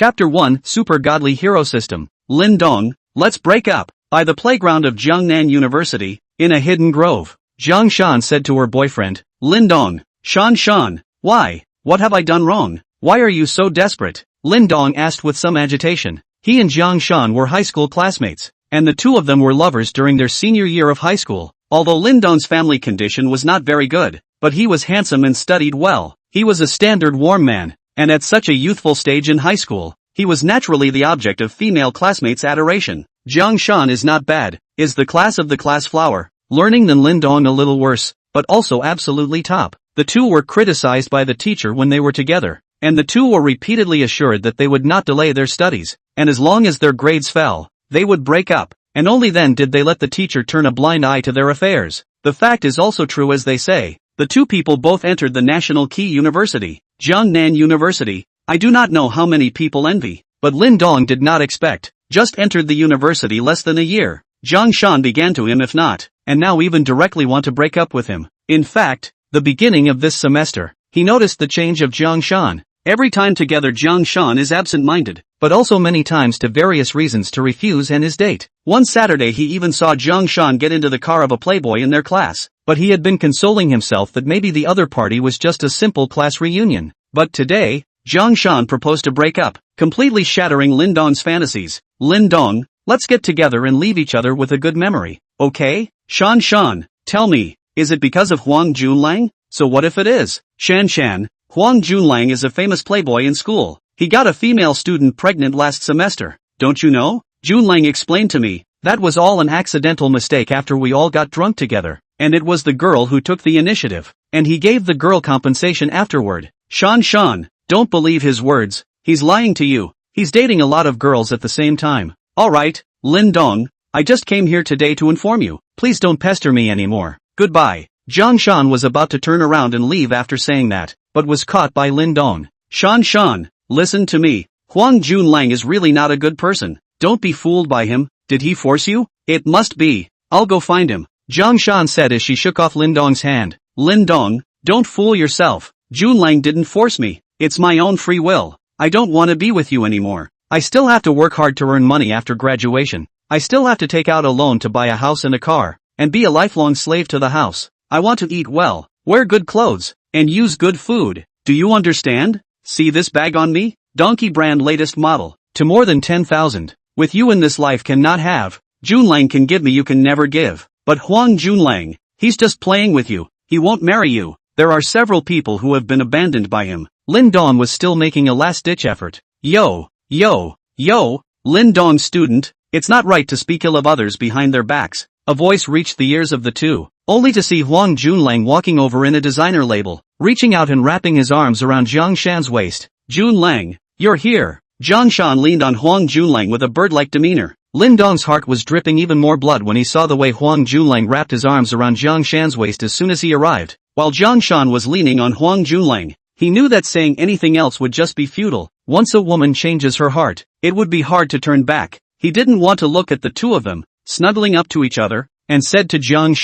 Chapter 1 Super Godly Hero System. Lin Dong, let's break up. By the playground of Jiangnan University, in a hidden grove, Jiang Shan said to her boyfriend, Lin Dong, Shan, why? What have I done wrong? Why are you so desperate? Lin Dong asked with some agitation. He and Jiang Shan were high school classmates, and the two of them were lovers during their senior year of high school. Although Lin Dong's family condition was not very good, but he was handsome and studied well. He was a standard warm man, and at such a youthful stage in high school, he was naturally the object of female classmates' adoration. Jiang Shan is not bad, is the class of the class flower, learning than Lin Dong a little worse, but also absolutely top. The two were criticized by the teacher when they were together, and the two were repeatedly assured that they would not delay their studies, and as long as their grades fell, they would break up, and only then did they let the teacher turn a blind eye to their affairs. The fact is also true as they say. The two people both entered the National Key University, Jiangnan University. I do not know how many people envy, but Lin Dong did not expect. Just entered the university less than a year. Jiang Shan began to him if not, and now even directly want to break up with him. In fact, the beginning of this semester, he noticed the change of Jiang Shan. Every time together Jiang Shan is absent-minded, but also many times to various reasons to refuse and his date. One Saturday he even saw Jiang Shan get into the car of a playboy in their class, but he had been consoling himself that maybe the other party was just a simple class reunion. But today, Jiang Shan proposed to break up, completely shattering Lin Dong's fantasies. Lin Dong, let's get together and leave each other with a good memory, okay? Shan, tell me, is it because of Huang Junlang? So what if it is? Shan, Huang Junlang is a famous playboy in school. He got a female student pregnant last semester. Don't you know? Junlang explained to me. That was all an accidental mistake after we all got drunk together, and it was the girl who took the initiative, and he gave the girl compensation afterward. Shan, don't believe his words. He's lying to you. He's dating a lot of girls at the same time. Alright, Lin Dong, I just came here today to inform you. Please don't pester me anymore. Goodbye. Jiang Shan was about to turn around and leave after saying that, but was caught by Lin Dong. Shan, listen to me. Huang Junlang is really not a good person. Don't be fooled by him. Did he force you? It must be. I'll go find him. Jiang Shan said as she shook off Lin Dong's hand. Lin Dong, don't fool yourself. Junlang didn't force me. It's my own free will. I don't want to be with you anymore. I still have to work hard to earn money after graduation. I still have to take out a loan to buy a house and a car, and be a lifelong slave to the house. I want to eat well, wear good clothes, and use good food. Do you understand? See this bag on me? Donkey brand latest model. To more than 10,000. With you in this life cannot have. Junlang can give me you can never give. But Huang Junlang, he's just playing with you. He won't marry you. There are several people who have been abandoned by him. Lin Dong was still making a last-ditch effort. Yo, Lin Dong student, it's not right to speak ill of others behind their backs. A voice reached the ears of the two, only to see Huang Junlang walking over in a designer label, reaching out and wrapping his arms around Jiang Shan's waist. Junlang, you're here. Jiang Shan leaned on Huang Junlang with a bird-like demeanor. Lin Dong's heart was dripping even more blood when he saw the way Huang Junlang wrapped his arms around Jiang Shan's waist as soon as he arrived. While Jiang Shan was leaning on Huang Junlang, he knew that saying anything else would just be futile. Once a woman changes her heart, it would be hard to turn back. He didn't want to look at the two of them, snuggling up to each other, and said to Jiang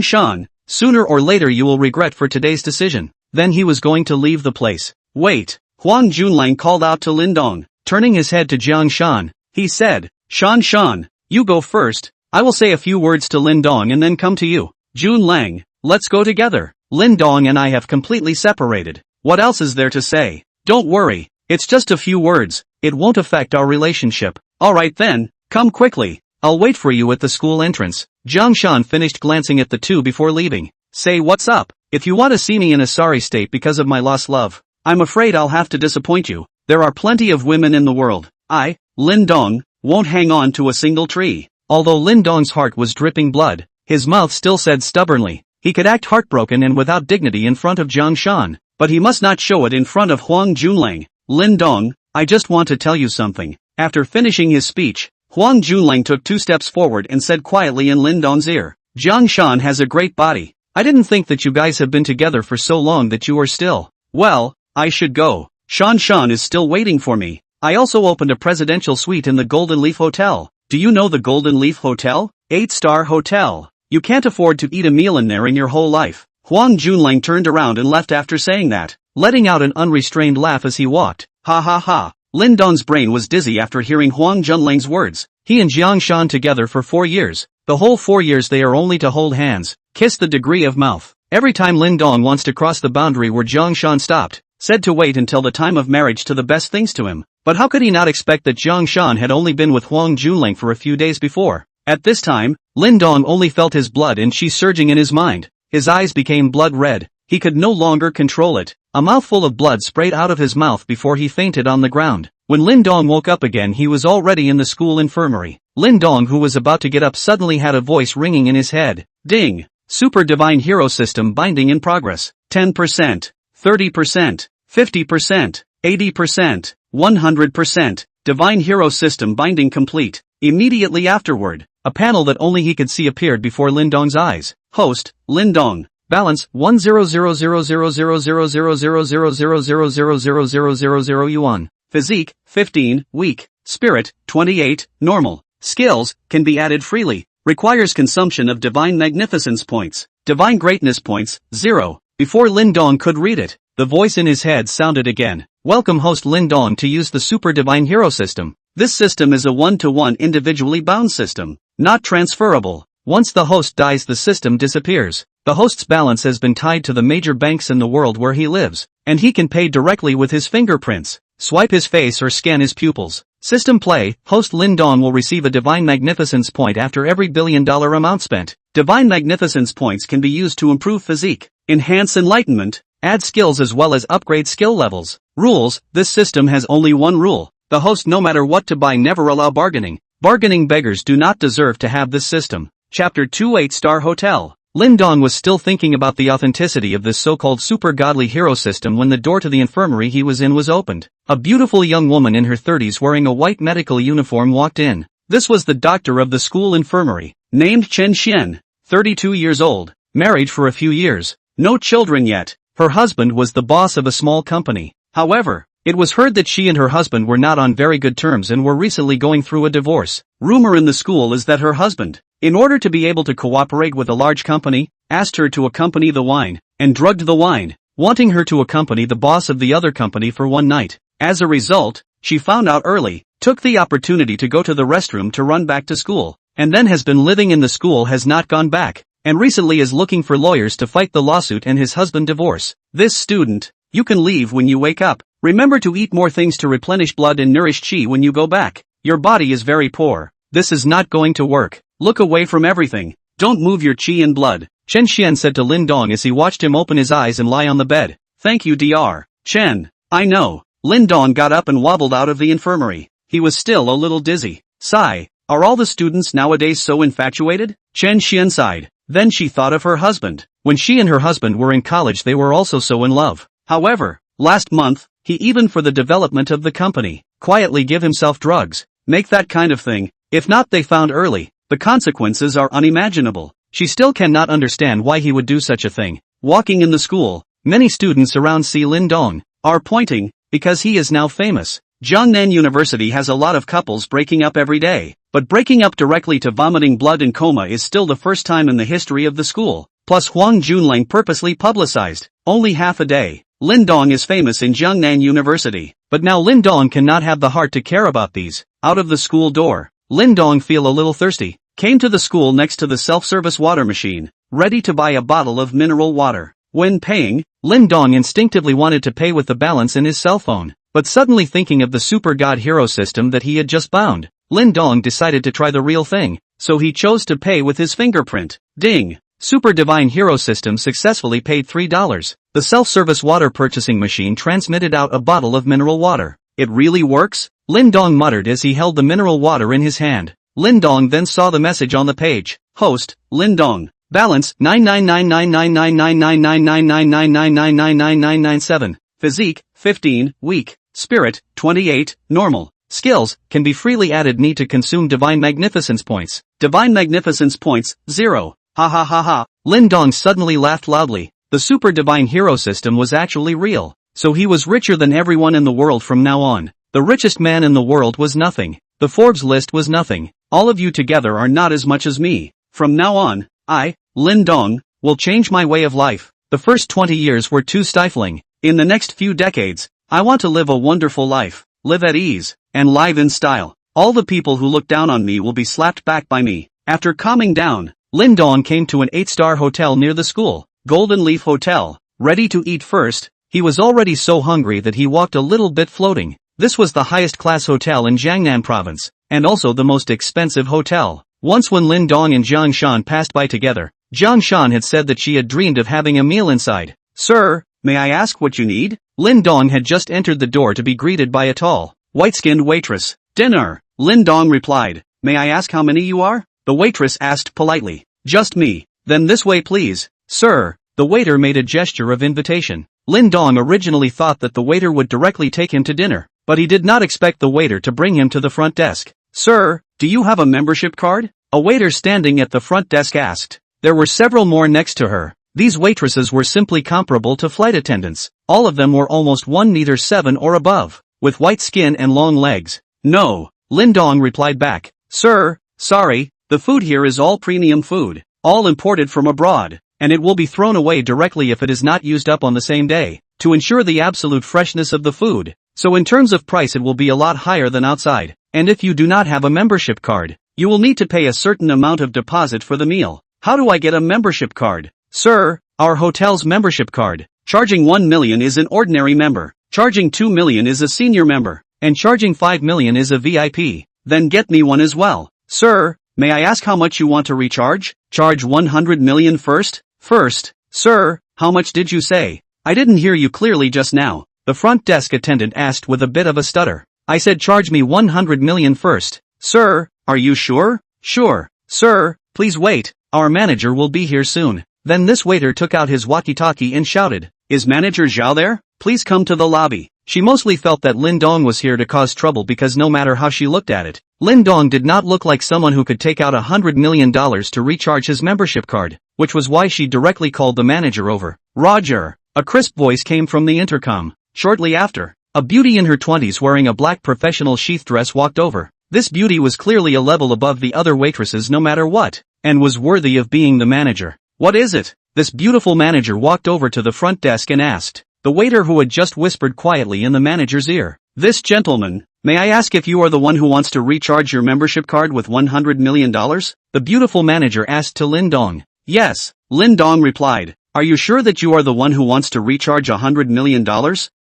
Shan, sooner or later you will regret for today's decision. Then he was going to leave the place. Wait, Huang Junlang called out to Lin Dong. Turning his head to Jiang Shan, he said, Shan, you go first. I will say a few words to Lin Dong and then come to you. Junlang, let's go together. Lin Dong and I have completely separated. What else is there to say? Don't worry, it's just a few words. It won't affect our relationship. Alright then, come quickly. I'll wait for you at the school entrance. Jiang Shan finished glancing at the two before leaving. Say what's up. If you want to see me in a sorry state because of my lost love, I'm afraid I'll have to disappoint you. There are plenty of women in the world. I, Lin Dong, won't hang on to a single tree. Although Lin Dong's heart was dripping blood, his mouth still said stubbornly. He could act heartbroken and without dignity in front of Jiang Shan, but he must not show it in front of Huang Junlang. Lin Dong, I just want to tell you something. After finishing his speech, Huang Junlang took 2 steps forward and said quietly in Lin Dong's ear, Jiang Shan has a great body. I didn't think that you guys have been together for so long that you are still. Well, I should go. Shan is still waiting for me. I also opened a presidential suite in the Golden Leaf Hotel. Do you know the Golden Leaf Hotel? 8-star hotel. You can't afford to eat a meal in there in your whole life. Huang Junlang turned around and left after saying that, letting out an unrestrained laugh as he walked. Ha ha ha. Lin Dong's brain was dizzy after hearing Huang Junling's words. He and Jiang Shan together for 4 years. The whole 4 years they are only to hold hands, kiss the degree of mouth. Every time Lin Dong wants to cross the boundary where Jiang Shan stopped, said to wait until the time of marriage to the best things to him. But how could he not expect that Jiang Shan had only been with Huang Junling for a few days before? At this time, Lin Dong only felt his blood and qi surging in his mind. His eyes became blood red. He could no longer control it. A mouthful of blood sprayed out of his mouth before he fainted on the ground. When Lin Dong woke up again, he was already in the school infirmary. Lin Dong, who was about to get up, suddenly had a voice ringing in his head. Ding! Super Divine Hero System binding in progress. 10%, 30%, 50%, 80%, 100%. Divine Hero System binding complete. Immediately afterward, a panel that only he could see appeared before Lin Dong's eyes. Host, Lin Dong. Balance, 100,000,000,000,000,000,000,000,000 yuan. Physique, 15, weak. Spirit, 28, normal. Skills, can be added freely. Requires consumption of Divine Magnificence points. Divine Greatness points, 0. Before Lin Dong could read it, the voice in his head sounded again. Welcome host Lin Dong to use the Super Divine Hero System. This system is a 1-to-1 individually bound system, not transferable. Once the host dies, the system disappears. The host's balance has been tied to the major banks in the world where he lives, and he can pay directly with his fingerprints, swipe his face or scan his pupils. System play, host Lin Dong will receive a Divine Magnificence point after every $1 billion amount spent. Divine Magnificence points can be used to improve physique, enhance enlightenment, add skills as well as upgrade skill levels. Rules, this system has only one rule. The host, no matter what to buy, never allow bargaining. Bargaining beggars do not deserve to have this system. Chapter 2 8-Star Hotel. Lin Dong was still thinking about the authenticity of this so-called super godly hero system when the door to the infirmary he was in was opened. A beautiful young woman in her 30s wearing a white medical uniform walked in. This was the doctor of the school infirmary, named Chen Xian, 32 years old, married for a few years, no children yet. Her husband was the boss of a small company. However, it was heard that she and her husband were not on very good terms and were recently going through a divorce. Rumor in the school is that her husband, in order to be able to cooperate with a large company, asked her to accompany the wine, and drugged the wine, wanting her to accompany the boss of the other company for one night. As a result, she found out early, took the opportunity to go to the restroom to run back to school, and then has been living in the school, has not gone back, and recently is looking for lawyers to fight the lawsuit and his husband divorce. This student, you can leave when you wake up. Remember to eat more things to replenish blood and nourish qi when you go back. Your body is very poor. This is not going to work. Look away from everything. Don't move your qi and blood. Chen Xian said to Lin Dong as he watched him open his eyes and lie on the bed. Thank you Dr. Chen. I know. Lin Dong got up and wobbled out of the infirmary. He was still a little dizzy. Sigh. Are all the students nowadays so infatuated? Chen Xian sighed. Then she thought of her husband. When she and her husband were in college they were also so in love. However, last month, he even for the development of the company, quietly give himself drugs, make that kind of thing. If not, they found early, the consequences are unimaginable. She still cannot understand why he would do such a thing. Walking in the school, many students around see Lin Dong, are pointing, because he is now famous. Jiangnan University has a lot of couples breaking up every day, but breaking up directly to vomiting blood and coma is still the first time in the history of the school. Plus Huang Junling purposely publicized, only half a day. Lin Dong is famous in Jiangnan University, but now Lin Dong cannot have the heart to care about these. Out of the school door, Lin Dong feel a little thirsty, came to the school next to the self-service water machine, ready to buy a bottle of mineral water. When paying, Lin Dong instinctively wanted to pay with the balance in his cell phone, but suddenly thinking of the super god hero system that he had just bound, Lin Dong decided to try the real thing, so he chose to pay with his fingerprint. Ding! Super Divine Hero System successfully paid $3. The self-service water purchasing machine transmitted out a bottle of mineral water. It really works? Lin Dong muttered as he held the mineral water in his hand. Lin Dong then saw the message on the page. Host, Lin Dong. Balance, 99999999999999997. Physique, 15, weak. Spirit, 28, normal. Skills, can be freely added. Need to consume Divine Magnificence points. Divine Magnificence points, 0. Ha ha ha ha. Lin Dong suddenly laughed loudly. The Super Divine Hero System was actually real. So he was richer than everyone in the world from now on. The richest man in the world was nothing. The Forbes list was nothing. All of you together are not as much as me. From now on, I, Lin Dong, will change my way of life. The first 20 years were too stifling. In the next few decades, I want to live a wonderful life. live at ease, and live in style. All the people who look down on me will be slapped back by me. After calming down, Lin Dong came to an 8-star hotel near the school, Golden Leaf Hotel, ready to eat first. He was already so hungry that he walked a little bit floating. This was the highest class hotel in Jiangnan province, and also the most expensive hotel. Once when Lin Dong and Jiang Shan passed by together, Jiang Shan had said that she had dreamed of having a meal inside. Sir, may I ask what you need? Lin Dong had just entered the door to be greeted by a tall, white-skinned waitress. Dinner, Lin Dong replied. May I ask how many you are? The waitress asked politely. Just me. Then this way please. Sir, the waiter made a gesture of invitation. Lin Dong originally thought that the waiter would directly take him to dinner, but he did not expect the waiter to bring him to the front desk. Sir, do you have a membership card? A waiter standing at the front desk asked. There were several more next to her. These waitresses were simply comparable to flight attendants. All of them were almost 1 meter 7 or above, with white skin and long legs. No, Lin Dong replied back. Sir, sorry, the food here is all premium food, all imported from abroad, and it will be thrown away directly if it is not used up on the same day, to ensure the absolute freshness of the food. So in terms of price it will be a lot higher than outside, and if you do not have a membership card, you will need to pay a certain amount of deposit for the meal. How do I get a membership card? Sir, our hotel's membership card. Charging 1 million is an ordinary member, charging 2 million is a senior member, and charging 5 million is a VIP. Then get me one as well. Sir, may I ask how much you want to recharge? Charge 100 million first? First, sir, how much did you say? I didn't hear you clearly just now, the front desk attendant asked with a bit of a stutter. I said charge me 100 million first. Sir, are you sure? Sure. Sir, please wait, our manager will be here soon. Then this waiter took out his walkie-talkie and shouted, Is Manager Zhao there? Please come to the lobby. She mostly felt that Lin Dong was here to cause trouble because no matter how she looked at it, Lin Dong did not look like someone who could take out $100 million to recharge his membership card, which was why she directly called the manager over. Roger, a crisp voice came from the intercom. Shortly after, a beauty in her 20s wearing a black professional sheath dress walked over. This beauty was clearly a level above the other waitresses no matter what, and was worthy of being the manager. What is it? This beautiful manager walked over to the front desk and asked the waiter who had just whispered quietly in the manager's ear. This gentleman, may I ask if you are the one who wants to recharge your membership card with $100 million? The beautiful manager asked to Lin Dong. Yes, Lin Dong replied. Are you sure that you are the one who wants to recharge $100 million?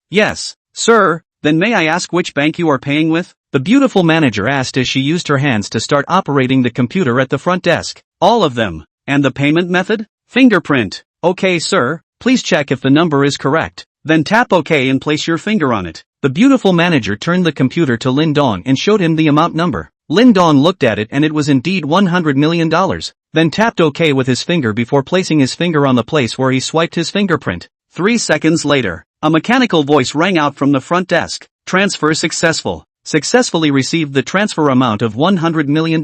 Yes, sir, then may I ask which bank you are paying with? The beautiful manager asked as she used her hands to start operating the computer at the front desk. All of them. And the payment method? Fingerprint. Okay sir, please check if the number is correct. Then tap OK and place your finger on it. The beautiful manager turned the computer to Lin Dong and showed him the amount number. Lin Dong looked at it and it was indeed $100 million. Then tapped OK with his finger before placing his finger on the place where he swiped his fingerprint. 3 seconds later, a mechanical voice rang out from the front desk. Transfer successful. Successfully received the transfer amount of $100 million.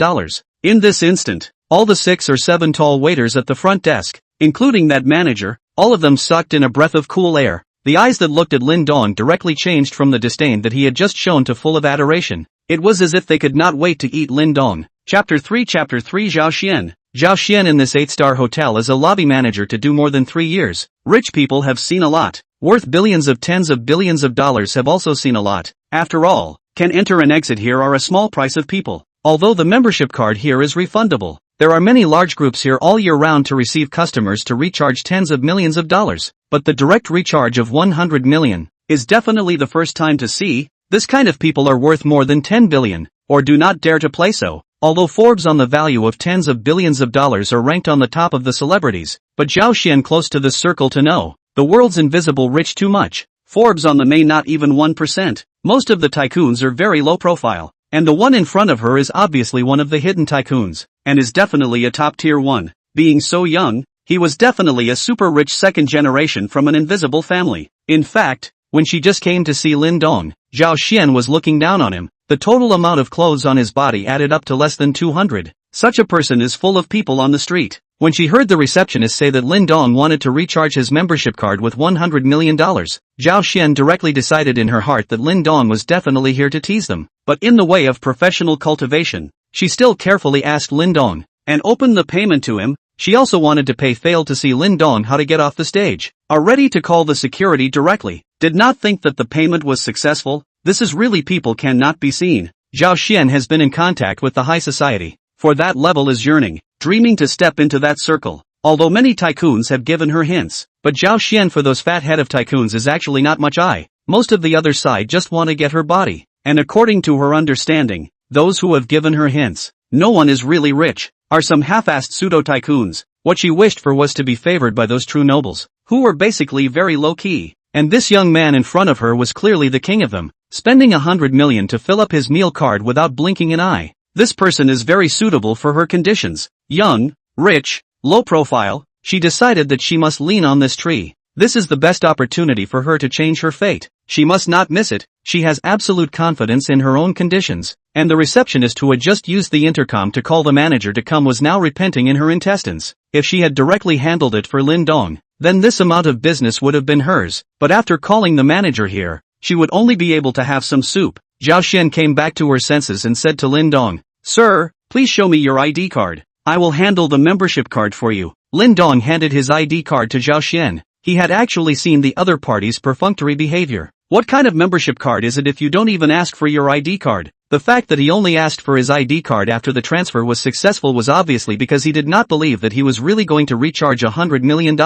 In this instant, all the 6 or 7 tall waiters at the front desk, including that manager, all of them sucked in a breath of cool air. The eyes that looked at Lin Dong directly changed from the disdain that he had just shown to full of adoration. It was as if they could not wait to eat Lin Dong. Chapter 3 Zhao Xian. Zhao Xian in this 8-star hotel is a lobby manager to do more than 3 years. Rich people have seen a lot. Worth billions of tens of billions of dollars have also seen a lot. After all, can enter and exit here are a small price of people. Although the membership card here is refundable, there are many large groups here all year round to receive customers to recharge tens of millions of dollars. But the direct recharge of 100 million is definitely the first time to see. This kind of people are worth more than 10 billion, or do not dare to play so. Although Forbes on the value of tens of billions of dollars are ranked on the top of the celebrities, but Zhao Xian close to this circle to know, the world's invisible rich too much. Forbes on the may not even 1%. Most of the tycoons are very low profile, and the one in front of her is obviously one of the hidden tycoons, and is definitely a top tier one. Being so young, he was definitely a super rich second generation from an invisible family. In fact, when she just came to see Lin Dong, Zhao Xian was looking down on him. The total amount of clothes on his body added up to less than 200. Such a person is full of people on the street. When she heard the receptionist say that Lin Dong wanted to recharge his membership card with $100 million, Zhao Xian directly decided in her heart that Lin Dong was definitely here to tease them. But in the way of professional cultivation, she still carefully asked Lin Dong, and opened the payment to him. She also wanted to pay failed to see Lin Dong how to get off the stage. Are ready to call the security directly. Did not think that the payment was successful. This is really people cannot be seen. Zhao Xian has been in contact with the high society. For that level is yearning, dreaming to step into that circle. Although many tycoons have given her hints, but Zhao Xian for those fat head of tycoons is actually not much eye. Most of the other side just want to get her body. And according to her understanding, those who have given her hints, no one is really rich, are some half-assed pseudo-tycoons. What she wished for was to be favored by those true nobles, who were basically very low-key. And this young man in front of her was clearly the king of them, spending 100 million to fill up his meal card without blinking an eye. This person is very suitable for her conditions. Young, rich, low profile, she decided that she must lean on this tree. This is the best opportunity for her to change her fate. She must not miss it. She has absolute confidence in her own conditions. And the receptionist who had just used the intercom to call the manager to come was now repenting in her intestines. If she had directly handled it for Lin Dong, then this amount of business would have been hers. But after calling the manager here, she would only be able to have some soup. Zhao Xian came back to her senses and said to Lin Dong, "Sir, please show me your ID card. I will handle the membership card for you." Lin Dong handed his ID card to Zhao Xian. He had actually seen the other party's perfunctory behavior. What kind of membership card is it if you don't even ask for your ID card? The fact that he only asked for his ID card after the transfer was successful was obviously because he did not believe that he was really going to recharge $100 million.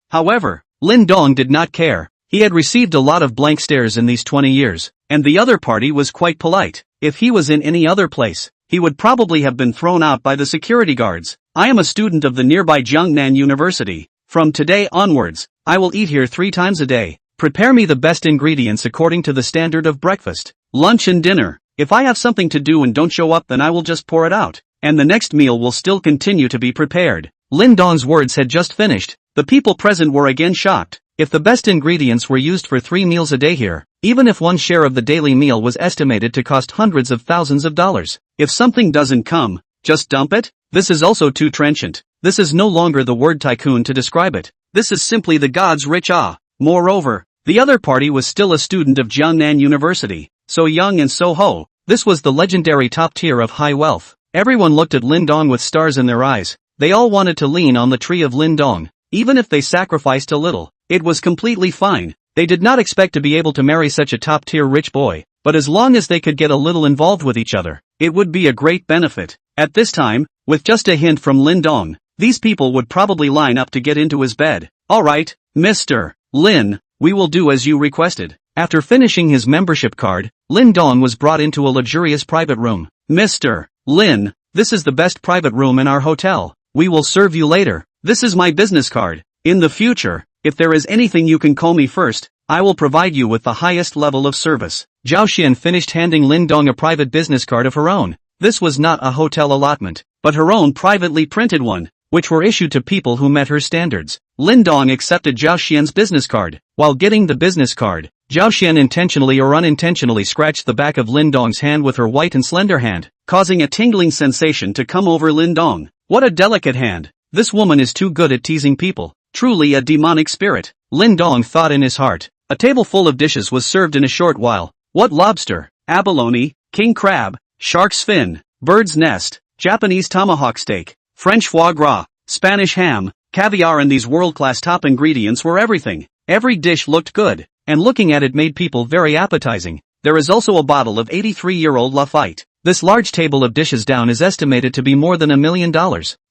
However, Lin Dong did not care. He had received a lot of blank stares in these 20 years, and the other party was quite polite. If he was in any other place, he would probably have been thrown out by the security guards. I am a student of the nearby Jiangnan University. From today onwards, I will eat here 3 times a day. Prepare me the best ingredients according to the standard of breakfast, lunch and dinner. If I have something to do and don't show up, then I will just pour it out, and the next meal will still continue to be prepared. Lin Dong's words had just finished. The people present were again shocked. If the best ingredients were used for 3 meals a day here, even if one share of the daily meal was estimated to cost hundreds of thousands of dollars, if something doesn't come, just dump it? This is also too trenchant. This is no longer the word tycoon to describe it. This is simply the gods' rich ah. Moreover, the other party was still a student of Jiangnan University, so young and so ho. This was the legendary top tier of high wealth. Everyone looked at Lin Dong with stars in their eyes. They all wanted to lean on the tree of Lin Dong, even if they sacrificed a little. It was completely fine. They did not expect to be able to marry such a top-tier rich boy, but as long as they could get a little involved with each other, it would be a great benefit. At this time, with just a hint from Lin Dong, these people would probably line up to get into his bed. Alright, Mr. Lin, we will do as you requested. After finishing his membership card, Lin Dong was brought into a luxurious private room. Mr. Lin, this is the best private room in our hotel. We will serve you later. This is my business card. In the future, if there is anything you can call me first, I will provide you with the highest level of service. Zhao Xian finished handing Lin Dong a private business card of her own. This was not a hotel allotment, but her own privately printed one, which were issued to people who met her standards. Lin Dong accepted Zhao Xian's business card. While getting the business card, Zhao Xian intentionally or unintentionally scratched the back of Lin Dong's hand with her white and slender hand, causing a tingling sensation to come over Lin Dong. What a delicate hand. This woman is too good at teasing people. Truly a demonic spirit, Lin Dong thought in his heart. A table full of dishes was served in a short while. What lobster, abalone, king crab, shark's fin, bird's nest, Japanese tomahawk steak, French foie gras, Spanish ham, caviar, and these world-class top ingredients were everything. Every dish looked good, and looking at it made people very appetizing. There is also a bottle of 83-year-old Lafite. This large table of dishes down is estimated to be more than $1 million.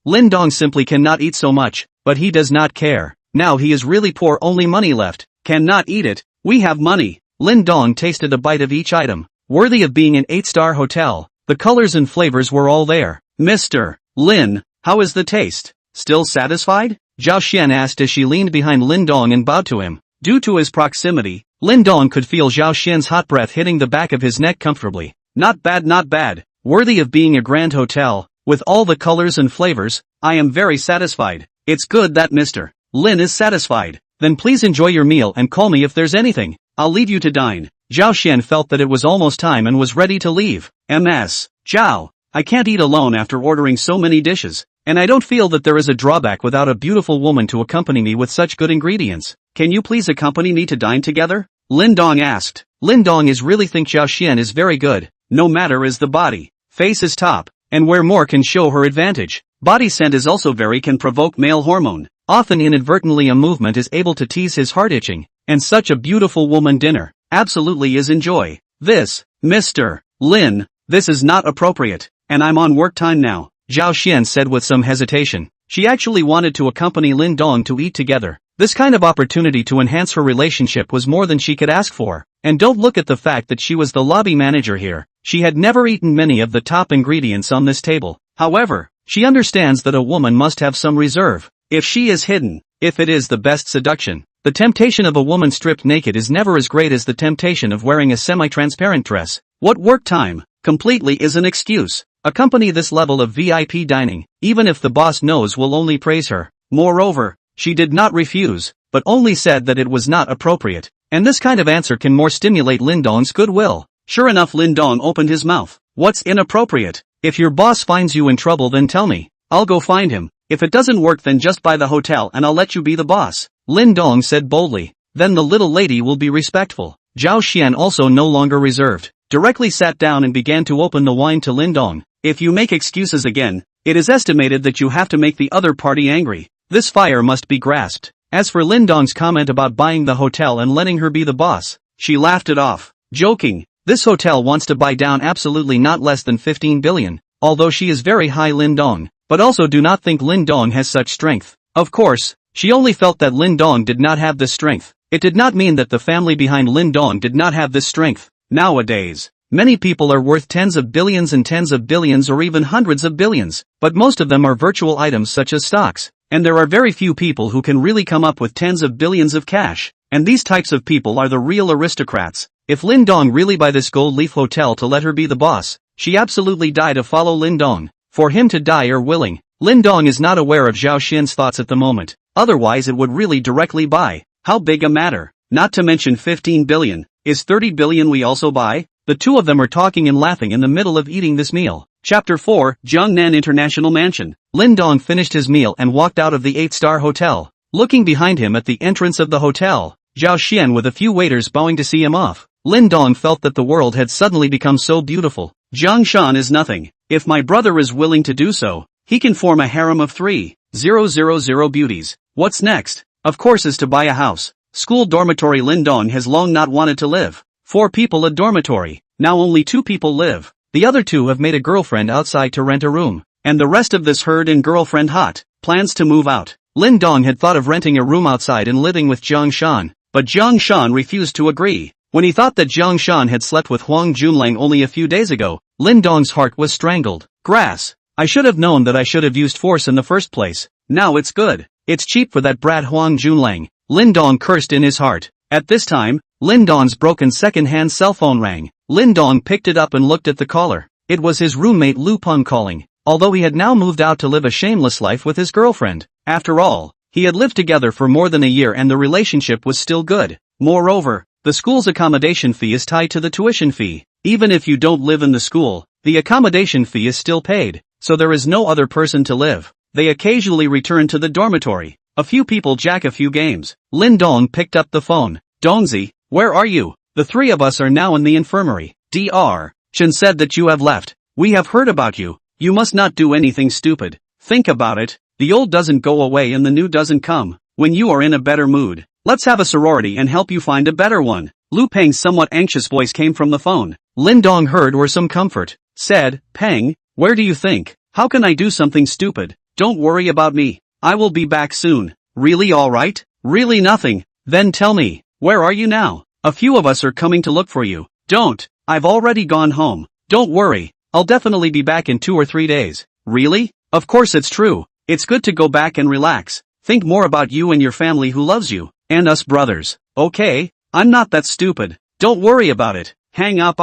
Lin Dong simply cannot eat so much, but he does not care. Now he is really poor, only money left. Cannot eat it. We have money. Lin Dong tasted a bite of each item, worthy of being an 8-star hotel. The colors and flavors were all there. Mr. Lin, how is the taste? Still satisfied? Zhao Xian asked as she leaned behind Lin Dong and bowed to him. Due to his proximity, Lin Dong could feel Zhao Xian's hot breath hitting the back of his neck comfortably. Not bad, not bad. Worthy of being a grand hotel, with all the colors and flavors. I am very satisfied. It's good that Mr. Lin is satisfied. Then please enjoy your meal and call me if there's anything. I'll leave you to dine. Zhao Xian felt that it was almost time and was ready to leave. Zhao, I can't eat alone after ordering so many dishes, and I don't feel that there is a drawback without a beautiful woman to accompany me with such good ingredients. Can you please accompany me to dine together? Lin Dong asked. Lin Dong is really think Zhao Xian is very good. No matter is the body, face is top, and where more can show her advantage. Body scent is also very can provoke male hormone. Often inadvertently a movement is able to tease his heart itching, and such a beautiful woman dinner absolutely is enjoy. This, Mr. Lin, this is not appropriate, and I'm on work time now, Zhao Xian said with some hesitation. She actually wanted to accompany Lin Dong to eat together. This kind of opportunity to enhance her relationship was more than she could ask for. And don't look at the fact that she was the lobby manager here. She had never eaten many of the top ingredients on this table. However, she understands that a woman must have some reserve. If she is hidden, if it is the best seduction, the temptation of a woman stripped naked is never as great as the temptation of wearing a semi-transparent dress. What work time? Completely is an excuse. Accompany this level of VIP dining, even if the boss knows, will only praise her. Moreover, she did not refuse, but only said that it was not appropriate. And this kind of answer can more stimulate Lin Dong's goodwill. Sure enough, Lin Dong opened his mouth. What's inappropriate? If your boss finds you in trouble, then tell me. I'll go find him. If it doesn't work, then just buy the hotel and I'll let you be the boss, Lin Dong said boldly. Then the little lady will be respectful. Zhao Xian, also no longer reserved, directly sat down and began to open the wine to Lin Dong. If you make excuses again, it is estimated that you have to make the other party angry. This fire must be grasped. As for Lin Dong's comment about buying the hotel and letting her be the boss, she laughed it off, joking. This hotel wants to buy down absolutely not less than 15 billion, although she is very high, Lin Dong, but also do not think Lin Dong has such strength. Of course, she only felt that Lin Dong did not have this strength. It did not mean that the family behind Lin Dong did not have this strength. Nowadays, many people are worth tens of billions or even hundreds of billions, but most of them are virtual items such as stocks. And there are very few people who can really come up with tens of billions of cash, and these types of people are the real aristocrats. If Lin Dong really buy this gold leaf hotel to let her be the boss, she absolutely die to follow Lin Dong. For him to die or willing, Lin Dong is not aware of Zhao Xian's thoughts at the moment, otherwise it would really directly buy. How big a matter, not to mention 15 billion, is 30 billion we also buy? The two of them are talking and laughing in the middle of eating this meal. Chapter 4, Jiangnan International Mansion. Lin Dong finished his meal and walked out of the 8-star hotel. Looking behind him at the entrance of the hotel, Zhao Xian with a few waiters bowing to see him off, Lin Dong felt that the world had suddenly become so beautiful. Jiang Shan is nothing. If my brother is willing to do so, he can form a harem of 3,000 beauties. What's next? Of course is to buy a house. School dormitory. Lin Dong has long not wanted to live. 4 people a dormitory, now only 2 people live. The other 2 have made a girlfriend outside to rent a room, and the rest of this herd and girlfriend hot, plans to move out. Lin Dong had thought of renting a room outside and living with Jiang Shan, but Jiang Shan refused to agree. When he thought that Jiang Shan had slept with Huang Junlang only a few days ago, Lin Dong's heart was strangled. Grass. I should have known that I should have used force in the first place. Now it's good. It's cheap for that brat Huang Junlang. Lin Dong cursed in his heart. At this time, Lin Dong's broken second-hand cell phone rang. Lin Dong picked it up and looked at the caller. It was his roommate Lu Peng calling, although he had now moved out to live a shameless life with his girlfriend. After all, he had lived together for more than a year and the relationship was still good. Moreover, the school's accommodation fee is tied to the tuition fee. Even if you don't live in the school, the accommodation fee is still paid, so there is no other person to live. They occasionally return to the dormitory. A few people jack a few games. Lin Dong picked up the phone. Dongzi, where are you? The 3 of us are now in the infirmary. Dr. Chen said that you have left. We have heard about you. You must not do anything stupid. Think about it. The old doesn't go away and the new doesn't come. When you are in a better mood, let's have a sorority and help you find a better one. Lu Peng's somewhat anxious voice came from the phone. Lin Dong heard with some comfort. Said, Peng, where do you think? How can I do something stupid? Don't worry about me. I will be back soon. Really, all right? Really nothing. Then tell me, where are you now? A few of us are coming to look for you. Don't. I've already gone home. Don't worry. I'll definitely be back in 2 or 3 days. Really? Of course it's true. It's good to go back and relax. Think more about you and your family who loves you. And us brothers. Okay? I'm not that stupid. Don't worry about it. Hang up.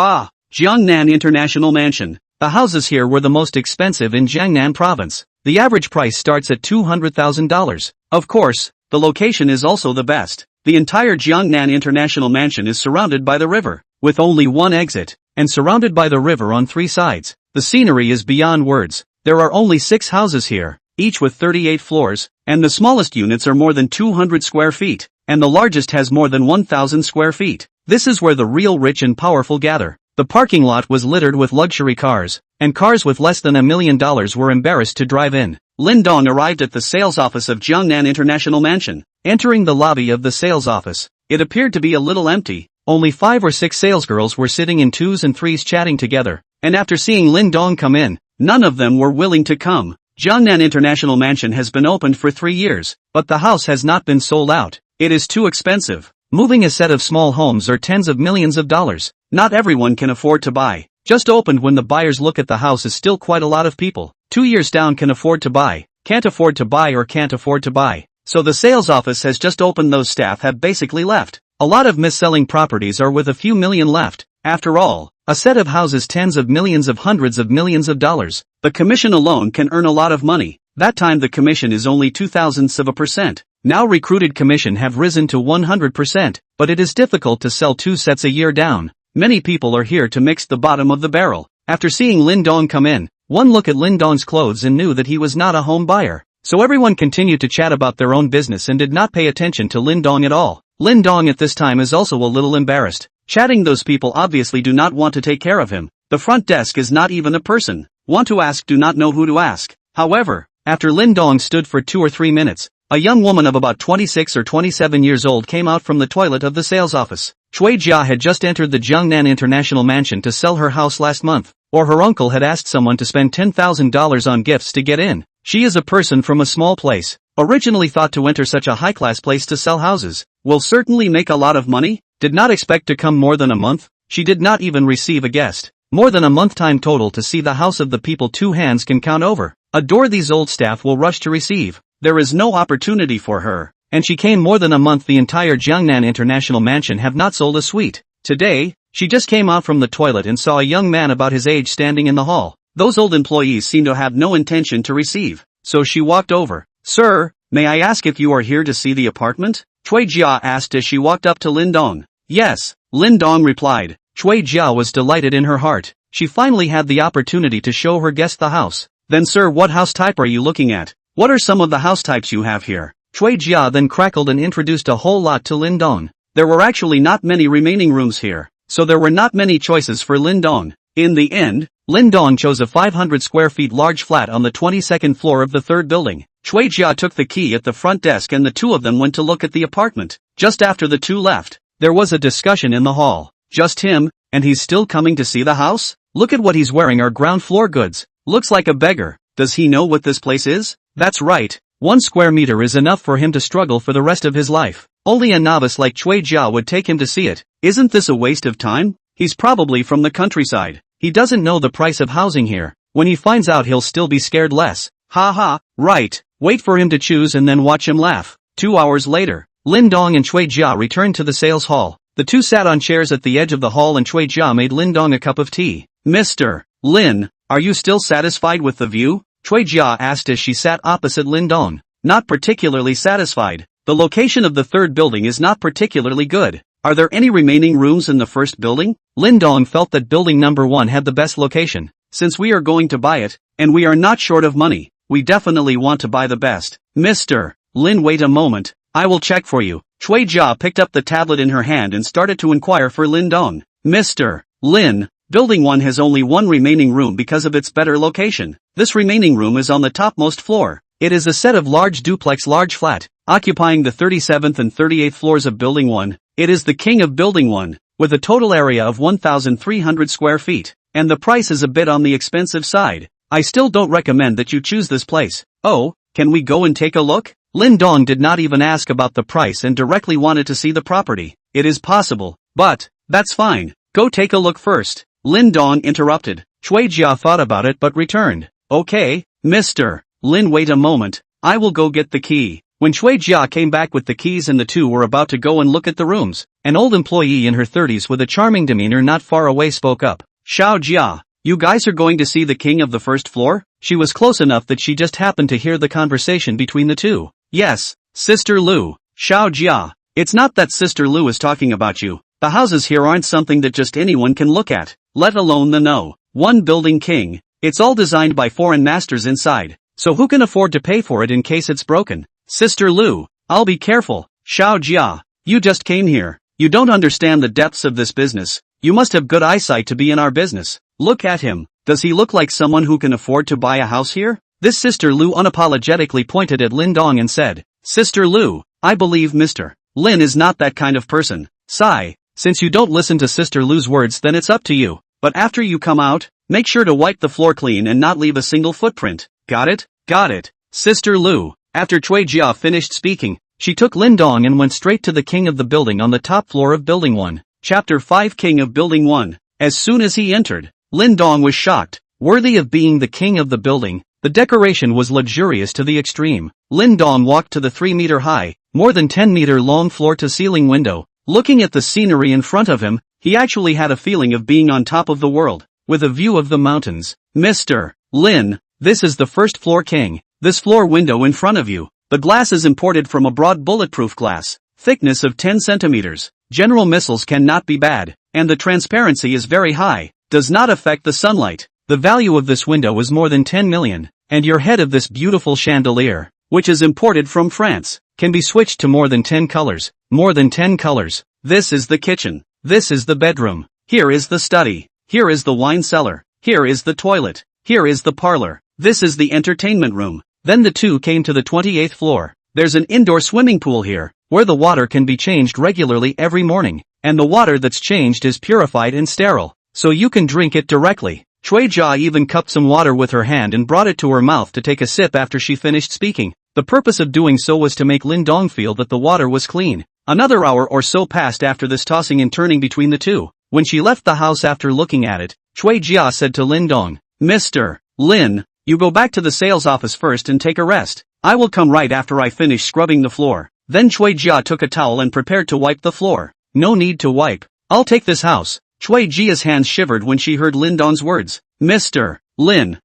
Jiangnan International Mansion. The houses here were the most expensive in Jiangnan province. The average price starts at $200,000. Of course, the location is also the best. The entire Jiangnan International Mansion is surrounded by the river, with only one exit, and surrounded by the river on 3 sides. The scenery is beyond words. There are only 6 houses here, each with 38 floors, and the smallest units are more than 200 square feet, and the largest has more than 1,000 square feet. This is where the real rich and powerful gather. The parking lot was littered with luxury cars, and cars with less than $1 million were embarrassed to drive in. Lin Dong arrived at the sales office of Jiangnan International Mansion. Entering the lobby of the sales office, it appeared to be a little empty. only 5 or 6 salesgirls were sitting in 2s and 3s chatting together, and after seeing Lin Dong come in, none of them were willing to come. Jiangnan International Mansion has been opened for 3 years, but the house has not been sold out. It is too expensive. Moving a set of small homes are tens of millions of dollars. Not everyone can afford to buy. Just opened when the buyers look at the house is still quite a lot of people. 2 years down can afford to buy, can't afford to buy or can't afford to buy. So the sales office has just opened, those staff have basically left. A lot of mis-selling properties are with a few million left. After all, a set of houses tens of millions of hundreds of millions of dollars. The commission alone can earn a lot of money. That time the commission is only 0.02%. Now recruited commission have risen to 100%, but it is difficult to sell 2 sets a year down. Many people are here to mix the bottom of the barrel. After seeing Lin Dong come in, one look at Lin Dong's clothes and knew that he was not a home buyer. So everyone continued to chat about their own business and did not pay attention to Lin Dong at all. Lin Dong at this time is also a little embarrassed. Chatting, those people obviously do not want to take care of him. The front desk is not even a person. Want to ask, do not know who to ask. However, after Lin Dong stood for 2 or 3 minutes, a young woman of about 26 or 27 years old came out from the toilet of the sales office. Shui Jia had just entered the Jiangnan International Mansion to sell her house last month, or her uncle had asked someone to spend $10,000 on gifts to get in. She is a person from a small place, originally thought to enter such a high-class place to sell houses. Will certainly make a lot of money, did not expect to come more than a month. She did not even receive a guest. More than a month time total to see the house of the people 2 hands can count over. A door these old staff will rush to receive. There is no opportunity for her. And she came more than a month. The entire Jiangnan International Mansion have not sold a suite. Today, she just came out from the toilet and saw a young man about his age standing in the hall. Those old employees seem to have no intention to receive. So she walked over. Sir, may I ask if you are here to see the apartment? Chui Jia asked as she walked up to Lin Dong. Yes, Lin Dong replied. Chui Jia was delighted in her heart. She finally had the opportunity to show her guest the house. Then sir, what house type are you looking at? What are some of the house types you have here? Chui Jia then crackled and introduced a whole lot to Lin Dong. There were actually not many remaining rooms here, so there were not many choices for Lin Dong. In the end, Lin Dong chose a 500 square feet large flat on the 22nd floor of the 3rd building. Chui Jia took the key at the front desk and the 2 of them went to look at the apartment. Just after the 2 left, there was a discussion in the hall. Just him, and he's still coming to see the house? Look at what he's wearing, are ground floor goods. Looks like a beggar. Does he know what this place is? That's right. 1 square meter is enough for him to struggle for the rest of his life. Only a novice like Chui Jia would take him to see it. Isn't this a waste of time? He's probably from the countryside. He doesn't know the price of housing here. When he finds out, he'll still be scared less. Ha ha, right. Wait for him to choose and then watch him laugh. 2 hours later, Lin Dong and Chui Jia returned to the sales hall. The 2 sat on chairs at the edge of the hall and Chui Jia made Lin Dong a cup of tea. Mr. Lin, are you still satisfied with the view? Chui Jia asked as she sat opposite Lin Dong. Not particularly satisfied. The location of the 3rd building is not particularly good. Are there any remaining rooms in the 1st building? Lin Dong felt that building number 1 had the best location. Since we are going to buy it, and we are not short of money, we definitely want to buy the best. Mr. Lin, wait a moment. I will check for you. Chui Jia picked up the tablet in her hand and started to inquire for Lin Dong. Mr. Lin, building 1 has only 1 remaining room because of its better location. This remaining room is on the topmost floor. It is a set of large duplex large flat, occupying the 37th and 38th floors of building 1. It is the king of building 1, with a total area of 1,300 square feet, and the price is a bit on the expensive side. I still don't recommend that you choose this place. Oh, can we go and take a look? Lin Dong did not even ask about the price and directly wanted to see the property. It is possible, but, that's fine. Go take a look first. Lin Dong interrupted. Chui Jia thought about it but returned. Okay, Mr. Lin, wait a moment. I will go get the key. When Chui Jia came back with the keys and the 2 were about to go and look at the rooms, an old employee in her 30s with a charming demeanor not far away spoke up. Xiao Jia, you guys are going to see the king of the 1st floor? She was close enough that she just happened to hear the conversation between the 2. Yes, Sister Lu. Xiao Jia, it's not that Sister Lu is talking about you. The houses here aren't something that just anyone can look at, let alone the no. 1 building king. It's all designed by foreign masters inside, so who can afford to pay for it in case it's broken? Sister Lu, I'll be careful. Xiao Jia, you just came here. You don't understand the depths of this business. You must have good eyesight to be in our business. Look at him. Does he look like someone who can afford to buy a house here? This Sister Lu unapologetically pointed at Lin Dong and said, Sister Lu, I believe Mr. Lin is not that kind of person. Sigh, Since you don't listen to Sister Lu's words, then it's up to you. But after you come out, make sure to wipe the floor clean and not leave a single footprint. Got it? Got it. Sister Lu. After Cui Jia finished speaking, she took Lindong and went straight to the king of the building on the top floor of Building 1. Chapter 5 King of Building 1. As soon as he entered, Lindong was shocked. Worthy of being the king of the building, the decoration was luxurious to the extreme. Lindong walked to the 3-meter-high, more than 10-meter-long floor-to-ceiling window. Looking at the scenery in front of him, he actually had a feeling of being on top of the world, with a view of the mountains. Mr. Lin, this is the first floor king. This floor window in front of you. The glass is imported from abroad, bulletproof glass, thickness of 10 centimeters. General missiles cannot be bad, and the transparency is very high, does not affect the sunlight. The value of this window is more than 10 million, and your head of this beautiful chandelier, which is imported from France, can be switched to more than 10 colors. More than 10 colors. This is the kitchen. This is the bedroom. Here is the study. Here is the wine cellar. Here is the toilet. Here is the parlor. This is the entertainment room. Then the two came to the 28th floor. There's an indoor swimming pool here, where the water can be changed regularly every morning, and the water that's changed is purified and sterile, so you can drink it directly. Cui Jia even cupped some water with her hand and brought it to her mouth to take a sip after she finished speaking. The purpose of doing so was to make Lindong feel that the water was clean. Another hour or so passed after this tossing and turning between the two. When she left the house after looking at it, Cui Jia said to Lindong, Mr. Lin, you go back to the sales office first and take a rest. I will come right after I finish scrubbing the floor. Then Cui Jia took a towel and prepared to wipe the floor. No need to wipe. I'll take this house. Cui Jia's hands shivered when she heard Lindong's words. Mr. Lin,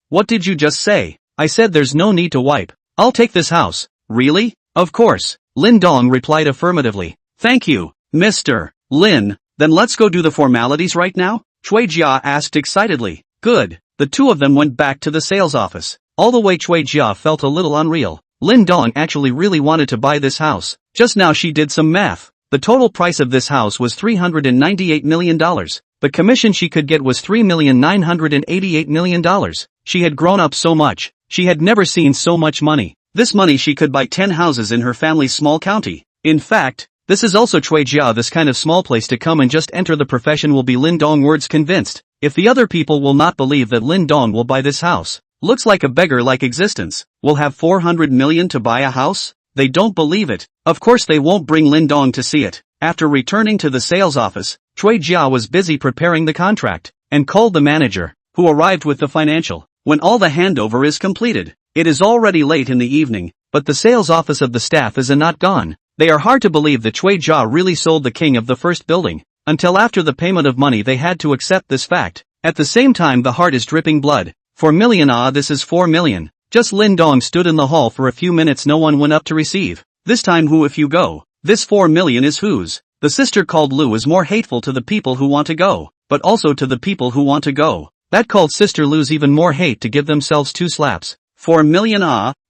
what did you just say? I said there's no need to wipe. I'll take this house. Really? Of course. Lindong replied affirmatively. Thank you, Mr. Lin. Then let's go do the formalities right now? Cui Jia asked excitedly. Good. The two of them went back to the sales office. All the way Cui Jia felt a little unreal. Lindong actually really wanted to buy this house. Just now she did some math. The total price of this house was $398 million. The commission she could get was $3,988 million. She had grown up so much. She had never seen so much money. This money she could buy 10 houses in her family's small county. In fact, this is also Cui Jia. This kind of small place to come and just enter the profession will be Lindong words convinced. If the other people will not believe that Lindong will buy this house. Looks like a beggar-like existence. Will have 400 million to buy a house? They don't believe it. Of course they won't bring Lindong to see it. After returning to the sales office, Cui Jia was busy preparing the contract, and called the manager, who arrived with the financial. When all the handover is completed, it is already late in the evening, but the sales office of the staff is not gone. They are hard to believe that Cui Jia really sold the king of the first building. Until after the payment of money they had to accept this fact. At the same time the heart is dripping blood. 4 million, this is 4 million. Just Lindong stood in the hall for a few minutes. No one went up to receive. This time who if you go? This 4 million is whose? The sister called Lu is more hateful to the people who want to go, but also to the people who want to go. That called Sister Lu's even more hate to give themselves 2 slaps. 4 million,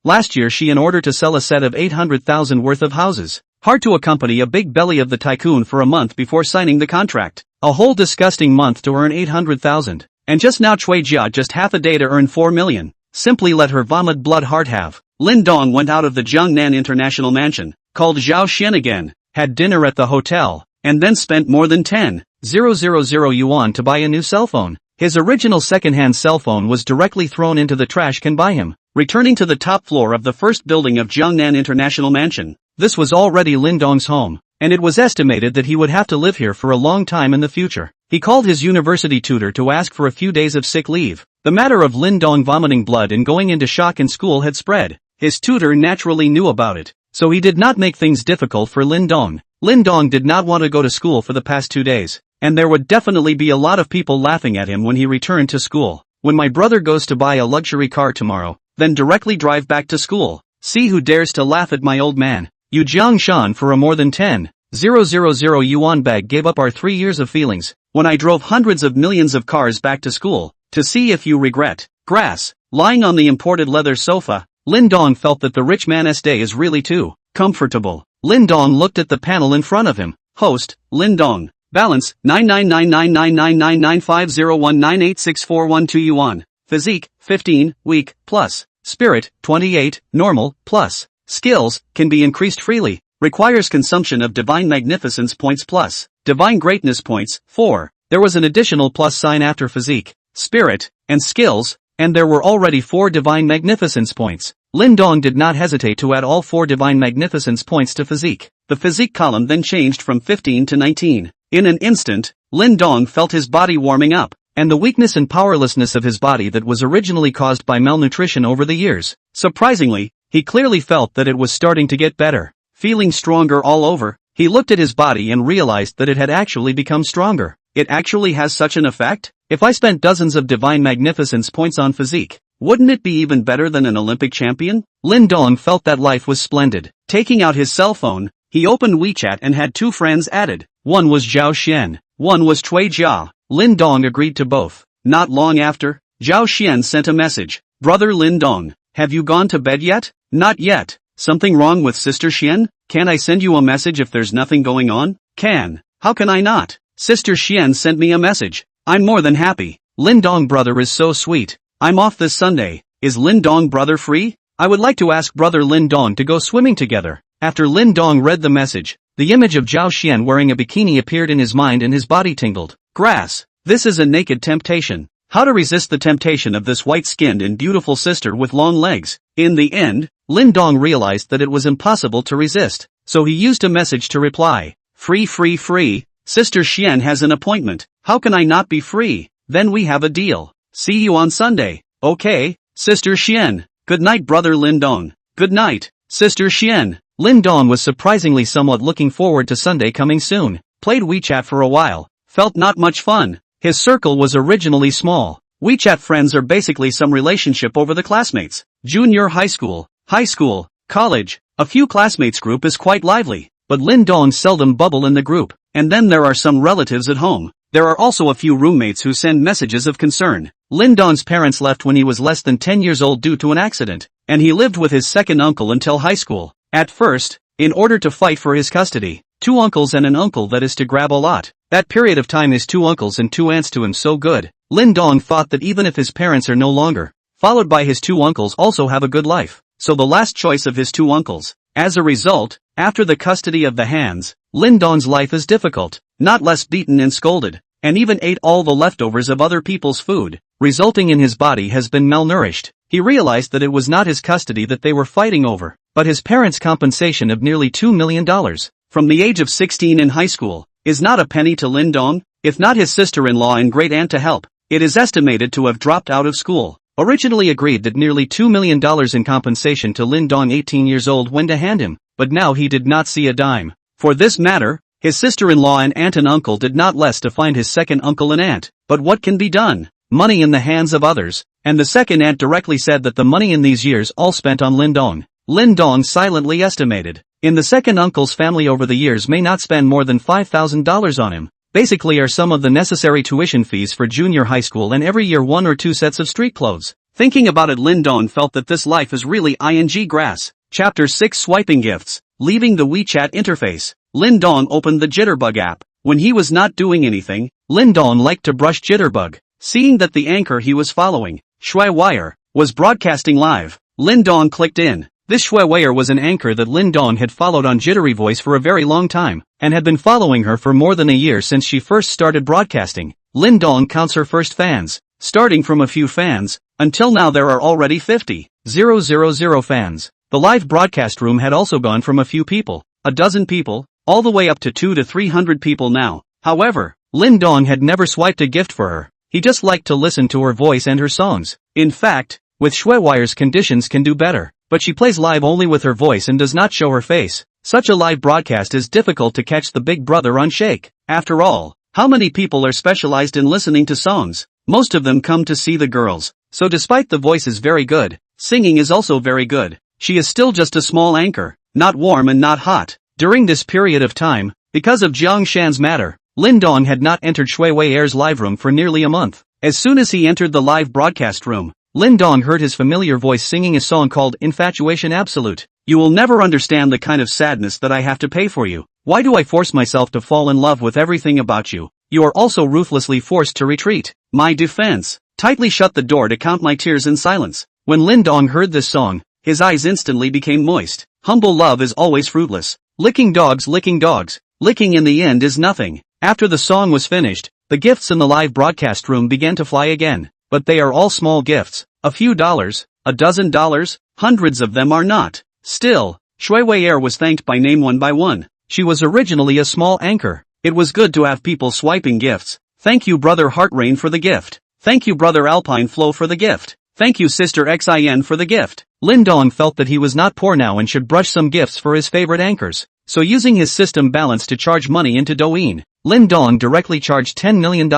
last year she in order to sell a set of 800,000 worth of houses. Hard to accompany a big belly of the tycoon for a month before signing the contract. A whole disgusting month to earn 800,000. And just now Cui Jia just half a day to earn 4 million. Simply let her vomit blood hard have. Lindong went out of the Jiangnan International Mansion, called Zhao Xian again, had dinner at the hotel, and then spent more than 10,000 yuan to buy a new cell phone. His original second-hand cell phone was directly thrown into the trash can by him. Returning to the top floor of the first building of Jiangnan International Mansion, this was already Lindong's home, and it was estimated that he would have to live here for a long time in the future. He called his university tutor to ask for a few days of sick leave. The matter of Lindong vomiting blood and going into shock in school had spread. His tutor naturally knew about it, so he did not make things difficult for Lindong. Lindong did not want to go to school for the past 2 days, and there would definitely be a lot of people laughing at him when he returned to school. When my brother goes to buy a luxury car tomorrow, then directly drive back to school. See who dares to laugh at my old man. Yu Jiangshan for a more than 10,000 yuan bag gave up our 3 years of feelings, when I drove hundreds of millions of cars back to school, to see if you regret. Grass. Lying on the imported leather sofa, Lindong felt that the rich man's day is really too comfortable. Lindong looked at the panel in front of him. Host, Lindong. Balance, 99999995019864112 yuan. Physique, 15, weak, plus. Spirit, 28, normal, plus. Skills, can be increased freely. Requires consumption of divine magnificence points plus. divine greatness points, 4. There was an additional plus sign after physique, spirit, and skills, and there were already 4 divine magnificence points. Lin Dong did not hesitate to add all 4 divine magnificence points to physique. The physique column then changed from 15 to 19. In an instant, Lin Dong felt his body warming up, and the weakness and powerlessness of his body that was originally caused by malnutrition over the years. Surprisingly, he clearly felt that it was starting to get better. Feeling stronger all over, he looked at his body and realized that it had actually become stronger. It actually has such an effect? If I spent dozens of divine magnificence points on physique, wouldn't it be even better than an Olympic champion? Lin Dong felt that life was splendid. Taking out his cell phone, he opened WeChat and had 2 friends added. One was Zhao Xian, one was Cui Jia. Lin Dong agreed to both. Not long after, Zhao Xian sent a message. Brother Lin Dong, have you gone to bed yet? Not yet. Something wrong with Sister Xian? Can I send you a message if there's nothing going on? Can. How can I not? Sister Xian sent me a message. I'm more than happy. Lin Dong brother is so sweet. I'm off this Sunday. Is Lin Dong brother free? I would like to ask brother Lin Dong to go swimming together. After Lin Dong read the message, the image of Zhao Xian wearing a bikini appeared in his mind and his body tingled. Grass. This is a naked temptation. How to resist the temptation of this white-skinned and beautiful sister with long legs? In the end, Lin Dong realized that it was impossible to resist, so he used a message to reply. Free. Sister Xian has an appointment. How can I not be free? Then we have a deal. See you on Sunday. Okay, Sister Xian. Good night brother Lin Dong. Good night, Sister Xian. Lin Dong was surprisingly somewhat looking forward to Sunday coming soon. Played WeChat for a while. Felt not much fun. His circle was originally small. WeChat friends are basically some relationship over the classmates. Junior high school, college, a few classmates group is quite lively, but Lin Dong seldom bubble in the group. And then there are some relatives at home. There are also a few roommates who send messages of concern. Lin Dong's parents left when he was less than 10 years old due to an accident, and he lived with his second uncle until high school. At first, in order to fight for his custody, 2 uncles and an uncle that is to grab a lot. That period of time his 2 uncles and 2 aunts to him so good. Lin Dong thought that even if his parents are no longer, followed by his 2 uncles also have a good life, so the last choice of his 2 uncles. As a result, after the custody of the hands, Lin Dong's life is difficult, not less beaten and scolded, and even ate all the leftovers of other people's food, resulting in his body has been malnourished. He realized that it was not his custody that they were fighting over, but his parents' compensation of nearly $2 million. From the age of 16 in high school, is not a penny to Lin Dong, if not his sister-in-law and great-aunt to help. It is estimated to have dropped out of school. Originally agreed that nearly $2 million in compensation to Lin Dong 18 years old when to hand him, but now he did not see a dime. For this matter, his sister-in-law and aunt and uncle did not less to find his second uncle and aunt. But what can be done? Money in the hands of others, and the second aunt directly said that the money in these years all spent on Lin Dong. Lin Dong silently estimated. In the second uncle's family over the years may not spend more than $5,000 on him. Basically are some of the necessary tuition fees for junior high school and every year 1 or 2 sets of street clothes. Thinking about it Lin Dong felt that this life is really ing grass. Chapter 6 Swiping Gifts. Leaving the WeChat interface, Lin Dong opened the Jitterbug app. When he was not doing anything, Lin Dong liked to brush Jitterbug. Seeing that the anchor he was following, Shui Wire, was broadcasting live, Lin Dong clicked in. This Shui Wire was an anchor that Lin Dong had followed on Jittery Voice for a very long time, and had been following her for more than a year since she first started broadcasting. Lin Dong counts her first fans, starting from a few fans, until now there are already 50,000 fans. The live broadcast room had also gone from a few people, a dozen people, all the way up to 200 to 300 people now. However, Lin Dong had never swiped a gift for her. He just liked to listen to her voice and her songs. In fact, with Shui Wire's conditions can do better. But she plays live only with her voice and does not show her face. Such a live broadcast is difficult to catch the big brother on shake. After all, how many people are specialized in listening to songs? Most of them come to see the girls. So despite the voice is very good, singing is also very good. She is still just a small anchor, not warm and not hot. During this period of time, because of Jiang Shan's matter, Lin Dong had not entered Shui Wire's live room for nearly a month. As soon as he entered the live broadcast room, Lin Dong heard his familiar voice singing a song called Infatuation Absolute. You will never understand the kind of sadness that I have to pay for you. Why do I force myself to fall in love with everything about you? You are also ruthlessly forced to retreat. My defense. Tightly shut the door to count my tears in silence. When Lin Dong heard this song, his eyes instantly became moist. Humble love is always fruitless. Licking dogs, licking in the end is nothing. After the song was finished, the gifts in the live broadcast room began to fly again. But they are all small gifts, a few dollars, a dozen dollars, hundreds of them are not. Still, Shui Wei was thanked by name one by one. She was originally a small anchor. It was good to have people swiping gifts. Thank you brother Heartrain for the gift. Thank you brother Alpine Flow for the gift. Thank you sister Xin for the gift. Lin Dong felt that he was not poor now and should brush some gifts for his favorite anchors. So using his system balance to charge money into Douyin, Lin Dong directly charged $10 million.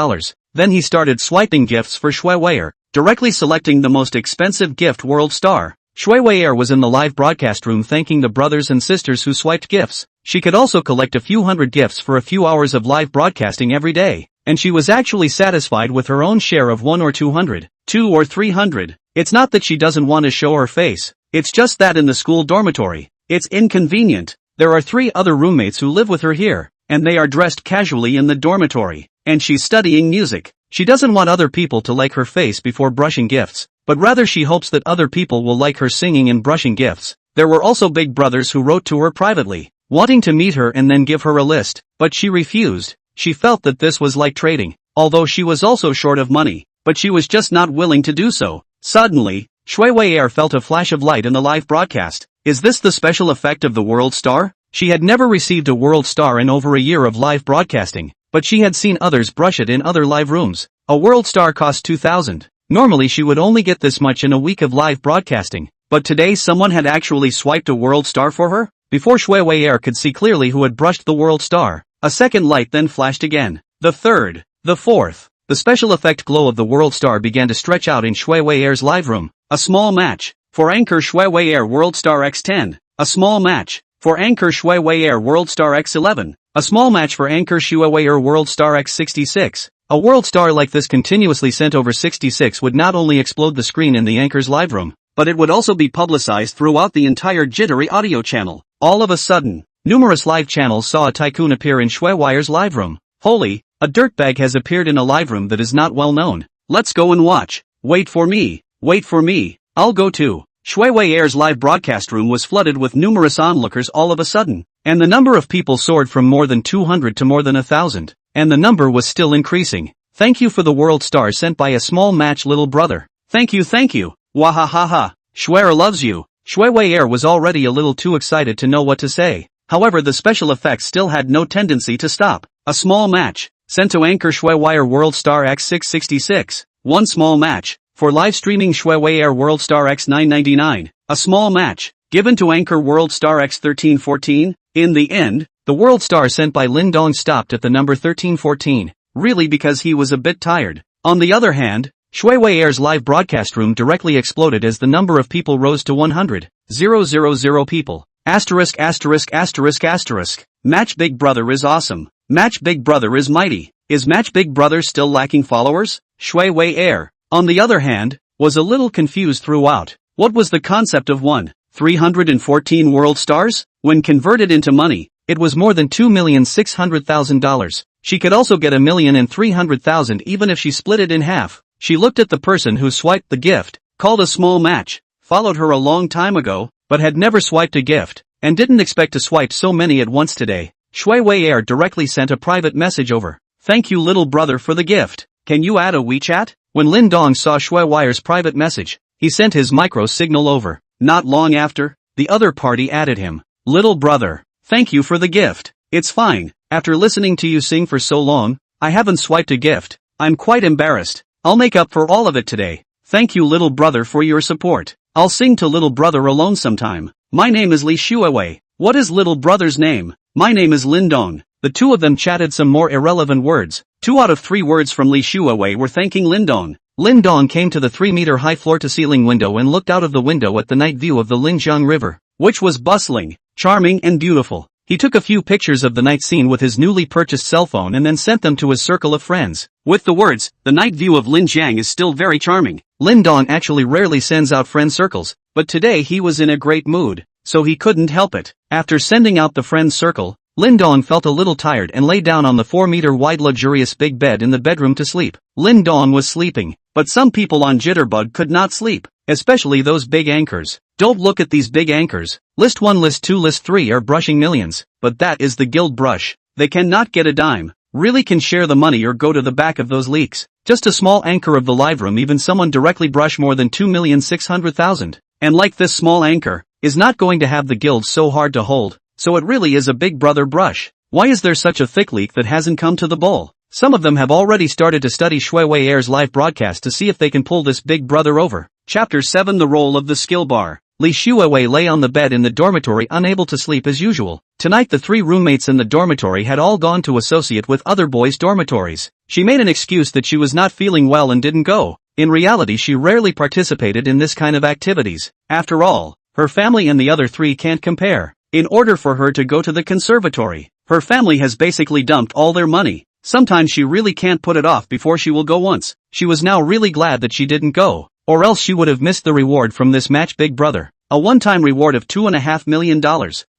Then he started swiping gifts for Shui Wei, directly selecting the most expensive gift World Star. Shui Wei was in the live broadcast room thanking the brothers and sisters who swiped gifts. She could also collect a few hundred gifts for a few hours of live broadcasting every day. And she was actually satisfied with her own share of 1 or 200, 2 or 300. It's not that she doesn't want to show her face. It's just that in the school dormitory, it's inconvenient. There are 3 other roommates who live with her here, and they are dressed casually in the dormitory. And she's studying music. She doesn't want other people to like her face before brushing gifts, but rather she hopes that other people will like her singing and brushing gifts. There were also big brothers who wrote to her privately, wanting to meet her and then give her a list, but she refused. She felt that this was like trading, although she was also short of money, but she was just not willing to do so. Suddenly, Shui Wei felt a flash of light in the live broadcast. Is this the special effect of the World Star? She had never received a World Star in over a year of live broadcasting, but she had seen others brush it in other live rooms. A World Star cost 2,000. Normally she would only get this much in a week of live broadcasting, but today someone had actually swiped a World Star for her? Before Shui Wei could see clearly who had brushed the World Star, a second light then flashed again. The third, the fourth. The special effect glow of the World Star began to stretch out in Shui Wei's live room. A small match. For anchor Shui Wei World Star X10. A small match. For anchor Shui Wei World Star X11. A small match for anchor Shui Wei World Star X66. A World Star like this continuously sent over 66 would not only explode the screen in the anchor's live room, but it would also be publicized throughout the entire jittery audio channel. All of a sudden, numerous live channels saw a tycoon appear in Shui Wei's live room. Holy, a dirtbag has appeared in a live room that is not well known. Let's go and watch. Wait for me. I'll go too. Shui Wei's live broadcast room was flooded with numerous onlookers all of a sudden, and the number of people soared from more than 200 to more than 1,000, and the number was still increasing. Thank you for the World Star sent by a small match little brother. Thank you. Wahahaha. Shui loves you. Shui Wei was already a little too excited to know what to say. However, the special effects still had no tendency to stop. A small match, sent to anchor Shui Wei World Star X666. One small match, for live streaming Shui Wei World Star X999. A small match, given to anchor World Star X1314. In the end, the World Star sent by Lin Dong stopped at the number 1314, really because he was a bit tired. On the other hand, Shui Wei's live broadcast room directly exploded as the number of people rose to 100,000 people. Asterisk. Match Big Brother is awesome. Match Big Brother is mighty. Is Match Big Brother still lacking followers? Shui Wei, on the other hand, was a little confused throughout. What was the concept of 314 World Stars? When converted into money, it was more than $2,600,000. She could also get 1,300,000 even if she split it in half. She looked at the person who swiped the gift, called a small match, followed her a long time ago, but had never swiped a gift, and didn't expect to swipe so many at once today. Shui Wei directly sent a private message over. Thank you little brother for the gift. Can you add a WeChat? When Lin Dong saw Shui Wei's private message, he sent his micro signal over. Not long after, the other party added him. Little brother, thank you for the gift. It's fine. After listening to you sing for so long, I haven't swiped a gift. I'm quite embarrassed. I'll make up for all of it today. Thank you little brother for your support. I'll sing to little brother alone sometime. My name is Li Shuiwei. What is little brother's name? My name is Lin Dong. The two of them chatted some more irrelevant words. 2 out of 3 words from Li Shuiwei were thanking Lin Dong. Lin Dong came to the 3-meter-high floor-to-ceiling window and looked out of the window at the night view of the Linjiang River, which was bustling, charming and beautiful. He took a few pictures of the night scene with his newly purchased cell phone and then sent them to his circle of friends. With the words, the night view of Linjiang is still very charming. Lin Dong actually rarely sends out friend circles, but today he was in a great mood, so he couldn't help it. After sending out the friend circle, Lin Dong felt a little tired and lay down on the 4-meter-wide luxurious big bed in the bedroom to sleep. Lin Dong was sleeping, but some people on Jitterbug could not sleep, especially those big anchors. Don't look at these big anchors. List 1, List 2, List 3 are brushing millions, but that is the guild brush. They cannot get a dime. really can share the money or go to the back of those leaks. Just a small anchor of the live room, even someone directly brush more than 2,600,000. And like this small anchor, is not going to have the guild so hard to hold, so it really is a big brother brush. Why is there such a thick leak that hasn't come to the bowl? Some of them have already started to study Shuiwei Air's live broadcast to see if they can pull this big brother over. Chapter 7 The Role of the Skill Bar. Li Shuiwei lay on the bed in the dormitory unable to sleep as usual. Tonight the 3 roommates in the dormitory had all gone to associate with other boys' dormitories. She made an excuse that she was not feeling well and didn't go. In reality she rarely participated in this kind of activities. After all, her family and the other 3 can't compare. In order for her to go to the conservatory, her family has basically dumped all their money. Sometimes she really can't put it off before she will go once. She was now really glad that she didn't go, or else she would have missed the reward from this match Big Brother. A one-time reward of $2.5 million.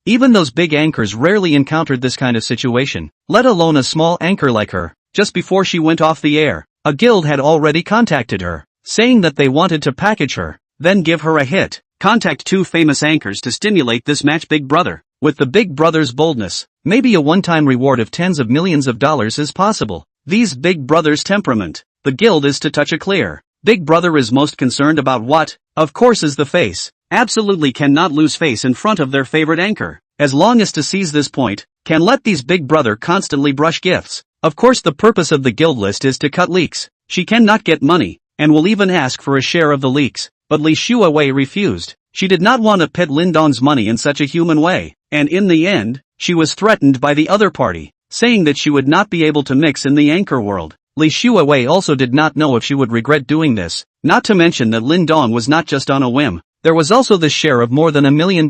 Even those big anchors rarely encountered this kind of situation, let alone a small anchor like her. Just before she went off the air, a guild had already contacted her, saying that they wanted to package her, then give her a hit. Contact 2 famous anchors to stimulate this match Big Brother. With the Big Brother's boldness, maybe a one-time reward of tens of millions of dollars is possible. These Big Brother's temperament. The guild is to touch a clear. Big Brother is most concerned about what? Of course is the face. Absolutely cannot lose face in front of their favorite anchor. As long as to seize this point, can let these Big Brother constantly brush gifts. Of course the purpose of the guild list is to cut leaks. She cannot get money, and will even ask for a share of the leaks. But Li Shuiwei refused. She did not want to pet Lindong's money in such a human way, and in the end, she was threatened by the other party, saying that she would not be able to mix in the anchor world. Li Shuiwei also did not know if she would regret doing this, not to mention that Lindong was not just on a whim. There was also this share of more than $1 million.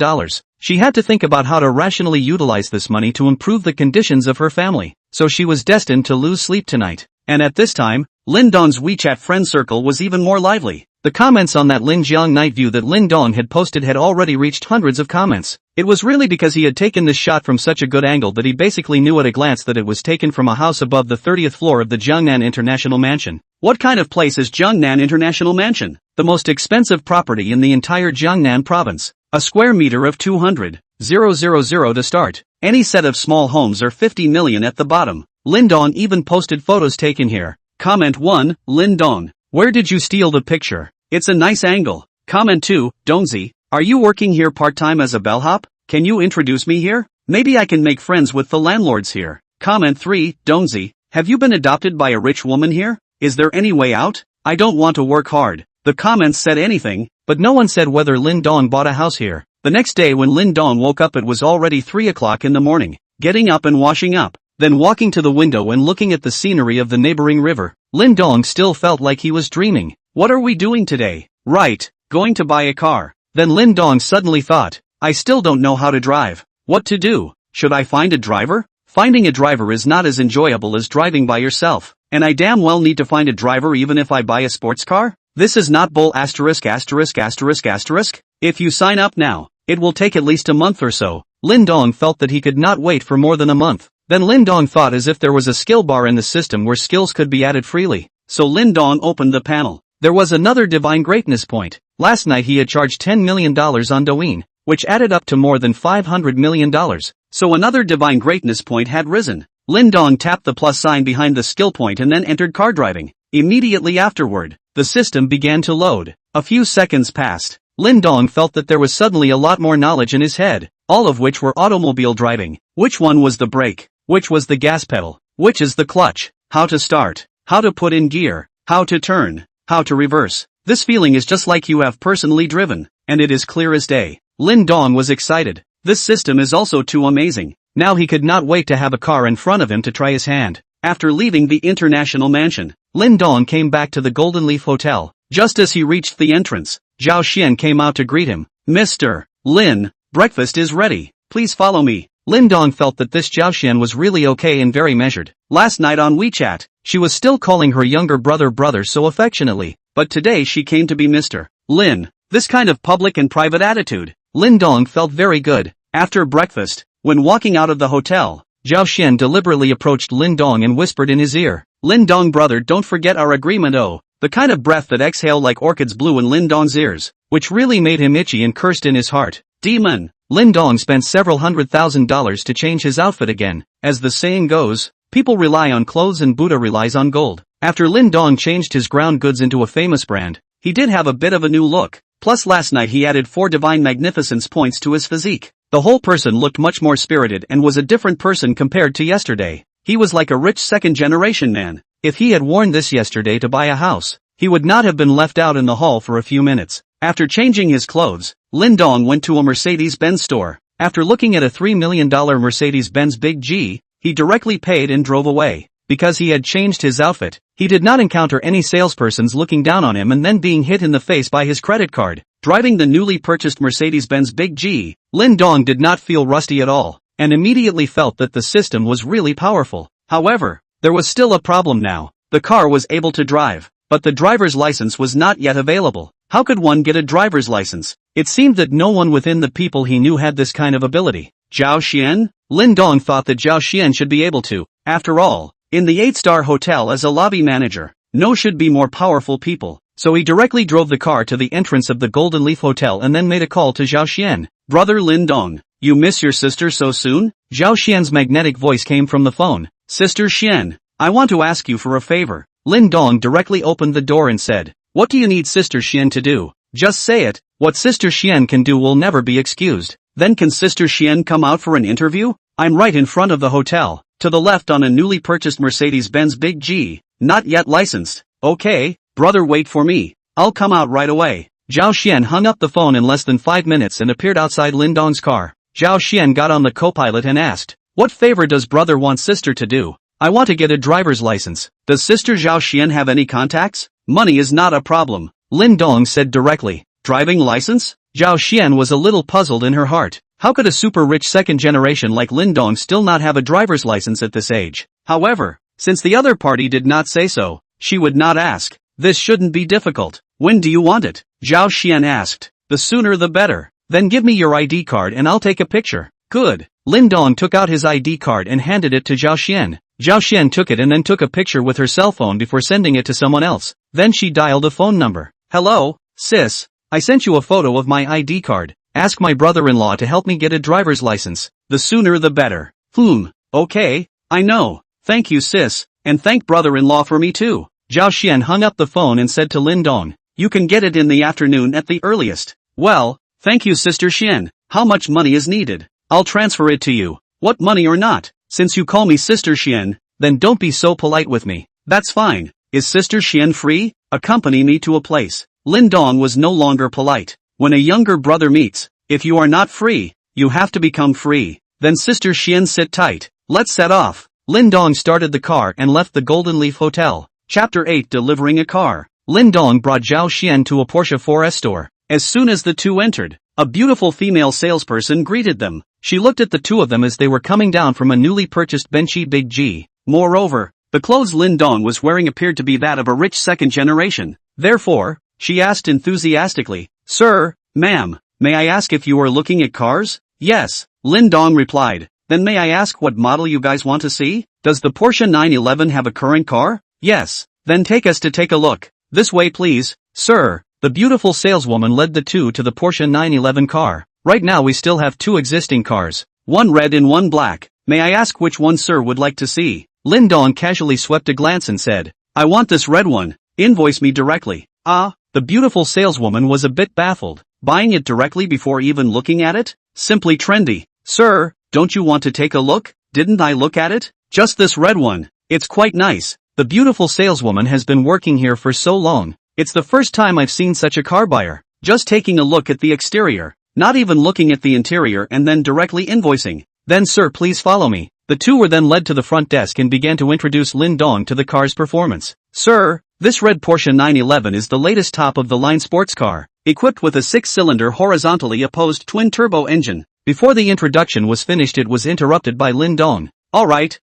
She had to think about how to rationally utilize this money to improve the conditions of her family, so she was destined to lose sleep tonight. And at this time, Lindong's WeChat friend circle was even more lively. The comments on that Lin Jiang night view that Lindong had posted had already reached hundreds of comments. It was really because he had taken this shot from such a good angle that he basically knew at a glance that it was taken from a house above the 30th floor of the Jiangnan International Mansion. What kind of place is Jiangnan International Mansion? The most expensive property in the entire Jiangnan province. A square meter of 200,000 to start. Any set of small homes are 50 million at the bottom. Lindong even posted photos taken here. Comment 1, Lindong. Where did you steal the picture? It's a nice angle. Comment 2, Dongzi. Are you working here part-time as a bellhop? Can you introduce me here? Maybe I can make friends with the landlords here. Comment 3, Dongzi. Have you been adopted by a rich woman here? Is there any way out? I don't want to work hard. The comments said anything, but no one said whether Lindong bought a house here. The next day when Lindong woke up it was already 3 o'clock in the morning. Getting up and washing up, then walking to the window and looking at the scenery of the neighboring river. Lindong still felt like he was dreaming. What are we doing today? Right, going to buy a car. Then Lindong suddenly thought, I still don't know how to drive. What to do? Should I find a driver? Finding a driver is not as enjoyable as driving by yourself. And I damn well need to find a driver even if I buy a sports car? This is not bull asterisk. If you sign up now, it will take at least a month or so. Lindong felt that he could not wait for more than a month. Then Lindong thought as if there was a skill bar in the system where skills could be added freely. So Lindong opened the panel. There was another divine greatness point. Last night he had charged $10 million on Douyin, which added up to more than $500 million. So another divine greatness point had risen. Lindong tapped the plus sign behind the skill point and then entered car driving. Immediately afterward, the system began to load. A few seconds passed. Lindong felt that there was suddenly a lot more knowledge in his head, all of which were automobile driving. Which one was the brake? Which was the gas pedal? Which is the clutch? How to start? How to put in gear? How to turn? How to reverse? This feeling is just like you have personally driven, and it is clear as day. Lindong was excited. This system is also too amazing. Now he could not wait to have a car in front of him to try his hand. After leaving the International Mansion, Lindong came back to the Golden Leaf Hotel. Just as he reached the entrance, Zhao Xian came out to greet him. Mr. Lin, breakfast is ready. Please follow me. Lindong felt that this Zhao Xian was really okay and very measured. Last night on WeChat, she was still calling her younger brother so affectionately, but today she came to be Mr. Lin. This kind of public and private attitude. Lindong felt very good. After breakfast, when walking out of the hotel, Zhao Xian deliberately approached Lindong and whispered in his ear, Lindong brother, don't forget our agreement. Oh, the kind of breath that exhaled like orchids blew in Lindong's ears, which really made him itchy and cursed in his heart. Demon! Lindong spent several $100,000 to change his outfit again. As the saying goes, People rely on clothes and Buddha relies on gold. After Lin Dong changed his ground goods into a famous brand, he did have a bit of a new look. Plus last night he added 4 divine magnificence points to his physique. The whole person looked much more spirited and was a different person compared to yesterday. He was like a rich second-generation man. If he had worn this yesterday to buy a house, he would not have been left out in the hall for a few minutes. After changing his clothes, Lin Dong went to a Mercedes-Benz store. After looking at a $3 million Mercedes-Benz Big G, he directly paid and drove away. Because he had changed his outfit, he did not encounter any salespersons looking down on him and then being hit in the face by his credit card. Driving the newly purchased Mercedes-Benz Big G, Lin Dong did not feel rusty at all, and immediately felt that the system was really powerful. However, there was still a problem now. The car was able to drive, but the driver's license was not yet available. How could one get a driver's license? It seemed that no one within the people he knew had this kind of ability. Zhao Xian? Lin Dong thought that Zhao Xian should be able to. After all, in the 8-star hotel as a lobby manager, no should be more powerful people. So he directly drove the car to the entrance of the Golden Leaf Hotel and then made a call to Zhao Xian. Brother Lin Dong, you miss your sister so soon? Zhao Xian's magnetic voice came from the phone. Sister Xian, I want to ask you for a favor. Lin Dong directly opened the door and said, what do you need Sister Xian to do? Just say it. What Sister Xian can do will never be excused. Then can Sister Xian come out for an interview? I'm right in front of the hotel, to the left on a newly purchased Mercedes-Benz Big G, not yet licensed. Okay, brother, wait for me. I'll come out right away. Zhao Xian hung up the phone in less than 5 minutes and appeared outside Lin Dong's car. Zhao Xian got on the co-pilot and asked, what favor does brother want sister to do? I want to get a driver's license. Does Sister Zhao Xian have any contacts? Money is not a problem, Lin Dong said directly. Driving license? Zhao Xian was a little puzzled in her heart. How could a super rich second generation like Lin Dong still not have a driver's license at this age? However, since the other party did not say so, she would not ask. This shouldn't be difficult. When do you want it? Zhao Xian asked. The sooner the better. Then give me your ID card and I'll take a picture. Good. Lin Dong took out his ID card and handed it to Zhao Xian. Zhao Xian took it and then took a picture with her cell phone before sending it to someone else. Then she dialed a phone number. Hello, sis. I sent you a photo of my ID card. Ask my brother-in-law to help me get a driver's license. The sooner the better. Okay, I know. Thank you sis, and thank brother-in-law for me too. Zhao Xian hung up the phone and said to Lin Dong, you can get it in the afternoon at the earliest. Well, thank you Sister Xian. How much money is needed? I'll transfer it to you. What money or not? Since you call me Sister Xian, then don't be so polite with me. That's fine. Is Sister Xian free? Accompany me to a place. Lin Dong was no longer polite. When a younger brother meets, if you are not free, you have to become free. Then Sister Xian, sit tight. Let's set off. Lin Dong started the car and left the Golden Leaf Hotel. Chapter 8, Delivering a Car. Lin Dong brought Zhao Xian to a Porsche 4S store. As soon as the two entered, a beautiful female salesperson greeted them. She looked at the two of them as they were coming down from a newly purchased Benchy Big G. Moreover, the clothes Lin Dong was wearing appeared to be that of a rich second generation. Therefore, she asked enthusiastically, Sir, ma'am, may I ask if you are looking at cars? Yes, Lin Dong replied. Then may I ask what model you guys want to see? Does the Porsche 911 have a current car? Yes. Then take us to take a look. This way please, sir. The beautiful saleswoman led the two to the Porsche 911 car. Right now we still have 2 existing cars. One red and one black. May I ask which one sir would like to see? Lin Dong casually swept a glance and said, I want this red one. Invoice me directly. The beautiful saleswoman was a bit baffled. Buying it directly before even looking at it? Simply trendy. Sir, don't you want to take a look? Didn't I look at it? Just this red one. It's quite nice. The beautiful saleswoman has been working here for so long. It's the first time I've seen such a car buyer. Just taking a look at the exterior. Not even looking at the interior and then directly invoicing. Then sir, please follow me. The two were then led to the front desk and began to introduce Lin Dong to the car's performance. Sir, this red Porsche 911 is the latest top-of-the-line sports car, equipped with a 6-cylinder horizontally opposed twin-turbo engine. Before the introduction was finished it was interrupted by Lin Dong. Alright,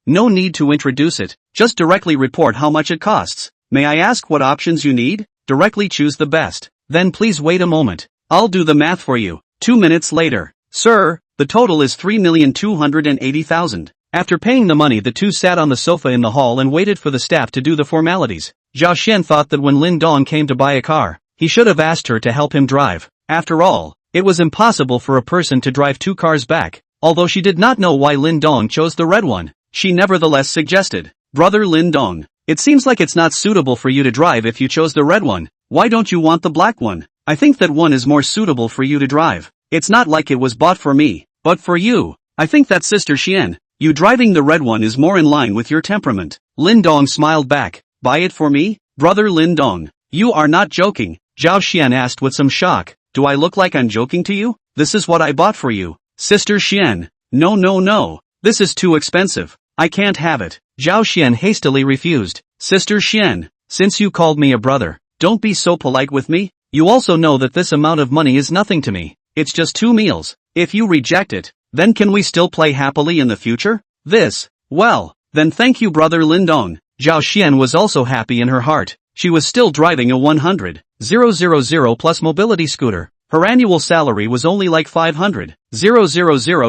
no need to introduce it, just directly report how much it costs. May I ask what options you need? Directly choose the best. Then please wait a moment. I'll do the math for you. 2 minutes later. Sir, the total is 3,280,000. After paying the money the two sat on the sofa in the hall and waited for the staff to do the formalities. Zhao Xian thought that when Lin Dong came to buy a car, he should have asked her to help him drive. After all, it was impossible for a person to drive 2 cars back, although she did not know why Lin Dong chose the red one. she nevertheless suggested. Brother Lin Dong, it seems like it's not suitable for you to drive if you chose the red one. Why don't you want the black one? I think that one is more suitable for you to drive. It's not like it was bought for me, but for you. I think that Sister Xian, you driving the red one is more in line with your temperament. Lin Dong smiled back. Buy it for me? Brother Lin Dong, you are not joking. Zhao Xian asked with some shock. Do I look like I'm joking to you? This is what I bought for you. Sister Xian, no. This is too expensive. I can't have it. Zhao Xian hastily refused. Sister Xian, since you called me a brother, don't be so polite with me. You also know that this amount of money is nothing to me. It's just 2 meals. If you reject it, then can we still play happily in the future? Well, then thank you Brother Lin Dong. Zhao Xian was also happy in her heart. She was still driving a 100,000 plus mobility scooter. Her annual salary was only like 500,000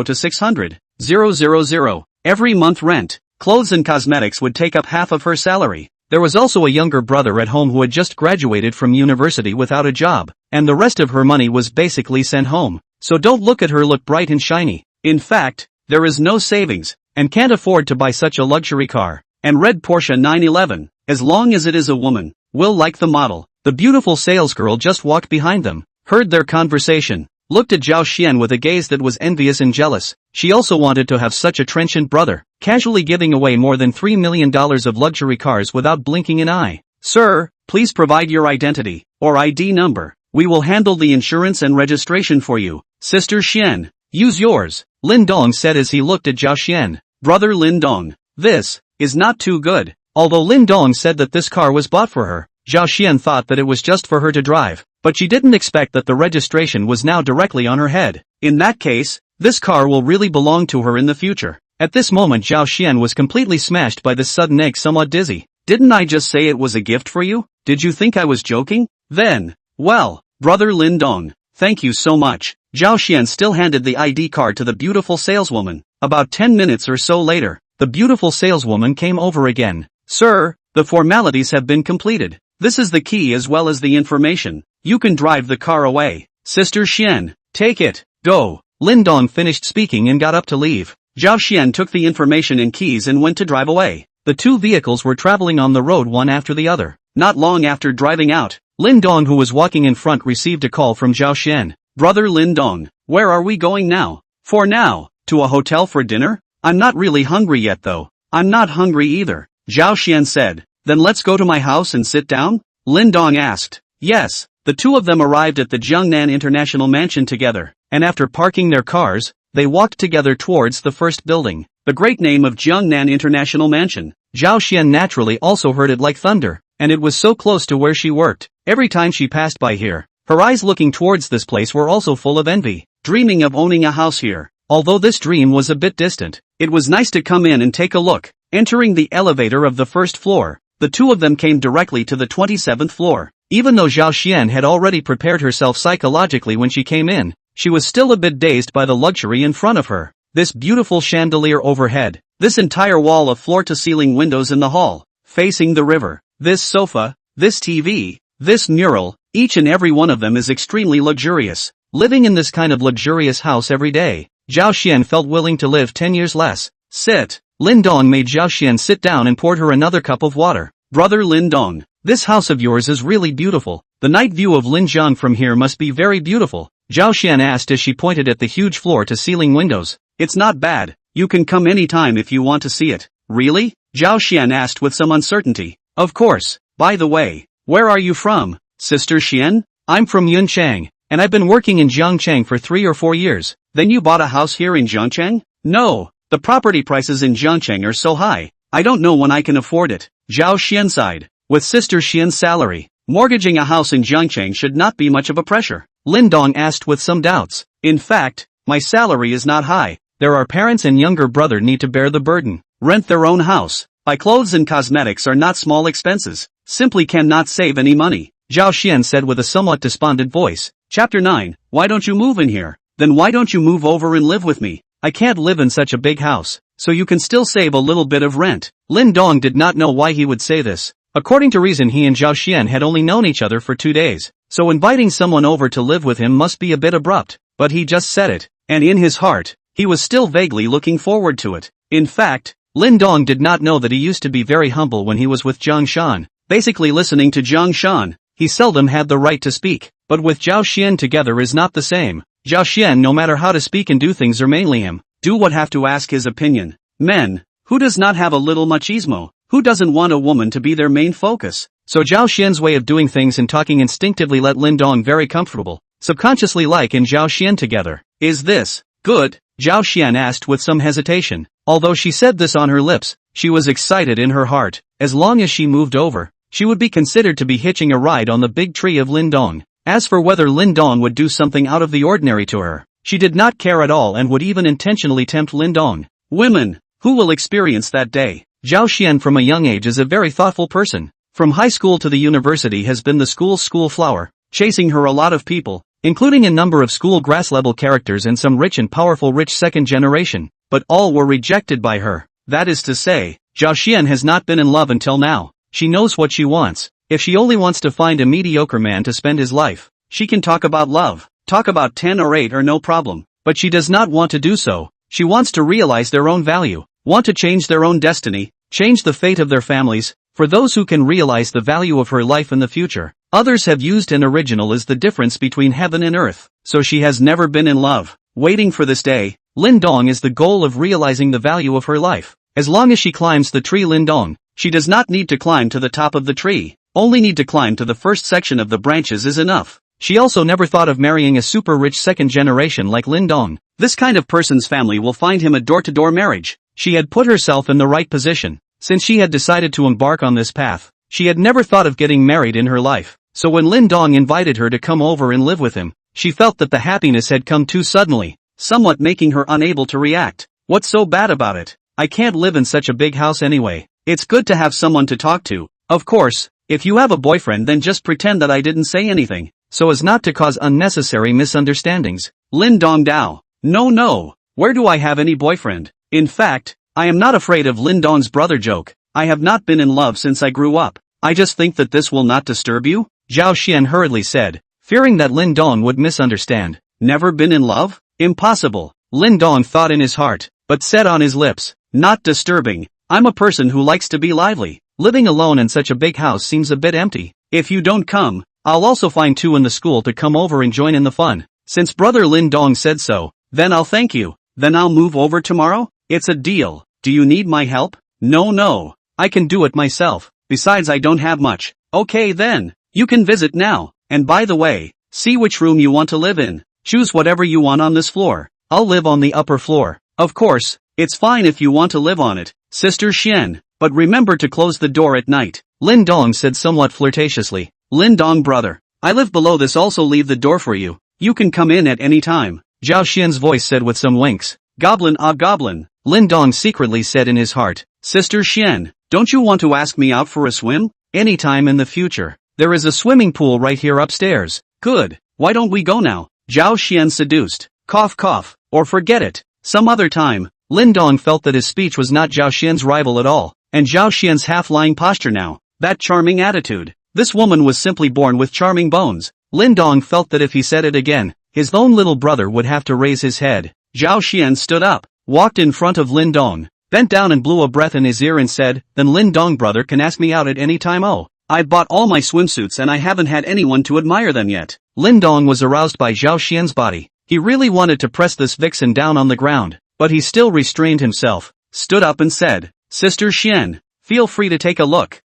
to 600,000 every month. Rent, clothes and cosmetics would take up half of her salary. There was also a younger brother at home who had just graduated from university without a job, and the rest of her money was basically sent home. So don't look at her look bright and shiny. In fact, there is no savings, and can't afford to buy such a luxury car. And red Porsche 911, as long as it is a woman, will like the model. The beautiful salesgirl just walked behind them, heard their conversation, looked at Zhao Xian with a gaze that was envious and jealous. She also wanted to have such a trenchant brother, casually giving away more than $3 million of luxury cars without blinking an eye. Sir, please provide your identity, or ID number. We will handle the insurance and registration for you. Sister Xian, use yours, Lin Dong said as he looked at Zhao Xian. Brother Lin Dong, this is not too good. Although Lin Dong said that this car was bought for her, Zhao Xian thought that it was just for her to drive, but she didn't expect that the registration was now directly on her head. In that case, this car will really belong to her in the future. At this moment Zhao Xian was completely smashed by this sudden egg, somewhat dizzy. Didn't I just say it was a gift for you? Did you think I was joking? Then, well, Brother Lin Dong, thank you so much. Zhao Xian still handed the ID card to the beautiful saleswoman. About 10 minutes or so later, the beautiful saleswoman came over again. Sir, the formalities have been completed. This is the key as well as the information. You can drive the car away. Sister Xian, take it. Go. Lin Dong finished speaking and got up to leave. Zhao Xian took the information and keys and went to drive away. The two vehicles were traveling on the road one after the other. Not long after driving out, Lin Dong, who was walking in front, received a call from Zhao Xian. Brother Lin Dong, where are we going now? For now, to a hotel for dinner? I'm not really hungry yet though. I'm not hungry either. Zhao Xian said. Then let's go to my house and sit down? Lin Dong asked. Yes. The two of them arrived at the Jiangnan International Mansion together, and after parking their cars, they walked together towards the first building, the great name of Jiangnan International Mansion. Zhao Xian naturally also heard it like thunder, and it was so close to where she worked. Every time she passed by here, her eyes looking towards this place were also full of envy, dreaming of owning a house here. Although this dream was a bit distant, it was nice to come in and take a look. Entering the elevator of the first floor, the two of them came directly to the 27th floor. Even though Zhao Xian had already prepared herself psychologically when she came in, she was still a bit dazed by the luxury in front of her. This beautiful chandelier overhead, this entire wall of floor-to-ceiling windows in the hall, facing the river, this sofa, this TV, this mural, each and every one of them is extremely luxurious. Living in this kind of luxurious house every day, Zhao Xian felt willing to live 10 years less. Sit. Lin Dong made Zhao Xian sit down and poured her another cup of water. Brother Lin Dong, this house of yours is really beautiful. The night view of Linjiang from here must be very beautiful. Zhao Xian asked as she pointed at the huge floor-to-ceiling windows. It's not bad. You can come anytime if you want to see it. Really? Zhao Xian asked with some uncertainty. Of course. By the way, where are you from? Sister Xian? I'm from Yunchang, and I've been working in Jiangchang for 3 or 4 years. Then you bought a house here in Jiangchang? No. The property prices in Jiangchang are so high, I don't know when I can afford it. Zhao Xian sighed. With Sister Xian's salary, mortgaging a house in Jiangchang should not be much of a pressure. Lin Dong asked with some doubts. In fact, my salary is not high. There are parents and younger brother need to bear the burden, rent their own house. Buy clothes and cosmetics are not small expenses. Simply cannot save any money. Zhao Xian said with a somewhat despondent voice. Chapter 9. Why don't you move in here? Then why don't you move over and live with me? I can't live in such a big house, so you can still save a little bit of rent. Lin Dong did not know why he would say this. According to reason, he and Zhao Xian had only known each other for 2 days, so inviting someone over to live with him must be a bit abrupt, but he just said it, and in his heart, he was still vaguely looking forward to it. In fact, Lin Dong did not know that he used to be very humble when he was with Zhang Shan. Basically listening to Zhang Shan, he seldom had the right to speak, but with Zhao Xian together is not the same. Zhao Xian no matter how to speak and do things are mainly him. Do what have to ask his opinion. Men. Who does not have a little machismo? Who doesn't want a woman to be their main focus? So Zhao Xian's way of doing things and talking instinctively let Lin Dong very comfortable, subconsciously like and Zhao Xian together. Is this good? Zhao Xian asked with some hesitation. Although she said this on her lips, she was excited in her heart. As long as she moved over, she would be considered to be hitching a ride on the big tree of Lin Dong. As for whether Lin Dong would do something out of the ordinary to her, she did not care at all and would even intentionally tempt Lin Dong. Women. Who will experience that day? Zhao Xian from a young age is a very thoughtful person. From high school to the university has been the school's school flower, chasing her a lot of people, including a number of school grass-level characters and some rich and powerful rich second generation, but all were rejected by her. That is to say, Zhao Xian has not been in love until now. She knows what she wants. If she only wants to find a mediocre man to spend his life, she can talk about love, talk about 10 or 8 or no problem, but she does not want to do so. She wants to realize their own value, want to change their own destiny, change the fate of their families. For those who can realize the value of her life in the future, others have used an original as the difference between heaven and earth, so she has never been in love. Waiting for this day, Lin Dong is the goal of realizing the value of her life. As long as she climbs the tree Lin Dong, she does not need to climb to the top of the tree, only need to climb to the first section of the branches is enough. She also never thought of marrying a super rich second generation like Lin Dong. This kind of person's family will find him a door-to-door marriage. She had put herself in the right position. Since she had decided to embark on this path, she had never thought of getting married in her life. So when Lin Dong invited her to come over and live with him, she felt that the happiness had come too suddenly, somewhat making her unable to react. What's so bad about it? I can't live in such a big house anyway. It's good to have someone to talk to. Of course, if you have a boyfriend then just pretend that I didn't say anything, so as not to cause unnecessary misunderstandings. Lin Dong Dao. No. Where do I have any boyfriend? In fact, I am not afraid of Lin Dong's brother joke. I have not been in love since I grew up. I just think that this will not disturb you? Zhao Xian hurriedly said, fearing that Lin Dong would misunderstand. Never been in love? Impossible. Lin Dong thought in his heart, but said on his lips, not disturbing. I'm a person who likes to be lively. Living alone in such a big house seems a bit empty. If you don't come, I'll also find 2 in the school to come over and join in the fun. Since brother Lin Dong said so, then I'll thank you. Then I'll move over tomorrow? It's a deal. Do you need my help? No. I can do it myself. Besides I don't have much. Okay then. You can visit now. And by the way, see which room you want to live in. Choose whatever you want on this floor. I'll live on the upper floor. Of course, it's fine if you want to live on it, Sister Xian. But remember to close the door at night. Lin Dong said somewhat flirtatiously. Lin Dong brother, I live below this also leave the door for you. You can come in at any time. Zhao Xian's voice said with some winks. Goblin goblin. Lin Dong secretly said in his heart. Sister Xian, don't you want to ask me out for a swim? Anytime in the future. There is a swimming pool right here upstairs. Good. Why don't we go now? Zhao Xian seduced. Cough. Or forget it. Some other time. Lin Dong felt that his speech was not Zhao Xian's rival at all. And Zhao Xian's half-lying posture now. That charming attitude. This woman was simply born with charming bones. Lin Dong felt that if he said it again, his own little brother would have to raise his head. Zhao Xian stood up, walked in front of Lin Dong, bent down and blew a breath in his ear and said, then Lin Dong brother can ask me out at any time. Oh, I've bought all my swimsuits and I haven't had anyone to admire them yet. Lin Dong was aroused by Zhao Xian's body. He really wanted to press this vixen down on the ground, but he still restrained himself, stood up and said, Sister Xian, feel free to take a look.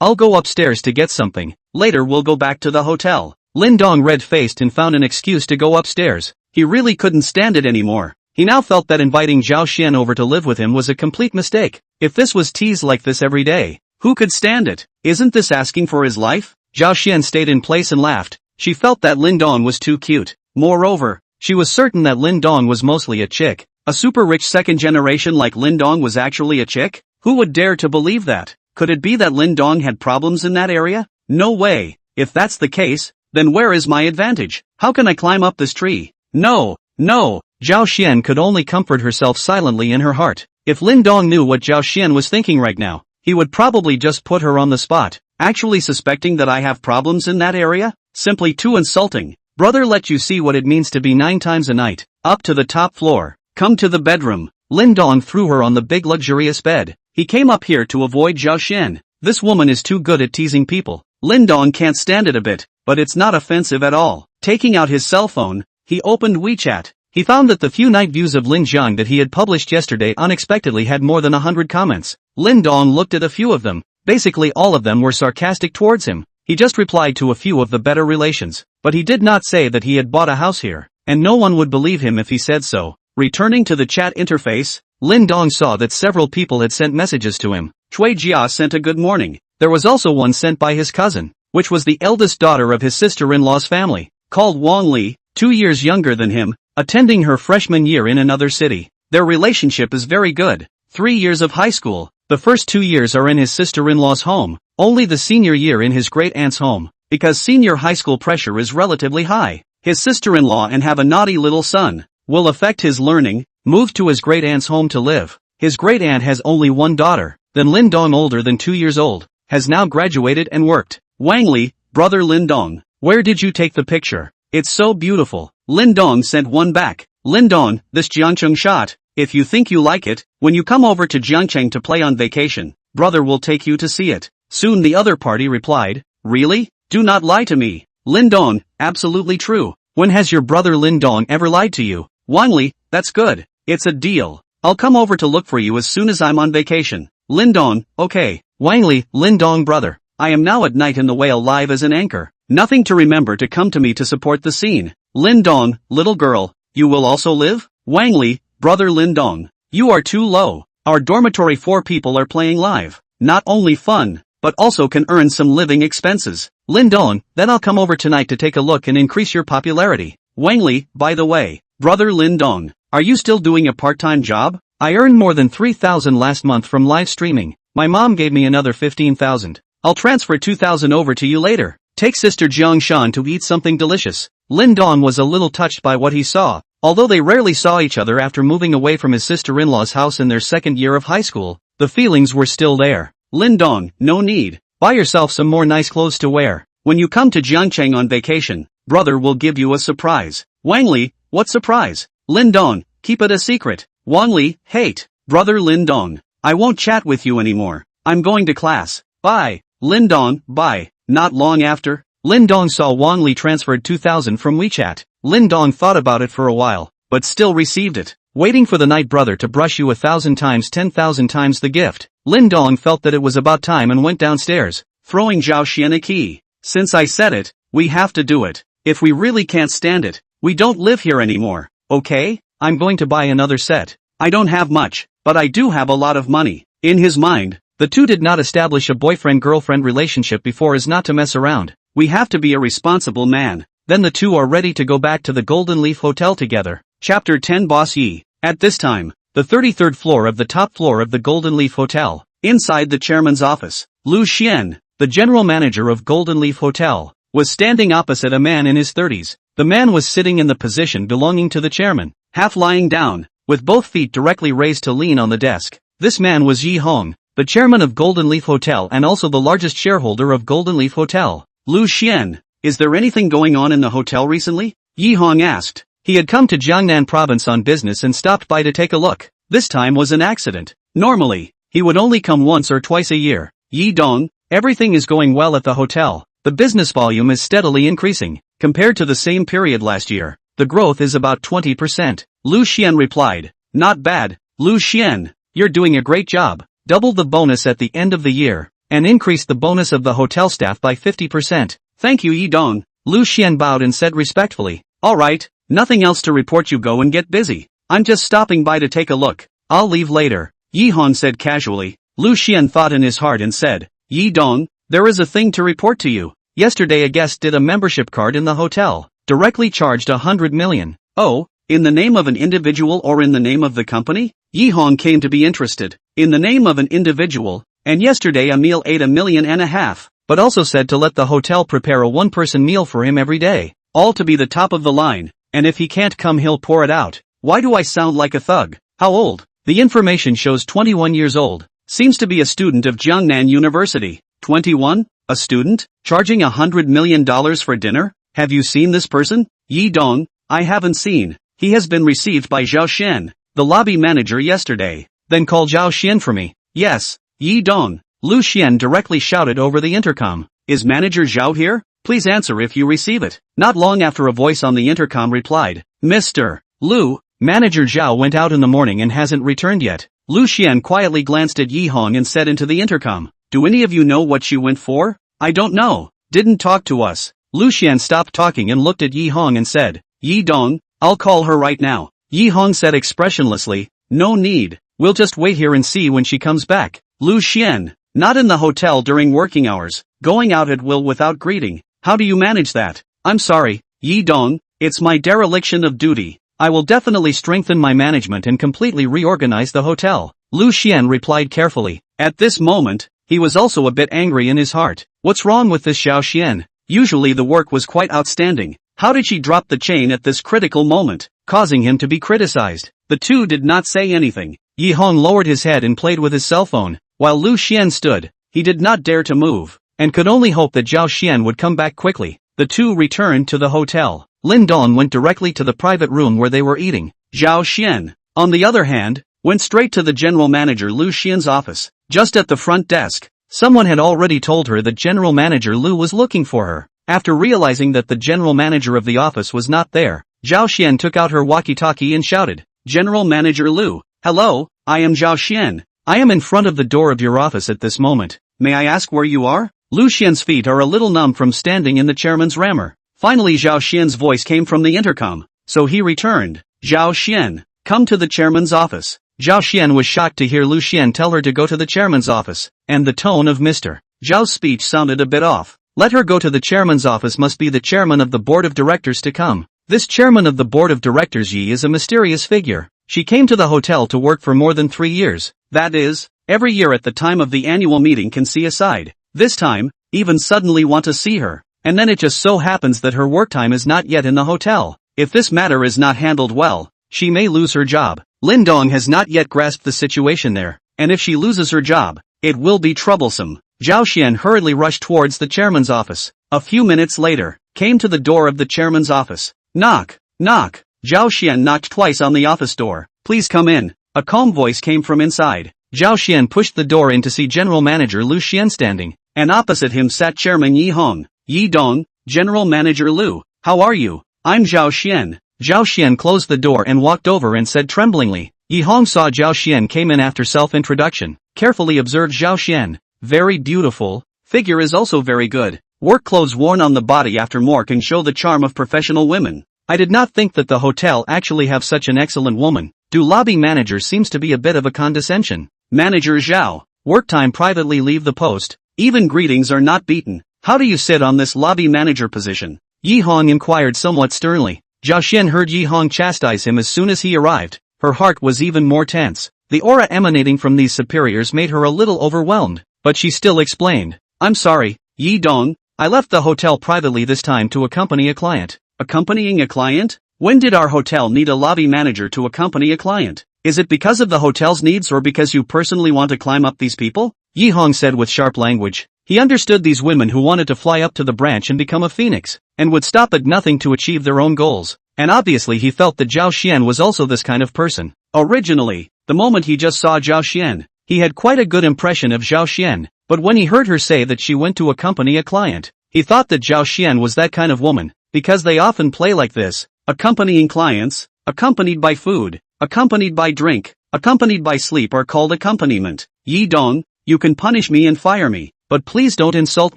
I'll go upstairs to get something. Later we'll go back to the hotel. Lin Dong red-faced and found an excuse to go upstairs. He really couldn't stand it anymore. He now felt that inviting Zhao Xian over to live with him was a complete mistake. If this was teased like this every day, who could stand it? Isn't this asking for his life? Zhao Xian stayed in place and laughed. She felt that Lin Dong was too cute. Moreover, she was certain that Lin Dong was mostly a chick. A super rich second generation like Lin Dong was actually a chick? Who would dare to believe that? Could it be that Lin Dong had problems in that area? No way. If that's the case, then where is my advantage? How can I climb up this tree? No. Zhao Xian could only comfort herself silently in her heart. If Lin Dong knew what Zhao Xian was thinking right now, he would probably just put her on the spot. Actually suspecting that I have problems in that area? Simply too insulting. Brother, let you see what it means to be 9 times a night. Up to the top floor. Come to the bedroom. Lin Dong threw her on the big luxurious bed. He came up here to avoid Zhao Xian. This woman is too good at teasing people. Lin Dong can't stand it a bit, but it's not offensive at all. Taking out his cell phone, he opened WeChat. He found that the few night views of Lin Jiang that he had published yesterday unexpectedly had more than 100 comments. Lin Dong looked at a few of them. Basically all of them were sarcastic towards him. He just replied to a few of the better relations, but he did not say that he had bought a house here, and no one would believe him if he said so. Returning to the chat interface, Lin Dong saw that several people had sent messages to him. Cui Jia sent a good morning. There was also one sent by his cousin, which was the eldest daughter of his sister-in-law's family, called Wang Li, 2 years younger than him, attending her freshman year in another city. Their relationship is very good. 3 years of high school. The first 2 years are in his sister-in-law's home, only the senior year in his great-aunt's home, because senior high school pressure is relatively high. His sister-in-law and have a naughty little son, will affect his learning, moved to his great-aunt's home to live. His great-aunt has only one daughter, then Lin Dong older than 2 years old, has now graduated and worked. Wang Li, brother Lin Dong, where did you take the picture? It's so beautiful. Lin Dong sent one back. Lin Dong, this Jiangcheng shot, if you think you like it, when you come over to Jiangcheng to play on vacation, brother will take you to see it. Soon the other party replied, really? Do not lie to me. Lin Dong, absolutely true. When has your brother Lin Dong ever lied to you? Wang Li, that's good. It's a deal. I'll come over to look for you as soon as I'm on vacation. Lin Dong, okay. Wang Li, Lin Dong brother. I am now at night in the whale live as an anchor. Nothing to remember to come to me to support the scene. Lin Dong, little girl, you will also live? Wang Li, brother Lin Dong. You are too low. Our dormitory 4 people are playing live. Not only fun, but also can earn some living expenses. Lin Dong, then I'll come over tonight to take a look and increase your popularity. Wang Li, by the way, brother Lin Dong, are you still doing a part-time job? I earned more than 3,000 last month from live streaming. My mom gave me another 15,000. I'll transfer 2,000 over to you later. Take sister Jiang Shan to eat something delicious. Lin Dong was a little touched by what he saw. Although they rarely saw each other after moving away from his sister-in-law's house in their second year of high school, the feelings were still there. Lin Dong, no need. Buy yourself some more nice clothes to wear. When you come to Jiangcheng on vacation, brother will give you a surprise. Wang Li, what surprise? Lin Dong, keep it a secret. Wang Li, hate. Brother Lin Dong, I won't chat with you anymore. I'm going to class. Bye. Lin Dong, bye. Not long after, Lin Dong saw Wang Li transferred 2,000 from WeChat. Lin Dong thought about it for a while, but still received it. Waiting for the night brother to brush you 1,000 times 10,000 times the gift. Lin Dong felt that it was about time and went downstairs, throwing Zhao Xian a key. Since I said it, we have to do it. If we really can't stand it, we don't live here anymore, okay? I'm going to buy another set. I don't have much, but I do have a lot of money. In his mind, the two did not establish a boyfriend-girlfriend relationship before as not to mess around. We have to be a responsible man. Then the two are ready to go back to the Golden Leaf Hotel together. Chapter 10 Boss Yi. At this time, the 33rd floor of the top floor of the Golden Leaf Hotel. Inside the chairman's office, Lu Xian, the general manager of Golden Leaf Hotel, was standing opposite a man in his 30s. The man was sitting in the position belonging to the chairman, half lying down, with both feet directly raised to lean on the desk. This man was Yi Hong, the chairman of Golden Leaf Hotel and also the largest shareholder of Golden Leaf Hotel. Lu Xian, is there anything going on in the hotel recently? Yi Hong asked. He had come to Jiangnan province on business and stopped by to take a look. This time was an accident. Normally, he would only come once or twice a year. Yi Dong, everything is going well at the hotel. The business volume is steadily increasing. Compared to the same period last year, the growth is about 20%. Lu Xian replied. Not bad, Lu Xian, you're doing a great job. Double the bonus at the end of the year, and increase the bonus of the hotel staff by 50%. Thank you Yi Dong. Lu Xian bowed and said respectfully. Alright, nothing else to report, you go and get busy. I'm just stopping by to take a look. I'll leave later. Yi Hong said casually. Lu Xian thought in his heart and said, Yi Dong, there is a thing to report to you. Yesterday a guest did a membership card in the hotel, directly charged 100 million. Oh, in the name of an individual or in the name of the company? Yi Hong came to be interested. In the name of an individual, and yesterday a meal ate 1.5 million, but also said to let the hotel prepare a one-person meal for him every day, all to be the top of the line, and if he can't come he'll pour it out. Why do I sound like a thug? How old? The information shows 21 years old. Seems to be a student of Jiangnan University. 21? A student? Charging $100 million for dinner? Have you seen this person? Yi Dong, I haven't seen. He has been received by Zhao Shen. the lobby manager yesterday. Then call Zhao Xian for me. Yes, Yi Dong. Lu Xian directly shouted over the intercom. Is Manager Zhao here? Please answer if you receive it. Not long after a voice on the intercom replied, Mr. Lu, Manager Zhao went out in the morning and hasn't returned yet. Lu Xian quietly glanced at Yi Hong and said into the intercom, do any of you know what she went for? I don't know. Didn't talk to us. Lu Xian stopped talking and looked at Yi Hong and said, Yi Dong, I'll call her right now. Yi Hong said expressionlessly, no need. We'll just wait here and see when she comes back. Lu Xian, not in the hotel during working hours, going out at will without greeting. How do you manage that? I'm sorry, Yi Dong, it's my dereliction of duty. I will definitely strengthen my management and completely reorganize the hotel. Lu Xian replied carefully. At this moment, he was also a bit angry in his heart. What's wrong with this Zhao Xian? Usually the work was quite outstanding. How did she drop the chain at this critical moment, causing him to be criticized? The two did not say anything. Yi Hong lowered his head and played with his cell phone, while Lu Xian stood. He did not dare to move, and could only hope that Zhao Xian would come back quickly. The two returned to the hotel. Lin Dong went directly to the private room where they were eating. Zhao Xian, on the other hand, went straight to the general manager Lu Xian's office. Just at the front desk, someone had already told her that General Manager Lu was looking for her. After realizing that the general manager of the office was not there, Zhao Xian took out her walkie-talkie and shouted, General Manager Lu, hello, I am Zhao Xian. I am in front of the door of your office at this moment. May I ask where you are? Lu Xian's feet are a little numb from standing in the chairman's rammer. Finally Zhao Xian's voice came from the intercom, so he returned. Zhao Xian, come to the chairman's office. Zhao Xian was shocked to hear Lu Xian tell her to go to the chairman's office, and the tone of Mr. Zhao's speech sounded a bit off. Let her go to the chairman's office must be the chairman of the board of directors to come. This chairman of the board of directors Yi is a mysterious figure. She came to the hotel to work for more than 3 years. That is, every year at the time of the annual meeting can see aside. This time, even suddenly want to see her. And then it just so happens that her work time is not yet in the hotel. If this matter is not handled well, she may lose her job. Lin Dong has not yet grasped the situation there, and if she loses her job, it will be troublesome. Zhao Xian hurriedly rushed towards the chairman's office. A few minutes later, came to the door of the chairman's office. Knock, knock. Zhao Xian knocked twice on the office door. Please come in. A calm voice came from inside. Zhao Xian pushed the door in to see General Manager Lu Xian standing, and opposite him sat Chairman Yi Hong. Yi Dong, General Manager Lu, how are you? I'm Zhao Xian. Zhao Xian closed the door and walked over and said tremblingly. Yi Hong saw Zhao Xian came in after self-introduction, carefully observed Zhao Xian. Very beautiful, figure is also very good. Work clothes worn on the body after more can show the charm of professional women. I did not think that the hotel actually have such an excellent woman. Do lobby manager seems to be a bit of a condescension. Manager Zhao, work time privately leave the post. Even greetings are not beaten. How do you sit on this lobby manager position? Yi Hong inquired somewhat sternly. Zhao Xian heard Yi Hong chastise him as soon as he arrived. Her heart was even more tense. The aura emanating from these superiors made her a little overwhelmed, but she still explained. I'm sorry, Yi Dong, I left the hotel privately this time to accompany a client. Accompanying a client? When did our hotel need a lobby manager to accompany a client? Is it because of the hotel's needs or because you personally want to climb up these people? Yi Hong said with sharp language. He understood these women who wanted to fly up to the branch and become a phoenix, and would stop at nothing to achieve their own goals. And obviously he felt that Zhao Xian was also this kind of person. Originally, the moment he just saw Zhao Xian, he had quite a good impression of Zhao Xian, but when he heard her say that she went to accompany a client, he thought that Zhao Xian was that kind of woman, because they often play like this, accompanying clients, accompanied by food, accompanied by drink, accompanied by sleep are called accompaniment. Yi Dong, you can punish me and fire me, but please don't insult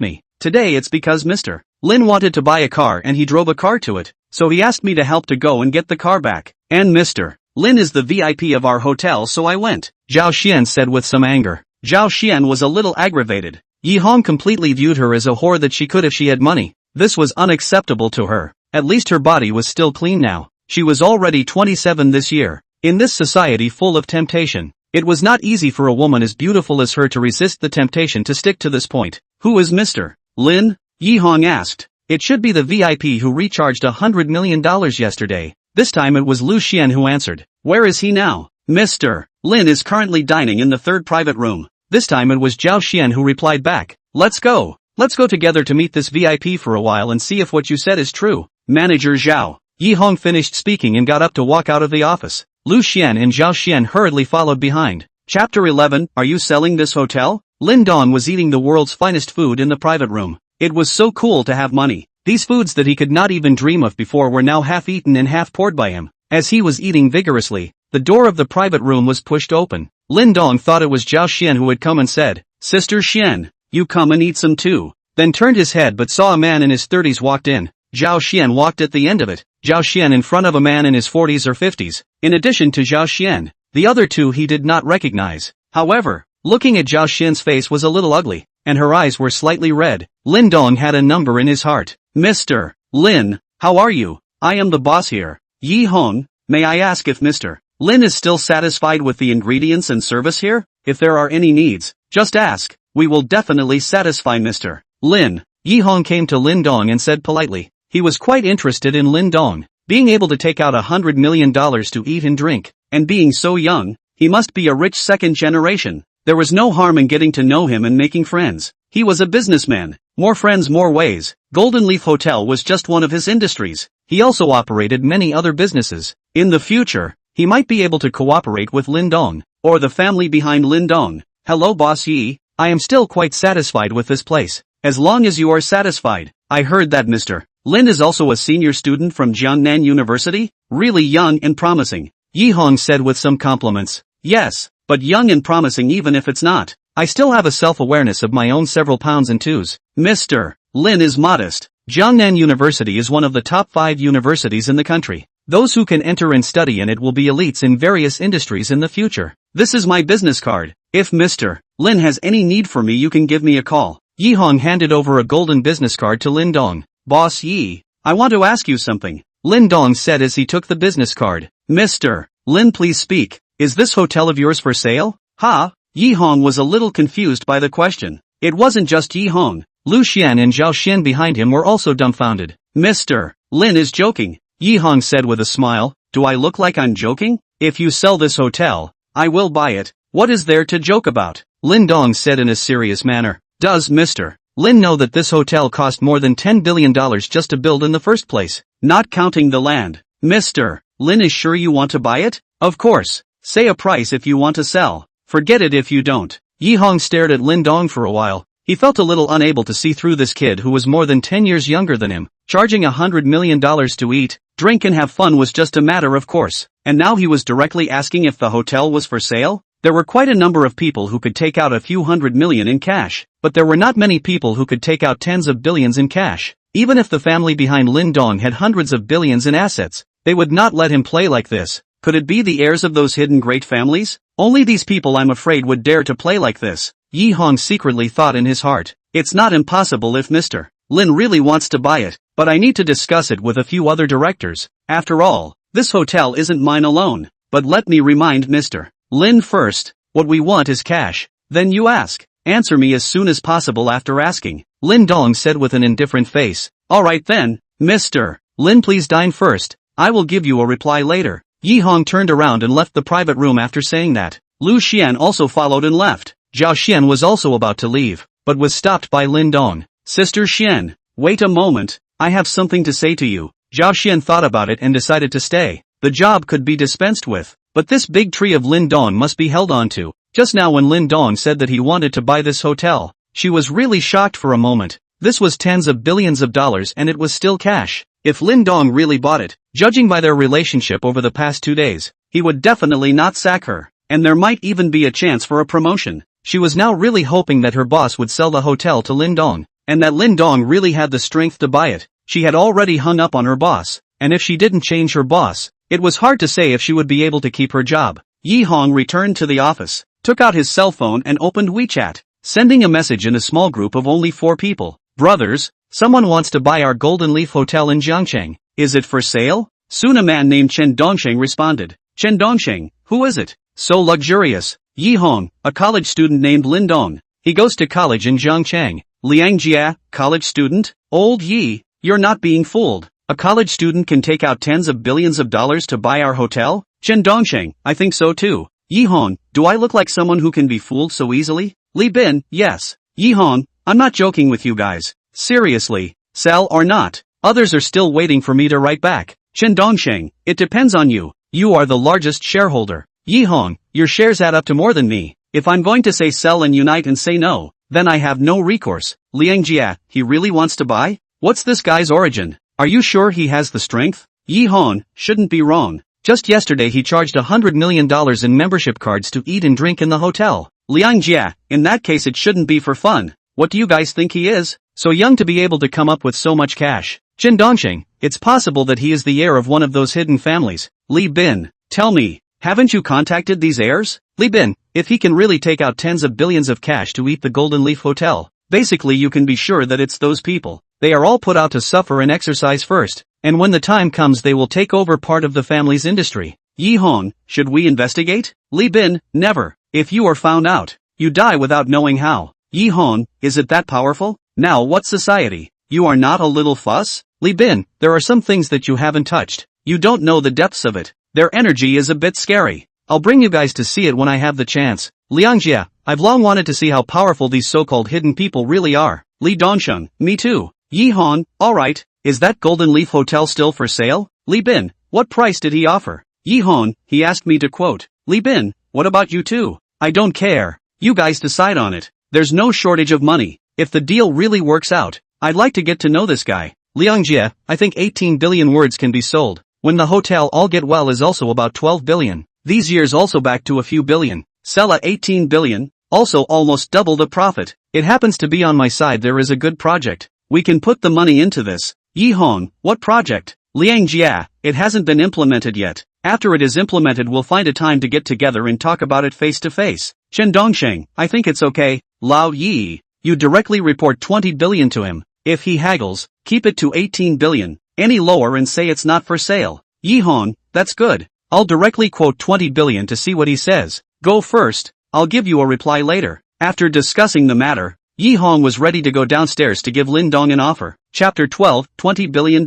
me. Today it's because Mr. Lin wanted to buy a car and he drove a car to it, so he asked me to help to go and get the car back. And Mr. Lin is the VIP of our hotel so I went, Zhao Xian said with some anger. Zhao Xian was a little aggravated. Yi Hong completely viewed her as a whore that she could if she had money. This was unacceptable to her. At least her body was still clean now. She was already 27 this year. In this society full of temptation, it was not easy for a woman as beautiful as her to resist the temptation to stick to this point. Who is Mr. Lin? Yi Hong asked. It should be the VIP who recharged $100 million yesterday. This time it was Lu Xian who answered. Where is he now? Mr. Lin is currently dining in the third private room. This time it was Zhao Xian who replied back. Let's go. Let's go together to meet this VIP for a while and see if what you said is true. Manager Zhao. Yi Hong finished speaking and got up to walk out of the office. Lu Xian and Zhao Xian hurriedly followed behind. Chapter 11, Are you selling this hotel? Lin Dong was eating the world's finest food in the private room. It was so cool to have money. These foods that he could not even dream of before were now half eaten and half poured by him. As he was eating vigorously, the door of the private room was pushed open. Lin Dong thought it was Zhao Xian who had come and said, Sister Xian, you come and eat some too. Then turned his head but saw a man in his 30s walked in. Zhao Xian walked at the end of it, Zhao Xian in front of a man in his 40s or 50s. In addition to Zhao Xian, the other two he did not recognize. However, looking at Zhao Xian's face was a little ugly, and her eyes were slightly red. Lin Dong had a number in his heart. Mr. Lin, how are you? I am the boss here. Yi Hong, may I ask if Mr. Lin is still satisfied with the ingredients and service here? If there are any needs, just ask. We will definitely satisfy Mr. Lin. Yi Hong came to Lin Dong and said politely. He was quite interested in Lin Dong. Being able to take out $100 million to eat and drink, and being so young, he must be a rich second generation. There was no harm in getting to know him and making friends. He was a businessman. More friends, more ways. Golden Leaf Hotel was just one of his industries. He also operated many other businesses. In the future, he might be able to cooperate with Lin Dong, or the family behind Lin Dong. Hello Boss Yi, I am still quite satisfied with this place. As long as you are satisfied. I heard that Mr. Lin is also a senior student from Jiangnan University? Really young and promising. Yi Hong said with some compliments. Yes, but young and promising even if it's not. I still have a self-awareness of my own several pounds and twos. Mr. Lin is modest. Jiangnan University is one of the top 5 universities in the country. Those who can enter and study in it will be elites in various industries in the future. This is my business card. If Mr. Lin has any need for me you can give me a call. Yi Hong handed over a golden business card to Lin Dong. Boss Yi, I want to ask you something. Lin Dong said as he took the business card. Mr. Lin please speak. Is this hotel of yours for sale? Ha? Yi Hong was a little confused by the question. It wasn't just Yi Hong. Lu Xian and Zhao Xian behind him were also dumbfounded. Mr. Lin is joking. Yi Hong said with a smile. Do I look like I'm joking? If you sell this hotel, I will buy it. What is there to joke about? Lin Dong said in a serious manner. Does Mr. Lin know that this hotel cost more than $10 billion just to build in the first place? Not counting the land. Mr. Lin is sure you want to buy it? Of course. Say a price if you want to sell. Forget it if you don't. Yi Hong stared at Lin Dong for a while. He felt a little unable to see through this kid who was more than 10 years younger than him. Charging $100 million to eat, drink and have fun was just a matter of course. And now he was directly asking if the hotel was for sale? There were quite a number of people who could take out a few $100 million in cash, but there were not many people who could take out tens of billions in cash. Even if the family behind Lin Dong had hundreds of billions in assets, they would not let him play like this. Could it be the heirs of those hidden great families? Only these people I'm afraid would dare to play like this. Yi Hong secretly thought in his heart. It's not impossible if Mr. Lin really wants to buy it, but I need to discuss it with a few other directors. After all, this hotel isn't mine alone. But let me remind Mr. Lin first, what we want is cash. Then you ask. Answer me as soon as possible after asking. Lin Dong said with an indifferent face. Alright then, Mr. Lin please dine first. I will give you a reply later. Yi Hong turned around and left the private room after saying that. Lu Xian also followed and left. Zhao Xian was also about to leave, but was stopped by Lin Dong. Sister Xian, wait a moment, I have something to say to you. Zhao Xian thought about it and decided to stay. The job could be dispensed with, but this big tree of Lin Dong must be held on to. Just now when Lin Dong said that he wanted to buy this hotel, she was really shocked for a moment. This was tens of billions of dollars and it was still cash. If Lin Dong really bought it, judging by their relationship over the past 2 days, he would definitely not sack her, and there might even be a chance for a promotion. She was now really hoping that her boss would sell the hotel to Lin Dong, and that Lin Dong really had the strength to buy it. She had already hung up on her boss, and if she didn't change her boss, it was hard to say if she would be able to keep her job. Yi Hong returned to the office, took out his cell phone and opened WeChat, sending a message in a small group of only 4 people. Brothers, someone wants to buy our Golden Leaf Hotel in Jiangcheng. Is it for sale? Soon a man named Chen Dongsheng responded. Chen Dongsheng, who is it? So luxurious. Yi Hong, a college student named Lin Dong. He goes to college in Jiangcheng. Liang Jia, college student? Old Yi, you're not being fooled. A college student can take out tens of billions of dollars to buy our hotel? Chen Dongsheng, I think so too. Yi Hong, do I look like someone who can be fooled so easily? Li Bin, yes. Yi Hong, I'm not joking with you guys. Seriously, sell or not? Others are still waiting for me to write back. Chen Dongsheng, it depends on you. You are the largest shareholder. Yi Hong, your shares add up to more than me. If I'm going to say sell and unite and say no, then I have no recourse. Liang Jia, he really wants to buy? What's this guy's origin? Are you sure he has the strength? Yi Hong shouldn't be wrong. Just yesterday he charged $100 million in membership cards to eat and drink in the hotel. Liang Jia, in that case it shouldn't be for fun. What do you guys think he is? So young to be able to come up with so much cash. Jin Dongxing, it's possible that he is the heir of one of those hidden families. Li Bin, tell me, haven't you contacted these heirs? Li Bin, if he can really take out tens of billions of cash to eat the Golden Leaf Hotel, basically you can be sure that it's those people. They are all put out to suffer and exercise first, and when the time comes they will take over part of the family's industry. Yi Hong, should we investigate? Li Bin, never. If you are found out, you die without knowing how. Yi Hong, is it that powerful? Now what society? You are not a little fuss? Li Bin, there are some things that you haven't touched. You don't know the depths of it. Their energy is a bit scary. I'll bring you guys to see it when I have the chance. Liang Jia, I've long wanted to see how powerful these so-called hidden people really are. Li Dongsheng, me too. Yi Hong, alright, is that Golden Leaf Hotel still for sale? Li Bin, what price did he offer? Yi Hong, he asked me to quote. Li Bin, what about you two? I don't care. You guys decide on it. There's no shortage of money. If the deal really works out, I'd like to get to know this guy. Liang Jia, I think 18 billion words can be sold. When the hotel all get well is also about 12 billion. These years also back to a few billion. Sell at 18 billion, also almost double the profit. It happens to be on my side. There is a good project. We can put the money into this. Yi Hong, what project? Liang Jia, it hasn't been implemented yet. After it is implemented we'll find a time to get together and talk about it face to face. Chen Dongsheng, I think it's okay. Lao Yi, you directly report 20 billion to him. If he haggles, keep it to 18 billion. Any lower and say it's not for sale. Yi Hong, that's good. I'll directly quote 20 billion to see what he says. Go first, I'll give you a reply later. After discussing the matter, Yi Hong was ready to go downstairs to give Lin Dong an offer. Chapter 12, $20 billion.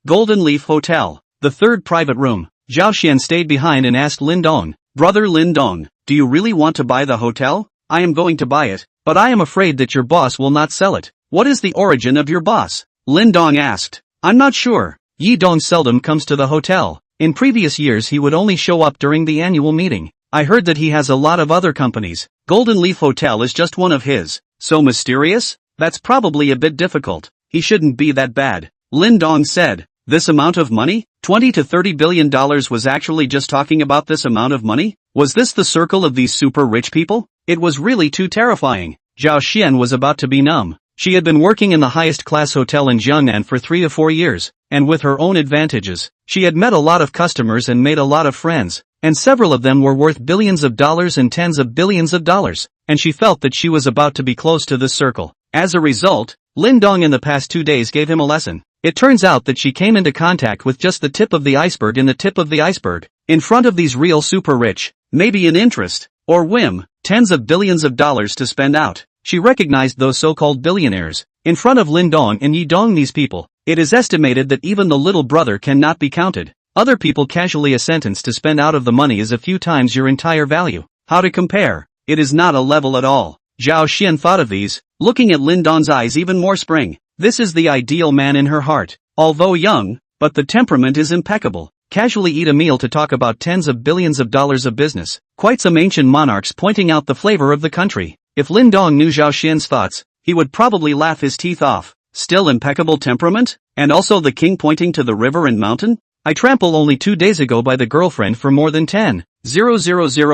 Golden Leaf Hotel. The third private room. Zhao Xian stayed behind and asked Lin Dong, Brother Lin Dong, do you really want to buy the hotel? I am going to buy it, but I am afraid that your boss will not sell it. What is the origin of your boss? Lin Dong asked. I'm not sure. Yi Dong seldom comes to the hotel. In previous years he would only show up during the annual meeting. I heard that he has a lot of other companies. Golden Leaf Hotel is just one of his. So mysterious? That's probably a bit difficult. He shouldn't be that bad. Lin Dong said. This amount of money? 20 to 30 billion dollars was actually just talking about this amount of money? Was this the circle of these super rich people? It was really too terrifying. Zhao Xian was about to be numb. She had been working in the highest class hotel in Jiangnan for 3 to 4 years, and with her own advantages, she had met a lot of customers and made a lot of friends, and several of them were worth billions of dollars and tens of billions of dollars, and she felt that she was about to be close to this circle. As a result, Lin Dong in the past 2 days gave him a lesson. It turns out that she came into contact with just the tip of the iceberg in the tip of the iceberg, in front of these real super rich, maybe an interest, or whim, tens of billions of dollars to spend out. She recognized those so-called billionaires. In front of Lin Dong and Yi Dong, these people, it is estimated that even the little brother cannot be counted. Other people casually a sentence to spend out of the money is a few times your entire value. How to compare? It is not a level at all. Zhao Xian thought of these, looking at Lin Dong's eyes even more spring. This is the ideal man in her heart. Although young, but the temperament is impeccable. Casually eat a meal to talk about tens of billions of dollars of business. Quite some ancient monarchs pointing out the flavor of the country. If Lin Dong knew Zhao Xian's thoughts, he would probably laugh his teeth off. Still impeccable temperament? And also the king pointing to the river and mountain? I trampled only 2 days ago by the girlfriend for more than 10,000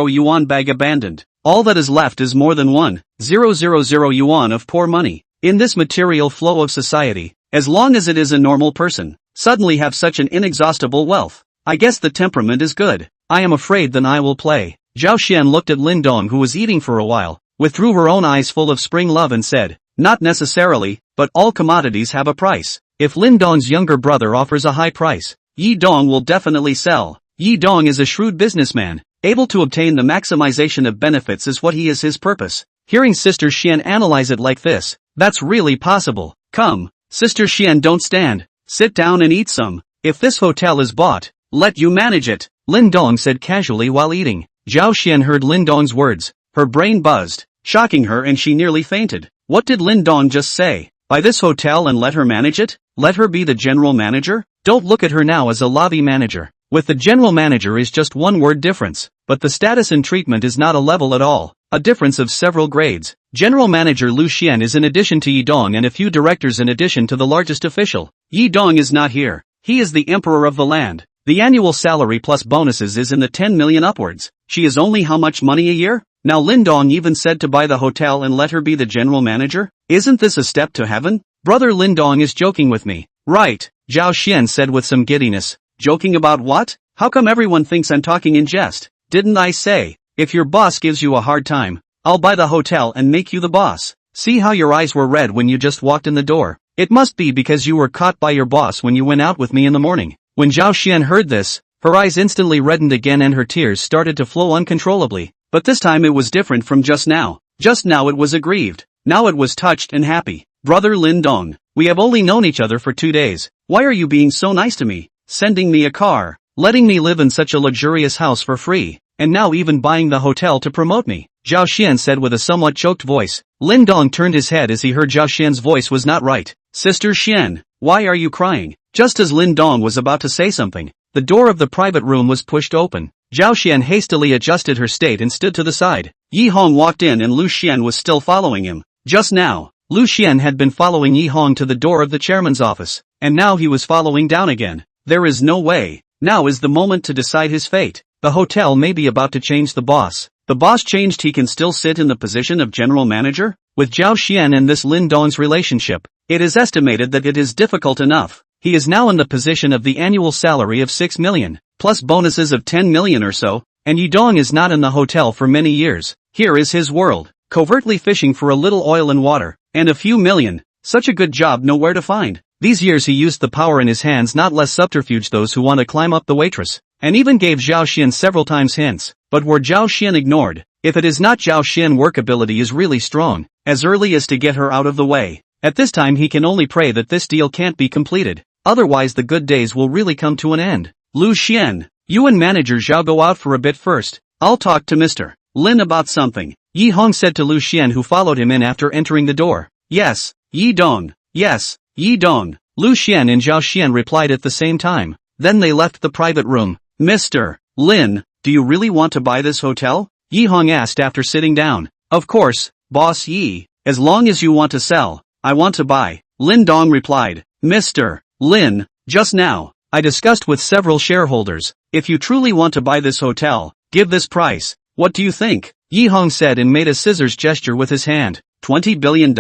yuan bag abandoned. All that is left is more than 1,000 yuan of poor money. In this material flow of society, as long as it is a normal person, suddenly have such an inexhaustible wealth. I guess the temperament is good. I am afraid then I will play. Zhao Xian looked at Lin Dong, who was eating for a while, withdrew her own eyes full of spring love and said, not necessarily, but all commodities have a price. If Lin Dong's younger brother offers a high price, Yi Dong will definitely sell. Yi Dong is a shrewd businessman, able to obtain the maximization of benefits is what he is his purpose. Hearing Sister Xian analyze it like this, that's really possible. Come, Sister Xian, don't stand. Sit down and eat some. If this hotel is bought, let you manage it, Lin Dong said casually while eating. Zhao Xian heard Lin Dong's words. Her brain buzzed, shocking her, and she nearly fainted. What did Lin Dong just say? Buy this hotel and let her manage it? Let her be the general manager? Don't look at her now as a lobby manager. With the general manager is just one word difference, but the status and treatment is not a level at all, a difference of several grades. General manager Lu Xian is in addition to Yi Dong and a few directors in addition to the largest official. Yi Dong is not here. He is the emperor of the land. The annual salary plus bonuses is in the 10 million upwards. She is only how much money a year? Now Lin Dong even said to buy the hotel and let her be the general manager? Isn't this a step to heaven? Brother Lin Dong is joking with me. Right, Zhao Xian said with some giddiness. Joking about what? How come everyone thinks I'm talking in jest? Didn't I say, if your boss gives you a hard time, I'll buy the hotel and make you the boss? See how your eyes were red when you just walked in the door? It must be because you were caught by your boss when you went out with me in the morning. When Zhao Xian heard this, her eyes instantly reddened again and her tears started to flow uncontrollably. But this time it was different from just now. Just now it was aggrieved. Now it was touched and happy. Brother Lin Dong, we have only known each other for 2 days. Why are you being so nice to me? Sending me a car, letting me live in such a luxurious house for free, and now even buying the hotel to promote me, Zhao Xian said with a somewhat choked voice. Lin Dong turned his head as he heard Zhao Xian's voice was not right. Sister Xian, why are you crying? Just as Lin Dong was about to say something, the door of the private room was pushed open. Zhao Xian hastily adjusted her state and stood to the side. Yi Hong walked in and Lu Xian was still following him. Just now, Lu Xian had been following Yi Hong to the door of the chairman's office, and now he was following down again. There is no way. Now is the moment to decide his fate. The hotel may be about to change the boss. The boss changed, he can still sit in the position of general manager? With Zhao Xian and this Lin Dong's relationship, it is estimated that it is difficult enough. He is now in the position of the annual salary of 6 million, plus bonuses of 10 million or so, and Yi Dong is not in the hotel for many years. Here is his world, covertly fishing for a little oil and water, and a few million. Such a good job nowhere to find. These years he used the power in his hands, not less subterfuge those who want to climb up the waitress, and even gave Zhao Xian several times hints, but were Zhao Xian ignored. If it is not Zhao Xian, work ability is really strong, as early as to get her out of the way. At this time he can only pray that this deal can't be completed, otherwise the good days will really come to an end. Lu Xian, you and manager Zhao go out for a bit first. I'll talk to Mr. Lin about something, Yi Hong said to Lu Xian, who followed him in after entering the door. Yes, Yi Dong. Yes, Yi Dong. Lu Xian and Zhao Xian replied at the same time. Then they left the private room. Mr. Lin, do you really want to buy this hotel? Yi Hong asked after sitting down. Of course, Boss Yi, as long as you want to sell, I want to buy, Lin Dong replied. Mr. Lin, just now, I discussed with several shareholders. If you truly want to buy this hotel, give this price. What do you think? Yi Hong said and made a scissors gesture with his hand. $20 billion?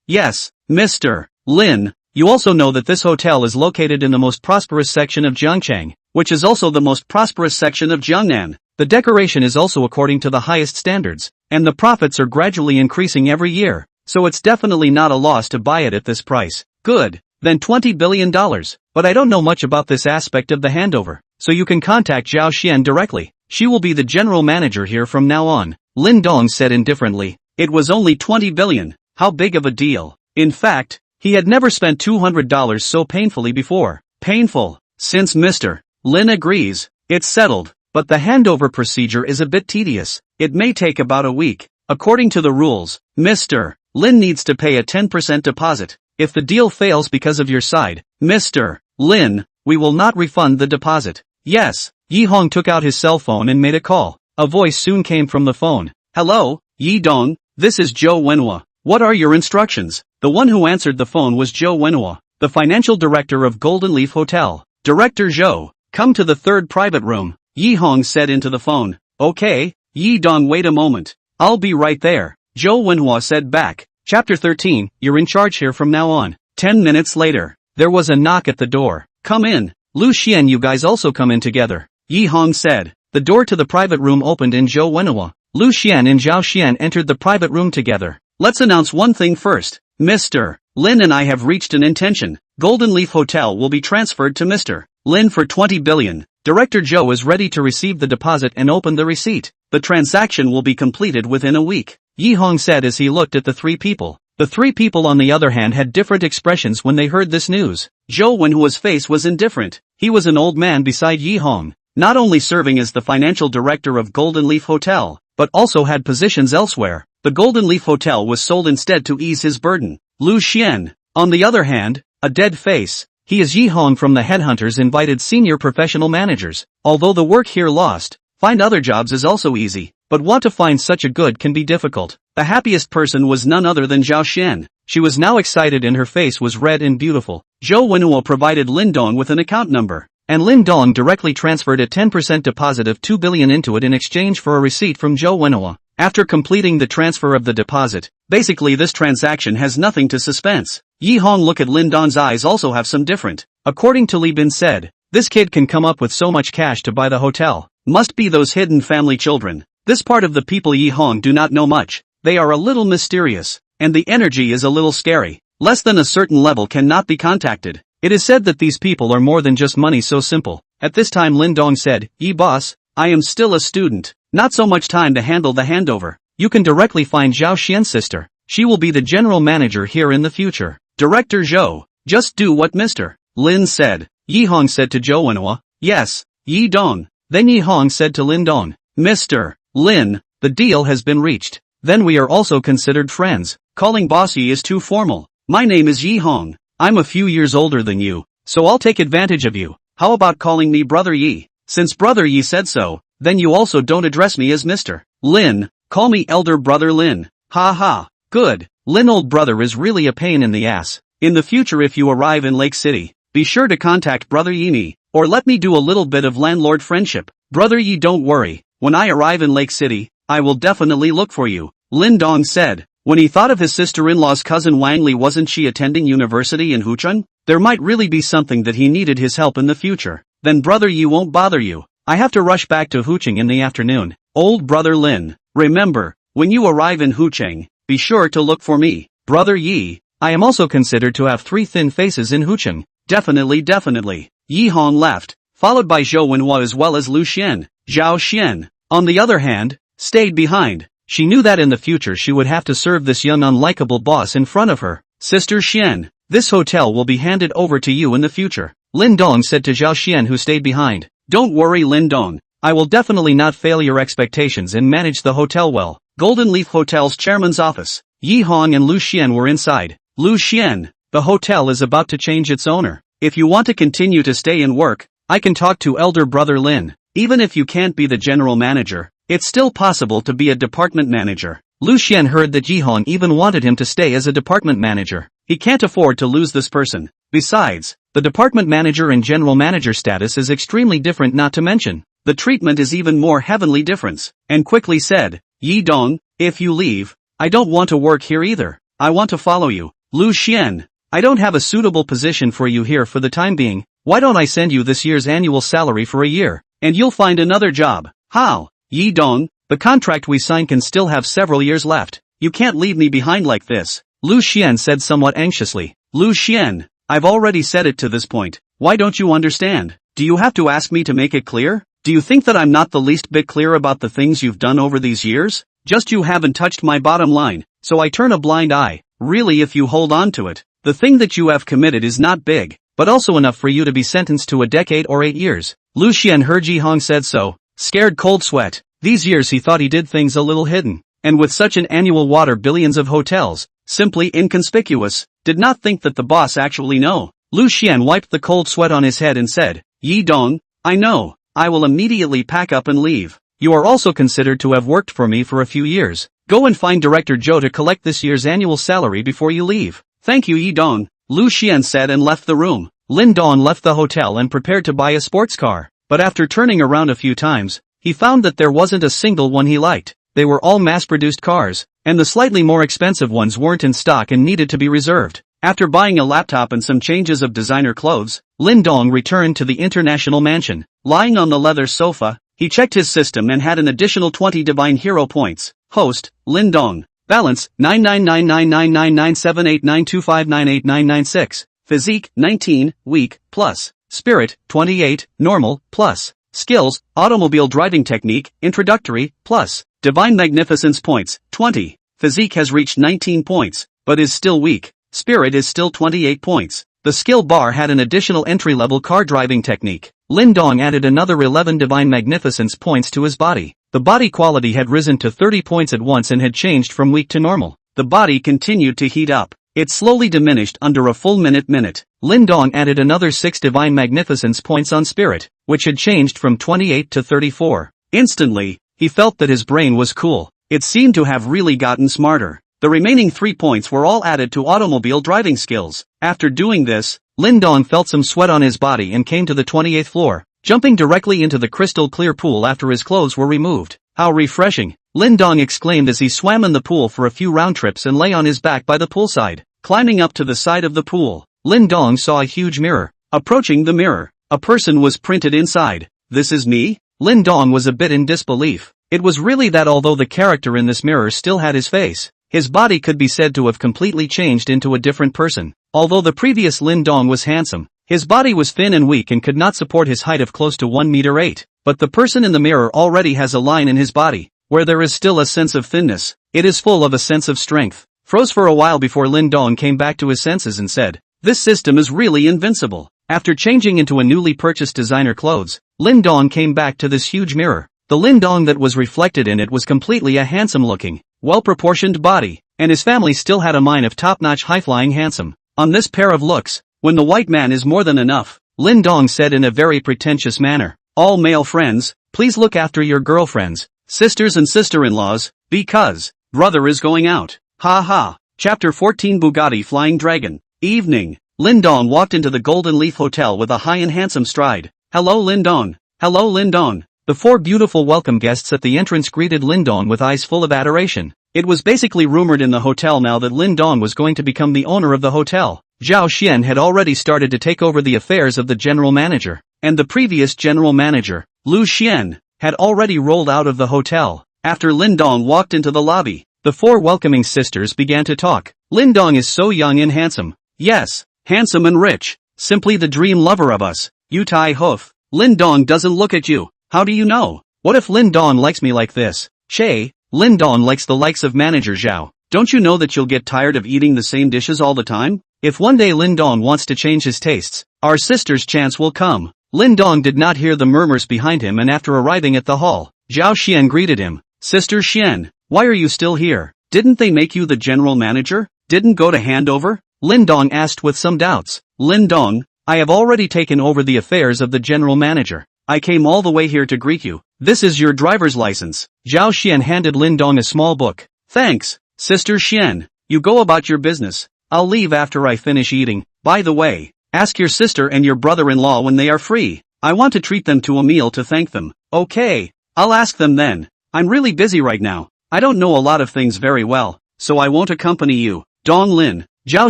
Yes, Mr. Lin. You also know that this hotel is located in the most prosperous section of Jiangchang, which is also the most prosperous section of Jiangnan. The decoration is also according to the highest standards, and the profits are gradually increasing every year, so it's definitely not a loss to buy it at this price. Good, then $20 billion, but I don't know much about this aspect of the handover, so you can contact Zhao Xian directly. She will be the general manager here from now on, Lin Dong said indifferently. It was only $20 billion, how big of a deal? In fact, he had never spent $200 so painfully before. Painful. Since Mr. Lin agrees, it's settled, but the handover procedure is a bit tedious. It may take about a week. According to the rules, Mr. Lin needs to pay a 10% deposit. If the deal fails because of your side, Mr. Lin, we will not refund the deposit. Yes. Yi Hong took out his cell phone and made a call. A voice soon came from the phone. Hello, Yi Dong, this is Zhou Wenhua. What are your instructions? The one who answered the phone was Zhou Wenhua, the financial director of Golden Leaf Hotel. Director Zhou, come to the third private room, Yi Hong said into the phone. Okay, Yi Dong, wait a moment. I'll be right there, Zhou Wenhua said back. Chapter 13, you're in charge here from now on. 10 minutes later, there was a knock at the door. Come in, Lu Xian, you guys also come in together, Yi Hong said. The door to the private room opened and Zhou Wenhua, Lu Xian and Zhao Xian entered the private room together. Let's announce one thing first. Mr. Lin and I have reached an intention. Golden Leaf Hotel will be transferred to Mr. Lin for 20 billion. Director Zhou is ready to receive the deposit and open the receipt. The transaction will be completed within a week, Yi Hong said as he looked at the three people. The three people on the other hand had different expressions when they heard this news. Zhou Wenhua's face was indifferent. He was an old man beside Yi Hong, not only serving as the financial director of Golden Leaf Hotel, but also had positions elsewhere. The Golden Leaf Hotel was sold instead to ease his burden. Lu Xian, on the other hand, a dead face, He is Yi Hong from the Headhunters invited senior professional managers. Although the work here lost, find other jobs is also easy, but want to find such a good can be difficult. The happiest person was none other than Zhao Xian. She was now excited and her face was red and beautiful. Zhou Wenhuo provided Lin Dong with an account number, and Lin Dong directly transferred a 10% deposit of 2 billion into it in exchange for a receipt from Zhou Wenhuo. After completing the transfer of the deposit, basically this transaction has nothing to suspense. Yi Hong look at Lin Dong's eyes also have some different. According to Li Bin said, this kid can come up with so much cash to buy the hotel. Must be those hidden family children. This part of the people Yi Hong do not know much. They are a little mysterious, and the energy is a little scary. Less than a certain level cannot be contacted. It is said that these people are more than just money so simple. At this time Lin Dong said, Yi boss, I am still a student. Not so much time to handle the handover. You can directly find Zhao Xian's sister. She will be the general manager here in the future. Director Zhou, just do what Mr. Lin said. Yi Hong said to Zhou Wenhuo, yes, Yi Dong. Then Yi Hong said to Lin Dong, Mr. Lin, the deal has been reached. Then we are also considered friends. Calling boss Yi is too formal. My name is Yi Hong. I'm a few years older than you, so I'll take advantage of you. How about calling me Brother Yi? Since Brother Yi said so, then you also don't address me as Mr. Lin. Call me Elder Brother Lin. Ha ha. Good. Lin old brother is really a pain in the ass. In the future if you arrive in Lake City, be sure to contact Brother Yi me, or let me do a little bit of landlord friendship. Brother Yi don't worry, when I arrive in Lake City, I will definitely look for you. Lin Dong said. When he thought of his sister-in-law's cousin Wang Li, wasn't she attending university in Huchun? There might really be something that he needed his help in the future. Then Brother Yi won't bother you. I have to rush back to Hucheng in the afternoon. Old Brother Lin, remember, when you arrive in Hucheng, be sure to look for me. Brother Yi, I am also considered to have 3 thin faces in Hucheng. Definitely. Yi Hong left, followed by Zhou Wenhuo as well as Lu Xian. Zhao Xian, on the other hand, stayed behind. She knew that in the future she would have to serve this young unlikable boss in front of her. Sister Xian, this hotel will be handed over to you in the future. Lin Dong said to Zhao Xian who stayed behind. Don't worry Lin Dong, I will definitely not fail your expectations and manage the hotel well. Golden Leaf Hotel's chairman's office. Yi Hong and Lu Xian were inside. Lu Xian, the hotel is about to change its owner. If you want to continue to stay and work, I can talk to Elder Brother Lin. Even if you can't be the general manager, it's still possible to be a department manager. Lu Xian heard that Yi Hong even wanted him to stay as a department manager. He can't afford to lose this person. Besides, the department manager and general manager status is extremely different, not to mention, the treatment is even more heavenly difference. And quickly said, Yi Dong, if you leave, I don't want to work here either. I want to follow you. Lu Xian, I don't have a suitable position for you here for the time being. Why don't I send you this year's annual salary for a year, and you'll find another job. How? Yi Dong, the contract we signed can still have several years left. You can't leave me behind like this. Lu Xian said somewhat anxiously. Lu Xian, I've already said it to this point. Why don't you understand? Do you have to ask me to make it clear? Do you think that I'm not the least bit clear about the things you've done over these years? Just you haven't touched my bottom line, so I turn a blind eye. Really, if you hold on to it, the thing that you have committed is not big, but also enough for you to be sentenced to a decade or 8 years. Lu Xian heard Yi Hong said so, scared cold sweat. These years he thought he did things a little hidden, and with such an annual water billions of hotels, simply inconspicuous, did not think that the boss actually know. Lu Xian wiped the cold sweat on his head and said, Yi Dong, I know, I will immediately pack up and leave. You are also considered to have worked for me for a few years. Go and find Director Zhou to collect this year's annual salary before you leave. Thank you Yi Dong, Lu Xian said and left the room. Lin Dong left the hotel and prepared to buy a sports car, but after turning around a few times, he found that there wasn't a single one he liked. They were all mass-produced cars, and the slightly more expensive ones weren't in stock and needed to be reserved. After buying a laptop and some changes of designer clothes, Lin Dong returned to the international mansion. Lying on the leather sofa, he checked his system and had an additional 20 divine hero points. Host, Lin Dong. Balance, 99999978925989996. Physique, 19, weak, plus. Spirit, 28, normal, plus. Skills, automobile driving technique, introductory, plus. Divine magnificence points, 20. Physique has reached 19 points, but is still weak. Spirit is still 28 points. The skill bar had an additional entry-level car driving technique. Lin Dong added another 11 divine magnificence points to his body. The body quality had risen to 30 points at once and had changed from weak to normal. The body continued to heat up. It slowly diminished under a full minute. Lin Dong added another 6 divine magnificence points on spirit, which had changed from 28 to 34. Instantly, he felt that his brain was cool. It seemed to have really gotten smarter. The remaining 3 points were all added to automobile driving skills. After doing this, Lin Dong felt some sweat on his body and came to the 28th floor, jumping directly into the crystal clear pool after his clothes were removed. How refreshing! Lin Dong exclaimed as he swam in the pool for a few round trips and lay on his back by the poolside. Climbing up to the side of the pool, Lin Dong saw a huge mirror. Approaching the mirror, a person was printed inside. This is me? Lin Dong was a bit in disbelief. It was really that although the character in this mirror still had his face, his body could be said to have completely changed into a different person. Although the previous Lin Dong was handsome, his body was thin and weak and could not support his height of close to 1 meter 8. But the person in the mirror already has a line in his body, where there is still a sense of thinness. It is full of a sense of strength. Froze for a while before Lin Dong came back to his senses and said, "This system is really invincible." After changing into a newly purchased designer clothes, Lin Dong came back to this huge mirror. The Lin Dong that was reflected in it was completely a handsome-looking, well-proportioned body, and his family still had a mind of top-notch high-flying handsome. On this pair of looks, when the white man is more than enough, Lin Dong said in a very pretentious manner, "All male friends, please look after your girlfriends, sisters and sister-in-laws, because brother is going out. Ha ha." Chapter 14 Bugatti Flying Dragon. Evening. Lin Dong walked into the Golden Leaf Hotel with a high and handsome stride. "Hello Lin Dong. Hello Lin Dong." The 4 beautiful welcome guests at the entrance greeted Lin Dong with eyes full of adoration. It was basically rumored in the hotel now that Lin Dong was going to become the owner of the hotel. Zhao Xian had already started to take over the affairs of the general manager, and the previous general manager, Lu Xian, had already rolled out of the hotel. After Lin Dong walked into the lobby, the 4 welcoming sisters began to talk. "Lin Dong is so young and handsome." "Yes, handsome and rich. Simply the dream lover of us." "You Tai Hoof. Lin Dong doesn't look at you. How do you know? What if Lin Dong likes me like this?" "Che, Lin Dong likes the likes of manager Zhao. Don't you know that you'll get tired of eating the same dishes all the time? If one day Lin Dong wants to change his tastes, our sister's chance will come." Lin Dong did not hear the murmurs behind him, and after arriving at the hall, Zhao Xian greeted him. "Sister Xian, why are you still here? Didn't they make you the general manager? Didn't go to handover?" Lin Dong asked with some doubts. "Lin Dong, I have already taken over the affairs of the general manager. I came all the way here to greet you. This is your driver's license." Zhao Xian handed Lin Dong a small book. "Thanks, Sister Xian. You go about your business. I'll leave after I finish eating. By the way, ask your sister and your brother-in-law when they are free. I want to treat them to a meal to thank them." "Okay, I'll ask them then. I'm really busy right now. I don't know a lot of things very well, so I won't accompany you." "Dong Lin." Zhao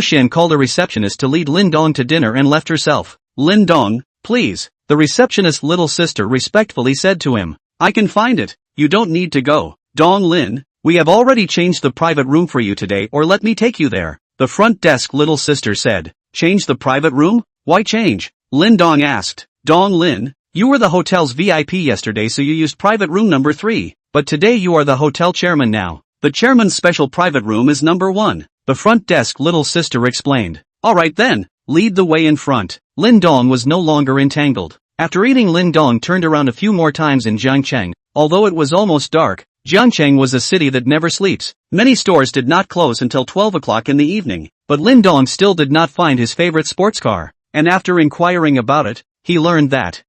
Xian called a receptionist to lead Lin Dong to dinner and left herself. "Lin Dong, please," the receptionist's little sister respectfully said to him. "I can find it. You don't need to go." "Dong Lin, we have already changed the private room for you today, or let me take you there," the front desk little sister said. "Change the private room? Why change?" Lin Dong asked. "Dong Lin, you were the hotel's VIP yesterday, so you used private room number 3, but today you are the hotel chairman now. The chairman's special private room is number 1, the front desk little sister explained. "Alright then, lead the way in front." Lin Dong was no longer entangled. After eating, Lin Dong turned around a few more times in Jiangcheng. Although it was almost dark, Jiangcheng was a city that never sleeps. Many stores did not close until 12 o'clock in the evening, but Lin Dong still did not find his favorite sports car, and after inquiring about it, he learned that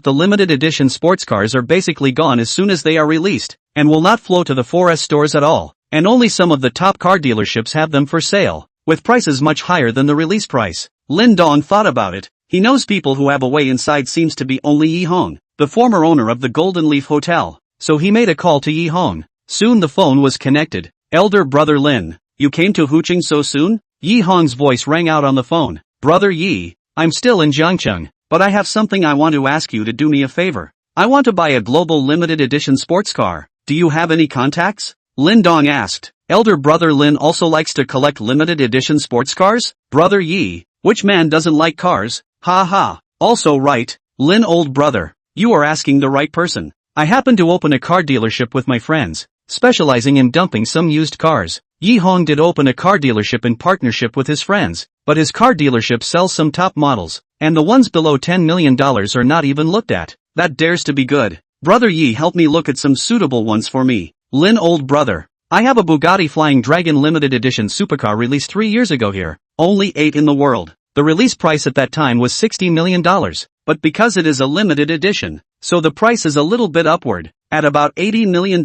the limited edition sports cars are basically gone as soon as they are released, and will not flow to the 4S stores at all, and only some of the top car dealerships have them for sale, with prices much higher than the release price. Lin Dong thought about it. He knows people who have a way inside seems to be only Yi Hong, the former owner of the Golden Leaf Hotel, so he made a call to Yi Hong. Soon the phone was connected. "Elder brother Lin, you came to Hucheng so soon?" Yi Hong's voice rang out on the phone. "Brother Yi, I'm still in Jiangcheng, but I have something I want to ask you to do me a favor. I want to buy a global limited edition sports car. Do you have any contacts?" Lin Dong asked. Elder brother Lin also likes to collect limited edition sports cars? Brother Yi, which man doesn't like cars? Ha ha. Also right, Lin old brother, you are asking the right person. I happen to open a car dealership with my friends, specializing in dumping some used cars. Yi Hong did open a car dealership in partnership with his friends, but his car dealership sells some top models, and the ones below $10 million are not even looked at. That dares to be good. Brother Yi, help me look at some suitable ones for me. Lin old brother, I have a Bugatti Flying Dragon limited edition supercar released 3 years ago here. Only 8 in the world. The release price at that time was $60 million, but because it is a limited edition, so the price is a little bit upward, at about $80 million.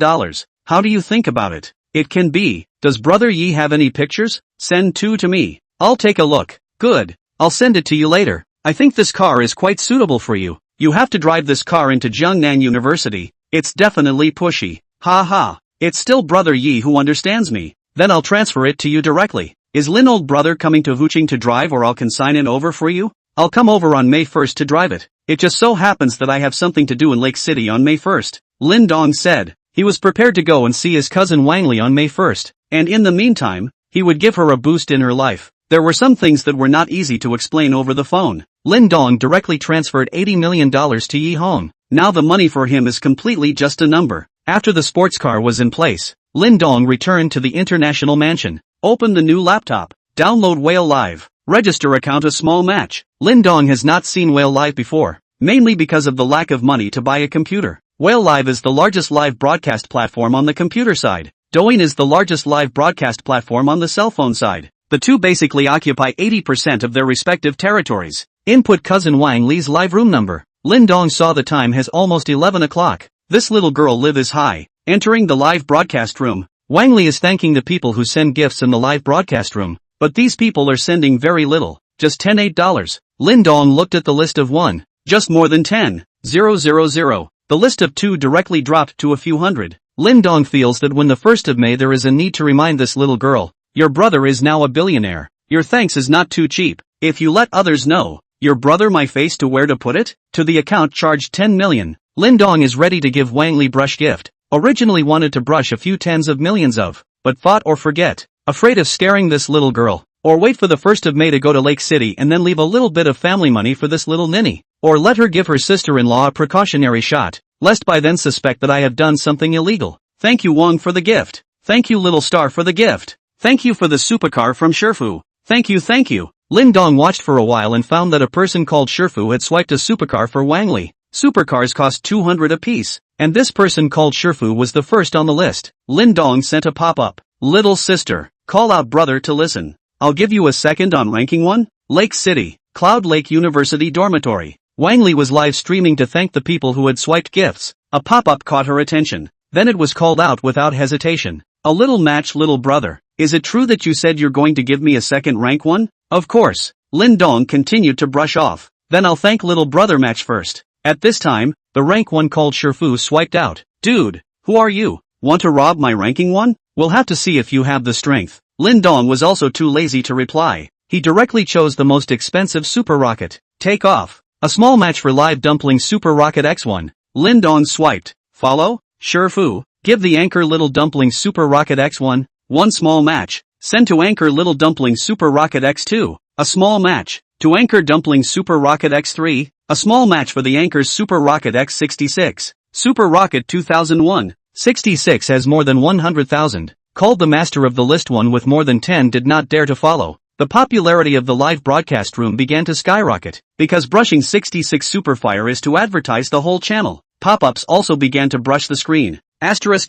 How do you think about it? It can be. Does Brother Yi have any pictures? Send 2 to me. I'll take a look. Good. I'll send it to you later. I think this car is quite suitable for you. You have to drive this car into Jiangnan University. It's definitely pushy. Ha ha. It's still Brother Yi who understands me. Then I'll transfer it to you directly. Is Lin old brother coming to Huqing to drive, or I'll consign it over for you? I'll come over on May 1st to drive it. It just so happens that I have something to do in Lake City on May 1st. Lin Dong said. He was prepared to go and see his cousin Wang Li on May 1st, and in the meantime, he would give her a boost in her life. There were some things that were not easy to explain over the phone. Lin Dong directly transferred $80 million to Yi Hong. Now the money for him is completely just a number. After the sports car was in place, Lin Dong returned to the international mansion. Open the new laptop. Download Whale Live. Register account a small match. Lin Dong has not seen Whale Live before, mainly because of the lack of money to buy a computer. Whale Live is the largest live broadcast platform on the computer side. Douyin is the largest live broadcast platform on the cell phone side. The two basically occupy 80% of their respective territories. Input cousin Wang Li's live room number. Lin Dong saw the time has almost 11 o'clock. This little girl live is high. Entering the live broadcast room. Wang Li is thanking the people who send gifts in the live broadcast room, but these people are sending very little, just $8. Lin Dong looked at the list of 1, just more than 10, 000. The list of 2 directly dropped to a few hundred. Lin Dong feels that when the 1st of May there is a need to remind this little girl, your brother is now a billionaire. Your thanks is not too cheap. If you let others know, your brother my face to where to put it? To the account charged 10 million. Lin Dong is ready to give Wang Li brush gift. Originally wanted to brush a few tens of millions of, but thought or forget. Afraid of scaring this little girl. Or wait for the 1st of May to go to Lake City and then leave a little bit of family money for this little ninny. Or let her give her sister-in-law a precautionary shot, lest by then suspect that I have done something illegal. Thank you Wang for the gift. Thank you little star for the gift. Thank you for the supercar from Shifu. Thank you. Lin Dong watched for a while and found that a person called Shifu had swiped a supercar for Wang Li. Supercars cost 200 apiece, and this person called Shifu was the 1st on the list. Lin Dong sent a pop-up. Little sister, call out brother to listen. I'll give you a second on ranking 1. Lake City, Cloud Lake University Dormitory. Wang Li was live streaming to thank the people who had swiped gifts. A pop-up caught her attention. Then it was called out without hesitation. A little match little brother. Is it true that you said you're going to give me a second rank 1? Of course. Lin Dong continued to brush off. Then I'll thank little brother match first. At this time, the rank 1 called Shifu swiped out. Dude, who are you? Want to rob my ranking 1? We'll have to see if you have the strength. Lin Dong was also too lazy to reply. He directly chose the most expensive super rocket. Take off. A small match for live dumpling super rocket X1. Lin Dong swiped. Follow? Shifu. Give the anchor little dumpling super rocket X1. 1 small match. Send to anchor little dumpling super rocket X2. A small match. To anchor dumpling super rocket X3. A small match for the anchor's Super Rocket X66. Super Rocket 2001. 66 has more than 100,000. Called the master of the list. One with more than 10 did not dare to follow. The popularity of the live broadcast room began to skyrocket, because brushing 66 Superfire is to advertise the whole channel. Pop-ups also began to brush the screen. Asterisk.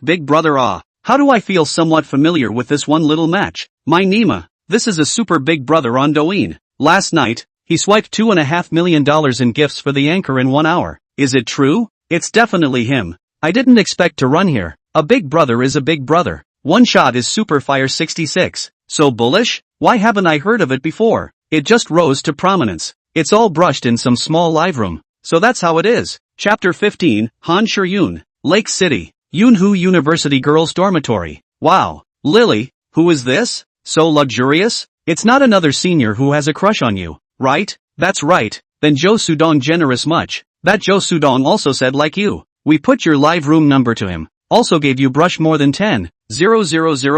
Big brother ah. How do I feel somewhat familiar with this one little match? My Nima. This is a super big brother on Douyin. Last night, he swiped $2.5 million in gifts for the anchor in 1 hour. Is it true? It's definitely him. I didn't expect to run here. A big brother is a big brother. One shot is Superfire 66. So bullish? Why haven't I heard of it before? It just rose to prominence. It's all brushed in some small live room. So that's how it is. Chapter 15, Han Shiyun, Lake City, Yunhu University Girls Dormitory. Wow. Lily, who is this? So luxurious? It's not another senior who has a crush on you. Right? That's right. Then Zhou Sudong generous much. That Zhou Sudong also said like you. We put your live room number to him. Also gave you brush more than 10,000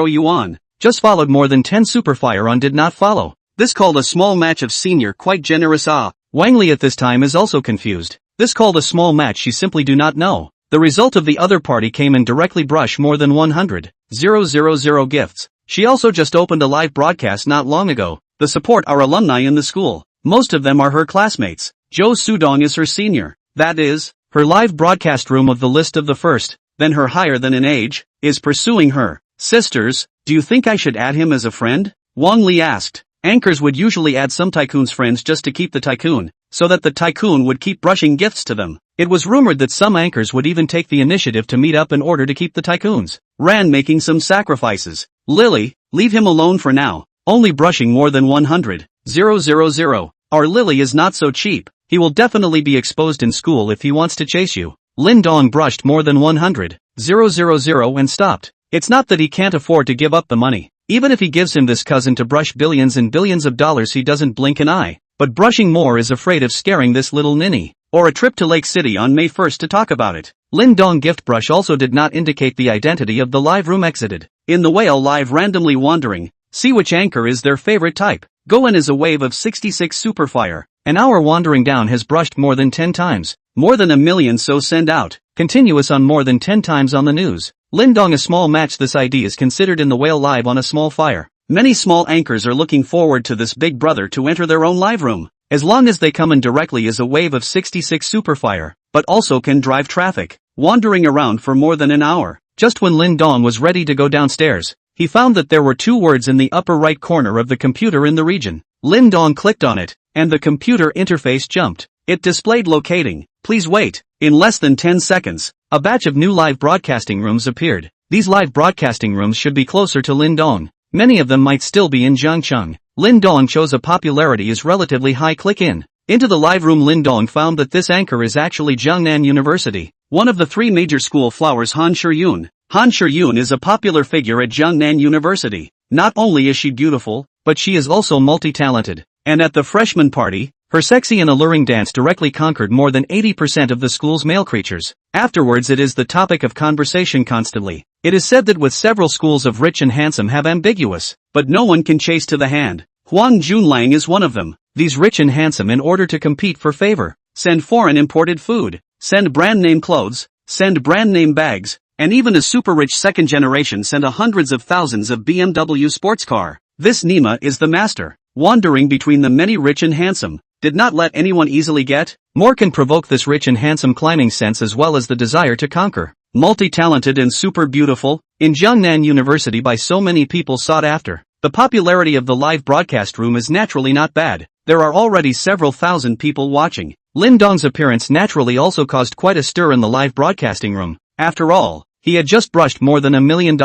yuan. Just followed more than 10 Superfire on did not follow. This called a small match of senior quite generous ah. Wang Li at this time is also confused. This called a small match she simply do not know. The result of the other party came in directly brush more than 100,000 gifts. She also just opened a live broadcast not long ago. The support are alumni in the school. Most of them are her classmates. Zhou Sudong is her senior. That is, her live broadcast room of the list of the 1st. then her higher than in age, is pursuing her. Sisters, do you think I should add him as a friend? Wang Li asked. Anchors would usually add some tycoon's friends just to keep the tycoon, so that the tycoon would keep brushing gifts to them. It was rumored that some anchors would even take the initiative to meet up in order to keep the tycoons. Ran making some sacrifices. Lily, leave him alone for now. Only brushing more than 100,000. Our Lily is not so cheap. He will definitely be exposed in school if he wants to chase you. Lin Dong brushed more than 100,000 and stopped. It's not that he can't afford to give up the money. Even if he gives him this cousin to brush billions and billions of dollars, he doesn't blink an eye. But brushing more is afraid of scaring this little ninny. Or a trip to Lake City on May 1st to talk about it. Lin Dong gift brush also did not indicate the identity of the live room exited. In the whale live randomly wandering, see which anchor is their favorite type. Go in is a wave of 66 super fire. An hour wandering down has brushed more than 10 times. More than 1 million, so send out. Continuous on more than 10 times on the news. Lin Dong a small match. This ID is considered in the whale live on a small fire. Many small anchors are looking forward to this big brother to enter their own live room. As long as they come in directly is a wave of 66 super fire, but also can drive traffic, wandering around for more than an hour. Just when Lin Dong was ready to go downstairs, he found that there were 2 words in the upper right corner of the computer in the region. Lin Dong clicked on it, and the computer interface jumped. It displayed locating. Please wait. In less than 10 seconds, a batch of new live broadcasting rooms appeared. These live broadcasting rooms should be closer to Lin Dong. Many of them might still be in Zhangcheng. Lin Dong shows a popularity is relatively high. Click in. Into the live room. Lin Dong found that this anchor is actually Jiangnan University, one of the 3 major school flowers. Han Shiyun. Han Shiyun is a popular figure at Jiangnan University. Not only is she beautiful, but she is also multi-talented. And at the freshman party, her sexy and alluring dance directly conquered more than 80% of the school's male creatures. Afterwards it is the topic of conversation constantly. It is said that with several schools of rich and handsome have ambiguous, but no one can chase to the hand. Huang Junlang is one of them. These rich and handsome, in order to compete for favor, send foreign imported food, send brand name clothes, send brand name bags, and even a super rich second generation send hundreds of thousands of BMW sports car. This Nima is the master, wandering between the many rich and handsome. Did not let anyone easily get. More can provoke this rich and handsome climbing sense as well as the desire to conquer. Multi-talented and super beautiful, in Jiangnan University by so many people sought after. The popularity of the live broadcast room is naturally not bad. There are already several thousand people watching. Lin Dong's appearance naturally also caused quite a stir in the live broadcasting room. After all, he had just brushed more than $1 million,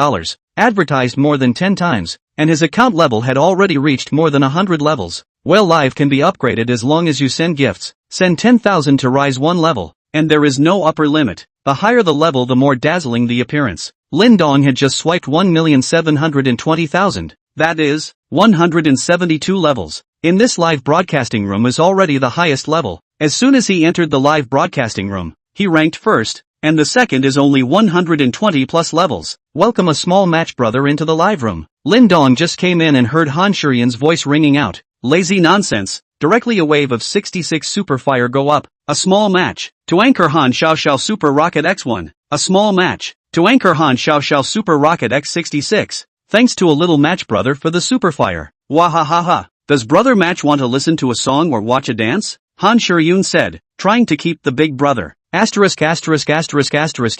advertised more than 10 times, and his account level had already reached more than 100 levels. Well, live can be upgraded as long as you send gifts. Send 10,000 to rise 1 level, and there is no upper limit. The higher the level, the more dazzling the appearance. Lin Dong had just swiped 1,720,000. That is, 172 levels. In this live broadcasting room is already the highest level. As soon as he entered the live broadcasting room, he ranked first, and the second is only 120 plus levels. Welcome a small match brother into the live room. Lin Dong just came in and heard Han Shiyun's voice ringing out. Lazy nonsense. Directly a wave of 66 super fire go up. A small match. To anchor Han Xiao Super Rocket X1. A small match. To anchor Han Xiao Super Rocket X66. Thanks to a little match brother for the super fire. Wahahaha. Does brother match want to listen to a song or watch a dance? Han Shiyun said, trying to keep the big brother. Asterisk.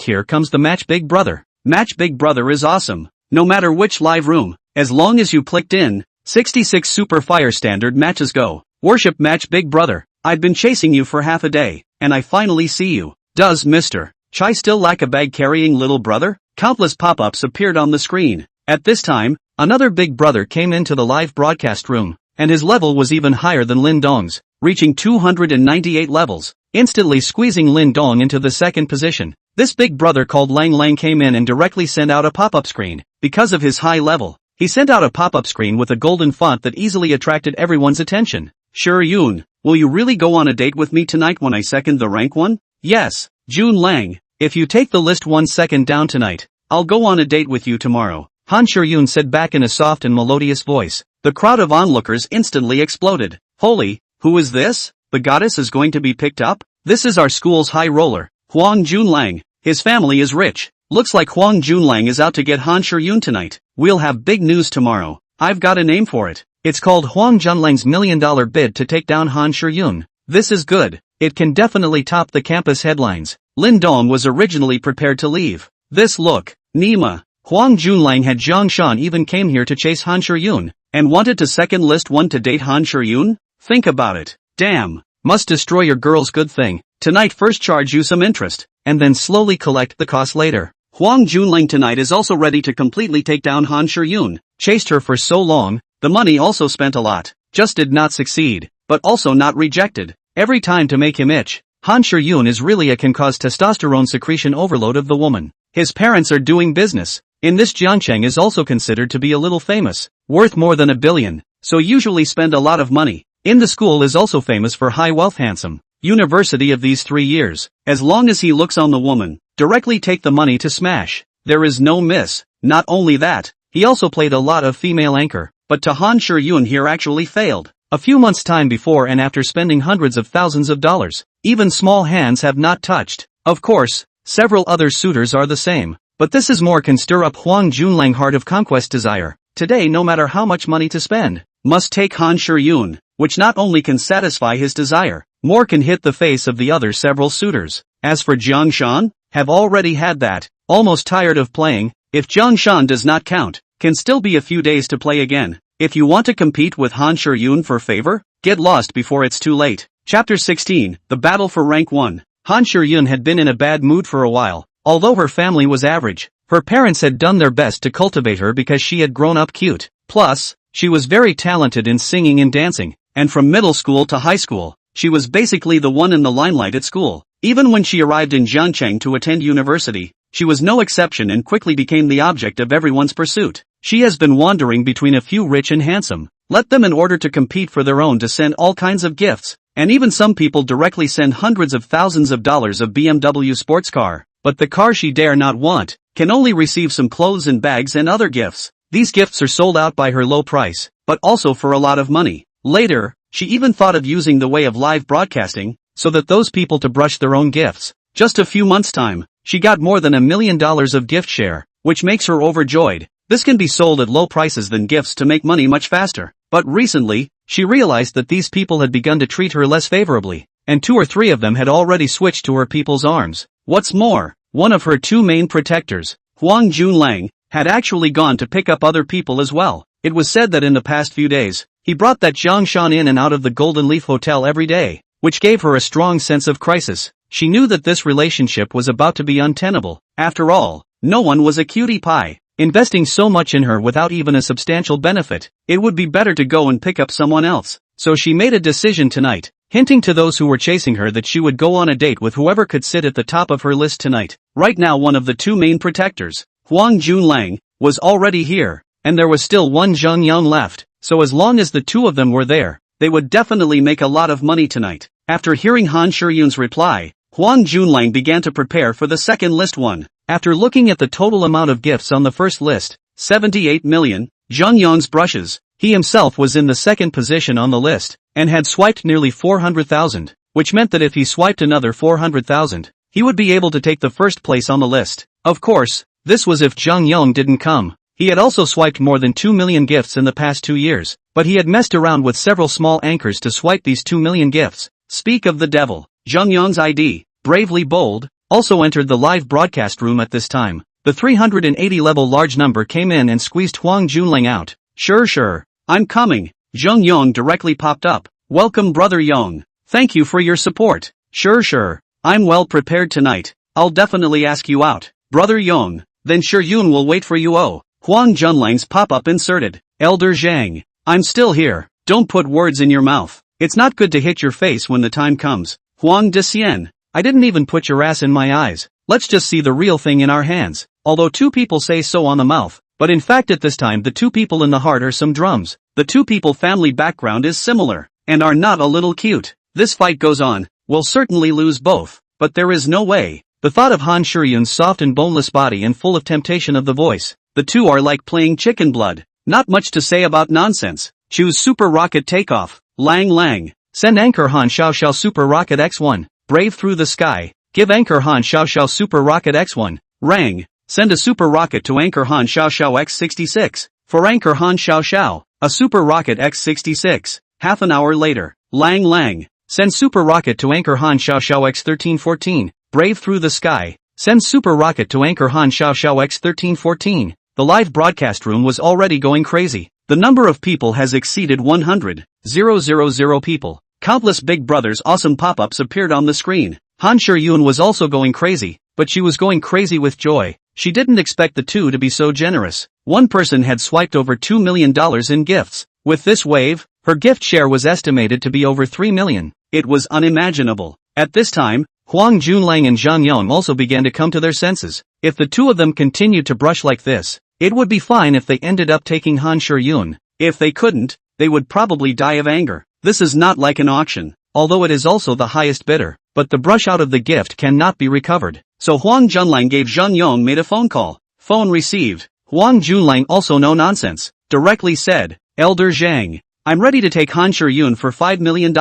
Here comes the match big brother. Match big brother is awesome. No matter which live room, as long as you clicked in, 66 super fire standard matches go. Worship match big brother. I've been chasing you for half a day, and I finally see you. Does Mr. Chai still lack a bag carrying little brother? Countless pop-ups appeared on the screen. At this time, another big brother came into the live broadcast room, and his level was even higher than Lin Dong's, reaching 298 levels, instantly squeezing Lin Dong into the second position. This big brother called Lang Lang came in and directly sent out a pop-up screen. Because of his high level, he sent out a pop-up screen with a golden font that easily attracted everyone's attention. Shiyun, will you really go on a date with me tonight when I second the rank 1? Yes, Jun Lang, if you take the list 1 second down tonight, I'll go on a date with you tomorrow. Han Shiyun said back in a soft and melodious voice. The crowd of onlookers instantly exploded. Holy, who is this? The goddess is going to be picked up? This is our school's high roller, Huang Junlang. His family is rich. Looks like Huang Junlang is out to get Han Shiyun tonight. We'll have big news tomorrow. I've got a name for it. It's called Huang Junlang's $1 million bid to take down Han Shiyun. This is good. It can definitely top the campus headlines. Lin Dong was originally prepared to leave. This look. Nima. Huang Junlang had Zhang Shan even came here to chase Han Shiyun, and wanted to second list one to date Han Shiyun? Think about it. Damn. Must destroy your girl's good thing. Tonight first charge you some interest, and then slowly collect the cost later. Huang Junlang tonight is also ready to completely take down Han Shiyun. Chased her for so long, the money also spent a lot. Just did not succeed, but also not rejected. Every time to make him itch. Han Shiyun is really a can cause testosterone secretion overload of the woman. His parents are doing business. In this Jiangcheng is also considered to be a little famous, worth more than $1 billion, so usually spend a lot of money. In the school is also famous for high wealth handsome. University of these 3 years. As long as he looks on the woman, directly take the money to smash. There is no miss. Not only that, he also played a lot of female anchor, but to Han Shiyun here actually failed. A few months time before and after spending hundreds of thousands of dollars, even small hands have not touched. Of course, several other suitors are the same, but this is more can stir up Huang Junlang heart of conquest desire. Today no matter how much money to spend, must take Han Shiyun, which not only can satisfy his desire, more can hit the face of the other several suitors. As for Zhang Shan, have already had that, almost tired of playing. If Zhang Shan does not count, can still be a few days to play again. If you want to compete with Han Shiyun for favor, get lost before it's too late. Chapter 16, The Battle for Rank 1. Han Shiyun had been in a bad mood for a while. Although her family was average, her parents had done their best to cultivate her because she had grown up cute. Plus, she was very talented in singing and dancing, and from middle school to high school, she was basically the one in the limelight at school. Even when she arrived in Jiangcheng to attend university, she was no exception and quickly became the object of everyone's pursuit. She has been wandering between a few rich and handsome. Let them in order to compete for their own to send all kinds of gifts, and even some people directly send hundreds of thousands of dollars of BMW sports car. But the car she dare not want, can only receive some clothes and bags and other gifts. These gifts are sold out by her low price, but also for a lot of money. Later, she even thought of using the way of live broadcasting, so that those people to brush their own gifts. Just a few months' time, she got more than $1 million of gift share, which makes her overjoyed. This can be sold at low prices than gifts to make money much faster. But recently, she realized that these people had begun to treat her less favorably, and 2 or 3 of them had already switched to her people's arms. What's more, one of her 2 main protectors, Huang Junlang, had actually gone to pick up other people as well. It was said that in the past few days, he brought that Zhang Shan in and out of the Golden Leaf Hotel every day, which gave her a strong sense of crisis. She knew that this relationship was about to be untenable. After all, no one was a cutie pie, investing so much in her without even a substantial benefit. It would be better to go and pick up someone else. So she made a decision tonight, hinting to those who were chasing her that she would go on a date with whoever could sit at the top of her list tonight. Right now one of the 2 main protectors, Huang Junlang, was already here, and there was still one Zhang Yang left, so as long as the 2 of them were there, they would definitely make a lot of money tonight. After hearing Han Shiyun's reply, Huang Junlang began to prepare for the second list one. After looking at the total amount of gifts on the first list, 78 million, Zhang Yang's brushes, he himself was in the second position on the list, and had swiped nearly 400,000, which meant that if he swiped another 400,000, he would be able to take the first place on the list. Of course, this was if Zhang Yang didn't come. He had also swiped more than 2 million gifts in the past 2 years, but he had messed around with several small anchors to swipe these 2 million gifts. Speak of the devil, Zhang Yang's ID, bravely bold, also entered the live broadcast room at this time. The 380 level large number came in and squeezed Huang Junlang out. Sure, I'm coming. Zhang Yang directly popped up. Welcome brother Yang. Thank you for your support. Sure, I'm well prepared tonight. I'll definitely ask you out. Brother Yang, then Yun will wait for you. Oh. Huang Junlang's pop-up inserted. Elder Zhang, I'm still here. Don't put words in your mouth. It's not good to hit your face when the time comes. Huang Dician, I didn't even put your ass in my eyes. Let's just see the real thing in our hands. Although 2 people say so on the mouth, but in fact at this time the 2 people in the heart are some drums. The 2 people family background is similar, and are not a little cute. This fight goes on, we'll certainly lose both, but there is no way. The thought of Han Shiyun's soft and boneless body and full of temptation of the voice. The 2 are like playing chicken blood. Not much to say about nonsense. Choose Super Rocket Takeoff. Lang. Send Anchor Han Xiao Super Rocket X1. Brave through the sky. Give Anchor Han Xiao Super Rocket X1. Rang. Send a Super Rocket to Anchor Han Xiao X66. For Anchor Han Xiao, a Super Rocket X66. Half an hour later. Lang. Send Super Rocket to Anchor Han Xiao X1314. Brave through the sky. Send super rocket to anchor Han Xiao Xiao X 1314. The live broadcast room was already going crazy. The number of people has exceeded 100,000 people. Countless Big Brother's awesome pop-ups appeared on the screen. Han Shiyun was also going crazy, but she was going crazy with joy. She didn't expect the two to be so generous. One person had swiped over $2 million in gifts. With this wave, her gift share was estimated to be over 3 million. It was unimaginable. At this time, Huang Junlang and Zhang Yong also began to come to their senses. If the two of them continued to brush like this, it would be fine if they ended up taking Han Shiyun. If they couldn't, they would probably die of anger. This is not like an auction, although it is also the highest bidder, but the brush out of the gift cannot be recovered. So Huang Junlang gave Zhang Yong made a phone call. Phone received. Huang Junlang, also no nonsense, directly said, Elder Zhang, I'm ready to take Han Shiyun for $5 million.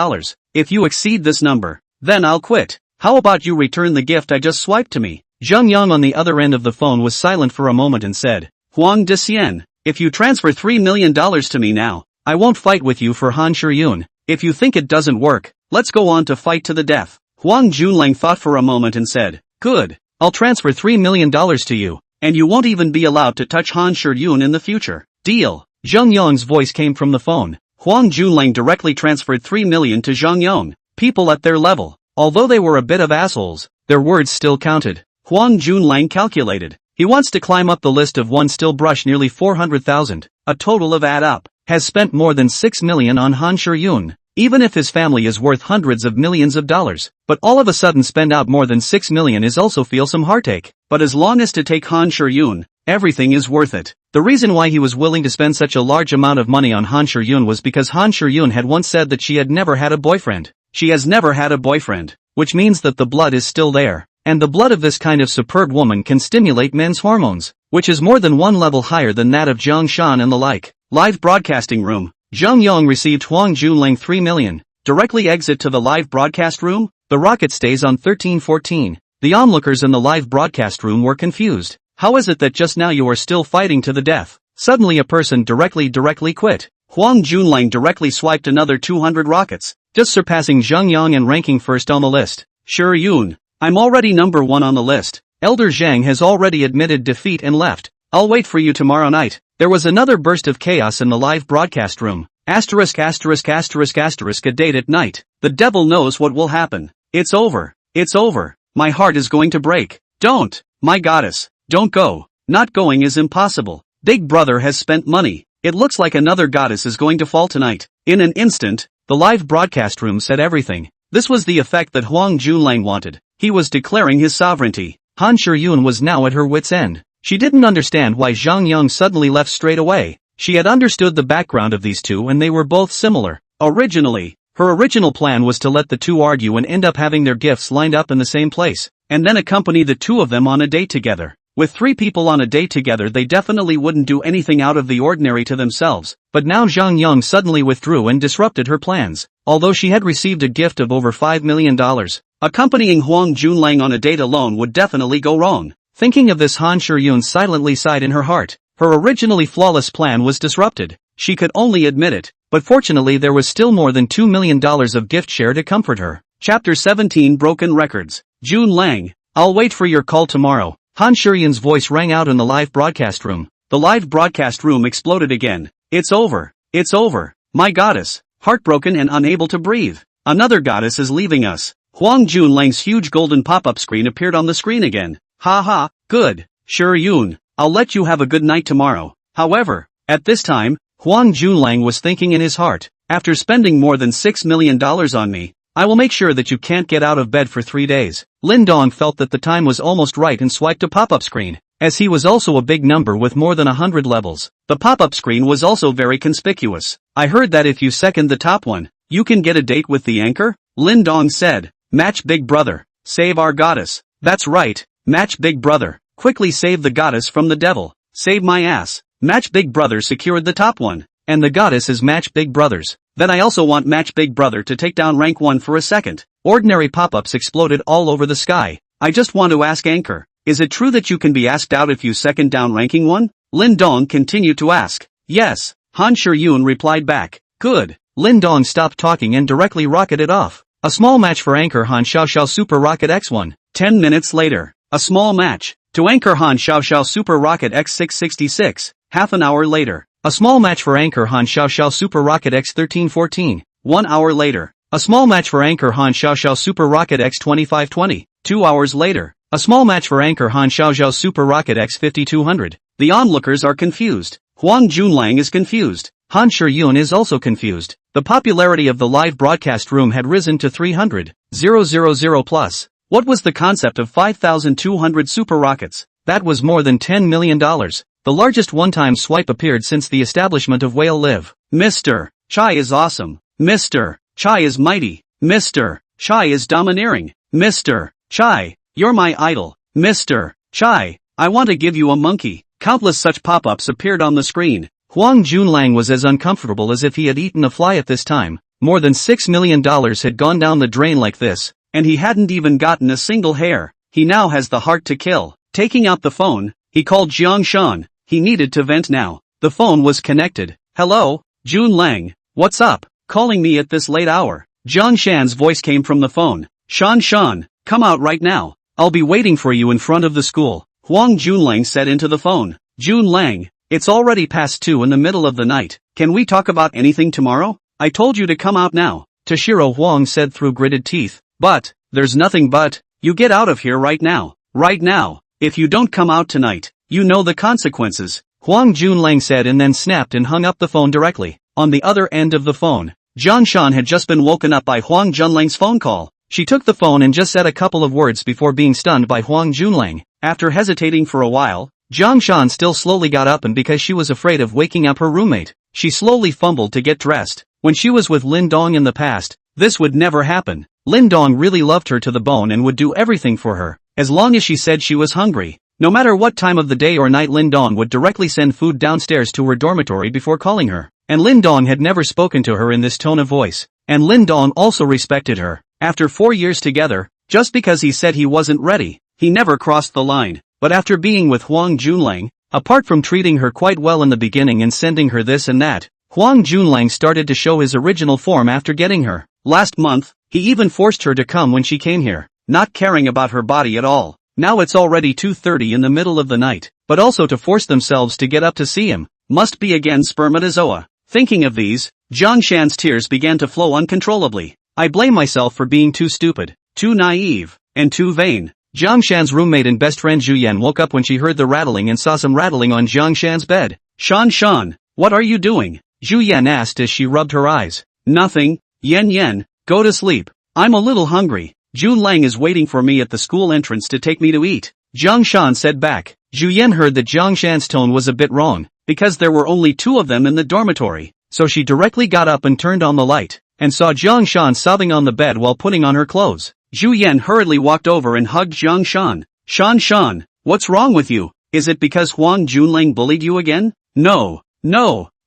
If you exceed this number, then I'll quit. How about you return the gift I just swiped to me? Zhang Yang on the other end of the phone was silent for a moment and said, Huang Disian, if you transfer $3 million to me now, I won't fight with you for Han Shiyun. If you think it doesn't work, let's go on to fight to the death. Huang Junlang thought for a moment and said, good, I'll transfer $3 million to you, and you won't even be allowed to touch Han Shiyun in the future. Deal. Zhang Yong's voice came from the phone. Huang Junlang directly transferred $3 million to Zhang Yong. People at their level, although they were a bit of assholes, their words still counted. Huang Junlang calculated. He wants to climb up the list of one still brush nearly 400,000, a total of add up, has spent more than 6 million on Han Shiyun, even if his family is worth hundreds of millions of dollars. But all of a sudden spend out more than 6 million is also feel some heartache. But as long as to take Han Shiyun, everything is worth it. The reason why he was willing to spend such a large amount of money on Han Shiyun was because Han Shiyun had once said that she had never had a boyfriend. She has never had a boyfriend, which means that the blood is still there. And the blood of this kind of superb woman can stimulate men's hormones, which is more than one level higher than that of Zhang Shan and the like. Live broadcasting room. Zhang Yong received Huang Junlang 3 million. Directly exit to the live broadcast room. The rocket stays on 1314. The onlookers in the live broadcast room were confused. How is it that just now you are still fighting to the death? Suddenly a person directly quit. Huang Junlang directly swiped another 200 rockets, just surpassing Zhang Yong and ranking first on the list. Shiyun, I'm already number 1 on the list. Elder Zhang has already admitted defeat and left. I'll wait for you tomorrow night. There was another burst of chaos in the live broadcast room. ******** a date at night. The devil knows what will happen. It's over. It's over. My heart is going to break. Don't. My goddess. Don't go. Not going is impossible. Big Brother has spent money. It looks like another goddess is going to fall tonight. In an instant, the live broadcast room said everything. This was the effect that Huang Junlang wanted. He was declaring his sovereignty. Han Shiyun was now at her wit's end. She didn't understand why Zhang Yong suddenly left straight away. She had understood the background of these two and they were both similar. Originally, her original plan was to let the two argue and end up having their gifts lined up in the same place, and then accompany the two of them on a date together. With 3 people on a date together they definitely wouldn't do anything out of the ordinary to themselves, but now Zhang Yong suddenly withdrew and disrupted her plans. Although she had received a gift of over $5 million, accompanying Huang Junlang on a date alone would definitely go wrong. Thinking of this, Han Shiyun silently sighed in her heart. Her originally flawless plan was disrupted. She could only admit it, but fortunately there was still more than $2 million of gift share to comfort her. Chapter 17 Broken Records. Jun Lang, I'll wait for your call tomorrow. Han Shiyun's voice rang out in the live broadcast room. The live broadcast room exploded again. It's over. It's over. My goddess. Heartbroken and unable to breathe. Another goddess is leaving us. Huang Junlang's huge golden pop-up screen appeared on the screen again. Ha ha, good. Shiyun, I'll let you have a good night tomorrow. However, at this time, Huang Junlang was thinking in his heart, after spending more than $6 million on me, I will make sure that you can't get out of bed for 3 days. Lin Dong felt that the time was almost right and swiped a pop-up screen, as he was also a big number with more than 100 levels. The pop-up screen was also very conspicuous. I heard that if you second the top one, you can get a date with the anchor? Lin Dong said, match Big Brother. Save our goddess. That's right, match Big Brother. Quickly save the goddess from the devil. Save my ass. Match Big Brother secured the top one. And the goddess is Match Big Brothers. Then I also want Match Big Brother to take down rank 1 for a second. Ordinary pop-ups exploded all over the sky. I just want to ask Anchor, is it true that you can be asked out if you second down ranking 1? Lin Dong continued to ask. Yes. Han Shiyun replied back. Good. Lin Dong stopped talking and directly rocketed off. A small match for Anchor Han Xiao Xiao Super Rocket X1. 10 minutes later. A small match. To anchor Han Xiao Xiao Super Rocket X666, half an hour later. A small match for anchor Han Xiao Xiao Super Rocket X1314, 1 hour later. A small match for anchor Han Xiao Xiao Super Rocket X2520, 2 hours later. A small match for anchor Han Xiao Xiao Super Rocket X5200. The onlookers are confused. Huang Junlang is confused. Han Shiyun is also confused. The popularity of the live broadcast room had risen to 300,000 plus. What was the concept of 5,200 super rockets? That was more than $10 million. The largest one-time swipe appeared since the establishment of Whale Live. Mr. Chai is awesome. Mr. Chai is mighty. Mr. Chai is domineering. Mr. Chai, you're my idol. Mr. Chai, I want to give you a monkey. Countless such pop-ups appeared on the screen. Huang Junlang was as uncomfortable as if he had eaten a fly at this time. More than $6 million had gone down the drain like this, and he hadn't even gotten a single hair. He now has the heart to kill. Taking out the phone, he called Jiang Shan. He needed to vent now. The phone was connected. Hello, Junlang, what's up? Calling me at this late hour. Jiang Shan's voice came from the phone. Shan, come out right now. I'll be waiting for you in front of the school. Huang Junlang said into the phone. Junlang, it's already past 2 in the middle of the night. Can we talk about anything tomorrow? I told you to come out now. Toshiro Huang said through gritted teeth. But, there's nothing but, you get out of here right now. Right now. If you don't come out tonight, you know the consequences. Huang Junlang said and then snapped and hung up the phone directly. On the other end of the phone, Jiang Shan had just been woken up by Huang Junlang's phone call. She took the phone and just said a couple of words before being stunned by Huang Junlang. After hesitating for a while, Jiang Shan still slowly got up, and because she was afraid of waking up her roommate, she slowly fumbled to get dressed. When she was with Lin Dong in the past, this would never happen. Lin Dong really loved her to the bone and would do everything for her, as long as she said she was hungry. No matter what time of the day or night, Lin Dong would directly send food downstairs to her dormitory before calling her. And Lin Dong had never spoken to her in this tone of voice. And Lin Dong also respected her. After 4 years together, just because he said he wasn't ready, he never crossed the line. But after being with Huang Junlang, apart from treating her quite well in the beginning and sending her this and that, Huang Junlang started to show his original form after getting her. Last month, he even forced her to come when she came here, not caring about her body at all. Now it's already 2:30 in the middle of the night, but also to force themselves to get up to see him, must be again spermatozoa. Thinking of these, Jiang Shan's tears began to flow uncontrollably. I blame myself for being too stupid, too naive, and too vain. Jiang Shan's roommate and best friend Zhu Yan woke up when she heard the rattling and saw some rattling on Jiang Shan's bed. Shan, what are you doing? Zhu Yan asked as she rubbed her eyes. Nothing, Yen, go to sleep. I'm a little hungry. Junlang is waiting for me at the school entrance to take me to eat. Jiang Shan said back. Zhu Yan heard that Jiang Shan's tone was a bit wrong, because there were only 2 of them in the dormitory, so she directly got up and turned on the light, and saw Jiang Shan sobbing on the bed while putting on her clothes. Zhu Yan hurriedly walked over and hugged Jiang Shan. Shan, what's wrong with you? Is it because Huang Junlang bullied you again? No.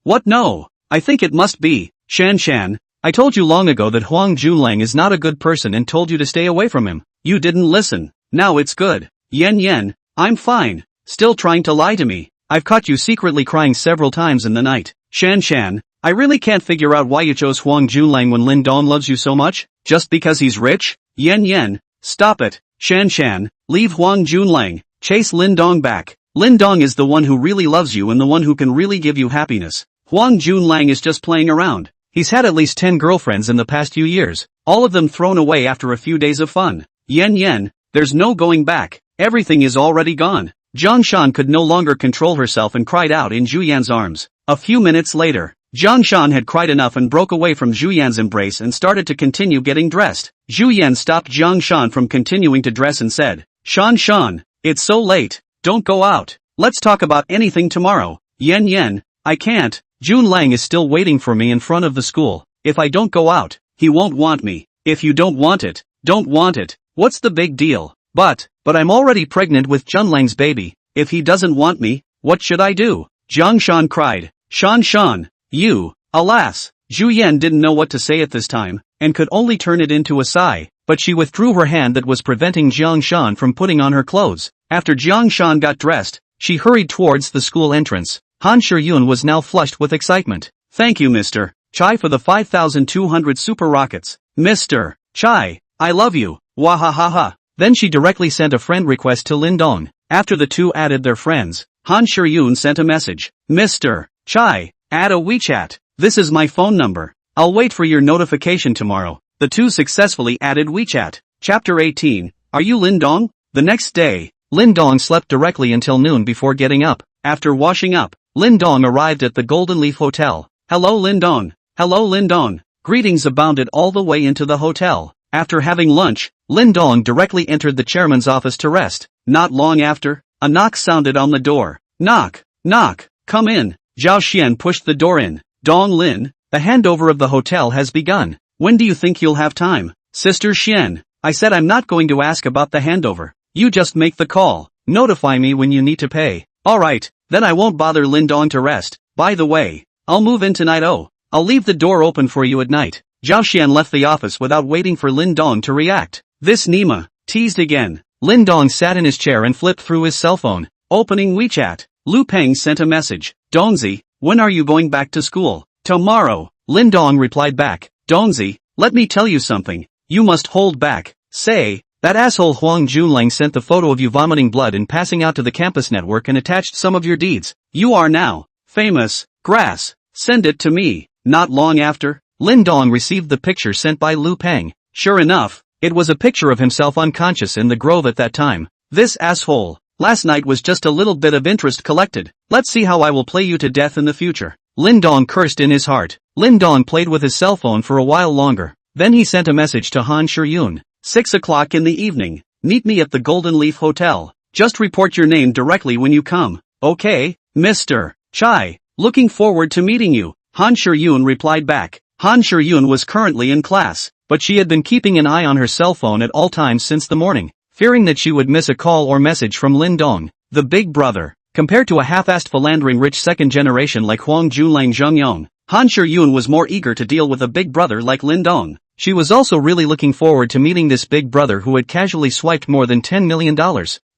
What no? I think it must be. Shan, I told you long ago that Huang Junlang is not a good person and told you to stay away from him. You didn't listen. Now it's good. Yen, I'm fine. Still trying to lie to me. I've caught you secretly crying several times in the night. Shan, I really can't figure out why you chose Huang Junlang when Lin Dong loves you so much. Just because he's rich? Yen, stop it. Shan, leave Huang Junlang. Chase Lin Dong back. Lin Dong is the one who really loves you and the one who can really give you happiness. Huang Junlang is just playing around. He's had at least 10 girlfriends in the past few years, all of them thrown away after a few days of fun. Yen, there's no going back. Everything is already gone. Jiang Shan could no longer control herself and cried out in Zhu Yan's arms. A few minutes later, Jiang Shan had cried enough and broke away from Zhu Yan's embrace and started to continue getting dressed. Zhu Yan stopped Jiang Shan from continuing to dress and said, Shan, it's so late. Don't go out. Let's talk about anything tomorrow. Yen, I can't. Junlang is still waiting for me in front of the school. If I don't go out, he won't want me. If you don't want it, don't want it. What's the big deal? But I'm already pregnant with Junlang's baby. If he doesn't want me, what should I do? Jiang Shan cried. Shan, you, alas. Zhu Yan didn't know what to say at this time, and could only turn it into a sigh, but she withdrew her hand that was preventing Jiang Shan from putting on her clothes. After Jiang Shan got dressed, she hurried towards the school entrance. Han Shiyun was now flushed with excitement. Thank you, Mr. Chai, for the 5,200 super rockets. Mr. Chai, I love you. Wahahaha. Then she directly sent a friend request to Lin Dong. After the two added their friends, Han Shuryun sent a message. Mr. Chai, add a WeChat. This is my phone number. I'll wait for your notification tomorrow. The two successfully added WeChat. Chapter 18. Are you Lin Dong? The next day, Lin Dong slept directly until noon before getting up. After washing up, Lin Dong arrived at the Golden Leaf Hotel. Hello Lin Dong. Hello Lin Dong. Greetings abounded all the way into the hotel. After having lunch, Lin Dong directly entered the chairman's office to rest. Not long after, a knock sounded on the door. Knock, knock, come in. Zhao Xian pushed the door in. Dong Lin, the handover of the hotel has begun. When do you think you'll have time? Sister Xian, I said I'm not going to ask about the handover. You just make the call. Notify me when you need to pay. Alright, then I won't bother Lin Dong to rest. By the way, I'll move in tonight. Oh, I'll leave the door open for you at night. Zhao Xian left the office without waiting for Lin Dong to react. This Nima, teased again. Lin Dong sat in his chair and flipped through his cell phone. Opening WeChat, Lu Peng sent a message. Dongzi, when are you going back to school? Tomorrow. Lin Dong replied back. Dongzi, let me tell you something. You must hold back. Say, that asshole Huang Junlang sent the photo of you vomiting blood and passing out to the campus network and attached some of your deeds. You are now famous. Grass. Send it to me. Not long after, Lin Dong received the picture sent by Lu Peng. Sure enough, it was a picture of himself unconscious in the grove at that time. This asshole. Last night was just a little bit of interest collected. Let's see how I will play you to death in the future. Lin Dong cursed in his heart. Lin Dong played with his cell phone for a while longer. Then he sent a message to Han Shuryun. 6 o'clock in the evening. Meet me at the Golden Leaf Hotel. Just report your name directly when you come. Okay, Mr. Chai. Looking forward to meeting you. Han Shuryun replied back. Han Shuryun was currently in class, but she had been keeping an eye on her cell phone at all times since the morning, fearing that she would miss a call or message from Lin Dong, the big brother. Compared to a half-assed philandering rich second generation like Huang Junlang Zhengyong, Han Shuryun was more eager to deal with a big brother like Lin Dong. She was also really looking forward to meeting this big brother who had casually swiped more than $10 million.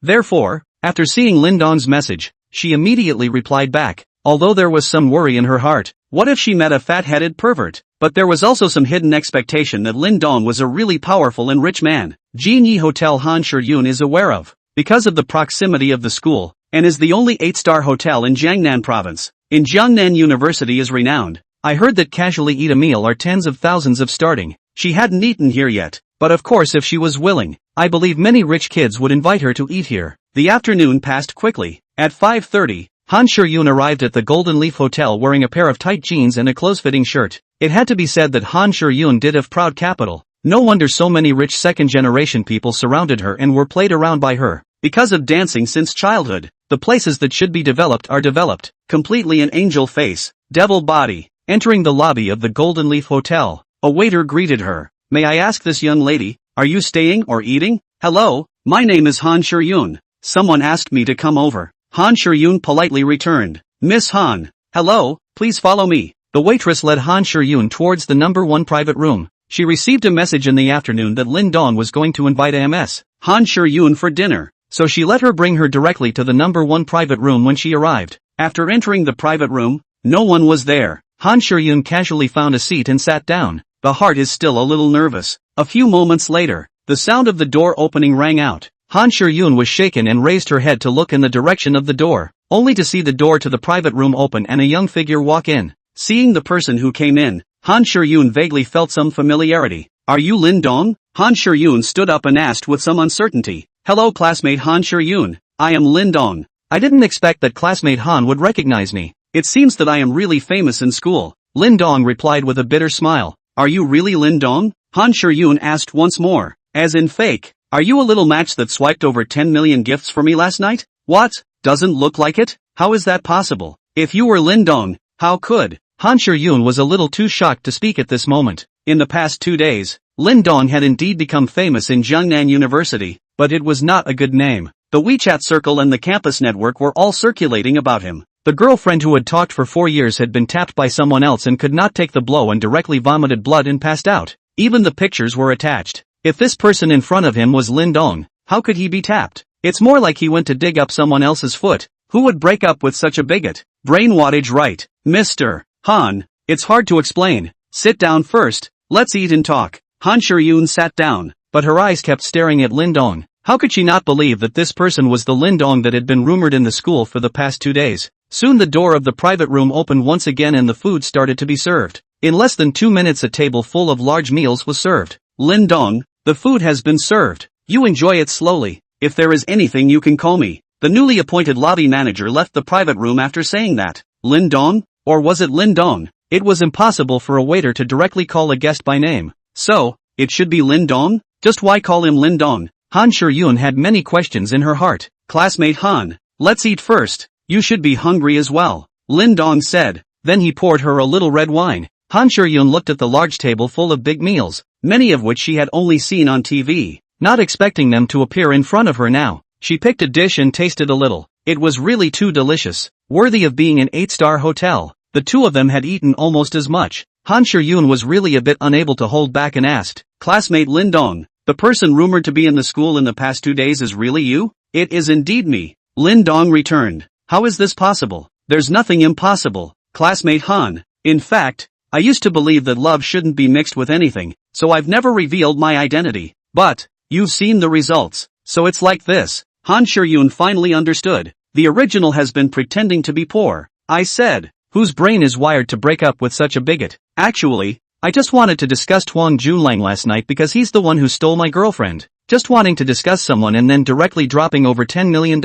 Therefore, after seeing Lin Dong's message, she immediately replied back, although there was some worry in her heart. What if she met a fat-headed pervert? But there was also some hidden expectation that Lin Dong was a really powerful and rich man. Jinyi Hotel Han Shuryun is aware of, because of the proximity of the school, and is the only 8-star hotel in Jiangnan province. In Jiangnan University is renowned. I heard that casually eat a meal are tens of thousands of starting. She hadn't eaten here yet, but of course if she was willing, I believe many rich kids would invite her to eat here. The afternoon passed quickly. At 5:30, Han Shuryun arrived at the Golden Leaf Hotel wearing a pair of tight jeans and a close-fitting shirt. It had to be said that Han Shuryun did have proud capital. No wonder so many rich second-generation people surrounded her and were played around by her. Because of dancing since childhood, the places that should be developed are developed. Completely an angel face, devil body. Entering the lobby of the Golden Leaf Hotel, a waiter greeted her. May I ask this young lady, are you staying or eating? Hello, my name is Han Shuryun. Someone asked me to come over. Han Shuryun politely returned. Miss Han. Hello, please follow me. The waitress led Han Shuryun towards the number 1 private room. She received a message in the afternoon that Lin Dong was going to invite Ms. Han Shuryun for dinner, so she let her bring her directly to the number 1 private room when she arrived. After entering the private room, no one was there. Han Shuryun casually found a seat and sat down. The heart is still a little nervous. A few moments later, the sound of the door opening rang out. Han Shuryun was shaken and raised her head to look in the direction of the door, only to see the door to the private room open and a young figure walk in. Seeing the person who came in, Han Shuryun vaguely felt some familiarity. Are you Lin Dong? Han Shuryun stood up and asked with some uncertainty. Hello classmate Han Shuryun, I am Lin Dong. I didn't expect that classmate Han would recognize me. It seems that I am really famous in school. Lin Dong replied with a bitter smile. Are you really Lin Dong? Han Shuryun asked once more. As in fake. Are you a little match that swiped over 10 million gifts for me last night? What? Doesn't look like it? How is that possible? If you were Lin Dong, how could? Han Shuryun was a little too shocked to speak at this moment. In the past 2 days, Lin Dong had indeed become famous in Jiangnan University, but it was not a good name. The WeChat circle and the campus network were all circulating about him. The girlfriend who had talked for 4 years had been tapped by someone else and could not take the blow and directly vomited blood and passed out. Even the pictures were attached. If this person in front of him was Lin Dong, how could he be tapped? It's more like he went to dig up someone else's foot. Who would break up with such a bigot? Brainwattage right. Mr. Han, it's hard to explain. Sit down first, let's eat and talk. Han Shuryun sat down, but her eyes kept staring at Lin Dong. How could she not believe that this person was the Lindong that had been rumored in the school for the past 2 days? Soon the door of the private room opened once again and the food started to be served. In less than 2 minutes a table full of large meals was served. Lindong, the food has been served. You enjoy it slowly. If there is anything you can call me. The newly appointed lobby manager left the private room after saying that. Lindong? Or was it Lindong? It was impossible for a waiter to directly call a guest by name. So, it should be Lindong? Just why call him Lindong? Han Shuryun had many questions in her heart. Classmate Han, let's eat first. You should be hungry as well. Lindong said. Then he poured her a little red wine. Han Shuryun looked at the large table full of big meals, many of which she had only seen on TV, not expecting them to appear in front of her now. She picked a dish and tasted a little. It was really too delicious, worthy of being an 8-star hotel. The two of them had eaten almost as much. Han Shuryun was really a bit unable to hold back and asked, Classmate Lindong, the person rumored to be in the school in the past 2 days is really you? It is indeed me. Lindong returned. How is this possible? There's nothing impossible. Classmate Han, in fact, I used to believe that love shouldn't be mixed with anything, so I've never revealed my identity. But, you've seen the results, so it's like this. Han Shuryun finally understood. The original has been pretending to be poor. I said, whose brain is wired to break up with such a bigot? Actually, I just wanted to discuss Tuang Junlang last night because he's the one who stole my girlfriend. Just wanting to discuss someone and then directly dropping over $10 million.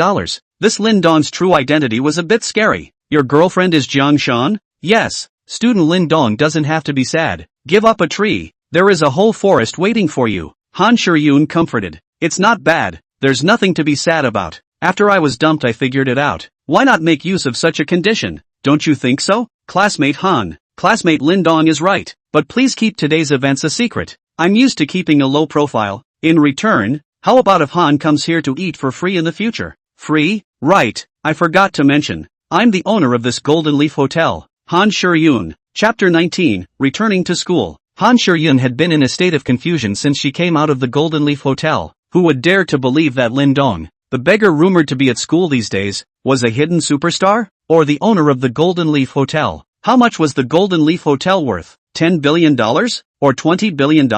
This Lindong's true identity was a bit scary. Your girlfriend is Jiang Shan? Yes. Student Lindong doesn't have to be sad. Give up a tree. There is a whole forest waiting for you. Han Shuryun comforted. It's not bad. There's nothing to be sad about. After I was dumped I figured it out. Why not make use of such a condition? Don't you think so? Classmate Han. Classmate Lindong is right. But please keep today's events a secret. I'm used to keeping a low profile. In return, how about if Han comes here to eat for free in the future? Free? Right. I forgot to mention. I'm the owner of this Golden Leaf Hotel. Han Shuryun. Chapter 19, Returning to School. Han Shuryun had been in a state of confusion since she came out of the Golden Leaf Hotel. Who would dare to believe that Lindong, the beggar rumored to be at school these days, was a hidden superstar? Or the owner of the Golden Leaf Hotel? How much was the Golden Leaf Hotel worth? $10 billion? Or $20 billion?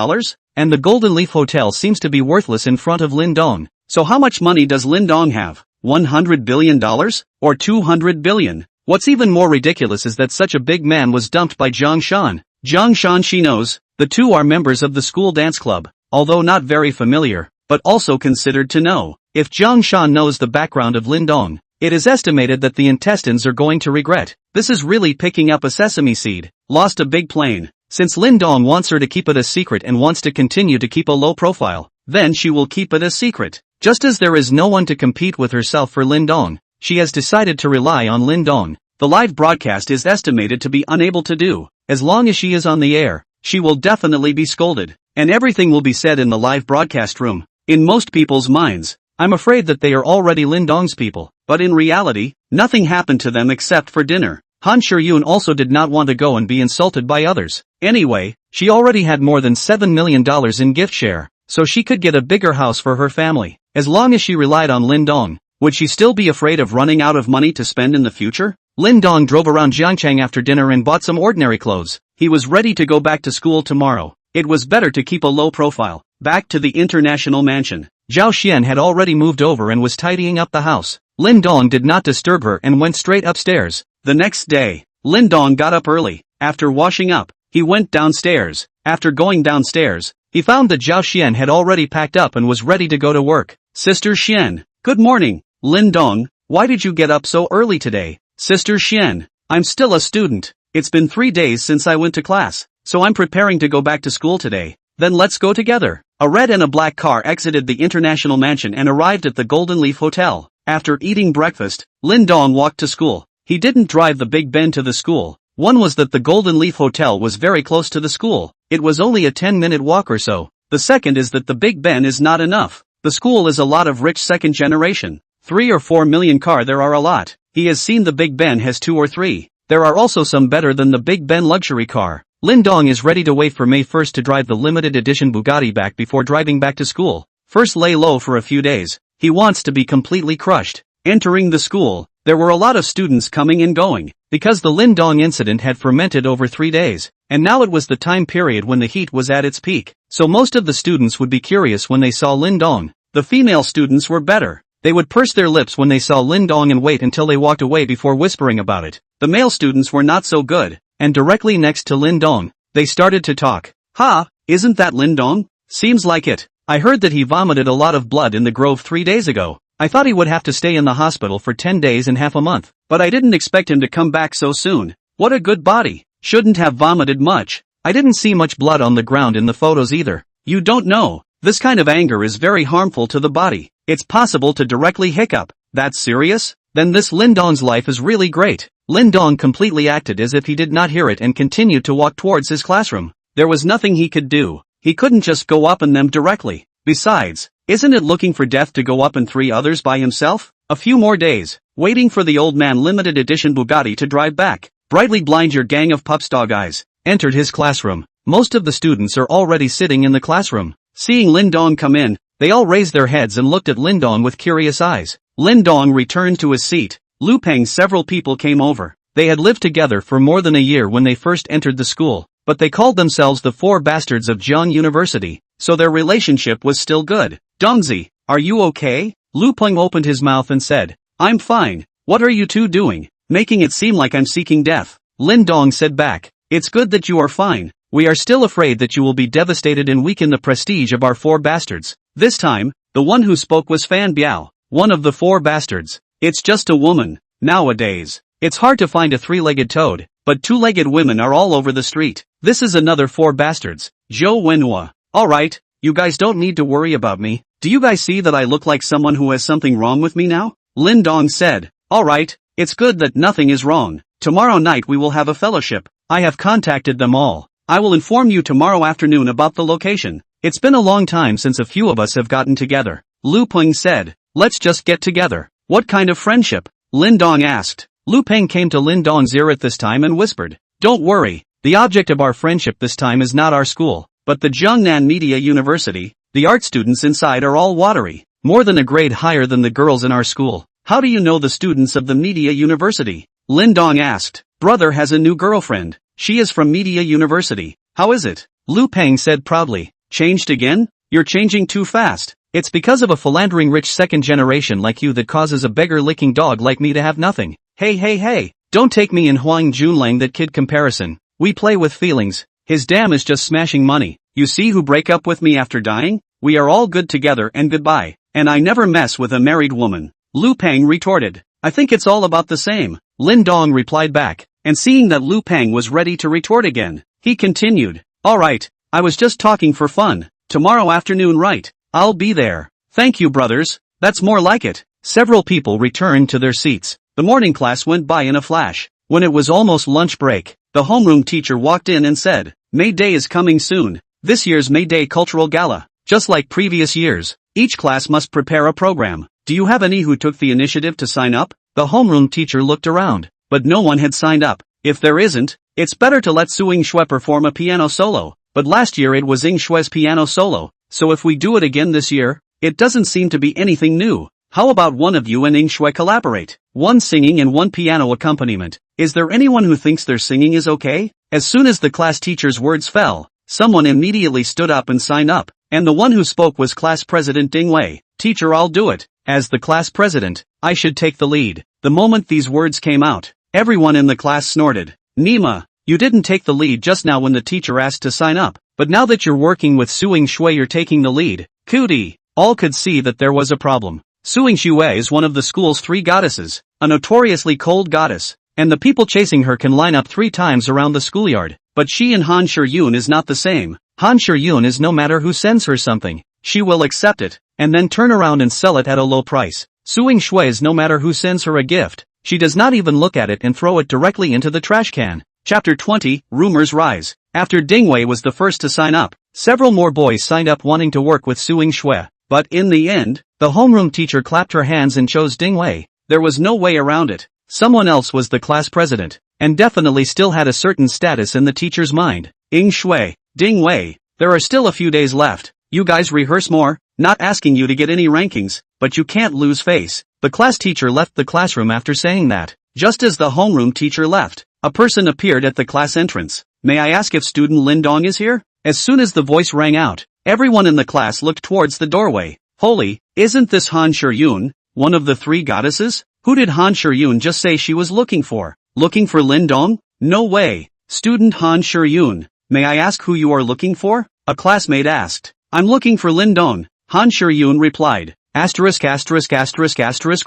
And the Golden Leaf Hotel seems to be worthless in front of Lindong. So how much money does Lindong have? $100 billion? Or $200 billion? What's even more ridiculous is that such a big man was dumped by Jiang Shan. Jiang Shan she knows. The two are members of the school dance club, although not very familiar, but also considered to know. If Jiang Shan knows the background of Lindong, it is estimated that the intestines are going to regret. This is really picking up a sesame seed. Lost a big plane. Since Lindong wants her to keep it a secret and wants to continue to keep a low profile, then she will keep it a secret. Just as there is no one to compete with herself for Lindong, she has decided to rely on Lindong. The live broadcast is estimated to be unable to do. As long as she is on the air, she will definitely be scolded. And everything will be said in the live broadcast room. In most people's minds, I'm afraid that they are already Lindong's people. But in reality, nothing happened to them except for dinner. Han Shuryun also did not want to go and be insulted by others. Anyway, she already had more than $7 million in gift share, so she could get a bigger house for her family. As long as she relied on Lindong, would she still be afraid of running out of money to spend in the future? Lindong drove around Jiangchang after dinner and bought some ordinary clothes. He was ready to go back to school tomorrow. It was better to keep a low profile. Back to the international mansion. Zhao Xian had already moved over and was tidying up the house. Lindong did not disturb her and went straight upstairs. The next day, Lindong got up early. After washing up, he went downstairs. After going downstairs, he found that Zhao Xian had already packed up and was ready to go to work. Sister Xian, good morning. Lindong, why did you get up so early today? Sister Xian, I'm still a student. It's been 3 days since I went to class, so I'm preparing to go back to school today. Then let's go together. A red and a black car exited the international mansion and arrived at the Golden Leaf Hotel. After eating breakfast, Lindong walked to school. He didn't drive the Big Ben to the school. One was that the Golden Leaf Hotel was very close to the school. It was only a 10-minute walk or so. The second is that the Big Ben is not enough. The school is a lot of rich second generation. 3 or 4 million car there are a lot. He has seen the Big Ben has 2 or 3. There are also some better than the Big Ben luxury car. Lindong is ready to wait for May 1st to drive the limited edition Bugatti back before driving back to school. First lay low for a few days. He wants to be completely crushed. Entering the school, there were a lot of students coming and going, because the Lindong incident had fermented over 3 days, and now it was the time period when the heat was at its peak, so most of the students would be curious when they saw Lindong. The female students were better. They would purse their lips when they saw Lin Dong and wait until they walked away before whispering about it. The male students were not so good, and directly next to Lin Dong, they started to talk. Ha, isn't that Lin Dong? Seems like it. I heard that he vomited a lot of blood in the grove 3 days ago. I thought he would have to stay in the hospital for 10 days and half a month, but I didn't expect him to come back so soon. What a good body. Shouldn't have vomited much. I didn't see much blood on the ground in the photos either. You don't know. This kind of anger is very harmful to the body. It's possible to directly hiccup. That's serious? Then this Lin Dong's life is really great. Lin Dong completely acted as if he did not hear it and continued to walk towards his classroom. There was nothing he could do. He couldn't just go up on them directly. Besides, isn't it looking for death to go up on 3 others by himself? A few more days, waiting for the old man limited edition Bugatti to drive back. Brightly blind your gang of pups dog eyes. Entered his classroom. Most of the students are already sitting in the classroom. Seeing Lin Dong come in, they all raised their heads and looked at Lin Dong with curious eyes. Lin Dong returned to his seat. Lu Peng. Several people came over. They had lived together for more than a year when they first entered the school, but they called themselves the 4 bastards of Jiang University, so their relationship was still good. Dongzi, are you okay? Lu Peng opened his mouth and said, I'm fine. What are you two doing? Making it seem like I'm seeking death. Lin Dong said back, it's good that you are fine. We are still afraid that you will be devastated and weaken the prestige of our 4 bastards. This time, the one who spoke was Fan Biao, one of the 4 bastards. It's just a woman. Nowadays, it's hard to find a 3-legged toad, but 2-legged women are all over the street. This is another 4 bastards. Zhou Wenhua. Alright, you guys don't need to worry about me. Do you guys see that I look like someone who has something wrong with me now? Lin Dong said, alright, it's good that nothing is wrong. Tomorrow night we will have a fellowship. I have contacted them all. I will inform you tomorrow afternoon about the location. It's been a long time since a few of us have gotten together. Lu Peng said, let's just get together. What kind of friendship? Lin Dong asked. Lu Peng came to Lin Dong's ear at this time and whispered, don't worry, the object of our friendship this time is not our school, but the Jiangnan Media University. The art students inside are all watery, more than a grade higher than the girls in our school. How do you know the students of the Media University? Lin Dong asked. Brother has a new girlfriend. She is from Media University. How is it? Lu Peng said proudly. Changed again? You're changing too fast. It's because of a philandering rich second generation like you that causes a beggar-licking dog like me to have nothing. Hey, don't take me in Huang Junlang that kid comparison. We play with feelings. His dam is just smashing money. You see who break up with me after dying? We are all good together and goodbye. And I never mess with a married woman. Lu Peng retorted. I think it's all about the same. Lin Dong replied back, and seeing that Lu Peng was ready to retort again, he continued. Alright, I was just talking for fun. Tomorrow afternoon, right? I'll be there. Thank you, brothers. That's more like it. Several people returned to their seats. The morning class went by in a flash. When it was almost lunch break, the homeroom teacher walked in and said, May Day is coming soon. This year's May Day Cultural Gala. Just like previous years, each class must prepare a program. Do you have any who took the initiative to sign up? The homeroom teacher looked around, but no one had signed up. If there isn't, it's better to let Su Ying-shue perform a piano solo. But last year it was Ying-shue's piano solo, so if we do it again this year, it doesn't seem to be anything new. How about one of you and Ying-shue collaborate? One singing and one piano accompaniment. Is there anyone who thinks their singing is okay? As soon as the class teacher's words fell, someone immediately stood up and signed up, and the one who spoke was class president Ding Wei. Teacher, I'll do it. As the class president, I should take the lead. The moment these words came out, everyone in the class snorted. Nima, you didn't take the lead just now when the teacher asked to sign up, but now that you're working with Su Ying-shue you're taking the lead. Cootie. All could see that there was a problem. Su Ying-shue is one of the school's 3 goddesses, a notoriously cold goddess, and the people chasing her can line up 3 times around the schoolyard. But she and Han Shiyun is not the same. Han Shiyun is no matter who sends her something, she will accept it, and then turn around and sell it at a low price. Su Ying-shue is no matter who sends her a gift, she does not even look at it and throw it directly into the trash can. Chapter 20, Rumors Rise. After Ding Wei was the first to sign up, several more boys signed up wanting to work with Su Ying-shue. But in the end, the homeroom teacher clapped her hands and chose Ding Wei. There was no way around it. Someone else was the class president, and definitely still had a certain status in the teacher's mind. Ying-shue, Ding Wei, there are still a few days left. You guys rehearse more, not asking you to get any rankings, but you can't lose face. The class teacher left the classroom after saying that. Just as the homeroom teacher left, a person appeared at the class entrance. May I ask if student Lin Dong is here? As soon as the voice rang out, everyone in the class looked towards the doorway. Holy, isn't this Han Shuryun, one of the three goddesses? Who did Han Shuryun just say she was looking for? Looking for Lin Dong? No way. Student Han Shuryun, may I ask who you are looking for? A classmate asked. I'm looking for Lin Dong, Han Shuryun replied.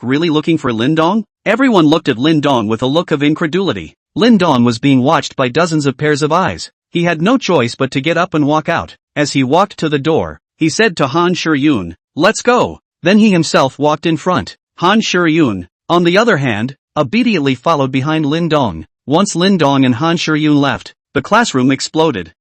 Really looking for Lin Dong? Everyone looked at Lin Dong with a look of incredulity. Lin Dong was being watched by dozens of pairs of eyes. He had no choice but to get up and walk out. As he walked to the door, he said to Han Shuryun, "Let's go." Then he himself walked in front. Han Shuryun, on the other hand, obediently followed behind Lin Dong. Once Lin Dong and Han Shuryun left, the classroom exploded.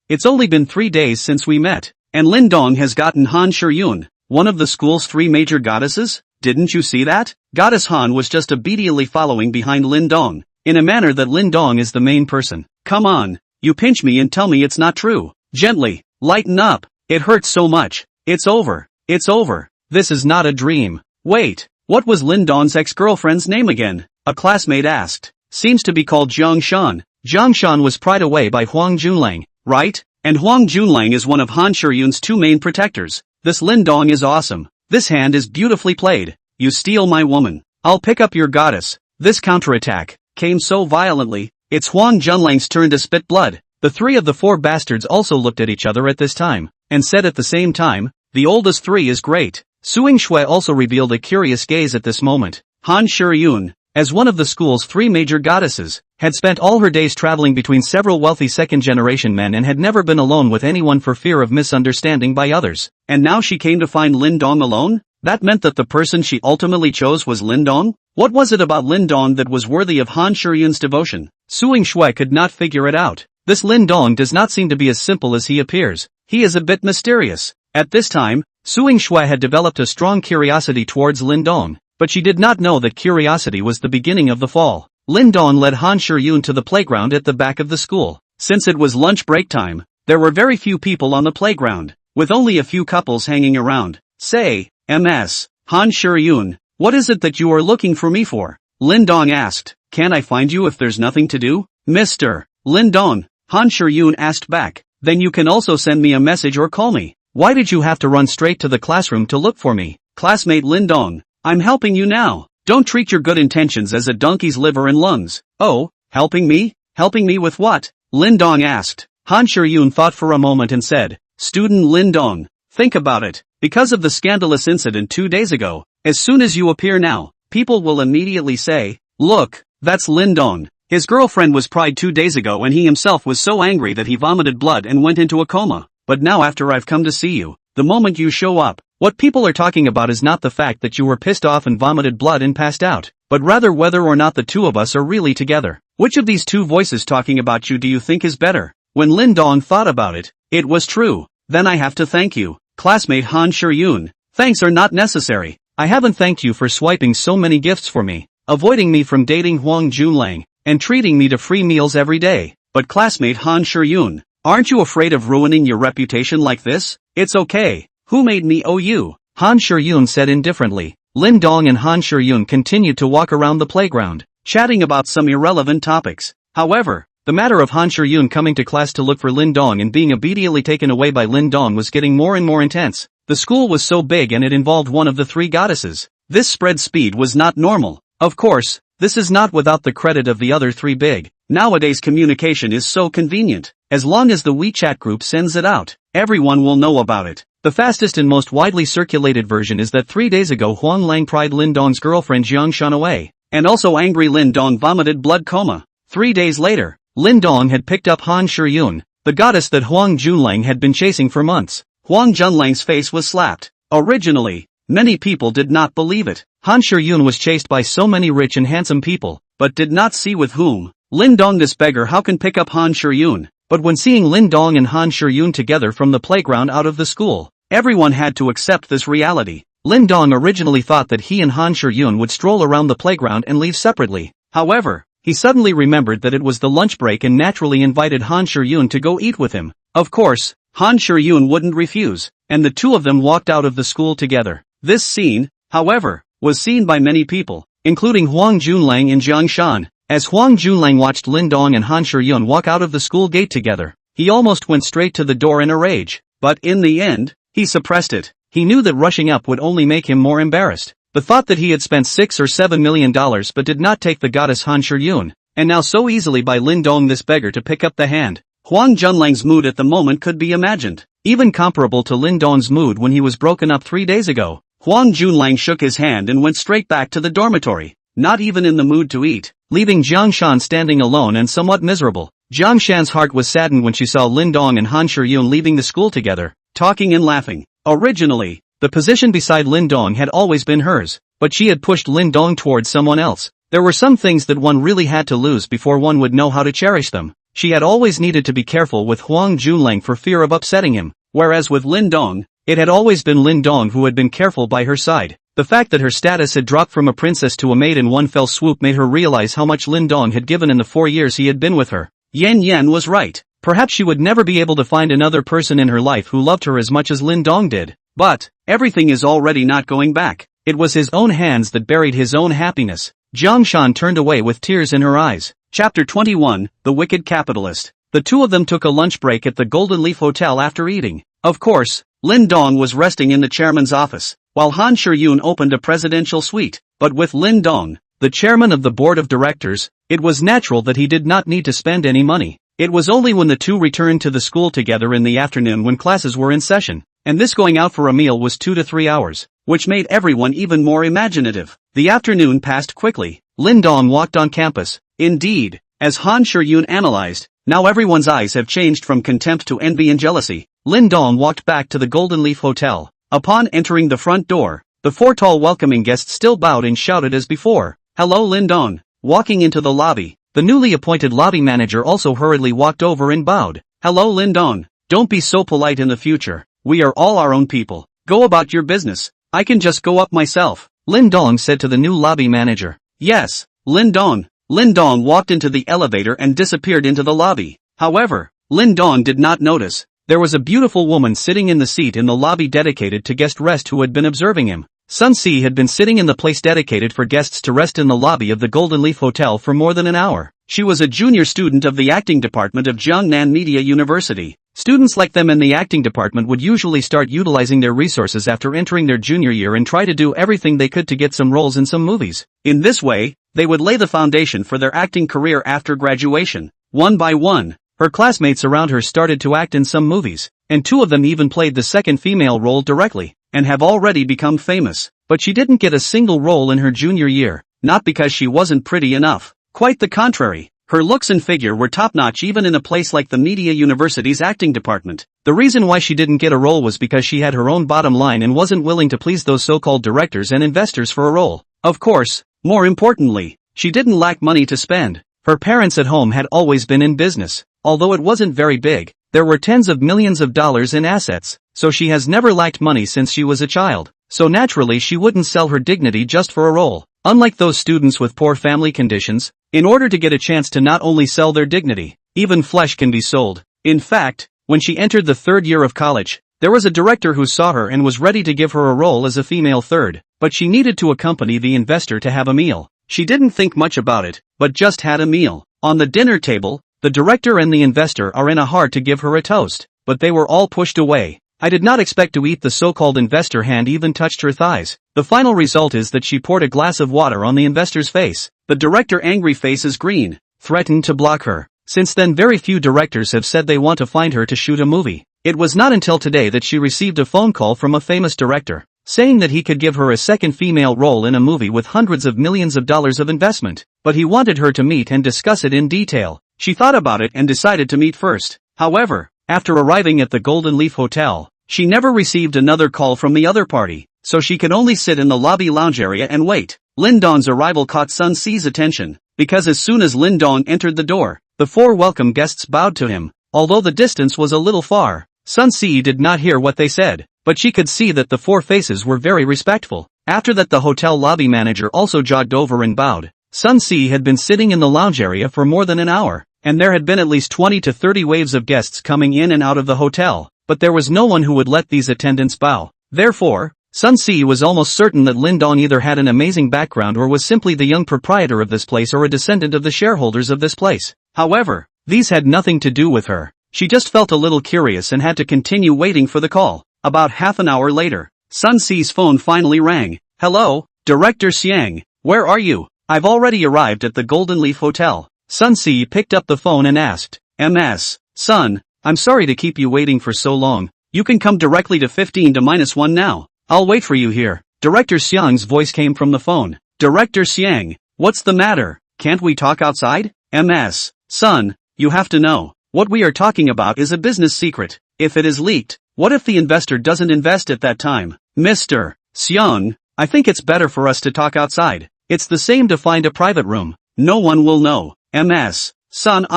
It's only been 3 days since we met, and Lin Dong has gotten Han Shuryun, one of the school's three major goddesses? Didn't you see that? Goddess Han was just obediently following behind Lin Dong, in a manner that Lin Dong is the main person. Come on, you pinch me and tell me it's not true. Gently, lighten up. It hurts so much. It's over. It's over. This is not a dream. Wait, what was Lin Dong's ex-girlfriend's name again? A classmate asked. Seems to be called Jiang Shan. Jiang Shan was pried away by Huang Junlang, right? And Huang Junlang is one of Han Shuryun's two main protectors. This Lin Dong is awesome. This hand is beautifully played. You steal my woman. I'll pick up your goddess. This counterattack came so violently, it's Huang Junlang's turn to spit blood. The three of the four bastards also looked at each other at this time, and said at the same time, the oldest three is great. Suing Shui also revealed a curious gaze at this moment. Han Shuryun, as one of the school's three major goddesses, had spent all her days traveling between several wealthy second-generation men and had never been alone with anyone for fear of misunderstanding by others. And now she came to find Lin Dong alone? That meant that the person she ultimately chose was Lin Dong? What was it about Lin Dong that was worthy of Han Shuryun's devotion? Suing Shui could not figure it out. This Lin Dong does not seem to be as simple as he appears. He is a bit mysterious. At this time, Suing Shui had developed a strong curiosity towards Lin Dong, but she did not know that curiosity was the beginning of the fall. Lin Dong led Han Shuryun to the playground at the back of the school. Since it was lunch break time, there were very few people on the playground, with only a few couples hanging around. Say, MS, Han Shuryun, what is it that you are looking for me for? Lin Dong asked. Can I find you if there's nothing to do? Mr. Lin Dong, Han Shuryun asked back. Then you can also send me a message or call me. Why did you have to run straight to the classroom to look for me? Classmate Lin Dong, I'm helping you now. Don't treat your good intentions as a donkey's liver and lungs. Oh, helping me? Helping me with what? Lin Dong asked. Han Shuryun thought for a moment and said, Student Lin Dong, think about it. Because of the scandalous incident 2 days ago, as soon as you appear now, people will immediately say, look, that's Lin Dong. His girlfriend was pried 2 days ago and he himself was so angry that he vomited blood and went into a coma. But now after I've come to see you, the moment you show up, what people are talking about is not the fact that you were pissed off and vomited blood and passed out, but rather whether or not the two of us are really together. Which of these two voices talking about you do you think is better? When Lin Dong thought about it, it was true. Then I have to thank you, classmate Han Shuryun. Thanks are not necessary. I haven't thanked you for swiping so many gifts for me, avoiding me from dating Huang Junlang, and treating me to free meals every day. But classmate Han Shuryun, aren't you afraid of ruining your reputation like this? It's okay. Who made me owe you? Han Shuryun said indifferently. Lin Dong and Han Shuryun continued to walk around the playground, chatting about some irrelevant topics. However, the matter of Han Shuryun coming to class to look for Lin Dong and being obediently taken away by Lin Dong was getting more and more intense. The school was so big and it involved one of the three goddesses. This spread speed was not normal. Of course, this is not without the credit of the other three big. Nowadays communication is so convenient. As long as the WeChat group sends it out, everyone will know about it. The fastest and most widely circulated version is that 3 days ago Huang Lang pried Lin Dong's girlfriend Jiang Shan away, and also angry Lin Dong vomited blood coma. 3 days later, Lin Dong had picked up Han Shuryun, the goddess that Huang Junlang had been chasing for months. Huang Junlang's face was slapped. Originally, many people did not believe it. Han Shuryun was chased by so many rich and handsome people, but did not see with whom. Lin Dong, this beggar, how can pick up Han Shuryun? But when seeing Lin Dong and Han Shuryun together from the playground out of the school, everyone had to accept this reality. Lin Dong originally thought that he and Han Shuryun would stroll around the playground and leave separately. However, he suddenly remembered that it was the lunch break and naturally invited Han Shuryun to go eat with him. Of course, Han Shuryun wouldn't refuse, and the two of them walked out of the school together. This scene, however, was seen by many people, including Huang Junlang and Jiang Shan. As Huang Junlang watched Lin Dong and Han Shuryun walk out of the school gate together, he almost went straight to the door in a rage. But in the end, He suppressed it. He knew that rushing up would only make him more embarrassed. The thought that he had spent $6 or $7 million but did not take the goddess Han Shiyun, and now so easily by Lin Dong this beggar to pick up the hand. Huang Junlang's mood at the moment could be imagined, even comparable to Lin Dong's mood when he was broken up 3 days ago. Huang Junlang shook his hand and went straight back to the dormitory, not even in the mood to eat, leaving Jiang Shan standing alone and somewhat miserable. Jiang Shan's heart was saddened when she saw Lin Dong and Han Shiyun leaving the school together, talking and laughing. Originally, the position beside Lin Dong had always been hers, but she had pushed Lin Dong towards someone else. There were some things that one really had to lose before one would know how to cherish them. She had always needed to be careful with Huang Junlang for fear of upsetting him, whereas with Lin Dong, it had always been Lin Dong who had been careful by her side. The fact that her status had dropped from a princess to a maid in one fell swoop made her realize how much Lin Dong had given in the 4 years he had been with her. Yan Yan was right. Perhaps she would never be able to find another person in her life who loved her as much as Lin Dong did. But, everything is already not going back. It was his own hands that buried his own happiness. Jiang Shan turned away with tears in her eyes. Chapter 21, The Wicked Capitalist. The two of them took a lunch break at the Golden Leaf Hotel after eating. Of course, Lin Dong was resting in the chairman's office, while Han Shiyun opened a presidential suite. But with Lin Dong, the chairman of the board of directors, it was natural that he did not need to spend any money. It was only when the two returned to the school together in the afternoon when classes were in session, and this going out for a meal was 2 to 3 hours, which made everyone even more imaginative. The afternoon passed quickly. Lin Dong walked on campus. Indeed, as Han Shiyun analyzed, now everyone's eyes have changed from contempt to envy and jealousy. Lin Dong walked back to the Golden Leaf Hotel. Upon entering the front door, the 4 tall welcoming guests still bowed and shouted as before, "Hello Lin Dong." Walking into the lobby, the newly appointed lobby manager also hurriedly walked over and bowed. "Hello Lin Dong. Don't be so polite in the future. We are all our own people. Go about your business. I can just go up myself," Lin Dong said to the new lobby manager. "Yes, Lin Dong." Lin Dong walked into the elevator and disappeared into the lobby. However, Lin Dong did not notice. There was a beautiful woman sitting in the seat in the lobby dedicated to guest rest who had been observing him. Sun Si had been sitting in the place dedicated for guests to rest in the lobby of the Golden Leaf Hotel for more than an hour. She was a junior student of the acting department of Jiangnan Media University. Students like them in the acting department would usually start utilizing their resources after entering their junior year and try to do everything they could to get some roles in some movies. In this way, they would lay the foundation for their acting career after graduation. One by one, her classmates around her started to act in some movies, and 2 of them even played the second female role directly, and have already become famous. But she didn't get a single role in her junior year, not because she wasn't pretty enough. Quite the contrary. Her looks and figure were top-notch even in a place like the Media University's acting department. The reason why she didn't get a role was because she had her own bottom line and wasn't willing to please those so-called directors and investors for a role. Of course, more importantly, she didn't lack money to spend. Her parents at home had always been in business. Although it wasn't very big, there were tens of millions of dollars in assets, so she has never lacked money since she was a child. So naturally she wouldn't sell her dignity just for a role. Unlike those students with poor family conditions, in order to get a chance to not only sell their dignity, even flesh can be sold. In fact, when she entered the 3rd year of college, there was a director who saw her and was ready to give her a role as a female third, but she needed to accompany the investor to have a meal. She didn't think much about it, but just had a meal. On the dinner table, the director and the investor are in a hard to give her a toast, but they were all pushed away. I did not expect to eat. The so-called investor hand even touched her thighs. The final result is that she poured a glass of water on the investor's face. The director angry face is green, threatened to block her. Since then very few directors have said they want to find her to shoot a movie. It was not until today that she received a phone call from a famous director, saying that he could give her a second female role in a movie with hundreds of millions of dollars of investment, but he wanted her to meet and discuss it in detail. She thought about it and decided to meet first. However, after arriving at the Golden Leaf Hotel, she never received another call from the other party, so she could only sit in the lobby lounge area and wait. Lin Dong's arrival caught Sun Si's attention, because as soon as Lin Dong entered the door, the 4 welcome guests bowed to him. Although the distance was a little far, Sun Si did not hear what they said, but she could see that the 4 faces were very respectful. After that the hotel lobby manager also jogged over and bowed. Sun Si had been sitting in the lounge area for more than an hour, and there had been at least 20 to 30 waves of guests coming in and out of the hotel, but there was no one who would let these attendants bow. Therefore, Sun Si was almost certain that Lin Dong either had an amazing background or was simply the young proprietor of this place or a descendant of the shareholders of this place. However, these had nothing to do with her. She just felt a little curious and had to continue waiting for the call. About half an hour later, Sun Si's phone finally rang. Hello, Director Xiang, where are you? I've already arrived at the Golden Leaf Hotel. Sun Si picked up the phone and asked, MS, Sun, I'm sorry to keep you waiting for so long. You can come directly to 15 to -1 now. I'll wait for you here. Director Xiang's voice came from the phone. Director Xiang, what's the matter? Can't we talk outside? MS, Sun, you have to know. What we are talking about is a business secret. If it is leaked, what if the investor doesn't invest at that time? Mr. Xiang, I think it's better for us to talk outside. It's the same to find a private room. No one will know. MS, Sun,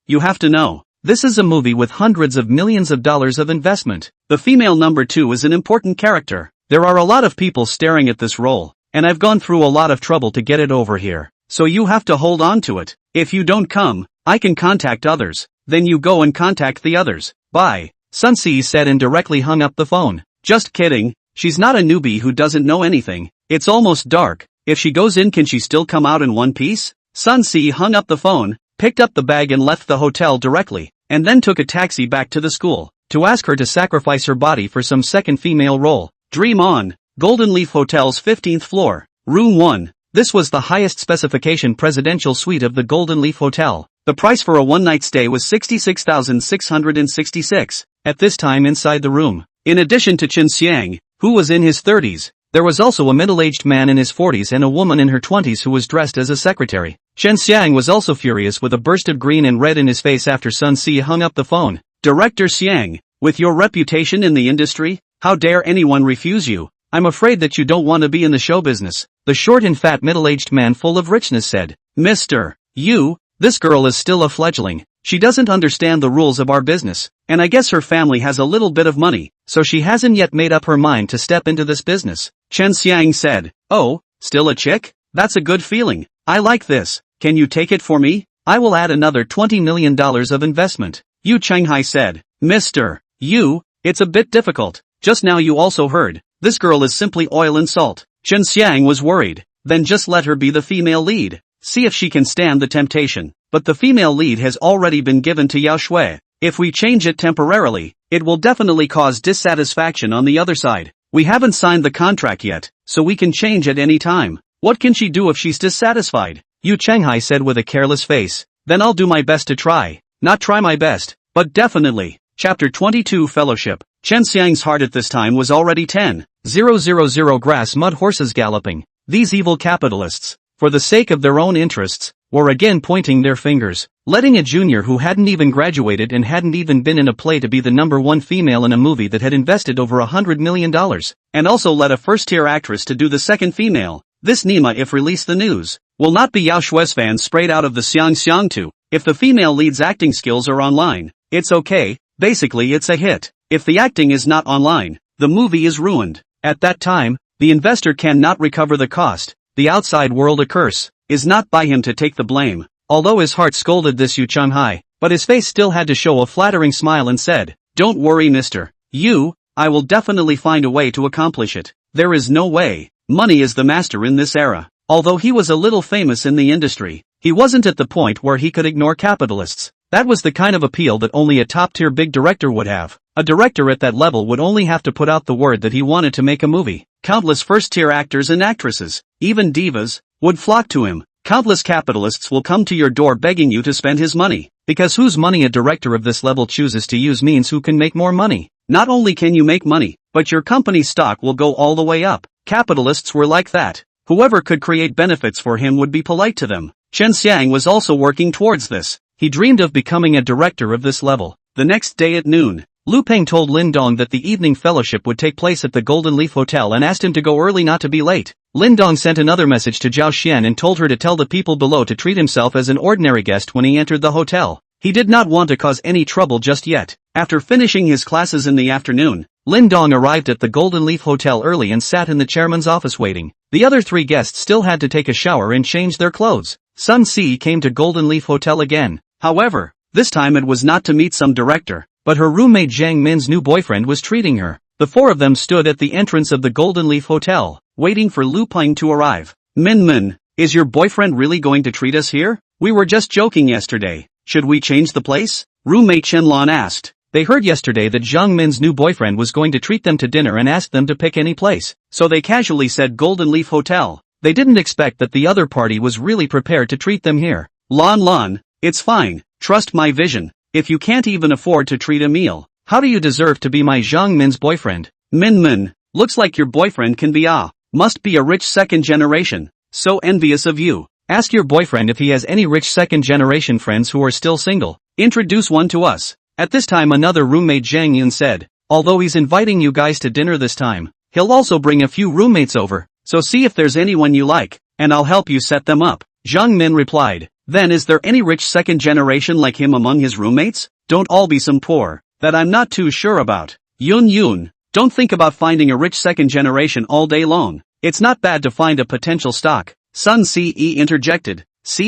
you have to know. This is a movie with hundreds of millions of dollars of investment. The female number 2 is an important character. There are a lot of people staring at this role, and I've gone through a lot of trouble to get it over here. So you have to hold on to it. If you don't come, I can contact others. Then you go and contact the others. Bye. Sun Si said and directly hung up the phone. Just kidding. She's not a newbie who doesn't know anything. It's almost dark. If she goes in, can she still come out in one piece? Sun Si hung up the phone, picked up the bag and left the hotel directly, and then took a taxi back to the school, to ask her to sacrifice her body for some second female role. Dream on. Golden Leaf Hotel's 15th floor, Room 1. This was the highest specification presidential suite of the Golden Leaf Hotel. The price for a one-night stay was 66,666, at this time inside the room. In addition to Chen Xiang, who was in his 30s, there was also a middle-aged man in his 40s and a woman in her 20s who was dressed as a secretary. Chen Xiang was also furious with a burst of green and red in his face after Sun Si hung up the phone. Director Xiang, with your reputation in the industry, how dare anyone refuse you? I'm afraid that you don't want to be in the show business. The short and fat middle-aged man full of richness said. Mr. You, this girl is still a fledgling. She doesn't understand the rules of our business, and I guess her family has a little bit of money, so she hasn't yet made up her mind to step into this business. Chen Xiang said. Oh, still a chick? That's a good feeling. I like this. Can you take it for me? I will add another $20 million of investment. Yu Chenghai said. Mr. Yu, it's a bit difficult. Just now you also heard. This girl is simply oil and salt. Chen Xiang was worried. Then just let her be the female lead. See if she can stand the temptation. But the female lead has already been given to Yao Shui. If we change it temporarily, it will definitely cause dissatisfaction on the other side. We haven't signed the contract yet, so we can change at any time. What can she do if she's dissatisfied? Yu Chenghai said with a careless face. Then I'll do my best to try. Not try my best, but definitely. Chapter 22 Fellowship. Chen Xiang's heart at this time was already 10,000 grass mud horses galloping. These evil capitalists, for the sake of their own interests, were again pointing their fingers, letting a junior who hadn't even graduated and hadn't even been in a play to be the number one female in a movie that had invested over $100 million, and also let a first-tier actress to do the second female. This Nima if release the news, will not be Yao Shui's fans sprayed out of the Xiang too. If the female lead's acting skills are online, it's okay, basically it's a hit. If the acting is not online, the movie is ruined. At that time, the investor cannot recover the cost. The outside world a curse, is not by him to take the blame. Although his heart scolded this Yu Chenghai, but his face still had to show a flattering smile and said, Don't worry Mr. Yu, I will definitely find a way to accomplish it. There is no way. Money is the master in this era. Although he was a little famous in the industry, he wasn't at the point where he could ignore capitalists. That was the kind of appeal that only a top-tier big director would have. A director at that level would only have to put out the word that he wanted to make a movie. Countless first-tier actors and actresses, even divas, would flock to him. Countless capitalists will come to your door begging you to spend his money. Because whose money a director of this level chooses to use means who can make more money. Not only can you make money, but your company's stock will go all the way up. Capitalists were like that. Whoever could create benefits for him would be polite to them. Chen Xiang was also working towards this. He dreamed of becoming a director of this level. The next day at noon, Lu Peng told Lin Dong that the evening fellowship would take place at the Golden Leaf Hotel and asked him to go early not to be late. Lin Dong sent another message to Zhao Xian and told her to tell the people below to treat himself as an ordinary guest when he entered the hotel. He did not want to cause any trouble just yet. After finishing his classes in the afternoon, Lin Dong arrived at the Golden Leaf Hotel early and sat in the chairman's office waiting. The other three guests still had to take a shower and change their clothes. Sun Si came to Golden Leaf Hotel again. However, this time it was not to meet some director, but her roommate Zhang Min's new boyfriend was treating her. The four of them stood at the entrance of the Golden Leaf Hotel, waiting for Lu Peng to arrive. Min, is your boyfriend really going to treat us here? We were just joking yesterday. Should we change the place? Roommate Chen Lan asked. They heard yesterday that Jiang Min's new boyfriend was going to treat them to dinner and asked them to pick any place, so they casually said Golden Leaf Hotel. They didn't expect that the other party was really prepared to treat them here. Lon, it's fine, trust my vision. If you can't even afford to treat a meal, how do you deserve to be my Jiang Min's boyfriend? Min, looks like your boyfriend can be must be a rich second generation. So envious of you. Ask your boyfriend if he has any rich second generation friends who are still single. Introduce one to us. At this time another roommate Zhang Yun said, although he's inviting you guys to dinner this time, he'll also bring a few roommates over, so see if there's anyone you like, and I'll help you set them up. Jiang Min replied, then is there any rich second generation like him among his roommates? Don't all be some poor, that I'm not too sure about. Yun, don't think about finding a rich second generation all day long. It's not bad to find a potential stock. Sun Ce interjected. Ce,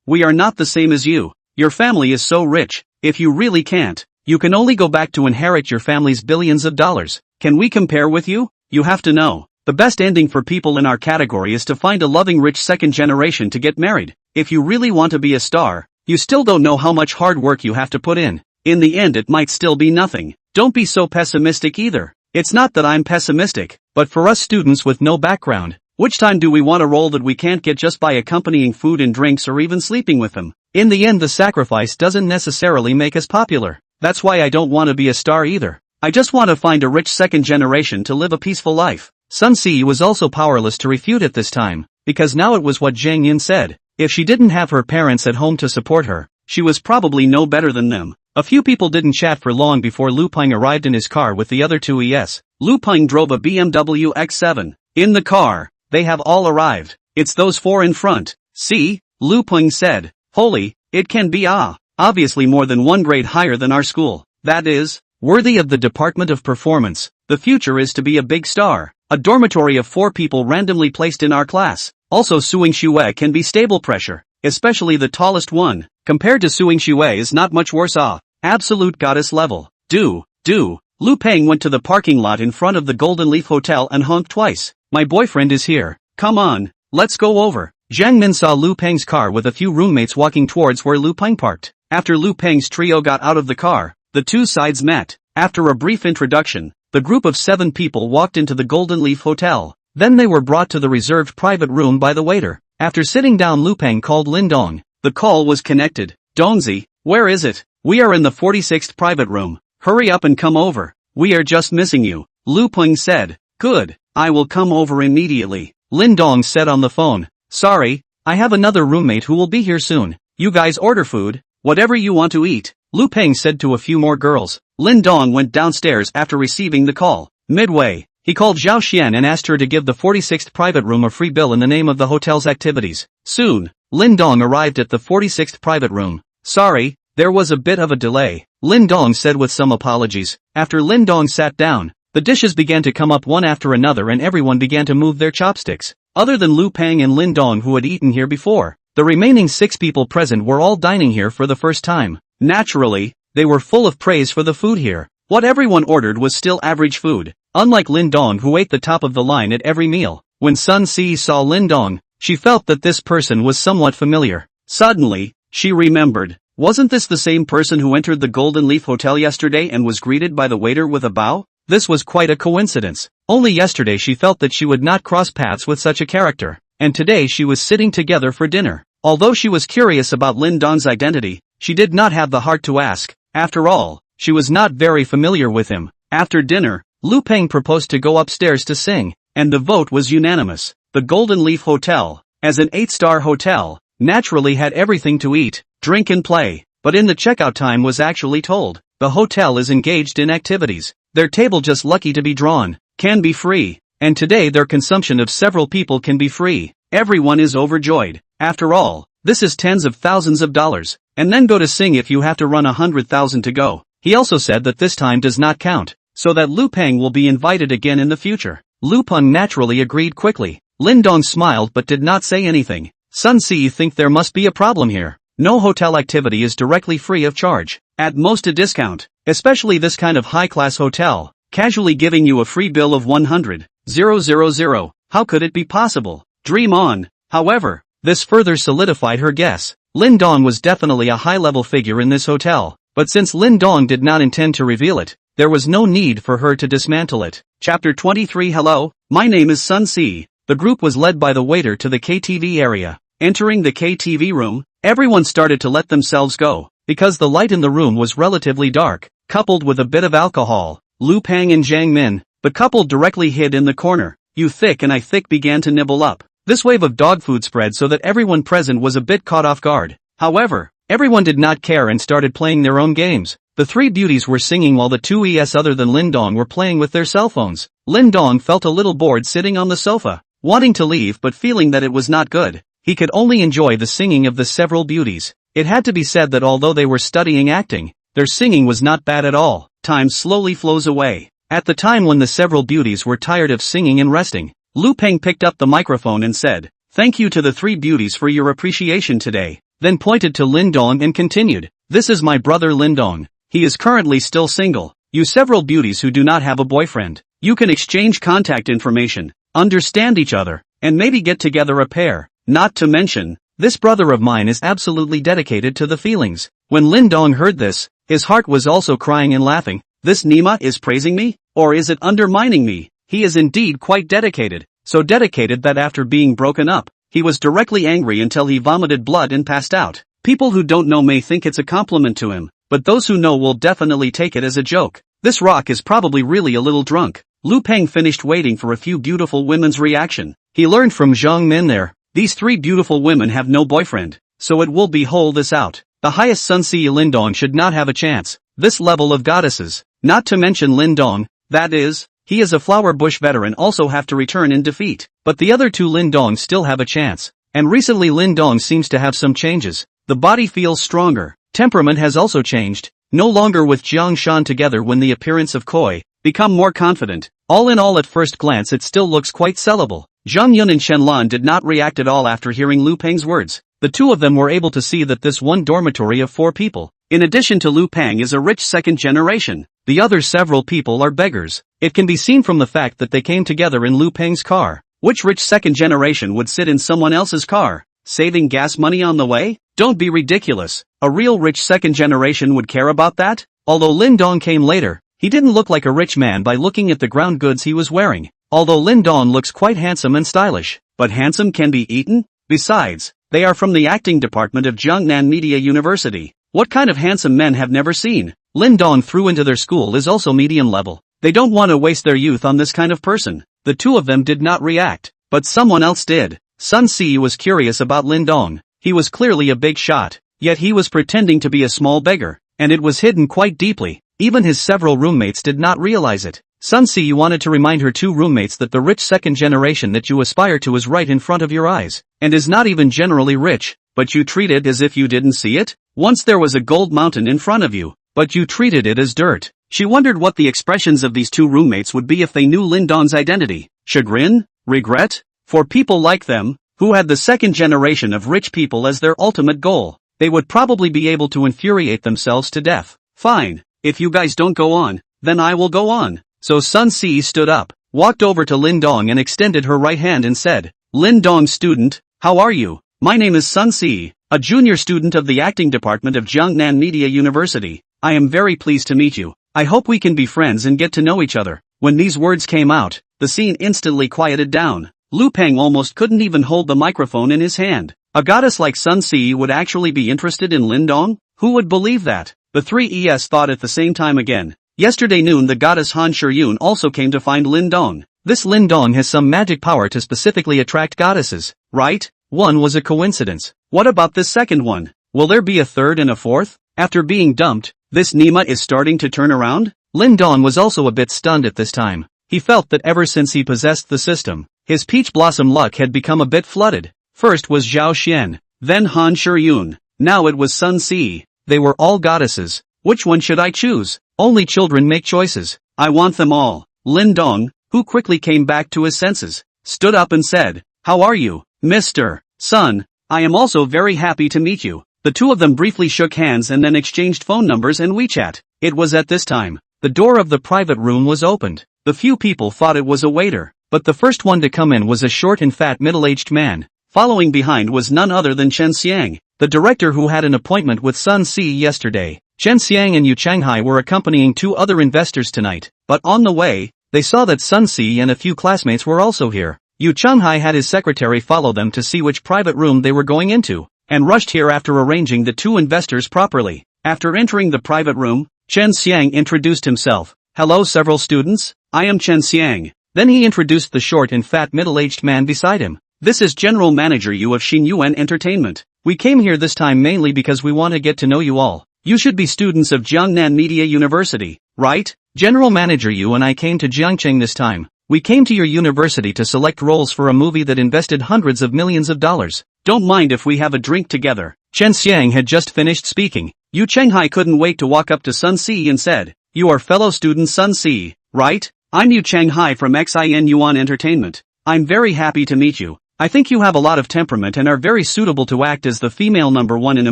we are not the same as you. Your family is so rich. If you really can't, you can only go back to inherit your family's billions of dollars. Can we compare with you? You have to know. The best ending for people in our category is to find a loving rich second generation to get married. If you really want to be a star, you still don't know how much hard work you have to put in. In the end it might still be nothing. Don't be so pessimistic either. It's not that I'm pessimistic, but for us students with no background, which time do we want a role that we can't get just by accompanying food and drinks or even sleeping with them? In the end the sacrifice doesn't necessarily make us popular. That's why I don't want to be a star either. I just want to find a rich second generation to live a peaceful life. Sun Ce was also powerless to refute at this time, because now it was what Zhang Yun said. If she didn't have her parents at home to support her, she was probably no better than them. A few people didn't chat for long before Lu Peng arrived in his car with the other two ES. Lu Peng drove a BMW X7. In the car, they have all arrived. It's those four in front. See? Lu Peng said. Holy, it can be obviously more than one grade higher than our school. That is, worthy of the Department of Performance. The future is to be a big star. A dormitory of 4 people randomly placed in our class. Also Suing Xue can be stable pressure, especially the tallest one. Compared to Suing Xue is not much worse off. Absolute goddess level. Lu Peng went to the parking lot in front of the Golden Leaf Hotel and honked twice. My boyfriend is here. Come on, let's go over. Jiang Min saw Lu Peng's car with a few roommates walking towards where Lu Peng parked. After Lu Peng's trio got out of the car, the two sides met. After a brief introduction, the group of 7 people walked into the Golden Leaf Hotel. Then they were brought to the reserved private room by the waiter. After sitting down Lu Peng called Lin Dong. The call was connected. Dongzi, where is it? We are in the 46th private room. Hurry up and come over. We are just missing you. Lu Peng said. Good, I will come over immediately. Lin Dong said on the phone. Sorry, I have another roommate who will be here soon. You guys order food, whatever you want to eat. Lu Peng said to a few more girls. Lin Dong went downstairs after receiving the call. Midway, he called Zhao Xian and asked her to give the 46th private room a free bill in the name of the hotel's activities. Soon, Lin Dong arrived at the 46th private room. Sorry, there was a bit of a delay, Lin Dong said with some apologies. After Lin Dong sat down, the dishes began to come up one after another and everyone began to move their chopsticks. Other than Lu Peng and Lin Dong who had eaten here before, the remaining 6 people present were all dining here for the first time. Naturally, they were full of praise for the food here. What everyone ordered was still average food, unlike Lin Dong who ate the top of the line at every meal. When Sun Ce saw Lin Dong, she felt that this person was somewhat familiar. Suddenly, she remembered. Wasn't this the same person who entered the Golden Leaf Hotel yesterday and was greeted by the waiter with a bow? This was quite a coincidence. Only yesterday she felt that she would not cross paths with such a character, and today she was sitting together for dinner. Although she was curious about Lin Dong's identity, she did not have the heart to ask. After all, she was not very familiar with him. After dinner, Lu Peng proposed to go upstairs to sing, and the vote was unanimous. The Golden Leaf Hotel, as an 8-star hotel, naturally had everything to eat, drink and play, but in the checkout time was actually told, the hotel is engaged in activities. Their table just lucky to be drawn, can be free, and today their consumption of several people can be free. Everyone is overjoyed. After all, this is tens of thousands of dollars, and then go to sing if you have to run 100,000 to go. He also said that this time does not count, so that Lu Peng will be invited again in the future. Lu Peng naturally agreed quickly. Lin Dong smiled but did not say anything. Sun Ce think there must be a problem here. No hotel activity is directly free of charge, at most a discount, especially this kind of high-class hotel, casually giving you a free bill of 100,000. How could it be possible? Dream on. However, this further solidified her guess. Lin Dong was definitely a high-level figure in this hotel. but since Lin Dong did not intend to reveal it, there was no need for her to dismantle it. Chapter 23 Hello, my name is Sun Si. The group was led by the waiter to the KTV area. Entering the KTV room, everyone started to let themselves go, because the light in the room was relatively dark, coupled with a bit of alcohol. Lu Pang and Jiang Min, the couple directly hid in the corner. You Thick and I Thick began to nibble up. This wave of dog food spread so that everyone present was a bit caught off guard. However, everyone did not care and started playing their own games. The three beauties were singing while the two ES other than Lin Dong were playing with their cell phones. Lin Dong felt a little bored sitting on the sofa, wanting to leave but feeling that it was not good. He could only enjoy the singing of the several beauties. It had to be said that although they were studying acting, their singing was not bad at all. Time slowly flows away. At the time when the several beauties were tired of singing and resting, Lu Peng picked up the microphone and said, "Thank you to the three beauties for your appreciation today," then pointed to Lin Dong and continued, "This is my brother Lin Dong. He is currently still single. You several beauties who do not have a boyfriend, you can exchange contact information, understand each other, and maybe get together a pair. Not to mention, this brother of mine is absolutely dedicated to the feelings." When Lin Dong heard this, his heart was also crying and laughing. This Nima is praising me? Or is it undermining me? He is indeed quite dedicated, so dedicated that after being broken up, he was directly angry until he vomited blood and passed out. People who don't know may think it's a compliment to him, but those who know will definitely take it as a joke. This rock is probably really a little drunk. Lu Peng finished waiting for a few beautiful women's reaction. He learned from Jiang Min there. These three beautiful women have no boyfriend, so it will be hold this out. The highest Sun Si Lin Dong should not have a chance. This level of goddesses, not to mention Lin Dong, that is, he is a flower bush veteran, also have to return in defeat. But the other two Lin Dong still have a chance. And recently Lin Dong seems to have some changes. The body feels stronger. Temperament has also changed. No longer with Jiang Shan together when the appearance of Koi, become more confident. All in all at first glance it still looks quite sellable. Zhang Yun and Shenlan did not react at all after hearing Lu Peng's words. The two of them were able to see that this one dormitory of 4 people, in addition to Lu Peng, is a rich second generation. The other several people are beggars. It can be seen from the fact that they came together in Lu Peng's car. Which rich second generation would sit in someone else's car, saving gas money on the way? Don't be ridiculous. A real rich second generation would care about that? Although Lin Dong came later, he didn't look like a rich man by looking at the ground goods he was wearing. Although Lin Dong looks quite handsome and stylish, but handsome can be eaten? Besides, they are from the acting department of Jiangnan Media University. What kind of handsome men have never seen? Lin Dong threw into their school is also medium level. They don't want to waste their youth on this kind of person. The two of them did not react, but someone else did. Sun Si was curious about Lin Dong. He was clearly a big shot, yet he was pretending to be a small beggar, and it was hidden quite deeply. Even his several roommates did not realize it. Sun Si wanted to remind her two roommates that the rich second generation that you aspire to is right in front of your eyes, and is not even generally rich, but you treat it as if you didn't see it? Once there was a gold mountain in front of you, but you treated it as dirt. She wondered what the expressions of these two roommates would be if they knew Lin Dong's identity. Chagrin? Regret? For people like them, who had the second generation of rich people as their ultimate goal, they would probably be able to infuriate themselves to death. Fine, if you guys don't go on, then I will go on. So Sun Si stood up, walked over to Lin Dong and extended her right hand and said, "Lin Dong student, how are you? My name is Sun Si, a junior student of the acting department of Jiangnan Media University. I am very pleased to meet you. I hope we can be friends and get to know each other." When these words came out, the scene instantly quieted down. Lu Peng almost couldn't even hold the microphone in his hand. A goddess like Sun Si would actually be interested in Lin Dong? Who would believe that? The three ES thought at the same time again. Yesterday noon the goddess Han Shiyun also came to find Lin Dong. This Lin Dong has some magic power to specifically attract goddesses, right? One was a coincidence. What about this second one? Will there be a third and a fourth? After being dumped, this Nima is starting to turn around? Lin Dong was also a bit stunned at this time. He felt that ever since he possessed the system, his peach blossom luck had become a bit flooded. First was Zhao Xian, then Han Shiyun, now it was Sun Si. They were all goddesses. Which one should I choose? Only children make choices. I want them all. Lin Dong, who quickly came back to his senses, stood up and said, "How are you, Mr. Sun? I am also very happy to meet you." The two of them briefly shook hands and then exchanged phone numbers and WeChat. It was at this time, the door of the private room was opened. The few people thought it was a waiter, but the first one to come in was a short and fat middle-aged man. Following behind was none other than Chen Xiang, the director who had an appointment with Sun Si yesterday. Chen Xiang and Yu Changhai were accompanying 2 other investors tonight, but on the way, they saw that Sun Si and a few classmates were also here. Yu Changhai had his secretary follow them to see which private room they were going into, and rushed here after arranging the 2 investors properly. After entering the private room, Chen Xiang introduced himself. Hello several students, I am Chen Xiang. Then he introduced the short and fat middle-aged man beside him. This is General Manager Yu of Xinyuan Entertainment. We came here this time mainly because we want to get to know you all. You should be students of Jiangnan Media University, right? General Manager Yu and I came to Jiangcheng this time. We came to your university to select roles for a movie that invested hundreds of millions of dollars. Don't mind if we have a drink together. Chen Xiang had just finished speaking. Yu Changhai couldn't wait to walk up to Sun Si and said, You are fellow student Sun Si, right? I'm Yu Changhai from Xinyuan Entertainment. I'm very happy to meet you. I think you have a lot of temperament and are very suitable to act as the female number 1 in a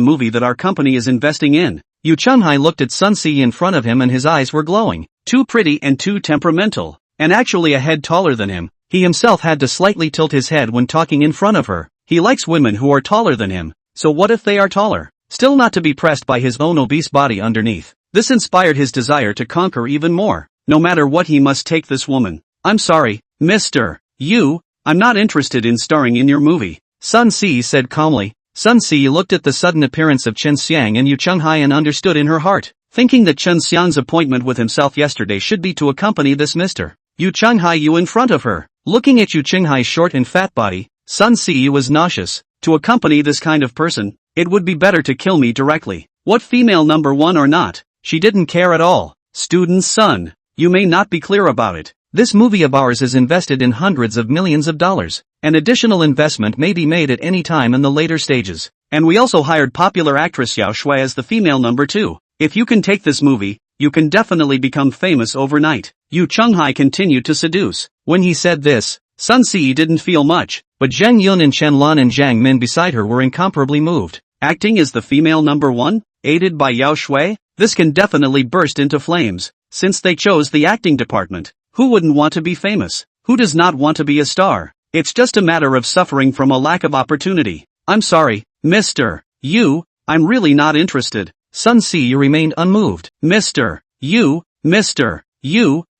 movie that our company is investing in. Yu Changhai looked at Sun Si in front of him and his eyes were glowing. Too pretty and too temperamental. And actually a head taller than him. He himself had to slightly tilt his head when talking in front of her. He likes women who are taller than him. So what if they are taller? Still not to be pressed by his own obese body underneath. This inspired his desire to conquer even more. No matter what, he must take this woman. I'm sorry, Mr. Yu, I'm not interested in starring in your movie. Sun Si said calmly. Sun Si looked at the sudden appearance of Chen Xiang and Yu Changhai and understood in her heart, thinking that Chen Xiang's appointment with himself yesterday should be to accompany this Mr. Yu Changhai Yu in front of her. Looking at Yu Changhai's short and fat body, Sun Si was nauseous. To accompany this kind of person, it would be better to kill me directly. What female number 1 or not, she didn't care at all. Student Sun, you may not be clear about it. This movie of ours is invested in hundreds of millions of dollars. An additional investment may be made at any time in the later stages. And we also hired popular actress Yao Shui as the female number 2. If you can take this movie, you can definitely become famous overnight. Yu Changhai continued to seduce. When he said this, Sun Si didn't feel much, but Zhang Yun and Chen Lan and Zhang Min beside her were incomparably moved. Acting as the female number 1, aided by Yao Shui, this can definitely burst into flames. Since they chose the acting department, who wouldn't want to be famous? Who does not want to be a star? It's just a matter of suffering from a lack of opportunity. I'm sorry, Mr. Yu, I'm really not interested. Sun Si remained unmoved. Mr. Yu,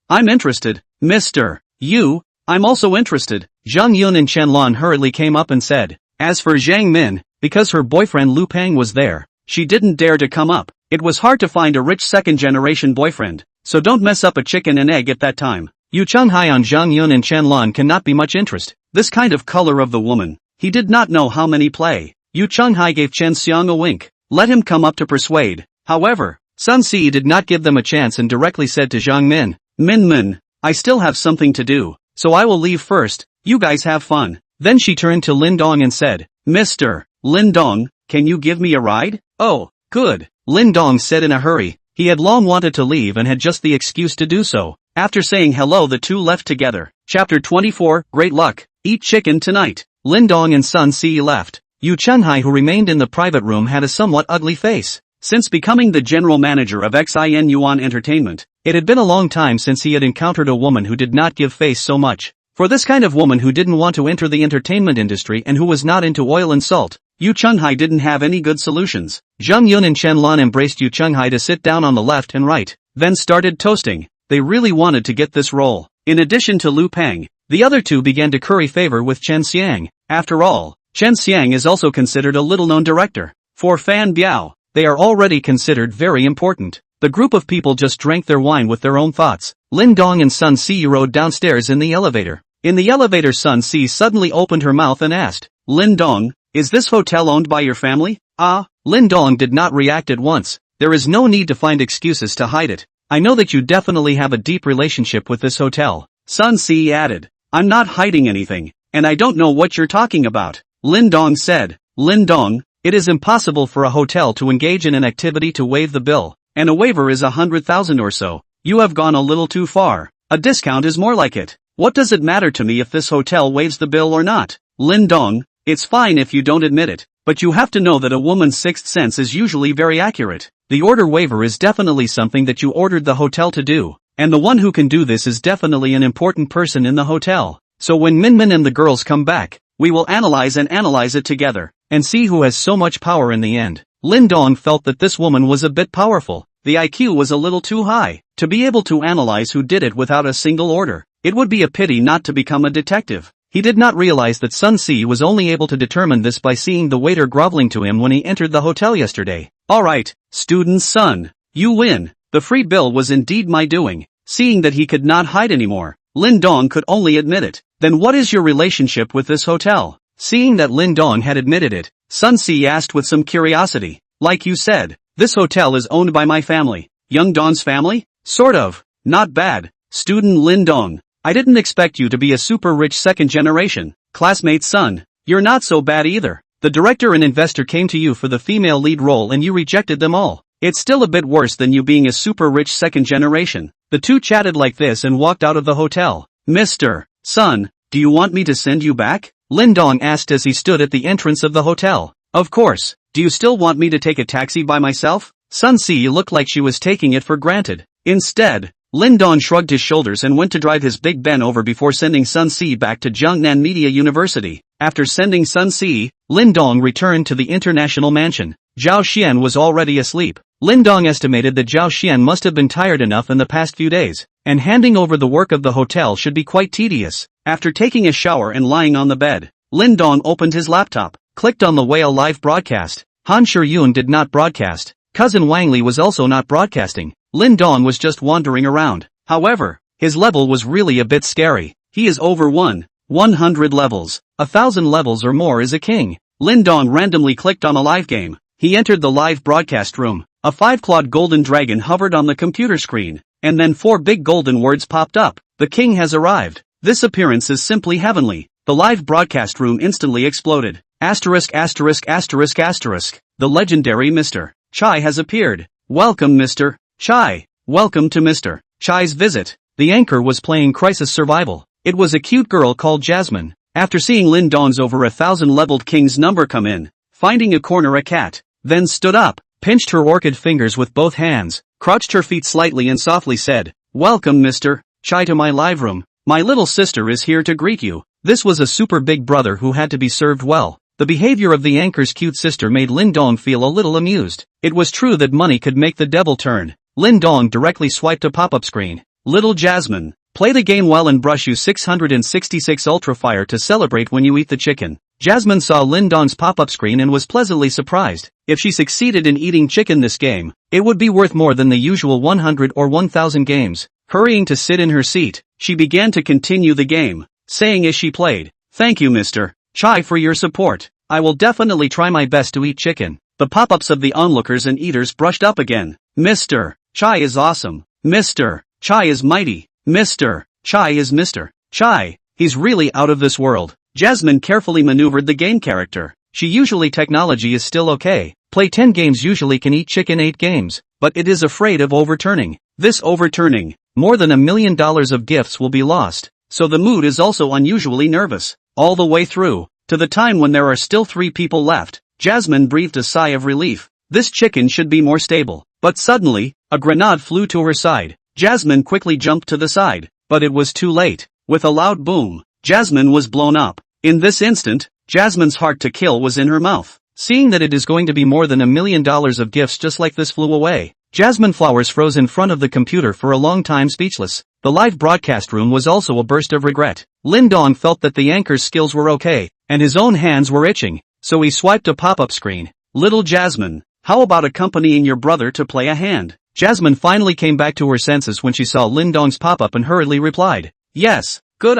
I'm interested. Mr. Yu, I'm also interested. Zhang Yun and Chen Lan hurriedly came up and said. As for Zhang Min, because her boyfriend Lu Peng was there, she didn't dare to come up. It was hard to find a rich second-generation boyfriend, so don't mess up a chicken and egg at that time. Yu Changhai on Zhang Yun and Chen Lan cannot be much interest. This kind of color of the woman, he did not know how many play. Yu Changhai gave Chen Xiang a wink. Let him come up to persuade. However, Sun Si did not give them a chance and directly said to Zhang Min, Min, I still have something to do, so I will leave first. You guys have fun. Then she turned to Lin Dong and said, Mr. Lin Dong, can you give me a ride? Oh, good. Lin Dong said in a hurry. He had long wanted to leave and had just the excuse to do so. After saying hello, the two left together. Chapter 24, Great Luck. Eat chicken tonight. Lin Dong and Sun Si left. Yu Changhai, who remained in the private room, had a somewhat ugly face. Since becoming the general manager of Xinyuan Entertainment, it had been a long time since he had encountered a woman who did not give face so much. For this kind of woman who didn't want to enter the entertainment industry and who was not into oil and salt, Yu Changhai didn't have any good solutions. Zhang Yun and Chen Lan embraced Yu Changhai to sit down on the left and right, then started toasting. They really wanted to get this role. In addition to Lu Peng, the other two began to curry favor with Chen Xiang. After all, Chen Xiang is also considered a little-known director. For Fan Biao, they are already considered very important. The group of people just drank their wine with their own thoughts. Lin Dong and Sun Si rode downstairs in the elevator. In the elevator, Sun Si suddenly opened her mouth and asked, Lin Dong, is this hotel owned by your family? Lin Dong did not react at once. There is no need to find excuses to hide it. I know that you definitely have a deep relationship with this hotel. Sun Si added, I'm not hiding anything, and I don't know what you're talking about. Lin Dong said, Lin Dong, it is impossible for a hotel to engage in an activity to waive the bill, and a waiver is 100,000 or so. You have gone a little too far. A discount is more like it. What does it matter to me if this hotel waives the bill or not? Lin Dong, it's fine if you don't admit it, but you have to know that a woman's sixth sense is usually very accurate. The order waiver is definitely something that you ordered the hotel to do, and the one who can do this is definitely an important person in the hotel. So when Min Min and the girls come back, we will analyze it together, and see who has so much power in the end. Lin Dong felt that this woman was a bit powerful. The IQ was a little too high to be able to analyze who did it without a single order. It would be a pity not to become a detective. He did not realize that Sun Si was only able to determine this by seeing the waiter groveling to him when he entered the hotel yesterday. Alright, student's son. You win. The free bill was indeed my doing. Seeing that he could not hide anymore, Lin Dong could only admit it. Then what is your relationship with this hotel? Seeing that Lin Dong had admitted it, Sun Si asked with some curiosity. Like you said, this hotel is owned by my family. Young Dong's family? Sort of. Not bad. Student Lin Dong. I didn't expect you to be a super rich second generation classmate's son. You're not so bad either. The director and investor came to you for the female lead role and you rejected them all. It's still a bit worse than you being a super rich second generation. The two chatted like this and walked out of the hotel. Mr. Son, do you want me to send you back? Lin Dong asked as he stood at the entrance of the hotel. Of course. Do you still want me to take a taxi by myself? Sun Si looked like she was taking it for granted. Instead, Lin Dong shrugged his shoulders and went to drive his Big Ben over before sending Sun Si back to Jiangnan Media University. After sending Sun Si, Lin Dong returned to the international mansion. Zhao Xian was already asleep. Lin Dong estimated that Zhao Xian must have been tired enough in the past few days, and handing over the work of the hotel should be quite tedious. After taking a shower and lying on the bed, Lin Dong opened his laptop, clicked on the Whale live broadcast. Han Shiyun did not broadcast. Cousin Wang Li was also not broadcasting. Lin Dong was just wandering around. However, his level was really a bit scary. He is over 100 levels. 1,000 levels or more is a king. Lin Dong randomly clicked on a live game. He entered the live broadcast room. A 5-clawed golden dragon hovered on the computer screen, and then 4 big golden words popped up. The king has arrived. This appearance is simply heavenly. The live broadcast room instantly exploded. Asterisk asterisk asterisk asterisk. The legendary Mr. Chai has appeared. Welcome Mr. Chai. Welcome to Mr. Chai's visit. The anchor was playing Crisis Survival. It was a cute girl called Jasmine. After seeing Lin Dong's over 1,000 leveled king's number come in, finding a corner a cat, then stood up, pinched her orchid fingers with both hands, crouched her feet slightly and softly said, Welcome Mr. Chai to my live room. My little sister is here to greet you. This was a super big brother who had to be served well. The behavior of the anchor's cute sister made Lin Dong feel a little amused. It was true that money could make the devil turn. Lin Dong directly swiped a pop-up screen. Little Jasmine, play the game well and brush you 666 Ultra Fire to celebrate when you eat the chicken. Jasmine saw Lin Dong's pop-up screen and was pleasantly surprised. If she succeeded in eating chicken this game, it would be worth more than the usual 100 or 1000 games. Hurrying to sit in her seat, she began to continue the game, saying as she played, Thank you Mr. Chai for your support. I will definitely try my best to eat chicken. The pop-ups of the onlookers and eaters brushed up again. Mr. Chai is awesome. Mr. Chai is mighty. Mr. Chai is Mr. Chai. He's really out of this world. Jasmine carefully maneuvered the game character. She usually technology is still okay. Play 10 games usually can eat chicken 8 games, but it is afraid of overturning. This overturning, more than $1 million of gifts will be lost. So the mood is also unusually nervous. All the way through, to the time when there are still 3 people left, Jasmine breathed a sigh of relief. This chicken should be more stable. But suddenly, a grenade flew to her side. Jasmine quickly jumped to the side, but it was too late. With a loud boom, Jasmine was blown up. In this instant, Jasmine's heart to kill was in her mouth. Seeing that it is going to be more than $1 million of gifts just like this flew away, Jasmine Flowers froze in front of the computer for a long time speechless. The live broadcast room was also a burst of regret. Lin Dong felt that the anchor's skills were okay, and his own hands were itching, so he swiped a pop-up screen. Little Jasmine, how about accompanying your brother to play a hand? Jasmine finally came back to her senses when she saw Lin Dong's pop-up and hurriedly replied, Yes, good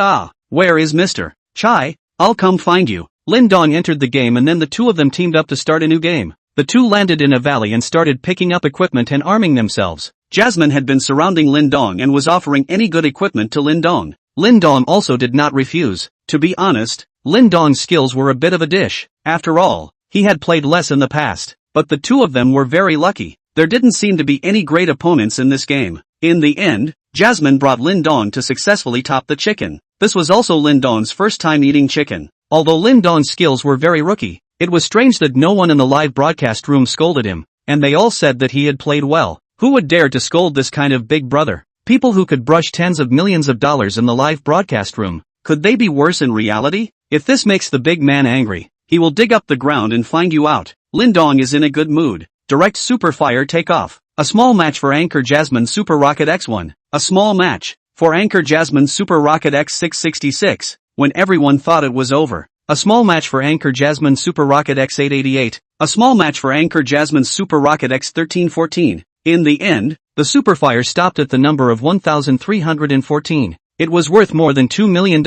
where is Mr. Chai? I'll come find you. Lin Dong entered the game and then the two of them teamed up to start a new game. The two landed in a valley and started picking up equipment and arming themselves. Jasmine had been surrounding Lin Dong and was offering any good equipment to Lin Dong. Lin Dong also did not refuse. To be honest, Lin Dong's skills were a bit of a dish. After all, he had played less in the past. But the two of them were very lucky. There didn't seem to be any great opponents in this game. In the end, Jasmine brought Lin Dong to successfully top the chicken. This was also Lin Dong's first time eating chicken. Although Lin Dong's skills were very rookie, it was strange that no one in the live broadcast room scolded him, and they all said that he had played well. Who would dare to scold this kind of big brother? People who could brush tens of millions of dollars in the live broadcast room. Could they be worse in reality? If this makes the big man angry, he will dig up the ground and find you out. Lindong is in a good mood. Direct Super Fire Takeoff. A small match for Anchor Jasmine Super Rocket X1. A small match for Anchor Jasmine Super Rocket X666. When everyone thought it was over. A small match for Anchor Jasmine Super Rocket X888. A small match for Anchor Jasmine Super Rocket X1314. In the end, the Superfire stopped at the number of 1,314. It was worth more than $2 million.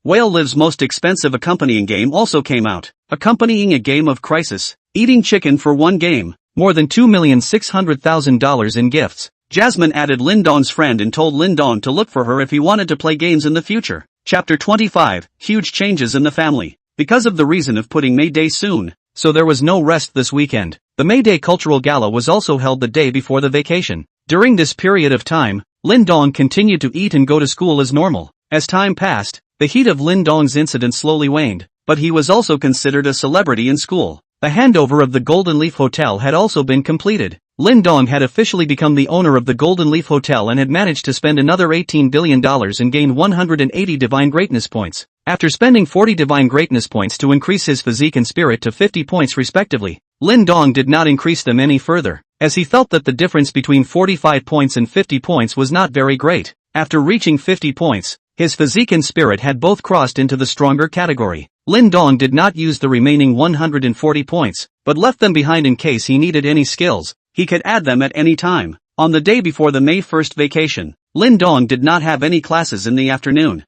Whale Live's most expensive accompanying game also came out. Accompanying a game of Crisis. Eating chicken for one game. More than $2,600,000 in gifts. Jasmine added Lindong's friend and told Lindong to look for her if he wanted to play games in the future. Chapter 25, Huge Changes in the Family. Because of the reason of putting May Day soon, so there was no rest this weekend. The May Day Cultural Gala was also held the day before the vacation. During this period of time, Lindong continued to eat and go to school as normal. As time passed, the heat of Lindong's incident slowly waned, but he was also considered a celebrity in school. The handover of the Golden Leaf Hotel had also been completed. Lindong had officially become the owner of the Golden Leaf Hotel and had managed to spend another $18 billion and gain 180 Divine Greatness points. After spending 40 Divine Greatness points to increase his physique and spirit to 50 points respectively, Lindong did not increase them any further, as he felt that the difference between 45 points and 50 points was not very great. After reaching 50 points, his physique and spirit had both crossed into the stronger category. Lindong did not use the remaining 140 points, but left them behind in case he needed any skills. He could add them at any time. On the day before the May 1st vacation, Lindong did not have any classes in the afternoon.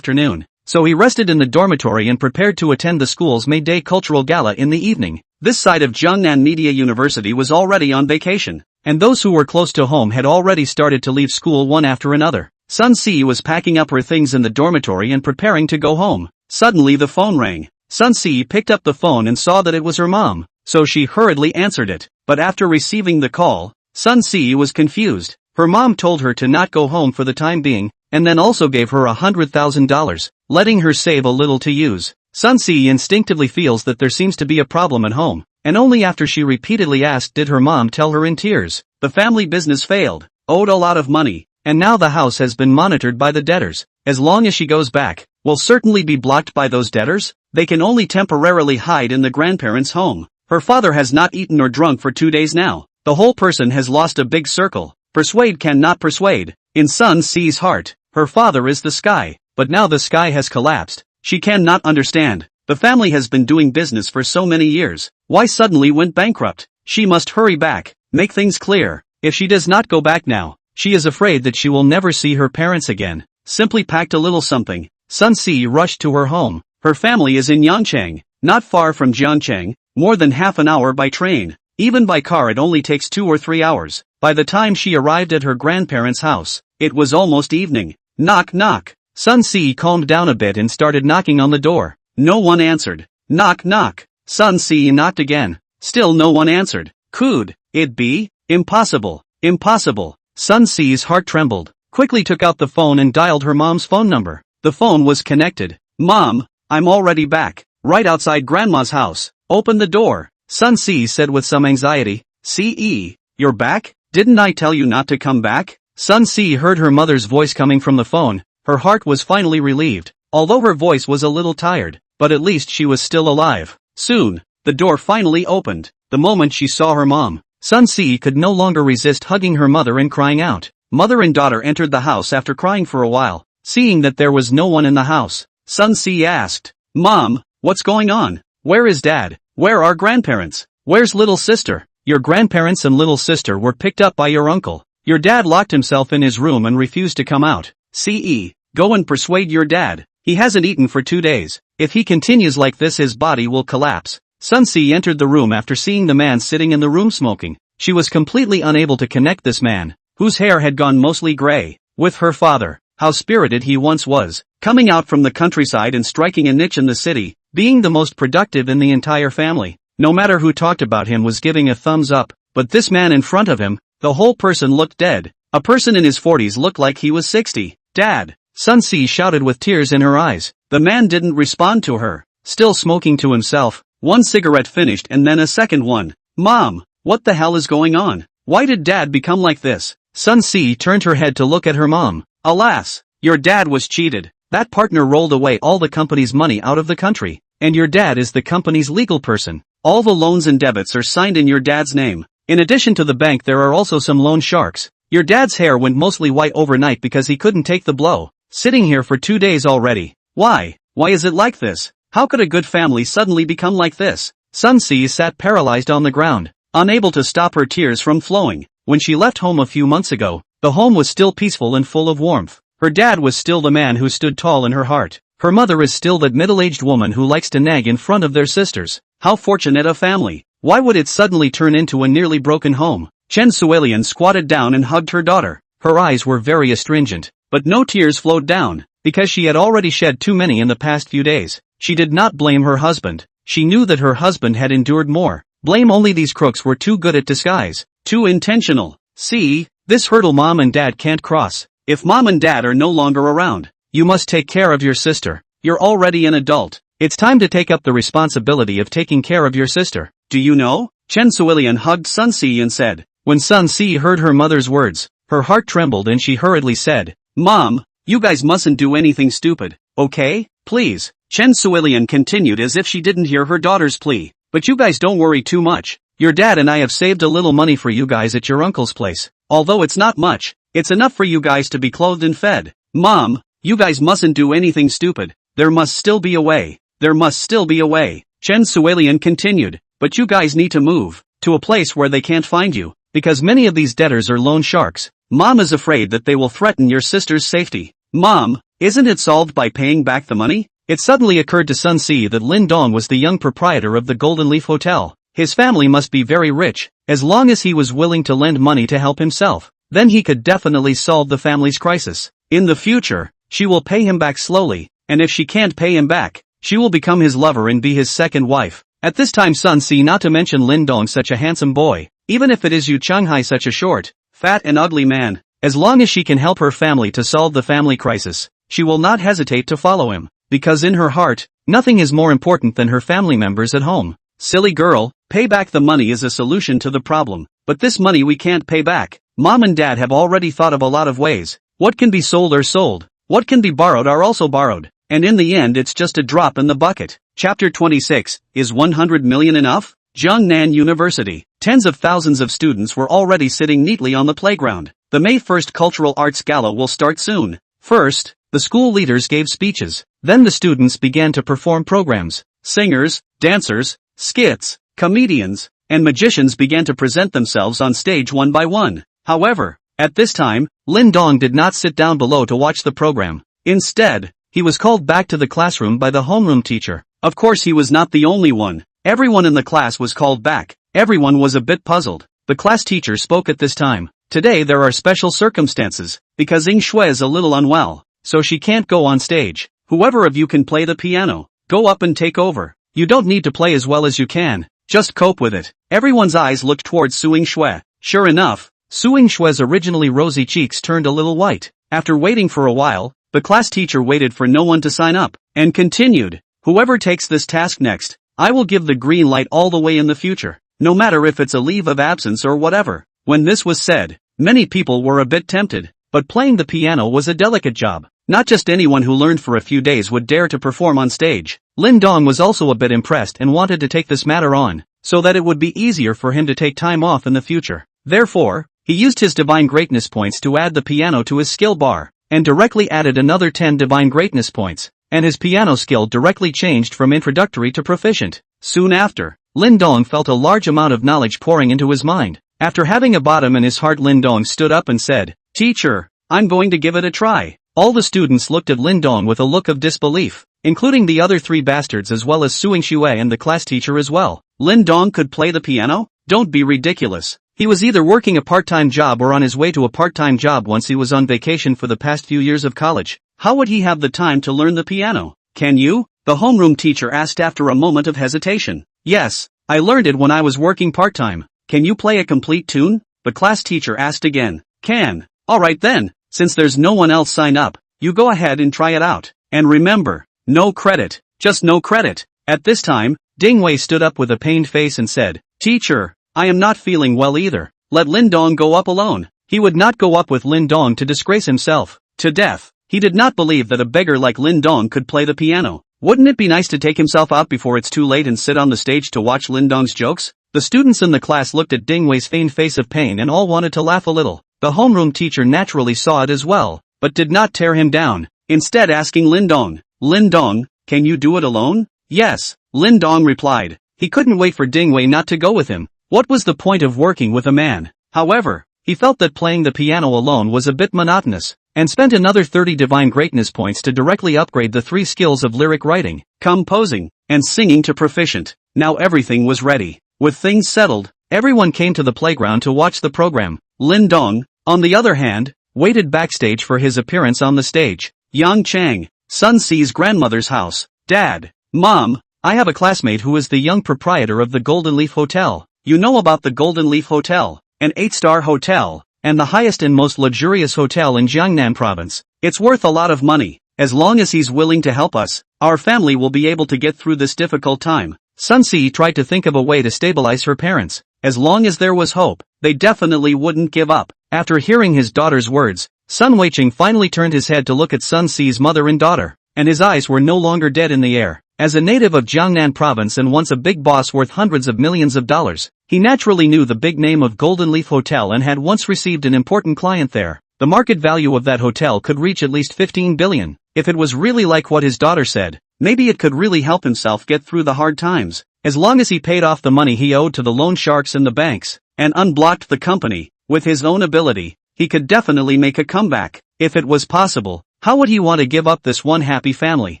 So he rested in the dormitory and prepared to attend the school's May Day Cultural Gala in the evening. This side of Jiangnan Media University was already on vacation, and those who were close to home had already started to leave school one after another. Sun Si was packing up her things in the dormitory and preparing to go home. Suddenly the phone rang. Sun Si picked up the phone and saw that it was her mom, so she hurriedly answered it. But after receiving the call, Sun Si was confused. Her mom told her to not go home for the time being, and then also gave her $100,000, letting her save a little to use. Sun Si instinctively feels that there seems to be a problem at home, and only after she repeatedly asked did her mom tell her in tears. The family business failed, owed a lot of money, and now the house has been monitored by the debtors. As long as she goes back, will certainly be blocked by those debtors. They can only temporarily hide in the grandparents' home. Her father has not eaten or drunk for 2 days now. The whole person has lost a big circle. Persuade cannot persuade. In Sun Si's heart, her father is the sky, but now the sky has collapsed. She cannot understand. The family has been doing business for so many years. Why suddenly went bankrupt? She must hurry back, make things clear. If she does not go back now, she is afraid that she will never see her parents again. Simply packed a little something. Sun Si rushed to her home. Her family is in Yangchang, not far from Jiangcheng, more than half an hour by train. Even by car it only takes 2 or 3 hours. By the time she arrived at her grandparents' house, it was almost evening. Knock knock. Sun Si calmed down a bit and started knocking on the door. No one answered. Knock knock. Sun Si knocked again. Still no one answered. Could it be? Impossible. Impossible. Sun Si's heart trembled. Quickly took out the phone and dialed her mom's phone number. The phone was connected. Mom, I'm already back. Right outside Grandma's house. Open the door. Sun Si said with some anxiety. Ce, you're back? Didn't I tell you not to come back? Sun Si heard her mother's voice coming from the phone. Her heart was finally relieved, although her voice was a little tired, but at least she was still alive. Soon, the door finally opened. The moment she saw her mom, Sun Si could no longer resist hugging her mother and crying out. Mother and daughter entered the house after crying for a while. Seeing that there was no one in the house, Sun Si asked, Mom, what's going on? Where is Dad? Where are grandparents? Where's little sister? Your grandparents and little sister were picked up by your uncle. Your dad locked himself in his room and refused to come out. Ce, go and persuade your dad. He hasn't eaten for 2 days. If he continues like this his body will collapse. Sun Si entered the room after seeing the man sitting in the room smoking. She was completely unable to connect this man, whose hair had gone mostly gray, with her father. How spirited he once was, coming out from the countryside and striking a niche in the city, being the most productive in the entire family. No matter who talked about him was giving a thumbs up, but this man in front of him, the whole person looked dead. A person in his 40s looked like he was 60. Dad! Sun Si shouted with tears in her eyes. The man didn't respond to her, still smoking to himself. One cigarette finished and then a second one. Mom, what the hell is going on? Why did Dad become like this? Sun Si turned her head to look at her mom. Alas, your dad was cheated. That partner rolled away all the company's money out of the country, and your dad is the company's legal person. All the loans and debits are signed in your dad's name. In addition to the bank, there are also some loan sharks. Your dad's hair went mostly white overnight because he couldn't take the blow. Sitting here for 2 days already. Why? Why is it like this? How could a good family suddenly become like this? Sun Si sat paralyzed on the ground, unable to stop her tears from flowing. When she left home a few months ago, the home was still peaceful and full of warmth. Her dad was still the man who stood tall in her heart. Her mother is still that middle-aged woman who likes to nag in front of their sisters. How fortunate a family. Why would it suddenly turn into a nearly broken home? Chen Suelian squatted down and hugged her daughter. Her eyes were very astringent, but no tears flowed down, because she had already shed too many in the past few days. She did not blame her husband. She knew that her husband had endured more. Blame only these crooks were too good at disguise. Too intentional. See, this hurdle mom and dad can't cross. If mom and dad are no longer around, you must take care of your sister. You're already an adult. It's time to take up the responsibility of taking care of your sister. Do you know? Chen Suelian hugged Sun Si and said. When Sun Si heard her mother's words, her heart trembled and she hurriedly said, Mom, you guys mustn't do anything stupid, okay? Please. Chen Suelian continued as if she didn't hear her daughter's plea. But you guys don't worry too much. Your dad and I have saved a little money for you guys at your uncle's place. Although it's not much, it's enough for you guys to be clothed and fed. Mom, you guys mustn't do anything stupid. There must still be a way. There must still be a way. Chen Suelian continued. But you guys need to move to a place where they can't find you, because many of these debtors are loan sharks. Mom is afraid that they will threaten your sister's safety. Mom, isn't it solved by paying back the money? It suddenly occurred to Sun Si that Lin Dong was the young proprietor of the Golden Leaf Hotel. His family must be very rich. As long as he was willing to lend money to help himself, then he could definitely solve the family's crisis. In the future, she will pay him back slowly, and if she can't pay him back, she will become his lover and be his second wife. At this time Sun Si, not to mention Lin Dong, such a handsome boy, even if it is Yu Changhai, such a short, fat and ugly man, as long as she can help her family to solve the family crisis, she will not hesitate to follow him, because in her heart, nothing is more important than her family members at home. Silly girl, pay back the money is a solution to the problem, but this money we can't pay back. Mom and dad have already thought of a lot of ways. What can be sold are sold, what can be borrowed are also borrowed, and in the end it's just a drop in the bucket. Chapter 26, Is 100 million enough? Jiangnan University. Tens of thousands of students were already sitting neatly on the playground. The May 1st Cultural Arts Gala will start soon. First, the school leaders gave speeches. Then the students began to perform programs. Singers, dancers, skits, comedians, and magicians began to present themselves on stage one by one. However, at this time, Lin Dong did not sit down below to watch the program. Instead, he was called back to the classroom by the homeroom teacher. Of course, he was not the only one. Everyone in the class was called back. Everyone was a bit puzzled. The class teacher spoke at this time. Today there are special circumstances, because Ying Shui is a little unwell, so she can't go on stage. Whoever of you can play the piano, go up and take over. You don't need to play as well as you can, just cope with it. Everyone's eyes looked towards Su Ying Shui. Sure enough, Su Ying Shui's originally rosy cheeks turned a little white. After waiting for a while, the class teacher waited for no one to sign up, and continued. Whoever takes this task next, I will give the green light all the way in the future, no matter if it's a leave of absence or whatever. When this was said, many people were a bit tempted, but playing the piano was a delicate job. Not just anyone who learned for a few days would dare to perform on stage. Lin Dong was also a bit impressed and wanted to take this matter on, so that it would be easier for him to take time off in the future. Therefore, he used his divine greatness points to add the piano to his skill bar, and directly added another 10 divine greatness points. And his piano skill directly changed from introductory to proficient. Soon after, Lin Dong felt a large amount of knowledge pouring into his mind. After having a bottom in his heart, Lin Dong stood up and said, Teacher, I'm going to give it a try. All the students looked at Lin Dong with a look of disbelief, including the other three bastards as well as Su Ying Shui and the class teacher as well. Lin Dong could play the piano? Don't be ridiculous. He was either working a part-time job or on his way to a part-time job once he was on vacation for the past few years of college. How would he have the time to learn the piano? Can you? The homeroom teacher asked after a moment of hesitation. Yes, I learned it when I was working part-time. Can you play a complete tune? The class teacher asked again. Can. Alright then, since there's no one else signed up, you go ahead and try it out. And remember, no credit, just no credit. At this time, Ding Wei stood up with a pained face and said, Teacher, I am not feeling well either. Let Lin Dong go up alone. He would not go up with Lin Dong to disgrace himself to death. He did not believe that a beggar like Lin Dong could play the piano. Wouldn't it be nice to take himself out before it's too late and sit on the stage to watch Lindong's jokes? The students in the class looked at Dingwei's feigned face of pain and all wanted to laugh a little. The homeroom teacher naturally saw it as well, but did not tear him down, instead asking Lindong, "Lindong, can you do it alone?" "Yes," Lindong replied. He couldn't wait for Dingwei not to go with him. What was the point of working with a man? However, he felt that playing the piano alone was a bit monotonous, and spent another 30 divine greatness points to directly upgrade the 3 skills of lyric writing, composing, and singing to proficient. Now everything was ready. With things settled, everyone came to the playground to watch the program. Lindong, on the other hand, waited backstage for his appearance on the stage. Yang Chang, Sun Si's grandmother's house. "Dad, Mom, I have a classmate who is the young proprietor of the Golden Leaf Hotel. You know about the Golden Leaf Hotel, an 8-star hotel, and the highest and most luxurious hotel in Jiangnan province. It's worth a lot of money. As long as he's willing to help us, our family will be able to get through this difficult time." Sun Si tried to think of a way to stabilize her parents. As long as there was hope, they definitely wouldn't give up. After hearing his daughter's words, Sun Weicheng finally turned his head to look at Sun Si's mother and daughter, and his eyes were no longer dead in the air. As a native of Jiangnan province and once a big boss worth hundreds of millions of dollars, he naturally knew the big name of Golden Leaf Hotel and had once received an important client there. The market value of that hotel could reach at least 15 billion. If it was really like what his daughter said, maybe it could really help himself get through the hard times. As long as he paid off the money he owed to the loan sharks and the banks, and unblocked the company, with his own ability, he could definitely make a comeback. If it was possible, how would he want to give up this one happy family?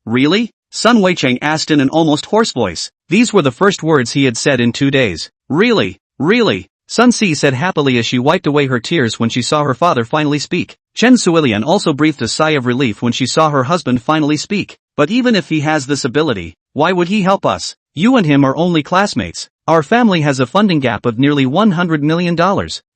Really? Sun Weicheng asked in an almost hoarse voice. These were the first words he had said in 2 days. Really? Really? Sun Si said happily as she wiped away her tears when she saw her father finally speak. Chen Suilian also breathed a sigh of relief when she saw her husband finally speak. But even if he has this ability, why would he help us? You and him are only classmates. Our family has a funding gap of nearly $100 million.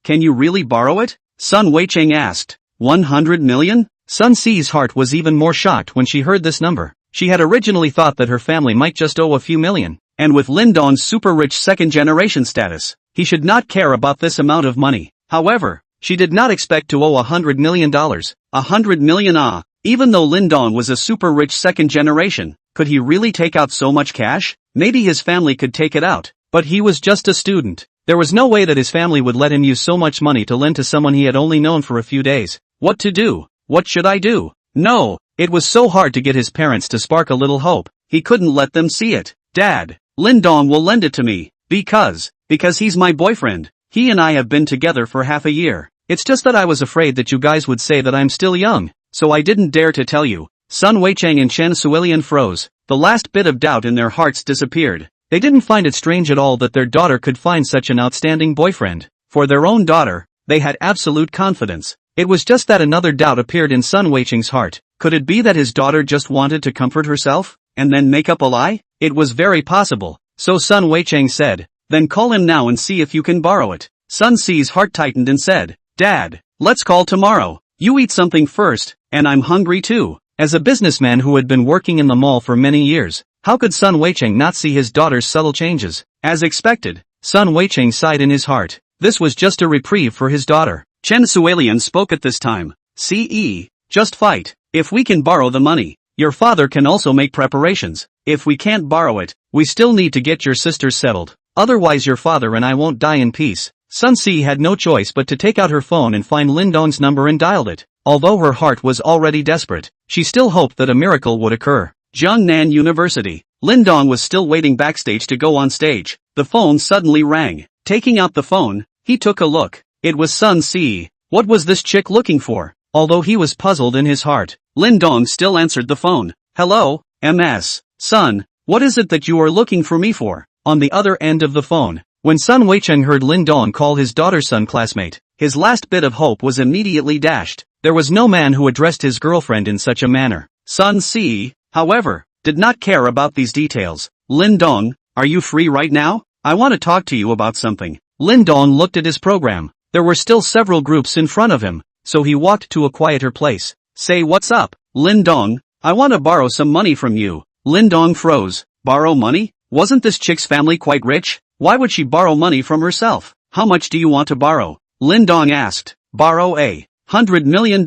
Can you really borrow it? Sun Weicheng asked. 100 million? Sun Si's heart was even more shocked when she heard this number. She had originally thought that her family might just owe a few million, and with Lindong's super-rich second-generation status, he should not care about this amount of money. However, she did not expect to owe $100 million. 100 million ah! Even though Lindong was a super-rich second-generation, could he really take out so much cash? Maybe his family could take it out, but he was just a student. There was no way that his family would let him use so much money to lend to someone he had only known for a few days. What to do? What should I do? No, it was so hard to get his parents to spark a little hope. He couldn't let them see it. Dad, Lindong will lend it to me. Because he's my boyfriend. He and I have been together for half a year. It's just that I was afraid that you guys would say that I'm still young, so I didn't dare to tell you. Sun Weicheng and Chen Suilian froze. The last bit of doubt in their hearts disappeared. They didn't find it strange at all that their daughter could find such an outstanding boyfriend. For their own daughter, they had absolute confidence. It was just that another doubt appeared in Sun Weicheng's heart. Could it be that his daughter just wanted to comfort herself, and then make up a lie? It was very possible. So Sun Weicheng said, then call him now and see if you can borrow it. Sun Si's heart tightened and said, Dad, let's call tomorrow. You eat something first, and I'm hungry too. As a businessman who had been working in the mall for many years, how could Sun Weicheng not see his daughter's subtle changes? As expected, Sun Weicheng sighed in his heart. This was just a reprieve for his daughter. Chen Suilian spoke at this time. Ce, just fight. If we can borrow the money, your father can also make preparations. If we can't borrow it, we still need to get your sisters settled. Otherwise your father and I won't die in peace. Sun Si had no choice but to take out her phone and find Lindong's number and dialed it. Although her heart was already desperate, she still hoped that a miracle would occur. Jiangnan University. Lindong was still waiting backstage to go on stage. The phone suddenly rang. Taking out the phone, he took a look. It was Sun Si. What was this chick looking for? Although he was puzzled in his heart, Lindong still answered the phone. Hello, MS. Son, what is it that you are looking for me for? On the other end of the phone, when Sun Weicheng heard Lindong call his daughter's son classmate, his last bit of hope was immediately dashed. There was no man who addressed his girlfriend in such a manner. Sun Si, however, did not care about these details. Lindong, are you free right now? I want to talk to you about something. Lindong looked at his program. There were still several groups in front of him, so he walked to a quieter place. Say what's up, Lindong, I want to borrow some money from you. Lindong froze. Borrow money? Wasn't this chick's family quite rich? Why would she borrow money from herself? How much do you want to borrow? Lindong asked. Borrow $100 million.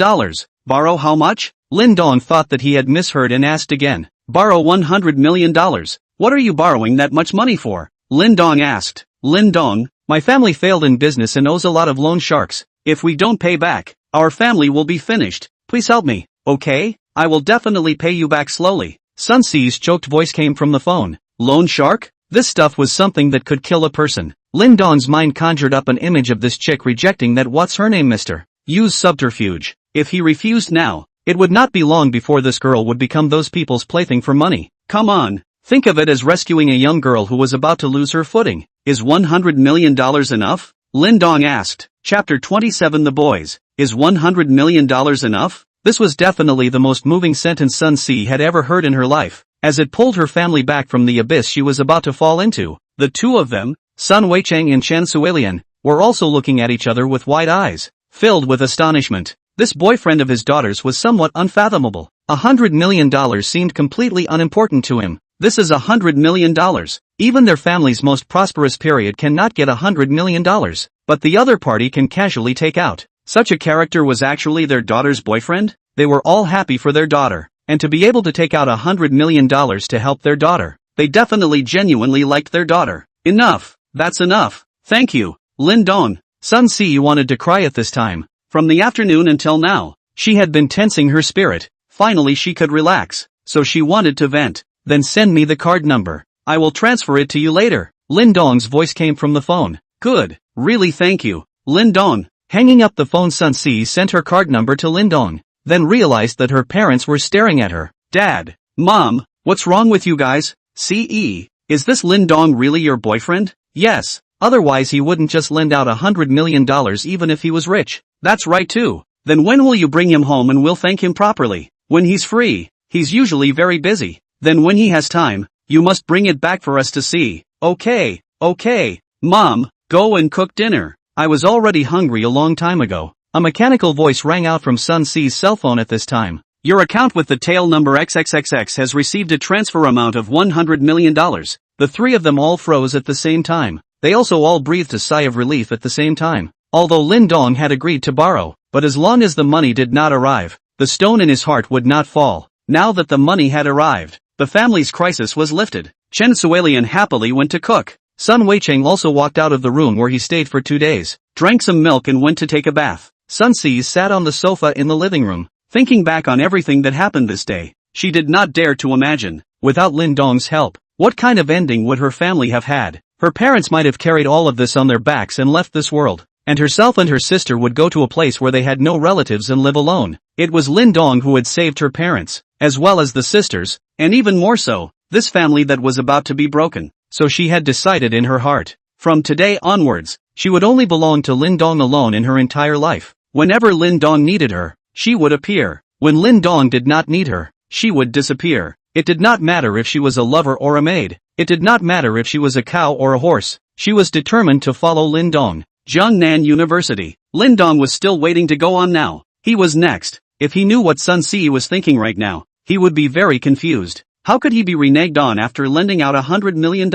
Borrow how much? Lindong thought that he had misheard and asked again. Borrow $100 million. What are you borrowing that much money for? Lin Dong asked. Lin Dong, my family failed in business and owes a lot of loan sharks. If we don't pay back, our family will be finished. Please help me, okay? I will definitely pay you back slowly. Sun Si's choked voice came from the phone. Loan shark? This stuff was something that could kill a person. Lin Dong's mind conjured up an image of this chick rejecting that what's her name Mr. Use subterfuge. If he refused now, it would not be long before this girl would become those people's plaything for money. Come on, think of it as rescuing a young girl who was about to lose her footing. Is $100 million enough? Lin Dong asked. Chapter 27 The Boys. Is $100 million enough? This was definitely the most moving sentence Sun Si had ever heard in her life, as it pulled her family back from the abyss she was about to fall into. The two of them, Sun Weicheng and Chen Suelian, were also looking at each other with wide eyes, filled with astonishment. This boyfriend of his daughter's was somewhat unfathomable. $100 million seemed completely unimportant to him. This is $100 million. Even their family's most prosperous period cannot get $100 million, but the other party can casually take out. Such a character was actually their daughter's boyfriend? They were all happy for their daughter, and to be able to take out $100 million to help their daughter. They definitely genuinely liked their daughter. Enough. That's enough. Thank you, Lin Dong. Sun Si wanted to cry at this time. From the afternoon until now, she had been tensing her spirit. Finally she could relax, so she wanted to vent. Then send me the card number. I will transfer it to you later. Lin Dong's voice came from the phone. Good. Really thank you, Lin Dong. Hanging up the phone, Sun Si sent her card number to Lin Dong, then realized that her parents were staring at her. Dad, Mom, what's wrong with you guys? CE, is this Lin Dong really your boyfriend? Yes, otherwise he wouldn't just lend out $100 million even if he was rich. That's right too. Then when will you bring him home and we'll thank him properly? When he's free. He's usually very busy. Then when he has time, you must bring it back for us to see. Okay, Mom, go and cook dinner. I was already hungry a long time ago. A mechanical voice rang out from Sun Si's cell phone at this time. Your account with the tail number XXXX has received a transfer amount of $100 million. The three of them all froze at the same time. They also all breathed a sigh of relief at the same time. Although Lin Dong had agreed to borrow, but as long as the money did not arrive, the stone in his heart would not fall. Now that the money had arrived, the family's crisis was lifted. Chen Suelian happily went to cook. Sun Weicheng also walked out of the room where he stayed for 2 days, drank some milk and went to take a bath. Sun Si sat on the sofa in the living room, thinking back on everything that happened this day. She did not dare to imagine, without Lin Dong's help, what kind of ending would her family have had. Her parents might have carried all of this on their backs and left this world, and herself and her sister would go to a place where they had no relatives and live alone. It was Lin Dong who had saved her parents, as well as the sisters, and even more so, this family that was about to be broken. So she had decided in her heart, from today onwards, she would only belong to Lin Dong alone in her entire life. Whenever Lin Dong needed her, she would appear. When Lin Dong did not need her, she would disappear. It did not matter if she was a lover or a maid. It did not matter if she was a cow or a horse. She was determined to follow Lin Dong. Jiangnan University. Lin Dong was still waiting to go on now. He was next. If he knew what Sun Si was thinking right now, he would be very confused. How could he be reneged on after lending out $100 million?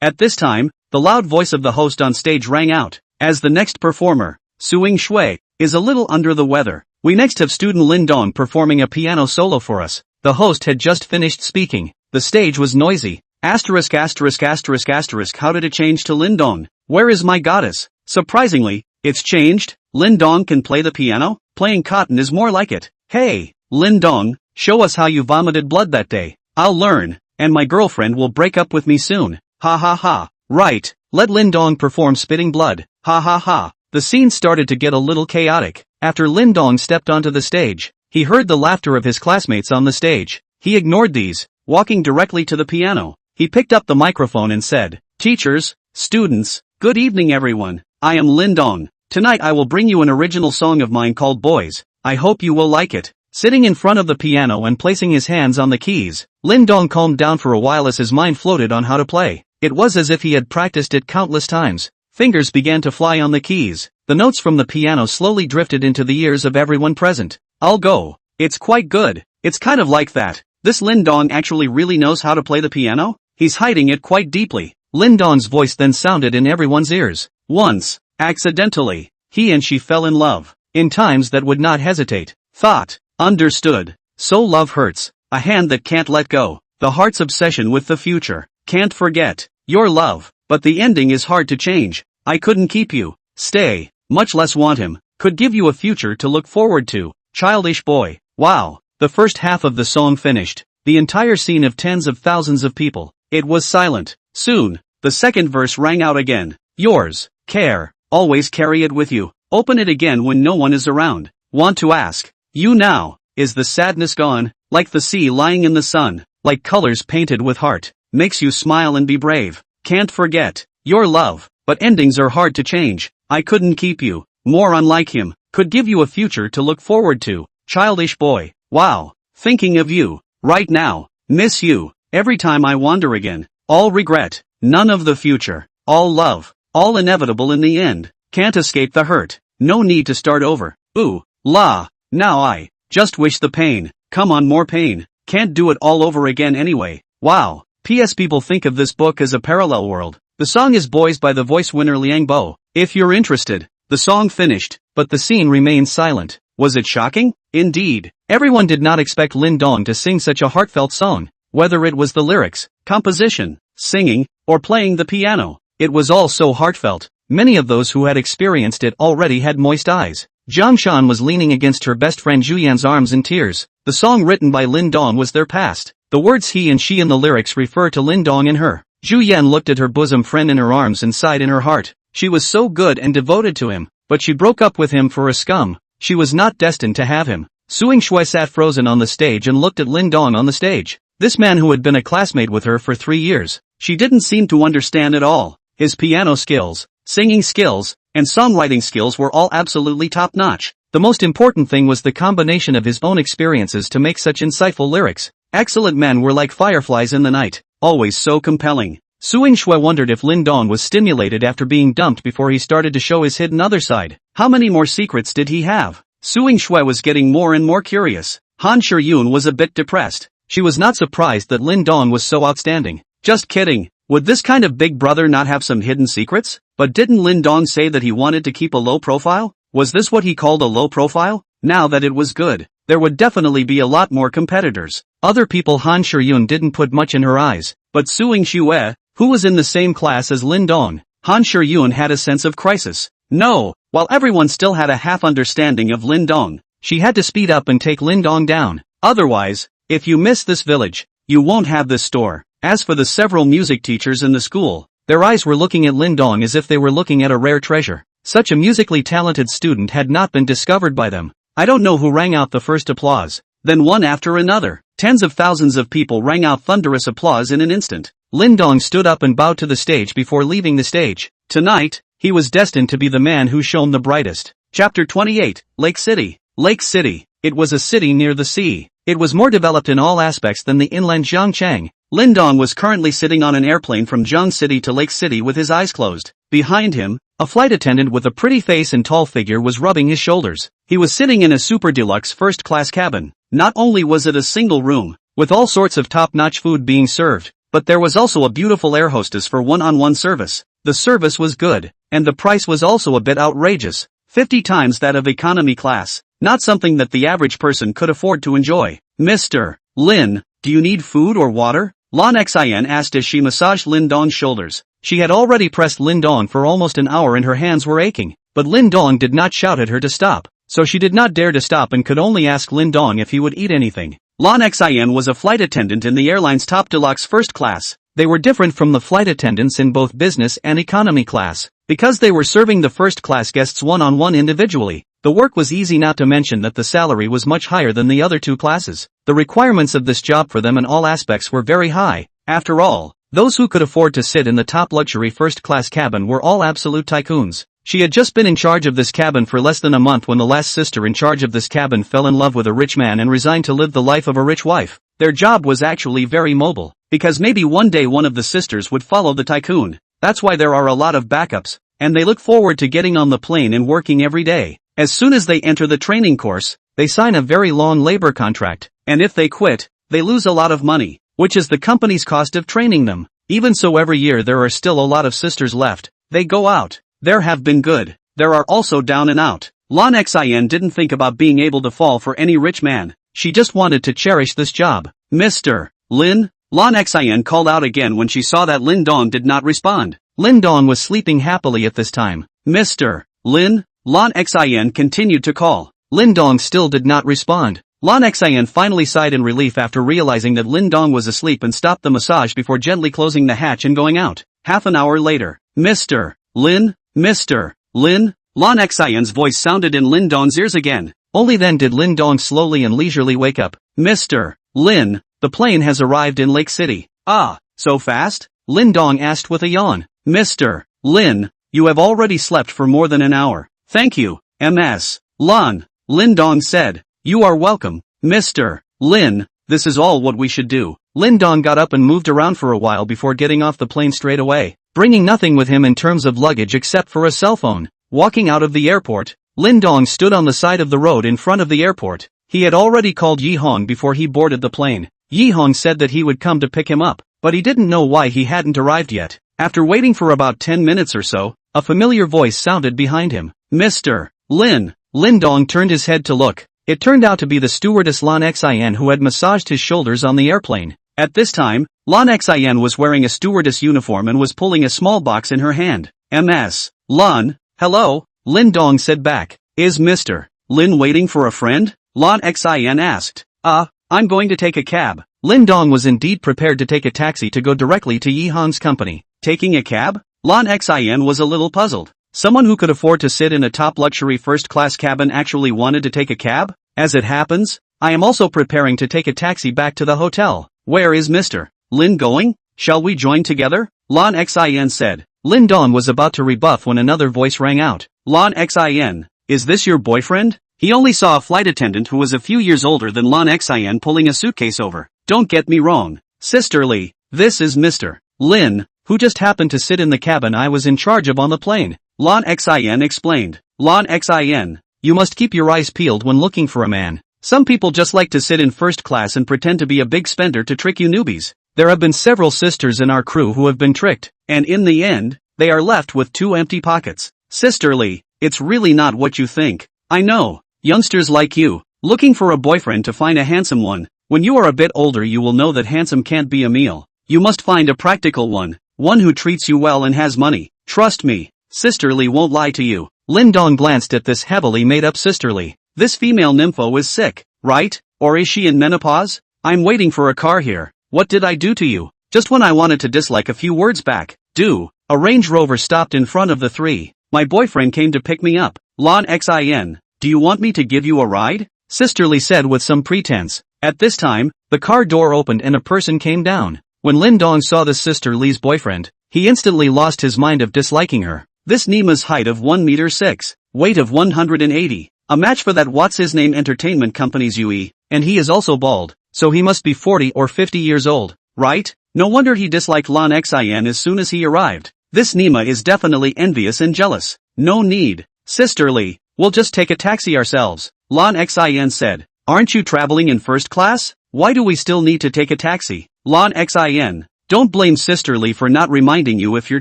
At this time, the loud voice of the host on stage rang out. As the next performer, Suing Shui, is a little under the weather. We next have student Lin Dong performing a piano solo for us. The host had just finished speaking. The stage was noisy. Asterisk. How did it change to Lin Dong? Where is my goddess? Surprisingly, it's changed. Lin Dong can play the piano? Playing cotton is more like it. Hey, Lin Dong, show us how you vomited blood that day. I'll learn, and my girlfriend will break up with me soon. Ha ha ha. Right, let Lin Dong perform spitting blood. Ha ha ha. The scene started to get a little chaotic. After Lin Dong stepped onto the stage, he heard the laughter of his classmates on the stage. He ignored these, walking directly to the piano. He picked up the microphone and said, Teachers, students, good evening everyone. I am Lin Dong. Tonight I will bring you an original song of mine called Boys. I hope you will like it. Sitting in front of the piano and placing his hands on the keys, Lin Dong calmed down for a while as his mind floated on how to play. It was as if he had practiced it countless times. Fingers began to fly on the keys. The notes from the piano slowly drifted into the ears of everyone present. I'll go. It's quite good. It's kind of like that. This Lin Dong actually really knows how to play the piano? He's hiding it quite deeply. Lin Dong's voice then sounded in everyone's ears. Once, accidentally, he and she fell in love. In times that would not hesitate. Thought. Understood. So love hurts. a hand that can't let go, the heart's obsession with the future, can't forget, your love, but the ending is hard to change, I couldn't keep you, stay, much less want him, could give you a future to look forward to, childish boy, wow, the first half of the song finished, the entire scene of tens of thousands of people, it was silent, soon, the second verse rang out again, yours, care, always carry it with you, open it again when no one is around, want to ask, you now, is the sadness gone, like the sea lying in the sun, like colors painted with heart, makes you smile and be brave, can't forget, your love, but endings are hard to change, I couldn't keep you, more unlike him, could give you a future to look forward to, childish boy, wow, thinking of you, right now, miss you, every time I wander again, all regret, none of the future, all love, all inevitable in the end, can't escape the hurt, no need to start over, ooh, la, now I, just wish the pain, come on more pain, can't do it all over again anyway, wow, P.S. People think of this book as a parallel world, the song is Boys by the voice winner Liang Bo, if you're interested, the song finished, but the scene remains silent, was it shocking? Indeed, everyone did not expect Lin Dong to sing such a heartfelt song, whether it was the lyrics, composition, singing, or playing the piano, it was all so heartfelt, many of those who had experienced it already had moist eyes. Zhang Shan was leaning against her best friend Zhu Yan's arms in tears. The song written by Lin Dong was their past. The words he and she in the lyrics refer to Lin Dong and her. Zhu Yan looked at her bosom friend in her arms and sighed in her heart. She was so good and devoted to him, but she broke up with him for a scum. She was not destined to have him. Suing Shui sat frozen on the stage and looked at Lin Dong on the stage. This man who had been a classmate with her for 3 years. She didn't seem to understand at all. His piano skills, singing skills, and songwriting skills were all absolutely top-notch. The most important thing was the combination of his own experiences to make such insightful lyrics. Excellent men were like fireflies in the night, always so compelling. Suing Shui wondered if Lin Dong was stimulated after being dumped before he started to show his hidden other side. How many more secrets did he have? Suing Shui was getting more and more curious. Han Shiyun was a bit depressed. She was not surprised that Lin Dong was so outstanding. Just kidding. Would this kind of big brother not have some hidden secrets? But didn't Lin Dong say that he wanted to keep a low profile? Was this what he called a low profile? Now that it was good, there would definitely be a lot more competitors. Other people Han Shiyun didn't put much in her eyes, but Suing Xue, who was in the same class as Lin Dong, Han Shiyun had a sense of crisis. No, while everyone still had a half understanding of Lin Dong, she had to speed up and take Lin Dong down. Otherwise, if you miss this village, you won't have this store. As for the several music teachers in the school, their eyes were looking at Lin Dong as if they were looking at a rare treasure. Such a musically talented student had not been discovered by them. I don't know who rang out the first applause. Then one after another, tens of thousands of people rang out thunderous applause in an instant. Lin Dong stood up and bowed to the stage before leaving the stage. Tonight, he was destined to be the man who shone the brightest. Chapter 28, Lake City. Lake City. It was a city near the sea. It was more developed in all aspects than the inland Zhangchang. Lin Dong was currently sitting on an airplane from Zhang City to Lake City with his eyes closed. Behind him, a flight attendant with a pretty face and tall figure was rubbing his shoulders. He was sitting in a super deluxe first-class cabin. Not only was it a single room, with all sorts of top-notch food being served, but there was also a beautiful air hostess for one-on-one service. The service was good, and the price was also a bit outrageous. 50 times that of economy class. Not something that the average person could afford to enjoy. Mr. Lin, do you need food or water? Lan Xin asked as she massaged Lin Dong's shoulders. She had already pressed Lin Dong for almost an hour and her hands were aching, but Lin Dong did not shout at her to stop, so she did not dare to stop and could only ask Lin Dong if he would eat anything. Lan Xin was a flight attendant in the airline's top deluxe first class. They were different from the flight attendants in both business and economy class, because they were serving the first-class guests one-on-one individually. The work was easy, not to mention that the salary was much higher than the other two classes. The requirements of this job for them in all aspects were very high. After all, those who could afford to sit in the top luxury first-class cabin were all absolute tycoons. She had just been in charge of this cabin for less than a month when the last sister in charge of this cabin fell in love with a rich man and resigned to live the life of a rich wife. Their job was actually very mobile, because maybe one day one of the sisters would follow the tycoon. That's why there are a lot of backups, and they look forward to getting on the plane and working every day. As soon as they enter the training course, they sign a very long labor contract, and if they quit, they lose a lot of money, which is the company's cost of training them. Even so, every year there are still a lot of sisters left. They go out. There have been good. There are also down and out. Lan Xin didn't think about being able to fall for any rich man. she just wanted to cherish this job. Mr. Lin? Lan Xian called out again when she saw that Lin Dong did not respond. Lin Dong was sleeping happily at this time. Mr. Lin? Lan Xian continued to call. Lin Dong still did not respond. Lan Xian finally sighed in relief after realizing that Lin Dong was asleep and stopped the massage before gently closing the hatch and going out. Half an hour later. Mr. Lin? Mr. Lin? Lan Xian's voice sounded in Lin Dong's ears again. Only then did Lin Dong slowly and leisurely wake up. Mr. Lin, the plane has arrived in Lake City. Ah, so fast? Lin Dong asked with a yawn. Mr. Lin, you have already slept for more than an hour. Thank you, Ms. Lan. Lin Dong said. You are welcome, Mr. Lin, this is all what we should do. Lin Dong got up and moved around for a while before getting off the plane straight away, bringing nothing with him in terms of luggage except for a cell phone. Walking out of the airport, Lin Dong stood on the side of the road in front of the airport. He had already called Yi Hong before he boarded the plane. Yi Hong said that he would come to pick him up, but he didn't know why he hadn't arrived yet. After waiting for about 10 minutes or so, a familiar voice sounded behind him. Mr. Lin. Lin Dong turned his head to look. It turned out to be the stewardess Lan Xian who had massaged his shoulders on the airplane. At this time, Lan Xian was wearing a stewardess uniform and was pulling a small box in her hand. Ms. Lan, hello, Lin Dong said back. Is Mr. Lin waiting for a friend? Lan Xian asked. I'm going to take a cab. Lin Dong was indeed prepared to take a taxi to go directly to Yi Hong's company. Taking a cab? Lan Xian was a little puzzled. Someone who could afford to sit in a top luxury first-class cabin actually wanted to take a cab? As it happens, I am also preparing to take a taxi back to the hotel. Where is Mr. Lin going? Shall we join together? Lan Xian said. Lin Dong was about to rebuff when another voice rang out. Lan Xian, is this your boyfriend? He only saw a flight attendant who was a few years older than Lan Xian pulling a suitcase over. Don't get me wrong, sisterly, this is Mr. Lin, who just happened to sit in the cabin I was in charge of on the plane. Lan Xian explained. Lan Xian, you must keep your eyes peeled when looking for a man. Some people just like to sit in first class and pretend to be a big spender to trick you newbies. There have been several sisters in our crew who have been tricked, and in the end, they are left with 2 empty pockets. Sisterly, it's really not what you think. I know, youngsters like you, looking for a boyfriend to find a handsome one. When you are a bit older you will know that handsome can't be a meal. You must find a practical one who treats you well and has money. Trust me, sisterly won't lie to you. Lin Dong glanced at this heavily made-up sisterly. This female nympho is sick, right? Or is she in menopause? I'm waiting for a car here. What did I do to you? Just when I wanted to dislike a few words back. A Range Rover stopped in front of the 3. My boyfriend came to pick me up. Lan Xian, do you want me to give you a ride? Sisterly said with some pretense. At this time, the car door opened and a person came down. When Lin Dong saw the sister Li's boyfriend, he instantly lost his mind of disliking her. This Nima's height of 1 meter 6, weight of 180, a match for that what's-his-name entertainment company's UE, and he is also bald, so he must be 40 or 50 years old, right? No wonder he disliked Lan Xian as soon as he arrived. This Nima is definitely envious and jealous. No need, sisterly, we'll just take a taxi ourselves, Lan Xian said. Aren't you traveling in first class? Why do we still need to take a taxi? Lan Xian, don't blame sisterly for not reminding you if you're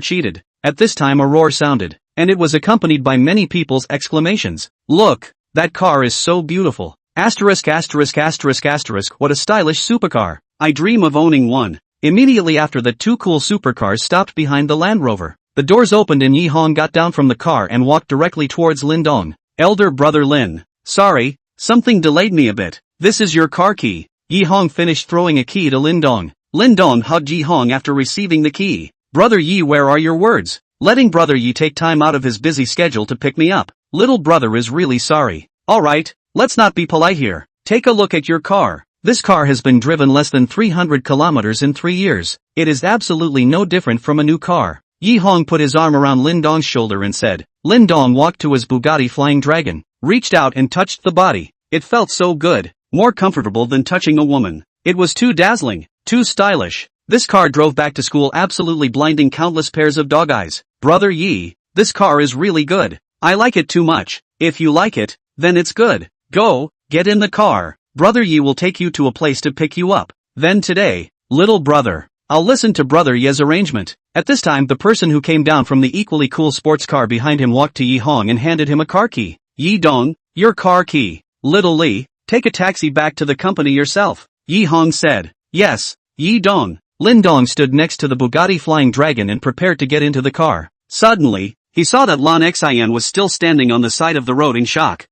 cheated. At this time a roar sounded, and it was accompanied by many people's exclamations. Look, that car is so beautiful. Asterisk asterisk asterisk asterisk, what a stylish supercar. I dream of owning one. Immediately after, the 2 cool supercars stopped behind the Land Rover. The doors opened and Yi Hong got down from the car and walked directly towards Lin Dong. Elder brother Lin. Sorry, something delayed me a bit. This is your car key. Yi Hong finished throwing a key to Lin Dong. Lin Dong hugged Yi Hong after receiving the key. Brother Yi, where are your words? Letting brother Yi take time out of his busy schedule to pick me up. Little brother is really sorry. Alright, let's not be polite here. Take a look at your car. This car has been driven less than 300 kilometers in 3 years. It is absolutely no different from a new car. Yi Hong put his arm around Lin Dong's shoulder and said. Lin Dong walked to his Bugatti Flying Dragon, reached out and touched the body. It felt so good, more comfortable than touching a woman. It was too dazzling, too stylish. This car drove back to school absolutely blinding countless pairs of dog eyes. Brother Yi, this car is really good. I like it too much. If you like it, then it's good. Go, get in the car. Brother Yi will take you to a place to pick you up. Then today, little brother, I'll listen to Brother Ye's arrangement. At this time the person who came down from the equally cool sports car behind him walked to Yi Hong and handed him a car key. Yi Dong, your car key. Little Li, take a taxi back to the company yourself. Yi Hong said. Yes, Yi Dong. Lin Dong stood next to the Bugatti Flying Dragon and prepared to get into the car. Suddenly, he saw that Lan Xian was still standing on the side of the road in shock.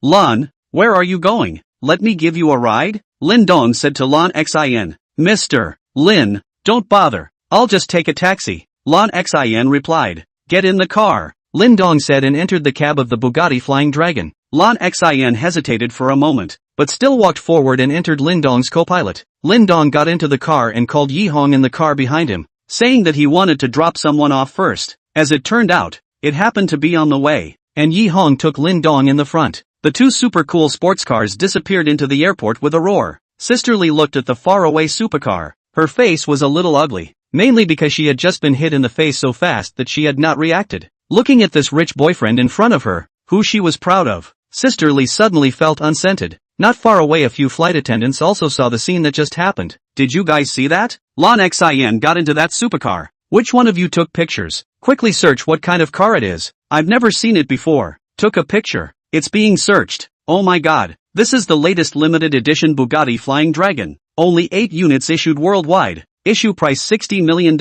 Lan, where are you going? Let me give you a ride? Lin Dong said to Lan Xian. Mr. Lin, don't bother. I'll just take a taxi. Lan Xian replied. Get in the car. Lin Dong said and entered the cab of the Bugatti Flying Dragon. Lan Xian hesitated for a moment, but still walked forward and entered Lin Dong's co-pilot. Lin Dong got into the car and called Yi Hong in the car behind him, saying that he wanted to drop someone off first. As it turned out, it happened to be on the way, and Yi Hong took Lin Dong in the front. The two super cool sports cars disappeared into the airport with a roar. Sister Lee looked at the faraway supercar. Her face was a little ugly, mainly because she had just been hit in the face so fast that she had not reacted. Looking at this rich boyfriend in front of her, who she was proud of, Sister Lee suddenly felt unscented. Not far away a few flight attendants also saw the scene that just happened. Did you guys see that? Lan Xian got into that supercar. Which one of you took pictures? Quickly search what kind of car it is. I've never seen it before. Took a picture. It's being searched. Oh my god. This is the latest limited edition Bugatti Flying Dragon. Only 8 units issued worldwide. Issue price $60 million.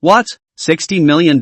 What? $60 million?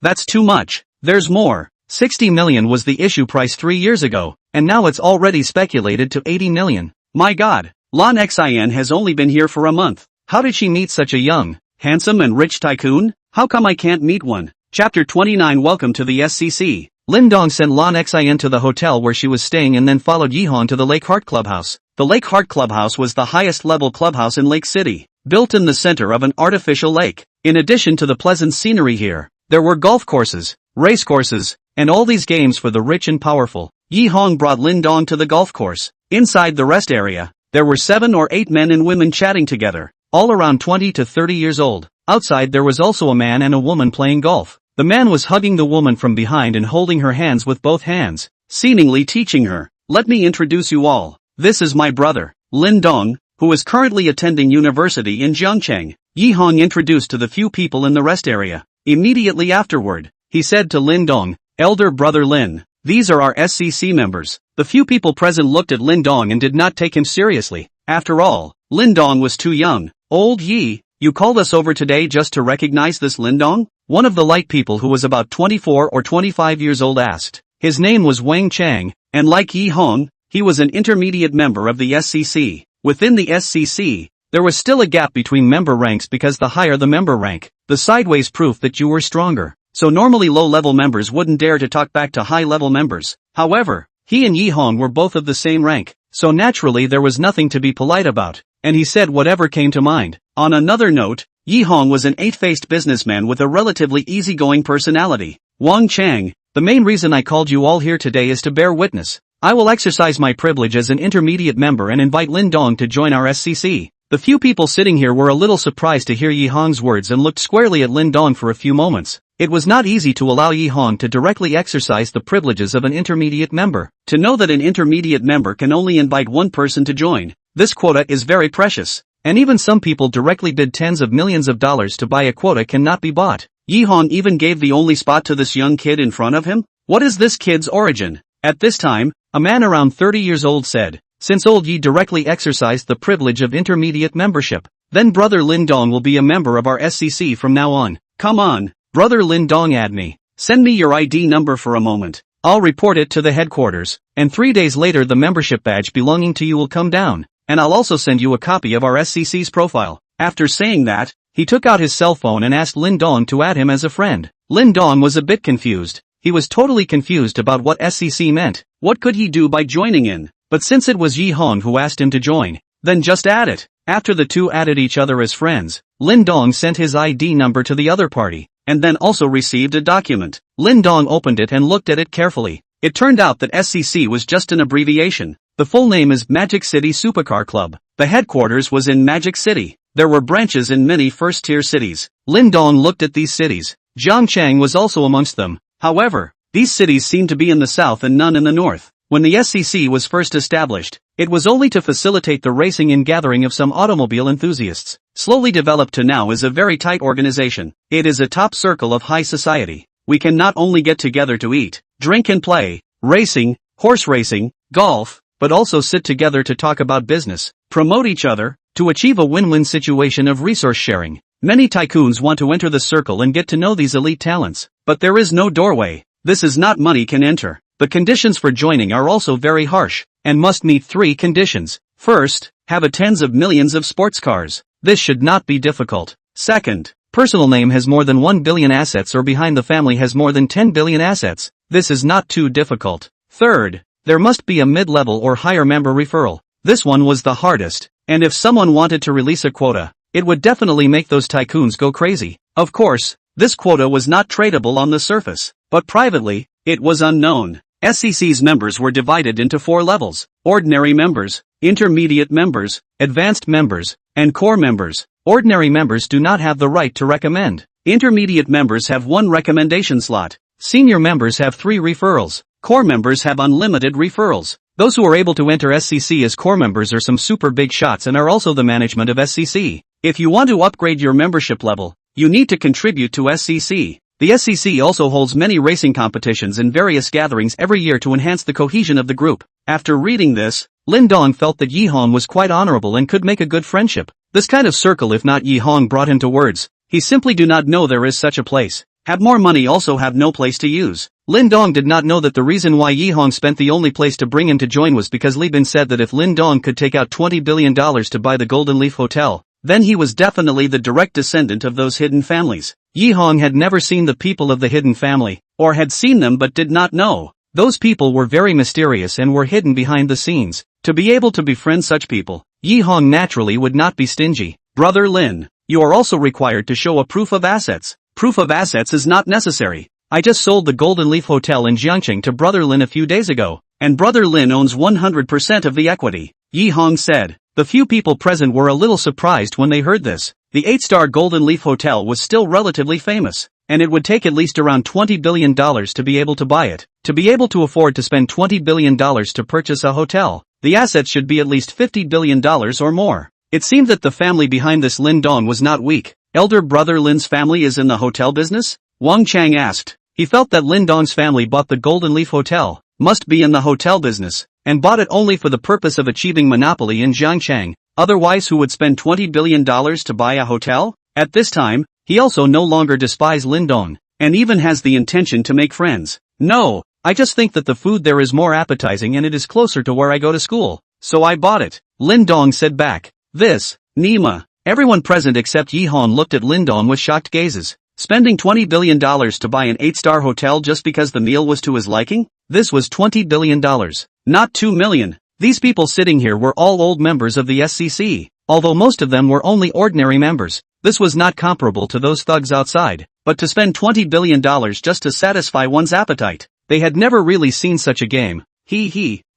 That's too much. There's more. 60 million was the issue price 3 years ago, and now it's already speculated to 80 million. My god. Lan Xian has only been here for a month. How did she meet such a young, handsome and rich tycoon? How come I can't meet one? Chapter 29. Welcome to the SCC. Lin Dong sent Lan Xian to the hotel where she was staying and then followed Yi Hong to the Lake Heart Clubhouse. The Lake Heart Clubhouse was the highest level clubhouse in Lake City, built in the center of an artificial lake. In addition to the pleasant scenery here, there were golf courses, race courses, and all these games for the rich and powerful. Yi Hong brought Lin Dong to the golf course. Inside the rest area, there were 7 or 8 men and women chatting together, all around 20 to 30 years old. Outside there was also a man and a woman playing golf. The man was hugging the woman from behind and holding her hands with both hands, seemingly teaching her. Let me introduce you all. This is my brother, Lin Dong, who is currently attending university in Zhangcheng. Yi Hong introduced to the few people in the rest area. Immediately afterward, he said to Lin Dong, Elder brother Lin, these are our SCC members. The few people present looked at Lin Dong and did not take him seriously. After all, Lin Dong was too young. Old Yi, you called us over today just to recognize this Lin Dong? One of the light people who was about 24 or 25 years old asked. His name was Wang Chang, and like Yi Hong, he was an intermediate member of the SCC. Within the SCC, there was still a gap between member ranks because the higher the member rank, the sideways proof that you were stronger. So normally low-level members wouldn't dare to talk back to high-level members. However, he and Yi Hong were both of the same rank, so naturally there was nothing to be polite about, and he said whatever came to mind. On another note, Yi Hong was an 8-faced businessman with a relatively easygoing personality. Wang Chang, the main reason I called you all here today is to bear witness. I will exercise my privilege as an intermediate member and invite Lin Dong to join our SCC. The few people sitting here were a little surprised to hear Yi Hong's words and looked squarely at Lin Dong for a few moments. It was not easy to allow Yi Hong to directly exercise the privileges of an intermediate member. To know that an intermediate member can only invite one person to join, this quota is very precious. And even some people directly bid tens of millions of dollars to buy a quota cannot be bought. Yi Hong even gave the only spot to this young kid in front of him? What is this kid's origin? At this time, a man around 30 years old said, since old Yi directly exercised the privilege of intermediate membership, then brother Lin Dong will be a member of our SCC from now on. Come on, brother Lin Dong, add me. Send me your ID number for a moment. I'll report it to the headquarters, and 3 days later the membership badge belonging to you will come down, and I'll also send you a copy of our SCC's profile. After saying that, he took out his cell phone and asked Lin Dong to add him as a friend. Lin Dong was a bit confused. He was totally confused about what SCC meant. What could he do by joining in? But since it was Yi Hong who asked him to join, then just add it. After the two added each other as friends, Lin Dong sent his ID number to the other party, and then also received a document. Lin Dong opened it and looked at it carefully. It turned out that SCC was just an abbreviation. The full name is Magic City Supercar Club. The headquarters was in Magic City. There were branches in many first-tier cities. Lin Dong looked at these cities. Zhangcheng was also amongst them. However, these cities seemed to be in the south and none in the north. When the SCC was first established, it was only to facilitate the racing and gathering of some automobile enthusiasts. Slowly developed to now is a very tight organization. It is a top circle of high society. We can not only get together to eat, drink and play, racing, horse racing, golf, but also sit together to talk about business, promote each other, to achieve a win-win situation of resource sharing. Many tycoons want to enter the circle and get to know these elite talents, but there is no doorway. This is not money can enter. The conditions for joining are also very harsh, and must meet 3 conditions. First, have a tens of millions of sports cars. This should not be difficult. Second, personal name has more than 1 billion assets or behind the family has more than 10 billion assets. This is not too difficult. Third, there must be a mid-level or higher member referral. This one was the hardest, and if someone wanted to release a quota, it would definitely make those tycoons go crazy. Of course, this quota was not tradable on the surface, but privately, it was unknown. SCC's members were divided into 4 levels: ordinary members, intermediate members, advanced members, and core members. Ordinary members do not have the right to recommend. Intermediate members have 1 recommendation slot. Senior members have 3 referrals. Core members have unlimited referrals. Those who are able to enter SCC as core members are some super big shots and are also the management of SCC. If you want to upgrade your membership level, you need to contribute to SCC. The SCC also holds many racing competitions and various gatherings every year to enhance the cohesion of the group. After reading this, Lin Dong felt that Yi Hong was quite honorable and could make a good friendship. This kind of circle, if not Yi Hong, brought him to words. He simply do not know there is such a place. Have more money, also have no place to use. Lin Dong did not know that the reason why Yi Hong spent the only place to bring him to join was because Li Bin said that if Lin Dong could take out $20 billion to buy the Golden Leaf Hotel, then he was definitely the direct descendant of those hidden families. Yi Hong had never seen the people of the hidden family, or had seen them but did not know. Those people were very mysterious and were hidden behind the scenes. To be able to befriend such people, Yi Hong naturally would not be stingy. Brother Lin, you are also required to show a proof of assets. Proof of assets is not necessary. I just sold the Golden Leaf Hotel in Jiangqing to Brother Lin a few days ago, and Brother Lin owns 100% of the equity, Yi Hong said. The few people present were a little surprised when they heard this. The 8-star Golden Leaf Hotel was still relatively famous, and it would take at least around $20 billion to be able to buy it. To be able to afford to spend $20 billion to purchase a hotel, the assets should be at least $50 billion or more. It seemed that the family behind this Lin Dong was not weak. Elder brother Lin's family is in the hotel business? Wang Chang asked. He felt that Lin Dong's family bought the Golden Leaf Hotel, must be in the hotel business, and bought it only for the purpose of achieving monopoly in Jiangchang. Otherwise, who would spend $20 billion to buy a hotel? At this time, he also no longer despised Lin Dong, and even has the intention to make friends. No, I just think that the food there is more appetizing and it is closer to where I go to school, so I bought it, Lin Dong said back. This, Nima. Everyone present except Yi Hong looked at Lin Dong with shocked gazes. Spending $20 billion to buy an 8-star hotel just because the meal was to his liking? This was $20 billion, not $2 million. These people sitting here were all old members of the SCC, although most of them were only ordinary members. This was not comparable to those thugs outside, but to spend $20 billion just to satisfy one's appetite. They had never really seen such a game.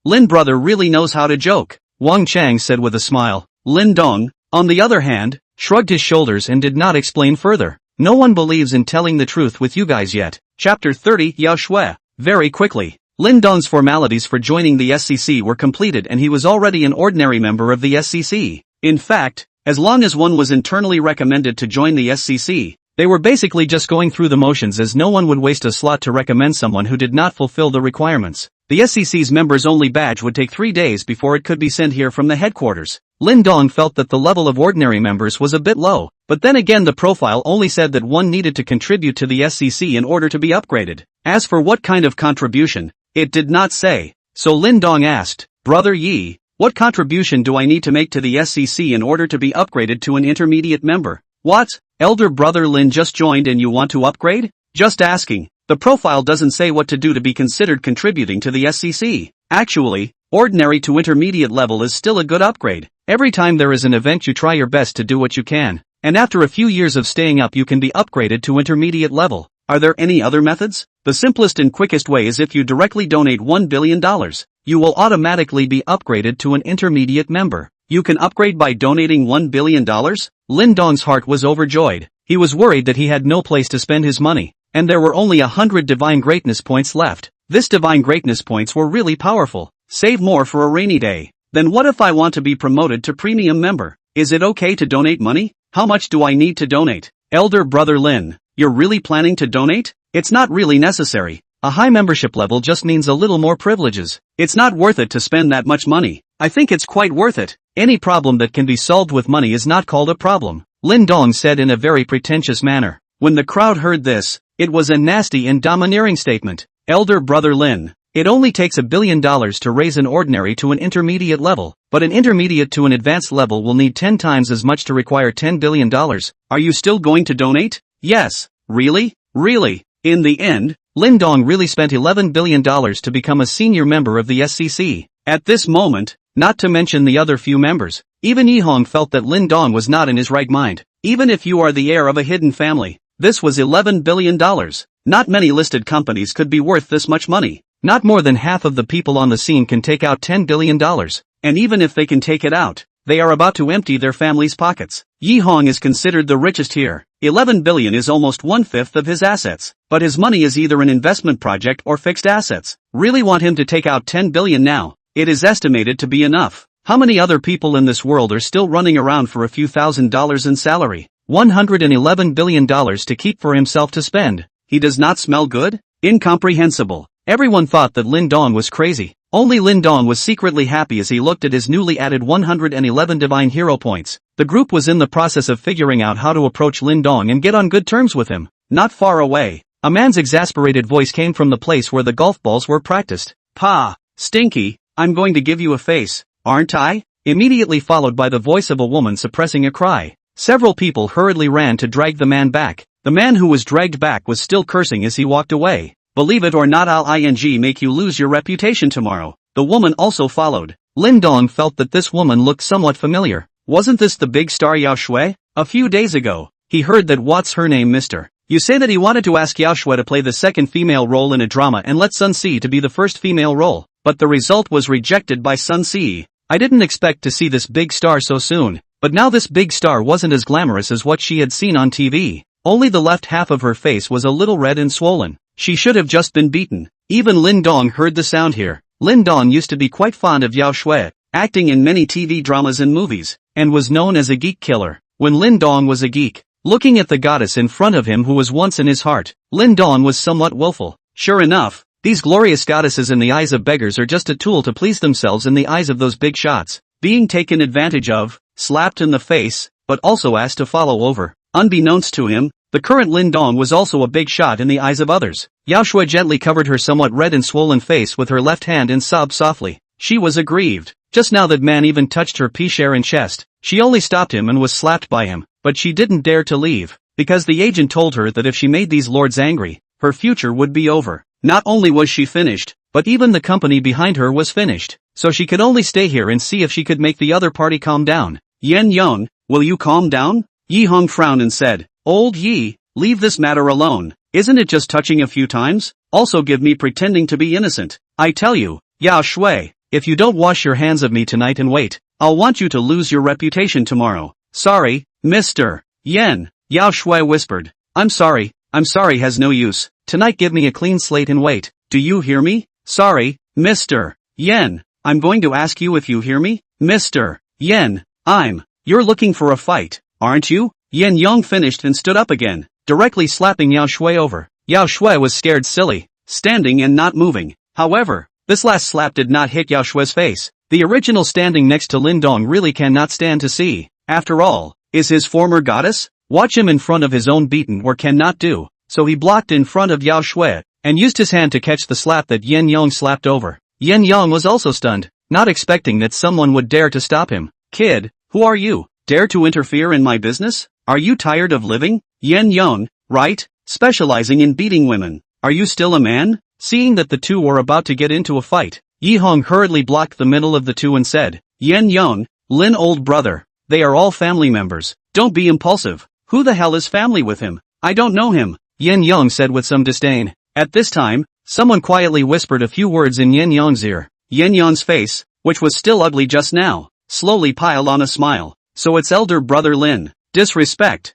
Lin brother really knows how to joke, Wang Chang said with a smile. Lin Dong, on the other hand, shrugged his shoulders and did not explain further. No one believes in telling the truth with you guys yet. Chapter 30 Yao Shui. Very quickly, Lin Dong's formalities for joining the SCC were completed and he was already an ordinary member of the SCC. In fact, as long as one was internally recommended to join the SCC, they were basically just going through the motions, as no one would waste a slot to recommend someone who did not fulfill the requirements. The SCC's members-only badge would take 3 days before it could be sent here from the headquarters. Lin Dong felt that the level of ordinary members was a bit low, but then again the profile only said that one needed to contribute to the SCC in order to be upgraded. As for what kind of contribution, it did not say. So Lin Dong asked, Brother Yi, what contribution do I need to make to the SCC in order to be upgraded to an intermediate member? What? Elder brother Lin just joined and you want to upgrade? Just asking. The profile doesn't say what to do to be considered contributing to the SCC. Actually, ordinary to intermediate level is still a good upgrade. Every time there is an event you try your best to do what you can, and after a few years of staying up you can be upgraded to intermediate level. Are there any other methods? The simplest and quickest way is if you directly donate $1 billion. You will automatically be upgraded to an intermediate member. You can upgrade by donating $1 billion? Lin Dong's heart was overjoyed. He was worried that he had no place to spend his money, and there were only 100 divine greatness points left. This divine greatness points were really powerful. Save more for a rainy day. Then what if I want to be promoted to premium member? Is it okay to donate money? How much do I need to donate? Elder brother Lin, you're really planning to donate? It's not really necessary. A high membership level just means a little more privileges. It's not worth it to spend that much money. I think it's quite worth it. Any problem that can be solved with money is not called a problem, Lin Dong said in a very pretentious manner. When the crowd heard this, it was a nasty and domineering statement. Elder brother Lin. It only takes $1 billion to raise an ordinary to an intermediate level, but an intermediate to an advanced level will need 10 times as much to require $10 billion. Are you still going to donate? Yes. Really? Really? In the end, Lin Dong really spent $11 billion to become a senior member of the SCC. At this moment, not to mention the other few members, even Yihong felt that Lin Dong was not in his right mind. Even if you are the heir of a hidden family, this was $11 billion. Not many listed companies could be worth this much money. Not more than half of the people on the scene can take out $10 billion. And even if they can take it out, they are about to empty their family's pockets. Yihong is considered the richest here. 11 billion is almost 1/5 of his assets. But his money is either an investment project or fixed assets. Really want him to take out 10 billion now? It is estimated to be enough. How many other people in this world are still running around for a few $1,000s in salary? $111 billion to keep for himself to spend. He does not smell good? Incomprehensible. Everyone thought that Lin Dong was crazy. Only Lin Dong was secretly happy as he looked at his newly added 111 divine hero points. The group was in the process of figuring out how to approach Lin Dong and get on good terms with him. Not far away, a man's exasperated voice came from the place where the golf balls were practiced. Pa, Stinky, I'm going to give you a face, aren't I? Immediately followed by the voice of a woman suppressing a cry. Several people hurriedly ran to drag the man back. The man who was dragged back was still cursing as he walked away. Believe it or not, I'll make you lose your reputation tomorrow. The woman also followed. Lin Dong felt that this woman looked somewhat familiar. Wasn't this the big star Yao Shui? A few days ago, he heard that what's her name Mr. You say that he wanted to ask Yao Shui to play the second female role in a drama and let Sun Si to be the first female role. But the result was rejected by Sun Si. I didn't expect to see this big star so soon. But now this big star wasn't as glamorous as what she had seen on TV. Only the left half of her face was a little red and swollen. She should have just been beaten. Even Lin Dong heard the sound here. Lin Dong used to be quite fond of Yao Shui, acting in many TV dramas and movies, and was known as a geek killer. When Lin Dong was a geek, looking at the goddess in front of him who was once in his heart, Lin Dong was somewhat willful. Sure enough, these glorious goddesses in the eyes of beggars are just a tool to please themselves in the eyes of those big shots. Being taken advantage of, slapped in the face, but also asked to follow over. Unbeknownst to him, the current Lin Dong was also a big shot in the eyes of others. Yao Shui gently covered her somewhat red and swollen face with her left hand and sobbed softly. She was aggrieved. Just now that man even touched her pichère and chest. She only stopped him and was slapped by him, but she didn't dare to leave, because the agent told her that if she made these lords angry, her future would be over. Not only was she finished, but even the company behind her was finished. So she could only stay here and see if she could make the other party calm down. Yen Yong, will you calm down? Yi Hong frowned and said, Old Yi, leave this matter alone. Isn't it just touching a few times? Also give me pretending to be innocent. I tell you, Yao Shui, if you don't wash your hands of me tonight and wait, I'll want you to lose your reputation tomorrow. Sorry, Mr. Yen, Yao Shui whispered. I'm sorry has no use. Tonight give me a clean slate and wait. Do you hear me? Sorry, Mr. Yen, I'm going to ask you if you hear me? Mr. Yen, you're looking for a fight, aren't you? Yen Yong finished and stood up again, directly slapping Yao Shui over. Yao Shui was scared silly, standing and not moving. However, this last slap did not hit Yao Shui's face. The original standing next to Lin Dong really cannot stand to see. After all, is his former goddess? Watch him in front of his own beaten or cannot do. So he blocked in front of Yao Shui, and used his hand to catch the slap that Yen Yong slapped over. Yen Yong was also stunned, not expecting that someone would dare to stop him. Kid, who are you? Dare to interfere in my business? Are you tired of living? Yen Yong, right? Specializing in beating women. Are you still a man? Seeing that the two were about to get into a fight, Yi Hong hurriedly blocked the middle of the two and said, Yen Yong, Lin old brother, they are all family members. Don't be impulsive. Who the hell is family with him? I don't know him, Yen Yong said with some disdain. At this time, someone quietly whispered a few words in Yen Yong's ear. Yen Yong's face, which was still ugly just now, slowly piled on a smile. So it's elder brother Lin. Disrespect.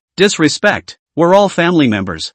We're all family members.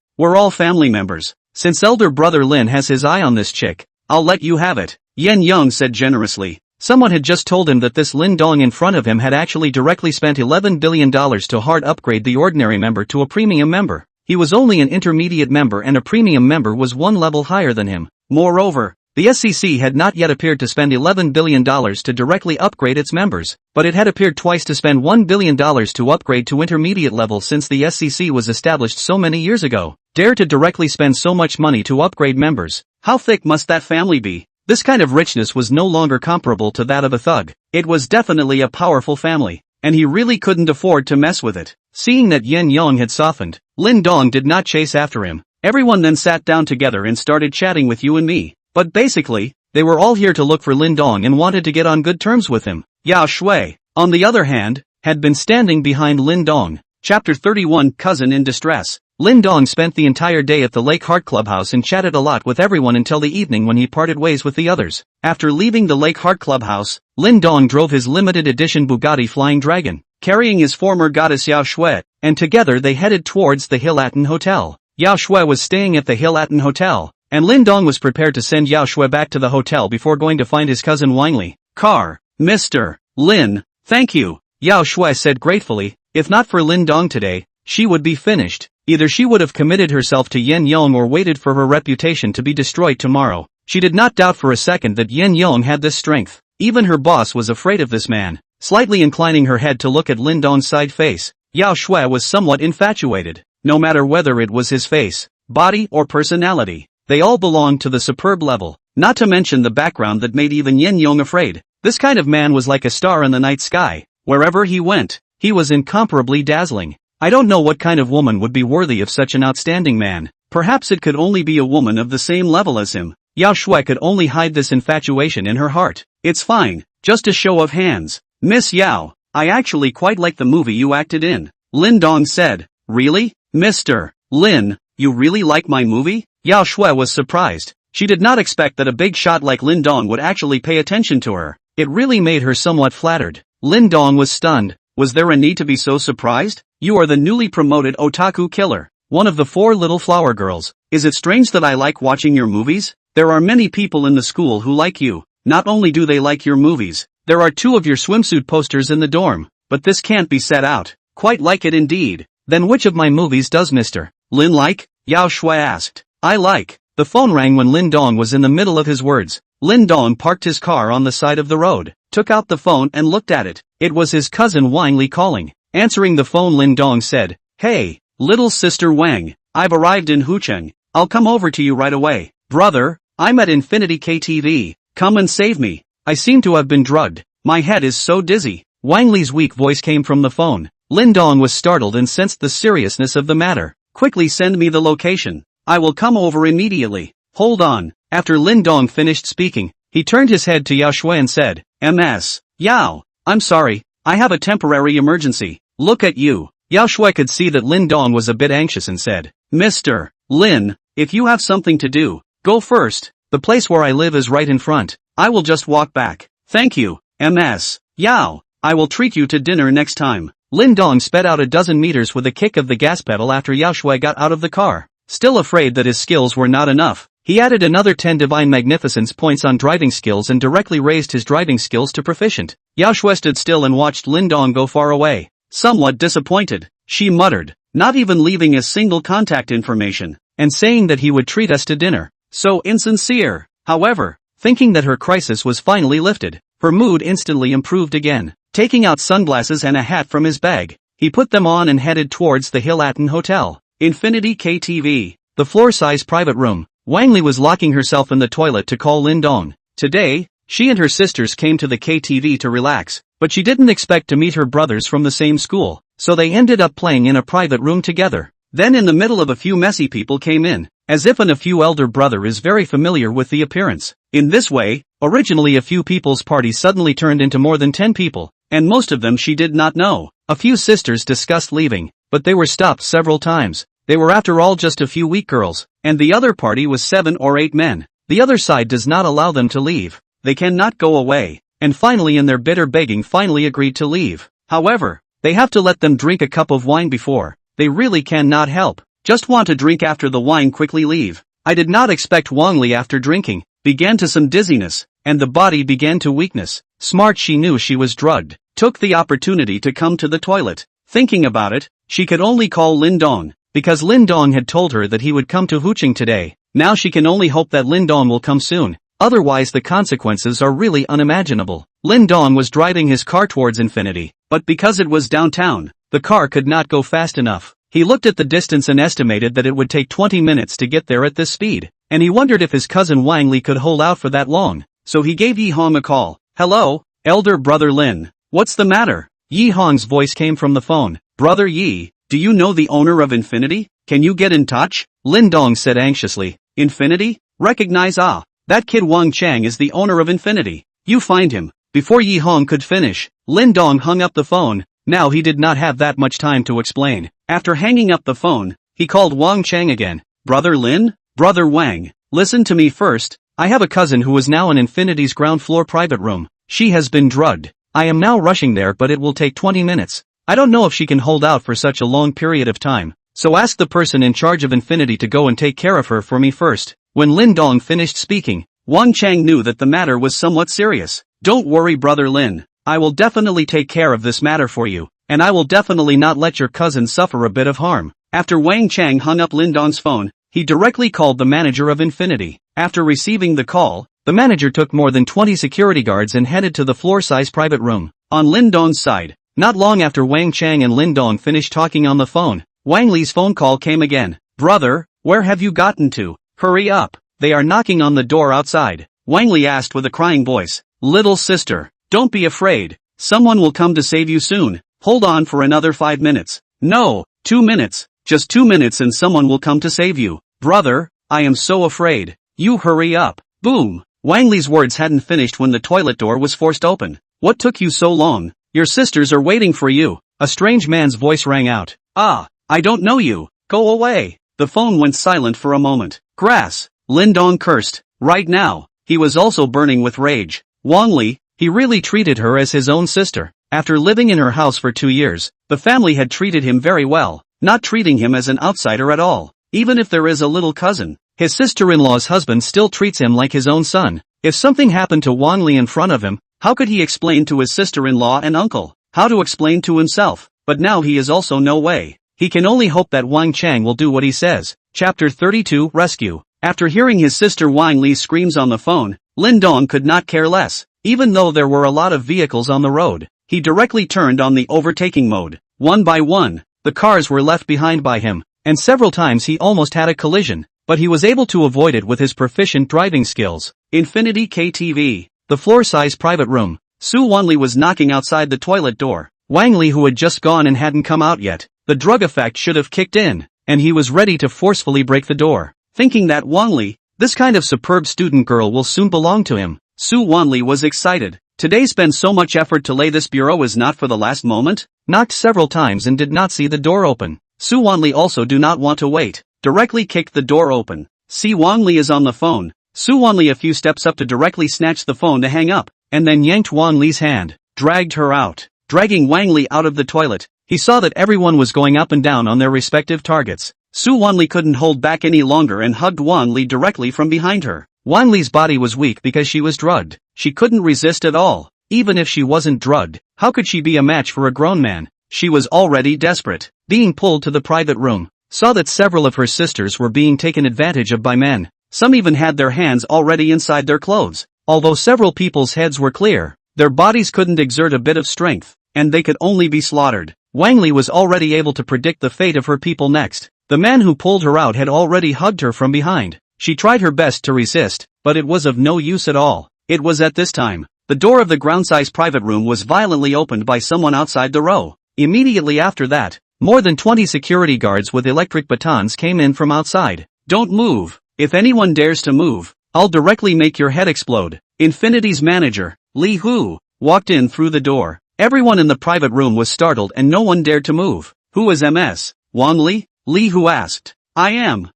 Since elder brother Lin has his eye on this chick, I'll let you have it, Yen Yong said generously. Someone had just told him that this Lin Dong in front of him had actually directly spent $11 billion to hard upgrade the ordinary member to a premium member. He was only an intermediate member and a premium member was one level higher than him. Moreover, the SEC had not yet appeared to spend $11 billion to directly upgrade its members, but it had appeared twice to spend $1 billion to upgrade to intermediate level since the SEC was established so many years ago. Dare to directly spend so much money to upgrade members. How thick must that family be? This kind of richness was no longer comparable to that of a thug. It was definitely a powerful family, and he really couldn't afford to mess with it. Seeing that Yin Yong had softened, Lin Dong did not chase after him. Everyone then sat down together and started chatting with you and me. But basically, they were all here to look for Lin Dong and wanted to get on good terms with him. Yao Shui, on the other hand, had been standing behind Lin Dong. Chapter 31 Cousin in Distress. Lin Dong spent the entire day at the Lake Heart Clubhouse and chatted a lot with everyone until the evening when he parted ways with the others. After leaving the Lake Heart Clubhouse, Lin Dong drove his limited edition Bugatti Flying Dragon, carrying his former goddess Yao Shui, and together they headed towards the Hilatin Hotel. Yao Shui was staying at the Hilatin Hotel, and Lin Dong was prepared to send Yao Shui back to the hotel before going to find his cousin Wangli. Car. Mr. Lin, thank you, Yao Shui said gratefully. If not for Lin Dong today, she would be finished. Either she would have committed herself to Yin Yong or waited for her reputation to be destroyed tomorrow. She did not doubt for a second that Yin Yong had this strength. Even her boss was afraid of this man. Slightly inclining her head to look at Lin Dong's side face, Yao Shui was somewhat infatuated. No matter whether it was his face, body or personality, they all belonged to the superb level, not to mention the background that made even Yin Yong afraid. This kind of man was like a star in the night sky. Wherever he went, he was incomparably dazzling. I don't know what kind of woman would be worthy of such an outstanding man. Perhaps it could only be a woman of the same level as him. Yao Shui could only hide this infatuation in her heart. It's fine, just a show of hands. Miss Yao, I actually quite like the movie you acted in, Lin Dong said. Really? Mr. Lin, you really like my movie? Yao Shui was surprised. She did not expect that a big shot like Lin Dong would actually pay attention to her. It really made her somewhat flattered. Lin Dong was stunned. Was there a need to be so surprised? You are the newly promoted otaku killer, one of the 4 little flower girls. Is it strange that I like watching your movies? There are many people in the school who like you. Not only do they like your movies, there are 2 of your swimsuit posters in the dorm, but this can't be said out. Quite like it indeed. Then which of my movies does Mr. Lin like? Yao Shui asked. I like. The phone rang when Lin Dong was in the middle of his words. Lin Dong parked his car on the side of the road, took out the phone and looked at it. It was his cousin Wang Li calling. Answering the phone, Lin Dong said, Hey, little sister Wang, I've arrived in Hucheng. I'll come over to you right away. Brother, I'm at Infinity KTV. Come and save me. I seem to have been drugged. My head is so dizzy. Wang Li's weak voice came from the phone. Lin Dong was startled and sensed the seriousness of the matter. Quickly send me the location. I will come over immediately. Hold on. After Lin Dong finished speaking, he turned his head to Yao Shui and said, Ms. Yao, I'm sorry, I have a temporary emergency. Look at you. Yao Shui could see that Lin Dong was a bit anxious and said, Mr. Lin, if you have something to do, go first. The place where I live is right in front. I will just walk back. Thank you, Ms. Yao. I will treat you to dinner next time. Lin Dong sped out a dozen meters with a kick of the gas pedal after Yao Shui got out of the car. Still afraid that his skills were not enough, he added another 10 divine magnificence points on driving skills and directly raised his driving skills to proficient. Yao Shui stood still and watched Lin Dong go far away. Somewhat disappointed, she muttered, not even leaving a single contact information, and saying that he would treat us to dinner. So insincere. However, thinking that her crisis was finally lifted, her mood instantly improved again. Taking out sunglasses and a hat from his bag, he put them on and headed towards the Hilatin Hotel. Infinity KTV, the floor-size private room. Wang Li was locking herself in the toilet to call Lin Dong. Today, she and her sisters came to the KTV to relax, but she didn't expect to meet her brothers from the same school, so they ended up playing in a private room together. Then in the middle of a few messy people came in, as if a few elder brother is very familiar with the appearance. In this way, originally a few people's party suddenly turned into more than 10 people, and most of them she did not know. A few sisters discussed leaving, but they were stopped several times. They were after all just a few weak girls, and the other party was 7 or 8 men. The other side does not allow them to leave. They cannot go away, and finally in their bitter begging finally agreed to leave. However, they have to let them drink a cup of wine before. They really cannot help. Just want to drink after the wine quickly leave. I did not expect Wang Li after drinking, began to some dizziness, and the body began to weakness. Smart she knew she was drugged, took the opportunity to come to the toilet. Thinking about it, she could only call Lin Dong. because Lin Dong had told her that he would come to Huqing today. Now she can only hope that Lin Dong will come soon, otherwise the consequences are really unimaginable. Lin Dong was driving his car towards infinity, but because it was downtown, the car could not go fast enough. He looked at the distance and estimated that it would take 20 minutes to get there at this speed, and he wondered if his cousin Wang Li could hold out for that long. So he gave Yi Hong a call. "Hello, elder brother Lin. What's the matter?" Yi Hong's voice came from the phone. "Brother Yi, do you know the owner of Infinity? Can you get in touch?" Lin Dong said anxiously. "Infinity? Recognize that kid Wang Chang is the owner of Infinity. You find him." Before Yi Hong could finish, Lin Dong hung up the phone. Now he did not have that much time to explain. After hanging up the phone, he called Wang Chang again. "Brother Lin? Brother Wang, listen to me first. I have a cousin who is now in Infinity's ground floor private room. She has been drugged. I am now rushing there, but it will take 20 minutes. I don't know if she can hold out for such a long period of time. So ask the person in charge of Infinity to go and take care of her for me first." When Lin Dong finished speaking, Wang Chang knew that the matter was somewhat serious. "Don't worry, brother Lin. I will definitely take care of this matter for you, and I will definitely not let your cousin suffer a bit of harm." After Wang Chang hung up Lin Dong's phone, he directly called the manager of Infinity. After receiving the call, the manager took more than 20 security guards and headed to the floor-size private room. On Lin Dong's side, not long after Wang Chang and Lin Dong finished talking on the phone, Wang Li's phone call came again. "Brother, where have you gotten to? Hurry up, they are knocking on the door outside." Wang Li asked with a crying voice. "Little sister, don't be afraid. Someone will come to save you soon. Hold on for another 5 minutes. No, 2 minutes. Just 2 minutes and someone will come to save you. Brother, I am so afraid. You hurry up." Boom. Wang Li's words hadn't finished when the toilet door was forced open. "What took you so long? Your sisters are waiting for you." A strange man's voice rang out. I don't know you. Go away." The phone went silent for a moment. Grass. Lin Dong cursed. Right now, he was also burning with rage. Wang Li, he really treated her as his own sister. After living in her house for 2 years, the family had treated him very well, not treating him as an outsider at all. Even if there is a little cousin, his sister-in-law's husband still treats him like his own son. If something happened to Wang Li in front of him, how could he explain to his sister-in-law and uncle? How to explain to himself? But now he is also no way. He can only hope that Wang Chang will do what he says. Chapter 32 Rescue. After hearing his sister Wang Li's screams on the phone, Lin Dong could not care less. Even though there were a lot of vehicles on the road, he directly turned on the overtaking mode. One by one, the cars were left behind by him, and several times he almost had a collision, but he was able to avoid it with his proficient driving skills. Infinity KTV. The floor-size private room. Su Wanli was knocking outside the toilet door. Wang Li, who had just gone and hadn't come out yet, the drug effect should have kicked in, and he was ready to forcefully break the door. Thinking that Wang Li, this kind of superb student girl, will soon belong to him, Su Wanli was excited. Today spend so much effort to lay this bureau is not for the last moment? Knocked several times and did not see the door open. Su Wanli also do not want to wait. Directly kicked the door open. See Wang Li is on the phone. Su Wanli a few steps up to directly snatch the phone to hang up, and then yanked Wang Li's hand, dragged her out. Dragging Wang Li out of the toilet, he saw that everyone was going up and down on their respective targets. Su Wanli couldn't hold back any longer and hugged Wang Li directly from behind her. Wang Li's body was weak because she was drugged. She couldn't resist at all. Even if she wasn't drugged, how could she be a match for a grown man? She was already desperate. Being pulled to the private room, saw that several of her sisters were being taken advantage of by men. Some even had their hands already inside their clothes. Although several people's heads were clear, their bodies couldn't exert a bit of strength, and they could only be slaughtered. Wang Li was already able to predict the fate of her people next. The man who pulled her out had already hugged her from behind. She tried her best to resist, but it was of no use at all. It was at this time, the door of the ground-size private room was violently opened by someone outside the row. Immediately after that, more than 20 security guards with electric batons came in from outside. Don't move. If anyone dares to move, I'll directly make your head explode. Infinity's manager, Li Hu, walked in through the door. Everyone in the private room was startled and no one dared to move. Who is MS? Wang Li? Li Hu asked. I am.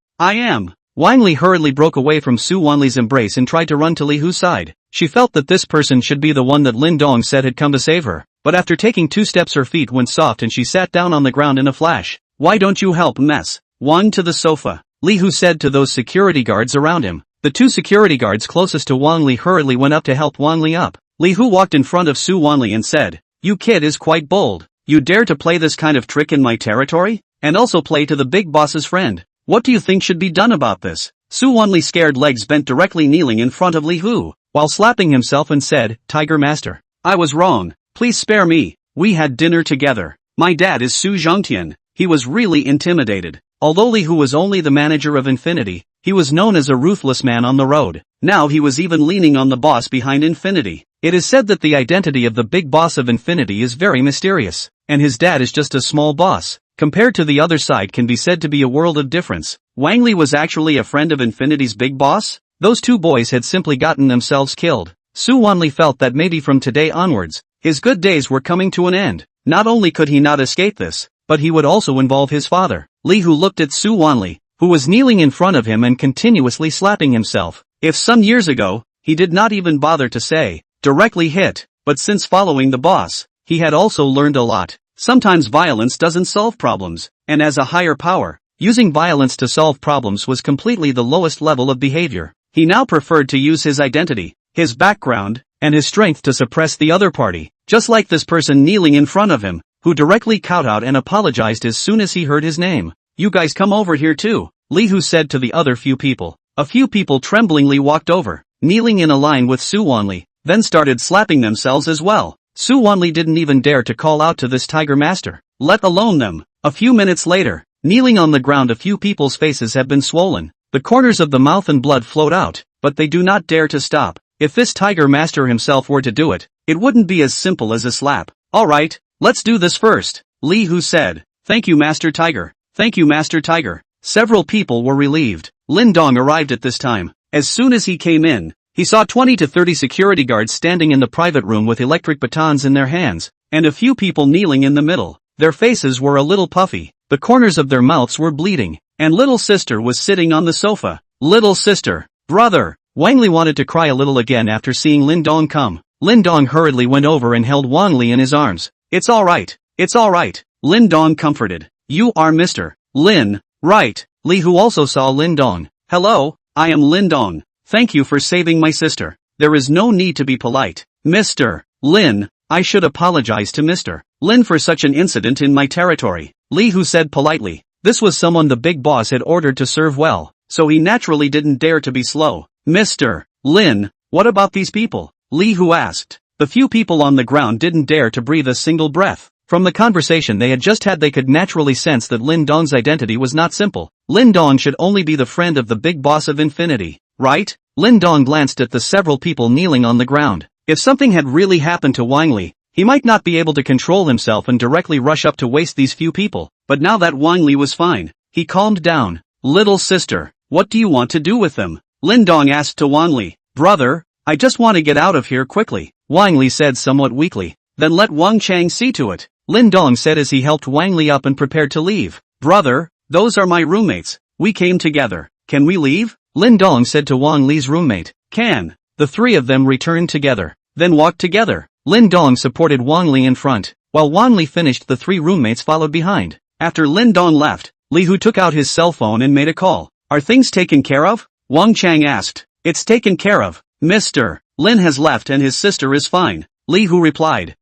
Wang Li hurriedly broke away from Su Wanli's embrace and tried to run to Li Hu's side. She felt that this person should be the one that Lin Dong said had come to save her. But after taking 2 steps her feet went soft and she sat down on the ground in a flash. Why don't you help Mess? Wang to the sofa, Li Hu said to those security guards around him. The 2 security guards closest to Wang Li hurriedly went up to help Wang Li up. Li Hu walked in front of Su Wanli and said, You kid is quite bold. You dare to play this kind of trick in my territory? and also play to the big boss's friend. What do you think should be done about this? Su Wanli scared legs bent directly kneeling in front of Li Hu, while slapping himself and said, Tiger Master. I was wrong. Please spare me. We had dinner together. My dad is Su Zhongtian. He was really intimidated. Although Li Hu was only the manager of Infinity, he was known as a ruthless man on the road. Now he was even leaning on the boss behind Infinity. It is said that the identity of the big boss of Infinity is very mysterious, and his dad is just a small boss. Compared to the other side can be said to be a world of difference. Wang Li was actually a friend of Infinity's big boss? Those two boys had simply gotten themselves killed. Su Wanli felt that maybe from today onwards, his good days were coming to an end. Not only could he not escape this, but he would also involve his father. Li Hu looked at Su Wanli, who was kneeling in front of him and continuously slapping himself. If some years ago, he did not even bother to say, directly hit, but since following the boss, he had also learned a lot. Sometimes violence doesn't solve problems, and as a higher power, using violence to solve problems was completely the lowest level of behavior. He now preferred to use his identity, his background, and his strength to suppress the other party, just like this person kneeling in front of him, who directly kowtowed and apologized as soon as he heard his name. You guys come over here too, Li Hu said to the other few people. A few people tremblingly walked over, kneeling in a line with Su Wanli, then started slapping themselves as well. Su Wanli didn't even dare to call out to this Tiger Master, let alone them. A few minutes later, kneeling on the ground, a few people's faces have been swollen. The corners of the mouth and blood flowed out, but they do not dare to stop. If this Tiger Master himself were to do it, it wouldn't be as simple as a slap. Alright, let's do this first, Li Hu said. Thank you Master Tiger. Thank you Master Tiger. Several people were relieved. Lin Dong arrived at this time. As soon as he came in, he saw 20 to 30 security guards standing in the private room with electric batons in their hands, and a few people kneeling in the middle. Their faces were a little puffy, the corners of their mouths were bleeding, and little sister was sitting on the sofa. Little sister, brother, Wang Li wanted to cry a little again after seeing Lin Dong come. Lin Dong hurriedly went over and held Wang Li in his arms. It's alright, Lin Dong comforted. You are Mr. Lin, right? Li Hu also saw Lin Dong. Hello, I am Lin Dong. Thank you for saving my sister. There is no need to be polite. Mr. Lin, I should apologize to Mr. Lin for such an incident in my territory, Li Hu said politely. This was someone the big boss had ordered to serve well, so he naturally didn't dare to be slow. Mr. Lin, what about these people? Li Hu asked. The few people on the ground didn't dare to breathe a single breath. From the conversation they had just had they could naturally sense that Lin Dong's identity was not simple. Lin Dong should only be the friend of the big boss of Infinity, right? Lin Dong glanced at the several people kneeling on the ground. If something had really happened to Wang Li, he might not be able to control himself and directly rush up to waste these few people. But now that Wang Li was fine, he calmed down. Little sister, what do you want to do with them? Lin Dong asked to Wang Li. Brother, I just want to get out of here quickly, Wang Li said somewhat weakly. Then let Wang Chang see to it, Lin Dong said as he helped Wang Li up and prepared to leave. Brother, those are my roommates. We came together. Can we leave? Lin Dong said to Wang Li's roommate. Can. The three of them returned together, then walked together. Lin Dong supported Wang Li in front, while Wang Li finished. The three roommates followed behind. After Lin Dong left, Li Hu took out his cell phone and made a call. Are things taken care of? Wang Chang asked. It's taken care of. Mr. Lin has left and his sister is fine, Li Hu replied.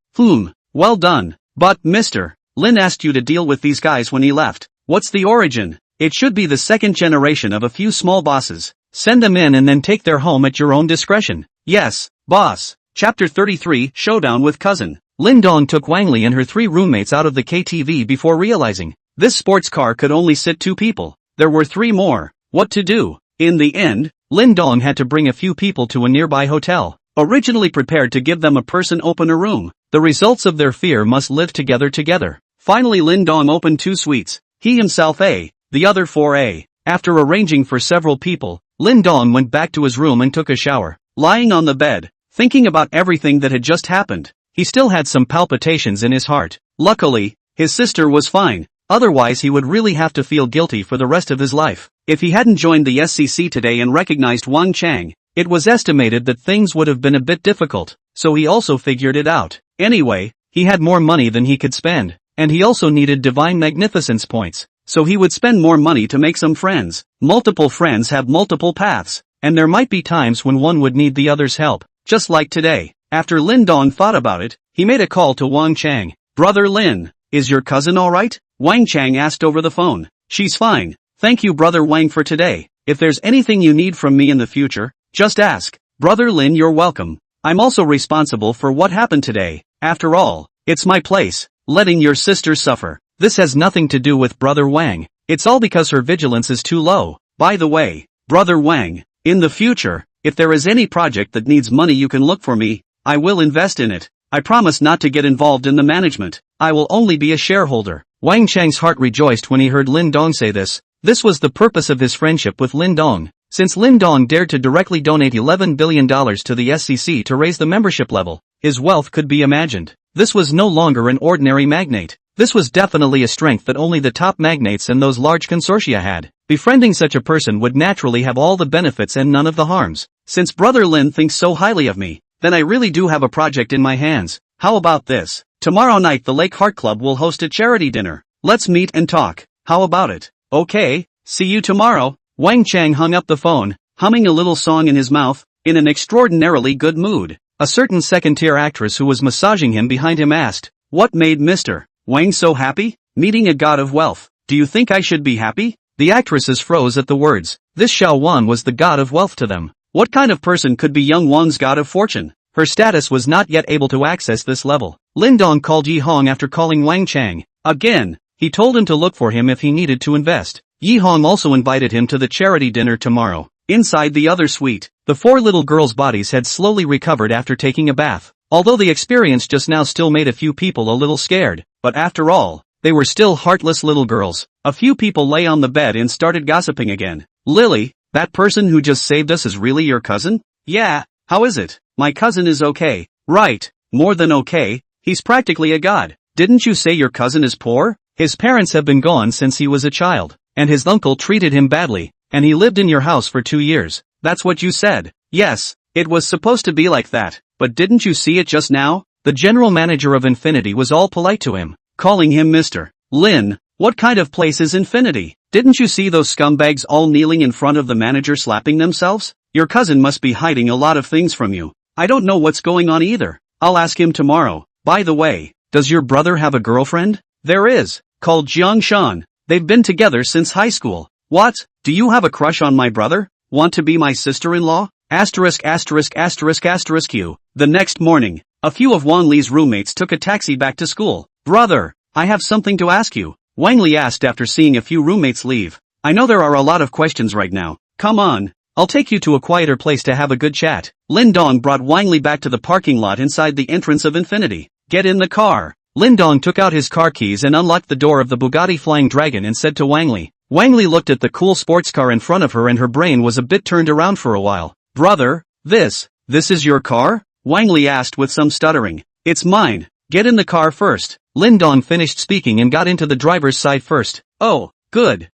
Well done. But, Mr. Lin asked you to deal with these guys when he left. What's the origin? It should be the second generation of a few small bosses. Send them in and then take their home at your own discretion. Yes, boss. Chapter 33, Showdown with Cousin. Lin Dong took Wang Li and her three roommates out of the KTV before realizing this sports car could only sit two people. There were three more. What to do? In the end, Lin Dong had to bring a few people to a nearby hotel, originally prepared to give them a person open a room. The results of their fear must live together. Finally Lin Dong opened 2 suites, he himself A, the other 4A. After arranging for several people, Lin Dong went back to his room and took a shower. Lying on the bed, thinking about everything that had just happened, he still had some palpitations in his heart. Luckily, his sister was fine, otherwise he would really have to feel guilty for the rest of his life. If he hadn't joined the SCC today and recognized Wang Chang, it was estimated that things would have been a bit difficult, so he also figured it out. Anyway, he had more money than he could spend, and he also needed divine magnificence points, so he would spend more money to make some friends. Multiple friends have multiple paths, and there might be times when one would need the other's help, just like today. After Lin Dong thought about it, he made a call to Wang Chang. Brother Lin, is your cousin alright? Wang Chang asked over the phone. She's fine. Thank you brother Wang for today. If there's anything you need from me in the future, just ask. Brother Lin, you're welcome. I'm also responsible for what happened today. After all, it's my place, letting your sister suffer. This has nothing to do with brother Wang. It's all because her vigilance is too low. By the way, brother Wang, in the future, if there is any project that needs money you can look for me. I will invest in it. I promise not to get involved in the management. I will only be a shareholder. Wang Chang's heart rejoiced when he heard Lin Dong say this. This was the purpose of his friendship with Lin Dong. Since Lin Dong dared to directly donate $11 billion to the SCC to raise the membership level, his wealth could be imagined. This was no longer an ordinary magnate. This was definitely a strength that only the top magnates and those large consortia had. Befriending such a person would naturally have all the benefits and none of the harms. Since brother Lin thinks so highly of me, then I really do have a project in my hands. How about this? Tomorrow night the Lake Heart Club will host a charity dinner. Let's meet and talk. How about it? Okay, see you tomorrow. Wang Chang hung up the phone, humming a little song in his mouth, in an extraordinarily good mood. A certain second-tier actress who was massaging him behind him asked, "What made Mr. Wang so happy? Meeting a god of wealth. Do you think I should be happy?" The actresses froze at the words. This Xiao Wan was the god of wealth to them. What kind of person could be young Wang's god of fortune? Her status was not yet able to access this level. Lin Dong called Yi Hong after calling Wang Chang. Again, he told him to look for him if he needed to invest. Yi Hong also invited him to the charity dinner tomorrow. Inside the other suite, the four little girls' bodies had slowly recovered after taking a bath. Although the experience just now still made a few people a little scared, but after all, they were still heartless little girls. A few people lay on the bed and started gossiping again. Lily, that person who just saved us is really your cousin? Yeah, how is it? My cousin is okay. Right, more than okay, he's practically a god. Didn't you say your cousin is poor? His parents have been gone since he was a child, and his uncle treated him badly, and he lived in your house for 2 years. That's what you said. Yes, it was supposed to be like that, but didn't you see it just now? The general manager of Infinity was all polite to him, calling him Mr. Lin. What kind of place is Infinity? Didn't you see those scumbags all kneeling in front of the manager slapping themselves? Your cousin must be hiding a lot of things from you. I don't know what's going on either. I'll ask him tomorrow. By the way, does your brother have a girlfriend? There is, called Jiang Shan. They've been together since high school. What? Do you have a crush on my brother? Want to be my sister-in-law? Asterisk asterisk asterisk asterisk Q. The next morning, a few of Wang Li's roommates took a taxi back to school. Brother, I have something to ask you, Wang Li asked after seeing a few roommates leave. I know there are a lot of questions right now. Come on. I'll take you to a quieter place to have a good chat. Lin Dong brought Wang Li back to the parking lot inside the entrance of Infinity. Get in the car. Lin Dong took out his car keys and unlocked the door of the Bugatti Flying Dragon and said to Wang Li. Wang Li looked at the cool sports car in front of her and her brain was a bit turned around for a while. Brother, this is your car? Wang Li asked with some stuttering. It's mine. Get in the car first. Lin Dong finished speaking and got into the driver's side first. Oh, good.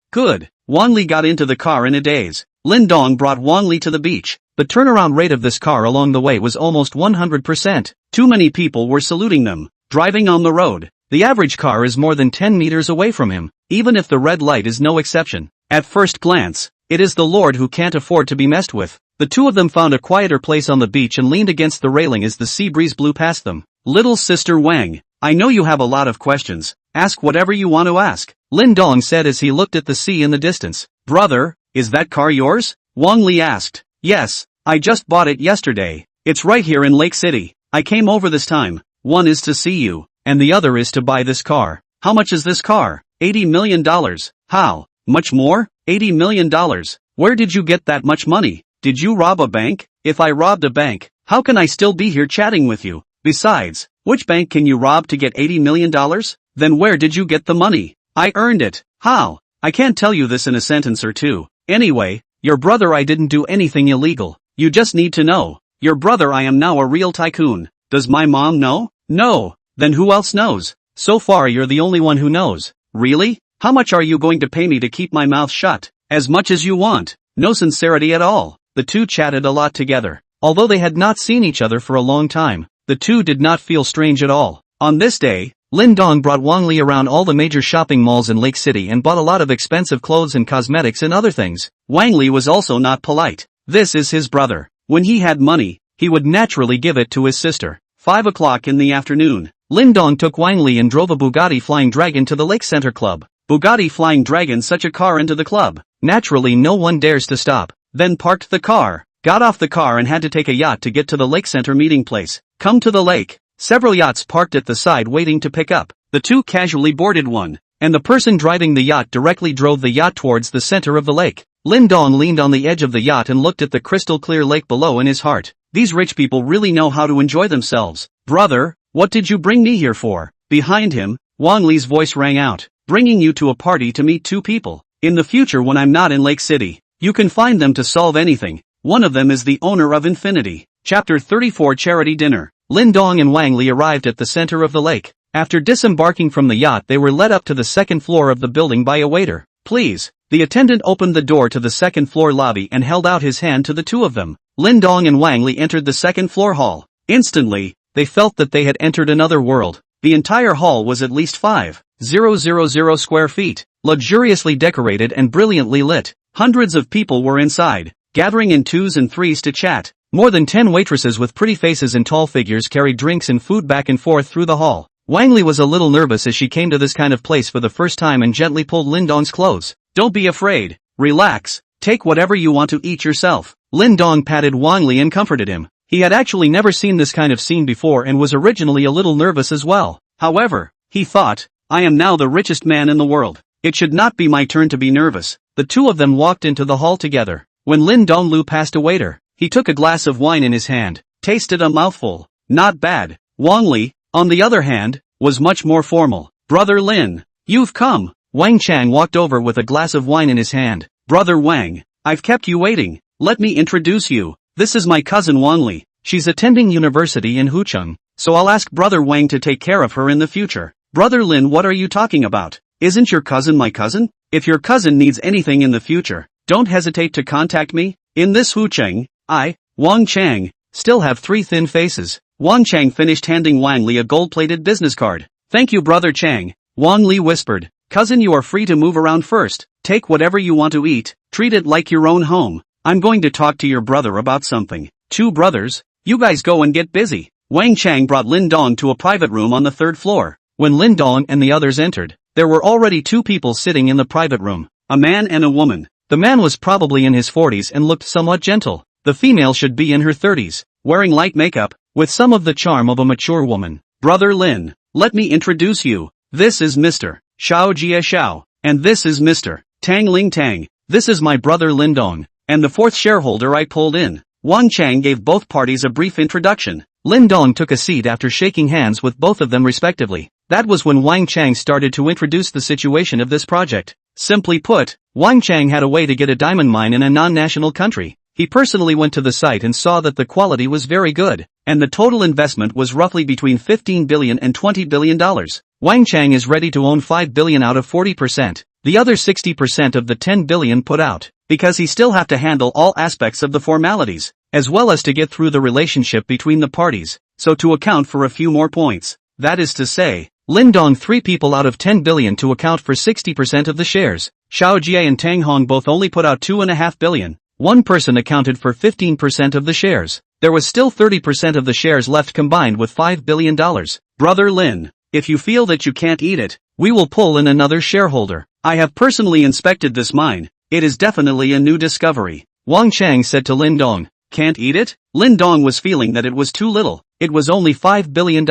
Wang Li got into the car in a daze. Lin Dong brought Wang Li to the beach. The turnaround rate of this car along the way was almost 100%. Too many people were saluting them. Driving on the road, the average car is more than 10 meters away from him, even if the red light is no exception. At first glance, it is the Lord who can't afford to be messed with. The two of them found a quieter place on the beach and leaned against the railing as the sea breeze blew past them. Little sister Wang, I know you have a lot of questions. Ask whatever you want to ask, Lin Dong said as he looked at the sea in the distance. Brother, is that car yours? Wang Li asked. Yes, I just bought it yesterday. It's right here in Lake City. I came over this time. One is to see you, and the other is to buy this car. How much is this car? $80 million. How? Much more? $80 million. Where did you get that much money? Did you rob a bank? If I robbed a bank, how can I still be here chatting with you? Besides, which bank can you rob to get $80 million? Then where did you get the money? I earned it. How? I can't tell you this in a sentence or two. Anyway, your brother, I didn't do anything illegal. You just need to know. Your brother, I am now a real tycoon. Does my mom know? No. Then who else knows? So far you're the only one who knows. Really? How much are you going to pay me to keep my mouth shut? As much as you want. No sincerity at all. The two chatted a lot together. Although they had not seen each other for a long time, the two did not feel strange at all. On this day, Lin Dong brought Wang Li around all the major shopping malls in Lake City and bought a lot of expensive clothes and cosmetics and other things. Wang Li was also not polite. This is his brother. When he had money, he would naturally give it to his sister. 5 o'clock in the afternoon. Lin Dong took Wang Li and drove a Bugatti Flying Dragon to the Lake Center Club. Bugatti Flying Dragon, such a car, into the club. Naturally no one dares to stop. Then parked the car, got off the car and had to take a yacht to get to the Lake Center meeting place. Come to the lake. Several yachts parked at the side waiting to pick up. The two casually boarded one, and the person driving the yacht directly drove the yacht towards the center of the lake. Lin Dong leaned on the edge of the yacht and looked at the crystal clear lake below in his heart. These rich people really know how to enjoy themselves. Brother, what did you bring me here for? Behind him, Wang Li's voice rang out. Bringing you to a party to meet two people. In the future, when I'm not in Lake City, you can find them to solve anything. One of them is the owner of Infinity. Chapter 34 Charity Dinner. Lin Dong and Wang Li arrived at the center of the lake. After disembarking from the yacht, they were led up to the second floor of the building by a waiter. Please. The attendant opened the door to the second floor lobby and held out his hand to the two of them. Lin Dong and Wang Li entered the second floor hall. Instantly, they felt that they had entered another world. The entire hall was at least 5,000 square feet, luxuriously decorated and brilliantly lit. Hundreds of people were inside, gathering in twos and threes to chat. More than 10 waitresses with pretty faces and tall figures carried drinks and food back and forth through the hall. Wang Li was a little nervous as she came to this kind of place for the first time and gently pulled Lin Dong's clothes. Don't be afraid. Relax. Take whatever you want to eat yourself. Lin Dong patted Wang Li and comforted him. He had actually never seen this kind of scene before and was originally a little nervous as well. However, he thought, I am now the richest man in the world. It should not be my turn to be nervous. The two of them walked into the hall together. When Lin Dong passed a waiter, he took a glass of wine in his hand, tasted a mouthful. Not bad. Wang Li, on the other hand, was much more formal. Brother Lin, you've come. Wang Chang walked over with a glass of wine in his hand. Brother Wang, I've kept you waiting. Let me introduce you. This is my cousin Wang Li. She's attending university in Hucheng, so I'll ask Brother Wang to take care of her in the future. Brother Lin, what are you talking about? Isn't your cousin my cousin? If your cousin needs anything in the future, don't hesitate to contact me. In this Hucheng, I, Wang Chang, still have 3 thin faces. Wang Chang finished handing Wang Li a gold-plated business card. Thank you, Brother Chang. Wang Li whispered. Cousin, you are free to move around first. Take whatever you want to eat. Treat it like your own home. I'm going to talk to your brother about something. 2 brothers, you guys go and get busy. Wang Chang brought Lin Dong to a private room on the 3rd floor. When Lin Dong and the others entered, there were already 2 people sitting in the private room. A man and a woman. The man was probably in his 40s and looked somewhat gentle. The female should be in her 30s, wearing light makeup, with some of the charm of a mature woman. Brother Lin, let me introduce you. This is Mr. Xiao Jie Xiao, and this is Mr. Tang Ling Tang. This is my brother Lin Dong, and the 4th shareholder I pulled in. Wang Chang gave both parties a brief introduction. Lin Dong took a seat after shaking hands with both of them respectively. That was when Wang Chang started to introduce the situation of this project. Simply put, Wang Chang had a way to get a diamond mine in a non-national country. He personally went to the site and saw that the quality was very good, and the total investment was roughly between $15 billion and $20 billion. Wang Chang is ready to own 5 billion out of 40%, the other 60% of the 10 billion put out, because he still have to handle all aspects of the formalities, as well as to get through the relationship between the parties, so to account for a few more points. That is to say, Lin Dong 3 people out of 10 billion to account for 60% of the shares. Xiao Jie and Tang Hong both only put out 2.5 billion. One person accounted for 15% of the shares. There was still 30% of the shares left combined with $5 billion. Brother Lin, if you feel that you can't eat it, we will pull in another shareholder. I have personally inspected this mine. It is definitely a new discovery. Wang Chang said to Lin Dong. Can't eat it? Lin Dong was feeling that it was too little. It was only $5 billion.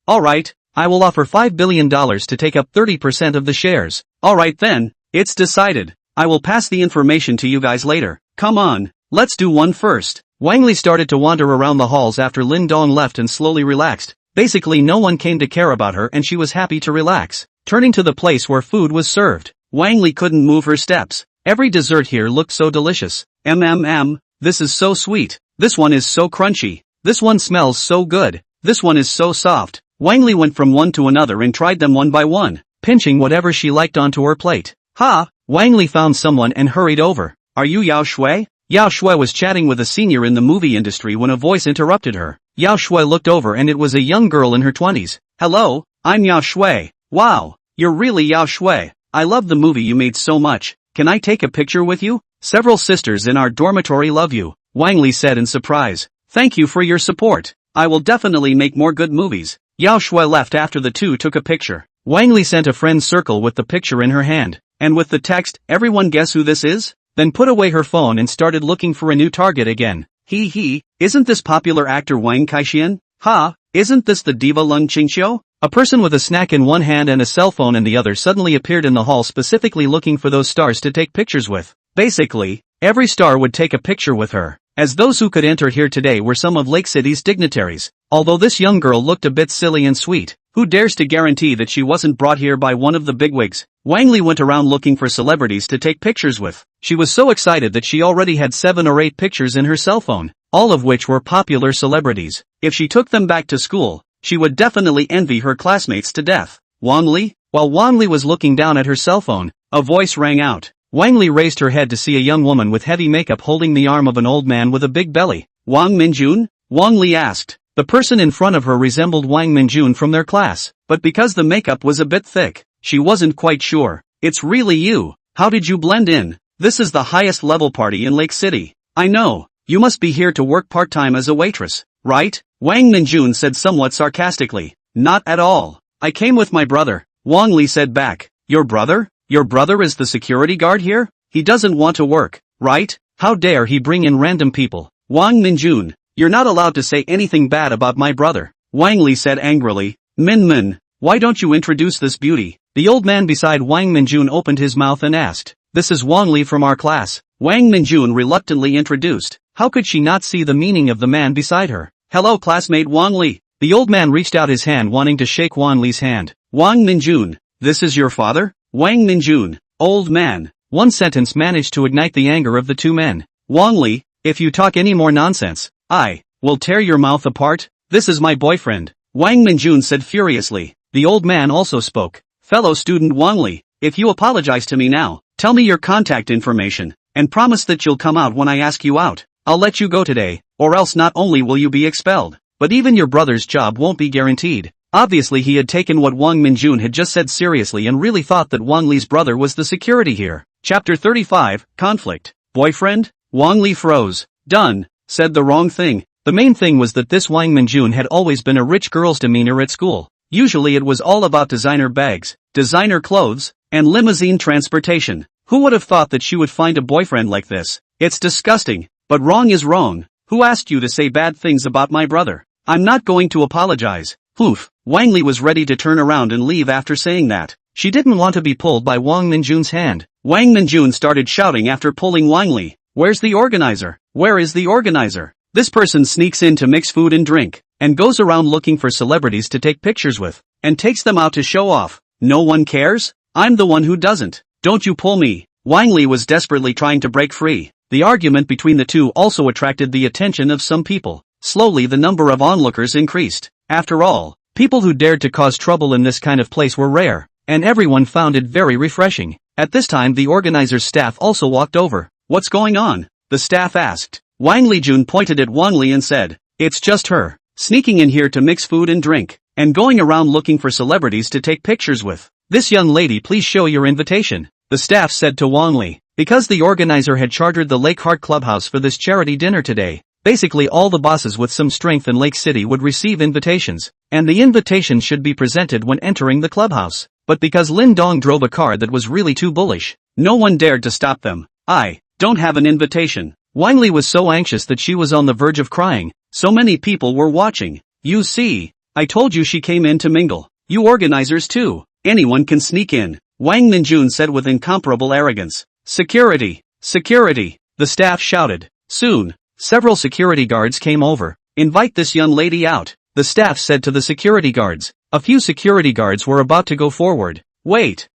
Alright, I will offer $5 billion to take up 30% of the shares. Alright then, it's decided. I will pass the information to you guys later. Come on, let's do one first. Wang Li started to wander around the halls after Lin Dong left and slowly relaxed. Basically no one came to care about her and she was happy to relax. Turning to the place where food was served, Wang Li couldn't move her steps. Every dessert here looked so delicious. This is so sweet. This one is so crunchy. This one smells so good. This one is so soft. Wang Li went from one to another and tried them one by one, pinching whatever she liked onto her plate. Ha! Wang Li found someone and hurried over. Are you Yao Shui? Yao Shui was chatting with a senior in the movie industry when a voice interrupted her. Yao Shui looked over and it was a young girl in her 20s. Hello, I'm Yao Shui. Wow, you're really Yao Shui. I love the movie you made so much. Can I take a picture with you? Several sisters in our dormitory love you, Wang Li said in surprise. Thank you for your support. I will definitely make more good movies. Yao Shui left after the two took a picture. Wang Li sent a friend's circle with the picture in her hand, and with the text, "Everyone guess who this is?" Then put away her phone and started looking for a new target again. Isn't this popular actor Wang Kaixian? Ha, isn't this the diva Lung Qingxiu? A person with a snack in one hand and a cell phone in the other suddenly appeared in the hall specifically looking for those stars to take pictures with. Basically, every star would take a picture with her, as those who could enter here today were some of Lake City's dignitaries. Although this young girl looked a bit silly and sweet, who dares to guarantee that she wasn't brought here by one of the bigwigs? Wang Li went around looking for celebrities to take pictures with. She was so excited that she already had 7 or 8 pictures in her cell phone, all of which were popular celebrities. If she took them back to school, she would definitely envy her classmates to death. Wang Li? While Wang Li was looking down at her cell phone, a voice rang out. Wang Li raised her head to see a young woman with heavy makeup holding the arm of an old man with a big belly. Wang Minjun? Wang Li asked. The person in front of her resembled Wang Minjun from their class, but because the makeup was a bit thick, she wasn't quite sure. It's really you. How did you blend in? This is the highest level party in Lake City. I know. You must be here to work part-time as a waitress, right? Wang Minjun said somewhat sarcastically. Not at all. I came with my brother. Wang Li said back. Your brother? Your brother is the security guard here? He doesn't want to work, right? How dare he bring in random people? Wang Minjun, you're not allowed to say anything bad about my brother. Wang Li said angrily. Min, why don't you introduce this beauty? The old man beside Wang Minjun opened his mouth and asked. This is Wang Li from our class. Wang Minjun reluctantly introduced. How could she not see the meaning of the man beside her? Hello classmate Wang Li. The old man reached out his hand wanting to shake Wang Li's hand. Wang Minjun, this is your father? Wang Minjun, old man. One sentence managed to ignite the anger of the two men. Wang Li, if you talk any more nonsense, I will tear your mouth apart. This is my boyfriend. Wang Minjun said furiously. The old man also spoke. Fellow student Wang Li, if you apologize to me now, tell me your contact information, and promise that you'll come out when I ask you out. I'll let you go today, or else not only will you be expelled, but even your brother's job won't be guaranteed. Obviously he had taken what Wang Minjun had just said seriously and really thought that Wang Li's brother was the security here. Chapter 35, Conflict. Boyfriend? Wang Li froze. Done. Said the wrong thing. The main thing was that this Wang Minjun had always been a rich girl's demeanor at school. Usually it was all about designer bags, designer clothes, and limousine transportation. Who would have thought that she would find a boyfriend like this? It's disgusting, but wrong is wrong. Who asked you to say bad things about my brother? I'm not going to apologize. Poof. Wang Li was ready to turn around and leave after saying that. She didn't want to be pulled by Wang Minjun's hand. Wang Minjun started shouting after pulling Wang Li. Where's the organizer? Where is the organizer? This person sneaks in to mix food and drink, and goes around looking for celebrities to take pictures with, and takes them out to show off. No one cares? I'm the one who doesn't. Don't you pull me. Wang Li was desperately trying to break free. The argument between the two also attracted the attention of some people. Slowly the number of onlookers increased. After all, people who dared to cause trouble in this kind of place were rare, and everyone found it very refreshing. At this time the organizer's staff also walked over. What's going on? The staff asked. Wang Lijun pointed at Wang Li and said, it's just her, sneaking in here to mix food and drink, and going around looking for celebrities to take pictures with. This young lady please show your invitation, the staff said to Wang Li. Because the organizer had chartered the Lake Heart Clubhouse for this charity dinner today, basically all the bosses with some strength in Lake City would receive invitations, and the invitation should be presented when entering the clubhouse. But because Lin Dong drove a car that was really too bullish, no one dared to stop them. I don't have an invitation. Wang Li was so anxious that she was on the verge of crying. So many people were watching. You see, I told you she came in to mingle. You organizers too. Anyone can sneak in. Wang Minjun said with incomparable arrogance. Security! Security! The staff shouted. Soon, several security guards came over. Invite this young lady out, the staff said to the security guards. A few security guards were about to go forward. Wait!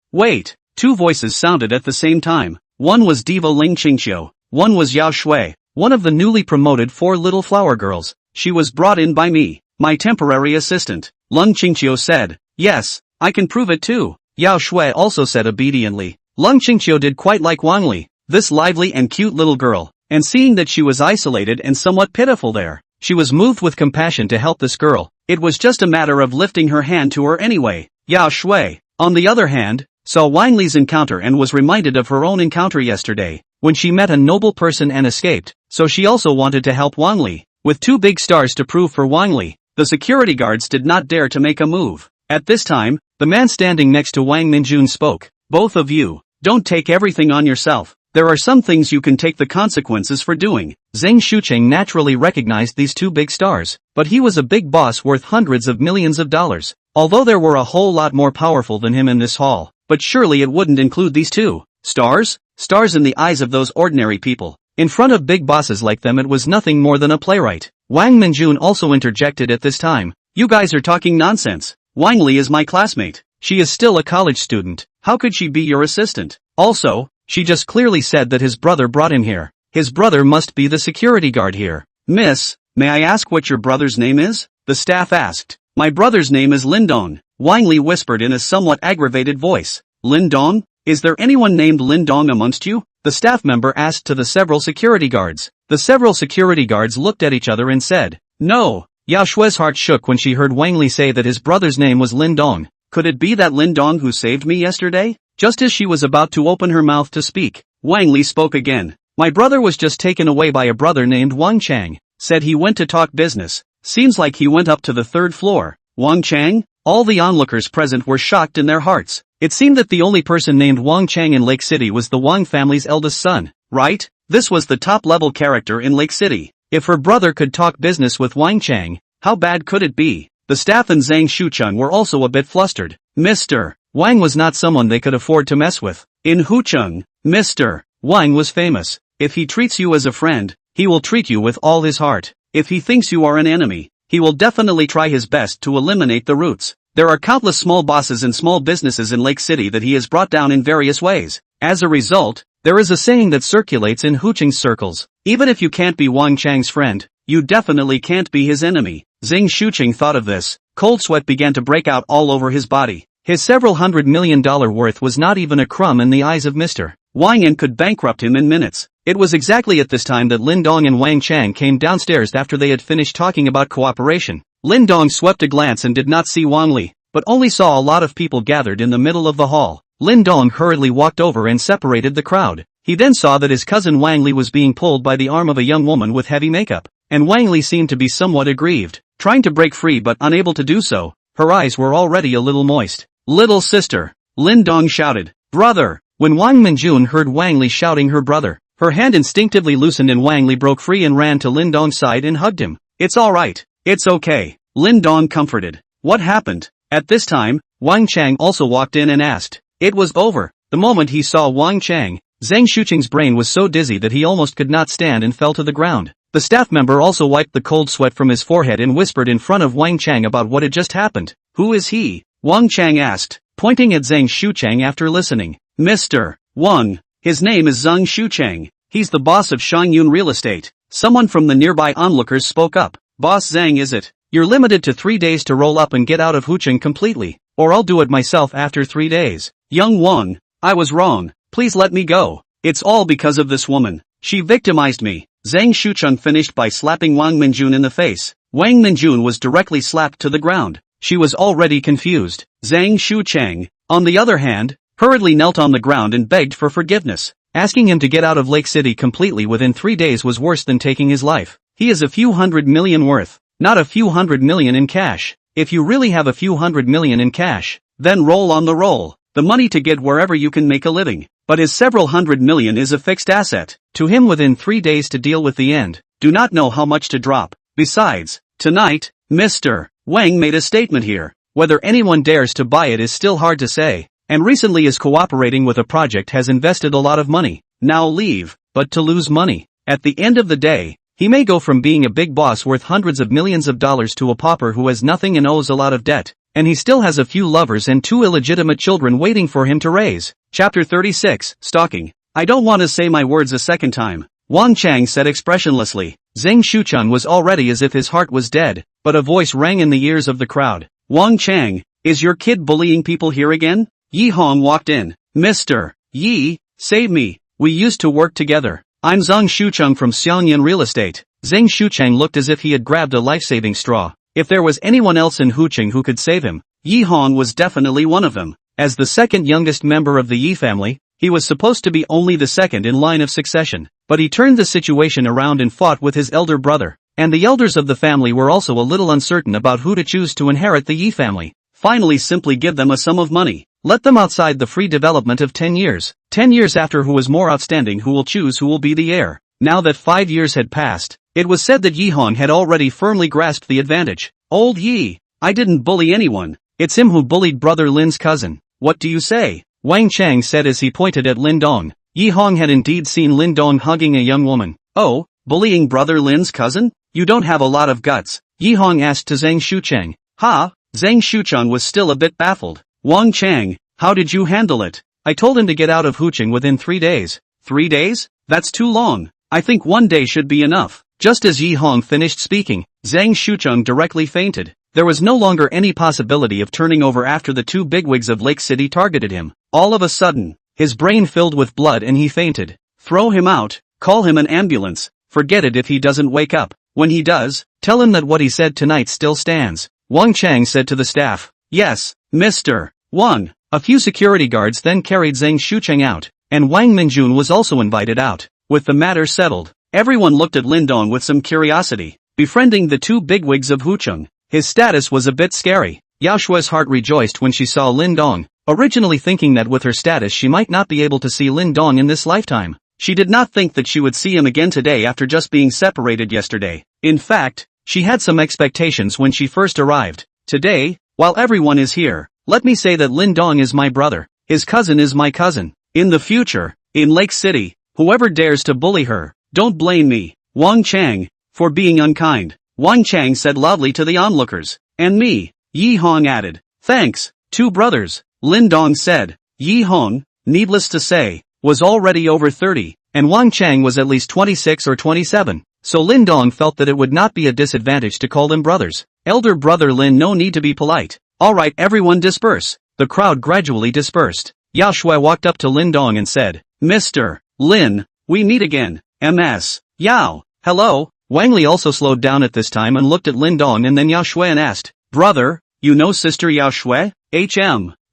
Two voices sounded at the same time. One was Diva Ling Qingxiu. One was Yao Shui, one of the newly promoted 4 little flower girls. She was brought in by me, my temporary assistant. Lung Qingqiu said. Yes, I can prove it too. Yao Shui also said obediently. Lung Qingqiu did quite like Wang Li, this lively and cute little girl, and seeing that she was isolated and somewhat pitiful there, she was moved with compassion to help this girl. It was just a matter of lifting her hand to her anyway. Yao Shui, on the other hand, saw Wang Li's encounter and was reminded of her own encounter yesterday, when she met a noble person and escaped, so she also wanted to help Wang Li. With 2 big stars to prove for Wang Li, The security guards did not dare to make a move. At this time, the man standing next to Wang Minjun spoke. Both of you, don't take everything on yourself. There are some things you can take the consequences for doing. Zhang Shucheng naturally recognized these two big stars, but he was a big boss worth hundreds of millions of dollars. Although there were a whole lot more powerful than him in this hall, but surely it wouldn't include these two. Stars? Stars in the eyes of those ordinary people. In front of big bosses like them it was nothing more than a playwright. Wang Minjun also interjected at this time. You guys are talking nonsense. Wang Li is my classmate. She is still a college student. How could she be your assistant? Also, she just clearly said that his brother brought him here. His brother must be the security guard here. Miss, may I ask what your brother's name is? The staff asked. My brother's name is Lindong. Wang Li whispered in a somewhat aggravated voice. Lindong? Is there anyone named Lindong amongst you? The staff member asked to the several security guards. The several security guards looked at each other and said, no. Yao Shui's heart shook when she heard Wang Li say that his brother's name was Lindong. Could it be that Lindong who saved me yesterday? Just as she was about to open her mouth to speak, Wang Li spoke again. My brother was just taken away by a brother named Wang Chang. Said he went to talk business. Seems like he went up to the third floor. Wang Chang? All the onlookers present were shocked in their hearts. It seemed that the only person named Wang Chang in Lake City was the Wang family's eldest son, right? This was the top-level character in Lake City. If her brother could talk business with Wang Chang, how bad could it be? The staff and Zhang Shucheng were also a bit flustered. Mr. Wang was not someone they could afford to mess with. In Hucheng, Mr. Wang was famous. If he treats you as a friend, he will treat you with all his heart. If he thinks you are an enemy, he will definitely try his best to eliminate the roots. There are countless small bosses and small businesses in Lake City that he has brought down in various ways. As a result, there is a saying that circulates in Hucheng's circles. Even if you can't be Wang Chang's friend, you definitely can't be his enemy. Zhang Shucheng thought of this. Cold sweat began to break out all over his body. His several $100 million worth was not even a crumb in the eyes of Mr. Wang and could bankrupt him in minutes. It was exactly at this time that Lindong and Wang Chang came downstairs after they had finished talking about cooperation. Lindong swept a glance and did not see Wang Li, but only saw a lot of people gathered in the middle of the hall. Lindong hurriedly walked over and separated the crowd. He then saw that his cousin Wang Li was being pulled by the arm of a young woman with heavy makeup, and Wang Li seemed to be somewhat aggrieved, trying to break free but unable to do so. Her eyes were already a little moist. Little sister, Lindong shouted. Brother! When Wang Minjun heard Wang Li shouting her brother, her hand instinctively loosened and Wang Li broke free and ran to Lindong's side and hugged him. It's alright. It's okay. Lindong comforted. What happened? At this time, Wang Chang also walked in and asked. It was over. The moment he saw Wang Chang, Zhang Shucheng's brain was so dizzy that he almost could not stand and fell to the ground. The staff member also wiped the cold sweat from his forehead and whispered in front of Wang Chang about what had just happened. Who is he? Wang Chang asked, pointing at Zhang Shucheng after listening. Mr. Wang. His name is Zhang Shucheng. He's the boss of Shangyun Real Estate. Someone from the nearby onlookers spoke up. Boss Zhang, is it? You're limited to 3 days to roll up and get out of Hucheng completely, or I'll do it myself after 3 days. Young Wang, I was wrong. Please let me go. It's all because of this woman. She victimized me. Zhang Shucheng finished by slapping Wang Minjun in the face. Wang Minjun was directly slapped to the ground. She was already confused. Zhang Shucheng, on the other hand, hurriedly knelt on the ground and begged for forgiveness. Asking him to get out of Lake City completely within 3 days was worse than taking his life. He is a few $100 million worth, not a few $100 million in cash. If you really have a few $100 million in cash, then roll on the roll. The money to get wherever you can make a living. But his several $100 million is a fixed asset. To him within 3 days to deal with the end. Do not know how much to drop. Besides, tonight, Mr. Wang made a statement here. Whether anyone dares to buy it is still hard to say. And recently is cooperating with a project has invested a lot of money. Now leave, but to lose money. At the end of the day, he may go from being a big boss worth hundreds of millions of dollars to a pauper who has nothing and owes a lot of debt. And he still has a few lovers and 2 illegitimate children waiting for him to raise. Chapter 36, Stalking. I don't want to say my words a second time. Wang Chang said expressionlessly. Zhang Shucheng was already as if his heart was dead, but a voice rang in the ears of the crowd. Wang Chang, is your kid bullying people here again? Yi Hong walked in. Mr. Yi, save me. We used to work together. I'm Zhang Shucheng from Xiangyan Real Estate. Zhang Shucheng looked as if he had grabbed a life-saving straw. If there was anyone else in Hucheng who could save him, Yi Hong was definitely one of them. As the second youngest member of the Yi family, he was supposed to be only the second in line of succession. But he turned the situation around and fought with his elder brother. and the elders of the family were also a little uncertain about who to choose to inherit the Yi family. Finally, simply give them a sum of money. Let them outside the free development of 10 years. 10 years after, who is more outstanding, who will choose who will be the heir. Now that 5 years had passed, it was said that Yi Hong had already firmly grasped the advantage. Old Yi, I didn't bully anyone. It's him who bullied brother Lin's cousin. What do you say? Wang Chang said as he pointed at Lin Dong. Yi Hong had indeed seen Lin Dong hugging a young woman. Oh, bullying brother Lin's cousin? You don't have a lot of guts, Yi Hong asked to Zhang Shucheng. Ha? Zhang Shucheng was still a bit baffled. Wang Chang, how did you handle it? I told him to get out of Hucheng within 3 days. 3 days? That's too long. I think 1 day should be enough. Just as Yi Hong finished speaking, Zhang Shucheng directly fainted. There was no longer any possibility of turning over after the two bigwigs of Lake City targeted him. All of a sudden, his brain filled with blood and he fainted. Throw him out, call him an ambulance, forget it if he doesn't wake up. When he does, tell him that what he said tonight still stands. Wang Chang said to the staff. Yes, Mr. Wang. A few security guards then carried Zhang Shucheng out, and Wang Minjun was also invited out. With the matter settled, everyone looked at Lin Dong with some curiosity. Befriending the two bigwigs of Hucheng, his status was a bit scary. Yao Shue's heart rejoiced when she saw Lin Dong, originally thinking that with her status she might not be able to see Lin Dong in this lifetime. She did not think that she would see him again today after just being separated yesterday. In fact, she had some expectations when she first arrived. Today, while everyone is here, let me say that Lin Dong is my brother. His cousin is my cousin. In the future, in Lake City, whoever dares to bully her, don't blame me, Wang Chang, for being unkind. Wang Chang said loudly to the onlookers. And me, Yi Hong added. Thanks, two brothers, Lin Dong said. Yi Hong, needless to say, was already over 30, and Wang Chang was at least 26 or 27, so Lin Dong felt that it would not be a disadvantage to call them brothers. Elder brother Lin, no need to be polite. Alright, everyone disperse. The crowd gradually dispersed. Yao Shui walked up to Lin Dong and said, Mr. Lin, we meet again. MS. Yao, hello. Wang Li also slowed down at this time and looked at Lin Dong and then Yao Shui and asked, Brother, you know Sister Yao Shui?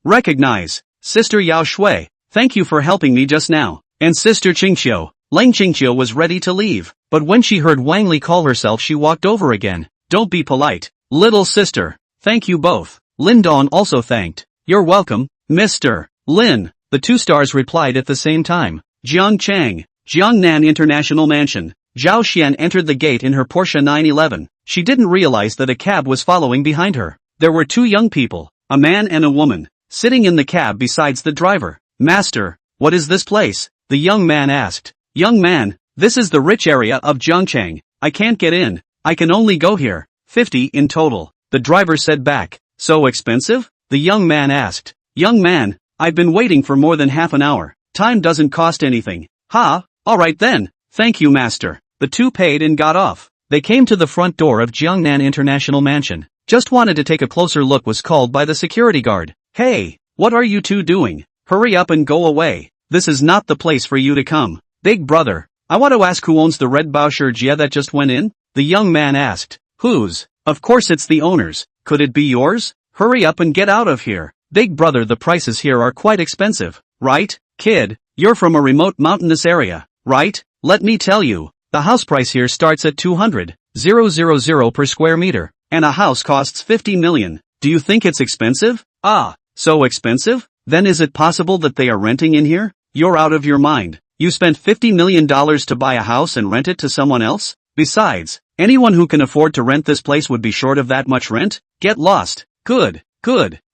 Recognize. Sister Yao Shui, thank you for helping me just now. And Sister Qingqiu. Leng Qingqiu was ready to leave, but when she heard Wang Li call herself she walked over again. Don't be polite. Little sister. Thank you both. Lin Dong also thanked. You're welcome, Mr. Lin. The two stars replied at the same time. Jiangchang, Jiangnan International Mansion. Zhao Xian entered the gate in her Porsche 911. She didn't realize that a cab was following behind her. There were two young people, a man and a woman, sitting in the cab besides the driver. Master, what is this place? The young man asked. Young man, this is the rich area of Jiangchang. I can't get in. I can only go here. 50 in total. The driver said back. So expensive? The young man asked. Young man, I've been waiting for more than half an hour. Time doesn't cost anything. Ha, alright then. Thank you, master. The two paid and got off. They came to the front door of Jiangnan International Mansion. Just wanted to take a closer look was called by the security guard. Hey, what are you two doing? Hurry up and go away. This is not the place for you to come. Big brother, I want to ask who owns the red Baosher Jia that just went in? The young man asked. Whose? Of course it's the owner's. Could it be yours? Hurry up and get out of here. Big brother, the prices here are quite expensive, right? Kid, you're from a remote mountainous area, right? Let me tell you, the house price here starts at 200,000 per square meter, and a house costs 50 million. Do you think it's expensive? Ah, so expensive? Then is it possible that they are renting in here? You're out of your mind. You spent $50 million to buy a house and rent it to someone else? Besides, anyone who can afford to rent this place would be short of that much rent? Get lost. Good.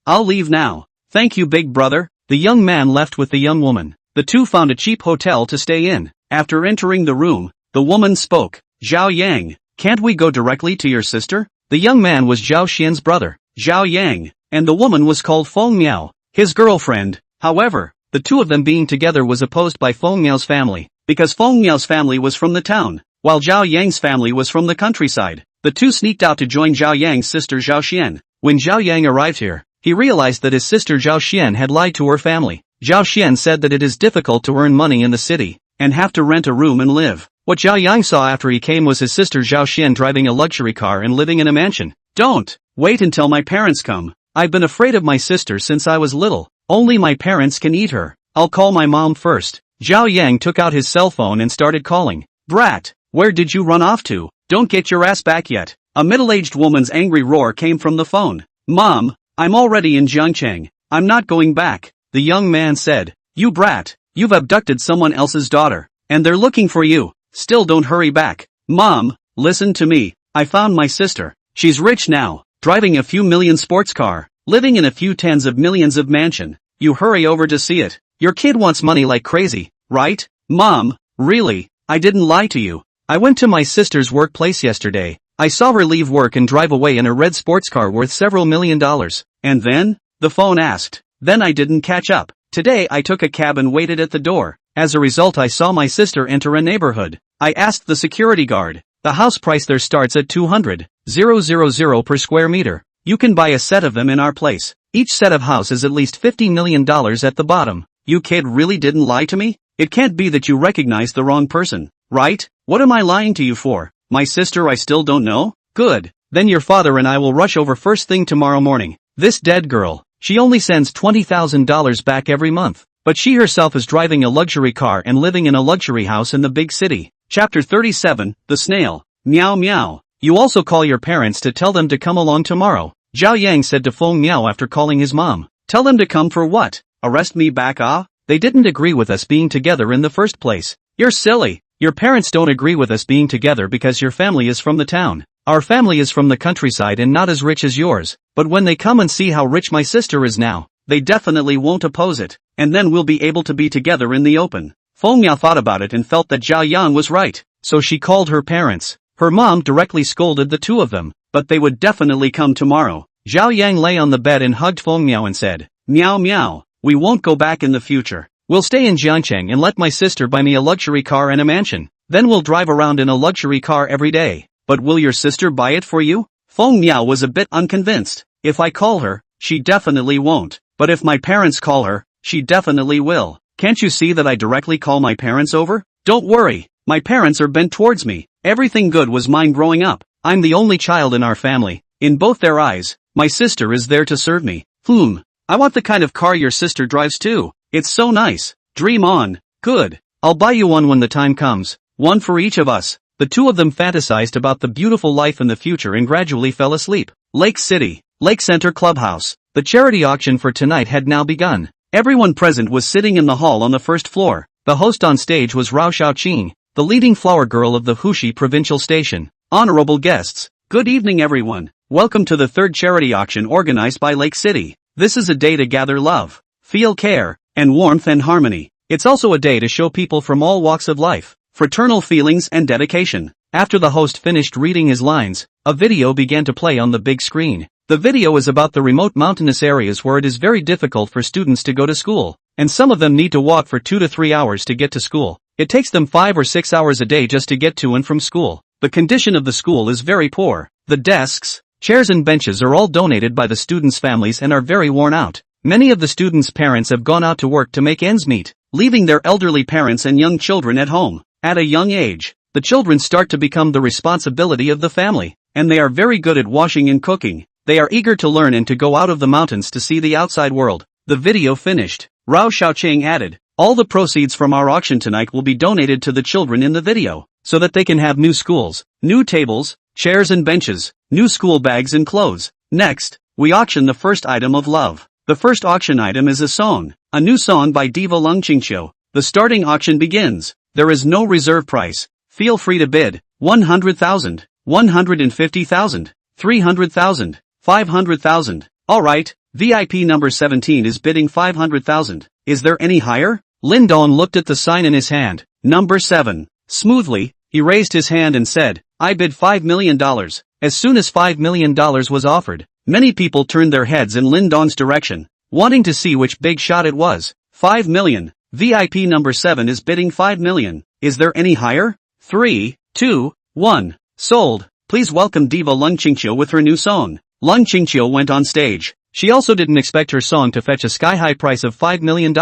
I'll leave now. Thank you, big brother. The young man left with the young woman. The two found a cheap hotel to stay in. After entering the room, the woman spoke. Zhao Yang, can't we go directly to your sister? The young man was Zhao Xian's brother, Zhao Yang, and the woman was called Feng Miao, his girlfriend. However, the two of them being together was opposed by Feng Miao's family, because Feng Miao's family was from the town, while Zhao Yang's family was from the countryside. The two sneaked out to join Zhao Yang's sister Zhao Xian. When Zhao Yang arrived here, he realized that his sister Zhao Xian had lied to her family. Zhao Xian said that it is difficult to earn money in the city, and have to rent a room and live. What Zhao Yang saw after he came was his sister Zhao Xian driving a luxury car and living in a mansion. Don't wait until my parents come. I've been afraid of my sister since I was little. Only my parents can eat her. I'll call my mom first. Zhao Yang took out his cell phone and started calling. Brat, where did you run off to? Don't get your ass back yet. A middle-aged woman's angry roar came from the phone. Mom, I'm already in Jiangcheng. I'm not going back, the young man said. You brat, you've abducted someone else's daughter, and they're looking for you. Still don't hurry back. Mom, listen to me. I found my sister. She's rich now, driving a few million sports car, living in a few tens of millions of mansion. You hurry over to see it. Your kid wants money like crazy, right? Mom, really? I didn't lie to you. I went to my sister's workplace yesterday. I saw her leave work and drive away in a red sports car worth several $1,000,000. And then? The phone asked. Then I didn't catch up. Today I took a cab and waited at the door. As a result I saw my sister enter a neighborhood. I asked the security guard. The house price there starts at $200,000 per square meter. You can buy a set of them in our place. Each set of house is at least $50 million at the bottom. You kid really didn't lie to me? It can't be that you recognized the wrong person, right? What am I lying to you for? My sister I still don't know? Good. Then your father and I will rush over first thing tomorrow morning. This dead girl, she only sends $20,000 back every month. But she herself is driving a luxury car and living in a luxury house in the big city. Chapter 37, The Snail. Meow meow. You also call your parents to tell them to come along tomorrow. Zhao Yang said to Feng Miao after calling his mom. Tell them to come for what? Arrest me back ah? They didn't agree with us being together in the first place. You're silly. Your parents don't agree with us being together because your family is from the town. Our family is from the countryside and not as rich as yours. But when they come and see how rich my sister is now, they definitely won't oppose it. And then we'll be able to be together in the open. Feng Miao thought about it and felt that Zhao Yang was right. So she called her parents. Her mom directly scolded the two of them. But they would definitely come tomorrow. Zhao Yang lay on the bed and hugged Feng Miao and said, Meow meow. We won't go back in the future. We'll stay in Jiangcheng and let my sister buy me a luxury car and a mansion. Then we'll drive around in a luxury car every day. But will your sister buy it for you? Feng Miao was a bit unconvinced. If I call her, she definitely won't. But if my parents call her, she definitely will. Can't you see that I directly call my parents over? Don't worry. My parents are bent towards me. Everything good was mine growing up. I'm the only child in our family. In both their eyes, my sister is there to serve me. I want the kind of car your sister drives too. It's so nice. Dream on. Good. I'll buy you one when the time comes. One for each of us. The two of them fantasized about the beautiful life in the future and gradually fell asleep. Lake City, Lake Center Clubhouse. The charity auction for tonight had now begun. Everyone present was sitting in the hall on the first floor. The host on stage was Rao Xiaoqing, the leading flower girl of the Huxi Provincial Station. Honorable guests. Good evening everyone. Welcome to the third charity auction organized by Lake City. This is a day to gather love, feel care, and warmth and harmony. It's also a day to show people from all walks of life fraternal feelings and dedication. After the host finished reading his lines, a video began to play on the big screen. The video is about the remote mountainous areas where it is very difficult for students to go to school, and some of them need to walk for 2 to 3 hours to get to school. It takes them 5 or 6 hours a day just to get to and from school. The condition of the school is very poor. The desks, chairs and benches are all donated by the students' families and are very worn out. Many of the students' parents have gone out to work to make ends meet, leaving their elderly parents and young children at home. At a young age, the children start to become the responsibility of the family, and they are very good at washing and cooking. They are eager to learn and to go out of the mountains to see the outside world. The video finished. Rao Xiaoqing added, all the proceeds from our auction tonight will be donated to the children in the video, so that they can have new schools, new tables, chairs and benches, new school bags and clothes. Next, we auction the first item of love. The first auction item is a song, a new song by diva Lung Qingqiu. The starting auction begins. There is no reserve price. Feel free to bid. 100,000, 150,000, 300,000, 500,000. Alright, VIP number 17 is bidding 500,000. Is there any higher? Lin Dong looked at the sign in his hand. Number 7. Smoothly, he raised his hand and said, I bid $5 million. As soon as $5 million was offered, many people turned their heads in Lin Dong's direction, wanting to see which big shot it was. 5 million. VIP number 7 is bidding 5 million. Is there any higher? 3, 2, 1. Sold. Please welcome diva Lung Qingqiu with her new song. Lung Qingqiu went on stage. She also didn't expect her song to fetch a sky-high price of $5 million,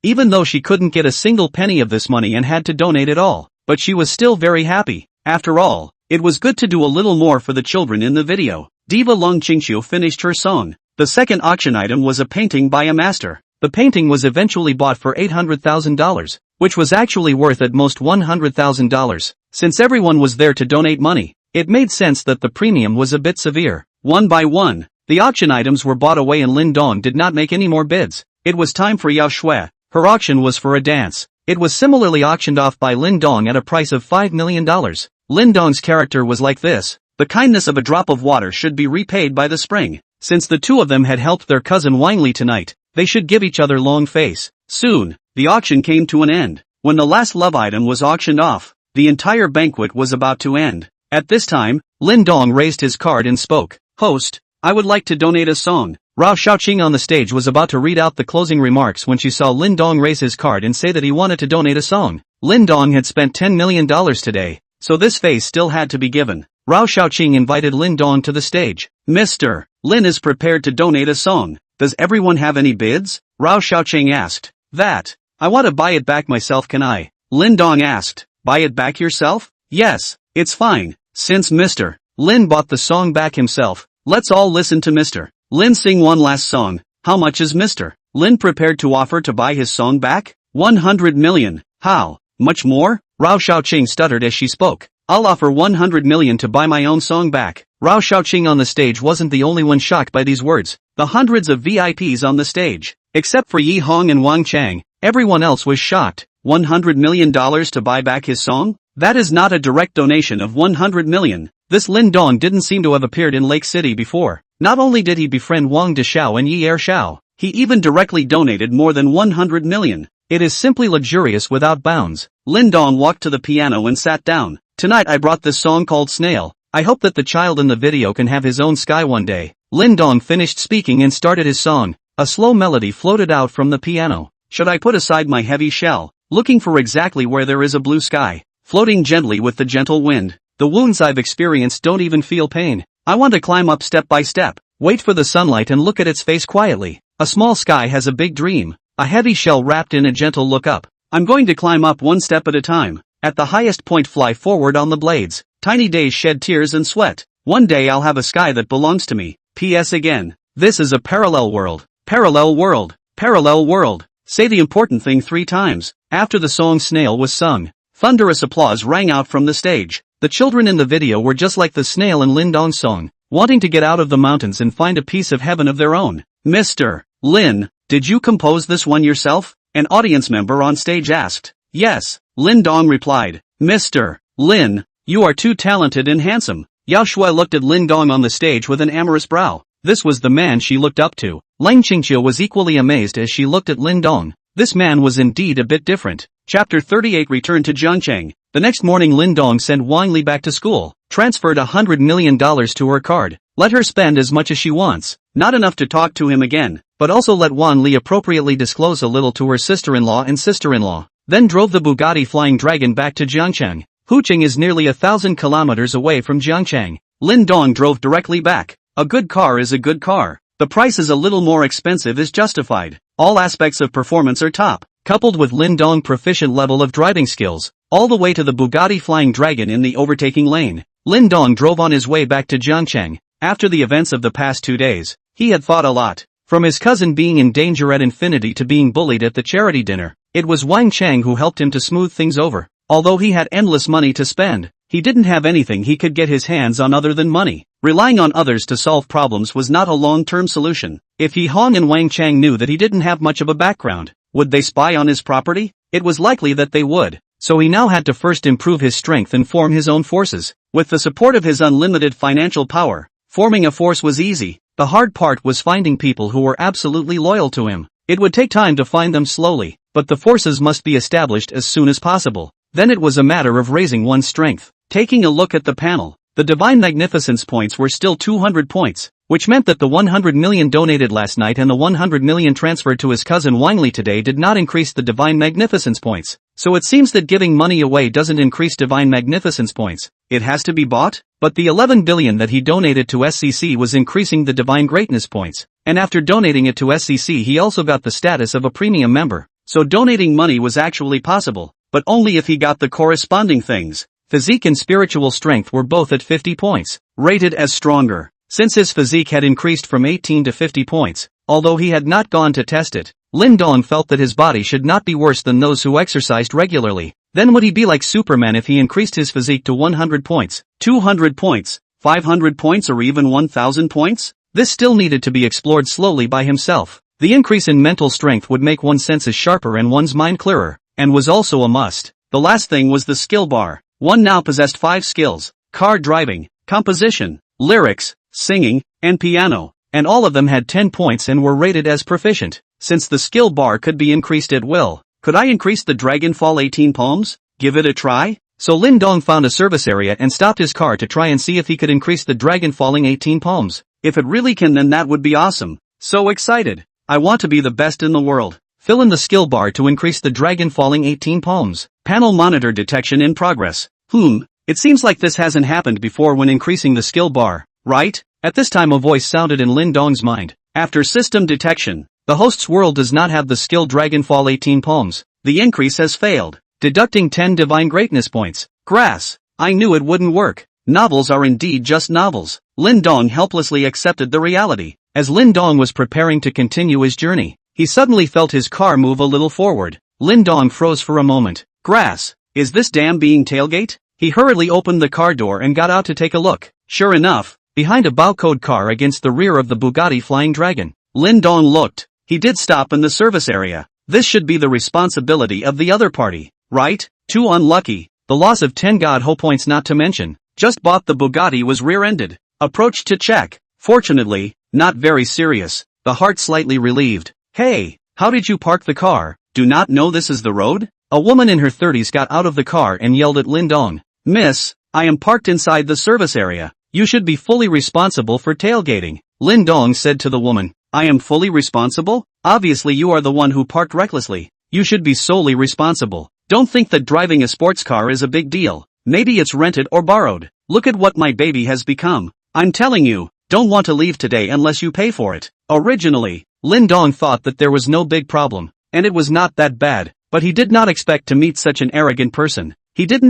even though she couldn't get a single penny of this money and had to donate it all. But she was still very happy. After all, it was good to do a little more for the children in the video. Diva Lung Qingqiu finished her song. The second auction item was a painting by a master. The painting was eventually bought for $800,000, which was actually worth at most $100,000. Since everyone was there to donate money, It made sense that the premium was a bit severe. One by one, the auction items were bought away and Lin Dong did not make any more bids. It was time for Yao Shui. Her auction was for a dance. It was similarly auctioned off by Lin Dong at a price of $5 million. Lin Dong's character was like this: the kindness of a drop of water should be repaid by the spring. Since the two of them had helped their cousin Wang Li tonight, they should give each other long face. Soon, the auction came to an end. When the last love item was auctioned off, the entire banquet was about to end. At this time, Lin Dong raised his card and spoke. Host, I would like to donate a song. Rao Xiaoqing on the stage was about to read out the closing remarks when she saw Lin Dong raise his card and say that he wanted to donate a song. Lin Dong had spent $10 million today, so this face still had to be given. Rao Xiaoqing invited Lin Dong to the stage. Mr. Lin is prepared to donate a song. Does everyone have any bids? Rao Xiaoqing asked. That. I want to buy it back myself, can I? Lin Dong asked. Buy it back yourself? Yes, it's fine. Since Mr. Lin bought the song back himself, let's all listen to Mr. Lin sing one last song. How much is Mr. Lin prepared to offer to buy his song back? 100 million. How much more? Rao Xiaoqing stuttered as she spoke. I'll offer 100 million to buy my own song back. Rao Xiaoqing on the stage wasn't the only one shocked by these words. The hundreds of VIPs on the stage, except for Yi Hong and Wang Chang, everyone else was shocked. $100 million to buy back his song? That is not a direct donation of 100 million. This Lin Dong didn't seem to have appeared in Lake City before. Not only did he befriend Wang Deshao and Yi Ershao, he even directly donated more than 100 million. It is simply luxurious without bounds. Lin Dong walked to the piano and sat down. Tonight I brought this song called Snail. I hope that the child in the video can have his own sky one day. Lin Dong finished speaking and started his song. A slow melody floated out from the piano. Should I put aside my heavy shell, looking for exactly where there is a blue sky, floating gently with the gentle wind? The wounds I've experienced don't even feel pain. I want to climb up step by step, wait for the sunlight and look at its face quietly. A small sky has a big dream, a heavy shell wrapped in a gentle look up. I'm going to climb up one step at a time. At the highest point fly forward on the blades. Tiny days shed tears and sweat. One day I'll have a sky that belongs to me. P.S. again. This is a parallel world. Parallel world. Parallel world. Say the important thing 3 times. After the song Snail was sung, thunderous applause rang out from the stage. The children in the video were just like the snail in Lin Dong's song, wanting to get out of the mountains and find a piece of heaven of their own. Mr. Lin, did you compose this one yourself? An audience member on stage asked. Yes, Lin Dong replied. Mr. Lin, you are too talented and handsome. Yao Shui looked at Lin Dong on the stage with an amorous brow. This was the man she looked up to. Lang Qingqiu was equally amazed as she looked at Lin Dong. This man was indeed a bit different. Chapter 38 Return to Zhangcheng. The next morning Lin Dong sent Wang Li back to school, transferred $100 million to her card, let her spend as much as she wants, not enough to talk to him again, but also let Wang Li appropriately disclose a little to her sister-in-law and sister-in-law, then drove the Bugatti Flying Dragon back to Jiangcheng. Huqing is nearly 1,000 kilometers away from Jiangcheng. Lin Dong drove directly back. A good car is a good car. The price is a little more expensive is justified. All aspects of performance are top, coupled with Lin Dong's proficient level of driving skills, all the way to the Bugatti Flying Dragon in the overtaking lane. Lin Dong drove on his way back to Jiangcheng. After the events of the past 2 days, he had thought a lot. From his cousin being in danger at infinity to being bullied at the charity dinner, it was Wang Chang who helped him to smooth things over. Although he had endless money to spend, he didn't have anything he could get his hands on other than money. Relying on others to solve problems was not a long-term solution. If Yi Hong and Wang Chang knew that he didn't have much of a background, would they spy on his property? It was likely that they would. So he now had to first improve his strength and form his own forces. With the support of his unlimited financial power, forming a force was easy. The hard part was finding people who were absolutely loyal to him. It would take time to find them slowly, but the forces must be established as soon as possible. Then it was a matter of raising one's strength. Taking a look at the panel, the Divine Magnificence points were still 200 points, which meant that the 100 million donated last night and the 100 million transferred to his cousin Wang Li today did not increase the Divine Magnificence points. So it seems that giving money away doesn't increase Divine Magnificence points. It has to be bought? But the 11 billion that he donated to SCC was increasing the Divine Greatness points. And after donating it to SCC he also got the status of a premium member. So donating money was actually possible, but only if he got the corresponding things. Physique and spiritual strength were both at 50 points, rated as stronger. Since his physique had increased from 18 to 50 points, although he had not gone to test it, Lin Dong felt that his body should not be worse than those who exercised regularly. Then would he be like Superman if he increased his physique to 100 points, 200 points, 500 points or even 1000 points? This still needed to be explored slowly by himself. The increase in mental strength would make one's senses sharper and one's mind clearer, and was also a must. The last thing was the skill bar. One now possessed 5 skills: car driving, composition, lyrics, singing, and piano, and all of them had 10 points and were rated as proficient. Since the skill bar could be increased at will, could I increase the Dragonfall 18 palms? Give it a try? So Lin Dong found a service area and stopped his car to try and see if he could increase the dragon falling 18 palms. If it really can, then that would be awesome. So excited. I want to be the best in the world. Fill in the skill bar to increase the dragon falling 18 palms. Panel monitor detection in progress. It seems like this hasn't happened before when increasing the skill bar, right? At this time a voice sounded in Lin Dong's mind. After system detection, the host's world does not have the skill Dragonfall 18 palms. The increase has failed. Deducting 10 divine greatness points. Grass. I knew it wouldn't work. Novels are indeed just novels. Lin Dong helplessly accepted the reality. As Lin Dong was preparing to continue his journey, he suddenly felt his car move a little forward. Lin Dong froze for a moment. Grass. Is this dam being tailgate? He hurriedly opened the car door and got out to take a look. Sure enough, behind a Baucode car against the rear of the Bugatti Flying Dragon, Lin Dong looked. He did stop in the service area. This should be the responsibility of the other party, right? Too unlucky. The loss of 10 God Ho points not to mention. Just bought the Bugatti was rear-ended. Approached to check. Fortunately, not very serious. The heart slightly relieved. Hey, how did you park the car? Do not know this is the road? A woman in her 30s got out of the car and yelled at Lin Dong. Miss, I am parked inside the service area. You should be fully responsible for tailgating. Lin Dong said to the woman. I am fully responsible? Obviously you are the one who parked recklessly. You should be solely responsible. Don't think that driving a sports car is a big deal. Maybe it's rented or borrowed. Look at what my baby has become. I'm telling you, don't want to leave today unless you pay for it. Originally, Lin Dong thought that there was no big problem, and it was not that bad, but he did not expect to meet such an arrogant person. He didn't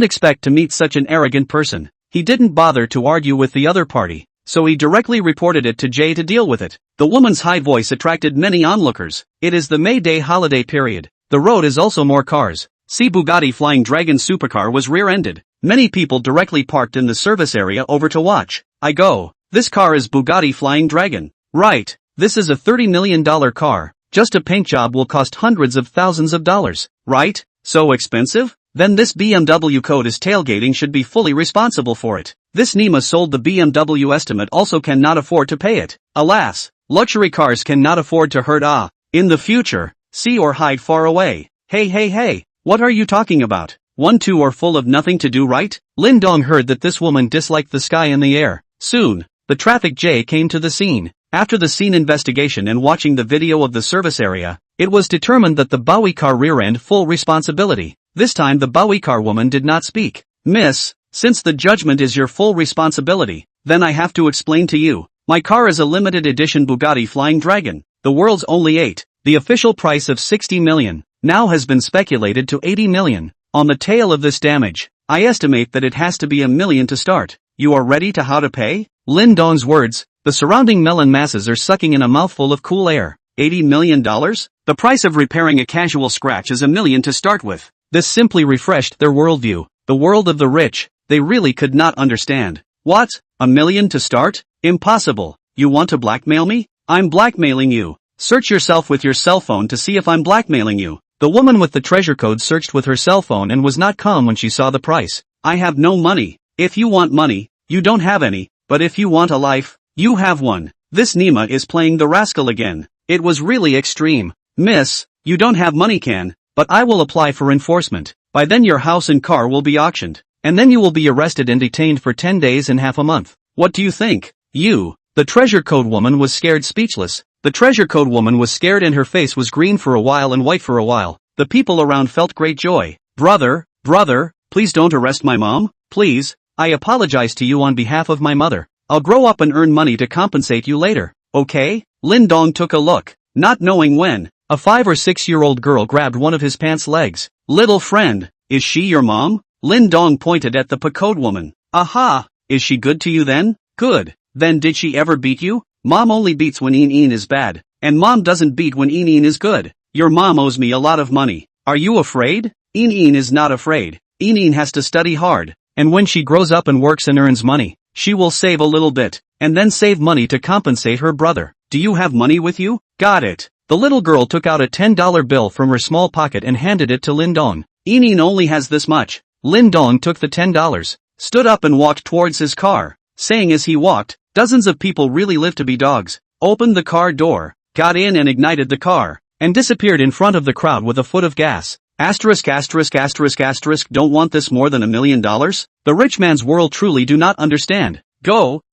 bother to argue with the other party, so he directly reported it to Jay to deal with it. The woman's high voice attracted many onlookers. It is the May Day holiday period. The road is also more cars. See, Bugatti Flying Dragon supercar was rear-ended. Many people directly parked in the service area over to watch. I go. This car is Bugatti Flying Dragon. Right. This is a $30 million car. Just a paint job will cost hundreds of thousands of dollars. Right? So expensive? Then this BMW code is tailgating should be fully responsible for it. This Nima sold the BMW estimate also cannot afford to pay it. Alas, luxury cars cannot afford to hurt in the future, see or hide far away. Hey, what are you talking about? 1-2 are full of nothing to do, right? Lin Dong heard that this woman disliked the sky and the air. Soon, the traffic J came to the scene. After the scene investigation and watching the video of the service area, it was determined that the Bowie car rear-end full responsibility. This time the Bowie car woman did not speak. Miss, since the judgment is your full responsibility, then I have to explain to you. My car is a limited edition Bugatti Flying Dragon. The world's only 8. The official price of 60 million, now has been speculated to 80 million. On the tail of this damage, I estimate that it has to be $1 million to start. You are ready to how to pay? Lin Dong's words, the surrounding melon masses are sucking in a mouthful of cool air. $80 million? The price of repairing a casual scratch is $1 million to start with. This simply refreshed their worldview. The world of the rich, they really could not understand. What? $1 million to start? Impossible. You want to blackmail me? I'm blackmailing you. Search yourself with your cell phone to see if I'm blackmailing you. The woman with the treasure code searched with her cell phone and was not calm when she saw the price. I have no money. If you want money, you don't have any, but if you want a life, you have one. This Nima is playing the rascal again. It was really extreme. Miss, you don't have money but I will apply for enforcement. By then your house and car will be auctioned, and then you will be arrested and detained for 10 days and half a month. What do you think? The treasure code woman was scared speechless. The treasure code woman was scared and her face was green for a while and white for a while. The people around felt great joy. Brother, please don't arrest my mom, please. I apologize to you on behalf of my mother. I'll grow up and earn money to compensate you later, okay? Lin Dong took a look, not knowing when. A 5 or 6-year-old girl grabbed one of his pants legs. Little friend, is she your mom? Lin Dong pointed at the code woman. Aha, is she good to you then? Good. Then did she ever beat you? Mom only beats when Een is bad, and mom doesn't beat when Een is good. Your mom owes me a lot of money. Are you afraid? Een is not afraid. Een has to study hard, and when she grows up and works and earns money, she will save a little bit, and then save money to compensate her brother. Do you have money with you? Got it. The little girl took out a $10 bill from her small pocket and handed it to Lindong. Een only has this much. Lindong took the $10, stood up and walked towards his car, saying as he walked, dozens of people really live to be dogs, opened the car door, got in and ignited the car, and disappeared in front of the crowd with a foot of gas. Asterisk asterisk asterisk asterisk don't want this more than $1 million? The rich man's world truly do not understand.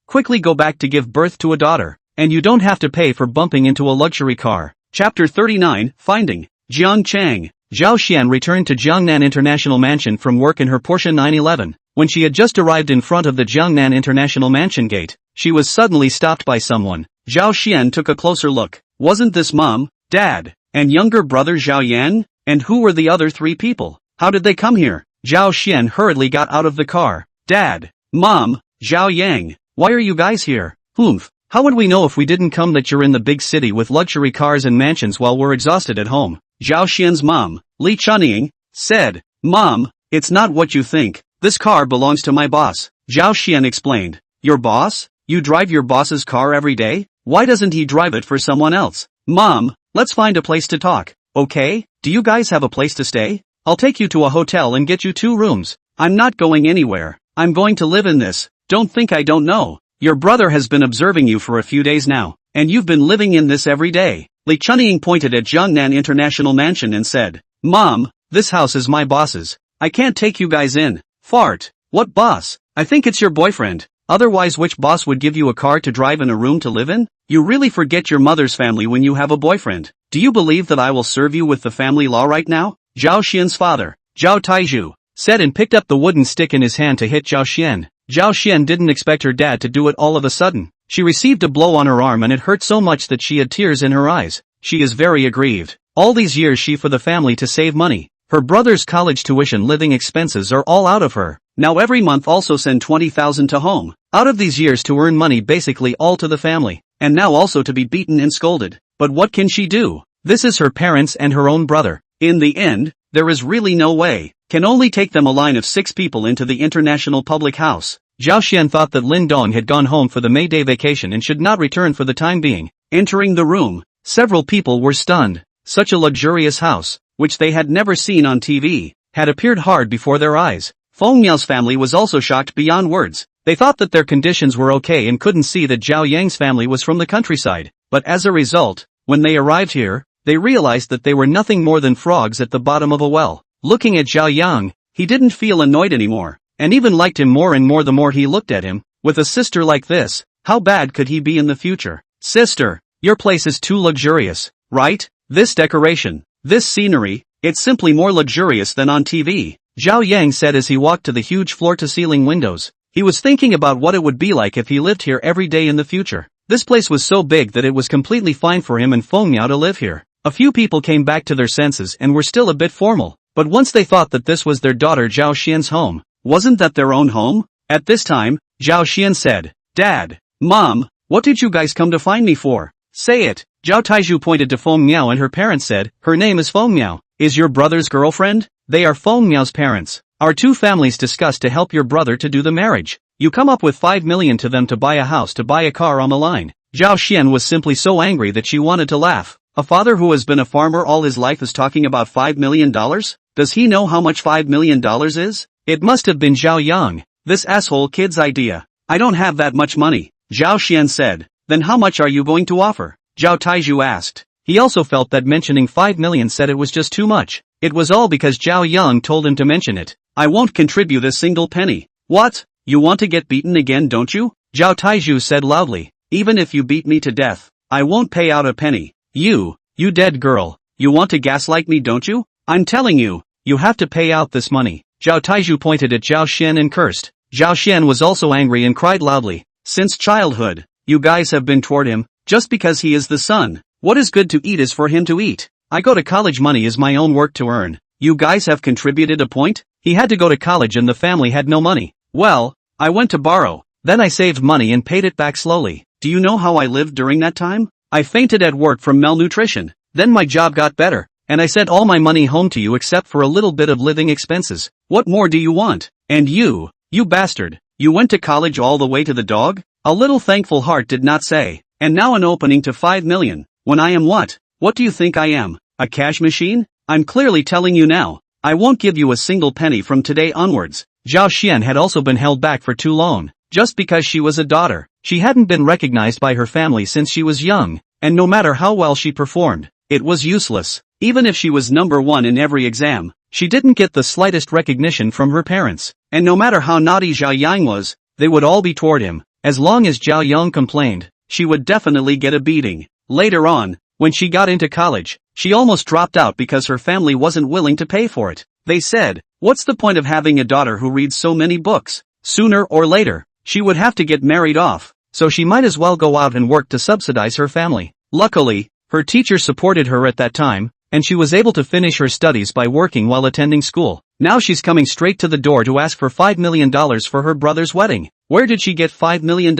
Quickly go back to give birth to a daughter, and you don't have to pay for bumping into a luxury car. Chapter 39, Finding. Jiang Chang. Zhao Xian returned to Jiangnan International Mansion from work in her Porsche 911. When she had just arrived in front of the Jiangnan International Mansion gate, she was suddenly stopped by someone. Zhao Xian took a closer look. Wasn't this Mom, Dad, and younger brother Zhao Yan? And who were the other three people? How did they come here? Zhao Xian hurriedly got out of the car. Dad, Mom, Zhao Yang, why are you guys here? Humph. How would we know if we didn't come that you're in the big city with luxury cars and mansions while we're exhausted at home? Zhao Xian's mom, Li Chunying, said, Mom, it's not what you think. This car belongs to my boss. Zhao Xian explained. Your boss? You drive your boss's car every day? Why doesn't he drive it for someone else? Mom, let's find a place to talk, okay? Do you guys have a place to stay? I'll take you to a hotel and get you 2 rooms. I'm not going anywhere. I'm going to live in this. Don't think I don't know. Your brother has been observing you for a few days now, and you've been living in this every day. Li Chunying pointed at Jiangnan International Mansion and said, Mom, this house is my boss's. I can't take you guys in. Fart. What boss? I think it's your boyfriend. Otherwise which boss would give you a car to drive and a room to live in? You really forget your mother's family when you have a boyfriend. Do you believe that I will serve you with the family law right now? Zhao Xian's father, Zhao Taizhu, said and picked up the wooden stick in his hand to hit Zhao Xian. Zhao Xian didn't expect her dad to do it all of a sudden. She received a blow on her arm and it hurt so much that she had tears in her eyes. She is very aggrieved. All these years she for the family to save money. Her brother's college tuition living expenses are all out of her. Now every month also send 20,000 to home. Out of these years to earn money basically all to the family. And now also to be beaten and scolded. But what can she do? This is her parents and her own brother. In the end, there is really no way. Can only take them a line of 6 people into the International Public House. Zhao Xian thought that Lindong had gone home for the May Day vacation and should not return for the time being. Entering the room, several people were stunned. Such a luxurious house, which they had never seen on TV, had appeared hard before their eyes. Feng Miao's family was also shocked beyond words. They thought that their conditions were okay and couldn't see that Zhao Yang's family was from the countryside. But as a result, when they arrived here, they realized that they were nothing more than frogs at the bottom of a well. Looking at Zhao Yang, he didn't feel annoyed anymore, and even liked him more and more the more he looked at him. With a sister like this, how bad could he be in the future? Sister, your place is too luxurious, right? This decoration, this scenery, it's simply more luxurious than on TV. Zhao Yang said as he walked to the huge floor-to-ceiling windows. He was thinking about what it would be like if he lived here every day in the future. This place was so big that it was completely fine for him and Feng Miao to live here. A few people came back to their senses and were still a bit formal, but once they thought that this was their daughter Zhao Xian's home, wasn't that their own home? At this time, Zhao Xian said, Dad, Mom, what did you guys come to find me for? Say it. Zhao Taizhu pointed to Feng Miao and her parents said, her name is Feng Miao. Is your brother's girlfriend? They are Feng Miao's parents. Our 2 families discussed to help your brother to do the marriage. You come up with 5 million to them to buy a house to buy a car on the line. Zhao Xian was simply so angry that she wanted to laugh. A father who has been a farmer all his life is talking about $5 million? Does he know how much $5 million is? It must have been Zhao Yang, this asshole kid's idea. I don't have that much money, Zhao Xian said. Then how much are you going to offer? Zhao Taizhu asked. He also felt that mentioning 5 million said it was just too much. It was all because Zhao Yang told him to mention it. I won't contribute a single penny. What? You want to get beaten again, don't you? Zhao Taizhu said loudly. Even if you beat me to death, I won't pay out a penny. You dead girl, you want to gaslight me, don't you? I'm telling you, you have to pay out this money. Zhao Taizhu pointed at Zhao Xian and cursed. Zhao Xian was also angry and cried loudly. Since childhood, you guys have been toward him, just because he is the son. What is good to eat is for him to eat. I go to college, money is my own work to earn. You guys have contributed a point? He had to go to college and the family had no money. Well, I went to borrow. Then I saved money and paid it back slowly. Do you know how I lived during that time? I fainted at work from malnutrition. Then my job got better. and I sent all my money home to you except for a little bit of living expenses. What more do you want? And you bastard, you went to college all the way to the dog? A little thankful heart did not say. And now an opening to 5 million. When I am what? What do you think I am? A cash machine? I'm clearly telling you now. I won't give you a single penny from today onwards. Zhao Xian had also been held back for too long. Just because she was a daughter, she hadn't been recognized by her family since she was young, and no matter how well she performed, it was useless. Even if she was #1 in every exam, she didn't get the slightest recognition from her parents. And no matter how naughty Zhao Yang was, they would all be toward him. As long as Zhao Yang complained, she would definitely get a beating. Later on, when she got into college, she almost dropped out because her family wasn't willing to pay for it. They said, "What's the point of having a daughter who reads so many books? Sooner or later, she would have to get married off, so she might as well go out and work to subsidize her family." Luckily, her teacher supported her at that time, and she was able to finish her studies by working while attending school. Now she's coming straight to the door to ask for $5 million for her brother's wedding. Where did she get $5 million?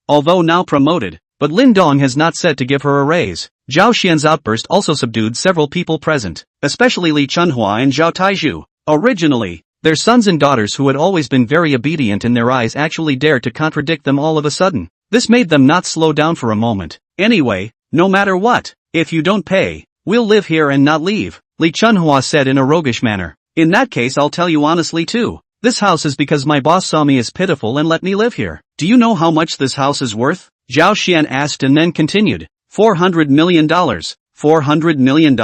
Although now promoted, but Lin Dong has not said to give her a raise. Zhao Xian's outburst also subdued several people present, especially Li Chunhua and Zhao Taizhu. Originally, their sons and daughters who had always been very obedient in their eyes actually dared to contradict them all of a sudden. This made them not slow down for a moment. "Anyway, no matter what, if you don't pay, we'll live here and not leave," Li Chunhua said in a roguish manner. "In that case I'll tell you honestly too. This house is because my boss saw me as pitiful and let me live here. Do you know how much this house is worth?" Zhao Xian asked and then continued. $400 million. $400 million?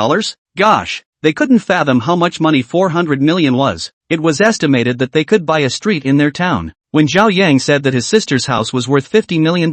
Gosh, they couldn't fathom how much money 400 million was. It was estimated that they could buy a street in their town. When Zhao Yang said that his sister's house was worth $50 million,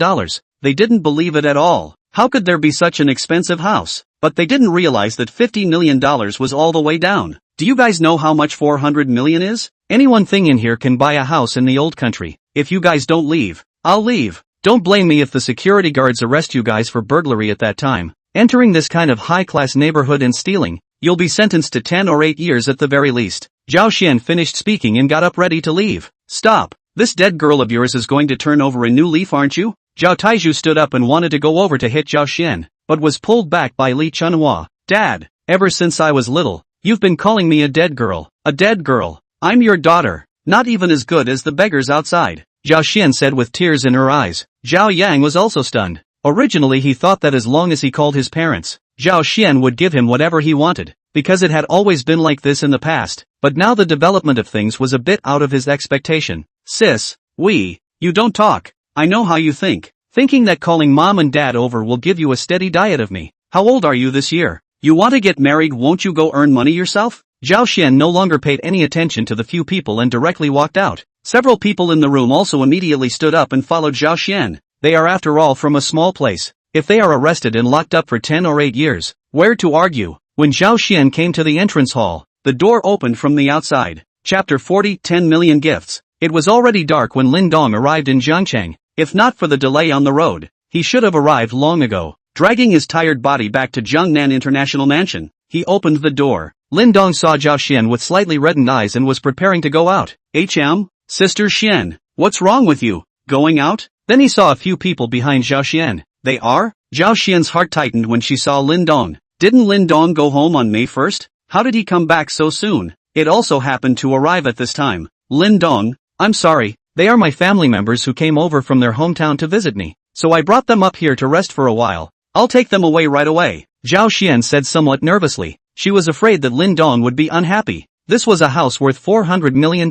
they didn't believe it at all. How could there be such an expensive house? But they didn't realize that $50 million was all the way down. Do you guys know how much 400 million is? Any one thing in here can buy a house in the old country. If you guys don't leave, I'll leave. Don't blame me if the security guards arrest you guys for burglary at that time. Entering this kind of high-class neighborhood and stealing, you'll be sentenced to 10 or 8 years at the very least. Zhao Xian finished speaking and got up ready to leave. "Stop. This dead girl of yours is going to turn over a new leaf, aren't you?" Zhao Taizhu stood up and wanted to go over to hit Zhao Xian, but was pulled back by Li Chunhua. "Dad, ever since I was little, you've been calling me a dead girl. A dead girl. I'm your daughter, not even as good as the beggars outside," Zhao Xian said with tears in her eyes. Zhao Yang was also stunned. Originally he thought that as long as he called his parents, Zhao Xian would give him whatever he wanted, because it had always been like this in the past, but now the development of things was a bit out of his expectation. "Sis, you don't talk. I know how you think. Thinking that calling mom and dad over will give you a steady diet of me. How old are you this year? You want to get married, won't you go earn money yourself?" Zhao Xian no longer paid any attention to the few people and directly walked out. Several people in the room also immediately stood up and followed Zhao Xian. They are after all from a small place. If they are arrested and locked up for 10 or 8 years, where to argue? When Zhao Xian came to the entrance hall, the door opened from the outside. Chapter 40, 10 Million Gifts. It was already dark when Lin Dong arrived in Zhangcheng. If not for the delay on the road, he should have arrived long ago. Dragging his tired body back to Zhongnan International Mansion, he opened the door. Lin Dong saw Zhao Xian with slightly reddened eyes and was preparing to go out. Sister Xian, what's wrong with you? Going out?" Then he saw a few people behind Zhao Xian. "They are?" Zhao Xian's heart tightened when she saw Lin Dong. Didn't Lin Dong go home on May 1st? How did he come back so soon? It also happened to arrive at this time. "Lin Dong, I'm sorry, they are my family members who came over from their hometown to visit me, so I brought them up here to rest for a while. I'll take them away right away," Zhao Xian said somewhat nervously. She was afraid that Lin Dong would be unhappy. This was a house worth $400 million.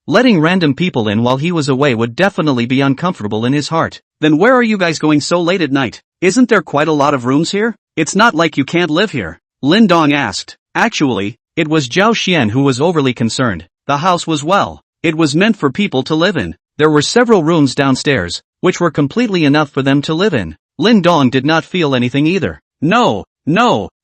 Letting random people in while he was away would definitely be uncomfortable in his heart. "Then where are you guys going so late at night? Isn't there quite a lot of rooms here? It's not like you can't live here," Lin Dong asked. Actually, it was Zhao Xian who was overly concerned. The house was it was meant for people to live in. There were several rooms downstairs, which were completely enough for them to live in. Lin Dong did not feel anything either. No,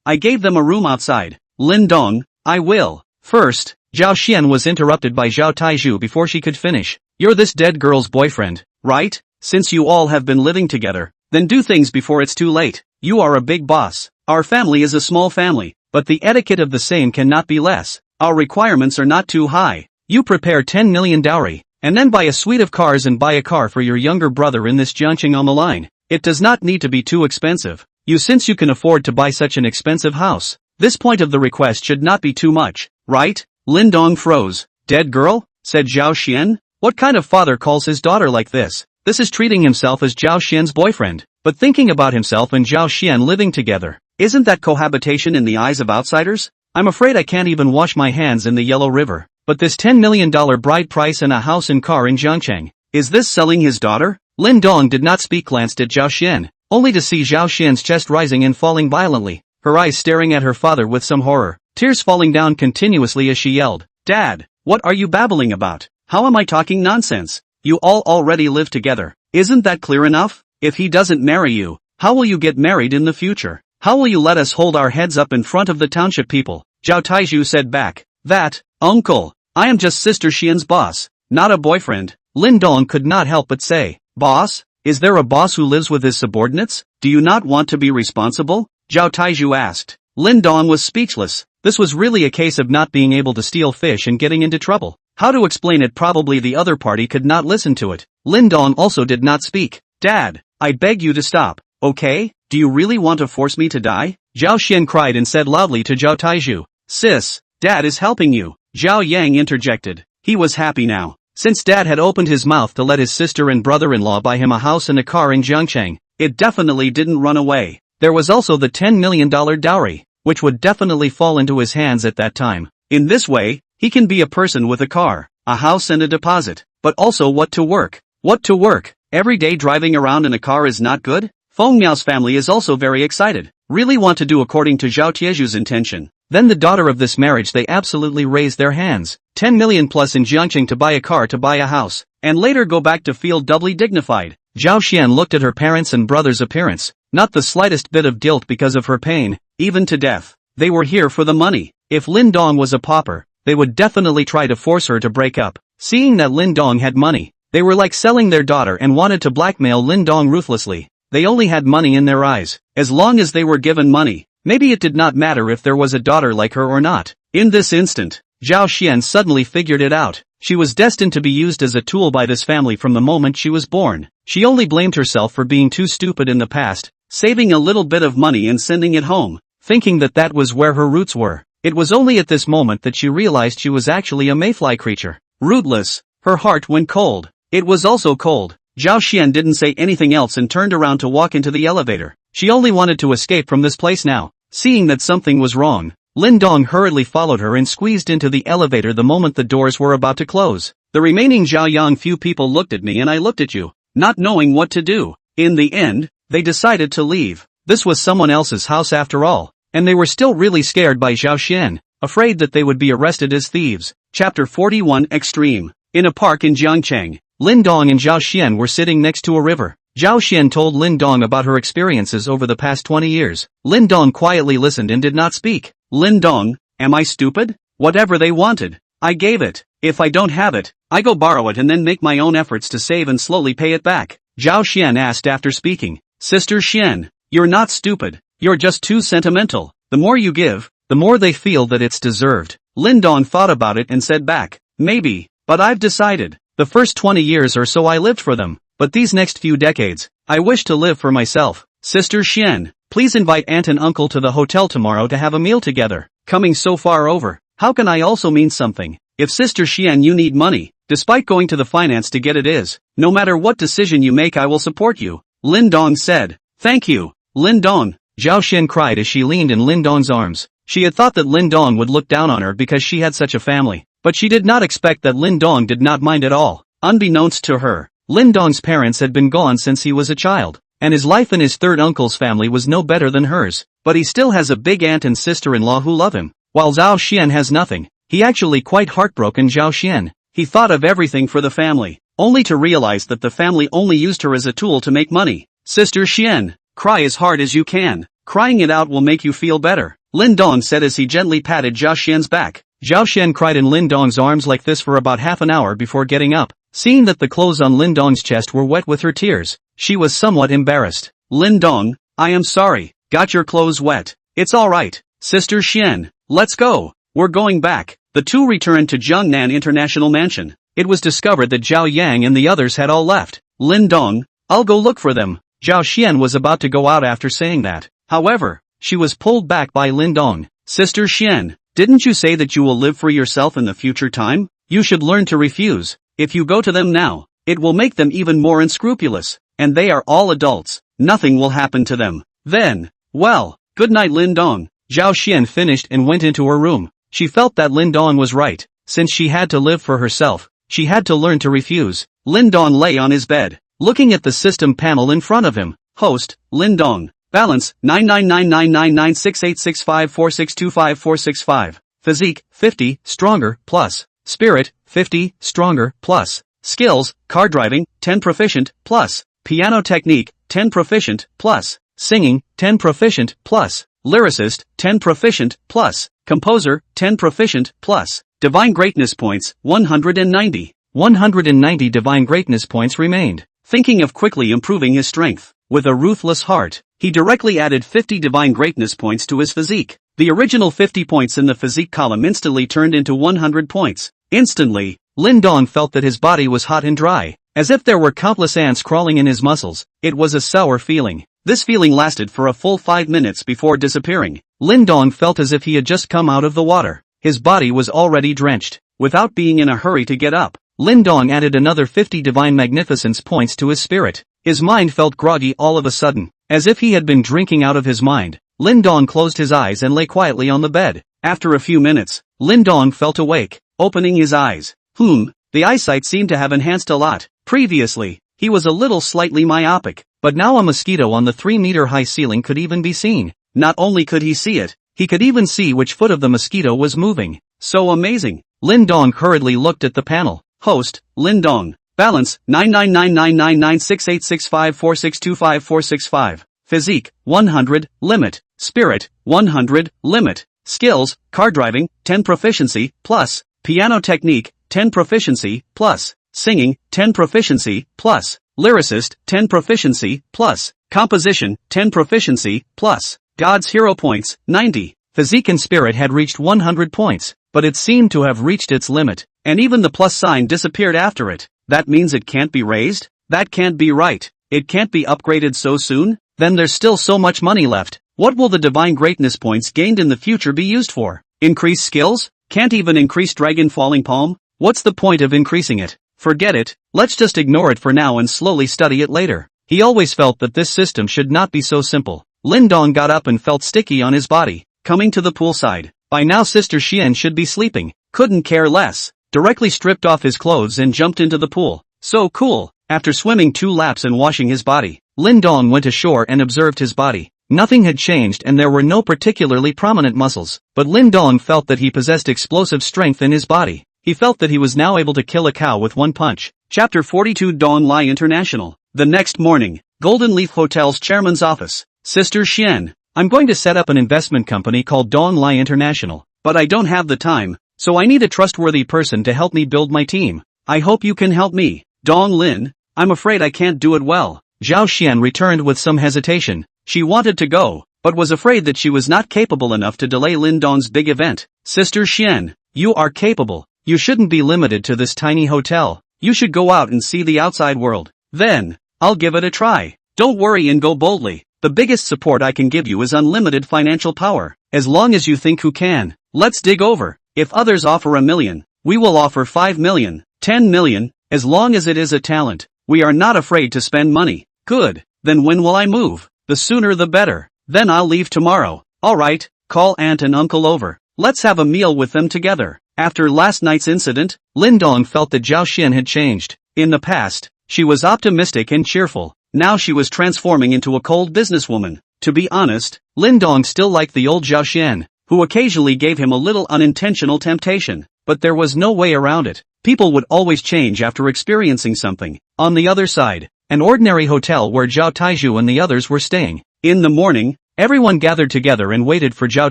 I gave them a room outside. Lin Dong, I will. First, Zhao Xian was interrupted by Zhao Taizhu before she could finish. "You're this dead girl's boyfriend, right? Since you all have been living together, then do things before it's too late. You are a big boss. Our family is a small family, but the etiquette of the same cannot be less. Our requirements are not too high. You prepare 10 million dowry, and then buy a suite of cars and buy a car for your younger brother in this Jiangqing on the line. It does not need to be too expensive. Since you can afford to buy such an expensive house, This point of the request should not be too much, right? Lin Dong froze. Dead girl? Said Zhao Xian. What kind of father calls his daughter like this? This is treating himself as Zhao Xian's boyfriend, but thinking about himself and Zhao Xian living together. Isn't that cohabitation in the eyes of outsiders? I'm afraid I can't even wash my hands in the Yellow River. But this $10 million bride price and a house and car in Zhangcheng. Is this selling his daughter? Lin Dong did not speak, glanced at Zhao Xian, only to see Zhao Xian's chest rising and falling violently, her eyes staring at her father with some horror, tears falling down continuously as she yelled, "Dad, what are you babbling about? How am I talking nonsense? You all already live together. Isn't that clear enough? If he doesn't marry you, how will you get married in the future? How will you let us hold our heads up in front of the township people?" Zhao Taizhu said back, "That, uncle, I am just Sister Xian's boss, not a boyfriend." Lin Dong could not help but say, "Boss? Is there a boss who lives with his subordinates? Do you not want to be responsible?" Zhao Taizhu asked. Lin Dong was speechless. This was really a case of not being able to steal fish and getting into trouble. How to explain it? Probably the other party could not listen to it. Lin Dong also did not speak. "Dad, I beg you to stop, okay? Do you really want to force me to die?" Zhao Xian cried and said loudly to Zhao Taizhu, "Sis, Dad is helping you." Zhao Yang interjected. He was happy now. Since Dad had opened his mouth to let his sister and brother-in-law buy him a house and a car in Zhangcheng, it definitely didn't run away. There was also the $10 million dowry, which would definitely fall into his hands at that time. In this way, he can be a person with a car, a house and a deposit, but also what to work. What to work? Every day driving around in a car is not good? Feng Miao's family is also very excited, really want to do according to Zhao Tieju's intention. Then the daughter of this marriage, they absolutely raised their hands. 10 million plus in Jiangqing to buy a car, to buy a house, and later go back to feel doubly dignified. Zhao Xian looked at her parents' and brother's appearance, not the slightest bit of guilt because of her pain, even to death. They were here for the money. If Lin Dong was a pauper, they would definitely try to force her to break up. Seeing that Lin Dong had money, they were like selling their daughter and wanted to blackmail Lin Dong ruthlessly. They only had money in their eyes. As long as they were given money, maybe it did not matter if there was a daughter like her or not. In this instant, Zhao Xian suddenly figured it out. She was destined to be used as a tool by this family from the moment she was born. She only blamed herself for being too stupid in the past, saving a little bit of money and sending it home, thinking that that was where her roots were. It was only at this moment that she realized she was actually a mayfly creature. Rootless, her heart went cold. It was also cold. Zhao Xian didn't say anything else and turned around to walk into the elevator. She only wanted to escape from this place now. Seeing that something was wrong, Lin Dong hurriedly followed her and squeezed into the elevator the moment the doors were about to close. The remaining Zhaoyang few people looked at me and I looked at you, not knowing what to do. In the end, they decided to leave. This was someone else's house after all, and they were still really scared by Zhao Xian, afraid that they would be arrested as thieves. Chapter 41 Extreme. In a park in Jiangcheng, Lin Dong and Zhao Xian were sitting next to a river. Zhao Xian told Lin Dong about her experiences over the past 20 years. Lin Dong quietly listened and did not speak. Lin Dong, am I stupid? Whatever they wanted, I gave it. If I don't have it, I go borrow it and then make my own efforts to save and slowly pay it back. Zhao Xian asked after speaking. Sister Xian, you're not stupid. You're just too sentimental. The more you give, the more they feel that it's deserved. Lin Dong thought about it and said back, maybe, but I've decided. The first 20 years or so I lived for them, but these next few decades, I wish to live for myself. Sister Xian, please invite aunt and uncle to the hotel tomorrow to have a meal together. Coming so far over, how can I also mean something? If Sister Xian you need money, despite going to the finance to get it is, no matter what decision you make I will support you. Lin Dong said. Thank you, Lin Dong. Zhao Xian cried as she leaned in Lin Dong's arms. She had thought that Lin Dong would look down on her because she had such a family, but she did not expect that Lin Dong did not mind at all. Unbeknownst to her, Lin Dong's parents had been gone since he was a child, and his life in his third uncle's family was no better than hers, but he still has a big aunt and sister-in-law who love him. While Zhao Xian has nothing, he actually quite heartbroken Zhao Xian. He thought of everything for the family, only to realize that the family only used her as a tool to make money. Sister Xian, cry as hard as you can. Crying it out will make you feel better, Lin Dong said as he gently patted Zhao Xian's back. Zhao Xian cried in Lin Dong's arms like this for about half an hour before getting up. Seeing that the clothes on Lin Dong's chest were wet with her tears, she was somewhat embarrassed. Lin Dong, I am sorry, got your clothes wet. It's alright. Sister Xian, let's go. We're going back. The two returned to Zhongnan International Mansion. It was discovered that Zhao Yang and the others had all left. Lin Dong, I'll go look for them. Zhao Xian was about to go out after saying that. However, she was pulled back by Lin Dong. Sister Xian, didn't you say that you will live for yourself in the future time? You should learn to refuse. If you go to them now, it will make them even more unscrupulous, and they are all adults. Nothing will happen to them. Then, well, good night Lin Dong. Zhao Xian finished and went into her room. She felt that Lin Dong was right. Since she had to live for herself, she had to learn to refuse. Lin Dong lay on his bed, looking at the system panel in front of him. Host, Lin Dong. Balance, 999996865462545. Physique, 50, stronger, plus. Spirit, 50, stronger, plus. Skills, car driving, 10 proficient, plus. Piano technique, 10 proficient, plus. Singing, 10 proficient, plus. Lyricist, 10 proficient, plus. Composer, 10 proficient, plus. Divine greatness points, 190. 190 divine greatness points remained. Thinking of quickly improving his strength, with a ruthless heart, he directly added 50 divine greatness points to his physique. The original 50 points in the physique column instantly turned into 100 points. Instantly, Lin Dong felt that his body was hot and dry, as if there were countless ants crawling in his muscles. It was a sour feeling. This feeling lasted for a full 5 minutes before disappearing. Lin Dong felt as if he had just come out of the water. His body was already drenched. Without being in a hurry to get up, Lin Dong added another 50 divine magnificence points to his spirit. His mind felt groggy all of a sudden, as if he had been drinking out of his mind. Lin Dong closed his eyes and lay quietly on the bed. After a few minutes, Lin Dong felt awake, opening his eyes. The eyesight seemed to have enhanced a lot. Previously, he was a little slightly myopic, but now a mosquito on the 3-meter-high ceiling could even be seen. Not only could he see it, he could even see which foot of the mosquito was moving. So amazing. Lin Dong hurriedly looked at the panel. Host, Lin Dong. Balance, 999996865462545. Physique, 100, limit. Spirit, 100, limit. Skills, car driving, 10 proficiency, plus. Piano technique, 10 proficiency, plus. Singing, 10 proficiency, plus. Lyricist, 10 proficiency, plus. Composition, 10 proficiency, plus. God's hero points, 90. Physique and spirit had reached 100 points, but it seemed to have reached its limit, and even the plus sign disappeared after it. That means it can't be raised? That can't be right. It can't be upgraded so soon? Then there's still so much money left. What will the divine greatness points gained in the future be used for? Increase skills? Can't even increase Dragon Falling Palm? What's the point of increasing it? Forget it. Let's just ignore it for now and slowly study it later. He always felt that this system should not be so simple. Lin Dong got up and felt sticky on his body. Coming to the poolside. By now Sister Xian should be sleeping. Couldn't care less. Directly stripped off his clothes and jumped into the pool. So cool. After swimming 2 laps and washing his body, Lin Dong went ashore and observed his body. Nothing had changed and there were no particularly prominent muscles, but Lin Dong felt that he possessed explosive strength in his body. He felt that he was now able to kill a cow with one punch. Chapter 42 Dong Lai International. The next morning, Golden Leaf Hotel's chairman's office. Sister Xian, I'm going to set up an investment company called Dong Lai International, but I don't have the time, so I need a trustworthy person to help me build my team. I hope you can help me. Dong Lin, I'm afraid I can't do it well. Zhao Xian returned with some hesitation. She wanted to go, but was afraid that she was not capable enough to delay Lin Dong's big event. Sister Xian, you are capable. You shouldn't be limited to this tiny hotel. You should go out and see the outside world. Then, I'll give it a try. Don't worry and go boldly. The biggest support I can give you is unlimited financial power. As long as you think who can. Let's dig over. If others offer $1 million, we will offer 5 million, 10 million, as long as it is a talent. We are not afraid to spend money. Good. Then when will I move? The sooner the better. Then I'll leave tomorrow. Alright, call aunt and uncle over. Let's have a meal with them together. After last night's incident, Lin Dong felt that Zhao Xian had changed. In the past, she was optimistic and cheerful. Now she was transforming into a cold businesswoman. To be honest, Lin Dong still liked the old Zhao Xian, who occasionally gave him a little unintentional temptation. But there was no way around it. People would always change after experiencing something. On the other side, an ordinary hotel where Zhao Taizhu and the others were staying. In the morning, everyone gathered together and waited for Zhao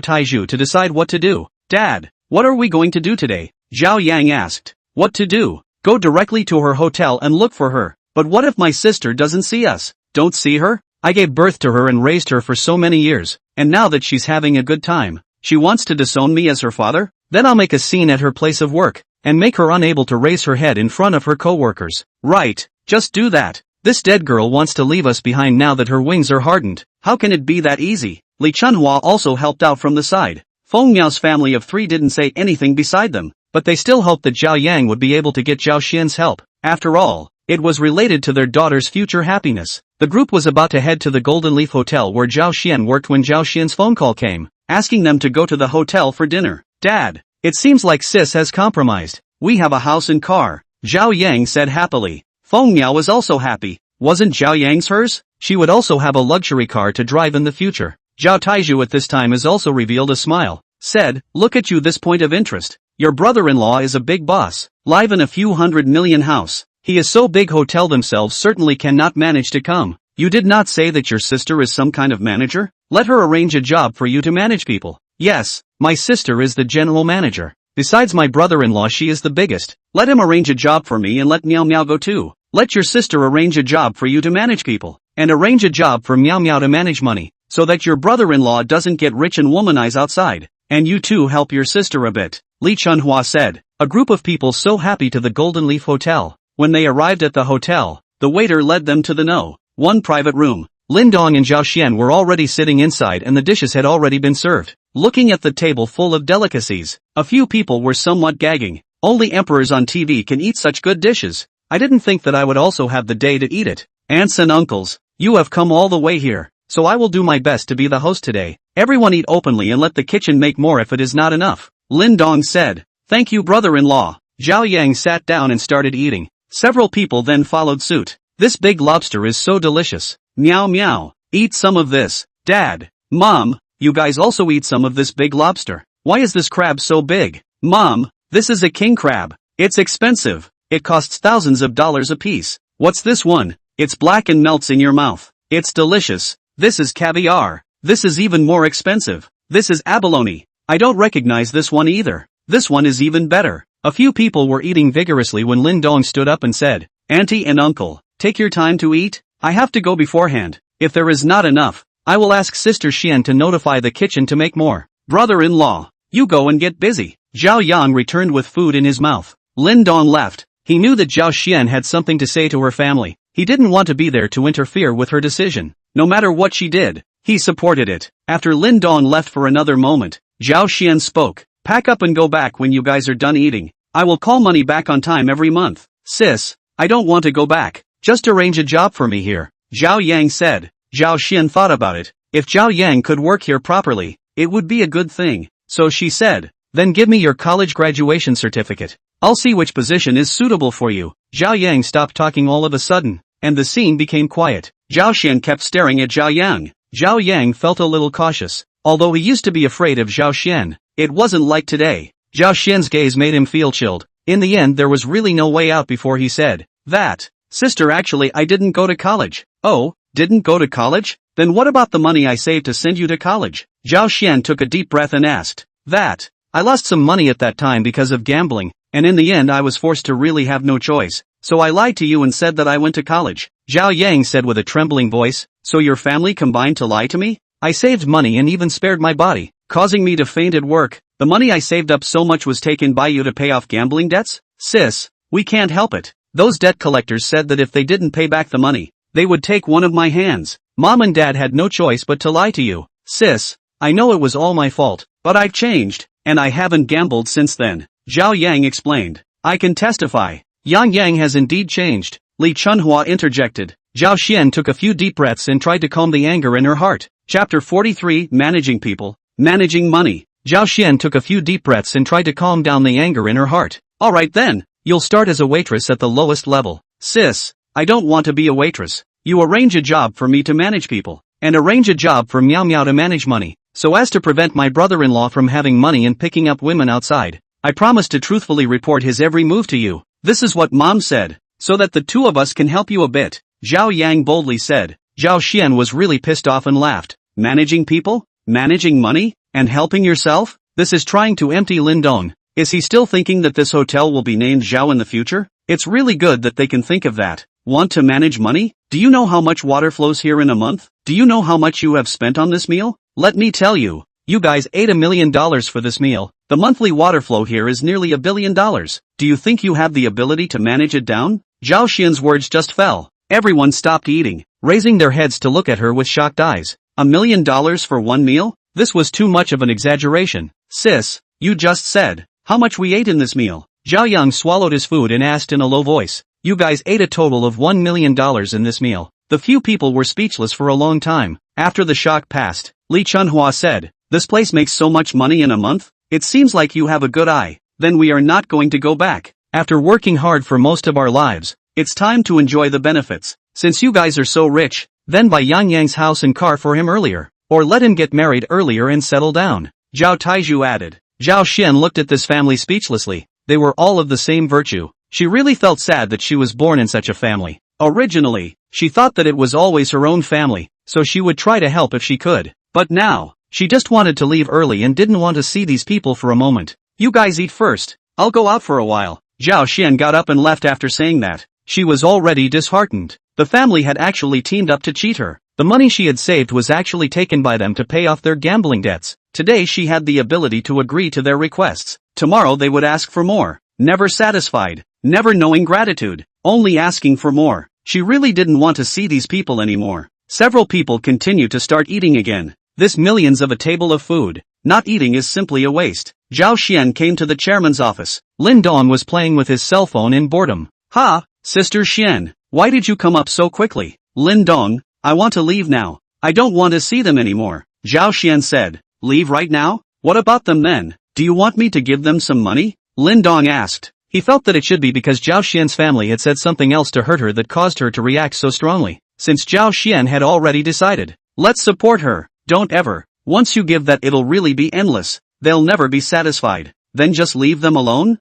Taizhu to decide what to do. Dad, what are we going to do today? Zhao Yang asked. What to do? Go directly to her hotel and look for her. But what if my sister doesn't see us? Don't see her? I gave birth to her and raised her for so many years, and now that she's having a good time, she wants to disown me as her father? Then I'll make a scene at her place of work, and make her unable to raise her head in front of her co-workers. Right, just do that. This dead girl wants to leave us behind now that her wings are hardened. How can it be that easy? Li Chunhua also helped out from the side. Feng Miao's family of 3 didn't say anything beside them, but they still hoped that Zhao Yang would be able to get Zhao Xian's help. After all, it was related to their daughter's future happiness. The group was about to head to the Golden Leaf Hotel where Zhao Xian worked when Zhao Xian's phone call came, asking them to go to the hotel for dinner. Dad, it seems like sis has compromised. We have a house and car, Zhao Yang said happily. Feng Miao was also happy. Wasn't Zhao Yang's hers? She would also have a luxury car to drive in the future. Zhao Taizhu at this time has also revealed a smile. Said, look at you, this point of interest. Your brother-in-law is a big boss. Live in a few $100 million house. He is so big hotel themselves certainly cannot manage to come. You did not say that your sister is some kind of manager? Let her arrange a job for you to manage people. Yes, my sister is the general manager. Besides my brother-in-law, she is the biggest. Let him arrange a job for me and let Miao Miao go too. Let your sister arrange a job for you to manage people. And arrange a job for Miao Miao to manage money, so that your brother-in-law doesn't get rich and womanize outside. And you too help your sister a bit, Li Chunhua said. A group of people so happy to the Golden Leaf Hotel. When they arrived at the hotel, the waiter led them to the No. 1 private room. Lin Dong and Zhao Xian were already sitting inside and the dishes had already been served. Looking at the table full of delicacies, a few people were somewhat gagging. Only emperors on TV can eat such good dishes. I didn't think that I would also have the day to eat it. Aunts and uncles, you have come all the way here, so I will do my best to be the host today. Everyone eat openly and let the kitchen make more if it is not enough. Lin Dong said. Thank you, brother-in-law. Zhao Yang sat down and started eating. Several people then followed suit. This big lobster is so delicious. Meow meow. Eat some of this. Dad. Mom, you guys also eat some of this big lobster. Why is this crab so big? Mom, this is a king crab. It's expensive. It costs thousands of dollars a piece. What's this one? It's black and melts in your mouth. It's delicious. This is caviar. This is even more expensive. This is abalone. I don't recognize this one either. This one is even better. A few people were eating vigorously when Lin Dong stood up and said, Auntie and uncle, take your time to eat. I have to go beforehand. If there is not enough, I will ask Sister Xian to notify the kitchen to make more. Brother-in-law, you go and get busy. Zhao Yang returned with food in his mouth. Lin Dong left. He knew that Zhao Xian had something to say to her family. He didn't want to be there to interfere with her decision. No matter what she did, he supported it. After Lin Dong left for another moment, Zhao Xian spoke. Pack up and go back when you guys are done eating. I will call money back on time every month. Sis, I don't want to go back. Just arrange a job for me here. Zhao Yang said. Zhao Xian thought about it. If Zhao Yang could work here properly, it would be a good thing. So she said, then give me your college graduation certificate. I'll see which position is suitable for you. Zhao Yang stopped talking all of a sudden, and the scene became quiet. Zhao Xian kept staring at Zhao Yang. Zhao Yang felt a little cautious. Although he used to be afraid of Zhao Xian, it wasn't like today. Zhao Xian's gaze made him feel chilled. In the end, there was really no way out before he said, that, sister, actually I didn't go to college. Oh, didn't go to college? Then what about the money I saved to send you to college? Zhao Xian took a deep breath and asked, that, I lost some money at that time because of gambling, and in the end I was forced to really have no choice. So I lied to you and said that I went to college. Zhao Yang said with a trembling voice, so your family combined to lie to me? I saved money and even spared my body, causing me to faint at work. The money I saved up so much was taken by you to pay off gambling debts? Sis, we can't help it. Those debt collectors said that if they didn't pay back the money, they would take one of my hands. Mom and Dad had no choice but to lie to you. Sis, I know it was all my fault, but I've changed, and I haven't gambled since then. Zhao Yang explained. I can testify. Yang Yang has indeed changed. Li Chunhua interjected. Zhao Xian took a few deep breaths and tried to calm the anger in her heart. Chapter 43, Managing People, Managing Money. Zhao Xian took a few deep breaths and tried to calm down the anger in her heart. Alright then, you'll start as a waitress at the lowest level. Sis, I don't want to be a waitress. You arrange a job for me to manage people, and arrange a job for Miao Miao to manage money, so as to prevent my brother-in-law from having money and picking up women outside. I promise to truthfully report his every move to you. This is what Mom said, so that the two of us can help you a bit. Zhao Yang boldly said. Zhao Xian was really pissed off and laughed. Managing people? Managing money? And helping yourself? This is trying to empty Lin Dong. Is he still thinking that this hotel will be named Zhao in the future? It's really good that they can think of that. Want to manage money? Do you know how much water flows here in a month? Do you know how much you have spent on this meal? Let me tell you. You guys ate $1 million for this meal. The monthly water flow here is nearly $1 billion. Do you think you have the ability to manage it down? Zhao Xian's words just fell. Everyone stopped eating, raising their heads to look at her with shocked eyes. $1 million for one meal? This was too much of an exaggeration. Sis, you just said how much we ate in this meal. Zhao Yang swallowed his food and asked in a low voice. You guys ate a total of $1 million in this meal. The few people were speechless for a long time. After the shock passed, Li Chunhua said, this place makes so much money in a month? It seems like you have a good eye. Then we are not going to go back. After working hard for most of our lives, it's time to enjoy the benefits. Since you guys are so rich, then buy Yang Yang's house and car for him earlier. Or let him get married earlier and settle down. Zhao Taizhu added. Zhao Xian looked at this family speechlessly. They were all of the same virtue. She really felt sad that she was born in such a family. Originally, she thought that it was always her own family, so she would try to help if she could. But now, she just wanted to leave early and didn't want to see these people for a moment. You guys eat first. I'll go out for a while. Zhao Xian got up and left after saying that. She was already disheartened. The family had actually teamed up to cheat her. The money she had saved was actually taken by them to pay off their gambling debts. Today she had the ability to agree to their requests. Tomorrow they would ask for more. Never satisfied. Never knowing gratitude. Only asking for more. She really didn't want to see these people anymore. Several people continue to start eating again. This millions of a table of food. Not eating is simply a waste. Zhao Xian came to the chairman's office. Lin Dong was playing with his cell phone in boredom. Ha, Sister Xian, why did you come up so quickly? Lin Dong, I want to leave now. I don't want to see them anymore. Zhao Xian said. Leave right now? What about them then? Do you want me to give them some money? Lin Dong asked. He felt that it should be because Zhao Xian's family had said something else to hurt her that caused her to react so strongly. Since Zhao Xian had already decided. Let's support her. Don't ever. Once you give that it'll really be endless. They'll never be satisfied. Then just leave them alone?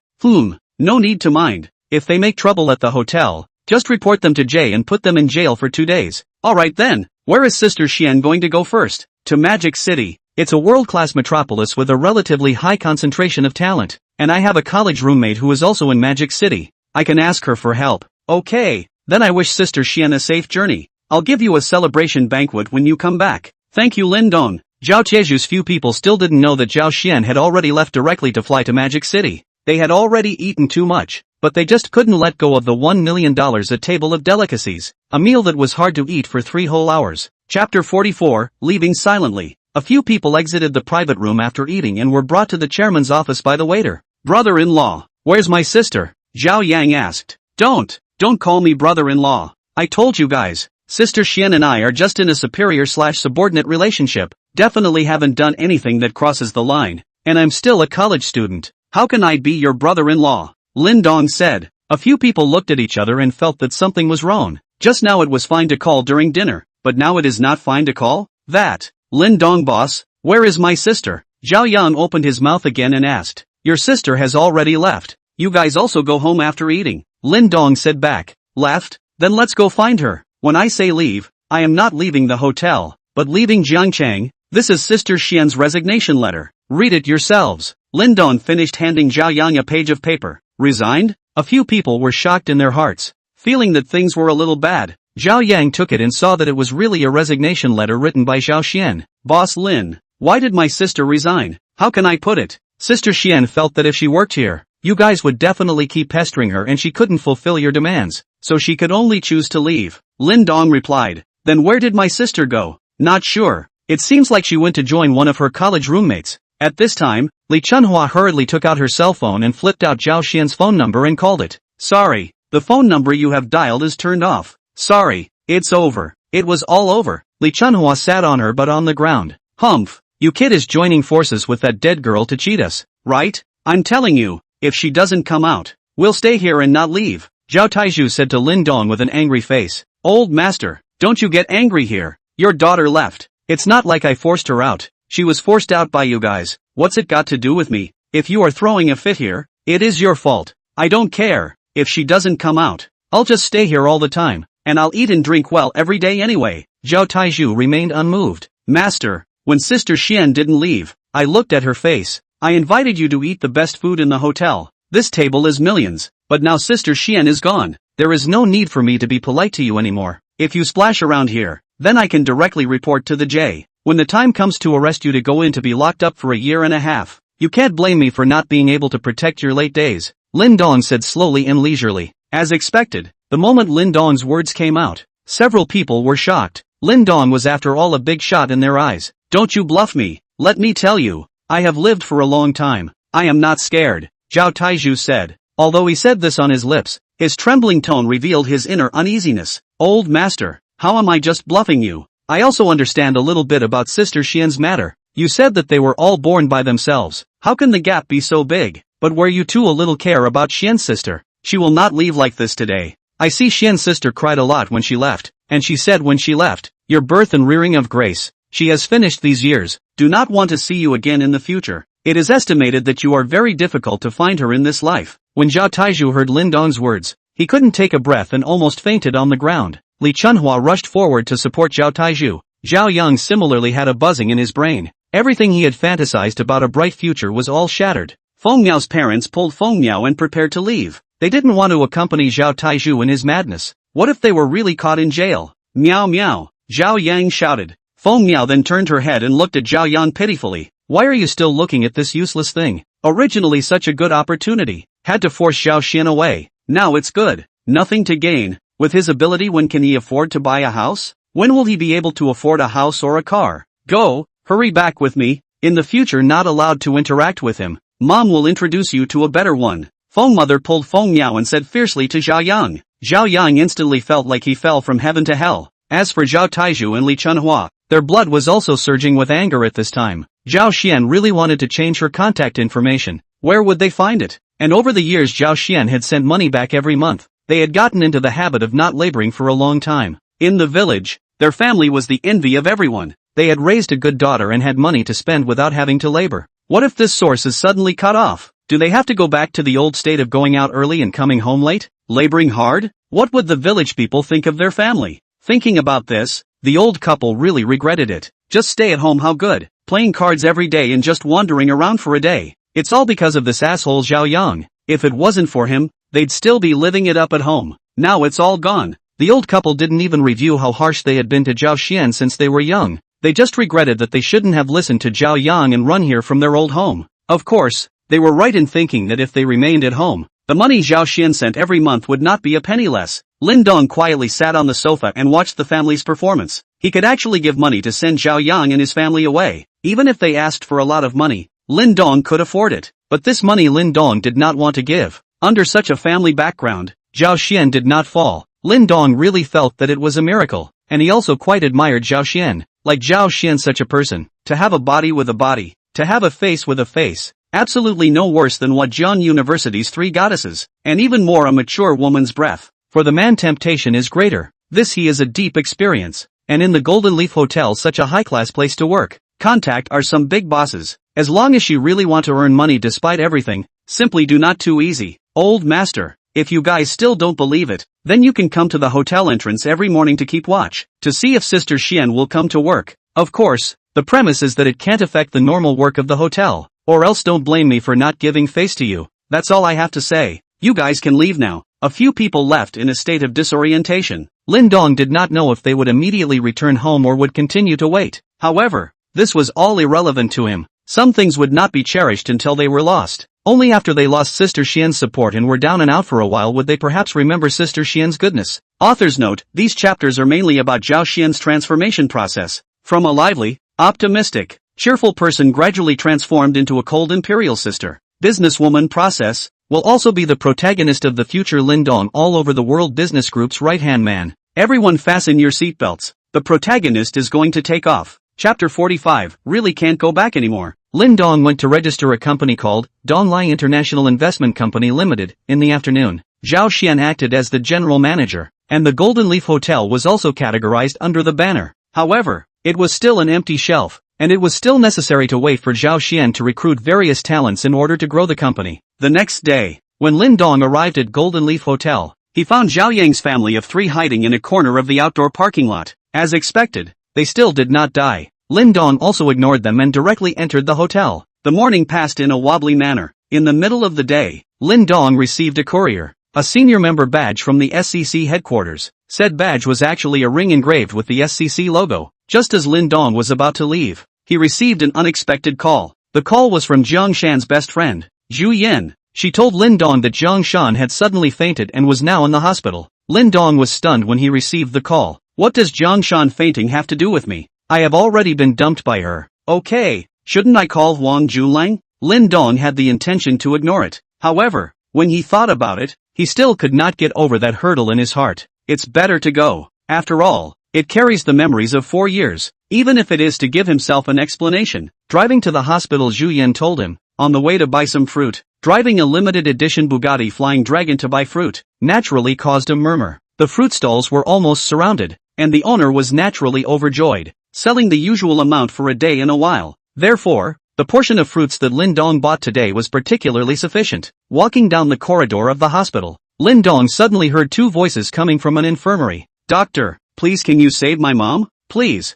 No need to mind. If they make trouble at the hotel, just report them to Jay and put them in jail for 2 days. Alright then, where is Sister Xian going to go first? To Magic City. It's a world-class metropolis with a relatively high concentration of talent. And I have a college roommate who is also in Magic City. I can ask her for help. Okay, then I wish Sister Xian a safe journey. I'll give you a celebration banquet when you come back. Thank you Lin Dong. Zhao Cheju's few people still didn't know that Zhao Xian had already left directly to fly to Magic City. They had already eaten too much, but they just couldn't let go of the $1 million a table of delicacies, a meal that was hard to eat for 3 whole hours. Chapter 44, Leaving Silently. A few people exited the private room after eating and were brought to the chairman's office by the waiter. Brother-in-law, where's my sister? Zhao Yang asked. Don't call me brother-in-law. I told you guys, Sister Xian and I are just in a superior/subordinate relationship. Definitely haven't done anything that crosses the line, and I'm still a college student. How can I be your brother-in-law? Lin Dong said. A few people looked at each other and felt that something was wrong. Just now it was fine to call during dinner, but now it is not fine to call? That. Lin Dong boss, where is my sister? Zhao Yang opened his mouth again and asked. Your sister has already left. You guys also go home after eating. Lin Dong said back. Left? Then let's go find her. When I say leave, I am not leaving the hotel, but leaving Jiangchang. This is Sister Xian's resignation letter. Read it yourselves. Lin Dong finished handing Zhao Yang a page of paper. Resigned? A few people were shocked in their hearts, feeling that things were a little bad. Zhao Yang took it and saw that it was really a resignation letter written by Zhao Xian. Boss Lin, why did my sister resign? How can I put it? Sister Xian felt that if she worked here, you guys would definitely keep pestering her and she couldn't fulfill your demands, so she could only choose to leave. Lin Dong replied. Then where did my sister go? Not sure. It seems like she went to join one of her college roommates. At this time, Li Chunhua hurriedly took out her cell phone and flipped out Zhao Xian's phone number and called it. Sorry, the phone number you have dialed is turned off. Sorry, it's over. It was all over. Li Chunhua sat on her but on the ground. Humph, you kid is joining forces with that dead girl to cheat us, right? I'm telling you, if she doesn't come out, we'll stay here and not leave. Zhao Taizhu said to Lin Dong with an angry face. Old master, don't you get angry here. Your daughter left. It's not like I forced her out. She was forced out by you guys. What's it got to do with me? If you are throwing a fit here, it is your fault. I don't care. If she doesn't come out, I'll just stay here all the time, and I'll eat and drink well every day anyway. Zhao Taizhu remained unmoved. Master, when Sister Xian didn't leave, I looked at her face. I invited you to eat the best food in the hotel. This table is millions, but now Sister Xian is gone. There is no need for me to be polite to you anymore. If you splash around here, then I can directly report to the J. When the time comes to arrest you to go in to be locked up for a year and a half, you can't blame me for not being able to protect your late days. Lin Dong said slowly and leisurely. As expected, the moment Lin Dong's words came out, several people were shocked. Lin Dong was after all a big shot in their eyes. Don't you bluff me. Let me tell you, I have lived for a long time. I am not scared, Zhao Taizhu said. Although he said this on his lips, his trembling tone revealed his inner uneasiness. Old master, how am I just bluffing you? I also understand a little bit about Sister Xian's matter. You said that they were all born by themselves. How can the gap be so big? But were you too a little care about Xian's sister? She will not leave like this today. I see Xian's sister cried a lot when she left, and she said when she left, your birth and rearing of grace. She has finished these years, do not want to see you again in the future. It is estimated that you are very difficult to find her in this life. When Zhao Taizhu heard Lin Dong's words, he couldn't take a breath and almost fainted on the ground. Li Chunhua rushed forward to support Zhao Taizhu. Zhao Yang similarly had a buzzing in his brain. Everything he had fantasized about a bright future was all shattered. Feng Miao's parents pulled Feng Miao and prepared to leave. They didn't want to accompany Zhao Taizhu in his madness. What if they were really caught in jail? Miao Miao, Zhao Yang shouted. Feng Miao then turned her head and looked at Zhao Yan pitifully. Why are you still looking at this useless thing? Originally such a good opportunity. Had to force Zhao Xian away. Now it's good. Nothing to gain. With his ability, when can he afford to buy a house? When will he be able to afford a house or a car? Go, hurry back with me. In the future not allowed to interact with him. Mom will introduce you to a better one. Feng mother pulled Feng Miao and said fiercely to Zhao Yang. Zhao Yang instantly felt like he fell from heaven to hell. As for Zhao Taizhu and Li Chunhua, their blood was also surging with anger at this time. Zhao Xian really wanted to change her contact information. Where would they find it? And over the years Zhao Xian had sent money back every month. They had gotten into the habit of not laboring for a long time. In the village, their family was the envy of everyone. They had raised a good daughter and had money to spend without having to labor. What if this source is suddenly cut off? Do they have to go back to the old state of going out early and coming home late? Laboring hard? What would the village people think of their family? Thinking about this, the old couple really regretted it. Just stay at home, how good. Playing cards every day and just wandering around for a day. It's all because of this asshole Zhao Yang. If it wasn't for him, they'd still be living it up at home. Now it's all gone. The old couple didn't even review how harsh they had been to Zhao Xian since they were young. They just regretted that they shouldn't have listened to Zhao Yang and run here from their old home. Of course, they were right in thinking that if they remained at home, the money Zhao Xian sent every month would not be a penny less. Lin Dong quietly sat on the sofa and watched the family's performance. He could actually give money to send Zhao Yang and his family away. Even if they asked for a lot of money, Lin Dong could afford it. But this money Lin Dong did not want to give. Under such a family background, Zhao Xian did not fall. Lin Dong really felt that it was a miracle, and he also quite admired Zhao Xian. Like Zhao Xian, such a person, to have a body with a body, to have a face with a face, absolutely no worse than what Jian University's three goddesses, and even more a mature woman's breath. For the man temptation is greater. This he is a deep experience, and in the Golden Leaf Hotel such a high-class place to work. Contact are some big bosses. As long as you really want to earn money despite everything, simply do not too easy. Old master, if you guys still don't believe it, then you can come to the hotel entrance every morning to keep watch, to see if Sister Xian will come to work. Of course, the premise is that it can't affect the normal work of the hotel, or else don't blame me for not giving face to you. That's all I have to say. You guys can leave now. A few people left in a state of disorientation. Lin Dong did not know if they would immediately return home or would continue to wait. However, this was all irrelevant to him. Some things would not be cherished until they were lost. Only after they lost Sister Xian's support and were down and out for a while would they perhaps remember Sister Xian's goodness. Author's note, these chapters are mainly about Zhao Xian's transformation process. From a lively, optimistic, cheerful person gradually transformed into a cold imperial sister, businesswoman process, will also be the protagonist of the future Lin Dong all over the world business group's right-hand man. Everyone fasten your seatbelts. The protagonist is going to take off. Chapter 45, really can't go back anymore. Lin Dong went to register a company called Donglai International Investment Company Limited in the afternoon. Zhao Xian acted as the general manager, and the Golden Leaf Hotel was also categorized under the banner. However, it was still an empty shelf, and it was still necessary to wait for Zhao Xian to recruit various talents in order to grow the company. The next day, when Lin Dong arrived at Golden Leaf Hotel, he found Zhao Yang's family of three hiding in a corner of the outdoor parking lot. As expected, they still did not die. Lin Dong also ignored them and directly entered the hotel. The morning passed in a wobbly manner. In the middle of the day, Lin Dong received a courier, a senior member badge from the SCC headquarters. Said badge was actually a ring engraved with the SCC logo. Just as Lin Dong was about to leave, he received an unexpected call. The call was from Jiang Shan's best friend, Zhu Yin. She told Lin Dong that Jiang Shan had suddenly fainted and was now in the hospital. Lin Dong was stunned when he received the call. What does Jiang Shan fainting have to do with me? I have already been dumped by her. Okay, Shouldn't I call Huang Junlang? Lin Dong had the intention to ignore it. However, when he thought about it, he still could not get over that hurdle in his heart. It's better to go. After all, it carries the memories of 4 years, even if it is to give himself an explanation. Driving to the hospital, Zhu Yan told him, on the way to buy some fruit. Driving a limited edition Bugatti Flying Dragon to buy fruit naturally caused a murmur. The fruit stalls were almost surrounded, and the owner was naturally overjoyed, selling the usual amount for a day in a while. Therefore, the portion of fruits that Lin Dong bought today was particularly sufficient. Walking down the corridor of the hospital, Lin Dong suddenly heard 2 voices coming from an infirmary. Doctor, please can you save my mom? Please.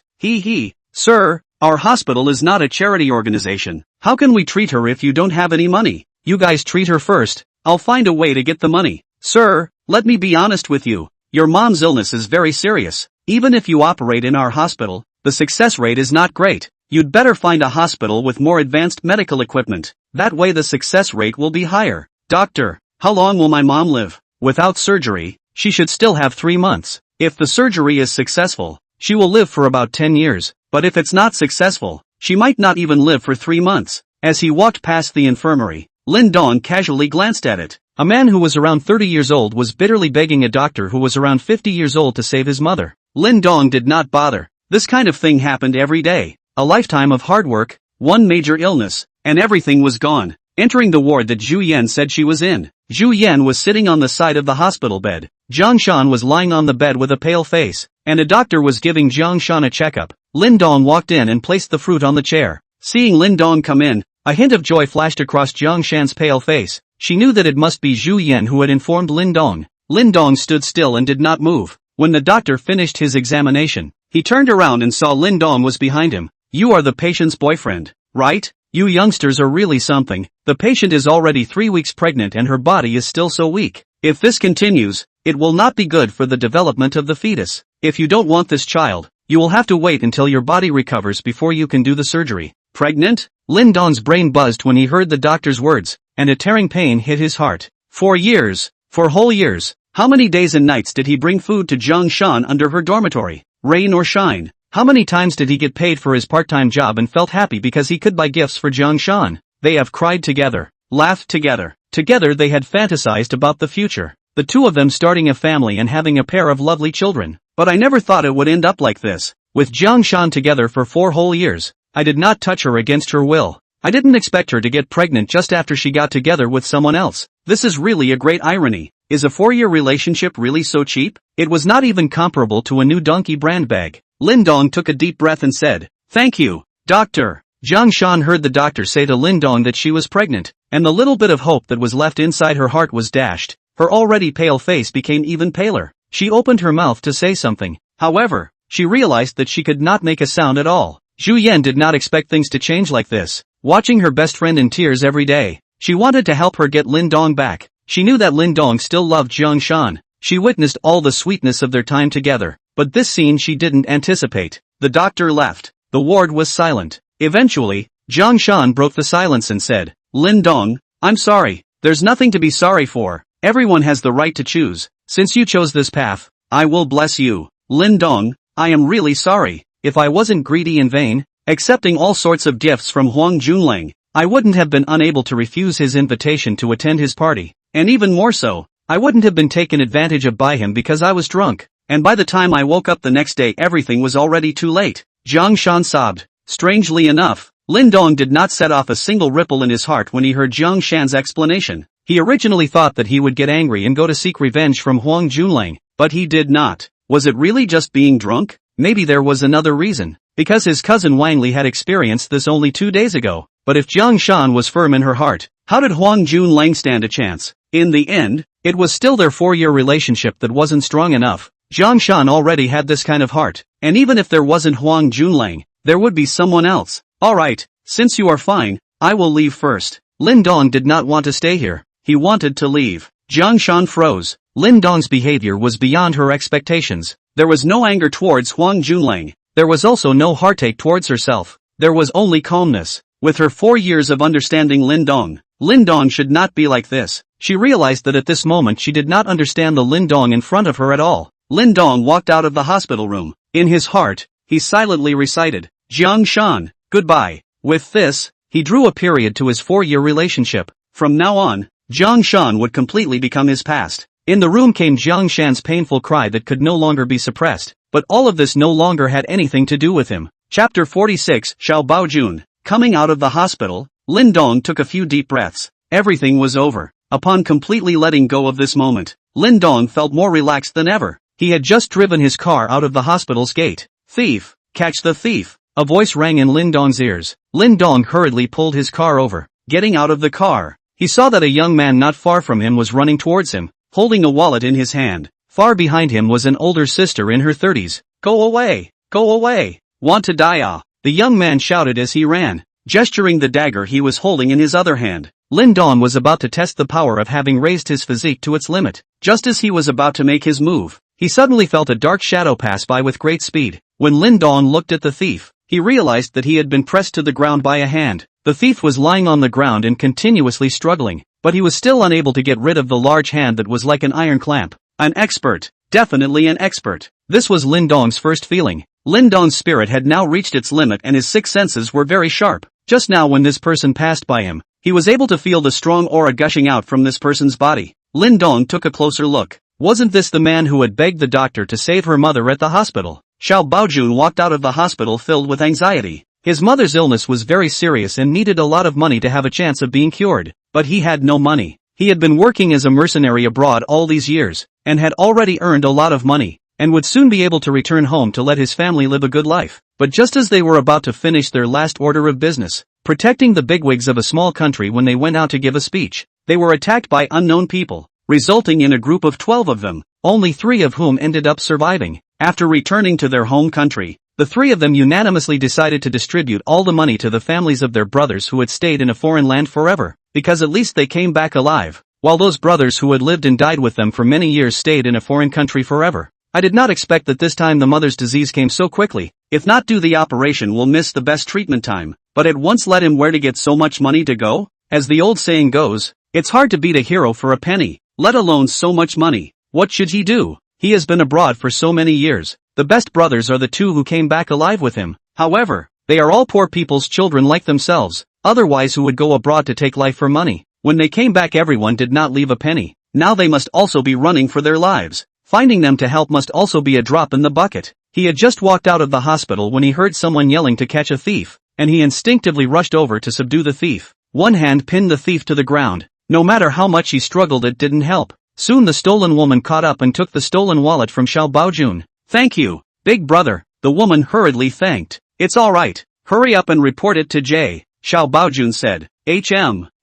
Sir, our hospital is not a charity organization. How can we treat her if you don't have any money? You guys treat her first. I'll find a way to get the money. Sir, let me be honest with you. Your mom's illness is very serious. Even if you operate in our hospital, the success rate is not great. You'd better find a hospital with more advanced medical equipment. That way the success rate will be higher. Doctor, how long will my mom live? Without surgery, she should still have 3 months. If the surgery is successful, she will live for about 10 years. But if it's not successful, she might not even live for 3 months. As he walked past the infirmary, Lin Dong casually glanced at it. A man who was around 30 years old was bitterly begging a doctor who was around 50 years old to save his mother. Lin Dong did not bother. This kind of thing happened every day. A lifetime of hard work, 1 major illness, and everything was gone. Entering the ward that Zhu Yan said she was in, Zhu Yan was sitting on the side of the hospital bed. Jiang Shan was lying on the bed with a pale face, and a doctor was giving Jiang Shan a checkup. Lin Dong walked in and placed the fruit on the chair. Seeing Lin Dong come in, a hint of joy flashed across Jiang Shan's pale face. She knew that it must be Zhu Yan who had informed Lin Dong. Lin Dong stood still and did not move. When the doctor finished his examination, he turned around and saw Lin Dong was behind him. You are the patient's boyfriend, right? You youngsters are really something. The patient is already 3 weeks pregnant and her body is still so weak. If this continues, it will not be good for the development of the fetus. If you don't want this child, you will have to wait until your body recovers before you can do the surgery. Pregnant? Lin Dong's brain buzzed when he heard the doctor's words, and a tearing pain hit his heart. 4 years. 4 whole years. How many days and nights did he bring food to Jiang Shan under her dormitory? Rain or shine? How many times did he get paid for his part-time job and felt happy because he could buy gifts for Jiang Shan? They have cried together, laughed together. Together they had fantasized about the future. The 2 of them starting a family and having a pair of lovely children. But I never thought it would end up like this. With Jiang Shan together for 4 whole years, I did not touch her against her will. I didn't expect her to get pregnant just after she got together with someone else. This is really a great irony. Is a 4-year relationship really so cheap? It was not even comparable to a new Donkey brand bag. Lin Dong took a deep breath and said, "Thank you, doctor." Jiang Shan heard the doctor say to Lin Dong that she was pregnant, and the little bit of hope that was left inside her heart was dashed. Her already pale face became even paler. She opened her mouth to say something. However, she realized that she could not make a sound at all. Zhu Yan did not expect things to change like this. Watching her best friend in tears every day, she wanted to help her get Lin Dong back. She knew that Lin Dong still loved Jiang Shan. She witnessed all the sweetness of their time together. But this scene she didn't anticipate. The doctor left. The ward was silent. Eventually, Jiang Shan broke the silence and said, "Lin Dong, I'm sorry. There's nothing to be sorry for. Everyone has the right to choose. Since you chose this path, I will bless you. Lin Dong, I am really sorry. If I wasn't greedy and vain, accepting all sorts of gifts from Huang Junlang, I wouldn't have been unable to refuse his invitation to attend his party. And even more so, I wouldn't have been taken advantage of by him because I was drunk. And by the time I woke up the next day everything was already too late." Jiang Shan sobbed. Strangely enough, Lin Dong did not set off a single ripple in his heart when he heard Jiang Shan's explanation. He originally thought that he would get angry and go to seek revenge from Huang Junlang, but he did not. Was it really just being drunk? Maybe there was another reason. Because his cousin Wang Li had experienced this only 2 days ago. But if Jiang Shan was firm in her heart, how did Huang Junlang stand a chance? In the end, it was still their 4-year relationship that wasn't strong enough. Jiang Shan already had this kind of heart, and even if there wasn't Huang Junlang, there would be someone else. Alright, since you are fine, I will leave first. Lin Dong did not want to stay here. He wanted to leave. Jiang Shan froze. Lin Dong's behavior was beyond her expectations. There was no anger towards Huang Junlang. There was also no heartache towards herself. There was only calmness. With her 4 years of understanding Lin Dong should not be like this. She realized that at this moment she did not understand the Lin Dong in front of her at all. Lin Dong walked out of the hospital room. In his heart, he silently recited, "Jiang Shan, goodbye." With this, he drew a period to his 4-year relationship. From now on, Jiang Shan would completely become his past. In the room came Jiang Shan's painful cry that could no longer be suppressed, but all of this no longer had anything to do with him. Chapter 46 Xiao Baojun. Coming out of the hospital, Lin Dong took a few deep breaths. Everything was over. Upon completely letting go of this moment, Lin Dong felt more relaxed than ever. He had just driven his car out of the hospital's gate. Thief! Catch the thief! A voice rang in Lin Dong's ears. Lin Dong hurriedly pulled his car over. Getting out of the car, he saw that a young man not far from him was running towards him, holding a wallet in his hand. Far behind him was an older sister in her 30s. Go away! Go away! Want to die ah? The young man shouted as he ran, gesturing the dagger he was holding in his other hand. Lin Dong was about to test the power of having raised his physique to its limit. Just as he was about to make his move, he suddenly felt a dark shadow pass by with great speed. When Lin Dong looked at the thief, he realized that he had been pressed to the ground by a hand. The thief was lying on the ground and continuously struggling, but he was still unable to get rid of the large hand that was like an iron clamp. An expert. Definitely an expert. This was Lin Dong's first feeling. Lin Dong's spirit had now reached its limit and his 6 senses were very sharp. Just now when this person passed by him, he was able to feel the strong aura gushing out from this person's body. Lin Dong took a closer look. Wasn't this the man who had begged the doctor to save her mother at the hospital? Xiao Baojun walked out of the hospital filled with anxiety. His mother's illness was very serious and needed a lot of money to have a chance of being cured, but he had no money. He had been working as a mercenary abroad all these years, and had already earned a lot of money, and would soon be able to return home to let his family live a good life. But just as they were about to finish their last order of business, protecting the bigwigs of a small country when they went out to give a speech, they were attacked by unknown people, resulting in a group of 12 of them, only 3 of whom ended up surviving. After returning to their home country, the 3 of them unanimously decided to distribute all the money to the families of their brothers who had stayed in a foreign land forever, because at least they came back alive, while those brothers who had lived and died with them for many years stayed in a foreign country forever. I did not expect that this time the mother's disease came so quickly. If not do the operation will miss the best treatment time, but at once let him where to get so much money to go? As the old saying goes, it's hard to beat a hero for a penny, let alone so much money. What should he do? He has been abroad for so many years. The best brothers are the 2 who came back alive with him. However, they are all poor people's children like themselves, otherwise who would go abroad to take life for money. When they came back everyone did not leave a penny. Now they must also be running for their lives. Finding them to help must also be a drop in the bucket. He had just walked out of the hospital when he heard someone yelling to catch a thief, and he instinctively rushed over to subdue the thief. One hand pinned the thief to the ground. No matter how much he struggled it didn't help. Soon the stolen woman caught up and took the stolen wallet from Xiao Baojun. Thank you, big brother, the woman hurriedly thanked. It's alright, hurry up and report it to J. Xiao Baojun said.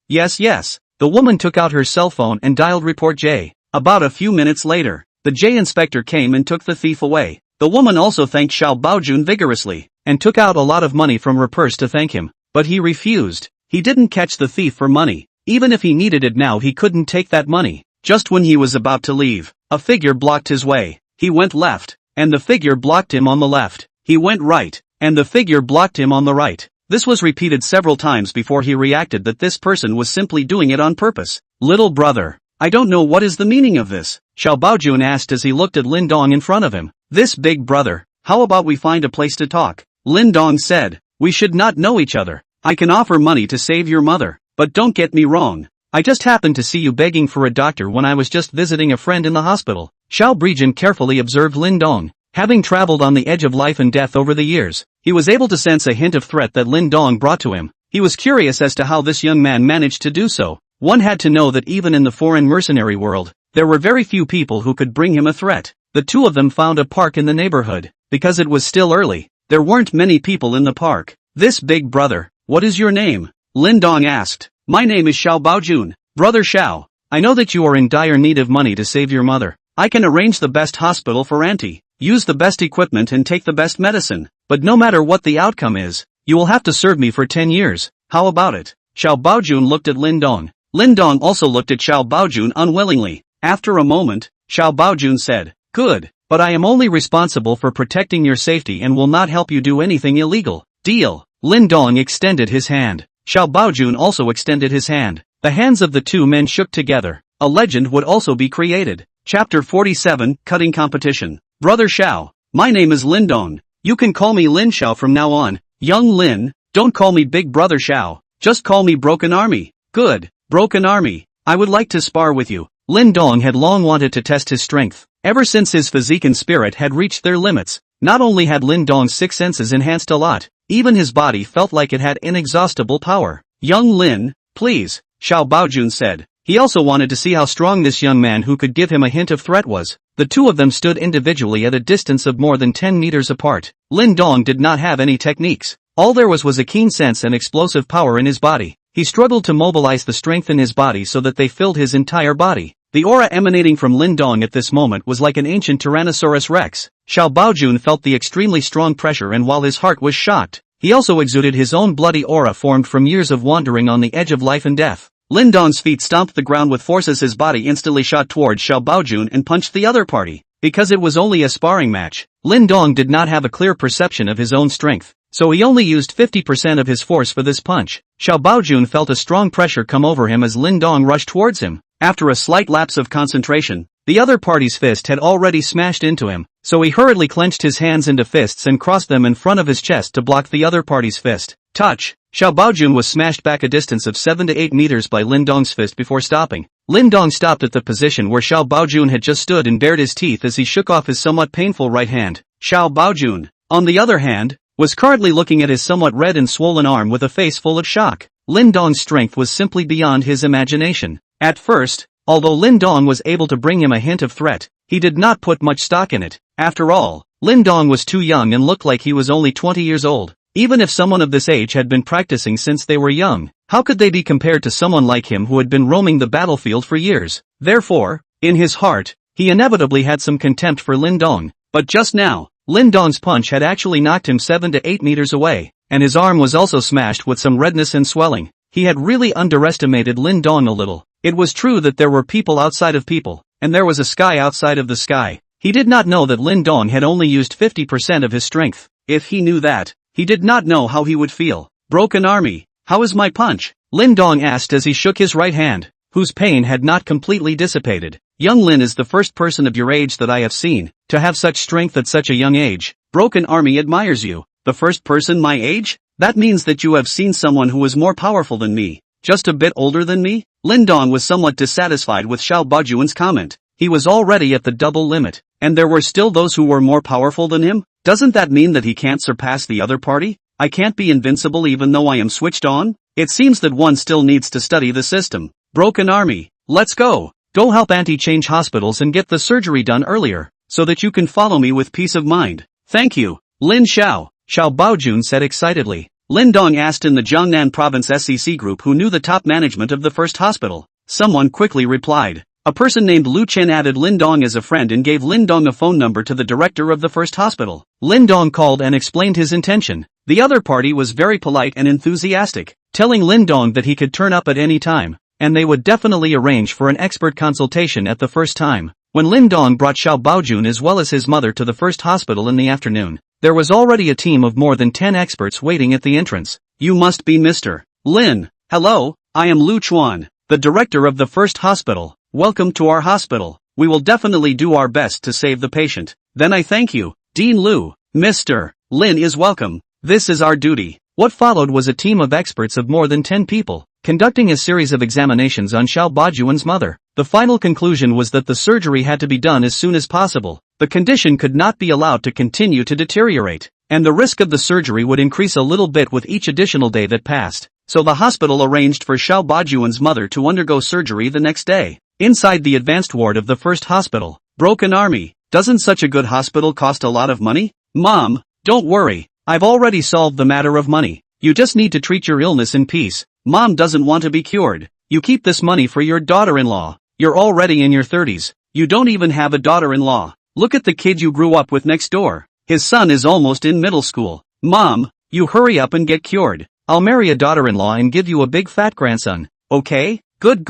Yes. The woman took out her cell phone and dialed report J. About a few minutes later, the J inspector came and took the thief away. The woman also thanked Xiao Baojun vigorously, and took out a lot of money from her purse to thank him, but he refused. He didn't catch the thief for money. Even if he needed it now he couldn't take that money. Just when he was about to leave, a figure blocked his way. He went left, and the figure blocked him on the left. He went right, and the figure blocked him on the right. This was repeated several times before he reacted that this person was simply doing it on purpose. Little brother, I don't know what is the meaning of this, Xiao Baojun asked as he looked at Lin Dong in front of him. This big brother, how about we find a place to talk? Lin Dong said, we should not know each other. I can offer money to save your mother, but don't get me wrong. I just happened to see you begging for a doctor when I was just visiting a friend in the hospital. Xiao Baojun carefully observed Lin Dong. Having traveled on the edge of life and death over the years, he was able to sense a hint of threat that Lin Dong brought to him. He was curious as to how this young man managed to do so. One had to know that even in the foreign mercenary world, there were very few people who could bring him a threat. The 2 of them found a park in the neighborhood. Because it was still early, there weren't many people in the park. This big brother, what is your name? Lin Dong asked. My name is Xiao Baojun. Brother Xiao, I know that you are in dire need of money to save your mother. I can arrange the best hospital for Auntie, use the best equipment and take the best medicine. But no matter what the outcome is, you will have to serve me for 10 years. How about it? Xiao Baojun looked at Lin Dong. Lin Dong also looked at Xiao Baojun unwillingly. After a moment, Xiao Baojun said, good, but I am only responsible for protecting your safety and will not help you do anything illegal. Deal. Lin Dong extended his hand. Xiao Baojun also extended his hand. The hands of the 2 men shook together. A legend would also be created. Chapter 47, Cutting Competition. Brother Xiao, my name is Lin Dong. You can call me Lin Xiao from now on. Young Lin, Don't call me Big Brother Xiao, just call me Broken Army. Good, Broken Army. I would like to spar with you. Lin Dong had long wanted to test his strength. Ever since his physique and spirit had reached their limits, not only had Lin Dong's six senses enhanced a lot, even his body felt like it had inexhaustible power. Young Lin, please, Xiao Baojun said. He also wanted to see how strong this young man who could give him a hint of threat was. The two of them stood individually at a distance of more than 10 meters apart. Lin Dong did not have any techniques. All there was a keen sense and explosive power in his body. He struggled to mobilize the strength in his body so that they filled his entire body. The aura emanating from Lin Dong at this moment was like an ancient Tyrannosaurus Rex. Xiao Baojun felt the extremely strong pressure, and while his heart was shocked, he also exuded his own bloody aura formed from years of wandering on the edge of life and death. Lin Dong's feet stomped the ground with force as his body instantly shot towards Xiao Baojun and punched the other party. Because it was only a sparring match, Lin Dong did not have a clear perception of his own strength, so he only used 50% of his force for this punch. Xiao Baojun felt a strong pressure come over him as Lin Dong rushed towards him. After a slight lapse of concentration, the other party's fist had already smashed into him, so he hurriedly clenched his hands into fists and crossed them in front of his chest to block the other party's fist. Touch! Xiao Baojun was smashed back a distance of 7 to 8 meters by Lin Dong's fist before stopping. Lin Dong stopped at the position where Xiao Baojun had just stood and bared his teeth as he shook off his somewhat painful right hand. Xiao Baojun, on the other hand, was currently looking at his somewhat red and swollen arm with a face full of shock. Lin Dong's strength was simply beyond his imagination. At first, although Lin Dong was able to bring him a hint of threat, he did not put much stock in it. After all, Lin Dong was too young and looked like he was only 20 years old. Even if someone of this age had been practicing since they were young, how could they be compared to someone like him who had been roaming the battlefield for years? Therefore, in his heart, he inevitably had some contempt for Lin Dong. But just now, Lin Dong's punch had actually knocked him 7 to 8 meters away, and his arm was also smashed with some redness and swelling. He had really underestimated Lin Dong a little. It was true that there were people outside of people, and there was a sky outside of the sky. He did not know that Lin Dong had only used 50% of his strength. If he knew that, he did not know how he would feel. Broken Army, how is my punch? Lin Dong asked as he shook his right hand, whose pain had not completely dissipated. Young Lin is the first person of your age that I have seen to have such strength at such a young age. Broken Army admires you. The first person my age? That means that you have seen someone who is more powerful than me, just a bit older than me? Lin Dong was somewhat dissatisfied with Xiao Baojun's comment. He was already at the double limit, and there were still those who were more powerful than him? Doesn't that mean that he can't surpass the other party? I can't be invincible even though I am switched on? It seems that one still needs to study the system. Broken Army, let's go. Go help Auntie change hospitals and get the surgery done earlier, so that you can follow me with peace of mind. Thank you, Lin Xiao, Xiao Baojun said excitedly. Lin Dong asked in the Jiangnan Province SCC group who knew the top management of the first hospital. Someone quickly replied. A person named Lu Chen added Lin Dong as a friend and gave Lin Dong a phone number to the director of the first hospital. Lin Dong called and explained his intention. The other party was very polite and enthusiastic, telling Lin Dong that he could turn up at any time, and they would definitely arrange for an expert consultation at the first time. When Lin Dong brought Xiao Baojun as well as his mother to the first hospital in the afternoon, there was already a team of more than 10 experts waiting at the entrance. You must be Mr. Lin. Hello, I am Lu Chuan, the director of the first hospital. Welcome to our hospital. We will definitely do our best to save the patient. Then I thank you, Dean Lu. Mr. Lin is welcome. This is our duty. What followed was a team of experts of more than 10 people, conducting a series of examinations on Xiao Baojun's mother. The final conclusion was that the surgery had to be done as soon as possible. The condition could not be allowed to continue to deteriorate, and the risk of the surgery would increase a little bit with each additional day that passed. So the hospital arranged for Xiao Baojun's mother to undergo surgery the next day. Inside the advanced ward of the first hospital. Broken Army, doesn't such a good hospital cost a lot of money? Mom, don't worry, I've already solved the matter of money. You just need to treat your illness in peace. Mom doesn't want to be cured. You keep this money for your daughter-in-law. You're already in your 30s. You don't even have a daughter-in-law. Look at the kid you grew up with next door. His son is almost in middle school. Mom, you hurry up and get cured. I'll marry a daughter-in-law and give you a big fat grandson. Okay? Good.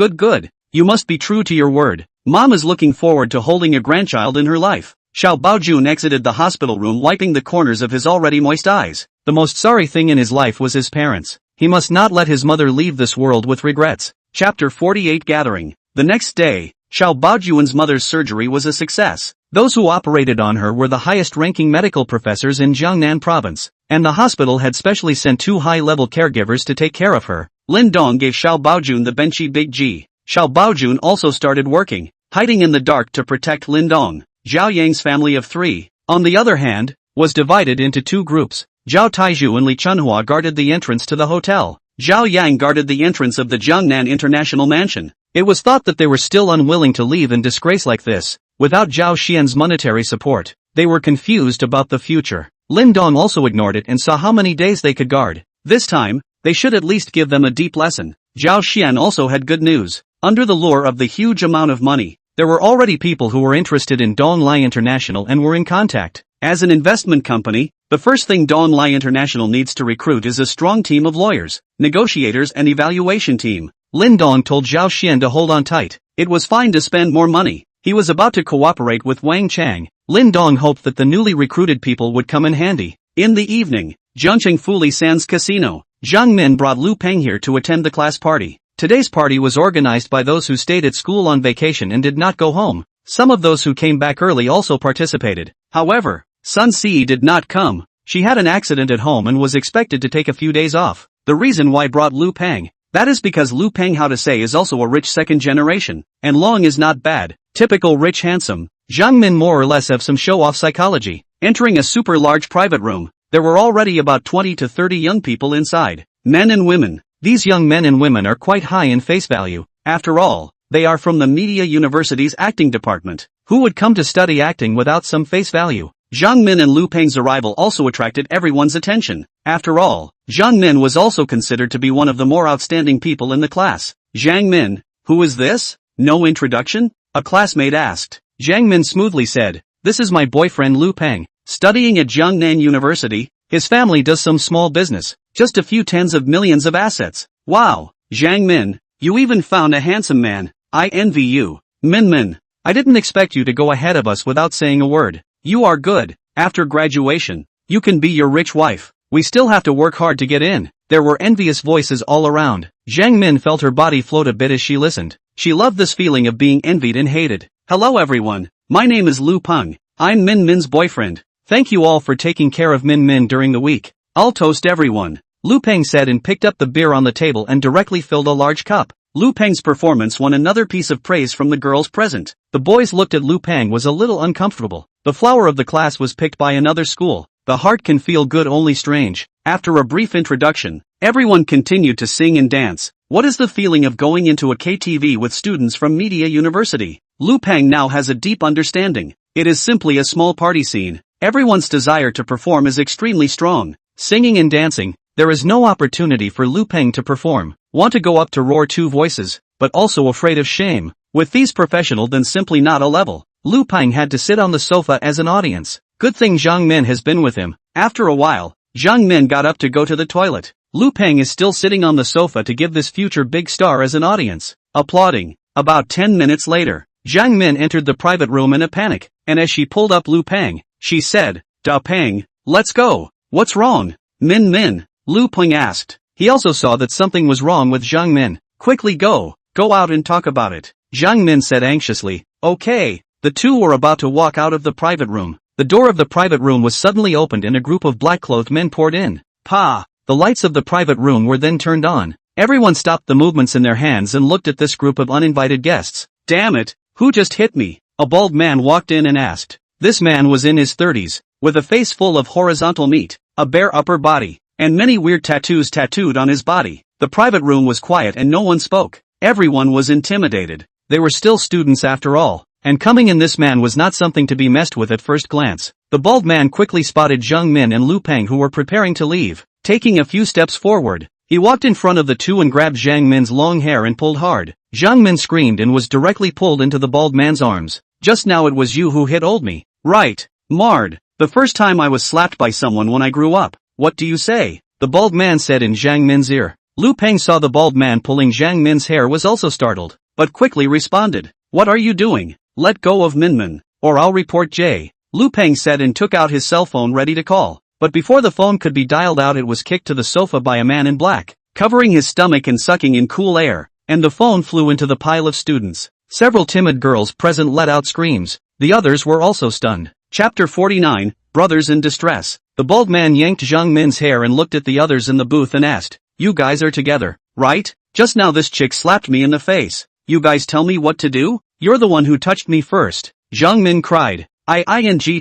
You must be true to your word. Mom is looking forward to holding a grandchild in her life. Xiao Baojun exited the hospital room wiping the corners of his already moist eyes. The most sorry thing in his life was his parents. He must not let his mother leave this world with regrets. Chapter 48 Gathering. The next day, Xiao Baojun's mother's surgery was a success. Those who operated on her were the highest-ranking medical professors in Jiangnan Province. and the hospital had specially sent 2 high-level caregivers to take care of her. Lin Dong gave Xiao Baojun the benchy Big G. Xiao Baojun also started working, hiding in the dark to protect Lin Dong. Zhao Yang's family of 3, on the other hand, was divided into 2 groups. Zhao Taizhu and Li Chunhua guarded the entrance to the hotel. Zhao Yang guarded the entrance of the Jiangnan International Mansion. It was thought that they were still unwilling to leave in disgrace like this, without Zhao Xian's monetary support. They were confused about the future. Lin Dong also ignored it and saw how many days they could guard. This time, they should at least give them a deep lesson. Zhao Xian also had good news. Under the lure of the huge amount of money, there were already people who were interested in Donglai International and were in contact. As an investment company, the first thing Donglai International needs to recruit is a strong team of lawyers, negotiators and evaluation team. Lin Dong told Zhao Xian to hold on tight. It was fine to spend more money. He was about to cooperate with Wang Chang. Lin Dong hoped that the newly recruited people would come in handy. In the evening, Zhangcheng Fuli Sands Casino. Zhang Min brought Lu Peng here to attend the class party. Today's party was organized by those who stayed at school on vacation and did not go home. Some of those who came back early also participated. However, Sun Si did not come. She had an accident at home and was expected to take a few days off. The reason why brought Lu Peng. That is because Lu Peng, how to say, is also a rich second generation, and Long is not bad. Typical rich handsome. Zhang Min more or less have some show-off psychology. Entering a super large private room, there were already about 20 to 30 young people inside. Men and women. These young men and women are quite high in face value. After all, they are from the Media University's acting department. Who would come to study acting without some face value? Zhang Min and Lu Peng's arrival also attracted everyone's attention. After all, Zhang Min was also considered to be one of the more outstanding people in the class. Zhang Min, who is this? No introduction? A classmate asked. Zhang Min smoothly said, "This is my boyfriend Lu Peng, studying at Jiangnan University. His family does some small business, just a few tens of millions of assets." Wow, Zhang Min, you even found a handsome man. I envy you. Min, I didn't expect you to go ahead of us without saying a word. You are good. After graduation, you can be your rich wife. We still have to work hard to get in. There were envious voices all around. Zhang Min felt her body float a bit as she listened. She loved this feeling of being envied and hated. Hello everyone. My name is Lu Peng. I'm Min's boyfriend. Thank you all for taking care of Min during the week. I'll toast everyone. Lu Peng said and picked up the beer on the table and directly filled a large cup. Lu Peng's performance won another piece of praise from the girls present. The boys looked at Lu Peng was a little uncomfortable. The flower of the class was picked by another school. The heart can feel good only strange. After a brief introduction, everyone continued to sing and dance. What is the feeling of going into a KTV with students from Media University? Lu Peng now has a deep understanding. It is simply a small party scene. Everyone's desire to perform is extremely strong. Singing and dancing, there is no opportunity for Lu Peng to perform. Want to go up to roar 2 voices, but also afraid of shame. With these professional then simply not a level. Lu Peng had to sit on the sofa as an audience. Good thing Zhang Min has been with him. After a while, Zhang Min got up to go to the toilet. Lu Peng is still sitting on the sofa to give this future big star as an audience. Applauding. About 10 minutes later, Zhang Min entered the private room in a panic, and as she pulled up Lu Peng, she said, "Da Peng, let's go. What's wrong?" Min, Lu Peng asked. He also saw that something was wrong with Zhang Min. "Quickly go out and talk about it," Zhang Min said anxiously. "Okay." The two were about to walk out of the private room. The door of the private room was suddenly opened and a group of black-clothed men poured in. Pa! The lights of the private room were then turned on. Everyone stopped the movements in their hands and looked at this group of uninvited guests. "Damn it, who just hit me?" A bald man walked in and asked. This man was in his 30s, with a face full of horizontal meat, a bare upper body, and many weird tattoos tattooed on his body. The private room was quiet and no one spoke. Everyone was intimidated. They were still students after all, and coming in this man was not something to be messed with at first glance. The bald man quickly spotted Zhang Min and Lu Peng who were preparing to leave. Taking a few steps forward, he walked in front of the two and grabbed Zhang Min's long hair and pulled hard. Zhang Min screamed and was directly pulled into the bald man's arms. "Just now it was you who hit old me, right? Mard. The first time I was slapped by someone when I grew up. What do you say?" the bald man said in Zhang Min's ear. Lu Peng saw the bald man pulling Zhang Min's hair was also startled, but quickly responded. "What are you doing? Let go of Min, or I'll report J." Lu Peng said and took out his cell phone ready to call. But before the phone could be dialed out it was kicked to the sofa by a man in black, covering his stomach and sucking in cool air, and the phone flew into the pile of students. Several timid girls present let out screams. The others were also stunned. Chapter 49, Brothers in Distress. The bald man yanked Jiang Min's hair and looked at the others in the booth and asked, "You guys are together, right? Just now this chick slapped me in the face. You guys tell me what to do? You're the one who touched me first." Jiang Min cried. I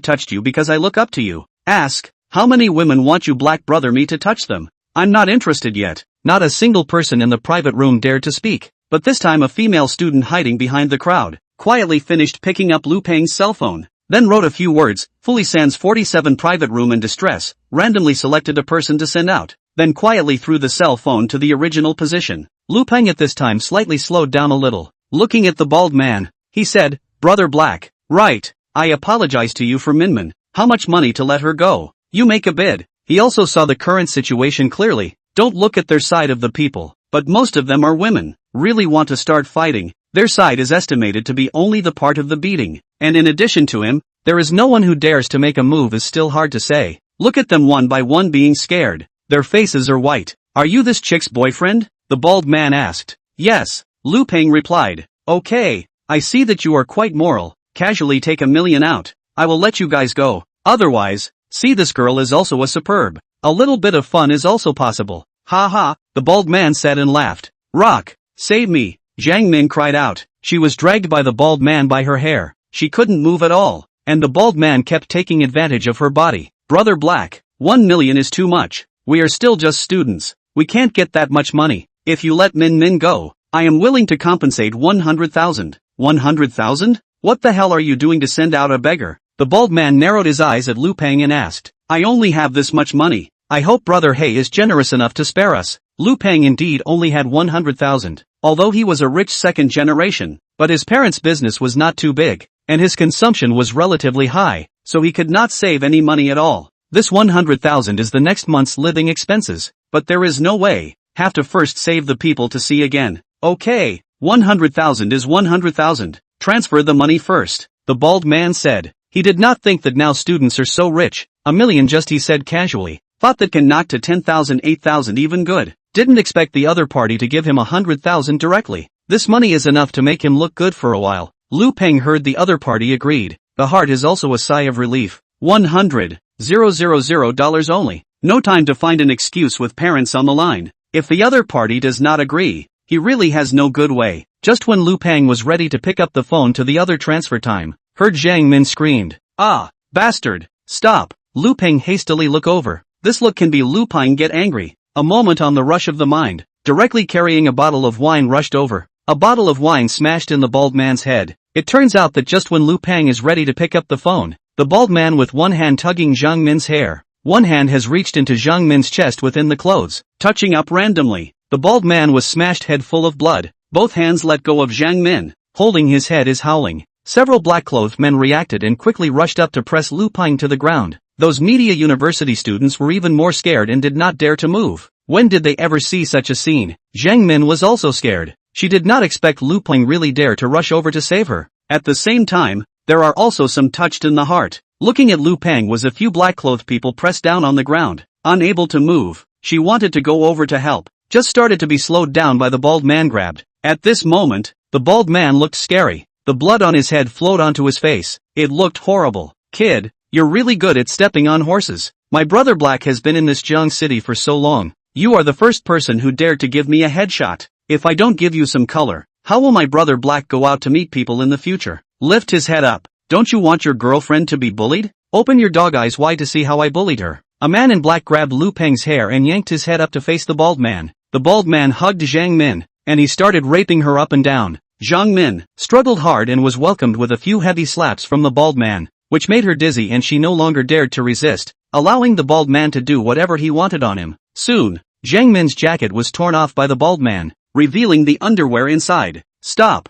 touched you because I look up to you. Ask, how many women want you black brother me to touch them? I'm not interested yet. Not a single person in the private room dared to speak, but this time a female student hiding behind the crowd quietly finished picking up Lu Peng's cell phone, then wrote a few words, fully sans 47 private room in distress, randomly selected a person to send out, then quietly threw the cell phone to the original position. Lu Peng at this time slightly slowed down a little. Looking at the bald man, he said, "Brother Black, right, I apologize to you for Minmin. How much money to let her go? You make a bid." He also saw the current situation clearly. Don't look at their side of the people, but most of them are women. Really want to start fighting. Their side is estimated to be only the part of the beating, and in addition to him, there is no one who dares to make a move. Is still hard to say. Look at them one by one being scared. Their faces are white. "Are you this chick's boyfriend?" the bald man asked. "Yes," Lu Peng replied. "Okay, I see that you are quite moral. Casually take $1 million out. I will let you guys go. Otherwise, see, this girl is also a superb. A little bit of fun is also possible." "Ha ha," the bald man said and laughed. "Rock, save me," Jiang Min cried out. She was dragged by the bald man by her hair. She couldn't move at all, and the bald man kept taking advantage of her body. "Brother Black, 1 million is too much. We are still just students. We can't get that much money. If you let Min go, I am willing to compensate 100,000. 100,000? What the hell are you doing to send out a beggar?" The bald man narrowed his eyes at Lu Peng and asked, "I only have this much money. I hope Brother He is generous enough to spare us." Lu Peng indeed only had 100,000, although he was a rich second generation, but his parents' business was not too big, and his consumption was relatively high, so he could not save any money at all. This 100,000 is the next month's living expenses, but there is no way. Have to first save the people to see again. "Okay, 100,000 is 100,000. Transfer the money first," the bald man said. He did not think that now students are so rich. "1 million just," he said casually. Thought that can knock to 10,000, 8,000 even good. Didn't expect the other party to give him 100,000 directly. This money is enough to make him look good for a while. Lu Peng heard the other party agreed. The heart is also a sigh of relief. $100,000 only. No time to find an excuse with parents on the line. If the other party does not agree, he really has no good way. Just when Lu Peng was ready to pick up the phone to the other transfer time, heard Jiang Min screamed, "Ah, bastard, stop." Lu Peng hastily look over. This look can be Lu Peng get angry. A moment on the rush of the mind. Directly carrying a bottle of wine rushed over. A bottle of wine smashed in the bald man's head. It turns out that just when Lu Peng is ready to pick up the phone, the bald man with one hand tugging Jiang Min's hair, one hand has reached into Jiang Min's chest within the clothes, touching up randomly. The bald man was smashed head full of blood. Both hands let go of Jiang Min. Holding his head is howling. Several black-clothed men reacted and quickly rushed up to press Lu Peng to the ground. Those media university students were even more scared and did not dare to move. When did they ever see such a scene? Jiang Min was also scared. She did not expect Lu Peng really dare to rush over to save her. At the same time, there are also some touched in the heart. Looking at Lu Peng was a few black-clothed people pressed down on the ground, unable to move. She wanted to go over to help, just started to be slowed down by the bald man grabbed. At this moment, the bald man looked scary. The blood on his head flowed onto his face. It looked horrible. "Kid, you're really good at stepping on horses. My brother Black has been in this Jiang city for so long. You are the first person who dared to give me a headshot. If I don't give you some color, how will my brother Black go out to meet people in the future?" Lift his head up. "Don't you want your girlfriend to be bullied? Open your dog eyes wide to see how I bullied her." A man in black grabbed Lu Peng's hair and yanked his head up to face the bald man. The bald man hugged Jiang Min, and he started raping her up and down. Jiang Min struggled hard and was welcomed with a few heavy slaps from the bald man, which made her dizzy and she no longer dared to resist, allowing the bald man to do whatever he wanted on him. Soon, Jiang Min's jacket was torn off by the bald man, revealing the underwear inside. Stop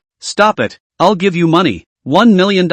it, I'll give you money, $1 million.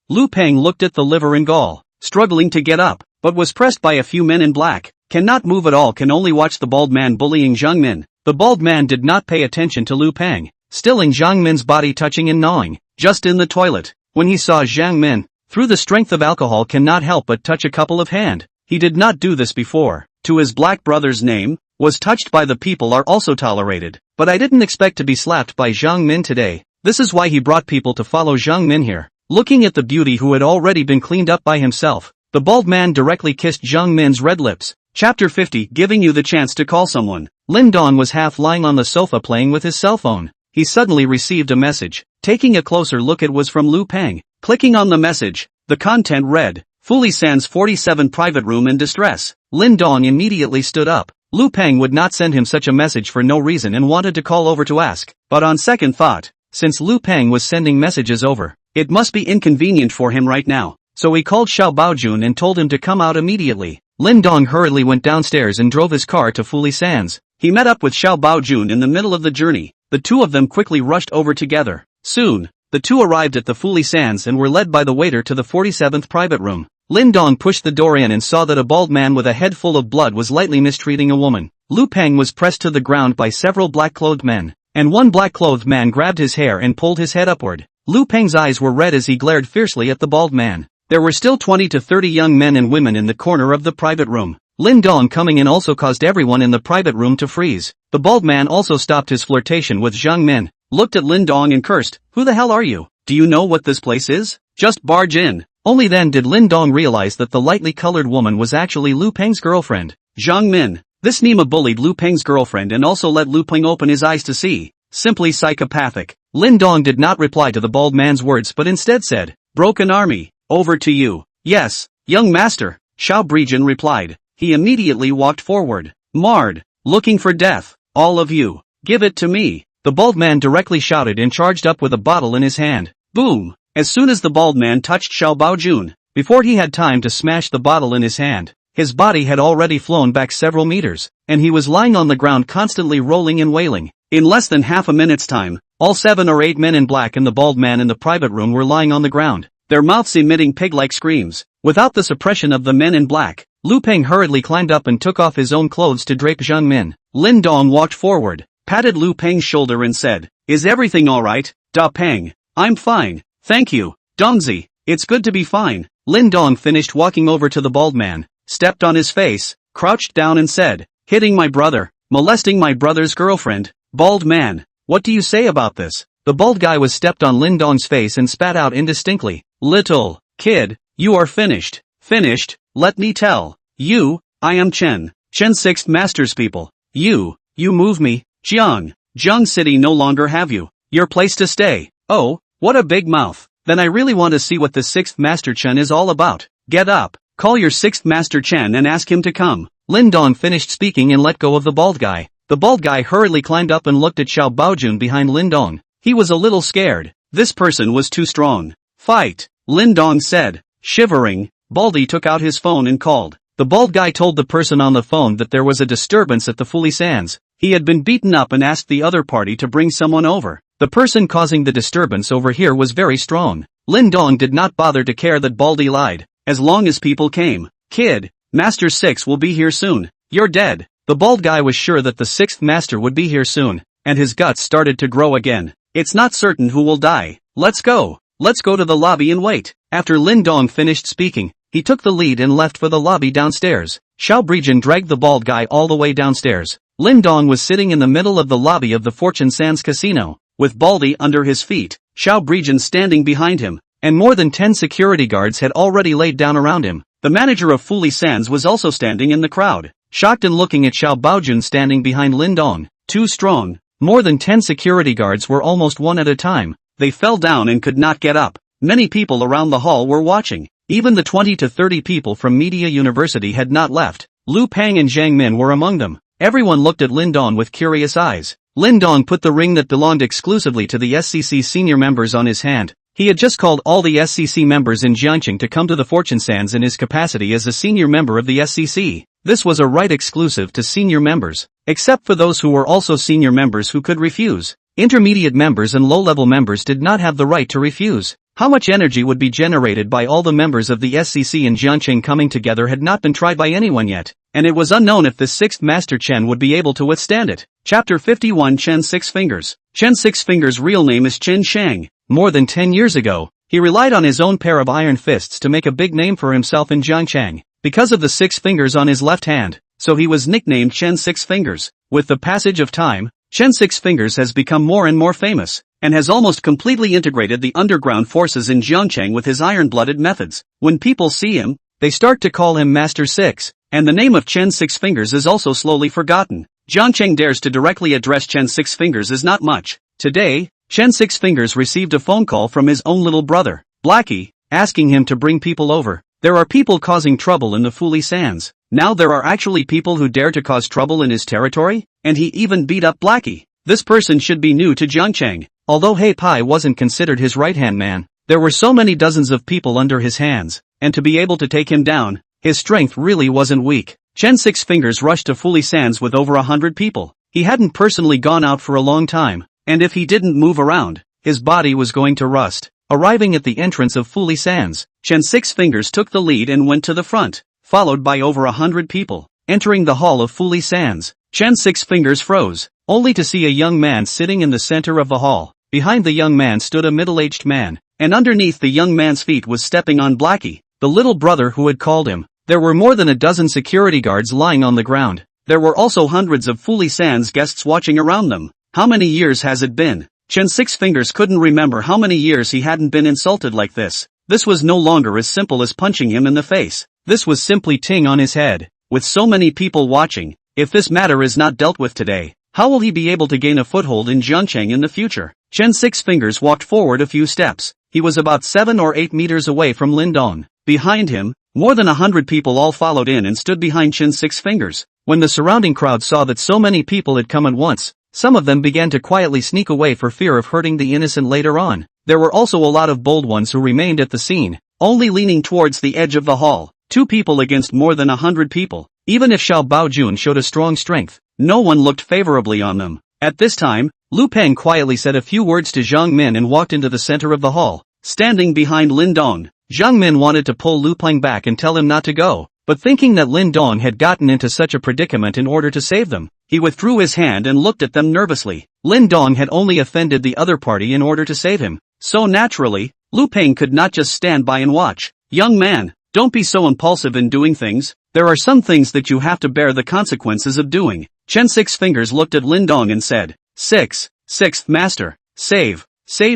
Lu Peng looked at the liver and gall, struggling to get up, but was pressed by a few men in black. Cannot move at all, can only watch the bald man bullying Jiang Min. The bald man did not pay attention to Lu Peng, stilling Jiang Min's body, touching and gnawing, just in the toilet. When he saw Jiang Min, through the strength of alcohol, cannot help but touch a couple of hand. He did not do this before. To his black brother's name, was touched by the people are also tolerated. But I didn't expect to be slapped by Jiang Min today. This is why he brought people to follow Jiang Min here. Looking at the beauty who had already been cleaned up by himself, The bald man directly kissed Jiang Min's red lips. Chapter 50, giving you the chance to call someone. Lin Dong was half lying on the sofa playing with his cell phone. He suddenly received a message. Taking a closer look, it was from Lu Peng. Clicking on the message, the content read, Fuli San's 47 private room in distress. Lin Dong immediately stood up. Lu Peng would not send him such a message for no reason and wanted to call over to ask. But on second thought, since Lu Peng was sending messages over, it must be inconvenient for him right now. So he called Xiao Baojun and told him to come out immediately. Lin Dong hurriedly went downstairs and drove his car to Fuli San's. He met up with Xiao Baojun in the middle of the journey. The two of them quickly rushed over together. Soon, the two arrived at the Fuli Sands and were led by the waiter to the 47th private room. Lin Dong pushed the door in and saw that a bald man with a head full of blood was lightly mistreating a woman. Lu Peng was pressed to the ground by several black-clothed men, and one black-clothed man grabbed his hair and pulled his head upward. Lu Peng's eyes were red as he glared fiercely at the bald man. There were still 20 to 30 young men and women in the corner of the private room. Lin Dong coming in also caused everyone in the private room to freeze. The bald man also stopped his flirtation with Jiang Min, looked at Lin Dong and cursed, "Who the hell are you? Do you know what this place is? Just barge in." Only then did Lin Dong realize that the lightly colored woman was actually Lu Peng's girlfriend, Jiang Min. This Nima bullied Lu Peng's girlfriend and also let Lu Peng open his eyes to see. Simply psychopathic. Lin Dong did not reply to the bald man's words but instead said, "Broken army, over to you." "Yes, young master," Xiao Baojun replied. He immediately walked forward. "Marred, looking for death, all of you, give it to me." The bald man directly shouted and charged up with a bottle in his hand. Boom! As soon as the bald man touched Xiao Baojun, before he had time to smash the bottle in his hand, his body had already flown back several meters, and he was lying on the ground constantly rolling and wailing. In less than half a minute's time, all 7 or 8 men in black and the bald man in the private room were lying on the ground, their mouths emitting pig-like screams. Without the suppression of the men in black, Lu Peng hurriedly climbed up and took off his own clothes to drape Jiang Min. Lin Dong walked forward, patted Lu Peng's shoulder and said, "Is everything alright, Da Peng?" "I'm fine, thank you, Dongzi, it's good to be fine." Lin Dong finished walking over to the bald man, stepped on his face, crouched down and said, "Hitting my brother, molesting my brother's girlfriend. Bald man, what do you say about this?" The bald guy was stepped on Lin Dong's face and spat out indistinctly, "Little kid, you are finished. Finished, let me tell you, I am Chen 6th Master's people. You move me, Jiang City no longer have you, your place to stay." "Oh, what a big mouth. Then I really want to see what the 6th Master Chen is all about. Get up, call your 6th Master Chen and ask him to come." Lin Dong finished speaking and let go of the bald guy. The bald guy hurriedly climbed up and looked at Xiao Baojun behind Lin Dong. He was a little scared. This person was too strong. "Fight," Lin Dong said. Shivering, Baldy took out his phone and called. The bald guy told the person on the phone that there was a disturbance at the Fuli Sands. He had been beaten up and asked the other party to bring someone over. The person causing the disturbance over here was very strong. Lin Dong did not bother to care that Baldy lied, as long as people came. "Kid, Master 6 will be here soon. You're dead." The bald guy was sure that the 6th Master would be here soon, and his guts started to grow again. "It's not certain who will die. Let's go. Let's go to the lobby and wait." After Lin Dong finished speaking, he took the lead and left for the lobby downstairs. Xiao Baojun dragged the bald guy all the way downstairs. Lin Dong was sitting in the middle of the lobby of the Fortune Sands Casino, with Baldy under his feet, Xiao Baojun standing behind him, and more than 10 security guards had already laid down around him. The manager of Fuli Sands was also standing in the crowd, shocked and looking at Xiao Baojun standing behind Lin Dong. Too strong. More than 10 security guards were almost one at a time. They fell down and could not get up. Many people around the hall were watching. Even the 20 to 30 people from Media University had not left. Lu Peng and Jiang Min were among them. Everyone looked at Lin Dong with curious eyes. Lin Dong put the ring that belonged exclusively to the SCC senior members on his hand. He had just called all the SCC members in Jiangqing to come to the Fortune Sands in his capacity as a senior member of the SCC. This was a right exclusive to senior members, except for those who were also senior members who could refuse. Intermediate members and low-level members did not have the right to refuse. How much energy would be generated by all the members of the SCC in Jiangqing coming together had not been tried by anyone yet, and it was unknown if the 6th Master Chen would be able to withstand it. Chapter 51 Chen 6 Fingers. Chen 6 Fingers' real name is Chen Shang. More than 10 years ago, he relied on his own pair of iron fists to make a big name for himself in Jiangqing. Because of the 6 fingers on his left hand, so he was nicknamed Chen 6 Fingers. With the passage of time, Chen 6 Fingers has become more and more famous, and has almost completely integrated the underground forces in Jiangqing with his iron-blooded methods. When people see him, they start to call him Master Six, and the name of Chen Six Fingers is also slowly forgotten. Jiang Cheng dares to directly address Chen Six Fingers as not much. Today, Chen Six Fingers received a phone call from his own little brother, Blackie, asking him to bring people over. There are people causing trouble in the Fuli Sands. Now there are actually people who dare to cause trouble in his territory, and he even beat up Blackie. This person should be new to Jiang Cheng. Although Hei Pai wasn't considered his right-hand man, there were so many dozens of people under his hands, and to be able to take him down, his strength really wasn't weak. Chen Six Fingers rushed to Fuli Sands with over 100 people. He hadn't personally gone out for a long time, and if he didn't move around, his body was going to rust. Arriving at the entrance of Fuli Sands, Chen Six Fingers took the lead and went to the front, followed by over 100 people. Entering the hall of Fuli Sands, Chen Six Fingers froze, only to see a young man sitting in the center of the hall. Behind the young man stood a middle-aged man, and underneath the young man's feet was stepping on Blackie, the little brother who had called him. There were more than a dozen security guards lying on the ground. There were also hundreds of Fuli Sands guests watching around them. How many years has it been? Chen Six Fingers couldn't remember how many years he hadn't been insulted like this. This was no longer as simple as punching him in the face. This was simply ting on his head. With so many people watching, if this matter is not dealt with today, how will he be able to gain a foothold in Jiangcheng in the future? Chen Six Fingers walked forward a few steps. He was about 7 or 8 meters away from Lindong. Behind him, more than 100 people all followed in and stood behind Chen Six Fingers. When the surrounding crowd saw that so many people had come at once, some of them began to quietly sneak away for fear of hurting the innocent later on. There were also a lot of bold ones who remained at the scene, only leaning towards the edge of the hall. 2 people against more than 100 people. Even if Xiao Baojun showed a strong strength, no one looked favorably on them. At this time, Lu Peng quietly said a few words to Zhang Min and walked into the center of the hall. Standing behind Lin Dong, Zhang Min wanted to pull Lu Peng back and tell him not to go, but thinking that Lin Dong had gotten into such a predicament in order to save them, he withdrew his hand and looked at them nervously. Lin Dong had only offended the other party in order to save him, so naturally, Lu Peng could not just stand by and watch. Young man, don't be so impulsive in doing things. There are some things that you have to bear the consequences of doing. Chen Six Fingers looked at Lin Dong and said, Sixth Master, save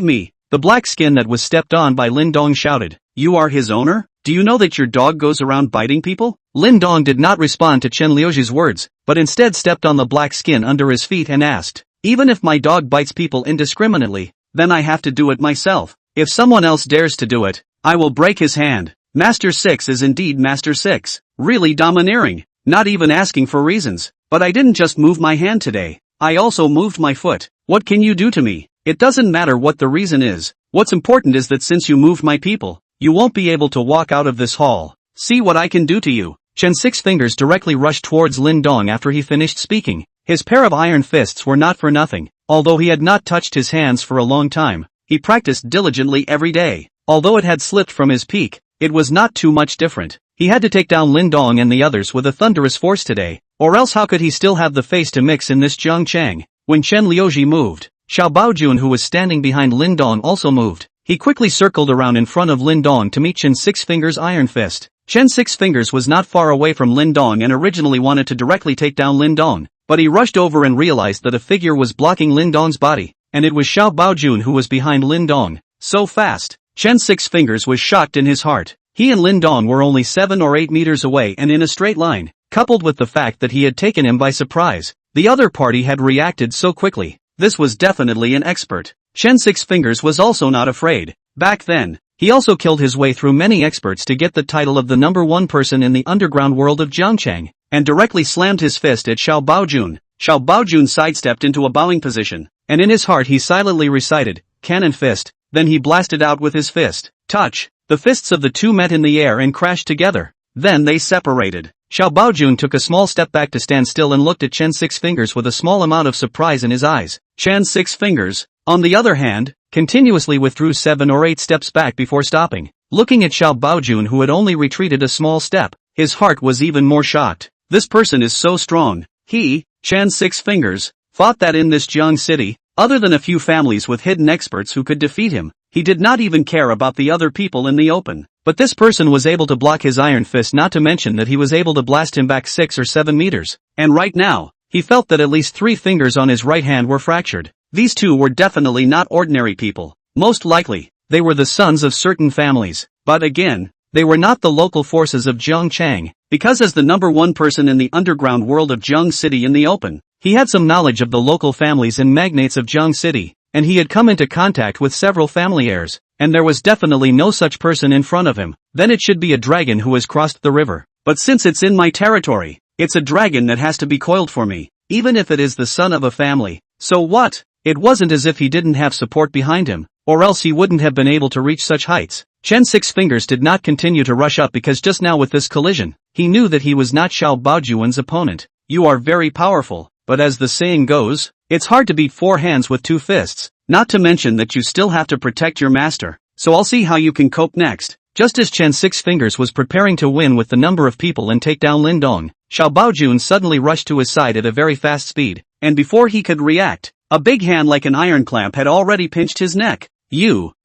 me. The black skin that was stepped on by Lin Dong shouted, you are his owner? Do you know that your dog goes around biting people? Lin Dong did not respond to Chen Liuji's words, but instead stepped on the black skin under his feet and asked, even if my dog bites people indiscriminately, then I have to do it myself. If someone else dares to do it, I will break his hand. Master Six is indeed Master Six, really domineering, not even asking for reasons. But I didn't just move my hand today, I also moved my foot. What can you do to me? It doesn't matter what the reason is. What's important is that since you moved my people, you won't be able to walk out of this hall. See what I can do to you. Chen Six Fingers directly rushed towards Lin Dong after he finished speaking. His pair of iron fists were not for nothing. Although he had not touched his hands for a long time, he practiced diligently every day. Although it had slipped from his peak, it was not too much different. He had to take down Lin Dong and the others with a thunderous force today, or else how could he still have the face to mix in this Jiangcheng? When Chen Liuji moved, Xiao Baojun who was standing behind Lin Dong also moved. He quickly circled around in front of Lin Dong to meet Chen Six Fingers' iron fist. Chen Six Fingers was not far away from Lin Dong and originally wanted to directly take down Lin Dong, but he rushed over and realized that a figure was blocking Lin Dong's body, and it was Xiao Baojun who was behind Lin Dong. So fast, Chen Six Fingers was shocked in his heart. He and Lin Dong were only 7 or 8 meters away and in a straight line, coupled with the fact that he had taken him by surprise. The other party had reacted so quickly. This was definitely an expert. Chen Six Fingers was also not afraid. Back then, he also killed his way through many experts to get the title of the #1 person in the underground world of Jiangcheng, and directly slammed his fist at Xiao Baojun. Xiao Baojun sidestepped into a bowing position, and in his heart he silently recited, cannon fist, then he blasted out with his fist. Touch! The fists of the two met in the air and crashed together. Then they separated. Xiao Baojun took a small step back to stand still and looked at Chen Six Fingers with a small amount of surprise in his eyes. Chen Six Fingers, on the other hand, continuously withdrew 7 or 8 steps back before stopping. Looking at Xiao Baojun who had only retreated a small step, his heart was even more shocked. This person is so strong. He, Chen Six Fingers, thought that in this Jiang city, other than a few families with hidden experts who could defeat him, he did not even care about the other people in the open. But this person was able to block his iron fist, not to mention that he was able to blast him back 6 or 7 meters. And right now, he felt that at least 3 fingers on his right hand were fractured. These two were definitely not ordinary people. Most likely, they were the sons of certain families. But again, They were not the local forces of Zhongchang, because as the number one person in the underground world of Zheng City in the open, he had some knowledge of the local families and magnates of Zheng City, and he had come into contact with several family heirs, and there was definitely no such person in front of him. Then it should be a dragon who has crossed the river. But since it's in my territory, it's a dragon that has to be coiled for me, even if it is the son of a family. So what? It wasn't as if he didn't have support behind him, or else he wouldn't have been able to reach such heights. Chen Six Fingers did not continue to rush up because just now with this collision, he knew that he was not Xiao Baojuan's opponent. You are very powerful, but as the saying goes, it's hard to beat four hands with two fists, not to mention that you still have to protect your master, so I'll see how you can cope next. Just as Chen Six Fingers was preparing to win with the number of people and take down Lin Dong, Xiao Baojun suddenly rushed to his side at a very fast speed, and before he could react, a big hand like an iron clamp had already pinched his neck.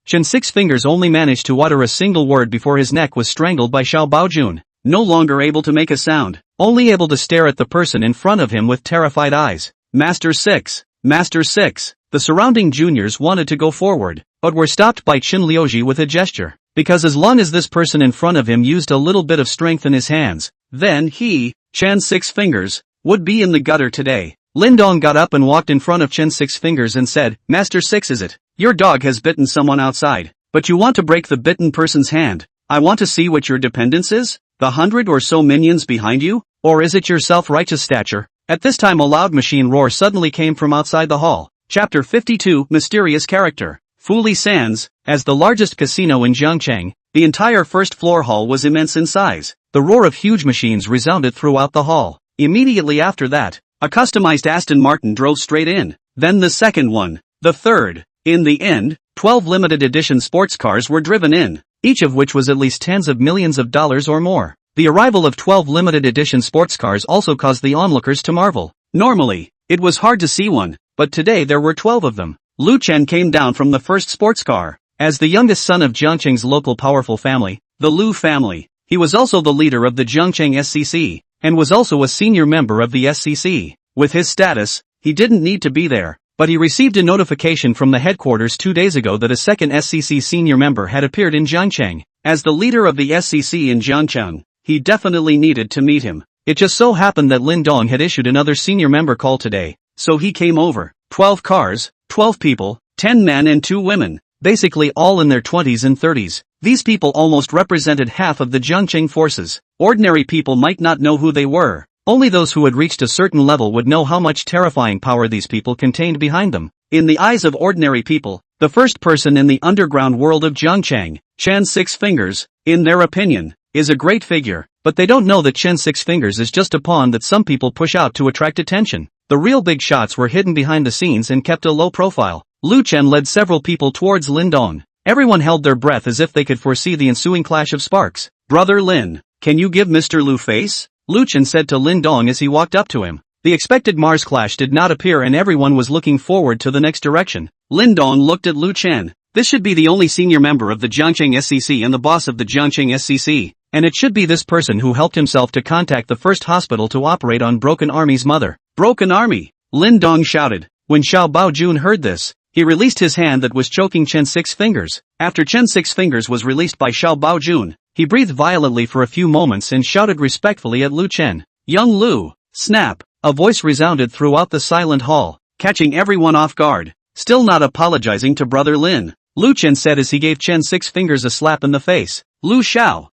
Chen Six Fingers only managed to utter a single word before his neck was strangled by Xiao Baojun, no longer able to make a sound, only able to stare at the person in front of him with terrified eyes. Master Six! Master Six! The surrounding juniors wanted to go forward, but were stopped by Qin Liuji with a gesture, because as long as this person in front of him used a little bit of strength in his hands, then he, Chen Six Fingers, would be in the gutter today. Lin Dong got up and walked in front of Chen Six Fingers and said, Master Six, is it? Your dog has bitten someone outside, but you want to break the bitten person's hand. I want to see what your dependence is? The 100 or so minions behind you? Or is it your self-righteous stature? At this time a loud machine roar suddenly came from outside the hall. Chapter 52, Mysterious Character. Fuli Sands, as the largest casino in Zhongchang, the entire first floor hall was immense in size. The roar of huge machines resounded throughout the hall. Immediately after that, a customized Aston Martin drove straight in. Then the second one. The third. In the end, 12 limited edition sports cars were driven in, each of which was at least tens of millions of dollars or more. The arrival of 12 limited edition sports cars also caused the onlookers to marvel. Normally, it was hard to see one, but today there were 12 of them. Lu Chen came down from the first sports car. As the youngest son of Zhongcheng's local powerful family, the Lu family, he was also the leader of the Zhongcheng SCC, and was also a senior member of the SCC. With his status, he didn't need to be there. But he received a notification from the headquarters 2 days ago that a second SCC senior member had appeared in Zhongcheng. As the leader of the SCC in Zhongcheng, he definitely needed to meet him. It just so happened that Lin Dong had issued another senior member call today, so he came over. 12 cars, 12 people, 10 men and 2 women, basically all in their 20s and 30s. These people almost represented half of the Zhongcheng forces. Ordinary people might not know who they were. Only those who had reached a certain level would know how much terrifying power these people contained behind them. In the eyes of ordinary people, the first person in the underground world of Zhongcheng, Chen Six Fingers, in their opinion, is a great figure, but they don't know that Chen Six Fingers is just a pawn that some people push out to attract attention. The real big shots were hidden behind the scenes and kept a low profile. Lu Chen led several people towards Lin Dong. Everyone held their breath as if they could foresee the ensuing clash of sparks. Brother Lin, can you give Mr. Lu face? Lu Chen said to Lin Dong as he walked up to him. The expected Mars clash did not appear and everyone was looking forward to the next direction. Lin Dong looked at Lu Chen. This should be the only senior member of the Zhongcheng SCC and the boss of the Zhongcheng SCC, and it should be this person who helped himself to contact the first hospital to operate on Broken Army's mother. Broken Army! Lin Dong shouted. When Xiao Baojun heard this, he released his hand that was choking Chen Six Fingers. After Chen Six Fingers was released by Xiao Baojun, he breathed violently for a few moments and shouted respectfully at Lu Chen. Young Lu, snap! A voice resounded throughout the silent hall, catching everyone off guard. Still not apologizing to Brother Lin, Lu Chen said as he gave Chen Six Fingers a slap in the face. Lu Xiao,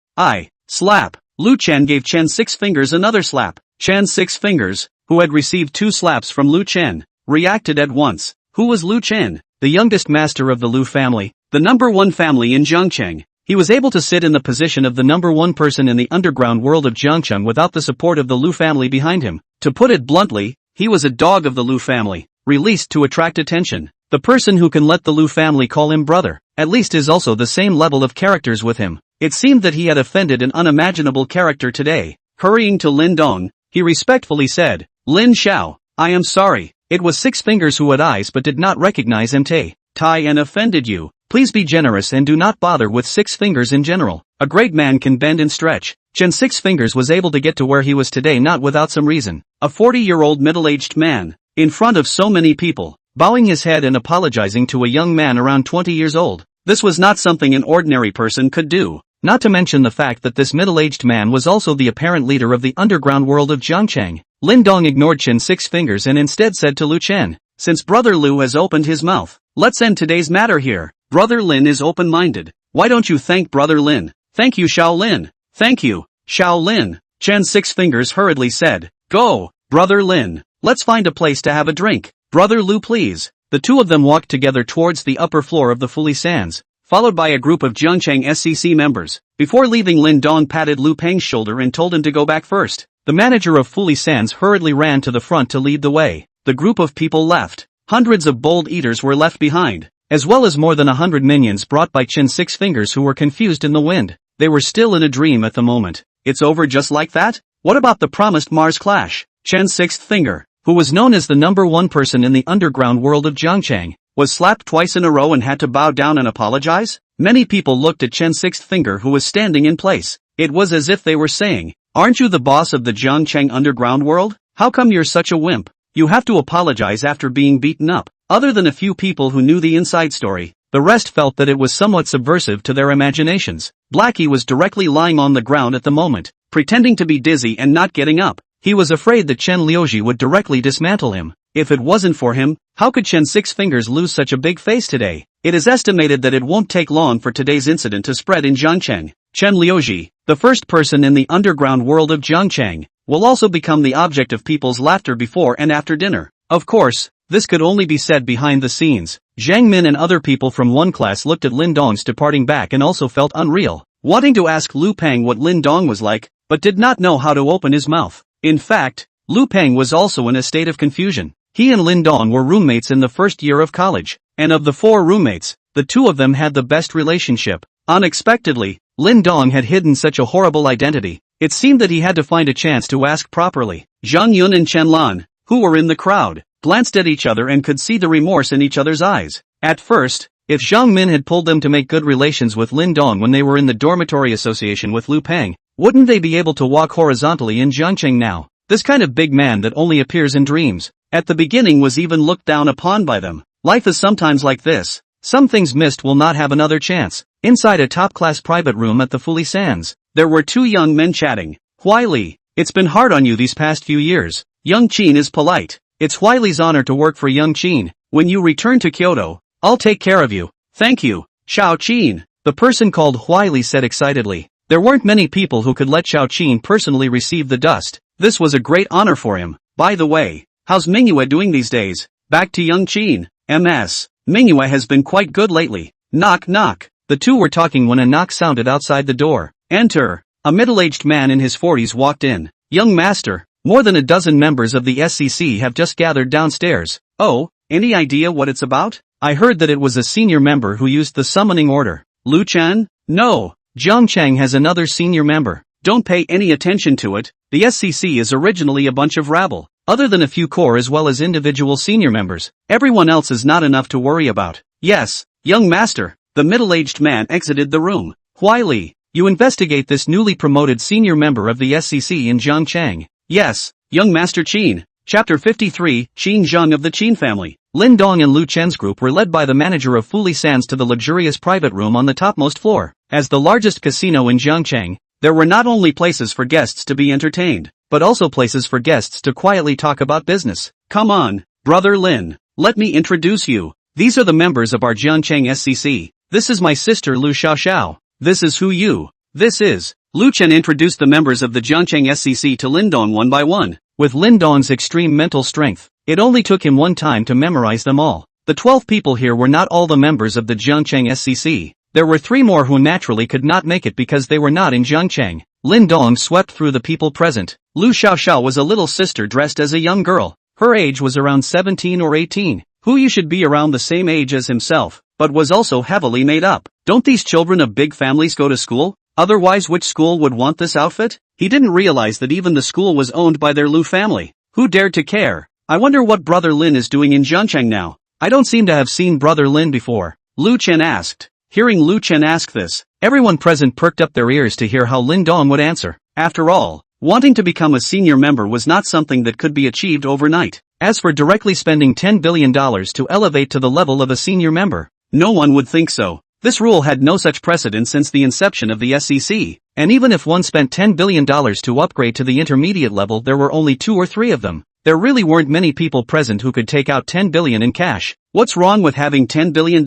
slap! Lu Chen gave Chen Six Fingers another slap. Chen Six Fingers, who had received 2 slaps from Lu Chen, reacted at once. Who was Lu Chen? The youngest master of the Lu family, the number 1 family in Zhongcheng. He was able to sit in the position of the number 1 person in the underground world of Zhongcheng without the support of the Lu family behind him. To put it bluntly, he was a dog of the Lu family, released to attract attention. The person who can let the Lu family call him brother, at least is also the same level of characters with him. It seemed that he had offended an unimaginable character today. Hurrying to Lin Dong, he respectfully said, Lin Xiao, I am sorry. It was Six Fingers who had eyes but did not recognize MT. Tai and offended you. Please be generous and do not bother with Six Fingers in general. A great man can bend and stretch. Chen Six Fingers was able to get to where he was today not without some reason. A 40-year-old middle-aged man, in front of so many people, bowing his head and apologizing to a young man around 20 years old. This was not something an ordinary person could do. not to mention the fact that this middle-aged man was also the apparent leader of the underground world of Jiangcheng. Lin Dong ignored Chen's 6 fingers and instead said to Lu Chen, "Since Brother Lu has opened his mouth, let's end today's matter here. Brother Lin is open-minded. Why don't you thank Brother Lin?" "Thank you, Xiao Lin." "Thank you, Xiao Lin." Chen's 6 fingers hurriedly said, "Go, Brother Lin. Let's find a place to have a drink. Brother Lu, please." The two of them walked together towards the upper floor of the Fuli Sands, followed by a group of Jiangcheng SCC members. Before leaving, Lin Dong patted Lu Peng's shoulder and told him to go back first. The manager of Fuli Sands hurriedly ran to the front to lead the way. The group of people left. Hundreds of bold eaters were left behind, as well as more than 100 minions brought by Chen's 6 fingers who were confused in the wind. They were still in a dream at the moment. It's over just like that? What about the promised Mars clash? Chen's 6th finger, who was known as the #1 person in the underground world of Jiangcheng, was slapped twice in a row and had to bow down and apologize? Many people looked at Chen's 6th finger, who was standing in place. It was as if they were saying, "Aren't you the boss of the Jiangcheng underground world? How come you're such a wimp? You have to apologize after being beaten up." Other than a few people who knew the inside story, the rest felt that it was somewhat subversive to their imaginations. Blackie was directly lying on the ground at the moment, pretending to be dizzy and not getting up. He was afraid that Chen Liuji would directly dismantle him. If it wasn't for him, how could Chen's 6 fingers lose such a big face today? It is estimated that it won't take long for today's incident to spread in Jiangcheng. Chen Liuji, the first person in the underground world of Jiangcheng, will also become the object of people's laughter before and after dinner. Of course, this could only be said behind the scenes. Zhang Min and other people from one class looked at Lin Dong's departing back and also felt unreal, wanting to ask Lu Peng what Lin Dong was like, but did not know how to open his mouth. In fact, Lu Peng was also in a state of confusion. He and Lin Dong were roommates in the first year of college, and of the 4 roommates, the 2 of them had the best relationship. Unexpectedly, Lin Dong had hidden such a horrible identity. It seemed that he had to find a chance to ask properly. Zhang Yun and Chen Lan, who were in the crowd, glanced at each other and could see the remorse in each other's eyes. At first, if Zhang Min had pulled them to make good relations with Lin Dong when they were in the dormitory association with Lu Peng, wouldn't they be able to walk horizontally in Jiangcheng now? This kind of big man that only appears in dreams, at the beginning was even looked down upon by them. Life is sometimes like this. Some things missed will not have another chance. Inside a top-class private room at the Fuli Sands, there were 2 young men chatting. "Huai Li, it's been hard on you these past few years. Young Qin is polite. It's Huai Li's honor to work for young Qin. When you return to Kyoto, I'll take care of you." "Thank you, Xiao Qin," the person called Huai Li said excitedly. There weren't many people who could let Xiao Qin personally receive the dust. This was a great honor for him. "By the way, how's Minghua doing these days?" Back to young Qin. "MS. Minghua has been quite good lately." Knock knock. The two were talking when a knock sounded outside the door. "Enter." A middle-aged man in his 40s walked in. "Young master, more than a dozen members of the SCC have just gathered downstairs." "Oh, any idea what it's about?" "I heard that it was a senior member who used the summoning order." "Lu Chen?" "No. Jiangcheng has another senior member. Don't pay any attention to it. The SCC is originally a bunch of rabble. Other than a few core as well as individual senior members, everyone else is not enough to worry about." "Yes, young master." The middle-aged man exited the room. "Huai Li, you investigate this newly promoted senior member of the SCC in Jiangcheng." "Yes, young master Qin." Chapter 53, Qin Zheng of the Qin family. Lin Dong and Lu Chen's group were led by the manager of Fuli Sands to the luxurious private room on the topmost floor. As the largest casino in Jiangcheng, there were not only places for guests to be entertained, but also places for guests to quietly talk about business. "Come on, Brother Lin, let me introduce you. These are the members of our Jiangcheng SCC. This is my sister Lu Xiaoxiao. This is Hu Yu. This is..." Lu Chen introduced the members of the Jiangcheng SCC to Lin Dong one by one. With Lin Dong's extreme mental strength, it only took him one time to memorize them all. The 12 people here were not all the members of the Jiangcheng SCC. There were 3 more who naturally could not make it because they were not in Jiangcheng. Lin Dong swept through the people present. Lu Xiaoxiao was a little sister dressed as a young girl. Her age was around 17 or 18. Hu Yu should be around the same age as himself, but was also heavily made up. Don't these children of big families go to school? Otherwise which school would want this outfit? He didn't realize that even the school was owned by their Lu family. Who dared to care? I wonder what Brother Lin is doing in Jiangcheng now. I don't seem to have seen Brother Lin before, Lu Chen asked. Hearing Lu Chen ask this, everyone present perked up their ears to hear how Lin Dong would answer. After all, wanting to become a senior member was not something that could be achieved overnight. As for directly spending $10 billion to elevate to the level of a senior member, no one would think so. This rule had no such precedent since the inception of the SEC, and even if one spent $10 billion to upgrade to the intermediate level, there were only 2 or 3 of them. There really weren't many people present who could take out $10 billion in cash. What's wrong with having $10 billion?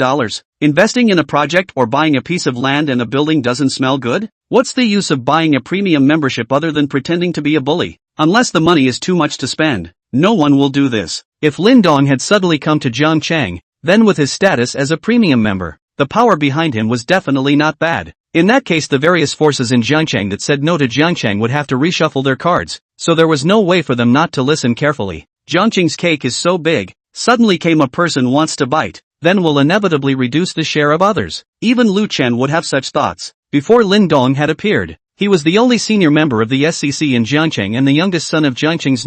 Investing in a project or buying a piece of land and a building doesn't smell good? What's the use of buying a premium membership other than pretending to be a bully? Unless the money is too much to spend, no one will do this. If Lin Dong had suddenly come to Jiang Chang, then with his status as a premium member, the power behind him was definitely not bad. In that case, the various forces in Jiangchang that said no to Jiangchang would have to reshuffle their cards, so there was no way for them not to listen carefully. Jiangchang's cake is so big, suddenly came a person wants to bite, then will inevitably reduce the share of others. Even Lu Chen would have such thoughts. Before Lin Dong had appeared, he was the only senior member of the SEC in Jiangchang and the youngest son of Jiangchang's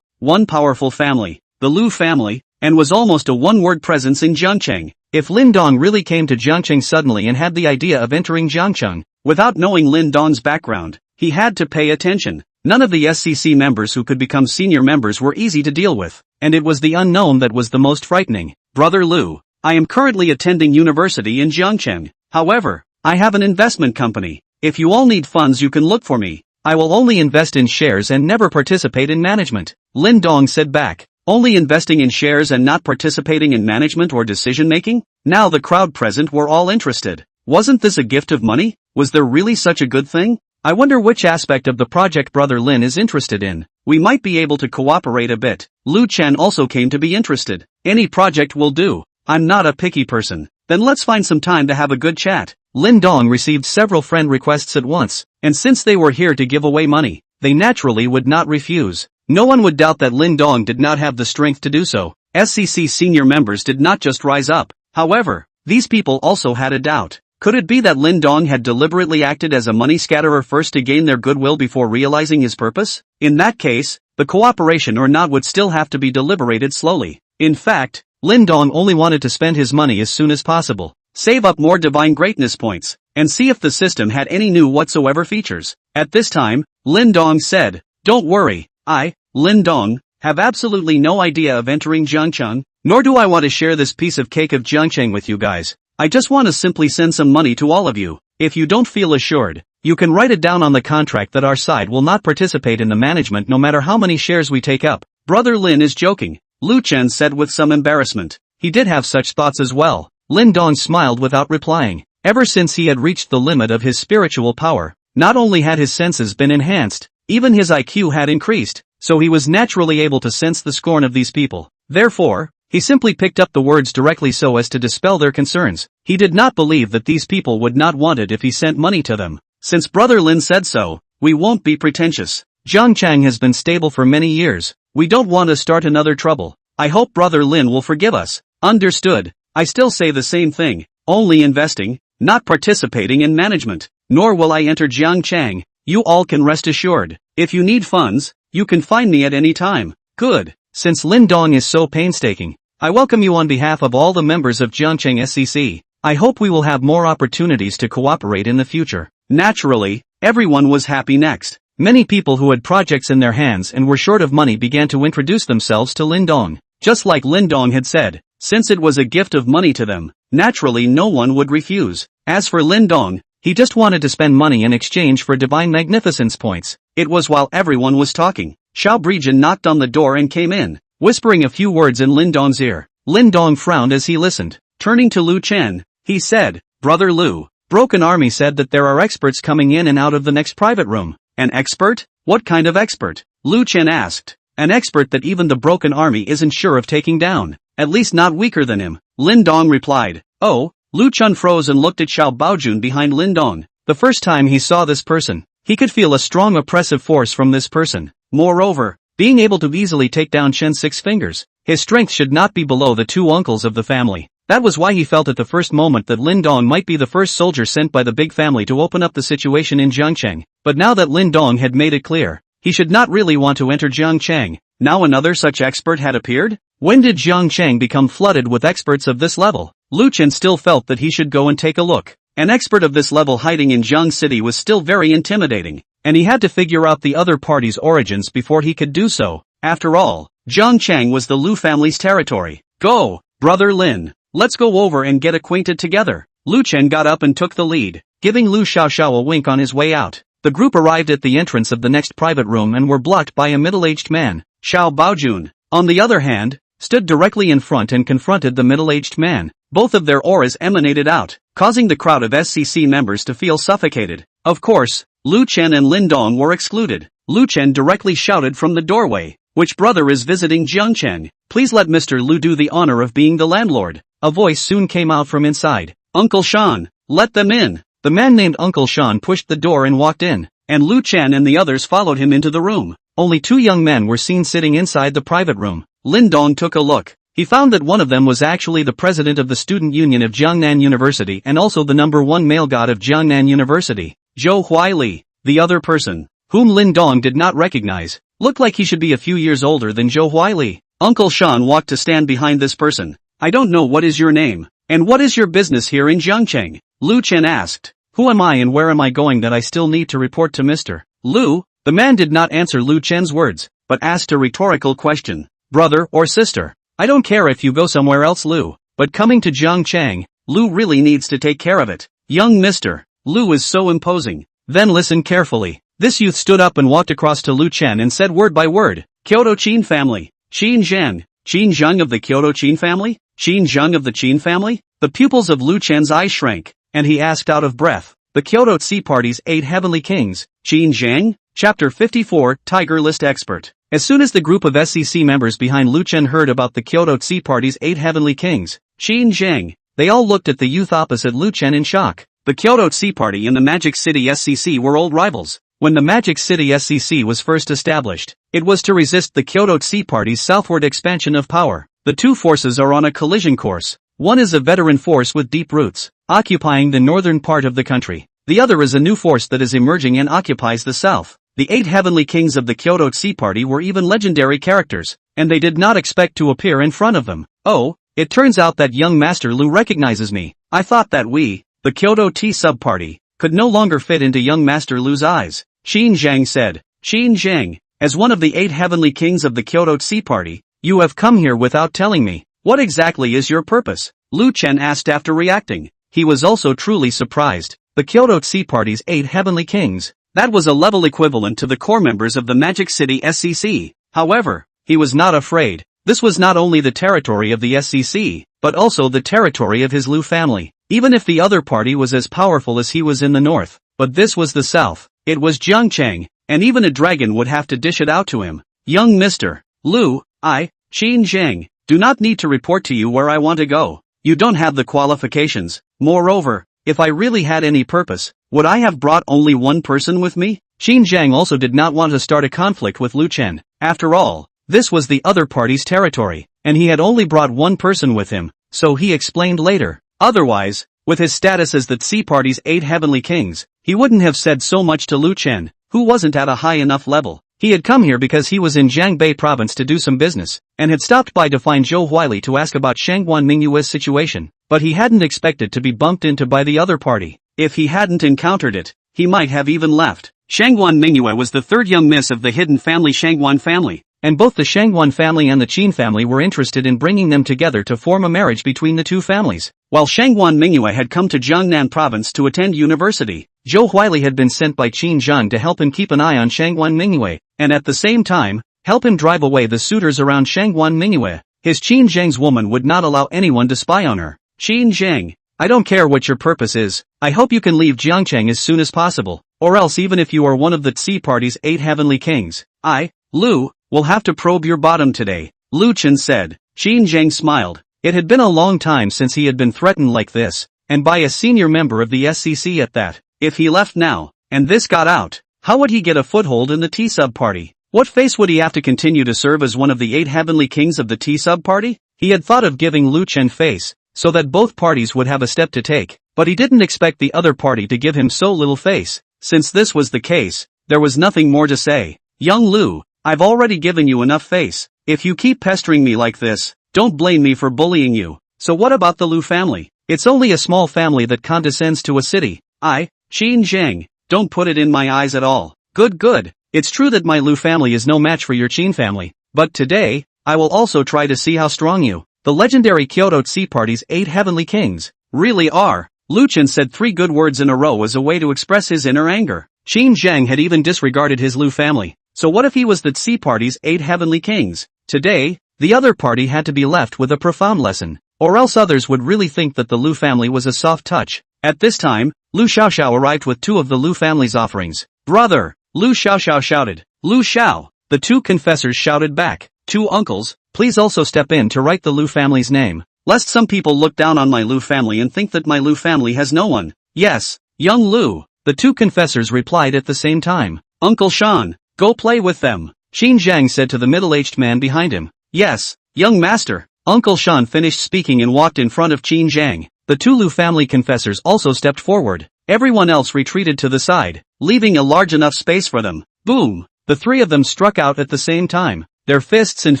one powerful family, the Lu family, and was almost a one-word presence in Jiangchang. If Lin Dong really came to Jiangchang suddenly and had the idea of entering Jiangchang, without knowing Lin Dong's background, he had to pay attention. None of the SEC members who could become senior members were easy to deal with, and it was the unknown that was the most frightening. Brother Lu, I am currently attending university in Jiangchang. However, I have an investment company. If you all need funds, you can look for me. I will only invest in shares and never participate in management. Lin Dong said back. Only investing in shares and not participating in management or decision-making? Now the crowd present were all interested. Wasn't this a gift of money? Was there really such a good thing? I wonder which aspect of the project Brother Lin is interested in. We might be able to cooperate a bit. Lu Chen also came to be interested. Any project will do. I'm not a picky person. Then let's find some time to have a good chat. Lin Dong received several friend requests at once, and since they were here to give away money, they naturally would not refuse. No one would doubt that Lin Dong did not have the strength to do so. SEC senior members did not just rise up. However, these people also had a doubt. Could it be that Lin Dong had deliberately acted as a money scatterer first to gain their goodwill before realizing his purpose? In that case, the cooperation or not would still have to be deliberated slowly. In fact, Lin Dong only wanted to spend his money as soon as possible, save up more divine greatness points, and see if the system had any new whatsoever features. At this time, Lin Dong said, "Don't worry, I, Lin Dong, have absolutely no idea of entering Jiangchang, nor do I want to share this piece of cake of Jiangchang with you guys. I just want to simply send some money to all of you. If you don't feel assured, you can write it down on the contract that our side will not participate in the management no matter how many shares we take up." Brother Lin is joking, Lu Chen said with some embarrassment. He did have such thoughts as well. Lin Dong smiled without replying. Ever since he had reached the limit of his spiritual power, not only had his senses been enhanced, even his IQ had increased, so he was naturally able to sense the scorn of these people. Therefore, he simply picked up the words directly so as to dispel their concerns. He did not believe that these people would not want it if he sent money to them. Since Brother Lin said so, we won't be pretentious. Jiangchang has been stable for many years. We don't want to start another trouble. I hope Brother Lin will forgive us. Understood. I still say the same thing. Only investing, not participating in management. Nor will I enter Jiangchang. You all can rest assured. If you need funds, you can find me at any time. Good. Since Lin Dong is so painstaking, I welcome you on behalf of all the members of Jiangchang SEC. I hope we will have more opportunities to cooperate in the future. Naturally, everyone was happy next. Many people who had projects in their hands and were short of money began to introduce themselves to Lin Dong. Just like Lin Dong had said, since it was a gift of money to them, naturally no one would refuse. As for Lin Dong, he just wanted to spend money in exchange for divine magnificence points. It was while everyone was talking, Xiao Brejian knocked on the door and came in, whispering a few words in Lin Dong's ear. Lin Dong frowned as he listened. Turning to Lu Chen, he said, "Brother Lu, Broken Army said that there are experts coming in and out of the next private room." "An expert? What kind of expert?" Lu Chen asked. "An expert that even the Broken Army isn't sure of taking down. At least not weaker than him." Lin Dong replied. "Oh." Lu Chen froze and looked at Xiao Baojun behind Lin Dong. The first time he saw this person, he could feel a strong oppressive force from this person. Moreover, being able to easily take down Shen's 6 fingers, his strength should not be below the 2 uncles of the family. That was why he felt at the first moment that Lin Dong might be the first soldier sent by the big family to open up the situation in Jiangchang. But now that Lin Dong had made it clear, he should not really want to enter Jiangchang. Now another such expert had appeared? When did Jiangchang become flooded with experts of this level? Lu Chen still felt that he should go and take a look. An expert of this level hiding in Jiang City was still very intimidating, and he had to figure out the other party's origins before he could do so. After all, Jiangchang was the Lu family's territory. "Go, Brother Lin. Let's go over and get acquainted together." Lu Chen got up and took the lead, giving Lu Xiaoxiao a wink on his way out. The group arrived at the entrance of the next private room and were blocked by a middle-aged man. Xiao Baojun, on the other hand, stood directly in front and confronted the middle-aged man. Both of their auras emanated out, causing the crowd of SCC members to feel suffocated. Of course, Lu Chen and Lin Dong were excluded. Lu Chen directly shouted from the doorway, "Which brother is visiting Jiangcheng? Please let Mr. Lu do the honor of being the landlord." A voice soon came out from inside. "Uncle Shan, let them in." The man named Uncle Shan pushed the door and walked in, and Lu Chen and the others followed him into the room. Only 2 young men were seen sitting inside the private room. Lin Dong took a look. He found that one of them was actually the president of the student union of Jiangnan University and also the #1 male god of Jiangnan University, Zhou Huaili. The other person, whom Lin Dong did not recognize, looked like he should be a few years older than Zhou Huaili. Uncle Shan walked to stand behind this person. "I don't know what is your name, and what is your business here in Jiangcheng?" Lu Chen asked. "Who am I and where am I going that I still need to report to Mr. Lu?" The man did not answer Lu Chen's words, but asked a rhetorical question. "Brother or sister? I don't care if you go somewhere else, Lu, but coming to Jiangcheng, Lu really needs to take care of it. Young Mr. Lu is so imposing." Then listen carefully. This youth stood up and walked across to Lu Chen and said word by word, "Kyoto Qin family. Qin Zheng. Qin Zheng of the Kyoto Qin family? Qin Zheng of the Qin family?" The pupils of Lu Chen's eyes shrank, and he asked out of breath, "The Kyoto Tsi Party's 8 heavenly kings, Qin Zheng?" Chapter 54, Tiger List Expert. As soon as the group of SCC members behind Lu Chen heard about the Kyoto Tsi Party's 8 heavenly kings, Qin Zheng, they all looked at the youth opposite Lu Chen in shock. The Kyoto Tsi Party and the Magic City SCC were old rivals. When the Magic City SCC was first established, it was to resist the Kyoto Tsi Party's southward expansion of power. The two forces are on a collision course. One is a veteran force with deep roots, occupying the northern part of the country. The other is a new force that is emerging and occupies the south. The 8 heavenly kings of the Kyoto Tsi Party were even legendary characters, and they did not expect to appear in front of them. "Oh, it turns out that young Master Lu recognizes me. I thought that we, the Kyoto T sub-party, could no longer fit into young Master Lu's eyes," Qin Zheng said. "Qin Zheng, as one of the 8 heavenly kings of the Kyoto Tsi Party, you have come here without telling me. What exactly is your purpose?" Lu Chen asked after reacting. He was also truly surprised. The Kyoto Tsi Party's 8 heavenly kings. That was a level equivalent to the core members of the Magic City SCC. However, he was not afraid. This was not only the territory of the SCC, but also the territory of his Lu family. Even if the other party was as powerful as he was in the north, but this was the south. It was Jiangcheng, and even a dragon would have to dish it out to him. "Young Mr. Lu, I, Qin Zheng, do not need to report to you where I want to go. You don't have the qualifications. Moreover, if I really had any purpose, would I have brought only one person with me?" Qin Zheng also did not want to start a conflict with Lu Chen. After all, this was the other party's territory, and he had only brought one person with him, so he explained later. Otherwise, with his status as the Tsi Party's 8 heavenly kings, he wouldn't have said so much to Lu Chen, who wasn't at a high enough level. He had come here because he was in Jiangbei province to do some business, and had stopped by to find Zhou Huaili to ask about Shangguan Mingyue's situation, but he hadn't expected to be bumped into by the other party. If he hadn't encountered it, he might have even left. Shangguan Mingyue was the third young miss of the hidden family Shangguan family, and both the Shangguan family and the Qin family were interested in bringing them together to form a marriage between the two families. While Shangguan Mingyue had come to Jiangnan province to attend university, Zhou Huaili had been sent by Qin Zheng to help him keep an eye on Shangguan Mingyue, and at the same time, help him drive away the suitors around Shangguan Mingyue. His Qin Zheng's woman would not allow anyone to spy on her. "Qin Zheng, I don't care what your purpose is. I hope you can leave Jiangcheng as soon as possible, or else even if you are one of the Tsi Party's 8 heavenly kings, I, Lu, will have to probe your bottom today," Lu Chen said. Qin Zheng smiled. It had been a long time since he had been threatened like this, and by a senior member of the SCC at that. If he left now, and this got out, how would he get a foothold in the T sub-party? What face would he have to continue to serve as one of the 8 heavenly kings of the T sub-party? He had thought of giving Lu Chen face, so that both parties would have a step to take, but he didn't expect the other party to give him so little face. Since this was the case, there was nothing more to say. "Young Lu, I've already given you enough face. If you keep pestering me like this, don't blame me for bullying you." "So what about the Lu family? It's only a small family that condescends to a city. I, Qin Zheng, don't put it in my eyes at all." Good. It's true that my Lu family is no match for your Qin family, but today, I will also try to see how strong you, the legendary Kyoto Tsi Party's 8 heavenly kings, really are. Lu Chen said 3 good words in a row as a way to express his inner anger. Qin Zhang had even disregarded his Lu family. So what if he was the Tsi party's 8 heavenly kings? Today, the other party had to be left with a profound lesson. Or else others would really think that the Lu family was a soft touch. At this time, Lu Xiaoxiao arrived with 2 of the Lu family's offerings. Brother! Lu Xiaoxiao shouted. Lu Xiao! The 2 confessors shouted back. 2 uncles, please also step in to write the Lu family's name. Lest some people look down on my Lu family and think that my Lu family has no one. Yes, young Lu. The 2 confessors replied at the same time. Uncle Shan, go play with them. Qin Zhang said to the middle-aged man behind him. Yes, young master. Uncle Shan finished speaking and walked in front of Qin Zhang. The 2 Lu family confessors also stepped forward. Everyone else retreated to the side, leaving a large enough space for them. Boom! The 3 of them struck out at the same time, their fists and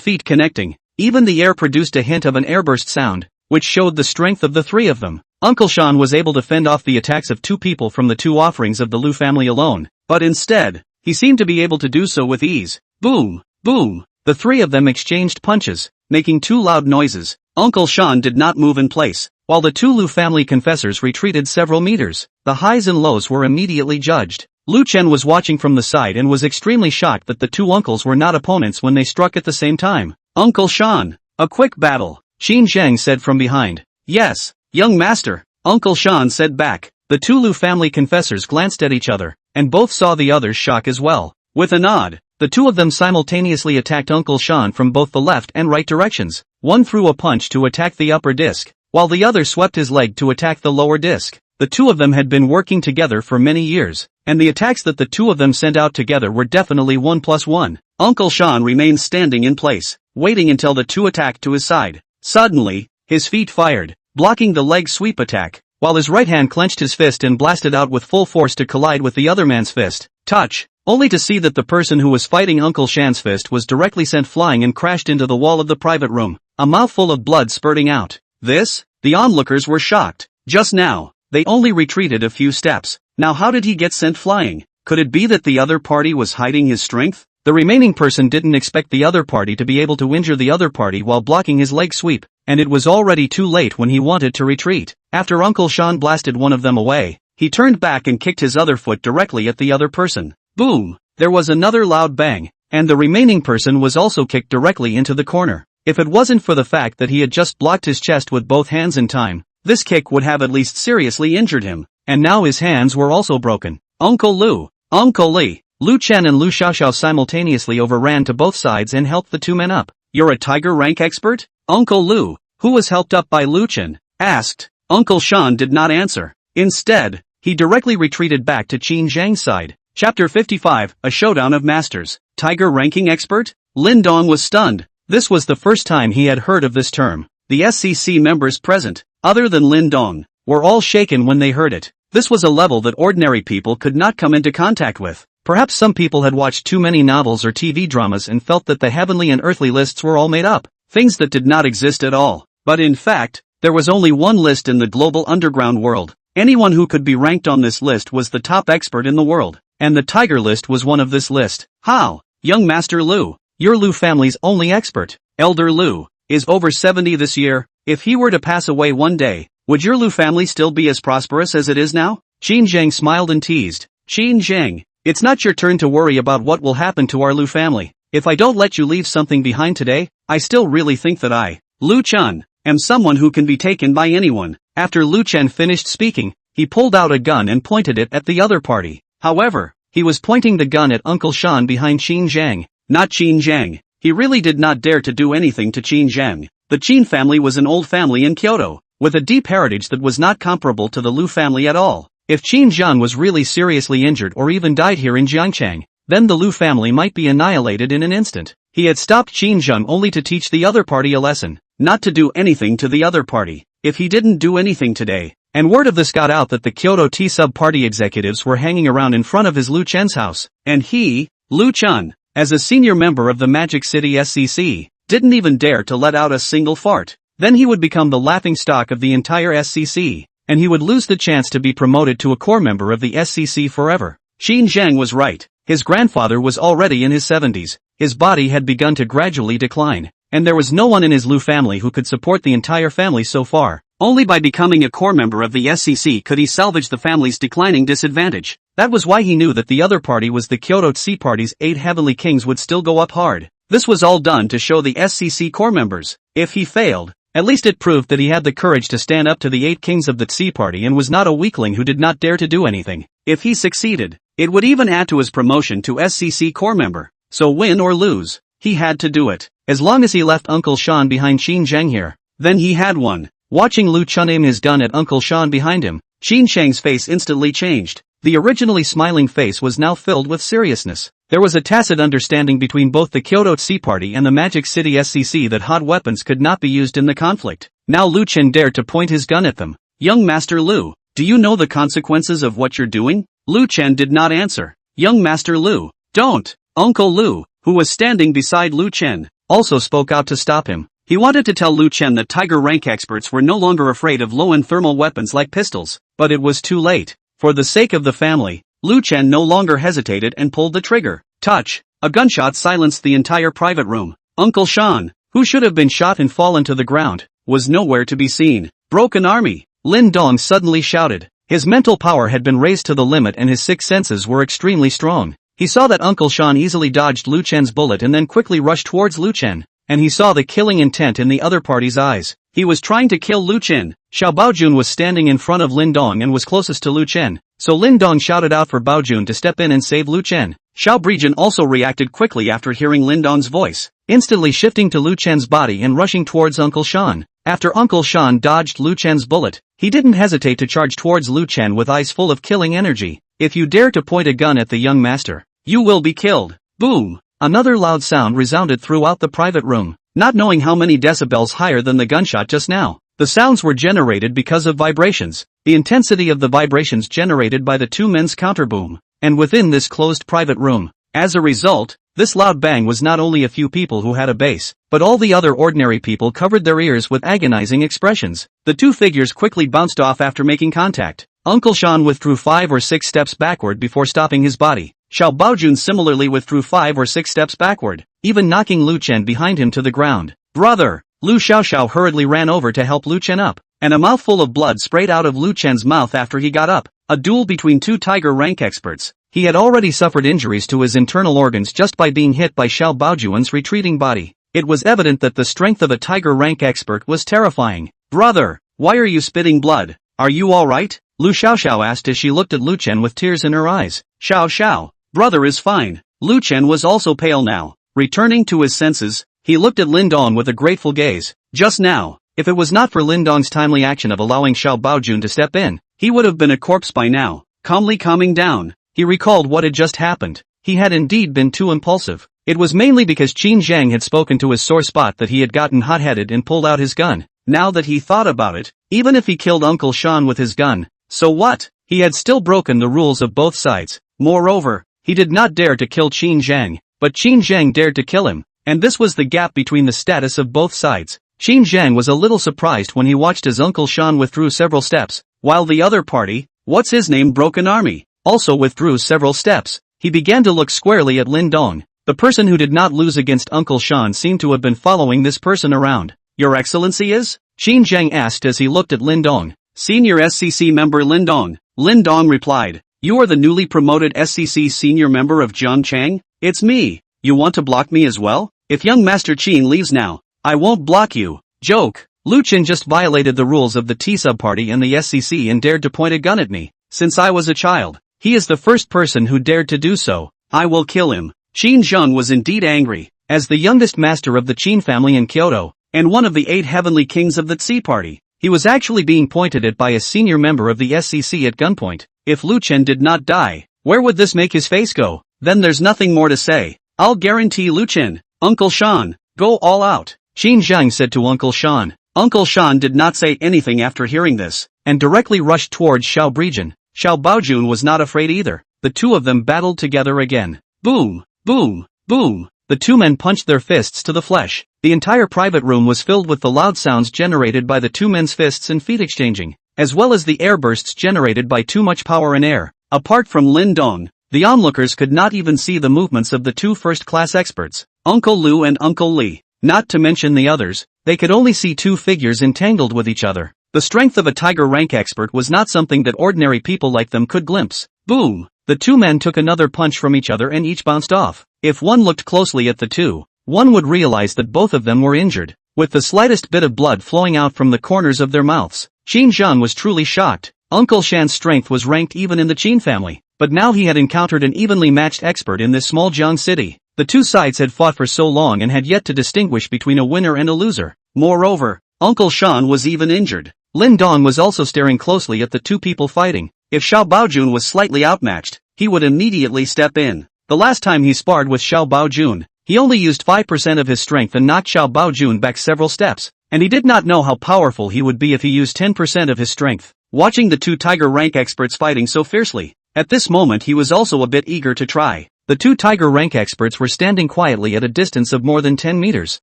feet connecting. Even the air produced a hint of an airburst sound, which showed the strength of the 3 of them. Uncle Shan was able to fend off the attacks of 2 people from the 2 offerings of the Lu family alone, but instead, he seemed to be able to do so with ease. Boom! Boom! The 3 of them exchanged punches, making 2 loud noises. Uncle Shan did not move in place, while the 2 Lu family confessors retreated several meters. The highs and lows were immediately judged. Lu Chen was watching from the side and was extremely shocked that the 2 uncles were not opponents when they struck at the same time. Uncle Shan, a quick battle, Qin Zhang said from behind. Yes, young master, Uncle Shan said back. The 2 Lu family confessors glanced at each other, and both saw the other's shock as well. With a nod, the 2 of them simultaneously attacked Uncle Shan from both the left and right directions. One threw a punch to attack the upper disc, while the other swept his leg to attack the lower disc. The 2 of them had been working together for many years, and the attacks that the 2 of them sent out together were definitely 1+1. Uncle Shan remained standing in place, waiting until the 2 attacked to his side. Suddenly, his feet fired, blocking the leg sweep attack, while his right hand clenched his fist and blasted out with full force to collide with the other man's fist. Touch! Only to see that the person who was fighting Uncle Shan's fist was directly sent flying and crashed into the wall of the private room, a mouthful of blood spurting out. This? The onlookers were shocked. Just now, they only retreated a few steps. Now how did he get sent flying? Could it be that the other party was hiding his strength? The remaining person didn't expect the other party to be able to injure the other party while blocking his leg sweep, and it was already too late when he wanted to retreat. After Uncle Shan blasted one of them away, he turned back and kicked his other foot directly at the other person. Boom! There was another loud bang, and the remaining person was also kicked directly into the corner. If it wasn't for the fact that he had just blocked his chest with both hands in time, this kick would have at least seriously injured him, and now his hands were also broken. Uncle Lu! Uncle Li! Lu Chen and Lu Xiaoxiao simultaneously overran to both sides and helped the 2 men up. You're a tiger rank expert? Uncle Lu, who was helped up by Lu Chen, asked. Uncle Shan did not answer. Instead, he directly retreated back to Qin Zhang's side. Chapter 55, A Showdown of Masters. Tiger ranking expert? Lin Dong was stunned. This was the first time he had heard of this term. The SCC members present, other than Lin Dong, were all shaken when they heard it. This was a level that ordinary people could not come into contact with. Perhaps some people had watched too many novels or TV dramas and felt that the heavenly and earthly lists were all made up, things that did not exist at all. But in fact, there was only one list in the global underground world. Anyone who could be ranked on this list was the top expert in the world, and the Tiger list was one of this list. How? Young Master Lu, your Lu family's only expert, Elder Lu, is over 70 this year. If he were to pass away one day, would your Lu family still be as prosperous as it is now? Qin Zhang smiled and teased. Qin Zhang, it's not your turn to worry about what will happen to our Lu family. If I don't let you leave something behind today, I still really think that I, Lu Chen, am someone who can be taken by anyone. After Lu Chen finished speaking, he pulled out a gun and pointed it at the other party. However, he was pointing the gun at Uncle Shan behind Qin Zhang, not Qin Zhang. He really did not dare to do anything to Qin Zhang. The Qin family was an old family in Kyoto, with a deep heritage that was not comparable to the Lu family at all. If Qin Zhang was really seriously injured or even died here in Jiangchang, then the Lu family might be annihilated in an instant. He had stopped Qin Zhang only to teach the other party a lesson, not to do anything to the other party. If he didn't do anything today, and word of this got out that the Kyoto Tea sub-party executives were hanging around in front of his Lu Chen's house, and he, Lu Chen, as a senior member of the Magic City SCC, didn't even dare to let out a single fart, then he would become the laughingstock of the entire SCC, and he would lose the chance to be promoted to a core member of the SCC forever. Qin Zhang was right. His grandfather was already in his 70s, his body had begun to gradually decline, and there was no one in his Lu family who could support the entire family so far. Only by becoming a core member of the SCC could he salvage the family's declining disadvantage. That was why he knew that the other party was the Kyoto Tsi party's 8 heavenly kings would still go up hard. This was all done to show the SCC core members. If he failed, at least it proved that he had the courage to stand up to the 8 kings of the Tsi party and was not a weakling who did not dare to do anything. If he succeeded, it would even add to his promotion to SCC core member. So win or lose, he had to do it. As long as he left Uncle Sean behind Qin Zhang here, then he had won. Watching Lu Chun aim his gun at Uncle Sean behind him, Qin Zhang's face instantly changed. The originally smiling face was now filled with seriousness. There was a tacit understanding between both the Kyoto Tsi party and the Magic City SCC that hot weapons could not be used in the conflict. Now Lu Chen dared to point his gun at them. Young Master Lu, do you know the consequences of what you're doing? Lu Chen did not answer. Young Master Lu, don't. Uncle Lu, who was standing beside Lu Chen, also spoke out to stop him. He wanted to tell Lu Chen that Tiger rank experts were no longer afraid of low-end thermal weapons like pistols, but it was too late. For the sake of the family, Lu Chen no longer hesitated and pulled the trigger. Touch! A gunshot silenced the entire private room. Uncle Sean, who should have been shot and fallen to the ground, was nowhere to be seen. Broken army! Lin Dong suddenly shouted. His mental power had been raised to the limit and his 6 senses were extremely strong. He saw that Uncle Sean easily dodged Lu Chen's bullet and then quickly rushed towards Lu Chen. And he saw the killing intent in the other party's eyes. He was trying to kill Lu Chen. Xiao Baojun was standing in front of Lin Dong and was closest to Lu Chen, so Lin Dong shouted out for Baojun to step in and save Lu Chen. Xiao Baojun also reacted quickly after hearing Lin Dong's voice, instantly shifting to Lu Chen's body and rushing towards Uncle Sean. After Uncle Sean dodged Lu Chen's bullet, he didn't hesitate to charge towards Lu Chen with eyes full of killing energy. If you dare to point a gun at the young master, you will be killed. Boom! Another loud sound resounded throughout the private room, not knowing how many decibels higher than the gunshot just now. The sounds were generated because of vibrations, the intensity of the vibrations generated by the 2 men's counterboom, and within this closed private room. As a result, this loud bang was not only a few people who had a base, but all the other ordinary people covered their ears with agonizing expressions. The 2 figures quickly bounced off after making contact. Uncle Sean withdrew 5 or 6 steps backward before stopping his body. Xiao Baojun similarly withdrew 5 or 6 steps backward, even knocking Lu Chen behind him to the ground. Brother! Lu Xiaoxiao hurriedly ran over to help Lu Chen up, and a mouthful of blood sprayed out of Lu Chen's mouth after he got up. A duel between 2 tiger rank experts. He had already suffered injuries to his internal organs just by being hit by Xiao Baojun's retreating body. It was evident that the strength of a tiger rank expert was terrifying. Brother, why are you spitting blood? Are you alright? Lu Xiaoxiao asked as she looked at Lu Chen with tears in her eyes. Xiao. Brother is fine. Lu Chen was also pale now. Returning to his senses, he looked at Lin Dong with a grateful gaze. Just now, if it was not for Lin Dong's timely action of allowing Xiao Baojun to step in, he would have been a corpse by now. Calmly calming down, he recalled what had just happened. He had indeed been too impulsive. It was mainly because Qin Zhang had spoken to his sore spot that he had gotten hot-headed and pulled out his gun. Now that he thought about it, even if he killed Uncle Sean with his gun, so what? He had still broken the rules of both sides. Moreover, he did not dare to kill Qin Zhang, but Qin Zhang dared to kill him, and this was the gap between the status of both sides. Qin Zhang was a little surprised when he watched his Uncle Sean withdrew several steps, while the other party, what's his name Broken Army, also withdrew several steps. He began to look squarely at Lin Dong. The person who did not lose against Uncle Sean seemed to have been following this person around. Your Excellency is? Qin Zhang asked as he looked at Lin Dong. Senior SCC member Lin Dong. Lin Dong replied. You are the newly promoted SCC senior member of Zhongchang? It's me. You want to block me as well? If young Master Qin leaves now, I won't block you. Joke. Lu Chen just violated the rules of the T-sub party and the SCC and dared to point a gun at me. Since I was a child, he is the first person who dared to do so. I will kill him. Qin Zheng was indeed angry. As the youngest master of the Qin family in Kyoto, and one of the 8 heavenly kings of the Tsi party, he was actually being pointed at by a senior member of the SCC at gunpoint. If Lu Chen did not die, where would this make his face go? Then there's nothing more to say. I'll guarantee Lu Chen. Uncle Sean, go all out. Qin Zheng said to Uncle Sean. Uncle Sean did not say anything after hearing this, and directly rushed towards Xiao Baojun. Xiao Baojun was not afraid either. The 2 of them battled together again. Boom, boom, boom. The 2 men punched their fists to the flesh. The entire private room was filled with the loud sounds generated by the 2 men's fists and feet exchanging, as well as the air bursts generated by too much power and air. Apart from Lin Dong, the onlookers could not even see the movements of the 2 first-class experts, Uncle Lu and Uncle Li. Not to mention the others, they could only see 2 figures entangled with each other. The strength of a tiger rank expert was not something that ordinary people like them could glimpse. Boom! The two men took another punch from each other and each bounced off. If one looked closely at the two, one would realize that both of them were injured, with the slightest bit of blood flowing out from the corners of their mouths. Qin Zhang was truly shocked. Uncle Shan's strength was ranked even in the Qin family, but now he had encountered an evenly matched expert in this small Jiang city. The two sides had fought for so long and had yet to distinguish between a winner and a loser. Moreover, Uncle Shan was even injured. Lin Dong was also staring closely at the two people fighting. If Xiao Baojun was slightly outmatched, he would immediately step in. The last time he sparred with Xiao Baojun, he only used 5% of his strength and knocked Xiao Baojun back several steps, and he did not know how powerful he would be if he used 10% of his strength. Watching the two tiger rank experts fighting so fiercely, at this moment he was also a bit eager to try. The two tiger rank experts were standing quietly at a distance of more than 10 meters,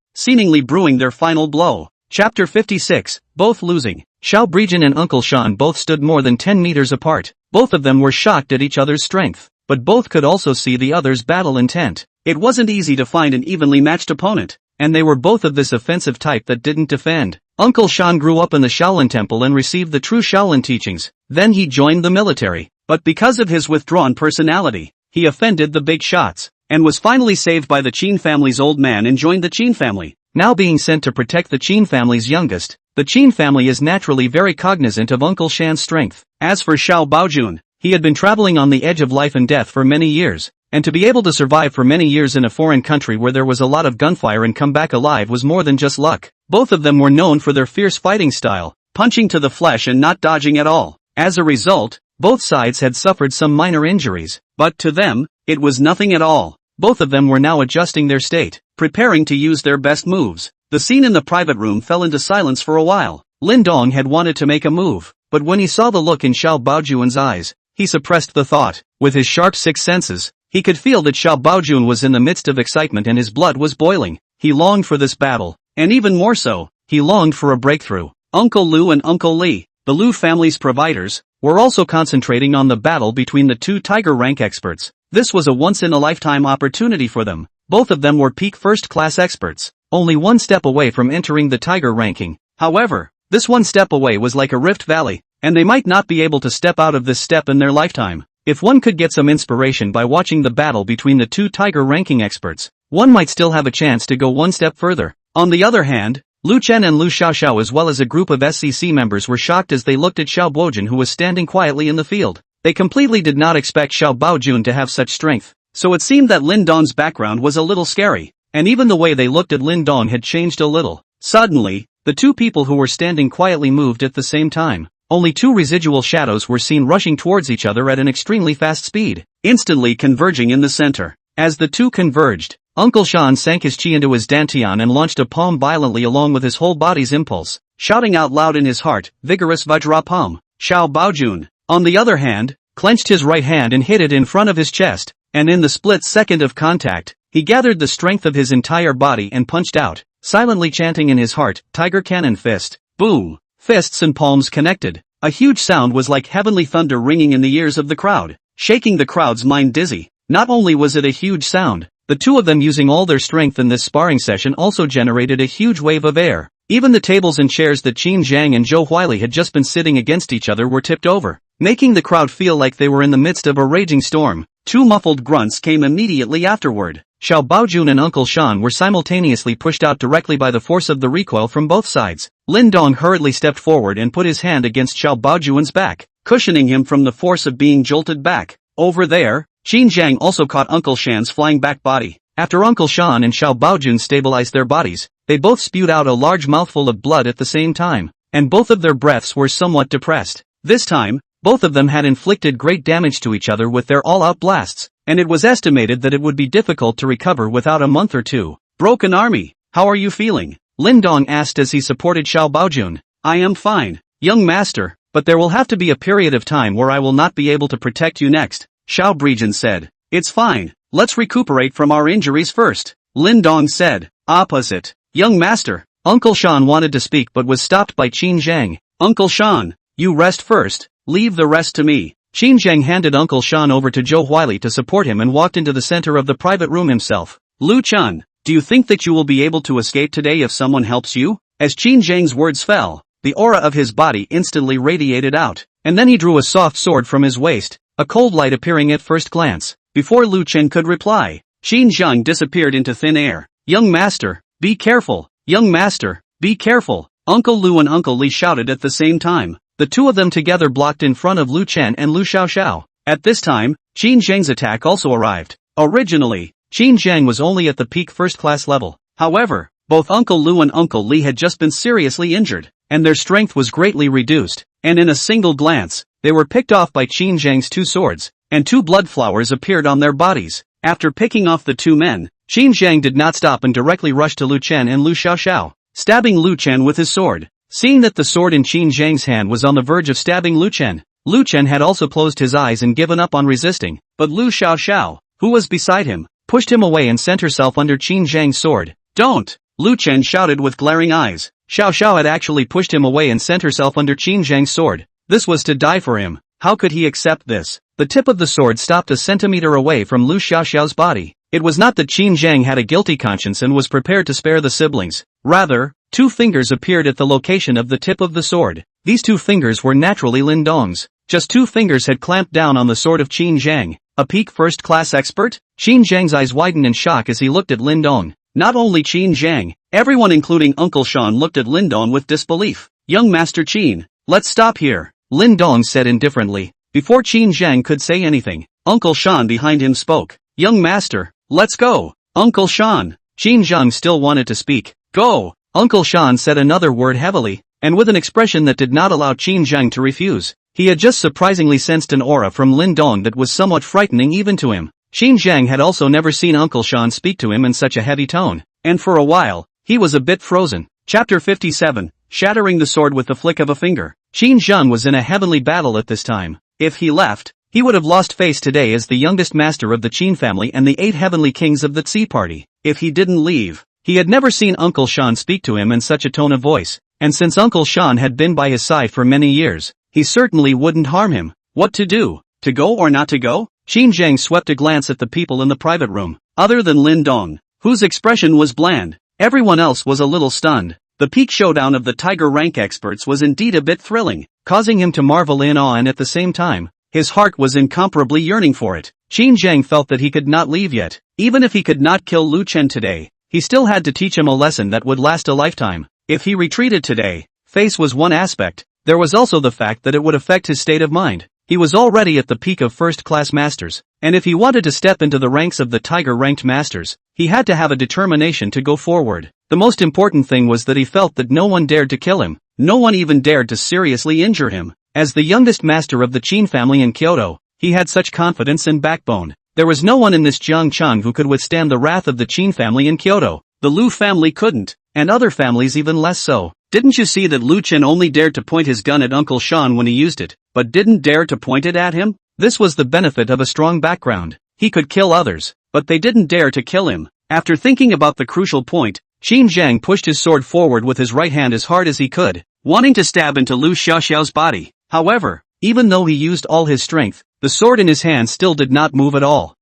seemingly brewing their final blow. Chapter 56, both losing. Xiao Brejan and Uncle Shan both stood more than 10 meters apart. Both of them were shocked at each other's strength, but both could also see the other's battle intent. It wasn't easy to find an evenly matched opponent, and they were both of this offensive type that didn't defend. Uncle Shan grew up in the Shaolin Temple and received the true Shaolin teachings. Then he joined the military, but because of his withdrawn personality, he offended the big shots, and was finally saved by the Qin family's old man and joined the Qin family. Now being sent to protect the Qin family's youngest, the Qin family is naturally very cognizant of Uncle Shan's strength. As for Xiao Baojun, he had been traveling on the edge of life and death for many years, and to be able to survive for many years in a foreign country where there was a lot of gunfire and come back alive was more than just luck. Both of them were known for their fierce fighting style, punching to the flesh and not dodging at all. As a result, both sides had suffered some minor injuries, but to them, it was nothing at all. Both of them were now adjusting their state, preparing to use their best moves. The scene in the private room fell into silence for a while. Lin Dong had wanted to make a move, but when he saw the look in Xiao Baojun's eyes, he suppressed the thought. With his sharp sixth senses, he could feel that Xiao Baojun was in the midst of excitement and his blood was boiling. He longed for this battle, and even more so, he longed for a breakthrough. Uncle Lu and Uncle Li, the Lu family's providers, were also concentrating on the battle between the two tiger rank experts. This was a once-in-a-lifetime opportunity for them. Both of them were peak first-class experts, only one step away from entering the tiger ranking. However, this one step away was like a rift valley, and they might not be able to step out of this step in their lifetime. If one could get some inspiration by watching the battle between the two tiger ranking experts, one might still have a chance to go one step further. On the other hand, Lu Chen and Lu Xiaoxiao as well as a group of SCC members were shocked as they looked at Xiao Baojun who was standing quietly in the field. They completely did not expect Xiao Baojun to have such strength, so it seemed that Lin Dong's background was a little scary, and even the way they looked at Lin Dong had changed a little. Suddenly, the two people who were standing quietly moved at the same time. Only two residual shadows were seen rushing towards each other at an extremely fast speed, instantly converging in the center. As the two converged, Uncle Shan sank his chi into his dantian and launched a palm violently along with his whole body's impulse, shouting out loud in his heart, vigorous Vajra palm. Xiao Baojun, on the other hand, clenched his right hand and hit it in front of his chest, and in the split second of contact, he gathered the strength of his entire body and punched out, silently chanting in his heart, Tiger Cannon Fist. Boom! Fists and palms connected. A huge sound was like heavenly thunder ringing in the ears of the crowd, shaking the crowd's mind dizzy. Not only was it a huge sound, the two of them using all their strength in this sparring session also generated a huge wave of air. Even the tables and chairs that Qin Zhang and Zhou Huili had just been sitting against each other were tipped over, making the crowd feel like they were in the midst of a raging storm. Two muffled grunts came immediately afterward. Xiao Baojun and Uncle Shan were simultaneously pushed out directly by the force of the recoil from both sides. Lin Dong hurriedly stepped forward and put his hand against Xiao Baojun's back, cushioning him from the force of being jolted back. Over there, Qin Zhang also caught Uncle Shan's flying back body. After Uncle Shan and Xiao Baojun stabilized their bodies, they both spewed out a large mouthful of blood at the same time, and both of their breaths were somewhat depressed. This time, both of them had inflicted great damage to each other with their all-out blasts, and it was estimated that it would be difficult to recover without a month or two. Broken Army, how are you feeling? Lin Dong asked as he supported Xiao Baojun. I am fine, young master, but there will have to be a period of time where I will not be able to protect you next, Xiao Brejan said. It's fine, let's recuperate from our injuries first, Lin Dong said. Opposite, young master. Uncle Shan wanted to speak but was stopped by Qin Zhang. Uncle Shan, you rest first, leave the rest to me. Qin Zhang handed Uncle Shan over to Zhou Huili to support him and walked into the center of the private room himself. Lu Chun, do you think that you will be able to escape today if someone helps you? As Qin Zhang's words fell, the aura of his body instantly radiated out, and then he drew a soft sword from his waist, a cold light appearing at first glance. Before Lu Chen could reply, Qin Zhang disappeared into thin air. "Young master, be careful! Young master, be careful!" Uncle Lu and Uncle Li shouted at the same time. The two of them together blocked in front of Lu Chen and Lu Xiaoxiao. At this time, Qin Zhang's attack also arrived. Originally, Qin Zhang was only at the peak first-class level. However, both Uncle Lu and Uncle Li had just been seriously injured, and their strength was greatly reduced, and in a single glance, they were picked off by Qin Zhang's two swords, and two blood flowers appeared on their bodies. After picking off the two men, Qin Zhang did not stop and directly rushed to Lu Chen and Lu Xiaoxiao, stabbing Lu Chen with his sword. Seeing that the sword in Qin Zhang's hand was on the verge of stabbing Lu Chen had also closed his eyes and given up on resisting, but Lu Xiaoxiao, who was beside him, pushed him away and sent herself under Qin Zhang's sword. "Don't!" Lu Chen shouted with glaring eyes. Xiaoxiao had actually pushed him away and sent herself under Qin Zhang's sword. This was to die for him. How could he accept this? The tip of the sword stopped a centimeter away from Lu Xiaoxiao's body. It was not that Qin Zhang had a guilty conscience and was prepared to spare the siblings. Rather, two fingers appeared at the location of the tip of the sword. These two fingers were naturally Lin Dong's. Just two fingers had clamped down on the sword of Qin Zhang. A peak first-class expert? Qin Zhang's eyes widened in shock as he looked at Lin Dong. Not only Qin Zhang, everyone including Uncle Shan looked at Lin Dong with disbelief. "Young Master Qin, let's stop here," Lin Dong said indifferently. Before Qin Zhang could say anything, Uncle Shan behind him spoke. "Young Master, let's go." "Uncle Shan." Qin Zhang still wanted to speak. "Go." Uncle Shan said another word heavily, and with an expression that did not allow Qin Zhang to refuse. He had just surprisingly sensed an aura from Lin Dong that was somewhat frightening even to him. Qin Zhang had also never seen Uncle Shan speak to him in such a heavy tone, and for a while, he was a bit frozen. Chapter 57, Shattering the Sword with the Flick of a Finger. Qin Zhang was in a heavenly battle at this time. If he left, he would have lost face today as the youngest master of the Qin family and the 8 heavenly kings of the Tsi party. If he didn't leave, he had never seen Uncle Shan speak to him in such a tone of voice, and since Uncle Shan had been by his side for many years, he certainly wouldn't harm him. What to do? To go or not to go? Qin Zhang swept a glance at the people in the private room. Other than Lin Dong, whose expression was bland, everyone else was a little stunned. The peak showdown of the tiger rank experts was indeed a bit thrilling, causing him to marvel in awe, and at the same time, his heart was incomparably yearning for it. Qin Zhang felt that he could not leave yet. Even if he could not kill Lu Chen today, he still had to teach him a lesson that would last a lifetime. If he retreated today, face was one aspect, there was also the fact that it would affect his state of mind. He was already at the peak of first-class masters, and if he wanted to step into the ranks of the tiger-ranked masters, he had to have a determination to go forward. The most important thing was that he felt that no one dared to kill him, no one even dared to seriously injure him. As the youngest master of the Qin family in Kyoto, he had such confidence and backbone. There was no one in this Jiangchang who could withstand the wrath of the Qin family in Kyoto. The Lu family couldn't, and other families even less so. Didn't you see that Lu Chen only dared to point his gun at Uncle Shan when he used it, but didn't dare to point it at him? This was the benefit of a strong background. He could kill others, but they didn't dare to kill him. After thinking about the crucial point, Qin Zhang pushed his sword forward with his right hand as hard as he could, wanting to stab into Lu Xiaoxiao's body. However, even though he used all his strength, the sword in his hand still did not move at all.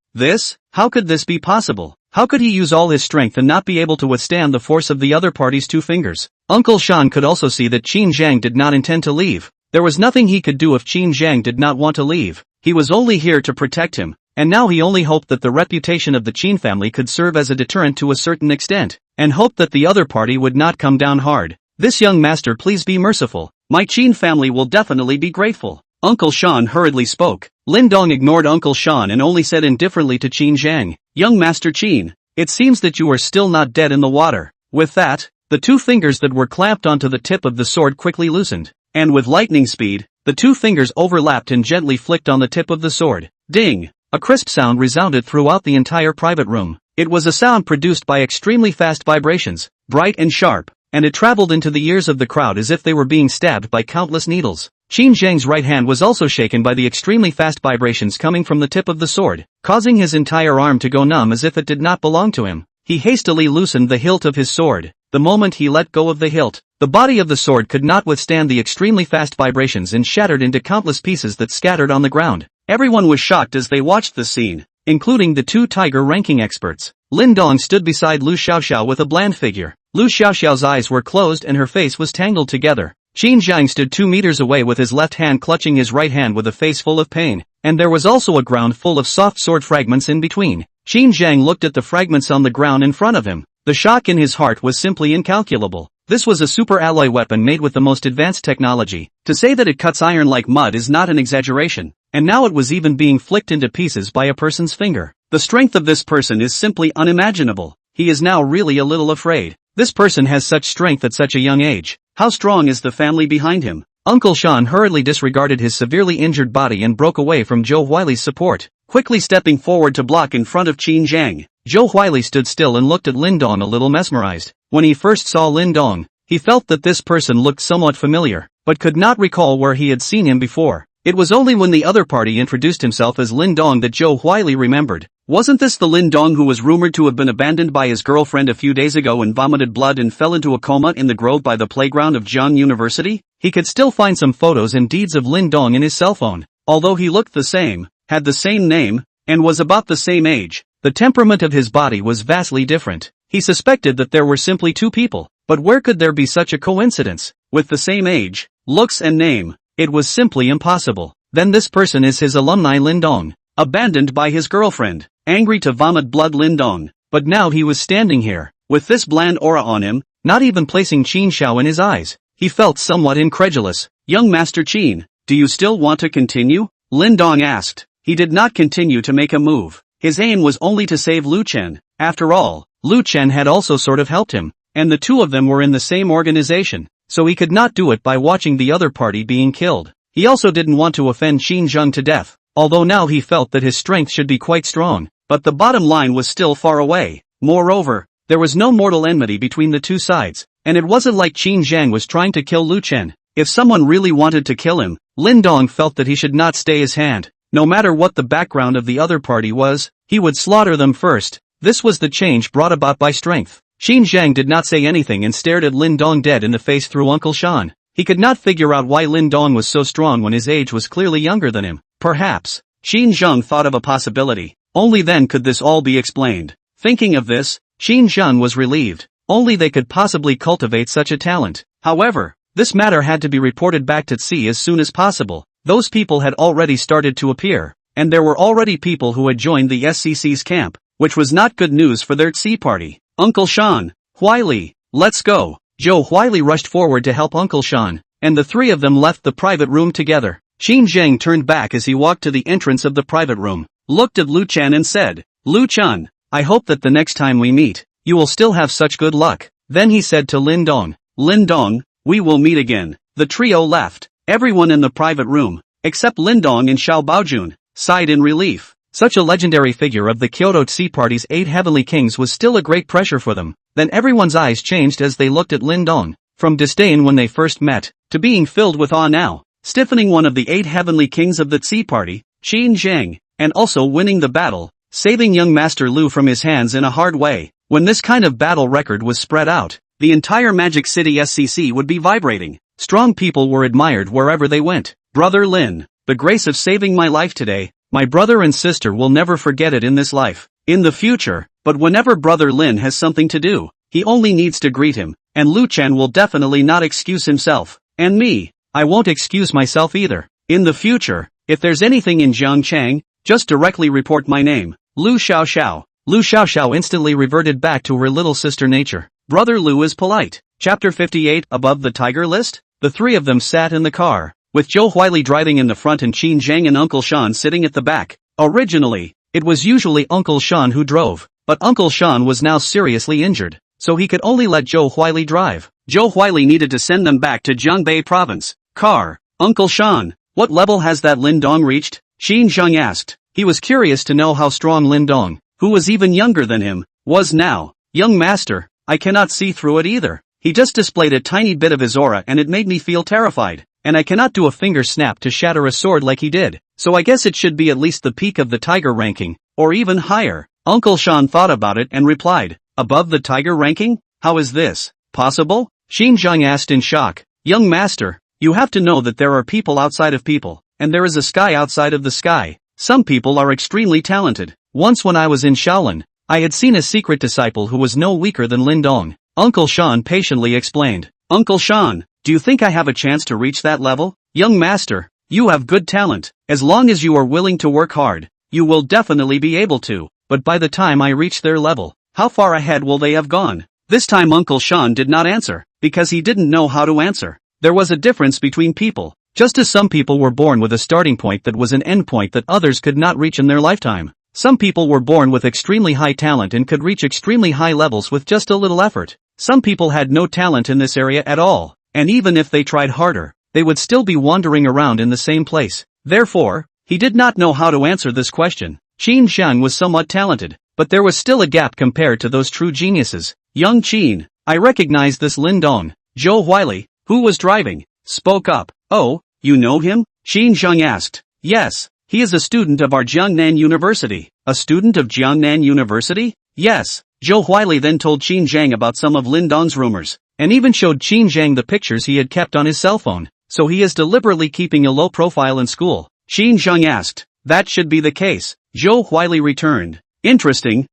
How could this be possible? How could he use all his strength and not be able to withstand the force of the other party's two fingers? Uncle Shan could also see that Qin Zhang did not intend to leave. There was nothing he could do if Qin Zhang did not want to leave. He was only here to protect him, and now he only hoped that the reputation of the Qin family could serve as a deterrent to a certain extent, and hoped that the other party would not come down hard. "This young master, please be merciful. My Qin family will definitely be grateful." Uncle Shan hurriedly spoke. Lin Dong ignored Uncle Shan and only said indifferently to Qin Zhang, "Young Master Qin, it seems that you are still not dead in the water." With that, the two fingers that were clamped onto the tip of the sword quickly loosened, and with lightning speed, the two fingers overlapped and gently flicked on the tip of the sword. Ding! A crisp sound resounded throughout the entire private room. It was a sound produced by extremely fast vibrations, bright and sharp, and it traveled into the ears of the crowd as if they were being stabbed by countless needles. Qin Zhang's right hand was also shaken by the extremely fast vibrations coming from the tip of the sword, causing his entire arm to go numb as if it did not belong to him. He hastily loosened the hilt of his sword. The moment he let go of the hilt, the body of the sword could not withstand the extremely fast vibrations and shattered into countless pieces that scattered on the ground. Everyone was shocked as they watched the scene, including the two tiger ranking experts. Lin Dong stood beside Lu Xiaoxiao with a bland figure. Lu Xiaoxiao's eyes were closed and her face was tangled together. Qin Zhang stood 2 meters away with his left hand clutching his right hand with a face full of pain, and there was also a ground full of soft sword fragments in between. Qin Zhang looked at the fragments on the ground in front of him. The shock in his heart was simply incalculable. This was a super alloy weapon made with the most advanced technology. To say that it cuts iron like mud is not an exaggeration. And now it was even being flicked into pieces by a person's finger. The strength of this person is simply unimaginable. He is now really a little afraid. This person has such strength at such a young age. How strong is the family behind him? Uncle Sean hurriedly disregarded his severely injured body and broke away from Zhou Huili's support, quickly stepping forward to block in front of Qin Zhang. Zhou Huili stood still and looked at Lin Dong a little mesmerized. When he first saw Lin Dong, he felt that this person looked somewhat familiar, but could not recall where he had seen him before. It was only when the other party introduced himself as Lin Dong that Zhou Huili remembered. Wasn't this the Lin Dong who was rumored to have been abandoned by his girlfriend a few days ago and vomited blood and fell into a coma in the grove by the playground of Jiang University? He could still find some photos and deeds of Lin Dong in his cell phone. Although he looked the same, had the same name, and was about the same age, the temperament of his body was vastly different. He suspected that there were simply 2 people, but where could there be such a coincidence? With the same age, looks and name, it was simply impossible. Then this person is his alumni Lin Dong, abandoned by his girlfriend, angry to vomit blood Lin Dong. But now he was standing here, with this bland aura on him, not even placing Qin Xiao in his eyes. He felt somewhat incredulous. Young Master Qin, do you still want to continue? Lin Dong asked. He did not continue to make a move. His aim was only to save Lu Chen. After all, Lu Chen had also sort of helped him, and the 2 of them were in the same organization, so he could not do it by watching the other party being killed. He also didn't want to offend Qin Zhang to death, although now he felt that his strength should be quite strong, but the bottom line was still far away. Moreover, there was no mortal enmity between the 2 sides, and it wasn't like Qin Zhang was trying to kill Lu Chen. If someone really wanted to kill him, Lin Dong felt that he should not stay his hand. No matter what the background of the other party was, he would slaughter them first. This was the change brought about by strength. Qin Zhang did not say anything and stared at Lin Dong dead in the face through Uncle Sean. He could not figure out why Lin Dong was so strong when his age was clearly younger than him. Perhaps, Qin Zhang thought of a possibility. Only then could this all be explained. Thinking of this, Qin Zhang was relieved. Only they could possibly cultivate such a talent. However, this matter had to be reported back to Tsi as soon as possible. Those people had already started to appear, and there were already people who had joined the SCC's camp, which was not good news for their Tsi party. Uncle Sean, Huili, let's go. Zhou Huili rushed forward to help Uncle Sean, and the 3 of them left the private room together. Qin Zhang turned back as he walked to the entrance of the private room, looked at Lu Chen and said, Lu Chen, I hope that the next time we meet, you will still have such good luck. Then he said to Lin Dong, we will meet again. The trio left. Everyone in the private room, except Lin Dong and Xiao Baojun, sighed in relief. Such a legendary figure of the Kyoto Tsi Party's 8 heavenly kings was still a great pressure for them. Then everyone's eyes changed as they looked at Lin Dong, from disdain when they first met, to being filled with awe now, stiffening one of the 8 heavenly kings of the Tsi Party, Qin Zhang, and also winning the battle, saving young Master Lu from his hands in a hard way. When this kind of battle record was spread out, the entire Magic City SCC would be vibrating. Strong people were admired wherever they went. Brother Lin, the grace of saving my life today, my brother and sister will never forget it in this life, in the future, but whenever Brother Lin has something to do, he only needs to greet him, and Lu Chen will definitely not excuse himself. And me, I won't excuse myself either. In the future, if there's anything in Zhangchang, just directly report my name, Lu Xiaoxiao. Lu Xiaoxiao instantly reverted back to her little sister nature. Brother Lu is polite. Chapter 58. Above the tiger list? The 3 of them sat in the car, with Zhou Huili driving in the front and Qin Zhang and Uncle Sean sitting at the back. Originally, it was usually Uncle Sean who drove, but Uncle Sean was now seriously injured, so he could only let Zhou Huili drive. Zhou Huili needed to send them back to Jiangbei province. Car. Uncle Sean, what level has that Lin Dong reached? Qin Zhang asked. He was curious to know how strong Lin Dong, who was even younger than him, was now. Young master, I cannot see through it either. He just displayed a tiny bit of his aura and it made me feel terrified, and I cannot do a finger snap to shatter a sword like he did, so I guess it should be at least the peak of the tiger ranking, or even higher. Uncle Sean thought about it and replied, above the tiger ranking? How is this possible? Qin Zhang asked in shock. Young master, you have to know that there are people outside of people, and there is a sky outside of the sky. Some people are extremely talented. Once when I was in Shaolin, I had seen a secret disciple who was no weaker than Lin Dong. Uncle Sean patiently explained. Uncle Sean, Do you think I have a chance to reach that level? Young master, you have good talent. As long as you are willing to work hard, you will definitely be able to. But by the time I reach their level, how far ahead will they have gone? This time Uncle Sean did not answer, because he didn't know how to answer. There was a difference between people. Just as some people were born with a starting point that was an end point that others could not reach in their lifetime. Some people were born with extremely high talent and could reach extremely high levels with just a little effort. Some people had no talent in this area at all, and even if they tried harder, they would still be wandering around in the same place. Therefore, he did not know how to answer this question. Qin Zhang was somewhat talented, but there was still a gap compared to those true geniuses. Young Qin, I recognize this Lin Dong. Zhou Huili, who was driving, spoke up. Oh, you know him? Qin Zhang asked. Yes, he is a student of our Jiangnan University. A student of Jiangnan University? Yes. Zhou Huili then told Qin Zhang about some of Lin Dong's rumors, and even showed Qin Zhang the pictures he had kept on his cell phone. So he is deliberately keeping a low profile in school. Qin Zhang asked. That should be the case. Zhou Huili returned. Interesting.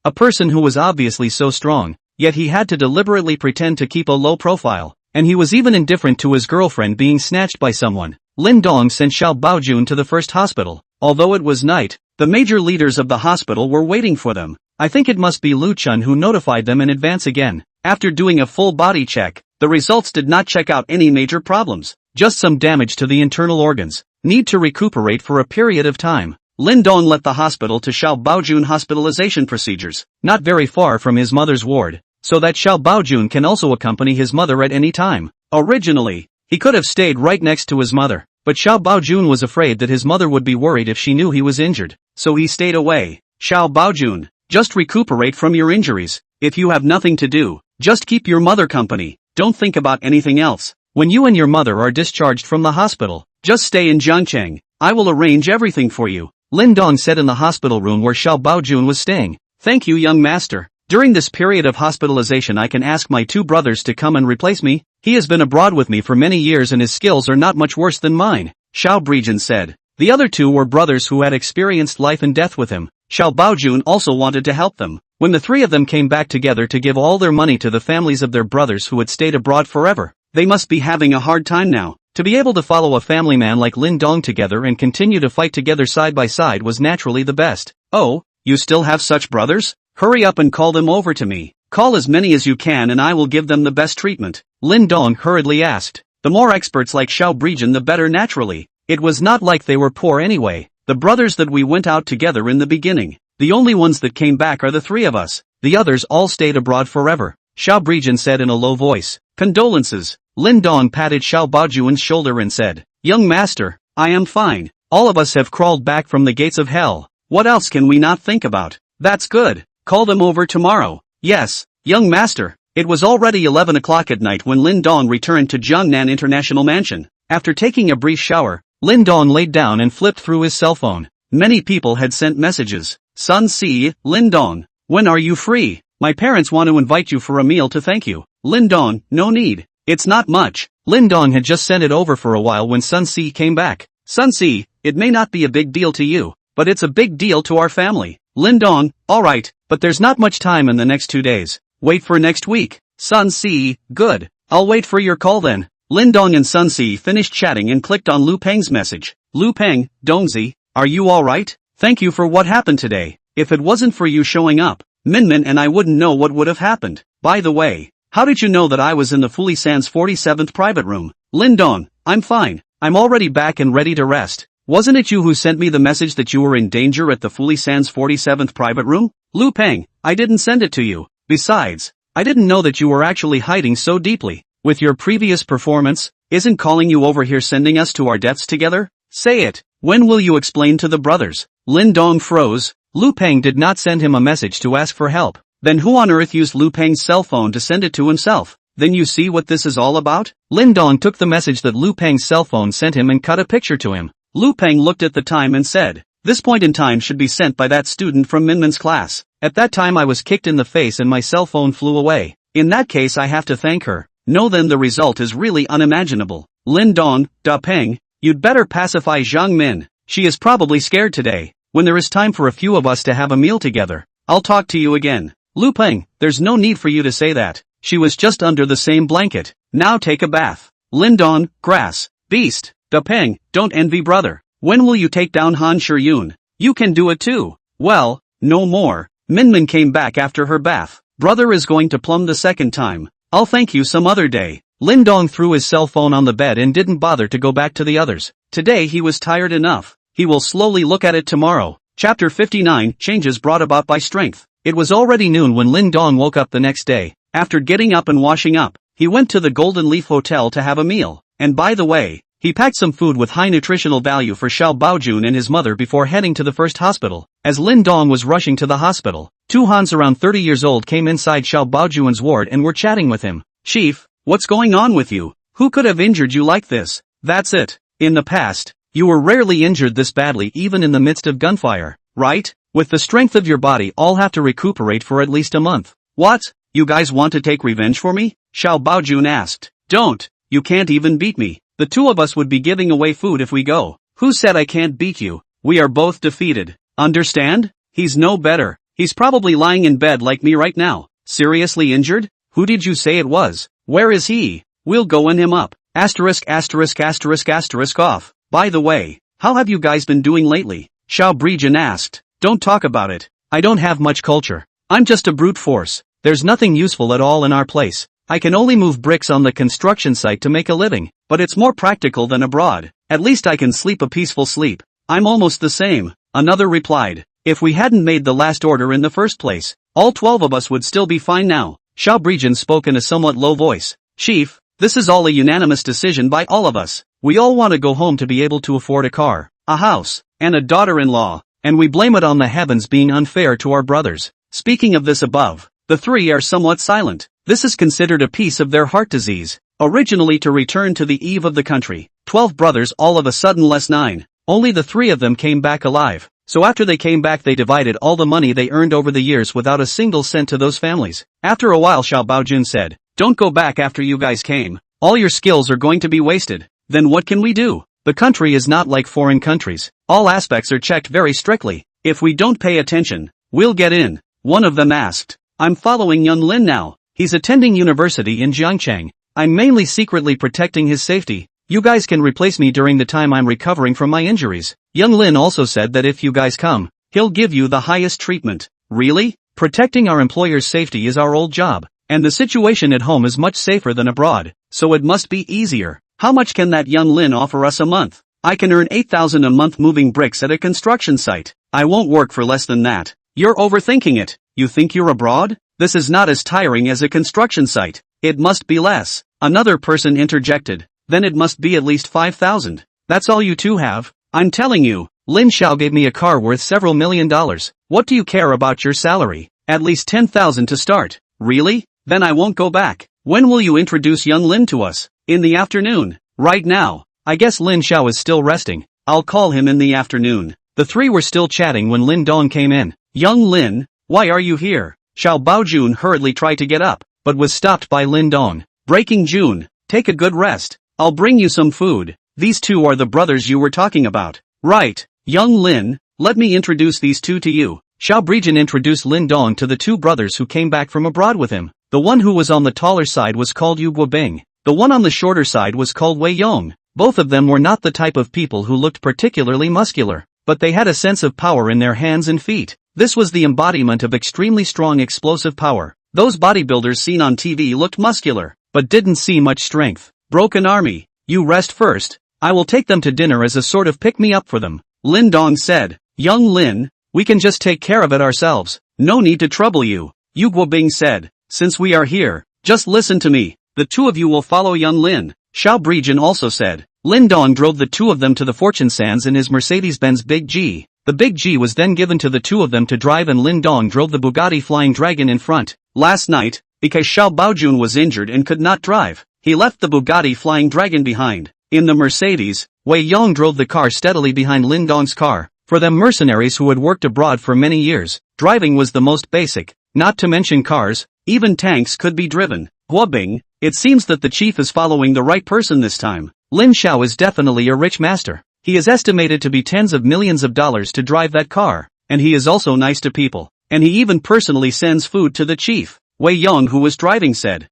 A person who was obviously so strong, yet he had to deliberately pretend to keep a low profile, and he was even indifferent to his girlfriend being snatched by someone. Lin Dong sent Xiao Baojun to the first hospital. Although it was night, the major leaders of the hospital were waiting for them. I think it must be Lu Chun who notified them in advance again. After doing a full body check, the results did not check out any major problems, just some damage to the internal organs. Need to recuperate for a period of time. Lin Dong led the hospital to Xiao Baojun hospitalization procedures, not very far from his mother's ward, so that Xiao Baojun can also accompany his mother at any time. Originally, he could have stayed right next to his mother, but Xiao Baojun was afraid that his mother would be worried if she knew he was injured, so he stayed away. Xiao Baojun, just recuperate from your injuries. If you have nothing to do, just keep your mother company. Don't think about anything else. When you and your mother are discharged from the hospital, just stay in Jiangcheng. I will arrange everything for you. Lin Dong said in the hospital room where Xiao Baojun was staying. Thank you, young master. During this period of hospitalization I can ask my two brothers to come and replace me. He has been abroad with me for many years and his skills are not much worse than mine, Xiao Baojun said. The other two were brothers who had experienced life and death with him. Xiao Baojun also wanted to help them. When the three of them came back together to give all their money to the families of their brothers who had stayed abroad forever, they must be having a hard time now. To be able to follow a family man like Lin Dong together and continue to fight together side by side was naturally the best. Oh, you still have such brothers? Hurry up and call them over to me. Call as many as you can and I will give them the best treatment. Lin Dong hurriedly asked. The more experts like Xiao Baojun the better naturally. It was not like they were poor anyway. The brothers that we went out together in the beginning. The only ones that came back are the three of us. The others all stayed abroad forever. Xiao Baojun said in a low voice. Condolences. Lin Dong patted Xiao Baojun's shoulder and said, Young master, I am fine. All of us have crawled back from the gates of hell. What else can we not think about? That's good. Call them over tomorrow. Yes, young master. It was already 11 o'clock at night when Lin Dong returned to Jiangnan International Mansion. After taking a brief shower, Lin Dong laid down and flipped through his cell phone. Many people had sent messages. Sun Si, Lin Dong, when are you free? My parents want to invite you for a meal to thank you. Lin Dong, no need. It's not much. Lin Dong had just sent it over for a while when Sun Si came back. Sun Si, it may not be a big deal to you, but it's a big deal to our family. Lin Dong, alright, but there's not much time in the next 2 days. Wait for next week. Sun Si, good. I'll wait for your call then. Lin Dong and Sun Si finished chatting and clicked on Lu Peng's message. Lu Peng, Dongzi, are you alright? Thank you for what happened today. If it wasn't for you showing up, Minmin and I wouldn't know what would have happened. By the way, how did you know that I was in the Fuli San's 47th private room? Lin Dong, I'm fine. I'm already back and ready to rest. Wasn't it you who sent me the message that you were in danger at the Fuli San's 47th private room? Lu Peng, I didn't send it to you. Besides, I didn't know that you were actually hiding so deeply. With your previous performance, isn't calling you over here sending us to our deaths together? Say it. When will you explain to the brothers? Lin Dong froze. Lu Peng did not send him a message to ask for help. Then who on earth used Lu Peng's cell phone to send it to himself? Then you see what this is all about? Lin Dong took the message that Lu Peng's cell phone sent him and cut a picture to him. Lu Peng looked at the time and said, this point in time should be sent by that student from Minmin's class. At that time I was kicked in the face and my cell phone flew away. In that case I have to thank her. No, then the result is really unimaginable. Lin Dong, Da Peng, you'd better pacify Zhang Min. She is probably scared today. When there is time for a few of us to have a meal together, I'll talk to you again. Lu Peng, there's no need for you to say that. She was just under the same blanket. Now take a bath. Lindong, grass, beast, Dapeng, don't envy brother. When will you take down Han Shiryun? You can do it too. Well, no more. Minmin came back after her bath. Brother is going to plumb the second time. I'll thank you some other day. Lindong threw his cell phone on the bed and didn't bother to go back to the others. Today he was tired enough. He will slowly look at it tomorrow. Chapter 59, Changes Brought About by Strength. It was already noon when Lindong woke up the next day. After getting up and washing up, he went to the Golden Leaf Hotel to have a meal. And by the way, he packed some food with high nutritional value for Xiao Baojun and his mother before heading to the first hospital. As Lindong was rushing to the hospital, two Hans around 30 years old came inside Xiao Baojun's ward and were chatting with him. Chief, what's going on with you? Who could have injured you like this? That's it. In the past, you were rarely injured this badly even in the midst of gunfire, right? With the strength of your body I'll have to recuperate for at least a month. What? You guys want to take revenge for me? Xiao Baojun asked. Don't. You can't even beat me. The two of us would be giving away food if we go. Who said I can't beat you? We are both defeated. Understand? He's no better. He's probably lying in bed like me right now. Seriously injured? Who did you say it was? Where is he? We'll go in him up. Asterisk asterisk asterisk asterisk off. By the way, how have you guys been doing lately? Xiao Baojun asked. Don't talk about it. I don't have much culture. I'm just a brute force. There's nothing useful at all in our place. I can only move bricks on the construction site to make a living, but it's more practical than abroad. At least I can sleep a peaceful sleep. I'm almost the same. Another replied. If we hadn't made the last order in the first place, all 12 of us would still be fine now. Xiao Baojun spoke in a somewhat low voice. Chief, this is all a unanimous decision by all of us. We all want to go home to be able to afford a car, a house, and a daughter-in-law, and we blame it on the heavens being unfair to our brothers. Speaking of this above, the three are somewhat silent. This is considered a piece of their heart disease. Originally to return to the eve of the country, 12 brothers all of a sudden less 9. Only the 3 of them came back alive. So after they came back they divided all the money they earned over the years without a single cent to those families. After a while Xiao Baojun said, don't go back after you guys came. All your skills are going to be wasted. Then what can we do? The country is not like foreign countries. All aspects are checked very strictly. If we don't pay attention, we'll get in. One of them asked. I'm following young Lin now. He's attending university in Jiangchang. I'm mainly secretly protecting his safety. You guys can replace me during the time I'm recovering from my injuries. Young Lin also said that if you guys come, he'll give you the highest treatment. Really? Protecting our employer's safety is our old job. And the situation at home is much safer than abroad, so it must be easier. How much can that young Lin offer us a month? I can earn 8,000 a month moving bricks at a construction site. I won't work for less than that. You're overthinking it. You think you're abroad? This is not as tiring as a construction site. It must be less. Another person interjected. Then it must be at least 5,000. That's all you two have? I'm telling you, Lin Xiao gave me a car worth several $1 million. What do you care about your salary? At least 10,000 to start. Really? Then I won't go back. When will you introduce young Lin to us? In the afternoon. Right now. I guess Lin Xiao is still resting. I'll call him in the afternoon. The three were still chatting when Lin Dong came in. Young Lin, why are you here? Xiao Baojun hurriedly tried to get up, but was stopped by Lin Dong. Breaking June, take a good rest. I'll bring you some food. These two are the brothers you were talking about. Right. Young Lin, let me introduce these two to you. Xiao Baojun introduced Lin Dong to the two brothers who came back from abroad with him. The one who was on the taller side was called Yu Guobing. The one on the shorter side was called Wei Yong. Both of them were not the type of people who looked particularly muscular, but they had a sense of power in their hands and feet. This was the embodiment of extremely strong explosive power. Those bodybuilders seen on TV looked muscular, but didn't see much strength. Broken army. You rest first. I will take them to dinner as a sort of pick-me-up for them. Lin Dong said. Young Lin, we can just take care of it ourselves. No need to trouble you. Yu Guobing said. Since we are here, just listen to me. The two of you will follow young Lin. Xiao Baojun also said. Lin Dong drove the two of them to the Fortune Sands in his Mercedes-Benz Big G. The Big G was then given to the two of them to drive and Lin Dong drove the Bugatti Flying Dragon in front. Last night, because Xiao Baojun was injured and could not drive, he left the Bugatti Flying Dragon behind. In the Mercedes, Wei Yong drove the car steadily behind Lin Dong's car. For them mercenaries who had worked abroad for many years, driving was the most basic. Not to mention cars, even tanks could be driven. Guobing, it seems that the chief is following the right person this time. Lin Xiao is definitely a rich master. He is estimated to be tens of millions of dollars to drive that car, and he is also nice to people, and he even personally sends food to the chief. Wei Yong who was driving said,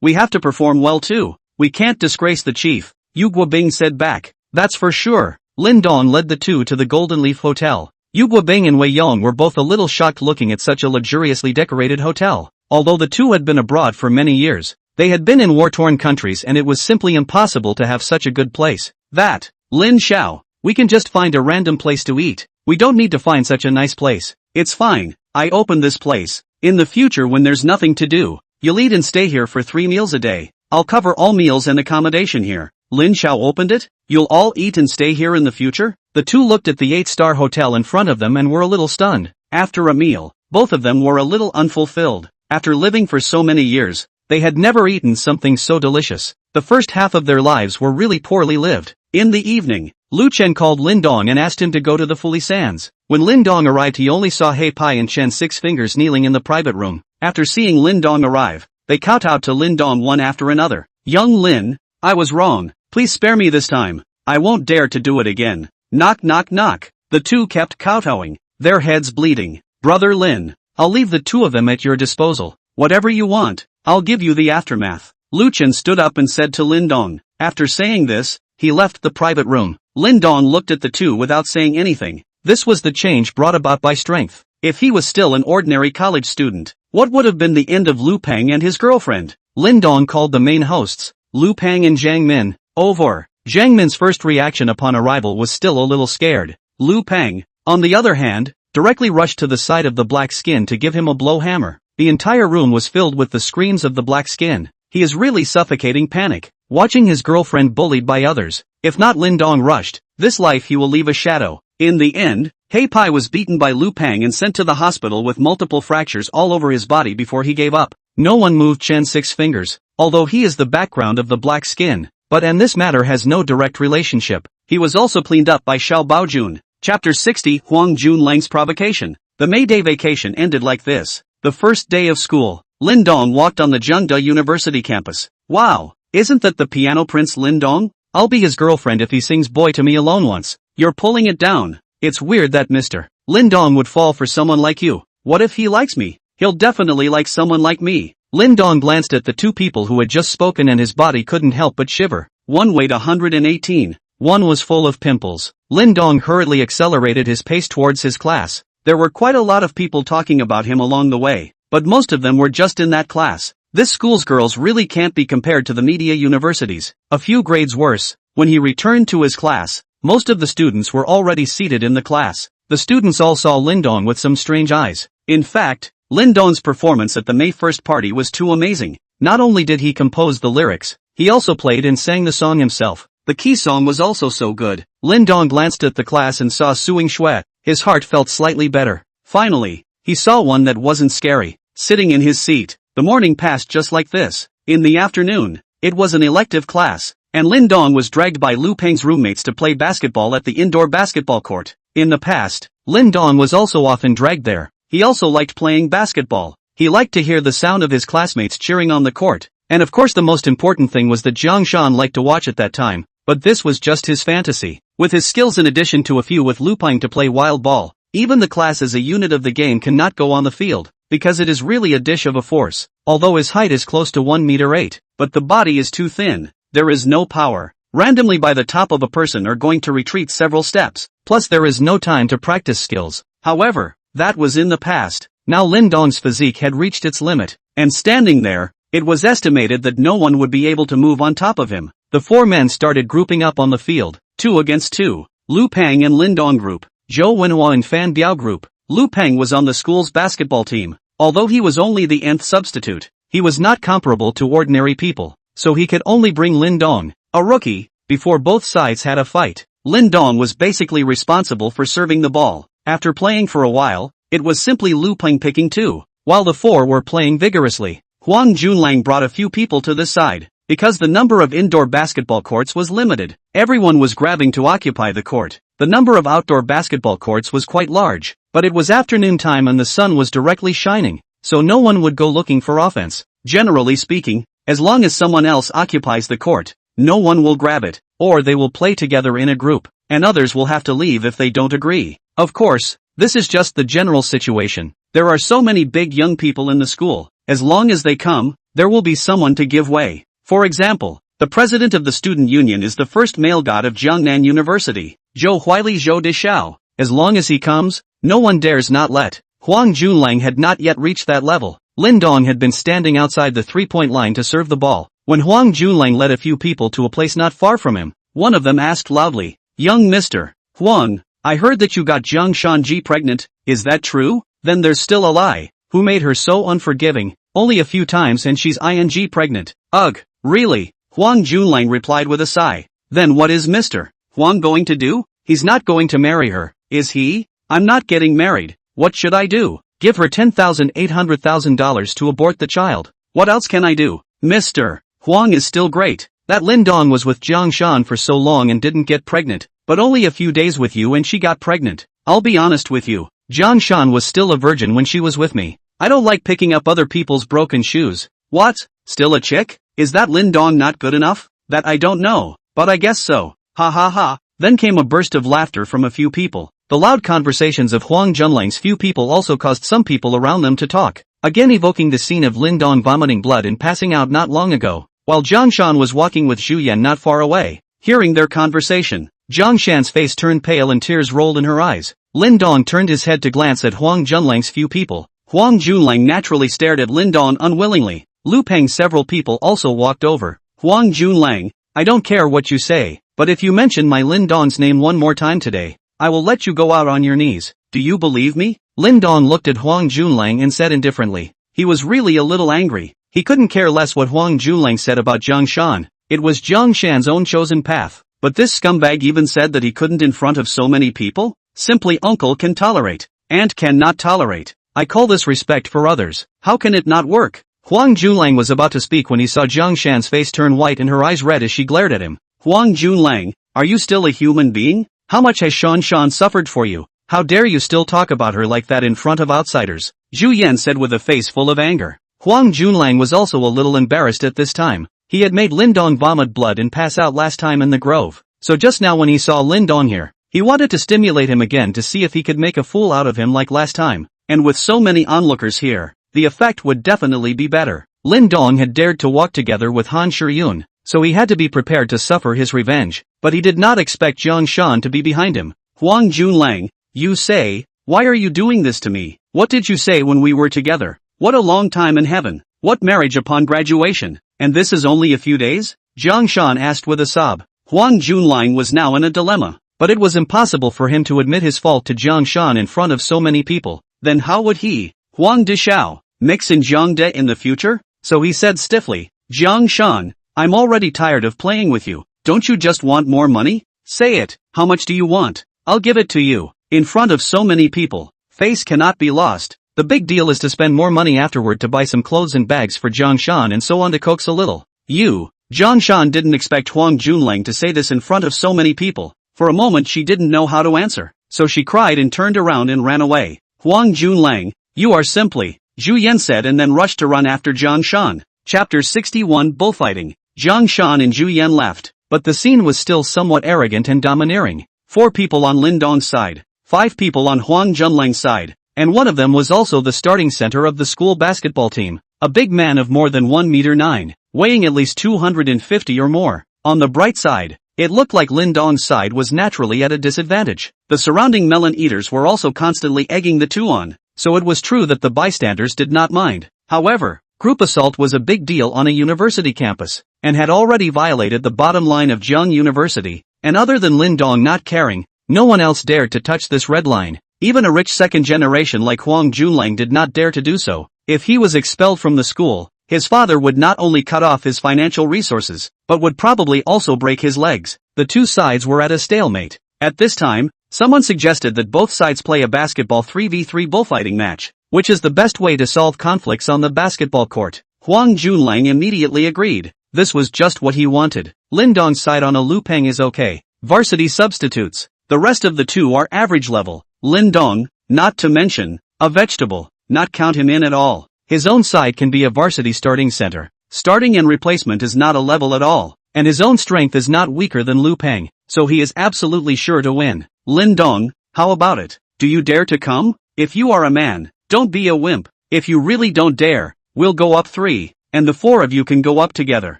we have to perform well too. We can't disgrace the chief, Yu Guobing said back. That's for sure. Lin Dong led the two to the Golden Leaf Hotel. Yu Guobing and Wei Yong were both a little shocked looking at such a luxuriously decorated hotel. Although the two had been abroad for many years, they had been in war-torn countries and it was simply impossible to have such a good place. That, Lin Xiao, we can just find a random place to eat. We don't need to find such a nice place. It's fine, I opened this place. In the future when there's nothing to do, you'll eat and stay here for 3 meals a day. I'll cover all meals and accommodation here. Lin Xiao opened it? You'll all eat and stay here in the future? The two looked at the 8-star hotel in front of them and were a little stunned. After a meal, both of them were a little unfulfilled. After living for so many years, they had never eaten something so delicious. The first half of their lives were really poorly lived. In the evening, Lu Chen called Lin Dong and asked him to go to the Fuli Sands. When Lin Dong arrived he only saw He Pai and Chen Six Fingers kneeling in the private room. After seeing Lin Dong arrive, they kowtowed to Lin Dong one after another. Young Lin, I was wrong. Please spare me this time. I won't dare to do it again. Knock knock knock. The two kept kowtowing, their heads bleeding. Brother Lin, I'll leave the two of them at your disposal. Whatever you want, I'll give you the aftermath. Lu Chen stood up and said to Lin Dong. After saying this, he left the private room. Lin Dong looked at the two without saying anything. This was the change brought about by strength. If he was still an ordinary college student, what would have been the end of Lu Peng and his girlfriend? Lin Dong called the main hosts, Lu Peng and Zhang Min, over. Zhang Min's first reaction upon arrival was still a little scared. Lu Peng, on the other hand, directly rushed to the side of the black skin to give him a blow hammer. The entire room was filled with the screams of the black skin. He is really suffocating panic, watching his girlfriend bullied by others. If not Lin Dong rushed, this life he will leave a shadow. In the end, He Pai was beaten by Lu Peng and sent to the hospital with multiple fractures all over his body before he gave up. No one moved Chen Six Fingers, although he is the background of the black skin. And this matter has no direct relationship. He was also cleaned up by Xiao Baojun. Chapter 60 Huang Junlang's Provocation. The May Day vacation ended like this. The first day of school, Lin Dong walked on the Zhengde University campus. Wow, isn't that the piano prince Lin Dong? I'll be his girlfriend if he sings Boy to Me alone once. You're pulling it down. It's weird that Mr. Lin Dong would fall for someone like you. What if he likes me? He'll definitely like someone like me. Lin Dong glanced at the two people who had just spoken and his body couldn't help but shiver. One weighed 118. One was full of pimples. Lin Dong hurriedly accelerated his pace towards his class. There were quite a lot of people talking about him along the way, but most of them were just in that class. This school's girls really can't be compared to the media universities. A few grades worse. When he returned to his class, most of the students were already seated in the class. The students all saw Lin Dong with some strange eyes. In fact, Lin Dong's performance at the May 1st party was too amazing. Not only did he compose the lyrics, he also played and sang the song himself. The key song was also so good. Lin Dong glanced at the class and saw Suing Xue. His heart felt slightly better. Finally, he saw one that wasn't scary, sitting in his seat. The morning passed just like this. In the afternoon, it was an elective class, and Lin Dong was dragged by Lu Peng's roommates to play basketball at the indoor basketball court. In the past, Lin Dong was also often dragged there. He also liked playing basketball. He liked to hear the sound of his classmates cheering on the court. And of course the most important thing was that Jiang Shan liked to watch at that time. But this was just his fantasy. With his skills in addition to a few with Lu Peng to play wild ball, even the class as a unit of the game cannot go on the field, because it is really a dish of a force. Although his height is close to 1 meter 8, but the body is too thin, there is no power. Randomly by the top of a person are going to retreat several steps, plus there is no time to practice skills. However, that was in the past. Now Lin Dong's physique had reached its limit, and standing there, it was estimated that no one would be able to move on top of him. The four men started grouping up on the field, 2 against 2. Lu Peng and Lin Dong group, Zhou Wenhua and Fan Biao group. Lu Peng was on the school's basketball team. Although he was only the nth substitute, he was not comparable to ordinary people, so he could only bring Lin Dong, a rookie, before both sides had a fight. Lin Dong was basically responsible for serving the ball. After playing for a while, it was simply Lu Peng picking 2, while the 4 were playing vigorously. Huang Junlang brought a few people to this side. Because the number of indoor basketball courts was limited, everyone was grabbing to occupy the court. The number of outdoor basketball courts was quite large, but it was afternoon time and the sun was directly shining, so no one would go looking for offense. Generally speaking, as long as someone else occupies the court, no one will grab it, or they will play together in a group, and others will have to leave if they don't agree. Of course, this is just the general situation. There are so many big young people in the school. As long as they come, there will be someone to give way. For example, the president of the student union is the first male god of Jiangnan University, Zhou Huili Zhou Dishao. As long as he comes, no one dares not let. Huang Junlang had not yet reached that level. Lin Dong had been standing outside the three-point line to serve the ball. When Huang Junlang led a few people to a place not far from him, one of them asked loudly, "Young Mr. Huang, I heard that you got Zhang Shanji pregnant, is that true? Then there's still a lie. Who made her so unforgiving? Only a few times and she's ing pregnant." "Ugh, really?" Huang Junlang replied with a sigh. "Then what is Mr. Huang going to do? He's not going to marry her, is he? I'm not getting married. What should I do? Give her $10,800,000 to abort the child. What else can I do? Mr. Huang is still great. That Lin Dong was with Jiang Shan for so long and didn't get pregnant, but only a few days with you and she got pregnant. I'll be honest with you. Jiang Shan was still a virgin when she was with me. I don't like picking up other people's broken shoes." "What? Still a chick? Is that Lin Dong not good enough?" "That I don't know, but I guess so. Ha ha ha." Then came a burst of laughter from a few people. The loud conversations of Huang Junlang's few people also caused some people around them to talk, again evoking the scene of Lin Dong vomiting blood and passing out not long ago, while Jiang Shan was walking with Zhu Yan not far away. Hearing their conversation, Jiang Shan's face turned pale and tears rolled in her eyes. Lin Dong turned his head to glance at Huang Junlang's few people. Huang Junlang naturally stared at Lin Dong unwillingly. Lu Peng's several people also walked over. "Huang Junlang, I don't care what you say, but if you mention my Lin Dong's name one more time today, I will let you go out on your knees. Do you believe me?" Lin Dong looked at Huang Junlang and said indifferently. He was really a little angry. He couldn't care less what Huang Junlang said about Jiang Shan. It was Jiang Shan's own chosen path. But this scumbag even said that he couldn't in front of so many people? Simply uncle can tolerate. Aunt cannot tolerate. I call this respect for others. How can it not work? Huang Junlang was about to speak when he saw Jiang Shan's face turn white and her eyes red as she glared at him. "Huang Junlang, are you still a human being? How much has Shan Shan suffered for you? How dare you still talk about her like that in front of outsiders?" Zhu Yan said with a face full of anger. Huang Junlang was also a little embarrassed at this time. He had made Lin Dong vomit blood and pass out last time in the grove, so just now when he saw Lin Dong here, he wanted to stimulate him again to see if he could make a fool out of him like last time, and with so many onlookers here, the effect would definitely be better. Lin Dong had dared to walk together with Han Shiyun, so he had to be prepared to suffer his revenge, but he did not expect Jiang Shan to be behind him. "Huang Junlang, you say, why are you doing this to me? What did you say when we were together? What a long time in heaven. What marriage upon graduation, and this is only a few days?" Jiang Shan asked with a sob. Huang Junlang was now in a dilemma, but it was impossible for him to admit his fault to Jiang Shan in front of so many people. Then how would he, Huang Dishao, mix in Jiangde in the future? So he said stiffly, "Jiang Shan, I'm already tired of playing with you. Don't you just want more money? Say it, how much do you want? I'll give it to you." In front of so many people, face cannot be lost. The big deal is to spend more money afterward to buy some clothes and bags for Jiang Shan and so on to coax a little. Jiang Shan didn't expect Huang Junlang to say this in front of so many people. For a moment she didn't know how to answer, so she cried and turned around and ran away. "Huang Junlang, you are simply," Zhu Yan said and then rushed to run after Jiang Shan. Chapter 61 Bullfighting. Jiang Shan and Zhu Yan left, but the scene was still somewhat arrogant and domineering. 4 people on Lin Dong's side, 5 people on Huang Junlang's side, and one of them was also the starting center of the school basketball team, a big man of more than 1 meter 9, weighing at least 250 or more. On the bright side, it looked like Lin Dong's side was naturally at a disadvantage. The surrounding melon eaters were also constantly egging the two on, so it was true that the bystanders did not mind. However, group assault was a big deal on a university campus, and had already violated the bottom line of Jiang University, and other than Lin Dong not caring, no one else dared to touch this red line. Even a rich second generation like Huang Junlang did not dare to do so. If he was expelled from the school, his father would not only cut off his financial resources, but would probably also break his legs. The two sides were at a stalemate. At this time, someone suggested that both sides play a basketball 3v3 bullfighting match, which is the best way to solve conflicts on the basketball court. Huang Junlang immediately agreed. This was just what he wanted. Lin Dong's side on a Lu Peng is okay. Varsity substitutes. The rest of the two are average level. Lin Dong, not to mention, a vegetable, not count him in at all. His own side can be a varsity starting center. Starting and replacement is not a level at all, and his own strength is not weaker than Lu Peng, so he is absolutely sure to win. Lin Dong, how about it? Do you dare to come? If you are a man, don't be a wimp. If you really don't dare, we'll go up 3, and the four of you can go up together.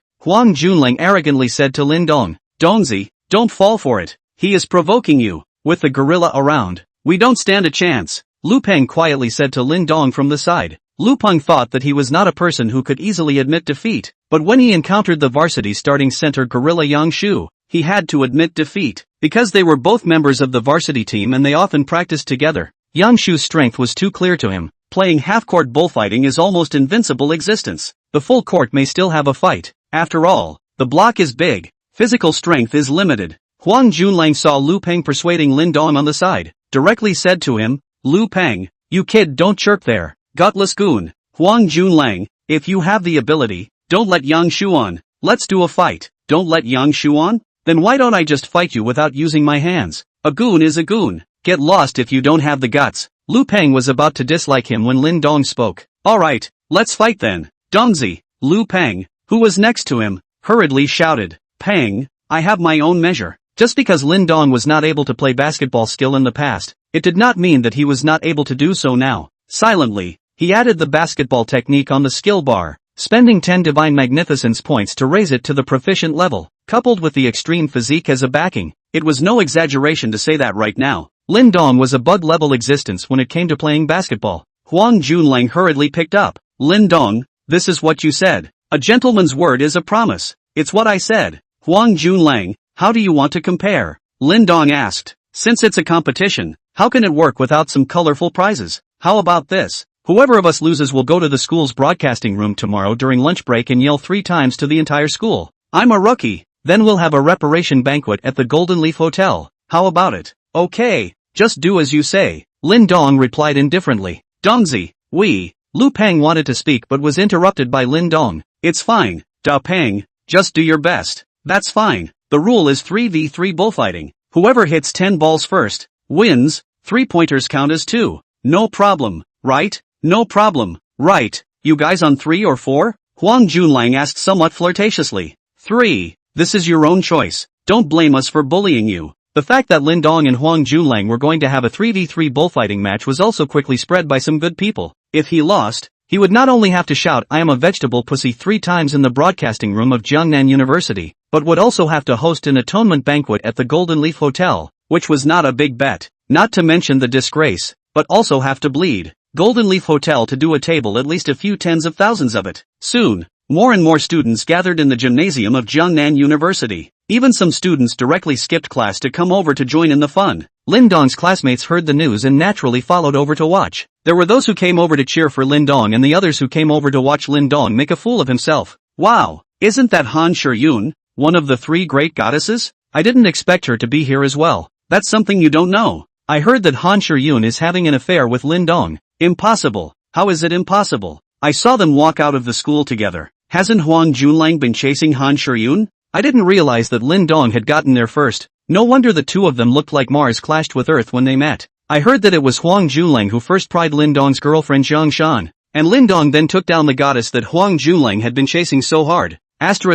Huang Junlang arrogantly said to Lin Dong. Dongzi, don't fall for it. He is provoking you. With the gorilla around, we don't stand a chance. Lu Peng quietly said to Lin Dong from the side. Lu Peng thought that he was not a person who could easily admit defeat, but when he encountered the varsity starting center gorilla Yang Shu, he had to admit defeat, because they were both members of the varsity team and they often practiced together. Yang Shu's strength was too clear to him. Playing half-court bullfighting is almost invincible existence. The full court may still have a fight. After all, the block is big. Physical strength is limited. Huang Junlang saw Lu Peng persuading Lin Dong on the side, directly said to him, Lu Peng, you kid don't chirp there, gutless goon. Huang Junlang, if you have the ability, don't let Yang Shu on. Let's do a fight. Don't let Yang Shu on? Then why don't I just fight you without using my hands? A goon is a goon. Get lost if you don't have the guts. Lu Peng was about to dislike him when Lin Dong spoke. Alright, let's fight then. Dongzi. Lu Peng, who was next to him, hurriedly shouted. Peng, I have my own measure. Just because Lin Dong was not able to play basketball skill in the past, it did not mean that he was not able to do so now. Silently, he added the basketball technique on the skill bar, spending 10 divine magnificence points to raise it to the proficient level, coupled with the extreme physique as a backing. It was no exaggeration to say that right now, Lin Dong was a bug-level existence when it came to playing basketball. Huang Junlang hurriedly picked up. Lin Dong, this is what you said. A gentleman's word is a promise. It's what I said. Huang Junlang, how do you want to compare? Lin Dong asked. Since it's a competition, how can it work without some colorful prizes? How about this? Whoever of us loses will go to the school's broadcasting room tomorrow during lunch break and yell 3 times to the entire school. I'm a rookie. Then we'll have a reparation banquet at the Golden Leaf Hotel. How about it? Okay, just do as you say. Lin Dong replied indifferently. Dongzi, Lu Peng wanted to speak but was interrupted by Lin Dong. It's fine, Da Peng, just do your best. That's fine. The rule is 3v3 bullfighting. Whoever hits 10 balls first, wins. 3-pointers count as 2. No problem, right? No problem, right? You guys on 3 or 4? Huang Junlang asked somewhat flirtatiously. 3. This is your own choice. Don't blame us for bullying you. The fact that Lin Dong and Huang Junlang were going to have a 3v3 bullfighting match was also quickly spread by some good people. If he lost, he would not only have to shout I am a vegetable pussy 3 times in the broadcasting room of Jiangnan University, but would also have to host an atonement banquet at the Golden Leaf Hotel, which was not a big bet, not to mention the disgrace, but also have to bleed Golden Leaf Hotel to do a table at least a few tens of thousands of it. Soon, more and more students gathered in the gymnasium of Jiangnan University. Even some students directly skipped class to come over to join in the fun. Lin Dong's classmates heard the news and naturally followed over to watch. There were those who came over to cheer for Lin Dong and the others who came over to watch Lin Dong make a fool of himself. Wow, isn't that Han Shiyun, one of the 3 great goddesses? I didn't expect her to be here as well. That's something you don't know. I heard that Han Shiyun is having an affair with Lin Dong. Impossible. How is it impossible? I saw them walk out of the school together. Hasn't Huang Junlang been chasing Han Shiyun? I didn't realize that Lin Dong had gotten there first. No wonder the two of them looked like Mars clashed with Earth when they met. I heard that it was Huang Junlang who first pried Lin Dong's girlfriend Zhang Shan, and Lin Dong then took down the goddess that Huang Junlang had been chasing so hard. This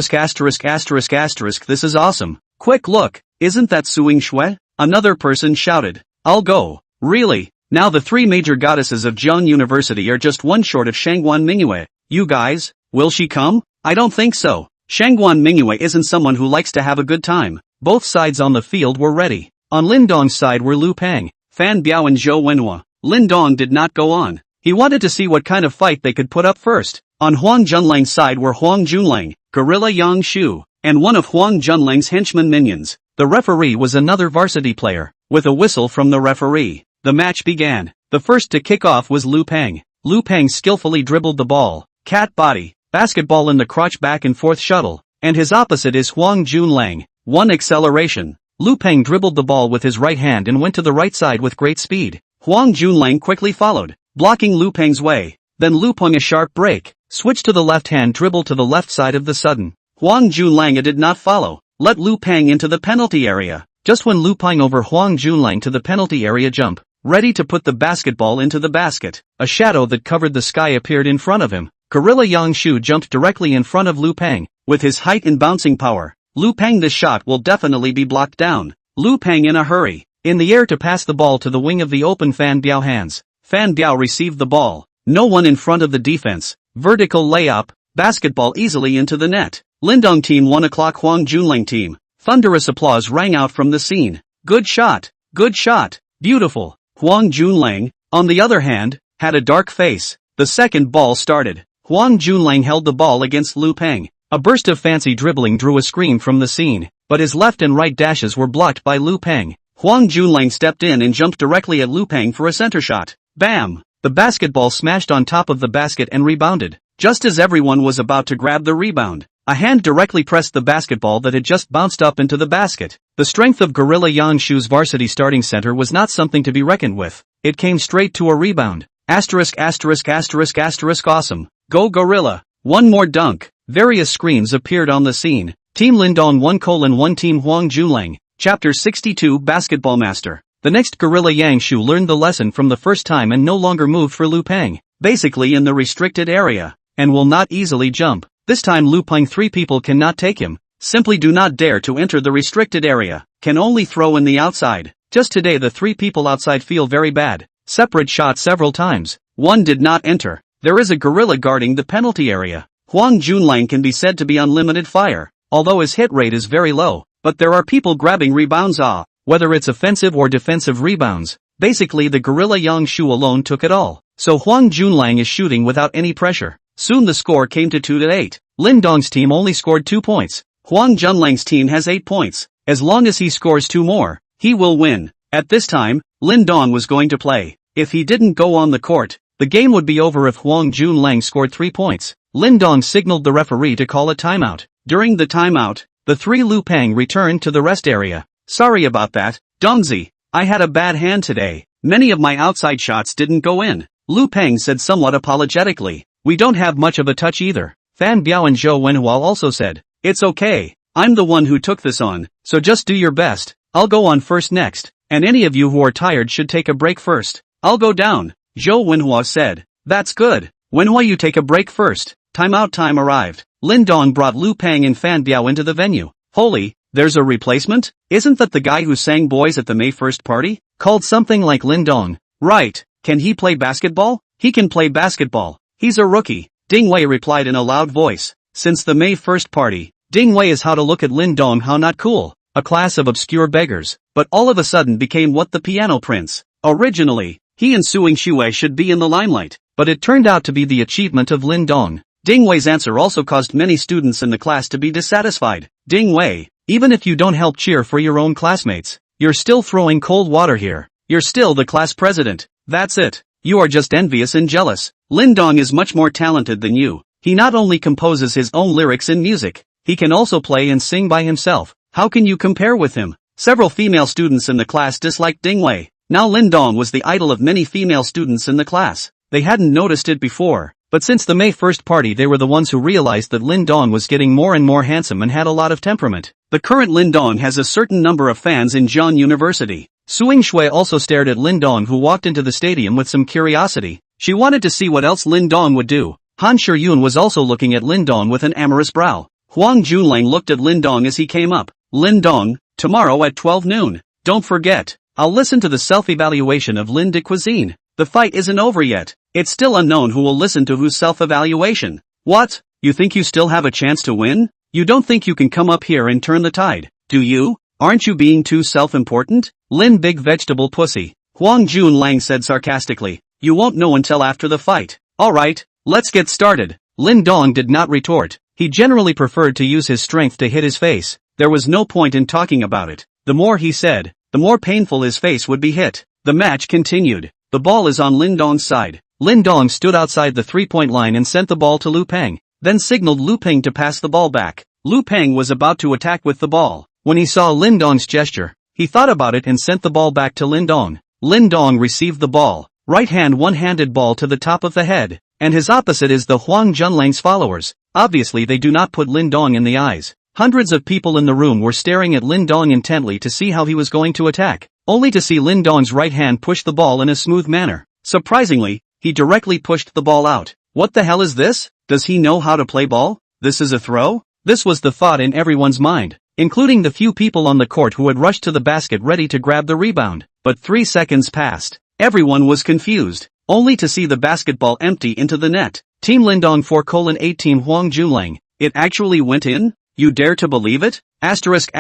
is awesome. Quick look, isn't that Suing Shui? Another person shouted. I'll go. Really? Now the 3 major goddesses of Jiang University are just one short of Shangguan Mingyue. You guys, will she come? I don't think so. Shangguan Mingyue isn't someone who likes to have a good time. Both sides on the field were ready. On Lin Dong's side were Lu Peng, Fan Biao and Zhou Wenhua. Lin Dong did not go on. He wanted to see what kind of fight they could put up first. On Huang Junlang's side were Huang Junlang, Gorilla Yang Shu, and one of Huang Junlang's henchmen minions. The referee was another varsity player. With a whistle from the referee, the match began. The first to kick off was Lu Peng. Lu Peng skillfully dribbled the ball, cat body, basketball in the crotch back and forth shuttle, and his opposite is Huang Junlang. 1 acceleration. Lu Peng dribbled the ball with his right hand and went to the right side with great speed. Huang Junlang quickly followed, blocking Lu Peng's way. Then Lu Peng a sharp break, switched to the left hand dribble to the left side of the sudden. Huang Junlang did not follow, let Lu Peng into the penalty area. Just when Lu Peng over Huang Junlang to the penalty area jump, ready to put the basketball into the basket, a shadow that covered the sky appeared in front of him. Gorilla Yang Shu jumped directly in front of Lu Peng. With his height and bouncing power, Lu Peng this shot will definitely be blocked down. Lu Peng in a hurry, in the air to pass the ball to the wing of the open Fan Biao hands. Fan Biao received the ball. No one in front of the defense. Vertical layup, Basketball easily into the net. Lindong team 1 o'clock Huang Junlang team. Thunderous applause rang out from the scene. Good shot. Good shot. Beautiful. Huang Junlang, on the other hand, had a dark face. The second ball started. Huang Junlang held the ball against Lu Peng. A burst of fancy dribbling drew a scream from the scene, but his left and right dashes were blocked by Lu Peng. Huang Junlang stepped in and jumped directly at Lu Peng for a center shot. Bam! The basketball smashed on top of the basket and rebounded. Just as everyone was about to grab the rebound, a hand directly pressed the basketball that had just bounced up into the basket. The strength of Gorilla Yangshu's varsity starting center was not something to be reckoned with. It came straight to a rebound. Asterisk asterisk asterisk asterisk awesome. Go Gorilla. One more dunk. Various screens appeared on the scene. Team Lindong 1:1 Team Huang Junlang. Chapter 62 Basketball Master. The next Gorilla Yangshu learned the lesson from the first time and no longer moved for Lu Peng, basically in the restricted area, and will not easily jump. This time Lu Peng 3 people cannot take him. Simply do not dare to enter the restricted area. Can only throw in the outside. Just today the 3 people outside feel very bad. Separate shot several times. One did not enter. There is a gorilla guarding the penalty area. Huang Junlang can be said to be unlimited fire, although his hit rate is very low, but there are people grabbing rebounds whether it's offensive or defensive rebounds. Basically the Gorilla Yangshu alone took it all, so Huang Junlang is shooting without any pressure. Soon the score came to 2-8. Lindong's team only scored 2 points. Huang Junlang's team has 8 points. As long as he scores 2 more, he will win. At this time, Lindong was going to play. If he didn't go on the court, the game would be over if Huang Junlang scored 3 points. Lindong signaled the referee to call a timeout. During the timeout, the 3 Lu Peng returned to the rest area. Sorry about that, Dongzi. I had a bad hand today. Many of my outside shots didn't go in. Lu Peng said somewhat apologetically. We don't have much of a touch either. Fan Biao and Zhou Wenhua also said. It's okay. I'm the one who took this on, so just do your best. I'll go on first next, and any of you who are tired should take a break first. I'll go down, Zhou Wenhua said. That's good. Wenhua, you take a break first. Timeout time arrived. Lindong brought Lu Peng and Fan Biao into the venue. Holy, there's a replacement? Isn't that the guy who sang Boys at the May 1st party? Called something like Lindong. Right. Can he play basketball? He can play basketball. He's a rookie. Ding Wei replied in a loud voice. Since the May 1st party, Ding Wei is how to look at Lindong how not cool. A class of obscure beggars, but all of a sudden became what the piano prince. Originally, he and Suing Shui should be in the limelight, but it turned out to be the achievement of Lindong. Ding Wei's answer also caused many students in the class to be dissatisfied. Ding Wei, even if you don't help cheer for your own classmates, you're still throwing cold water here. You're still the class president. That's it. You are just envious and jealous. Lindong is much more talented than you. He not only composes his own lyrics in music, he can also play and sing by himself. How can you compare with him? Several female students in the class disliked Ding Wei. Now Lindong was the idol of many female students in the class. They hadn't noticed it before, but since the May 1st party they were the ones who realized that Lindong was getting more and more handsome and had a lot of temperament. The current Lindong has a certain number of fans in Jian University. Suing Shui also stared at Lindong, who walked into the stadium with some curiosity. She wanted to see what else Lindong would do. Han Shiyun was also looking at Lindong with an amorous brow. Huang Junlang looked at Lindong as he came up. Lindong, tomorrow at 12 noon. Don't forget. I'll listen to the self-evaluation of Lin de Cuisine. The fight isn't over yet. It's still unknown who will listen to whose self-evaluation. What? You think you still have a chance to win? You don't think you can come up here and turn the tide, do you? Aren't you being too self-important? Lin big vegetable pussy. Huang Junlang said sarcastically. You won't know until after the fight. Alright, let's get started. Lindong did not retort. He generally preferred to use his strength to hit his face. There was no point in talking about it. The more he said, the more painful his face would be hit. The match continued. The ball is on Lindong's side. Lindong stood outside the three-point line and sent the ball to Lu Peng, then signaled Lu Peng to pass the ball back. Lu Peng was about to attack with the ball. When he saw Lindong's gesture, he thought about it and sent the ball back to Lindong. Lindong received the ball, right hand one-handed ball to the top of the head, and his opposite is the Huang Junlang's followers. Obviously they do not put Lindong in the eyes. Hundreds of people in the room were staring at Lindong intently to see how he was going to attack, only to see Lindong's right hand push the ball in a smooth manner. Surprisingly, he directly pushed the ball out. What the hell is this? Does he know how to play ball? This is a throw? This was the thought in everyone's mind, including the few people on the court who had rushed to the basket ready to grab the rebound. But 3 seconds passed. Everyone was confused, only to see the basketball empty into the net. Team Lindong 4:8 Team Huang Junlang. It actually went in? You dare to believe it? Asterisk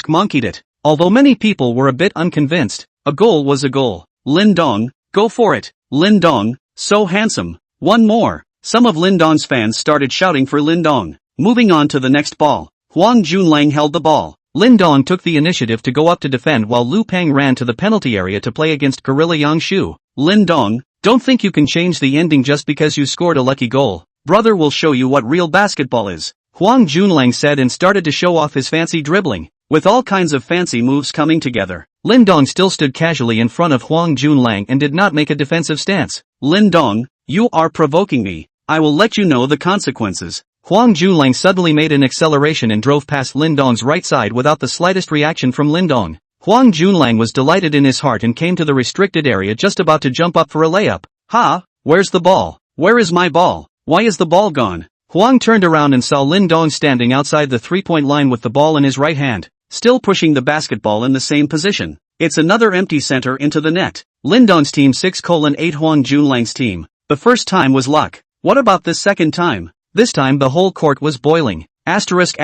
monkeyed it. Although many people were a bit unconvinced, a goal was a goal. Lindong, go for it. Lindong, so handsome. One more. Some of Lindong's fans started shouting for Lindong. Moving on to the next ball. Huang Junlang held the ball. Lindong took the initiative to go up to defend while Lu Peng ran to the penalty area to play against Gorilla Yangshu. Lindong, don't think you can change the ending just because you scored a lucky goal. Brother will show you what real basketball is. Huang Junlang said and started to show off his fancy dribbling. With all kinds of fancy moves coming together, Lindong still stood casually in front of Huang Junlang and did not make a defensive stance. Lindong, you are provoking me. I will let you know the consequences. Huang Junlang suddenly made an acceleration and drove past Lindong's right side without the slightest reaction from Lindong. Huang Junlang was delighted in his heart and came to the restricted area just about to jump up for a layup. Ha! Where's the ball? Where is my ball? Why is the ball gone? Huang turned around and saw Lindong standing outside the three-point line with the ball in his right hand, still pushing the basketball in the same position. It's another empty center into the net. Lindong's team 6:8 Huang Junlang's team. The first time was luck. What about this second time? This time the whole court was boiling. Asterisk.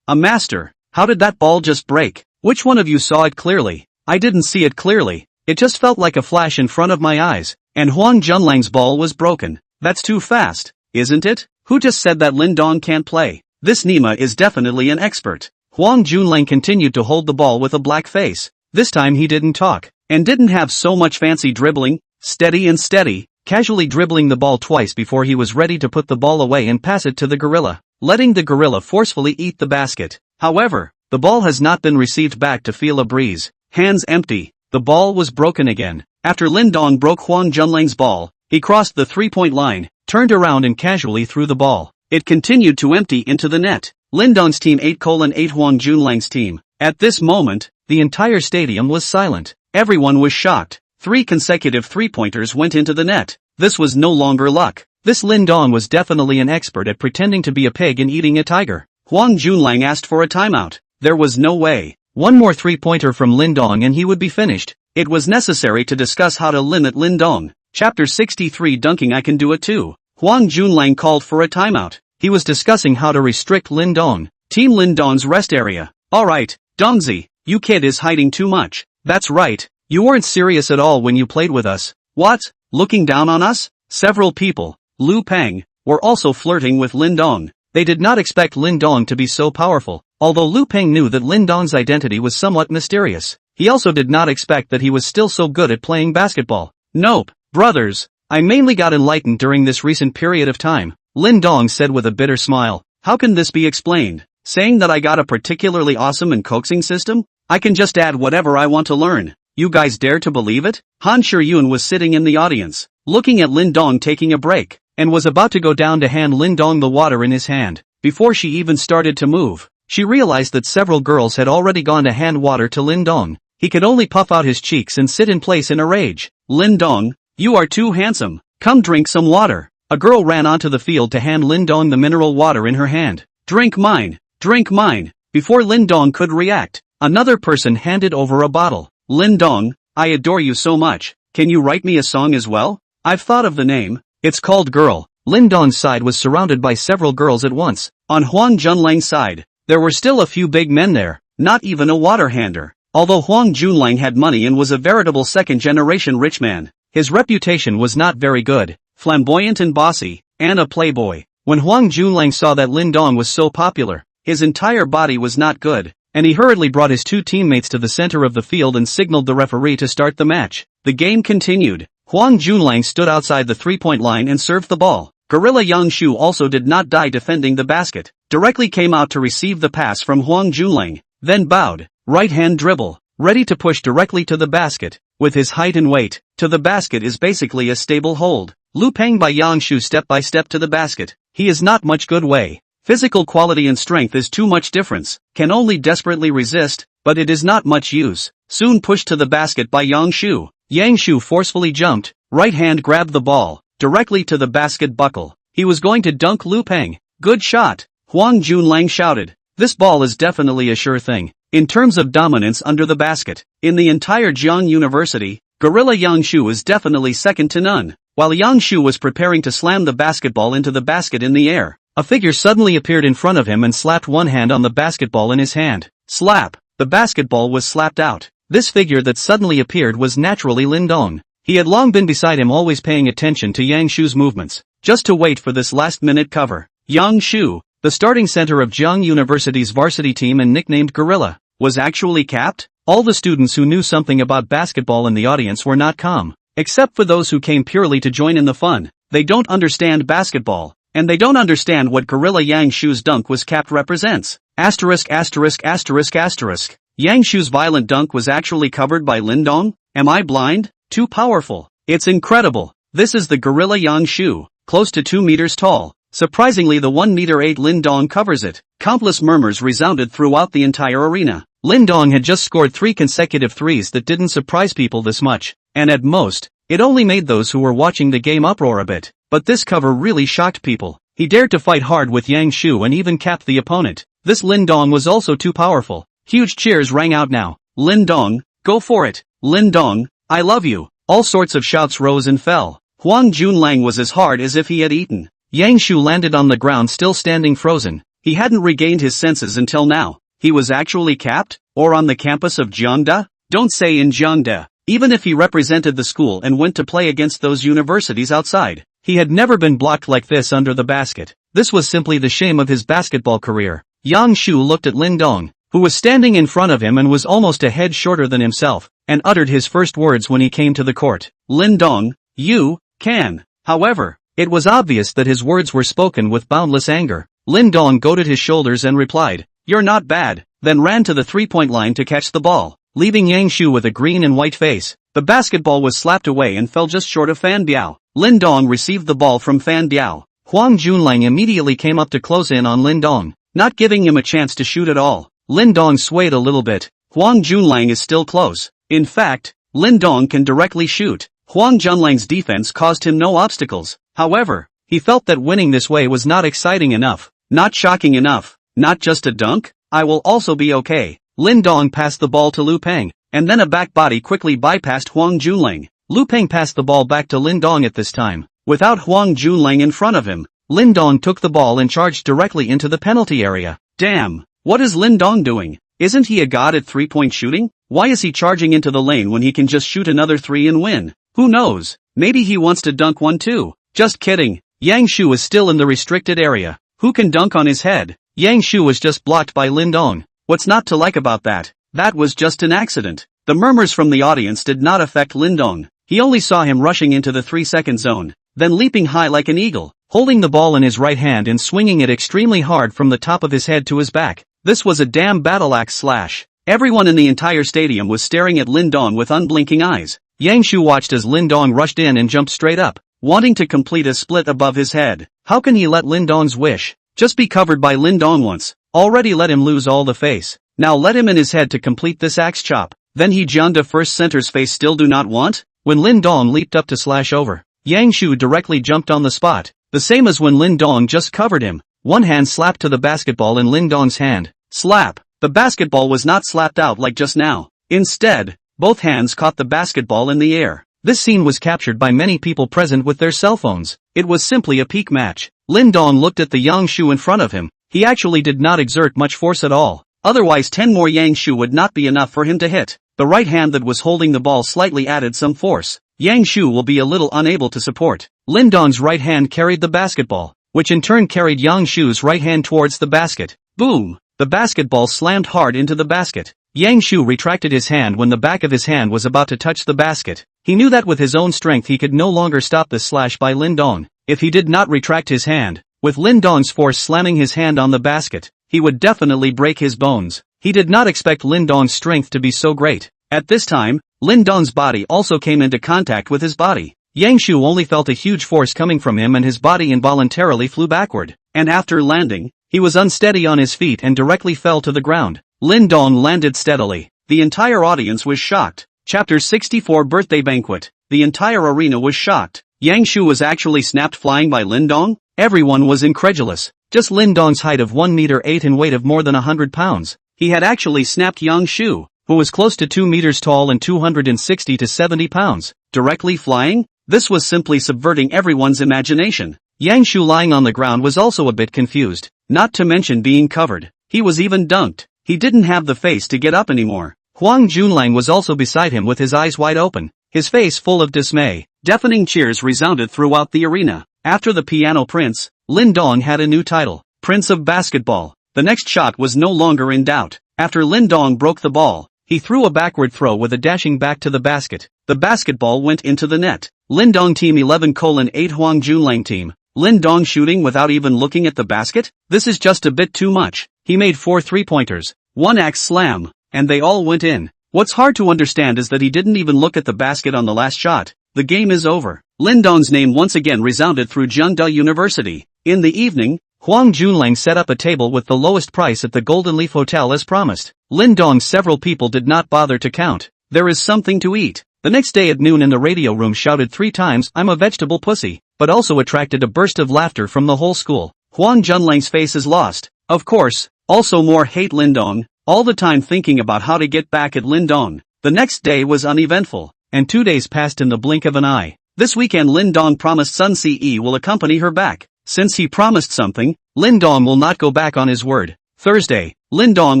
A master. How did that ball just break? Which one of you saw it clearly? I didn't see it clearly. It just felt like a flash in front of my eyes. And Huang Junlang's ball was broken. That's too fast, isn't it? Who just said that Lindong can't play? This Nima is definitely an expert. Huang Junlang continued to hold the ball with a black face. This time he didn't talk, and didn't have so much fancy dribbling, steady, casually dribbling the ball twice before he was ready to put the ball away and pass it to the gorilla, letting the gorilla forcefully eat the basket. However, the ball has not been received back to feel a breeze. Hands empty, the ball was broken again. After Lindong broke Huang Junlang's ball, he crossed the three-point line, turned around and casually threw the ball. It continued to empty into the net. Lindong's team 8:8 Huang Junlang's team. At this moment, the entire stadium was silent. Everyone was shocked. 3 consecutive three-pointers went into the net. This was no longer luck. This Lindong was definitely an expert at pretending to be a pig and eating a tiger. Huang Junlang asked for a timeout. There was no way. One more three-pointer from Lindong and he would be finished. It was necessary to discuss how to limit Lindong. Chapter 63 Dunking I Can Do It Too. Huang Junlang called for a timeout. He was discussing how to restrict Lindong. Team Lindong's rest area. Alright, Dongzi, you kid is hiding too much. That's right. You weren't serious at all when you played with us. What? Looking down on us? Several people, Lu Peng, were also flirting with Lindong. They did not expect Lindong to be so powerful, although Lu Peng knew that Lindong's identity was somewhat mysterious. He also did not expect that he was still so good at playing basketball. Nope, brothers, I mainly got enlightened during this recent period of time, Lindong said with a bitter smile. How can this be explained? Saying that I got a particularly awesome and coaxing system? I can just add whatever I want to learn. You guys dare to believe it? Han Shiyun was sitting in the audience, looking at Lindong taking a break, and was about to go down to hand Lindong the water in his hand. Before she even started to move, she realized that several girls had already gone to hand water to Lindong. He could only puff out his cheeks and sit in place in a rage. Lindong, you are too handsome. Come drink some water. A girl ran onto the field to hand Lindong the mineral water in her hand. Drink mine. Drink mine. Before Lindong could react, another person handed over a bottle. Lindong, I adore you so much. Can you write me a song as well? I've thought of the name. It's called Girl. Lindong's side was surrounded by several girls at once. On Huang Junlang's side, there were still a few big men there, not even a water-hander. Although Huang Junlang had money and was a veritable second-generation rich man, his reputation was not very good, flamboyant and bossy, and a playboy. When Huang Junlang saw that Lindong was so popular, his entire body was not good, and he hurriedly brought his 2 teammates to the center of the field and signaled the referee to start the match. The game continued. Huang Junlang stood outside the three-point line and served the ball. Gorilla Yangshu also did not die defending the basket, directly came out to receive the pass from Huang Junlang, then bowed, right-hand dribble, ready to push directly to the basket. With his height and weight, to the basket is basically a stable hold. Lu Peng by Yangshu step by step to the basket. He is not much good way. Physical quality and strength is too much difference, can only desperately resist, but it is not much use. Soon pushed to the basket by Yangshu. Yangshu forcefully jumped, right hand grabbed the ball, directly to the basket buckle. He was going to dunk Lu Peng. Good shot, Huang Junlang shouted. This ball is definitely a sure thing. In terms of dominance under the basket, in the entire Jiang University, Gorilla Yang Shu is definitely second to none. While Yang Shu was preparing to slam the basketball into the basket in the air, a figure suddenly appeared in front of him and slapped one hand on the basketball in his hand. Slap! The basketball was slapped out. This figure that suddenly appeared was naturally Lin Dong. He had long been beside him, always paying attention to Yang Shu's movements, just to wait for this last-minute cover. Yang Shu, the starting center of Jiang University's varsity team and nicknamed Gorilla, was actually capped? All the students who knew something about basketball in the audience were not calm, except for those who came purely to join in the fun. They don't understand basketball, and they don't understand what Gorilla Yang Shu's dunk was capped represents. Asterisk asterisk asterisk asterisk. Yang Shu's violent dunk was actually covered by Lin Dong? Am I blind? Too powerful. It's incredible. This is the Gorilla Yang Shu, close to 2 meters tall. Surprisingly, the 1 meter 8 Lin Dong covers it. Countless murmurs resounded throughout the entire arena. Lin Dong had just scored 3 consecutive threes that didn't surprise people this much, and at most, it only made those who were watching the game uproar a bit. But this cover really shocked people. He dared to fight hard with Yang Shu and even capped the opponent. This Lin Dong was also too powerful. Huge cheers rang out now. Lin Dong, go for it. Lin Dong, I love you. All sorts of shouts rose and fell. Huang Junlang was as hard as if he had eaten. Yang Shu landed on the ground still standing frozen. He hadn't regained his senses until now. He was actually capped? Or on the campus of Jiangda? Don't say in Jiangda. Even if he represented the school and went to play against those universities outside, he had never been blocked like this under the basket. This was simply the shame of his basketball career. Yang Shu looked at Lin Dong, who was standing in front of him and was almost a head shorter than himself, and uttered his first words when he came to the court. Lin Dong, you can. However, it was obvious that his words were spoken with boundless anger. Lin Dong goated his shoulders and replied, "You're not bad," then ran to the three-point line to catch the ball, leaving Yang Shu with a green and white face. The basketball was slapped away and fell just short of Fan Biao. Lin Dong received the ball from Fan Biao. Huang Junlang immediately came up to close in on Lin Dong, not giving him a chance to shoot at all. Lin Dong swayed a little bit. Huang Junlang is still close. In fact, Lin Dong can directly shoot. Huang Junlang's defense caused him no obstacles. However, he felt that winning this way was not exciting enough, not shocking enough, not just a dunk. I will also be okay. Lin Dong passed the ball to Lu Peng, and then a back body quickly bypassed Huang Junlang. Lu Peng passed the ball back to Lin Dong at this time. Without Huang Junlang in front of him, Lin Dong took the ball and charged directly into the penalty area. Damn, what is Lin Dong doing? Isn't he a god at three-point shooting? Why is he charging into the lane when he can just shoot another 3 and win? Who knows? Maybe he wants to dunk one too. Just kidding. Yang Shu is still in the restricted area. Who can dunk on his head? Yang Shu was just blocked by Lin Dong. What's not to like about that? That was just an accident. The murmurs from the audience did not affect Lin Dong. He only saw him rushing into the 3-second zone, then leaping high like an eagle, holding the ball in his right hand and swinging it extremely hard from the top of his head to his back. This was a damn battle axe slash. Everyone in the entire stadium was staring at Lin Dong with unblinking eyes. Yang Shu watched as Lin Dong rushed in and jumped straight up, wanting to complete a split above his head. How can he let Lin Dong's wish just be covered by Lin Dong once? Already let him lose all the face. Now let him in his head to complete this axe chop. Then he Jiangda first center's face still do not want? When Lin Dong leaped up to slash over, Yang Shu directly jumped on the spot, the same as when Lin Dong just covered him. One hand slapped to the basketball in Lin Dong's hand. Slap! The basketball was not slapped out like just now. Instead, both hands caught the basketball in the air. This scene was captured by many people present with their cell phones. It was simply a peak match. Lin Dong looked at the Yang Shu in front of him. He actually did not exert much force at all. Otherwise 10 more Yang Shu would not be enough for him to hit. The right hand that was holding the ball slightly added some force. Yang Shu will be a little unable to support. Lin Dong's right hand carried the basketball, which in turn carried Yang Shu's right hand towards the basket. Boom! The basketball slammed hard into the basket. Yang Shu retracted his hand when the back of his hand was about to touch the basket. He knew that with his own strength he could no longer stop this slash by Lin Dong. If he did not retract his hand, with Lin Dong's force slamming his hand on the basket, he would definitely break his bones. He did not expect Lin Dong's strength to be so great. At this time, Lin Dong's body also came into contact with his body. Yang Shu only felt a huge force coming from him and his body involuntarily flew backward. And after landing, he was unsteady on his feet and directly fell to the ground. Lin Dong landed steadily. The entire audience was shocked. Chapter 64 Birthday Banquet. The entire arena was shocked. Yang Shu was actually snapped flying by Lin Dong? Everyone was incredulous. Just Lin Dong's height of 1 meter 8 and weight of more than 100 pounds. He had actually snapped Yang Shu. who was close to 2 meters tall and 260 to 70 pounds, directly flying? This was simply subverting everyone's imagination. Yang Shu lying on the ground was also a bit confused, not to mention being covered. He was even dunked. He didn't have the face to get up anymore. Huang Junlang was also beside him with his eyes wide open, his face full of dismay. Deafening cheers resounded throughout the arena. After the Piano Prince, Lin Dong had a new title, Prince of Basketball. The next shot was no longer in doubt. After Lin Dong broke the ball, he threw a backward throw with a dashing back to the basket. The basketball went into the net. Lin Dong Team 11:8 Huang Junlang Team. Lin Dong shooting without even looking at the basket? This is just a bit too much. He made 4 3-pointers, 1 axe slam, and they all went in. What's hard to understand is that he didn't even look at the basket on the last shot. The game is over. Lin Dong's name once again resounded through Zhengde University. In the evening, Huang Junlang set up a table with the lowest price at the Golden Leaf Hotel as promised. Lin Dong's several people did not bother to count. There is something to eat. The next day at noon in the radio room shouted 3 times, "I'm a vegetable pussy," but also attracted a burst of laughter from the whole school. Huang Junlang's face is lost. Of course, also more hate Lin Dong, all the time thinking about how to get back at Lin Dong. The next day was uneventful, and 2 days passed in the blink of an eye. This weekend Lin Dong promised Sun Ce will accompany her back. Since he promised something, Lin Dong will not go back on his word. Thursday, Lin Dong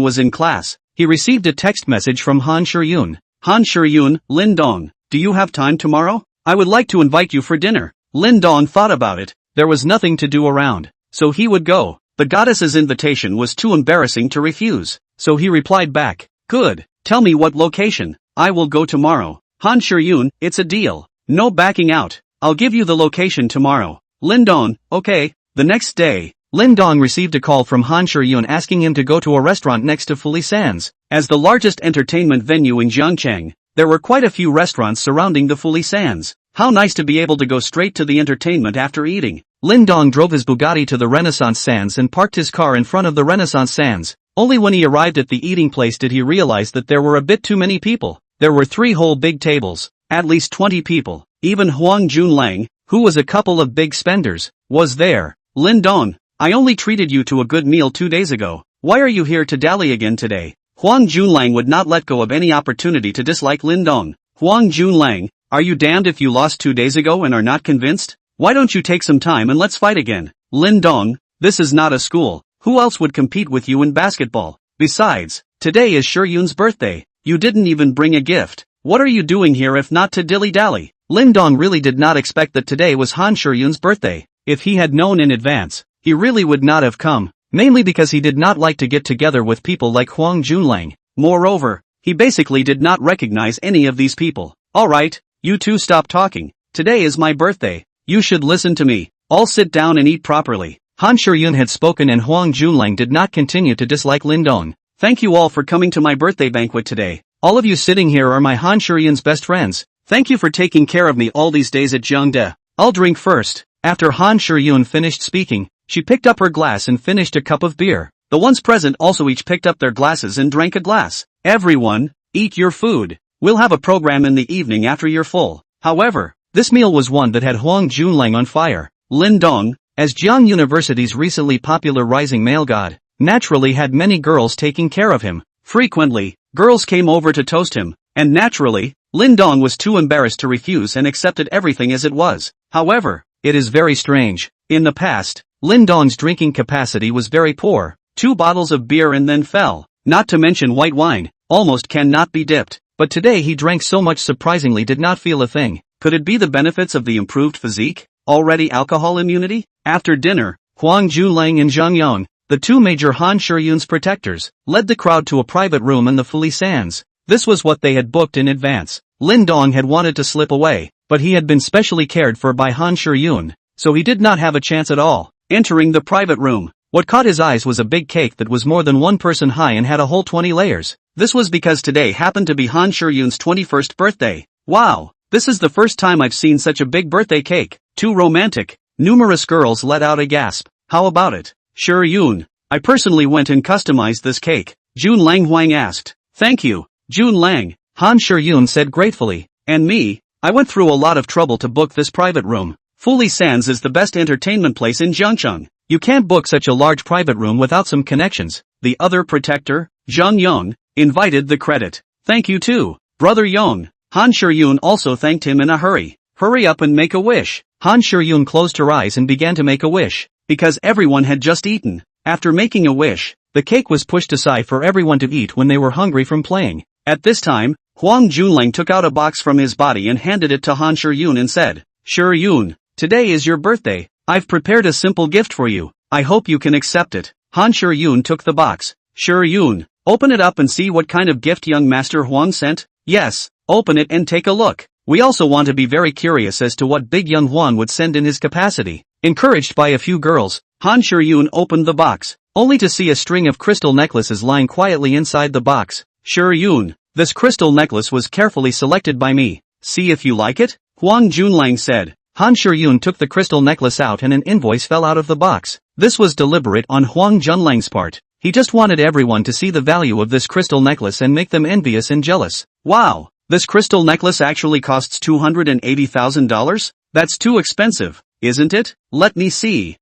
was in class. He received a text message from Han Shiyun. Han Shiyun, Lin Dong, do you have time tomorrow? I would like to invite you for dinner. Lin Dong thought about it. There was nothing to do around, so he would go. The goddess's invitation was too embarrassing to refuse, so he replied back, "Good, tell me what location. I will go tomorrow." Han Shiyun, it's a deal. No backing out. I'll give you the location tomorrow. Lin Dong, okay. The next day, Lin Dong received a call from Han Shiyun asking him to go to a restaurant next to Fuli Sands. As the largest entertainment venue in Zhangcheng, there were quite a few restaurants surrounding the Fuli Sands. How nice to be able to go straight to the entertainment after eating. Lin Dong drove his Bugatti to the Renaissance Sands and parked his car in front of the Renaissance Sands. Only when he arrived at the eating place did he realize that there were a bit too many people. There were 3 whole big tables, at least 20 people. Even Huang Junlang, who was a couple of big spenders, was there. Lin Dong, I only treated you to a good meal 2 days ago. Why are you here to dally again today? Huang Junlang would not let go of any opportunity to dislike Lin Dong. Huang Junlang, are you damned if you lost 2 days ago and are not convinced? Why don't you take some time and let's fight again? Lin Dong, this is not a school. Who else would compete with you in basketball? Besides, today is Shiyun's birthday. You didn't even bring a gift. What are you doing here if not to dilly-dally? Lin Dong really did not expect that today was Han Shiyun's birthday. If he had known in advance, he really would not have come, mainly because he did not like to get together with people like Huang Junlang. Moreover, he basically did not recognize any of these people. Alright, you two stop talking. Today is my birthday. You should listen to me. All sit down and eat properly. Han Shiyun had spoken and Huang Junlang did not continue to dislike Lin Dong. Thank you all for coming to my birthday banquet today. All of you sitting here are my Han Shiyun's best friends. Thank you for taking care of me all these days at Zhengde. I'll drink first. After Han Shiyun finished speaking, she picked up her glass and finished a cup of beer. The ones present also each picked up their glasses and drank a glass. Everyone, eat your food. We'll have a program in the evening after you're full. However, this meal was one that had Huang Junlang on fire. Lin Dong, as Jiang University's recently popular rising male god, naturally had many girls taking care of him. Frequently, girls came over to toast him, and naturally, Lin Dong was too embarrassed to refuse and accepted everything as it was. However, it is very strange. In the past, Lin Dong's drinking capacity was very poor. 2 bottles of beer and then fell. Not to mention white wine, almost cannot be dipped. But today he drank so much surprisingly did not feel a thing. Could it be the benefits of the improved physique? Already alcohol immunity? After dinner, Huang Junlang and Zhang Yong, the 2 major Han Shiyun's protectors, led the crowd to a private room in the Fuli Sands. This was what they had booked in advance. Lin Dong had wanted to slip away, but he had been specially cared for by Han Shiyun, so he did not have a chance at all. Entering the private room, what caught his eyes was a big cake that was more than 1 person high and had a whole 20 layers. This was because today happened to be Han Shiyun's 21st birthday. Wow, this is the first time I've seen such a big birthday cake. Too romantic. Numerous girls let out a gasp. How about it, Shiyun? I personally went and customized this cake. Jun Lang Huang asked. Thank you, Jun Lang. Han Shiyun said gratefully. And me, I went through a lot of trouble to book this private room. Fuli Sands is the best entertainment place in Zhangcheng. You can't book such a large private room without some connections. The other protector, Zhang Yong, invited the credit. Thank you too, Brother Yong. Han Shuryun also thanked him in a hurry. Hurry up and make a wish. Han Shuryun closed her eyes and began to make a wish, because everyone had just eaten. After making a wish, the cake was pushed aside for everyone to eat when they were hungry from playing. At this time, Huang Junlang took out a box from his body and handed it to Han Shuryun and said, Shuryun, today is your birthday. I've prepared a simple gift for you. I hope you can accept it. Han Shuryun took the box. Shuryun, open it up and see what kind of gift young Master Huang sent. Yes, open it and take a look. We also want to be very curious as to what big young Huang would send in his capacity. Encouraged by a few girls, Han Shuryun opened the box, only to see a string of crystal necklaces lying quietly inside the box. Shuryun, this crystal necklace was carefully selected by me. See if you like it? Huang Junlang said. Han Shuryun took the crystal necklace out and an invoice fell out of the box. This was deliberate on Huang Junlang's part. He just wanted everyone to see the value of this crystal necklace and make them envious and jealous. Wow, this crystal necklace actually costs $280,000? That's too expensive, isn't it? Let me see.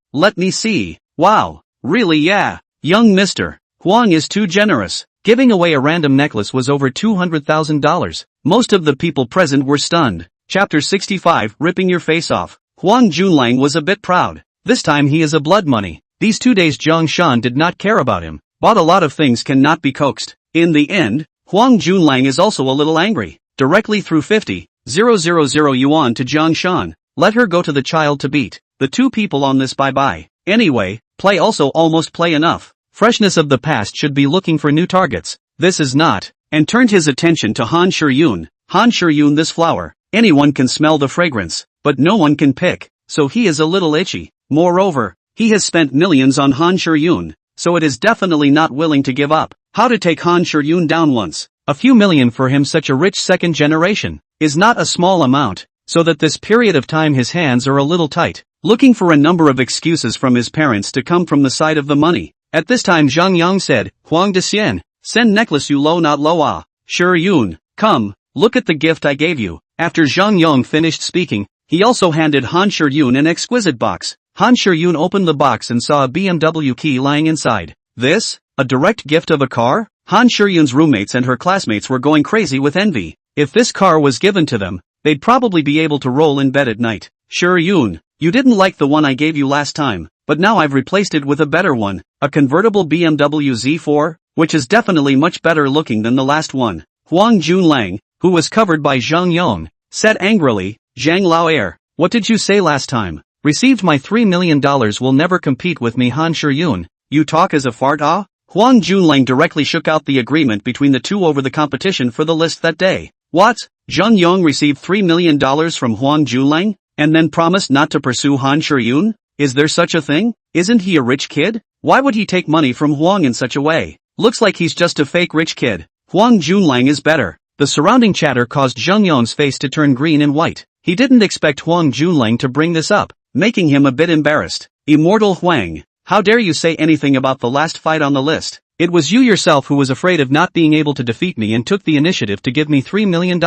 Wow, really yeah. Young Mr. Huang is too generous. Giving away a random necklace was over $200,000. Most of the people present were stunned. Chapter 65, Ripping Your Face Off. Huang Junlang was a bit proud. This time he is a blood money. These 2 days Zhang Shan did not care about him. Bought a lot of things cannot be coaxed. In the end, Huang Junlang is also a little angry. Directly threw 50,000 yuan to Zhang Shan. Let her go to the child to beat. The two people on this bye-bye. Anyway, play also almost play enough. Freshness of the past should be looking for new targets. This is not. And turned his attention to Han Shuryun. Han Shuryun, this flower. Anyone can smell the fragrance, but no one can pick, so he is a little itchy. Moreover, he has spent millions on Han Shuryun, so it is definitely not willing to give up. How to take Han Shuryun down once? A few million for him, such a rich second generation, is not a small amount, so that this period of time his hands are a little tight, looking for a number of excuses from his parents to come from the side of the money. At this time Zhang Yang said, Huang Dexian, send necklace you lo not lo ah. Shuryun, come, look at the gift I gave you. After Zhang Yang finished speaking, he also handed Han Shuryun an exquisite box. Han Shuryun opened the box and saw a BMW key lying inside. This? A direct gift of a car? Han Shuryun's roommates and her classmates were going crazy with envy. If this car was given to them, they'd probably be able to roll in bed at night. Shuryun, you didn't like the one I gave you last time, but now I've replaced it with a better one, a convertible BMW Z4, which is definitely much better looking than the last one. Huang Junlang, who was covered by Zhang Yang, said angrily, Zhang Laoer, what did you say last time? Received my $3 million will never compete with me. Han Shuryun, you talk as a fart ah? Huang Junlang directly shook out the agreement between the two over the competition for the list that day. What? Zhang Yang received $3 million from Huang Junlang, and then promised not to pursue Han Shuryun? Is there such a thing? Isn't he a rich kid? Why would he take money from Huang in such a way? Looks like he's just a fake rich kid. Huang Junlang is better. The surrounding chatter caused Zhang Yong's face to turn green and white. He didn't expect Huang Junlang to bring this up, making him a bit embarrassed. Immortal Huang, how dare you say anything about the last fight on the list? It was you yourself who was afraid of not being able to defeat me and took the initiative to give me $3 million.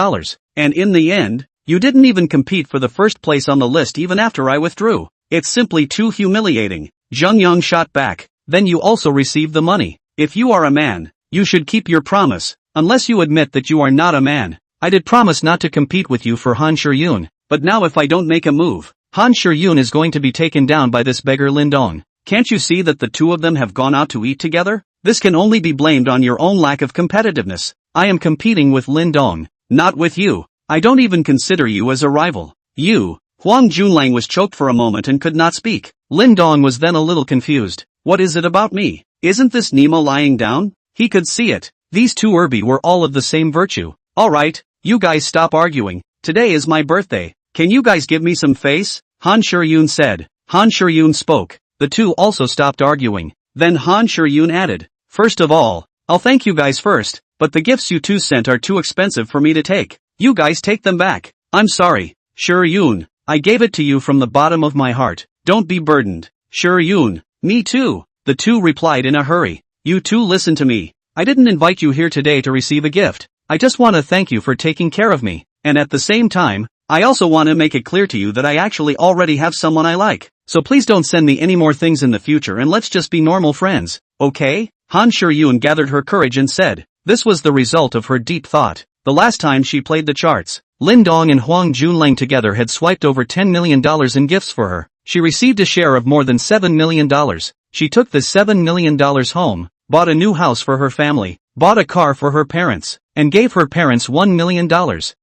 And in the end, you didn't even compete for the first place on the list even after I withdrew. It's simply too humiliating. Zhang Yang shot back. Then you also received the money. If you are a man, you should keep your promise. Unless you admit that you are not a man. I did promise not to compete with you for Han Shuryun, but now if I don't make a move, Han Shuryun is going to be taken down by this beggar Lindong. Can't you see that the two of them have gone out to eat together? This can only be blamed on your own lack of competitiveness. I am competing with Lindong, not with you. I don't even consider you as a rival. You. Huang Junlang was choked for a moment and could not speak. Lindong was then a little confused. What is it about me? Isn't this Nemo lying down? He could see it. These two Urbi were all of the same virtue. Alright, you guys stop arguing. Today is my birthday. Can you guys give me some face? Han Shuryun said. Han Shuryun spoke. The two also stopped arguing. Then Han Shuryun added, first of all, I'll thank you guys first, but the gifts you two sent are too expensive for me to take. You guys take them back. I'm sorry. Shuryun, I gave it to you from the bottom of my heart. Don't be burdened. Shuryun, me too. The two replied in a hurry. You two listen to me. I didn't invite you here today to receive a gift. I just want to thank you for taking care of me. And at the same time, I also want to make it clear to you that I actually already have someone I like. So please don't send me any more things in the future and let's just be normal friends, okay? Han Shuryun gathered her courage and said, This was the result of her deep thought. The last time she played the charts, Lin Dong and Huang Junlang together had swiped over $10 million in gifts for her. She received a share of more than $7 million. She took the $7 million home, bought a new house for her family, bought a car for her parents, and gave her parents $1 million.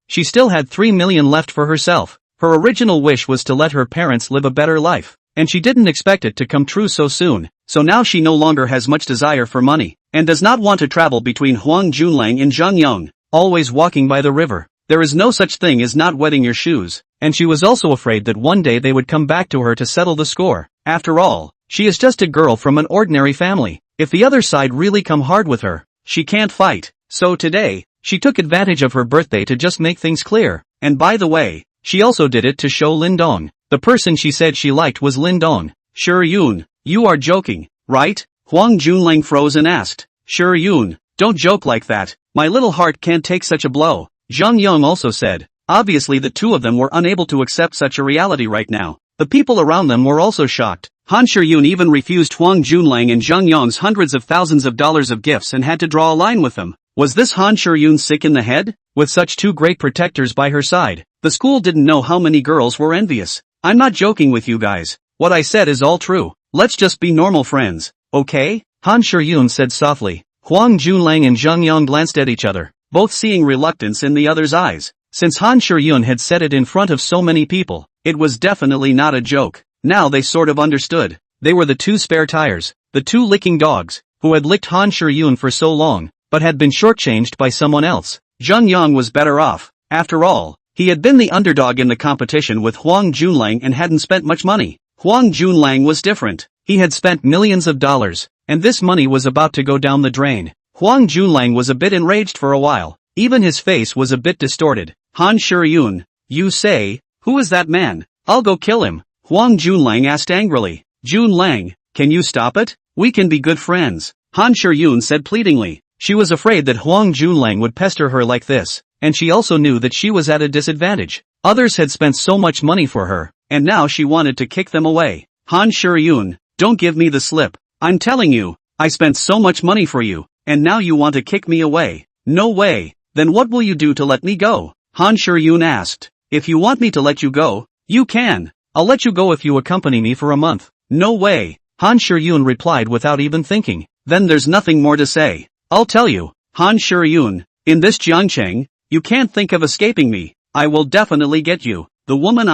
She still had $3 million left for herself. Her original wish was to let her parents live a better life, and she didn't expect it to come true so soon. So now she no longer has much desire for money, and does not want to travel between Huang Junlang and Zhangyang, always walking by the river. There is no such thing as not wetting your shoes, and she was also afraid that one day they would come back to her to settle the score. After all, she is just a girl from an ordinary family. If the other side really come hard with her, she can't fight. So today, she took advantage of her birthday to just make things clear. And by the way, she also did it to show Lin Dong. The person she said she liked was Lin Dong. Sure Yoon, you are joking, right? Huang Junlang froze and asked. Sure Yoon, don't joke like that. My little heart can't take such a blow. Zhang Yang also said. Obviously the two of them were unable to accept such a reality right now. The people around them were also shocked. Han Shiyun even refused Huang Junlang and Zhang Yang's hundreds of thousands of dollars of gifts and had to draw a line with them. Was this Han Shiyun sick in the head? With such two great protectors by her side, the school didn't know how many girls were envious. I'm not joking with you guys. What I said is all true. Let's just be normal friends, okay? Han Shiyun said softly. Huang Junlang and Zhang Yang glanced at each other, both seeing reluctance in the other's eyes. Since Han Shiyun had said it in front of so many people, it was definitely not a joke. Now they sort of understood. They were the two spare tires, the two licking dogs, who had licked Han Shiyun for so long, but had been shortchanged by someone else. Zhang Yang was better off. After all, he had been the underdog in the competition with Huang Junlang and hadn't spent much money. Huang Junlang was different. He had spent millions of dollars, and this money was about to go down the drain. Huang Junlang was a bit enraged for a while. Even his face was a bit distorted. Han Shiyun, you say, who is that man? I'll go kill him. Huang Junlang asked angrily. Junlang, can you stop it? We can be good friends. Han Shiyun said pleadingly. She was afraid that Huang Junlang would pester her like this, and she also knew that she was at a disadvantage. Others had spent so much money for her, and now she wanted to kick them away. Han Shiyun, don't give me the slip. I'm telling you, I spent so much money for you, and now you want to kick me away. No way. Then what will you do to let me go? Han Shiyun asked. If you want me to let you go, you can. I'll let you go if you accompany me for a month. No way. Han Shiyun replied without even thinking. Then there's nothing more to say. I'll tell you. Han Shiyun, in this Jiangcheng, you can't think of escaping me. I will definitely get you. The woman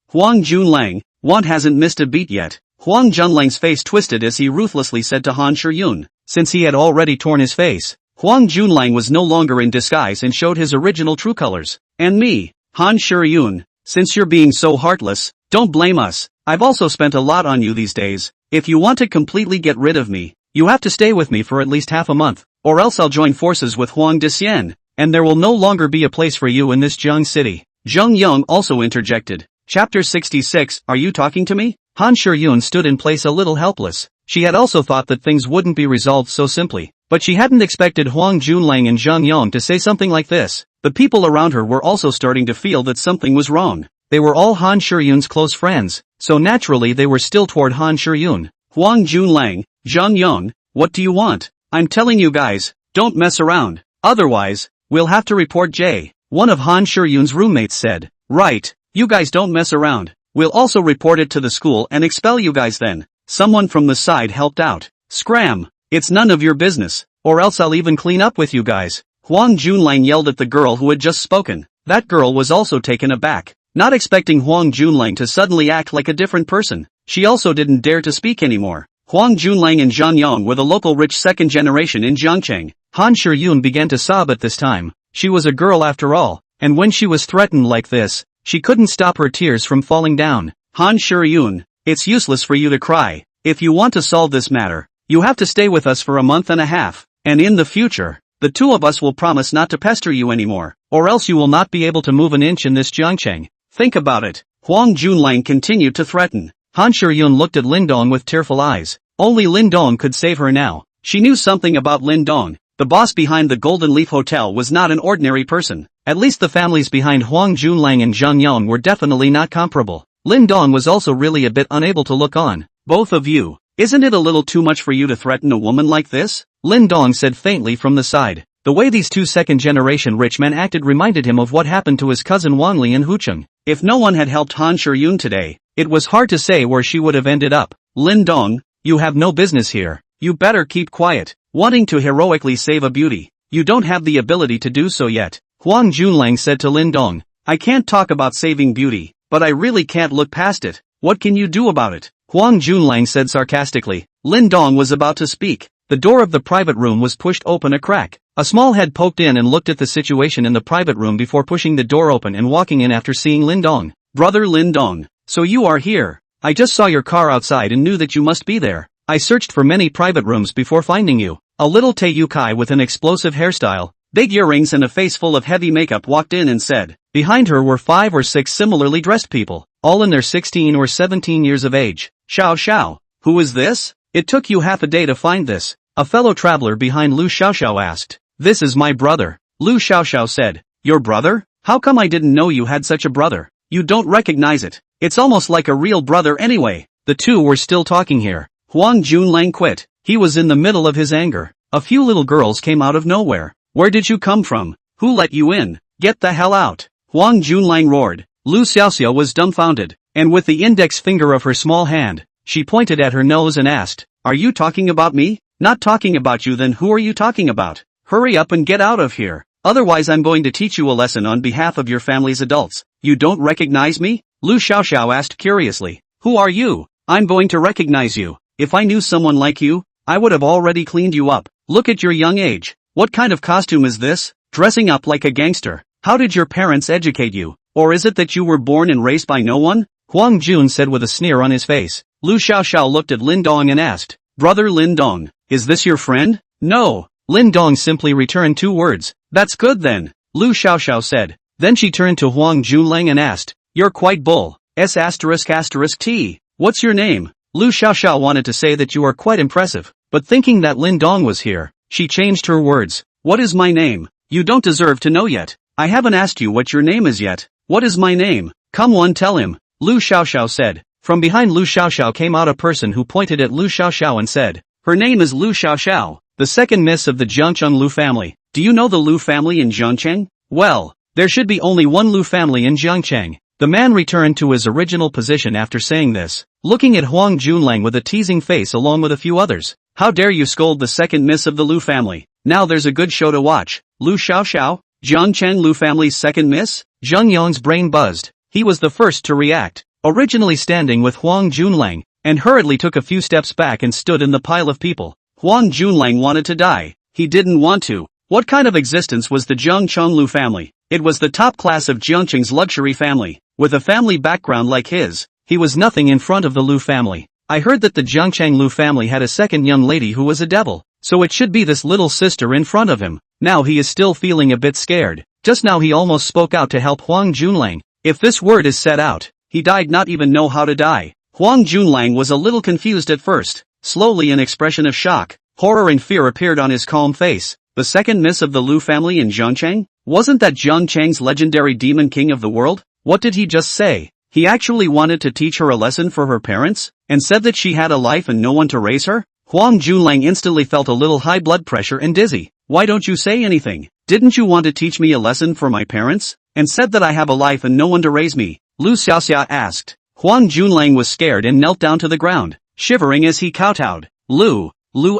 Huang Junlang, hasn't missed a beat yet. Huang Junlang's face twisted as he ruthlessly said to Han Shiyun. Since he had already torn his face, Huang Junlang was no longer in disguise and showed his original true colors. And me, Han Shiyun, since you're being so heartless, don't blame us. I've also spent a lot on you these days. If you want to completely get rid of me, you have to stay with me for at least half a month, or else I'll join forces with Huang Dixian, and there will no longer be a place for you in this Jiang city. Zhang Yang also interjected. Chapter 66, are you talking to me? Han Shiyun stood in place a little helpless. She had also thought that things wouldn't be resolved so simply, but she hadn't expected Huang Junlang and Zhang Yang to say something like this. The people around her were also starting to feel that something was wrong. They were all Han Shiyun's close friends, so naturally they were still toward Han Shiyun. Huang Junlang, Zhang Yang, what do you want? I'm telling you guys, don't mess around. Otherwise, we'll have to report Jay. One of Han Shiyun's roommates said. Right, you guys don't mess around. We'll also report it to the school and expel you guys then. Someone from the side helped out. Scram, it's none of your business, or else I'll even clean up with you guys. Huang Junlang yelled at the girl who had just spoken. That girl was also taken aback, not expecting Huang Junlang to suddenly act like a different person. She also didn't dare to speak anymore. Huang Junlang and Zhang Yang were the local rich second generation in Jiangcheng. Han Shiyun began to sob at this time. She was a girl after all, and when she was threatened like this, she couldn't stop her tears from falling down. Han Shiyun, it's useless for you to cry. If you want to solve this matter, you have to stay with us for a month and a half, and in the future, the two of us will promise not to pester you anymore, or else you will not be able to move an inch in this Jiangcheng. Think about it. Huang Junlang continued to threaten. Han Shiyun looked at Lin Dong with tearful eyes. Only Lin Dong could save her now. She knew something about Lin Dong. The boss behind the Golden Leaf Hotel was not an ordinary person. At least the families behind Huang Junlang and Zhang Yang were definitely not comparable. Lin Dong was also really a bit unable to look on. Both of you, isn't it a little too much for you to threaten a woman like this? Lin Dong said faintly from the side. The way these two second-generation rich men acted reminded him of what happened to his cousin Wang Li and Hucheng. If no one had helped Han Shiyun today, it was hard to say where she would have ended up. Lin Dong, you have no business here. You better keep quiet. Wanting to heroically save a beauty. You don't have the ability to do so yet. Huang Junlang said to Lin Dong. I can't talk about saving beauty, but I really can't look past it. What can you do about it? Huang Junlang said sarcastically. Lin Dong was about to speak. The door of the private room was pushed open a crack. A small head poked in and looked at the situation in the private room before pushing the door open and walking in after seeing Lin Dong. Brother Lin Dong. So you are here. I just saw your car outside and knew that you must be there. I searched for many private rooms before finding you. A little Tae Kai with an explosive hairstyle, big earrings and a face full of heavy makeup walked in and said. Behind her were 5 or 6 similarly dressed people, all in their 16 or 17 years of age. Xiao Xiao. Who is this? It took you half a day to find this. A fellow traveler behind Lu Xiaoxiao asked. This is my brother. Lu Xiaoxiao said. Your brother? How come I didn't know you had such a brother? You don't recognize it. It's almost like a real brother anyway. The two were still talking here. Huang Junlang quit. He was in the middle of his anger. A few little girls came out of nowhere. Where did you come from? Who let you in? Get the hell out. Huang Junlang roared. Lu Xiaoxiao was dumbfounded, and with the index finger of her small hand, she pointed at her nose and asked, Are you talking about me? Not talking about you, then who are you talking about? Hurry up and get out of here. Otherwise I'm going to teach you a lesson on behalf of your family's adults. You don't recognize me? Lu Xiaoxiao asked curiously. Who are you? I'm going to recognize you. If I knew someone like you, I would have already cleaned you up. Look at your young age. What kind of costume is this? Dressing up like a gangster. How did your parents educate you? Or is it that you were born and raised by no one? Huang Jun said with a sneer on his face. Lu Xiaoxiao looked at Lin Dong and asked, Brother Lin Dong, is this your friend? No. Lin Dong simply returned 2 words. That's good then, Lu Xiaoxiao said. Then she turned to Huang Junlang and asked, You're quite bull. S***T. What's your name? Lu Xiaoxiao wanted to say that you are quite impressive, but thinking that Lin Dong was here, she changed her words. What is my name? You don't deserve to know yet. I haven't asked you what your name is yet. What is my name? Come on, tell him, Lu Xiaoxiao said. From behind Lu Xiaoxiao came out a person who pointed at Lu Xiaoxiao and said, Her name is Lu Xiaoxiao, the second miss of the Jiangcheng Lu family. Do you know the Lu family in Jiangcheng? Well, there should be only one Lu family in Jiangcheng. The man returned to his original position after saying this, looking at Huang Junlang with a teasing face along with a few others. How dare you scold the second miss of the Lu family? Now there's a good show to watch. Lu Xiaoxiao, Jiangcheng Lu family's second miss? Zheng Yong's brain buzzed. He was the first to react, originally standing with Huang Junlang, and hurriedly took a few steps back and stood in the pile of people. Huang Junlang wanted to die. He didn't want to. What kind of existence was the Jiangcheng Lu family? It was the top class of Jiangcheng's luxury family. With a family background like his, he was nothing in front of the Lu family. I heard that the Jiangcheng Lu family had a second young lady who was a devil, so it should be this little sister in front of him. Now he is still feeling a bit scared. Just now he almost spoke out to help Huang Junlang. If this word is said out, he died not even know how to die. Huang Junlang was a little confused at first. Slowly an expression of shock, horror and fear appeared on his calm face. The second miss of the Lu family in Jiangcheng? Wasn't that Jiangcheng's legendary demon king of the world? What did he just say? He actually wanted to teach her a lesson for her parents, and said that she had a life and no one to raise her? Huang Junlang instantly felt a little high blood pressure and dizzy. Why don't you say anything? Didn't you want to teach me a lesson for my parents? And said that I have a life and no one to raise me? Lu Xiaoxiao asked. Huang Junlang was scared and knelt down to the ground, shivering as he kowtowed. Lu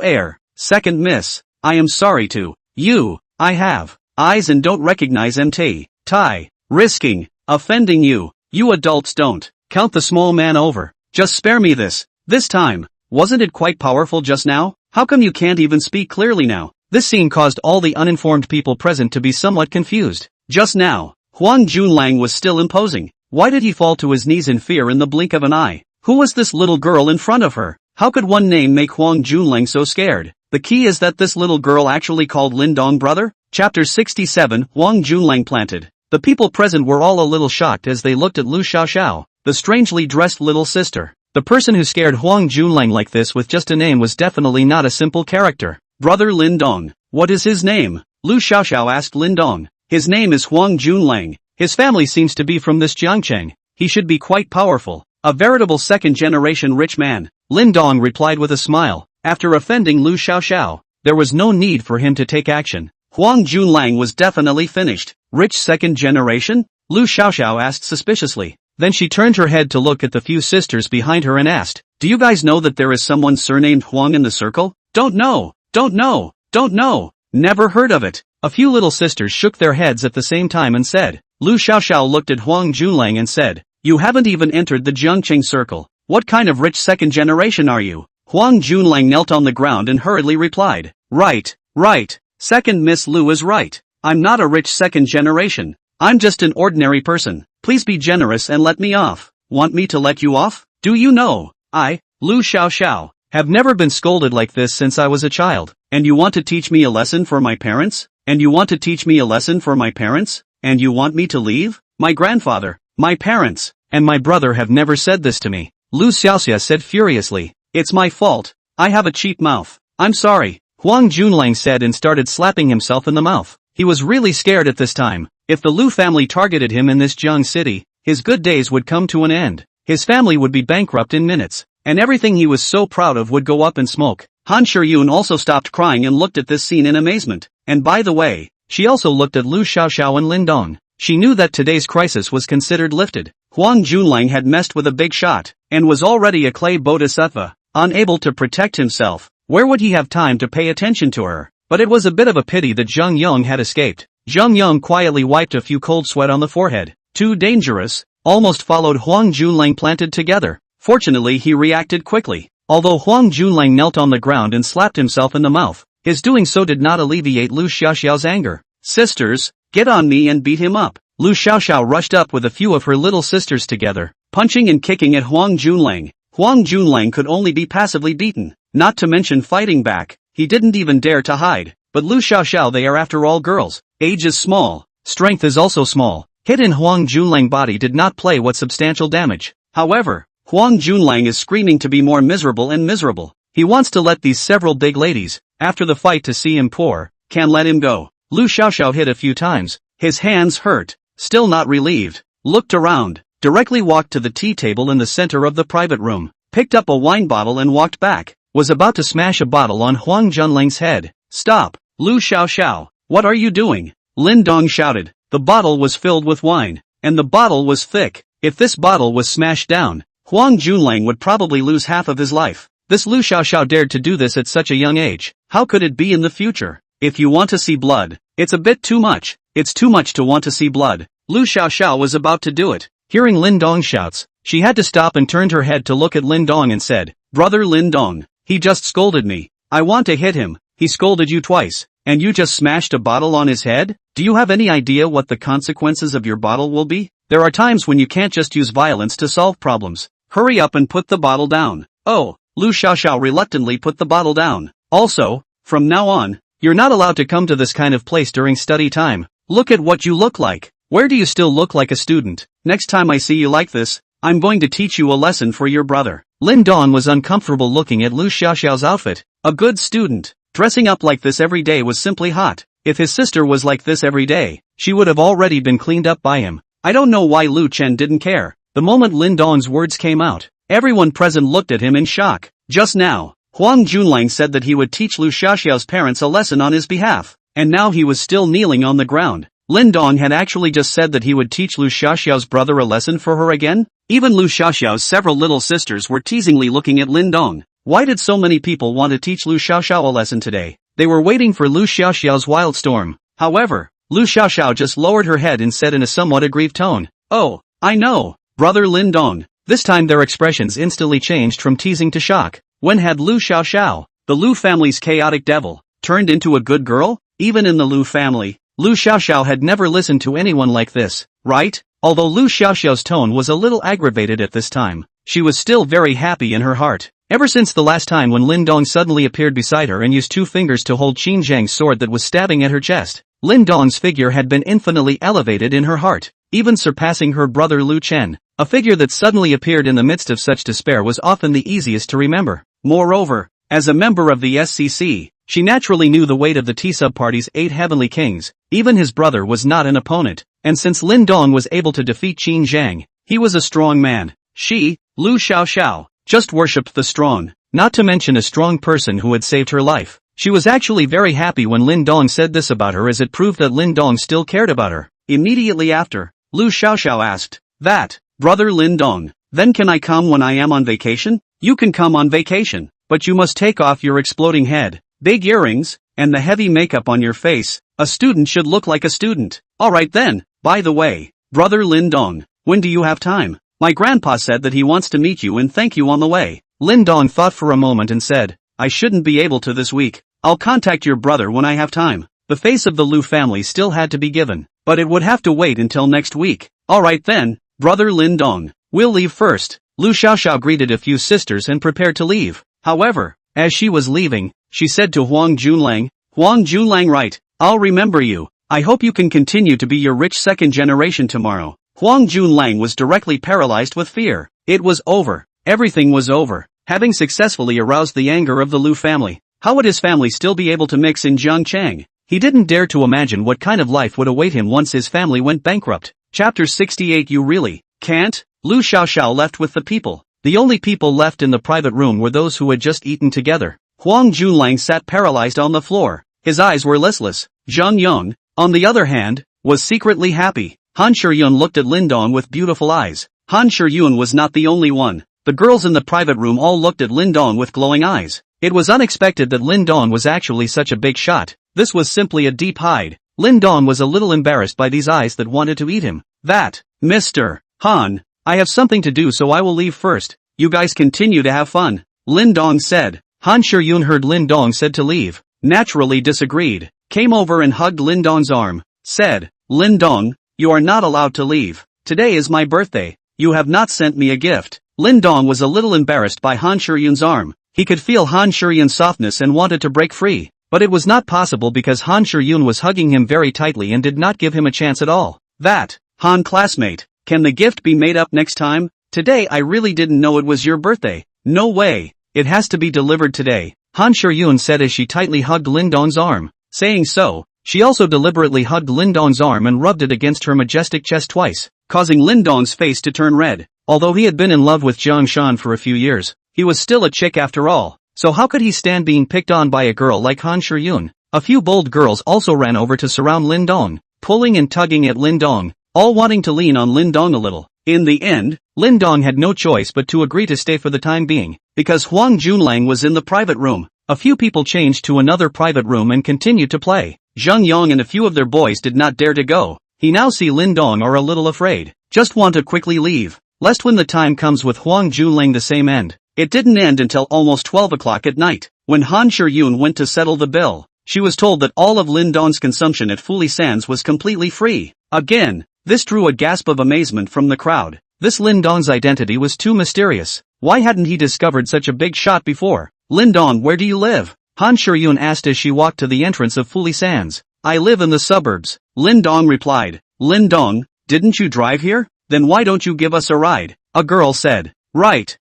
Air, second miss, I am sorry to. You, I have eyes and don't recognize MT. Tai, risking offending you. You adults don't count the small man over. Just spare me this time. Wasn't it quite powerful just now? How come you can't even speak clearly now? This scene caused all the uninformed people present to be somewhat confused. Just now, Huang Junlang was still imposing. Why did he fall to his knees in fear in the blink of an eye? Who was this little girl in front of her? How could one name make Huang Junlang so scared? The key is that this little girl actually called Lin Dong brother? Chapter 67, Huang Junlang planted. The people present were all a little shocked as they looked at Lu Xiaoxiao, the strangely dressed little sister. The person who scared Huang Junlang like this with just a name was definitely not a simple character. Brother Lin Dong. What is his name? Lu Xiaoxiao asked Lin Dong. His name is Huang Junlang. His family seems to be from this Jiangcheng. He should be quite powerful. A veritable second-generation rich man. Lin Dong replied with a smile. After offending Lu Xiaoxiao, there was no need for him to take action. Huang Junlang was definitely finished. Rich second generation? Lu Xiaoxiao asked suspiciously. Then she turned her head to look at the few sisters behind her and asked, "Do you guys know that there is someone surnamed Huang in the circle?" "Don't know, don't know, don't know. Never heard of it." A few little sisters shook their heads at the same time and said. Lu Xiaoxiao looked at Huang Junlang and said, "You haven't even entered the Jiangqing circle. What kind of rich second generation are you?" Huang Junlang knelt on the ground and hurriedly replied, "Right, right. Second Miss Lu is right. I'm not a rich second generation. I'm just an ordinary person. Please be generous and let me off." "Want me to let you off? Do you know, I, Lu Xiaoxiao, have never been scolded like this since I was a child. And you want to teach me a lesson for my parents? And you want to teach me a lesson for my parents? And you want me to leave? My grandfather, my parents, and my brother have never said this to me." Lu Xiaoxia said furiously. "It's my fault. I have a cheap mouth. I'm sorry," Huang Junlang said and started slapping himself in the mouth. He was really scared at this time. If the Lu family targeted him in this Jiang city, his good days would come to an end. His family would be bankrupt in minutes, and everything he was so proud of would go up in smoke. Han Shiyun also stopped crying and looked at this scene in amazement. And by the way, she also looked at Lu Xiaoxiao and Lin Dong. She knew that today's crisis was considered lifted. Huang Junlang had messed with a big shot, and was already a clay bodhisattva, unable to protect himself. Where would he have time to pay attention to her? But it was a bit of a pity that Zheng Yong had escaped. Zheng Yong quietly wiped a few cold sweat on the forehead. "Too dangerous," almost followed Huang Junlang planted together. Fortunately he reacted quickly. Although Huang Junlang knelt on the ground and slapped himself in the mouth, his doing so did not alleviate Lu Xiaoxiao's anger. "Sisters, get on me and beat him up." Lu Xiaoxiao rushed up with a few of her little sisters together, punching and kicking at Huang Junlang. Huang Junlang could only be passively beaten, not to mention fighting back. He didn't even dare to hide. But Lu Xiaoxiao, they are after all girls. Age is small, strength is also small. Hit in Huang Junlang body did not play what substantial damage. However, Huang Junlang is screaming to be more miserable and miserable. He wants to let these several big ladies, after the fight to see him poor, can let him go. Lu Xiaoxiao hit a few times. His hands hurt, still not relieved. Looked around, directly walked to the tea table in the center of the private room, picked up a wine bottle and walked back. Was about to smash a bottle on Huang Junlang's head. "Stop, Lu Xiaoxiao, what are you doing?" Lin Dong shouted. The bottle was filled with wine, and the bottle was thick. If this bottle was smashed down, Huang Junlang would probably lose half of his life. This Lu Xiaoxiao dared to do this at such a young age. How could it be in the future? If you want to see blood, it's a bit too much. It's too much to want to see blood. Lu Xiaoxiao was about to do it. Hearing Lin Dong's shouts, she had to stop and turned her head to look at Lin Dong and said, "Brother Lin Dong, he just scolded me. I want to hit him." "He scolded you twice, and you just smashed a bottle on his head? Do you have any idea what the consequences of your bottle will be? There are times when you can't just use violence to solve problems. Hurry up and put the bottle down." "Oh," Lu Xiaoxiao reluctantly put the bottle down. "Also, from now on, you're not allowed to come to this kind of place during study time. Look at what you look like. Where do you still look like a student? Next time I see you like this, I'm going to teach you a lesson for your brother." Lin Dong was uncomfortable looking at Lu Xiaoxiao's outfit. A good student, dressing up like this every day was simply hot. If his sister was like this every day, she would have already been cleaned up by him. I don't know why Lu Chen didn't care. The moment Lin Dong's words came out, everyone present looked at him in shock. Just now, Huang Junlang said that he would teach Lu Xiaoxiao's parents a lesson on his behalf, and now he was still kneeling on the ground. Lin Dong had actually just said that he would teach Lu Xiaoxiao's brother a lesson for her again? Even Lu Xiaoxiao's several little sisters were teasingly looking at Lin Dong. Why did so many people want to teach Lu Xiaoxiao a lesson today? They were waiting for Lu Xiaoxiao's wild storm. However, Lu Xiaoxiao just lowered her head and said in a somewhat aggrieved tone, "Oh, I know, brother Lin Dong." This time their expressions instantly changed from teasing to shock. When had Lu Xiaoxiao, the Lu family's chaotic devil, turned into a good girl? Even in the Lu family, Lu Xiaoxiao had never listened to anyone like this, right? Although Lu Xiaoxiao's tone was a little aggravated at this time, she was still very happy in her heart. Ever since the last time when Lin Dong suddenly appeared beside her and used 2 fingers to hold Qin Zhang's sword that was stabbing at her chest, Lin Dong's figure had been infinitely elevated in her heart, even surpassing her brother Lu Chen. A figure that suddenly appeared in the midst of such despair was often the easiest to remember. Moreover, as a member of the SCC, she naturally knew the weight of the T-Sub Party's 8 heavenly kings. Even his brother was not an opponent, and since Lin Dong was able to defeat Qin Zhang, he was a strong man. She, Lu Xiaoxiao, just worshipped the strong, not to mention a strong person who had saved her life. She was actually very happy when Lin Dong said this about her, as it proved that Lin Dong still cared about her. Immediately after, Lu Xiaoxiao asked, "That, brother Lin Dong, then can I come when I am on vacation?" "You can come on vacation, but you must take off your exploding head, big earrings, and the heavy makeup on your face. A student should look like a student." "Alright then, by the way, brother Lin Dong, when do you have time? My grandpa said that he wants to meet you and thank you on the way." Lin Dong thought for a moment and said, "I shouldn't be able to this week. I'll contact your brother when I have time." The face of the Lu family still had to be given, but it would have to wait until next week. "Alright then, brother Lin Dong, we'll leave first." Lu Xiaoxiao greeted a few sisters and prepared to leave. However, as she was leaving, she said to Huang Junlang, "Huang Junlang, right, I'll remember you. I hope you can continue to be your rich second generation tomorrow." Huang Junlang was directly paralyzed with fear. It was over. Everything was over. Having successfully aroused the anger of the Lu family, how would his family still be able to mix in Jiangchang? He didn't dare to imagine what kind of life would await him once his family went bankrupt. Chapter 68. You really can't? Lu Xiaoxiao left with the people. The only people left in the private room were those who had just eaten together. Huang Junlang sat paralyzed on the floor. His eyes were listless. Zhang Yang, on the other hand, was secretly happy. Han Shiyun looked at Lin Dong with beautiful eyes. Han Shiyun was not the only one. The girls in the private room all looked at Lin Dong with glowing eyes. It was unexpected that Lin Dong was actually such a big shot. This was simply a deep hide. Lin Dong was a little embarrassed by these eyes that wanted to eat him. "That, Mr. Han, I have something to do, so I will leave first. You guys continue to have fun," Lin Dong said. Han Shiyun heard Lin Dong said to leave, naturally disagreed, came over and hugged Lin Dong's arm, said, "Lin Dong, you are not allowed to leave. Today is my birthday. You have not sent me a gift." Lin Dong was a little embarrassed by Han Shiyun's arm. He could feel Han Shiyun's softness and wanted to break free, but it was not possible because Han Shiyun was hugging him very tightly and did not give him a chance at all. "That, Han classmate, can the gift be made up next time? Today I really didn't know it was your birthday." "No way, it has to be delivered today," Han Shiyun said as she tightly hugged Lin Dong's arm. Saying so, she also deliberately hugged Lin Dong's arm and rubbed it against her majestic chest twice, causing Lin Dong's face to turn red. Although he had been in love with Zhang Shan for a few years, he was still a chick after all, so how could he stand being picked on by a girl like Han Shiyun? A few bold girls also ran over to surround Lin Dong, pulling and tugging at Lin Dong, all wanting to lean on Lin Dong a little. In the end, Lin Dong had no choice but to agree to stay for the time being, because Huang Junlang was in the private room. A few people changed to another private room and continued to play. Zhang Yang and a few of their boys did not dare to go. He now see Lin Dong are a little afraid, just want to quickly leave, lest when the time comes with Huang Junlang the same end. It didn't end until almost 12 o'clock at night, when Han Shiyun went to settle the bill. She was told that all of Lin Dong's consumption at Fuli Sands was completely free. Again, this drew a gasp of amazement from the crowd. This Lin Dong's identity was too mysterious. Why hadn't he discovered such a big shot before? "Lin Dong, where do you live?" Han Shiyun asked as she walked to the entrance of Fuli Sands. "I live in the suburbs," Lin Dong replied. "Lin Dong, didn't you drive here? Then why don't you give us a ride?" A girl said. Right.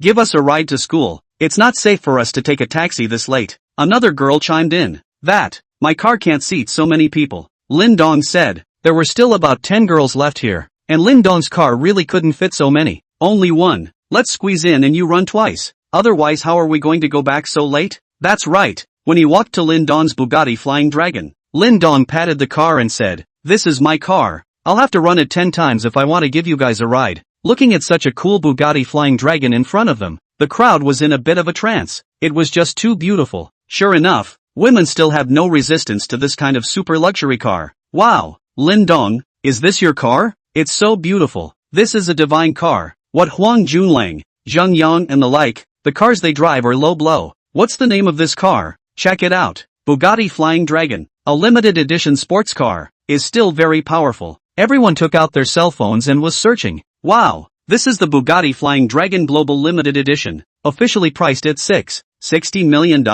Give us a ride to school. It's not safe for us to take a taxi this late." Another girl chimed in. "That, my car can't seat so many people," Lin Dong said. There were still about 10 girls left here, and Lin Dong's car really couldn't fit so many. "Only one. Let's squeeze in and you run twice. Otherwise how are we going to go back so late?" "That's right." When he walked to Lin Dong's Bugatti Flying Dragon, Lin Dong patted the car and said, "This is my car. I'll have to run it 10 times if I want to give you guys a ride." Looking at such a cool Bugatti Flying Dragon in front of them, the crowd was in a bit of a trance. It was just too beautiful. Sure enough, women still have no resistance to this kind of super luxury car. "Wow, Lin Dong, is this your car? It's so beautiful. This is a divine car." What Huang Junlang, Zhang Yang and the like, the cars they drive are low blow. What's the name of this car? Check it out. Bugatti Flying Dragon, a limited edition sports car, is still very powerful. Everyone took out their cell phones and was searching. Wow, this is the Bugatti Flying Dragon Global Limited Edition, officially priced at $60 million?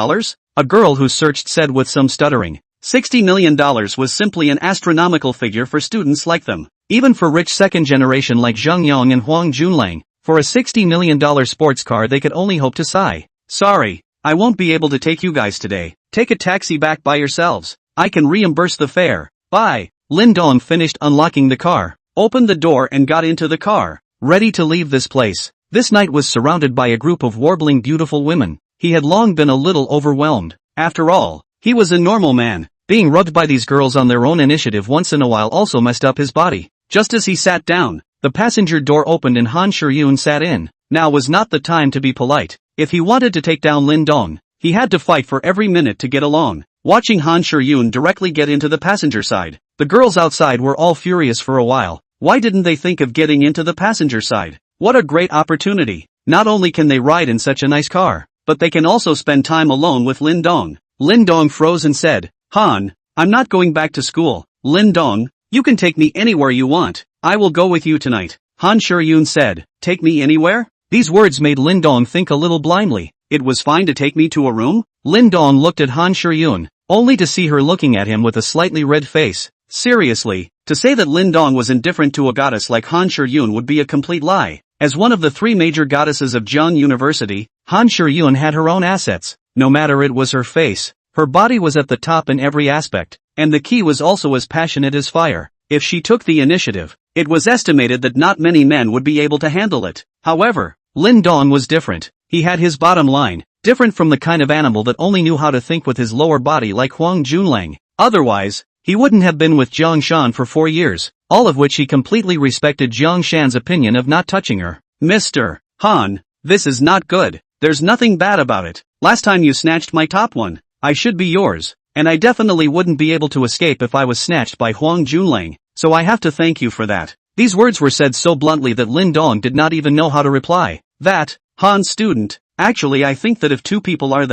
A girl who searched said with some stuttering. $60 million was simply an astronomical figure for students like them. Even for rich second generation like Zhang Yang and Huang Junlang, for a $60 million sports car they could only hope to sigh. "Sorry, I won't be able to take you guys today. Take a taxi back by yourselves. I can reimburse the fare. Bye." Lin Dong finished unlocking the car, opened the door and got into the car, ready to leave this place. This night was surrounded by a group of warbling beautiful women. He had long been a little overwhelmed. After all, he was a normal man. Being rubbed by these girls on their own initiative once in a while also messed up his body. Just as he sat down, the passenger door opened and Han Shiryun sat in. Now was not the time to be polite. If he wanted to take down Lin Dong, he had to fight for every minute to get along. Watching Han Shiryun directly get into the passenger side, the girls outside were all furious for a while. Why didn't they think of getting into the passenger side? What a great opportunity. Not only can they ride in such a nice car, but they can also spend time alone with Lin Dong. Lin Dong froze and said, Han, I'm not going back to school. Lin Dong, you can take me anywhere you want. I will go with you tonight. Han Shiryun said, take me anywhere? These words made Lin Dong think a little blindly. It was fine to take me to a room? Lin Dong looked at Han Shiryun, only to see her looking at him with a slightly red face. Seriously, to say that Lin Dong was indifferent to a goddess like Han Shiryun would be a complete lie. As one of the three major goddesses of Jiang University, Han Shiryun had her own assets. No matter it was her face, her body was at the top in every aspect, and the key was also as passionate as fire. If she took the initiative, it was estimated that not many men would be able to handle it. However, Lin Dong was different. He had his bottom line, different from the kind of animal that only knew how to think with his lower body like Huang Junlang. Otherwise, he wouldn't have been with Jiang Shan for 4 years, all of which he completely respected Jiang Shan's opinion of not touching her. Mr. Han, this is not good. There's nothing bad about it. Last time you snatched my top one, I should be yours, and I definitely wouldn't be able to escape if I was snatched by Huang Junlang, so I have to thank you for that. These words were said so bluntly that Lin Dong did not even know how to reply. That, Han student, actually I think that if two people are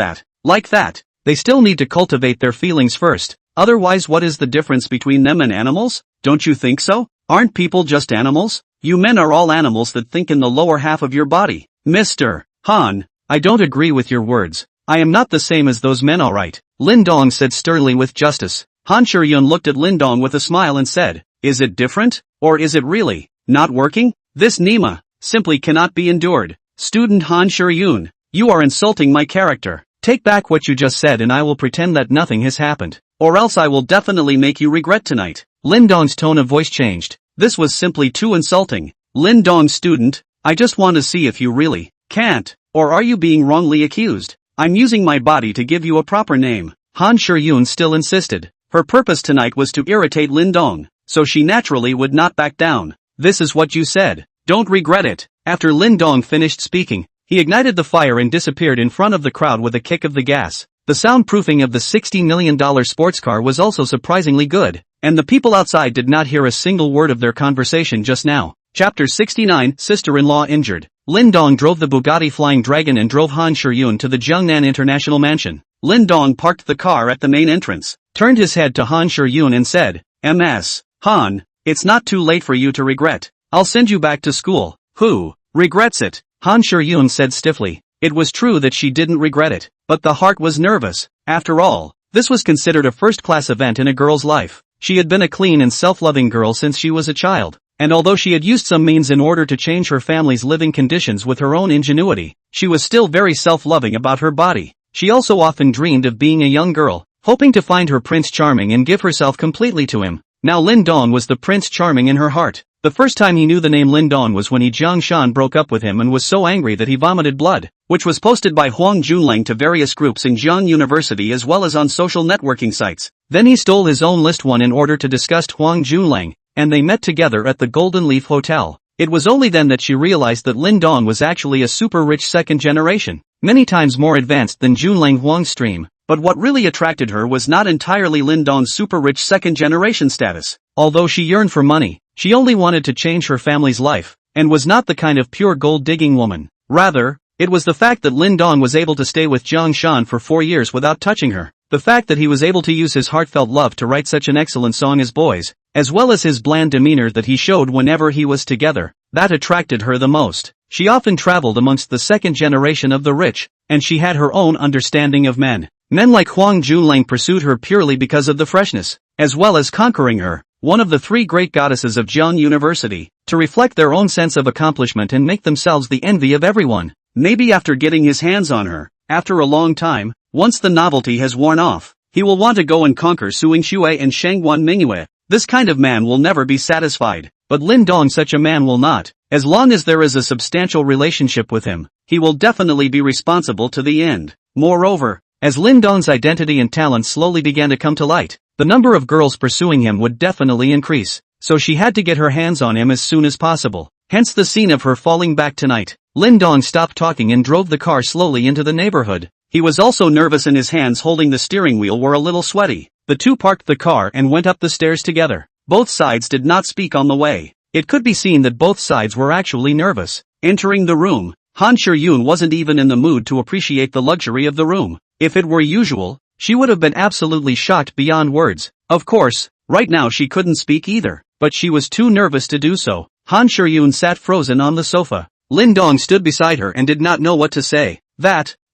like that, they still need to cultivate their feelings first. Otherwise what is the difference between them and animals? Don't you think so? Aren't people just animals? You men are all animals that think in the lower half of your body. Mr. Han, I don't agree with your words. I am not the same as those men, alright. Lin Dong said sternly with justice. Han Shiryun looked at Lin Dong with a smile and said, is it different? Or is it really not working? This Nima simply cannot be endured. Student Han Shiryun, you are insulting my character. Take back what you just said and I will pretend that nothing has happened. Or else I will definitely make you regret tonight. Lin Dong's tone of voice changed. This was simply too insulting. Lin Dong student, I just want to see if you really can't, or are you being wrongly accused? I'm using my body to give you a proper name. Han Shiryun still insisted. Her purpose tonight was to irritate Lin Dong, so she naturally would not back down. This is what you said. Don't regret it. After Lin Dong finished speaking, he ignited the fire and disappeared in front of the crowd with a kick of the gas. The soundproofing of the $60 million sports car was also surprisingly good, and the people outside did not hear a single word of their conversation just now. Chapter 69, Sister-in-law injured. Lin Dong drove the Bugatti Flying Dragon and drove Han Shiryun to the Jiangnan International Mansion. Lin Dong parked the car at the main entrance, turned his head to Han Shiryun and said, "Ms. Han, it's not too late for you to regret. I'll send you back to school." Who regrets it? Han Shiryun said stiffly. It was true that she didn't regret it, but the heart was nervous. After all, this was considered a first-class event in a girl's life. She had been a clean and self-loving girl since she was a child, and although she had used some means in order to change her family's living conditions with her own ingenuity, she was still very self-loving about her body. She also often dreamed of being a young girl, hoping to find her Prince Charming and give herself completely to him. Now Lin Dong was the Prince Charming in her heart. The first time he knew the name Lin Dong was when Jiang Shan broke up with him and was so angry that he vomited blood, which was posted by Huang Junlang to various groups in Jiang University as well as on social networking sites. Then he stole his own list one in order to disgust Huang Junlang, and they met together at the Golden Leaf Hotel. It was only then that she realized that Lin Dong was actually a super rich second generation, many times more advanced than Junlang Huang's stream. But what really attracted her was not entirely Lin Dong's super rich second generation status. Although she yearned for money, she only wanted to change her family's life, and was not the kind of pure gold-digging woman. Rather, it was the fact that Lin Dong was able to stay with Jiang Shan for 4 years without touching her. The fact that he was able to use his heartfelt love to write such an excellent song as Boys, as well as his bland demeanor that he showed whenever he was together, that attracted her the most. She often traveled amongst the second generation of the rich, and she had her own understanding of men. Men like Huang Junlang pursued her purely because of the freshness, as well as conquering her, one of the three great goddesses of Jiang University, to reflect their own sense of accomplishment and make themselves the envy of everyone. Maybe after getting his hands on her, after a long time, once the novelty has worn off, he will want to go and conquer Suing Shui and Shangguan Mingyue. This kind of man will never be satisfied, but Lin Dong such a man will not. As long as there is a substantial relationship with him, he will definitely be responsible to the end. Moreover, As Lin Dong's identity and talent slowly began to come to light, the number of girls pursuing him would definitely increase, so she had to get her hands on him as soon as possible. Hence the scene of her falling back tonight. Lin Dong stopped talking and drove the car slowly into the neighborhood. He was also nervous and his hands holding the steering wheel were a little sweaty. The two parked the car and went up the stairs together. Both sides did not speak on the way. It could be seen that both sides were actually nervous. Entering the room, Han Sure-yoon wasn't even in the mood to appreciate the luxury of the room. If it were usual, she would have been absolutely shocked beyond words. Of course, right now she couldn't speak either, but she was too nervous to do so. Han Sure-yoon sat frozen on the sofa. Lin Dong stood beside her and did not know what to say.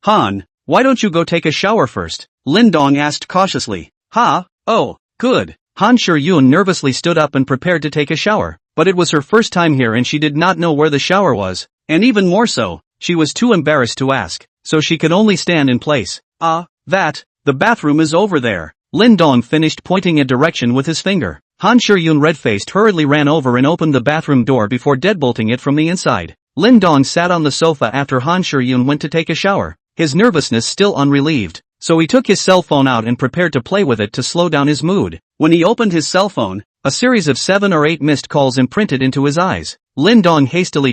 Han, why don't you go take a shower first? Lin Dong asked cautiously. Oh, good. Han Sure-yoon nervously stood up and prepared to take a shower, but it was her first time here and she did not know where the shower was, and even more so, she was too embarrassed to ask, so she could only stand in place. The bathroom is over there. Lin Dong finished pointing a direction with his finger. Han Sure-yoon red-faced hurriedly ran over and opened the bathroom door before deadbolting it from the inside. Lin Dong sat on the sofa after Han Sure-yoon went to take a shower, his nervousness still unrelieved, so he took his cell phone out and prepared to play with it to slow down his mood. When he opened his cell phone, a series of 7 or 8 missed calls imprinted into his eyes. Lin Dong hastily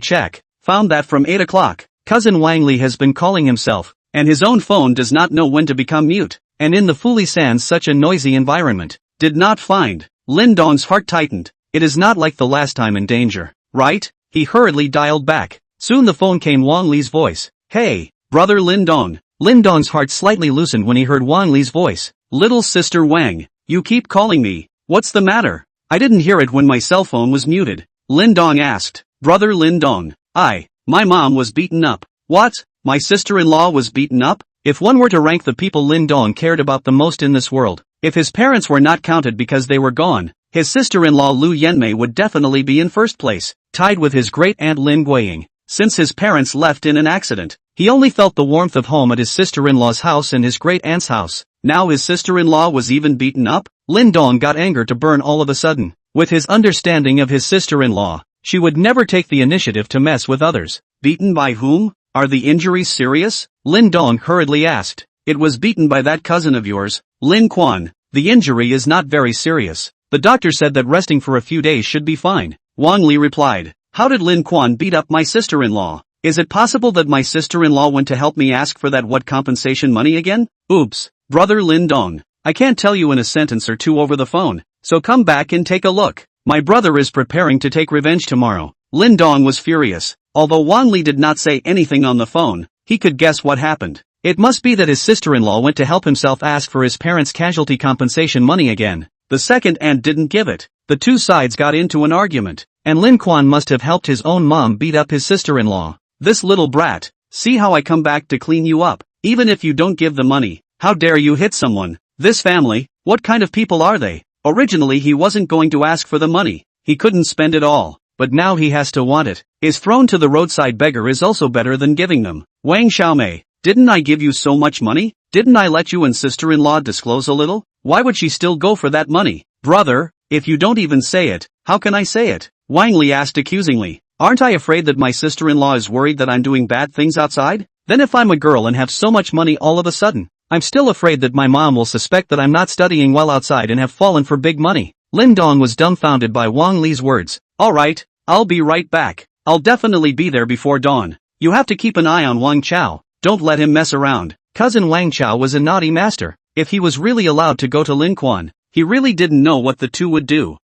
found that from 8 o'clock, cousin Wang Li has been calling himself, and his own phone does not know when to become mute, and in the Fuli Sans such a noisy environment, did not find. Lin Dong's heart tightened. It is not like the last time in danger, right? He hurriedly dialed back. Soon the phone came Wang Li's voice. Hey, brother Lin Dong. Lin Dong's heart slightly loosened when he heard Wang Li's voice. Little sister Wang, you keep calling me. What's the matter? I didn't hear it when my cell phone was muted. Lin Dong asked. Brother Lin Dong, my mom was beaten up. What? My sister-in-law was beaten up? If one were to rank the people Lin Dong cared about the most in this world, if his parents were not counted because they were gone, his sister-in-law Lu Yenmei would definitely be in first place, tied with his great-aunt Lin Guiying. Since his parents left in an accident, he only felt the warmth of home at his sister-in-law's house and his great-aunt's house. Now his sister-in-law was even beaten up? Lin Dong got anger to burn all of a sudden. With his understanding of his sister-in-law, she would never take the initiative to mess with others. Beaten by whom? Are the injuries serious? Lin Dong hurriedly asked. It was beaten by that cousin of yours, Lin Quan. The injury is not very serious. The doctor said that resting for a few days should be fine. Wang Li replied. How did Lin Quan beat up my sister-in-law? Is it possible that my sister-in-law went to help me ask for that compensation money again? Oops, brother Lin Dong. I can't tell you in a sentence or two over the phone, so come back and take a look. My brother is preparing to take revenge tomorrow. Lin Dong was furious. Although Wang Li did not say anything on the phone, he could guess what happened. It must be that his sister-in-law went to help himself ask for his parents' casualty compensation money again. The second aunt didn't give it. The two sides got into an argument, and Lin Quan must have helped his own mom beat up his sister-in-law. This little brat, see how I come back to clean you up. Even if you don't give the money, how dare you hit someone? This family, what kind of people are they? Originally he wasn't going to ask for the money. He couldn't spend it all, but now he has to want it. Is thrown to the roadside beggar is also better than giving them. Wang Xiaomei, didn't I give you so much money? Didn't I let you and sister-in-law disclose a little? Why would she still go for that money? Brother, if you don't even say it, how can I say it? Wang Li asked accusingly. Aren't I afraid that my sister-in-law is worried that I'm doing bad things outside? Then if I'm a girl and have so much money all of a sudden, I'm still afraid that my mom will suspect that I'm not studying well outside and have fallen for big money. Lin Dong was dumbfounded by Wang Li's words. Alright, I'll be right back. I'll definitely be there before dawn. You have to keep an eye on Wang Chao. Don't let him mess around. Cousin Wang Chao was a naughty master. If he was really allowed to go to Lin Quan, he really didn't know what the two would do.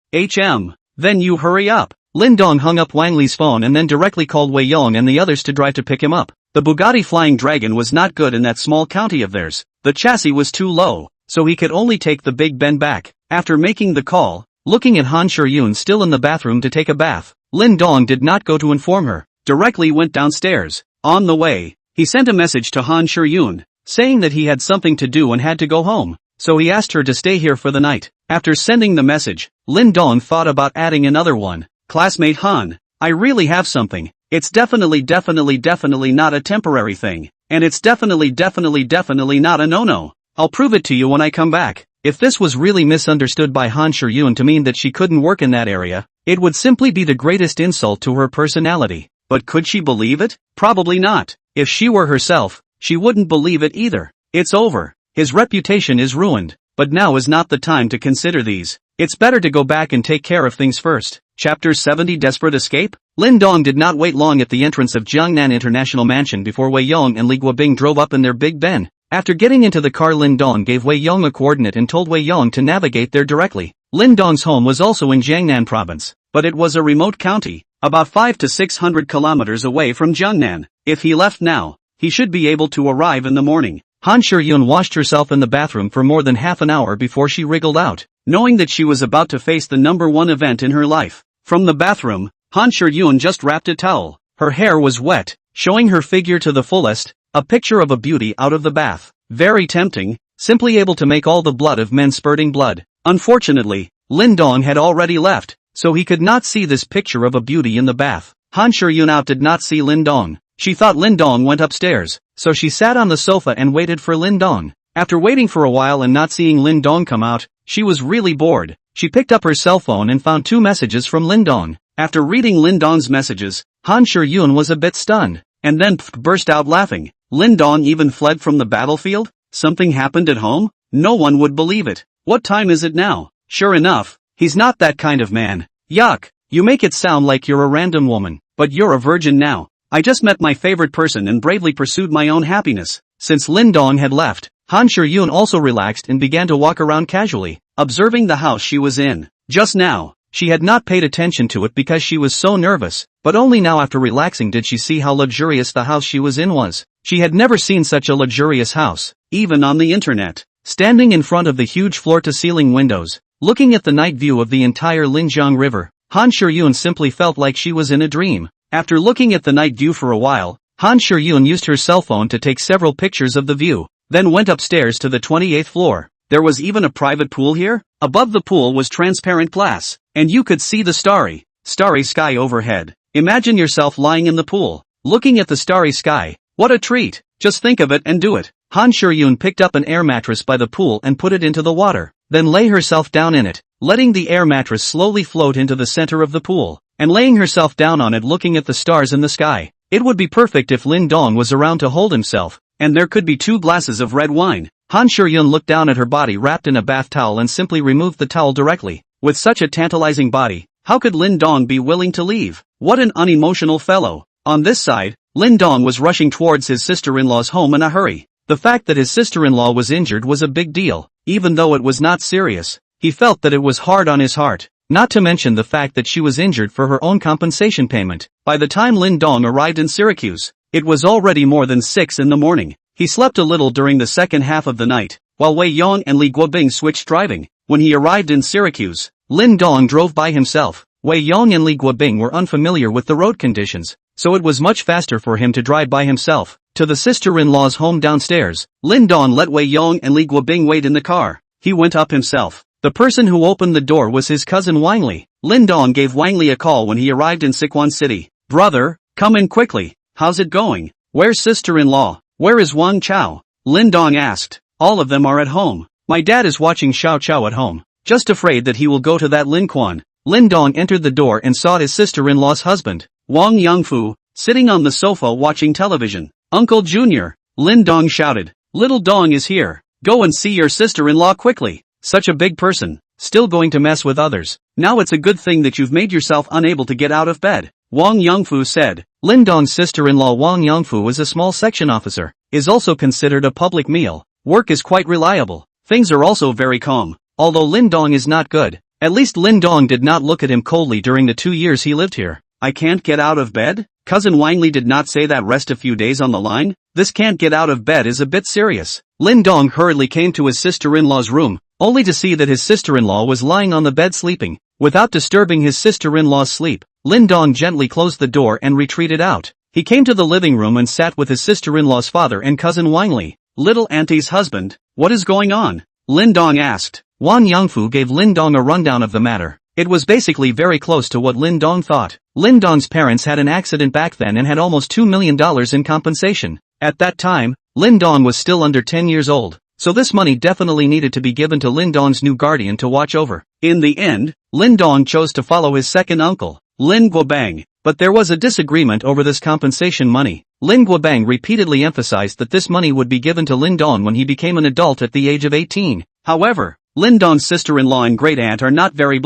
Then you hurry up. Lin Dong hung up Wang Li's phone and then directly called Wei Yong and the others to drive to pick him up. The Bugatti Flying Dragon was not good in that small county of theirs. The chassis was too low, so he could only take the Big Ben back. After making the call, looking at Han Sure-yoon still in the bathroom to take a bath, Lin Dong did not go to inform her, directly went downstairs. On the way, he sent a message to Han Sure-yoon, saying that he had something to do and had to go home, so he asked her to stay here for the night. After sending the message, Lin Dong thought about adding another one. Classmate Han, I really have something. It's definitely not a temporary thing, and it's definitely not a no-no. I'll prove it to you when I come back. If this was really misunderstood by Han Sure-yoon to mean that she couldn't work in that area, it would simply be the greatest insult to her personality. But could she believe it? Probably not. If she were herself, she wouldn't believe it either. It's over. His reputation is ruined. But now is not the time to consider these. It's better to go back and take care of things first. Chapter 70 Desperate Escape? Lin Dong did not wait long at the entrance of Jiangnan International Mansion before Wei Yong and Li Guobing drove up in their Big Ben. After getting into the car, Lin Dong gave Wei Yong a coordinate and told Wei Yong to navigate there directly. Lin Dong's home was also in Jiangnan province, but it was a remote county, about 500 to 600 kilometers away from Jiangnan. If he left now, he should be able to arrive in the morning. Han Shiyun washed herself in the bathroom for more than half an hour before she wriggled out, knowing that she was about to face the #1 event in her life. From the bathroom, Han Shiyun just wrapped a towel. Her hair was wet, showing her figure to the fullest, a picture of a beauty out of the bath. Very tempting, simply able to make all the blood of men spurting blood. Unfortunately, Lin Dong had already left, so he could not see this picture of a beauty in the bath. Han Shiyun did not see Lin Dong. She thought Lin Dong went upstairs, so she sat on the sofa and waited for Lin Dong. After waiting for a while and not seeing Lin Dong come out, she was really bored. She picked up her cell phone and found 2 messages from Lin Dong. After reading Lin Dong's messages, Han Shiyun was a bit stunned, and then burst out laughing. Lin Dong even fled from the battlefield? Something happened at home? No one would believe it. What time is it now? Sure enough, he's not that kind of man. Yuck, you make it sound like you're a random woman, but you're a virgin now. I just met my favorite person and bravely pursued my own happiness. Since Lin Dong had left, Han Shiyun also relaxed and began to walk around casually, observing the house she was in. Just now, she had not paid attention to it because she was so nervous, but only now after relaxing did she see how luxurious the house she was in was. She had never seen such a luxurious house, even on the internet. Standing in front of the huge floor-to-ceiling windows, looking at the night view of the entire Linjiang River, Han Shiyun simply felt like she was in a dream. After looking at the night view for a while, Han Shiyun used her cell phone to take several pictures of the view, then went upstairs to the 28th floor. There was even a private pool here? Above the pool was transparent glass, and you could see the starry sky overhead. Imagine yourself lying in the pool, looking at the starry sky. What a treat! Just think of it and do it. Han Shiyun picked up an air mattress by the pool and put it into the water, then lay herself down in it, letting the air mattress slowly float into the center of the pool, and laying herself down on it looking at the stars in the sky. It would be perfect if Lin Dong was around to hold himself, and there could be 2 glasses of red wine. Han Shiyun looked down at her body wrapped in a bath towel and simply removed the towel directly. With such a tantalizing body, how could Lin Dong be willing to leave? What an unemotional fellow. On this side, Lin Dong was rushing towards his sister-in-law's home in a hurry. The fact that his sister-in-law was injured was a big deal, even though it was not serious. He felt that it was hard on his heart, not to mention the fact that she was injured for her own compensation payment. By the time Lin Dong arrived in Syracuse, it was already more than 6 in the morning. He slept a little during the second half of the night, while Wei Yong and Li Guobing switched driving. When he arrived in Syracuse, Lin Dong drove by himself. Wei Yong and Li Guobing were unfamiliar with the road conditions, so it was much faster for him to drive by himself. To the sister-in-law's home downstairs, Lin Dong let Wei Yong and Li Guobing wait in the car. He went up himself. The person who opened the door was his cousin Wang Li. Lin Dong gave Wang Li a call when he arrived in Sichuan City. "Brother, come in quickly. How's it going? Where's sister-in-law? Where is Wang Chao?" Lin Dong asked. "All of them are at home. My dad is watching Xiao Chao at home. Just afraid that he will go to that Lin Quan." Lin Dong entered the door and saw his sister-in-law's husband, Wang Yangfu, sitting on the sofa watching television. "Uncle Junior," Lin Dong shouted. "Little Dong is here. Go and see your sister-in-law quickly. Such a big person, still going to mess with others. Now it's a good thing that you've made yourself unable to get out of bed," Wang Yangfu said. Lin Dong's sister-in-law Wang Yangfu was a small section officer, is also considered a public meal. Work is quite reliable. Things are also very calm. Although Lin Dong is not good, at least Lin Dong did not look at him coldly during the 2 years he lived here. "I can't get out of bed?" Cousin Wang Li did not say that. Rest a few days on the line? This can't get out of bed is a bit serious. Lin Dong hurriedly came to his sister-in-law's room, only to see that his sister-in-law was lying on the bed sleeping. Without disturbing his sister-in-law's sleep, Lin Dong gently closed the door and retreated out. He came to the living room and sat with his sister-in-law's father and cousin Wang Li. "Little auntie's husband, what is going on?" Lin Dong asked. Wang Yangfu gave Lin Dong a rundown of the matter. It was basically very close to what Lin Dong thought. Lin Dong's parents had an accident back then and had almost $2 million in compensation. At that time, Lin Dong was still under 10 years old, so this money definitely needed to be given to Lin Dong's new guardian to watch over. In the end, Lin Dong chose to follow his second uncle, Lin Guobang. But there was a disagreement over this compensation money. Lin Guobang repeatedly emphasized that this money would be given to Lin Dong when he became an adult at the age of 18. However, Lin Dong's sister-in-law and great-aunt are not very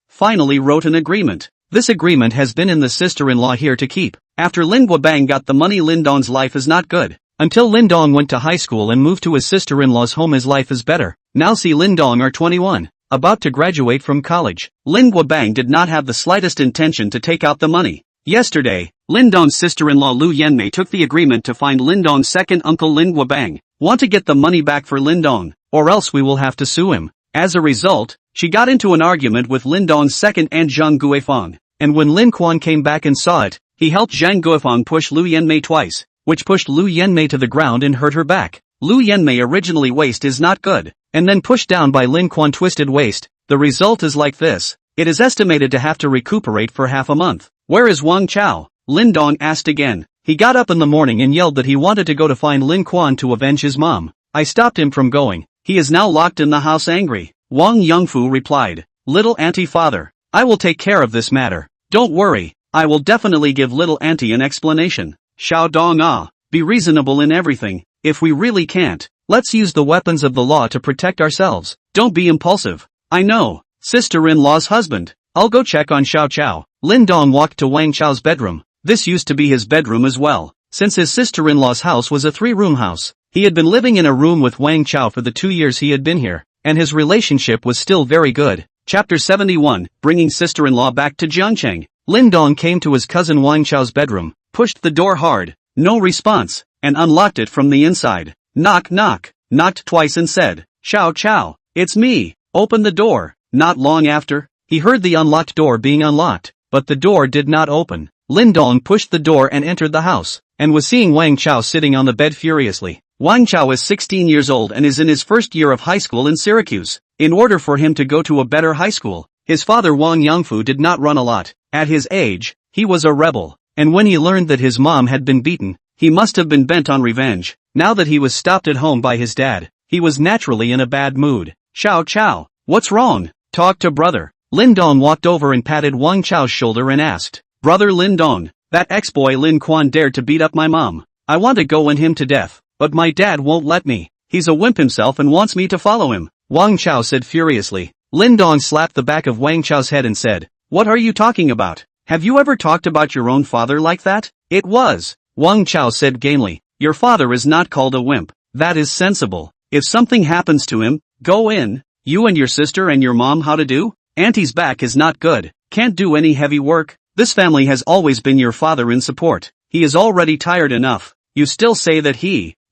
finally wrote an agreement. This agreement has been in the sister-in-law here to keep. After Lin Guobang got the money, Lin Dong's life is not good. Until Lin Dong went to high school and moved to his sister-in-law's home, his life is better. Now see Lin Dong are 21, about to graduate from college. Lin Guobang did not have the slightest intention to take out the money. Yesterday, Lin Dong's sister-in-law Lu Yanmei took the agreement to find Lin Dong's second uncle Lin Guobang. Want to get the money back for Lin Dong, or else we will have to sue him. As a result, she got into an argument with Lin Dong's second aunt Zhang Guifang, and when Lin Quan came back and saw it, he helped Zhang Guifang push Lu Yanmei twice, which pushed Lu Yanmei to the ground and hurt her back. Lu Yanmei originally waist is not good, and then pushed down by Lin Quan twisted waist. The result is like this. It is estimated to have to recuperate for half a month. Where is Wang Chao? Lin Dong asked again. He got up in the morning and yelled that he wanted to go to find Lin Quan to avenge his mom. I stopped him from going. He is now locked in the house angry. Wang Yongfu replied, Little auntie father, I will take care of this matter. Don't worry, I will definitely give little auntie an explanation. Xiao Dong be reasonable in everything. If we really can't, let's use the weapons of the law to protect ourselves. Don't be impulsive. I know, sister-in-law's husband. I'll go check on Xiao Chao. Lin Dong walked to Wang Chao's bedroom. This used to be his bedroom as well, since his sister-in-law's house was a 3-room house. He had been living in a room with Wang Chao for the 2 years he had been here, and his relationship was still very good. Chapter 71, Bringing Sister-in-Law Back to Jiangcheng. Lin Dong came to his cousin Wang Chao's bedroom, pushed the door hard, no response, and unlocked it from the inside. Knock knock, knocked twice and said, Xiao Chao, it's me, open the door. Not long after, he heard the unlocked door being unlocked, but the door did not open. Lin Dong pushed the door and entered the house, and was seeing Wang Chao sitting on the bed furiously. Wang Chao is 16 years old and is in his first year of high school in Syracuse. In order for him to go to a better high school, his father Wang Yongfu did not run a lot. At his age, he was a rebel, and when he learned that his mom had been beaten, he must have been bent on revenge. Now that he was stopped at home by his dad, he was naturally in a bad mood. Xiao Chao, what's wrong? Talk to brother. Lin Dong walked over and patted Wang Chao's shoulder and asked, Brother Lin Dong, that ex-boy Lin Quan dared to beat up my mom. I want to go in him to death, but my dad won't let me. He's a wimp himself and wants me to follow him. Wang Chao said furiously. Lin Dong slapped the back of Wang Chao's head and said, What are you talking about? Have you ever talked about your own father like that? It was. Wang Chao said gamely, Your father is not called a wimp. That is sensible. If something happens to him, go in. You and your sister and your mom how to do? Auntie's back is not good. Can't do any heavy work. This family has always been your father in support. He is already tired enough. You still say that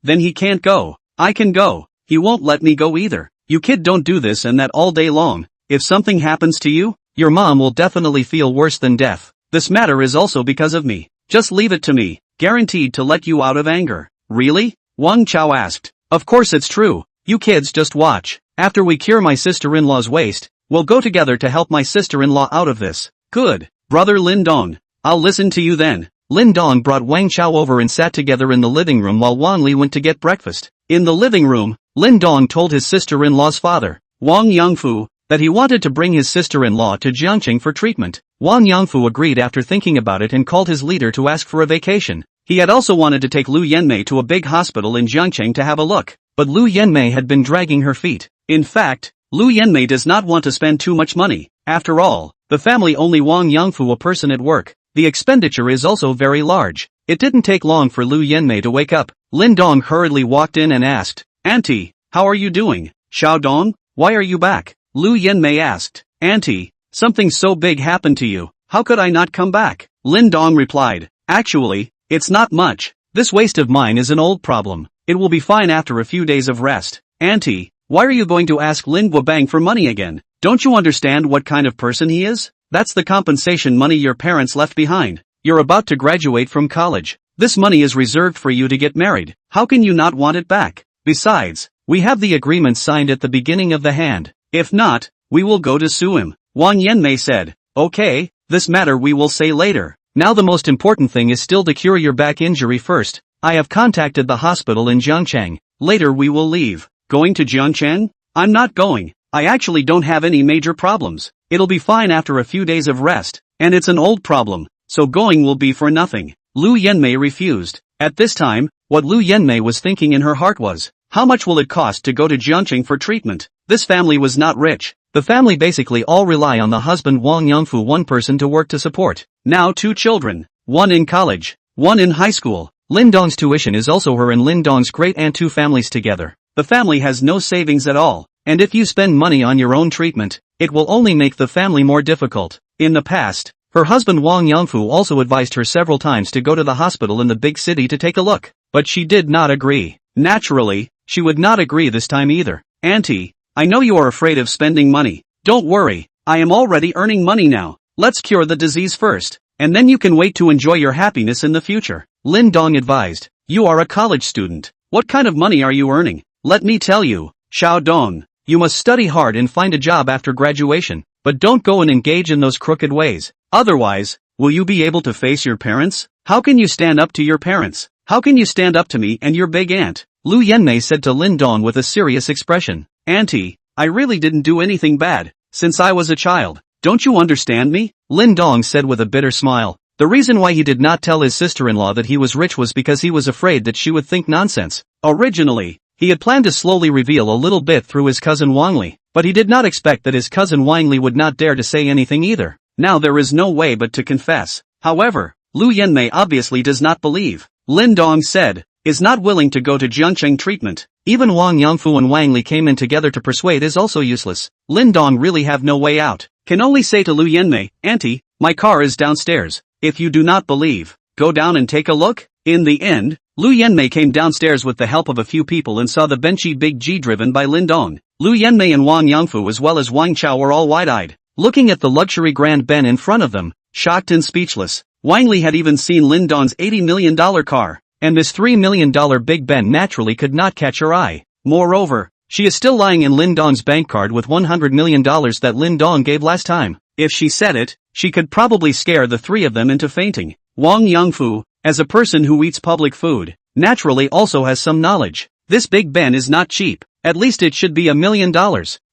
then he can't go. I can go. He won't let me go either. You kid don't do this and that all day long. If something happens to you, your mom will definitely feel worse than death. This matter is also because of me. Just leave it to me. Guaranteed to let you out of anger. Really? Wang Chao asked. Of course it's true. You kids just watch. After we cure my sister-in-law's waist, we'll go together to help my sister-in-law out of this. Good. Brother Lin Dong. I'll listen to you then. Lin Dong brought Wang Chao over and sat together in the living room while Wang Li went to get breakfast. In the living room, Lin Dong told his sister-in-law's father, Wang Yongfu, that he wanted to bring his sister-in-law to Jiangcheng for treatment. Wang Yongfu agreed after thinking about it and called his leader to ask for a vacation. He had also wanted to take Lu Yanmei to a big hospital in Jiangcheng to have a look, but Lu Yanmei had been dragging her feet. In fact, Lu Yanmei does not want to spend too much money. After all, the family only Wang Yongfu a person at work. The expenditure is also very large. It didn't take long for Lu Yanmei to wake up. Lin Dong hurriedly walked in and asked, Auntie, how are you doing? Xiao Dong, why are you back? Lu Yanmei asked, Auntie, something so big happened to you. How could I not come back? Lin Dong replied, Actually, it's not much. This waist of mine is an old problem. It will be fine after a few days of rest. Auntie, why are you going to ask Lin Guobang for money again? Don't you understand what kind of person he is? That's the compensation money your parents left behind. You're about to graduate from college. This money is reserved for you to get married. How can you not want it back? Besides, we have the agreement signed at the beginning of the hand. If not, we will go to sue him. Wang Yanmei said, Okay, this matter we will say later. Now the most important thing is still to cure your back injury first. I have contacted the hospital in Jiangcheng. Later we will leave. Going to Jiangcheng? I'm not going. I actually don't have any major problems. It'll be fine after a few days of rest. And it's an old problem. so going will be for nothing. Lu Yenmei refused. At this time, what Lu Yenmei was thinking in her heart was, how much will it cost to go to Jiangqing for treatment? This family was not rich. The family basically all rely on the husband Wang Yangfu, one person to work to support. Now 2 children, one in college, one in high school. Lin Dong's tuition is also her and Lin Dong's great aunt, 2 families together. The family has no savings at all, and if you spend money on your own treatment, it will only make the family more difficult. In the past, her husband Wang Yangfu also advised her several times to go to the hospital in the big city to take a look, but she did not agree. Naturally, she would not agree this time either. Auntie, I know you are afraid of spending money. Don't worry, I am already earning money now. Let's cure the disease first, and then you can wait to enjoy your happiness in the future. Lin Dong advised. You are a college student. What kind of money are you earning? Let me tell you, Xiao Dong, you must study hard and find a job after graduation, but don't go and engage in those crooked ways. Otherwise, will you be able to face your parents? How can you stand up to your parents? How can you stand up to me and your big aunt? Lu Yenmei said to Lin Dong with a serious expression. Auntie, I really didn't do anything bad, since I was a child. Don't you understand me? Lin Dong said with a bitter smile. The reason why he did not tell his sister-in-law that he was rich was because he was afraid that she would think nonsense. Originally, he had planned to slowly reveal a little bit through his cousin Wang Li, but he did not expect that his cousin Wang Li would not dare to say anything either. Now there is no way but to confess. However, Lu Yenmei obviously does not believe. Lin Dong said, is not willing to go to Jiangqing treatment. Even Wang Yangfu and Wang Li came in together to persuade is also useless. Lin Dong really have no way out. Can only say to Lu Yenmei, Auntie, my car is downstairs. If you do not believe, go down and take a look. In the end, Lu Yenmei came downstairs with the help of a few people and saw the Benchi Big G driven by Lin Dong. Lu Yenmei and Wang Yangfu as well as Wang Chao were all wide-eyed, looking at the luxury Grand Ben in front of them, shocked and speechless. Wang Li had even seen Lin Dong's $80 million car, and this $3 million Big Ben naturally could not catch her eye. Moreover, she is still lying in Lin Dong's bank card with $100 million that Lin Dong gave last time. If she said it, she could probably scare the 3 of them into fainting. Wang Yangfu, as a person who eats public food, naturally also has some knowledge. This Big Ben is not cheap. At least it should be $1 million.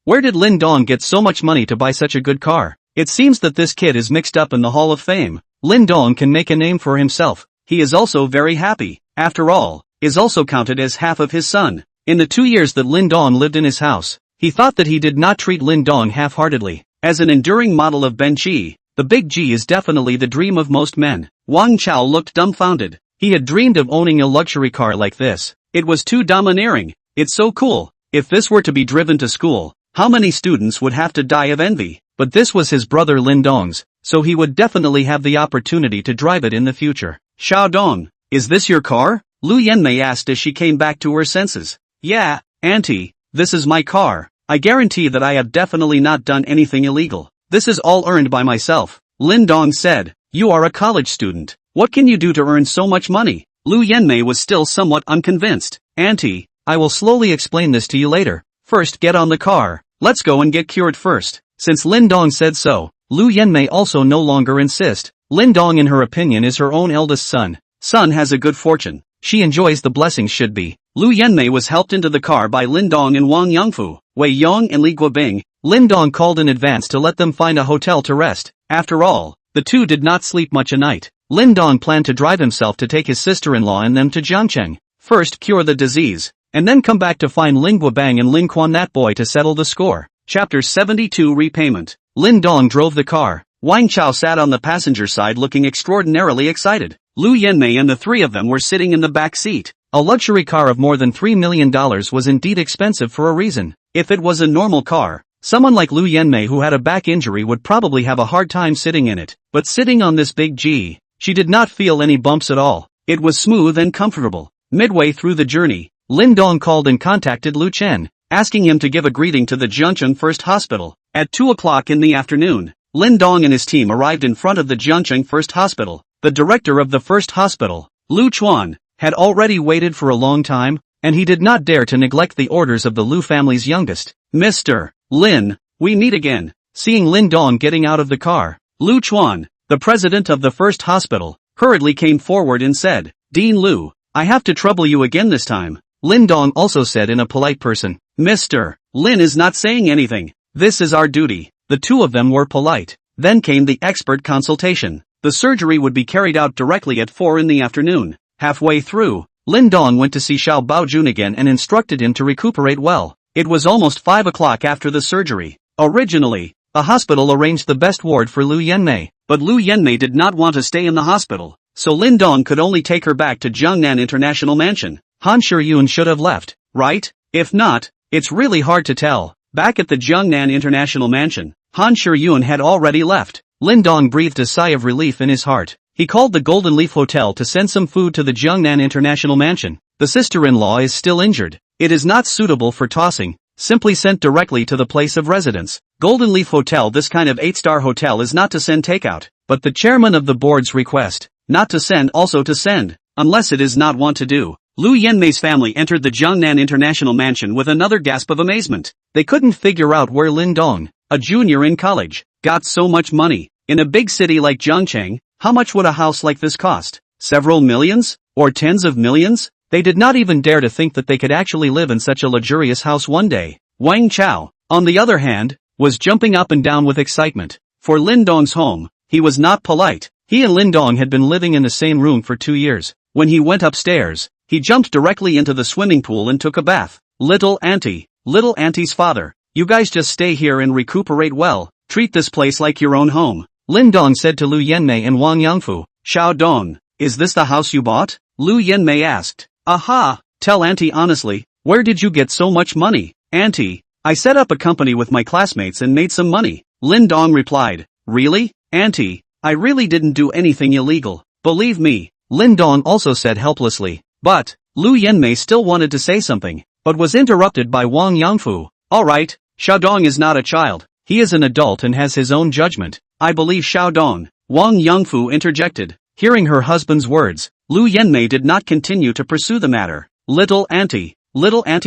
Where did Lin Dong get so much money to buy such a good car? It seems that this kid is mixed up in the Hall of Fame. Lin Dong can make a name for himself. He is also very happy. After all, is also counted as half of his son. In the 2 years that Lin Dong lived in his house, he thought that he did not treat Lin Dong half-heartedly. As an enduring model of Benchi, the Big G is definitely the dream of most men. Wang Chao looked dumbfounded. He had dreamed of owning a luxury car like this. It was too domineering. It's so cool. If this were to be driven to school, how many students would have to die of envy? But this was his brother Lin Dong's, so he would definitely have the opportunity to drive it in the future. Xiao Dong, is this your car? Lu Yenmei asked as she came back to her senses. Yeah, Auntie, this is my car. I guarantee that I have definitely not done anything illegal. This is all earned by myself. Lin Dong said, you are a college student. What can you do to earn so much money? Lu Yenmei was still somewhat unconvinced. Auntie, I will slowly explain this to you later. First get on the car. Let's go and get cured first. Since Lin Dong said so, Lu Yenmei also no longer insist. Lin Dong in her opinion is her own eldest son. Son has a good fortune. She enjoys the blessings should be. Lu Yenmei was helped into the car by Lin Dong and Wang Yangfu, Wei Yong and Li Guobing. Lin Dong called in advance to let them find a hotel to rest. After all, the two did not sleep much a night. Lin Dong planned to drive himself to take his sister-in-law and them to Jiangqing. First cure the disease, and then come back to find Lin Guobang and Lin Quan that boy to settle the score. Chapter 72 Repayment. Lin Dong drove the car. Wang Chao sat on the passenger side looking extraordinarily excited. Lu Yenmei and the 3 of them were sitting in the back seat. A luxury car of more than $3 million was indeed expensive for a reason. If it was a normal car, someone like Lu Yenmei who had a back injury would probably have a hard time sitting in it. But sitting on this Big G, she did not feel any bumps at all. It was smooth and comfortable. Midway through the journey, Lin Dong called and contacted Lu Chen, asking him to give a greeting to the Jiangqing First Hospital. At 2 o'clock in the afternoon, Lin Dong and his team arrived in front of the Jiangqing First Hospital. The director of the first hospital, Lu Chuan, had already waited for a long time, and he did not dare to neglect the orders of the Lu family's youngest. Mr. Lin, we meet again. Seeing Lin Dong getting out of the car, Lu Chuan, the president of the first hospital, hurriedly came forward and said, Dean Lu, I have to trouble you again this time. Lin Dong also said in a polite person, Mr. Lin is not saying anything. This is our duty. The 2 of them were polite. Then came the expert consultation. The surgery would be carried out directly at 4 in the afternoon. Halfway through, Lin Dong went to see Xiao Baojun again and instructed him to recuperate well. It was almost 5 o'clock after the surgery. Originally, a hospital arranged the best ward for Lu Yanmei, but Lu Yanmei did not want to stay in the hospital, so Lin Dong could only take her back to Jiangnan International Mansion. Han Shiyun should have left, right? If not, it's really hard to tell. Back at the Jiangnan International Mansion, Han Shiyun had already left. Lin Dong breathed a sigh of relief in his heart. He called the Golden Leaf Hotel to send some food to the Jiangnan International Mansion. The sister-in-law is still injured. It is not suitable for tossing, simply sent directly to the place of residence. Golden Leaf Hotel. This kind of 8-star hotel is not to send takeout, but the chairman of the board's request, not to send also to send, unless it is not want to do. Lu Yanmei's family entered the Jiangnan International Mansion with another gasp of amazement. They couldn't figure out where Lin Dong, a junior in college, got so much money. In a big city like Zhangcheng, how much would a house like this cost? Several millions? Or tens of millions? They did not even dare to think that they could actually live in such a luxurious house one day. Wang Chao, on the other hand, was jumping up and down with excitement. For Lin Dong's home, he was not polite. He and Lin Dong had been living in the same room for 2 years. When he went upstairs, he jumped directly into the swimming pool and took a bath. Little Auntie's father, you guys just stay here and recuperate well. Treat this place like your own home. Lin Dong said to Lu Yanmei and Wang Yangfu. Xiao Dong, is this the house you bought? Lu Yanmei asked. Aha, tell Auntie honestly, where did you get so much money? Auntie, I set up a company with my classmates and made some money. Lin Dong replied. Really? Auntie, I really didn't do anything illegal. Believe me. Lin Dong also said helplessly. But, Lu Yanmei still wanted to say something, but was interrupted by Wang Yangfu. Alright, Xiao Dong is not a child. He is an adult and has his own judgment. I believe Xiao Dong. Wang Yangfu interjected. Hearing her husband's words, Lu Yanmei did not continue to pursue the matter. Little Auntie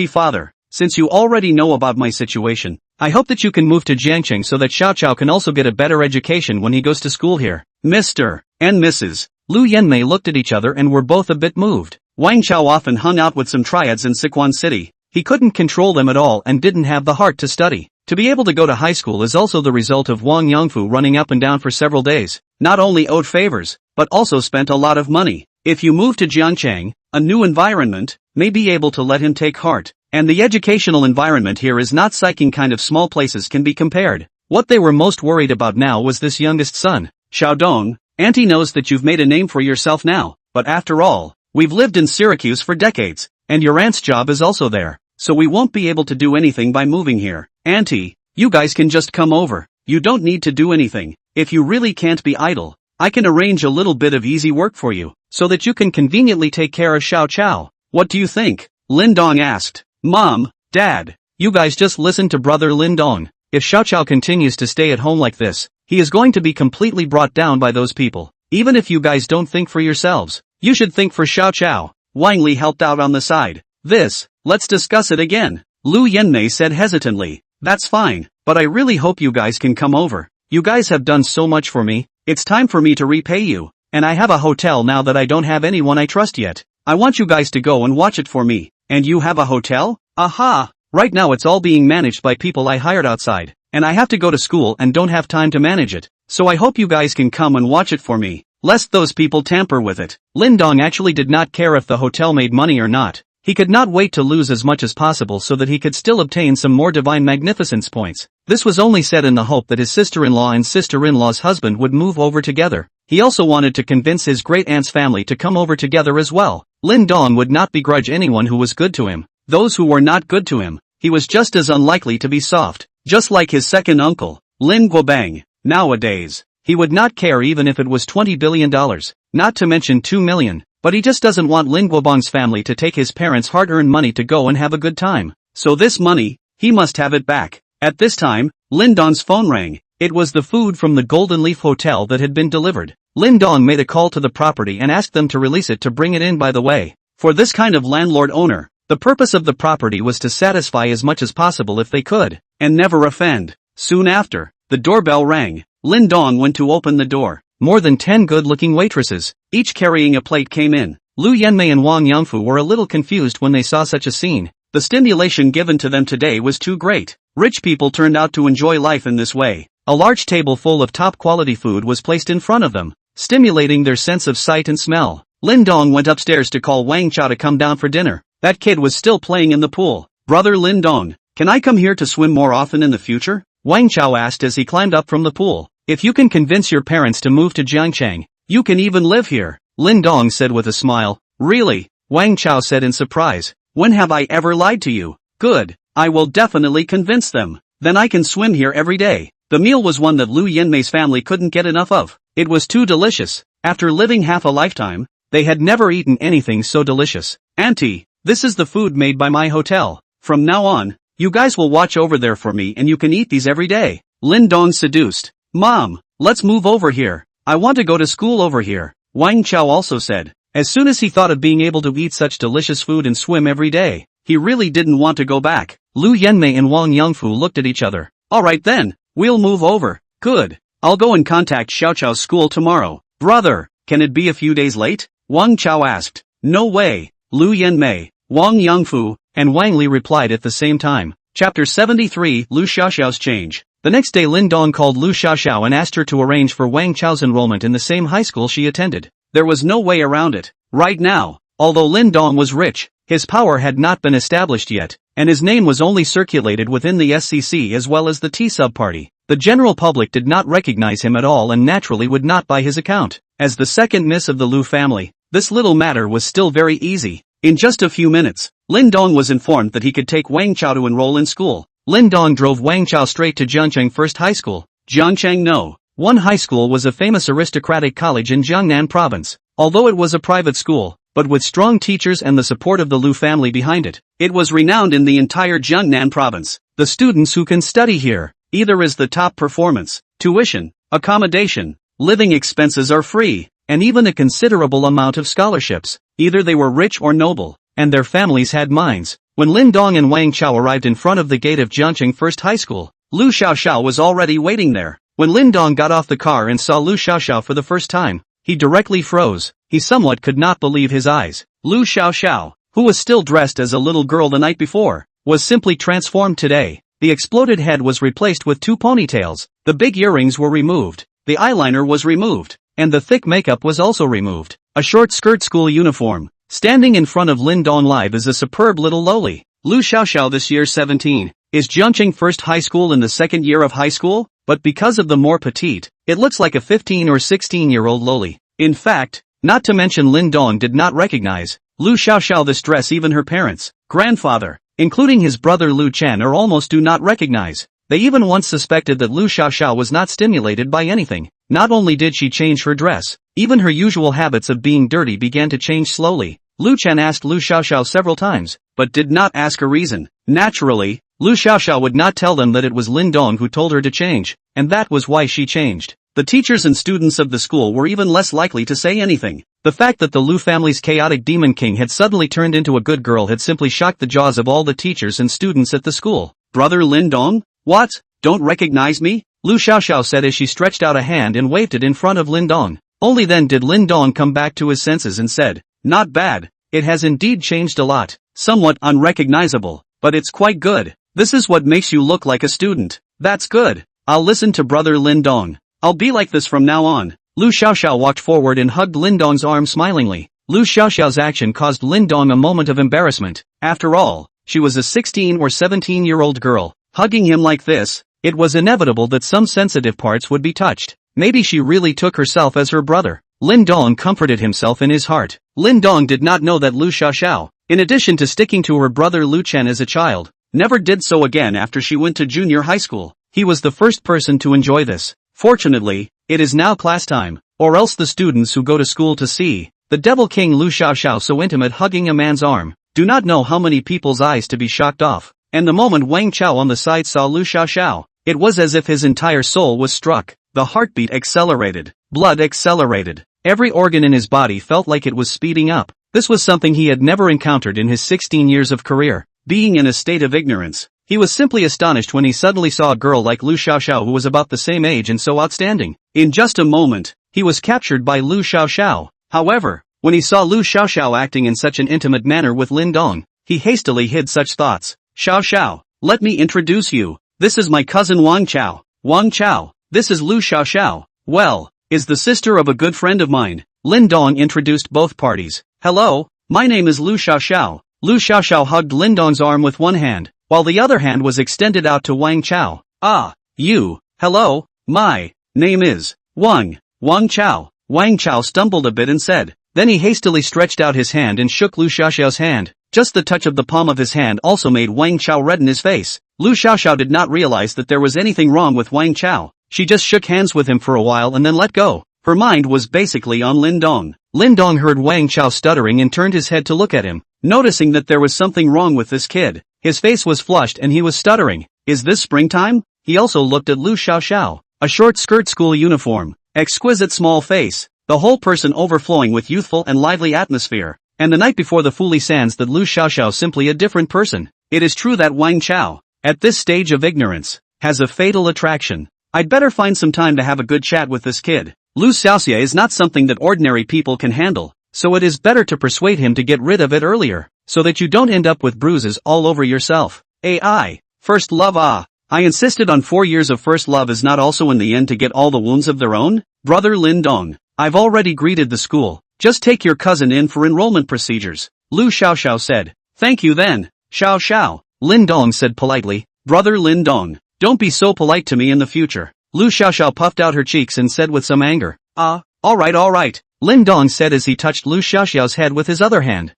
father, since you already know about my situation, I hope that you can move to Jiangcheng so that Xiao Chao can also get a better education when he goes to school here. Mr. and Mrs. Lu Yanmei looked at each other and were both a bit moved. Wang Chao often hung out with some triads in Sichuan City. He couldn't control them at all and didn't have the heart to study. To be able to go to high school is also the result of Wang Yangfu running up and down for several days. Not only owed favors, but also spent a lot of money. If you move to Jiangcheng, a new environment may be able to let him take heart. And the educational environment here is not psyching kind of small places can be compared. What they were most worried about now was this youngest son. Xiao Dong, Auntie knows that you've made a name for yourself now, but after all, we've lived in Syracuse for decades, and your aunt's job is also there, so we won't be able to do anything by moving here. Auntie, you guys can just come over. You don't need to do anything. If you really can't be idle, I can arrange a little bit of easy work for you, so that you can conveniently take care of Xiao Chao. What do you think? Lin Dong asked. Mom, Dad, you guys just listen to brother Lin Dong. If Xiao Chao continues to stay at home like this, he is going to be completely brought down by those people. Even if you guys don't think for yourselves, you should think for Xiao Chao. Wang Li helped out on the side. Let's discuss it again. Lu Yanmei said hesitantly. That's fine, but I really hope you guys can come over. You guys have done so much for me, it's time for me to repay you. And I have a hotel now that I don't have anyone I trust yet. I want you guys to go and watch it for me. And you have a hotel? Aha! Right now it's all being managed by people I hired outside, and I have to go to school and don't have time to manage it. So I hope you guys can come and watch it for me, lest those people tamper with it. Lin Dong actually did not care if the hotel made money or not. He could not wait to lose as much as possible so that he could still obtain some more divine magnificence points. This was only said in the hope that his sister-in-law and sister-in-law's husband would move over together. He also wanted to convince his great-aunt's family to come over together as well. Lin Dong would not begrudge anyone who was good to him. Those who were not good to him, he was just as unlikely to be soft. Just like his second uncle, Lin Guobang. Nowadays, he would not care even if it was $20 billion, not to mention 2 million. But he just doesn't want Lin Guobang's family to take his parents' hard-earned money to go and have a good time. So this money, he must have it back. At this time, Lin Dong's phone rang. It was the food from the Golden Leaf Hotel that had been delivered. Lin Dong made a call to the property and asked them to release it to bring it in by the way. For this kind of landlord-owner, the purpose of the property was to satisfy as much as possible if they could, and never offend. Soon after, the doorbell rang. Lin Dong went to open the door. More than 10 good-looking waitresses, each carrying a plate came in. Lu Yanmei and Wang Yangfu were a little confused when they saw such a scene. The stimulation given to them today was too great. Rich people turned out to enjoy life in this way. A large table full of top-quality food was placed in front of them. stimulating their sense of sight and smell. Lin Dong went upstairs to call Wang Chao to come down for dinner. That kid was still playing in the pool. "Brother Lin Dong, can I come here to swim more often in the future?" Wang Chao asked as he climbed up from the pool. "If you can convince your parents to move to Jiangchang, you can even live here," Lin Dong said with a smile. "Really?" Wang Chao said in surprise. "When have I ever lied to you?" "Good. I will definitely convince them. Then I can swim here every day." The meal was one that Lu Yanmei's family couldn't get enough of. It was too delicious. After living half a lifetime, they had never eaten anything so delicious. "Auntie, this is the food made by my hotel. From now on, you guys will watch over there for me and you can eat these every day." Lin Dong seduced. "Mom, let's move over here. I want to go to school over here," Wang Chao also said. As soon as he thought of being able to eat such delicious food and swim every day, he really didn't want to go back. Lu Yanmei and Wang Yangfu looked at each other. "Alright then, we'll move over." "Good. I'll go and contact Xiaochao's school tomorrow." "Brother, can it be a few days late?" Wang Chao asked. "No way." Lu Yanmei, Wang Yangfu, and Wang Li replied at the same time. Chapter 73, Lu Xiaoxiao's change. The next day Lin Dong called Lu Xiaoxiao and asked her to arrange for Wang Chao's enrollment in the same high school she attended. There was no way around it. Right now, although Lin Dong was rich, his power had not been established yet, and his name was only circulated within the SCC as well as the T-sub party. The general public did not recognize him at all and naturally would not buy his account. As the second miss of the Lu family, this little matter was still very easy. In just a few minutes, Lin Dong was informed that he could take Wang Chao to enroll in school. Lin Dong drove Wang Chao straight to Jiangchang First High School. Jiangchang No. 1 High School was a famous aristocratic college in Jiangnan Province. Although it was a private school, but with strong teachers and the support of the Lu family behind it, it was renowned in the entire Jiangnan Province. The students who can study here, either as the top performance, tuition, accommodation, living expenses are free, and even a considerable amount of scholarships. Either they were rich or noble, and their families had mines. When Lin Dong and Wang Chao arrived in front of the gate of Jiangchang First High School, Lu Xiaoxiao was already waiting there. When Lin Dong got off the car and saw Lu Xiaoxiao for the first time, he directly froze. He somewhat could not believe his eyes. Lu Xiaoxiao, who was still dressed as a little girl the night before, was simply transformed today. The exploded head was replaced with 2 ponytails, the big earrings were removed, the eyeliner was removed, and the thick makeup was also removed. A short skirt school uniform. Standing in front of Lin Dong live is a superb little loli. Lu Xiaoxiao this year 17. Is Jiangchang First High School in the second year of high school? But because of the more petite, it looks like a 15 or 16-year-old loli. In fact, not to mention Lin Dong did not recognize Lu Xiaoxiao this dress even her parents, grandfather, including his brother Lu Chen or almost do not recognize. They even once suspected that Lu Xiaoxiao was not stimulated by anything. Not only did she change her dress, even her usual habits of being dirty began to change slowly. Lu Chen asked Lu Xiaoxiao several times, but did not ask a reason. Naturally, Lu Xiaoxiao would not tell them that it was Lin Dong who told her to change, and that was why she changed. The teachers and students of the school were even less likely to say anything. The fact that the Lu family's chaotic demon king had suddenly turned into a good girl had simply shocked the jaws of all the teachers and students at the school. "Brother Lin Dong? What? Don't recognize me?" Lu Xiaoxiao said as she stretched out a hand and waved it in front of Lin Dong. Only then did Lin Dong come back to his senses and said, "Not bad. It has indeed changed a lot. Somewhat unrecognizable, but it's quite good. This is what makes you look like a student. That's good. I'll listen to brother Lin Dong. I'll be like this from now on." Lu Xiaoxiao walked forward and hugged Lin Dong's arm smilingly. Lu Xiaoxiao's action caused Lin Dong a moment of embarrassment. After all, she was a 16 or 17-year-old girl. Hugging him like this, it was inevitable that some sensitive parts would be touched. Maybe she really took herself as her brother. Lin Dong comforted himself in his heart. Lin Dong did not know that Lu Xiaoxiao, in addition to sticking to her brother Lu Chen as a child, never did so again after she went to junior high school. He was the first person to enjoy this. Fortunately, it is now class time, or else the students who go to school to see the Devil King Lu Xiaoxiao so intimate hugging a man's arm, do not know how many people's eyes to be shocked off. And the moment Wang Chao on the side saw Lu Xiaoxiao, it was as if his entire soul was struck. The heartbeat accelerated, blood accelerated, every organ in his body felt like it was speeding up. This was something he had never encountered in his 16 years of career. Being in a state of ignorance, he was simply astonished when he suddenly saw a girl like Lu Xiaoxiao who was about the same age and so outstanding. In just a moment, he was captured by Lu Xiaoxiao. However, when he saw Lu Xiaoxiao acting in such an intimate manner with Lin Dong, he hastily hid such thoughts. "Xiaoxiao, let me introduce you. This is my cousin Wang Chao. Wang Chao, this is Lu Xiaoxiao. Well, is the sister of a good friend of mine. Lin Dong introduced both parties. Hello, my name is Lu Xiaoxiao. Lu Xiaoxiao hugged Lin Dong's arm with one hand, while the other hand was extended out to Wang Chao. Ah, you, hello, my name is Wang Chao. Wang Chao stumbled a bit and said. Then he hastily stretched out his hand and shook Lu Xiaoxiao's hand. Just the touch of the palm of his hand also made Wang Chao redden his face. Lu Xiaoxiao did not realize that there was anything wrong with Wang Chao. She just shook hands with him for a while and then let go. Her mind was basically on Lin Dong. Lin Dong heard Wang Chao stuttering and turned his head to look at him, noticing that there was something wrong with this kid. His face was flushed and he was stuttering. Is this springtime? He also looked at Lu Xiaoxiao. A short skirt, school uniform, exquisite small face, the whole person overflowing with youthful and lively atmosphere. And the night before the Fuli Sands that Lu Xiaoxiao simply a different person. It is true that Wang Chao, at this stage of ignorance, has a fatal attraction. I'd better find some time to have a good chat with this kid. Lu Xiaoxia is not something that ordinary people can handle, so it is better to persuade him to get rid of it earlier, so that you don't end up with bruises all over yourself. AI. First love. I insisted on 4 years of first love is not also in the end to get all the wounds of their own? Brother Lin Dong, I've already greeted the school. Just take your cousin in for enrollment procedures. Lu Xiaoxiao said. Thank you then, Xiao. Lin Dong said politely. Brother Lin Dong, don't be so polite to me in the future. Lu Xiaoxiao puffed out her cheeks and said with some anger. Alright. Lin Dong said as he touched Lu Xiaoxiao's head with his other hand.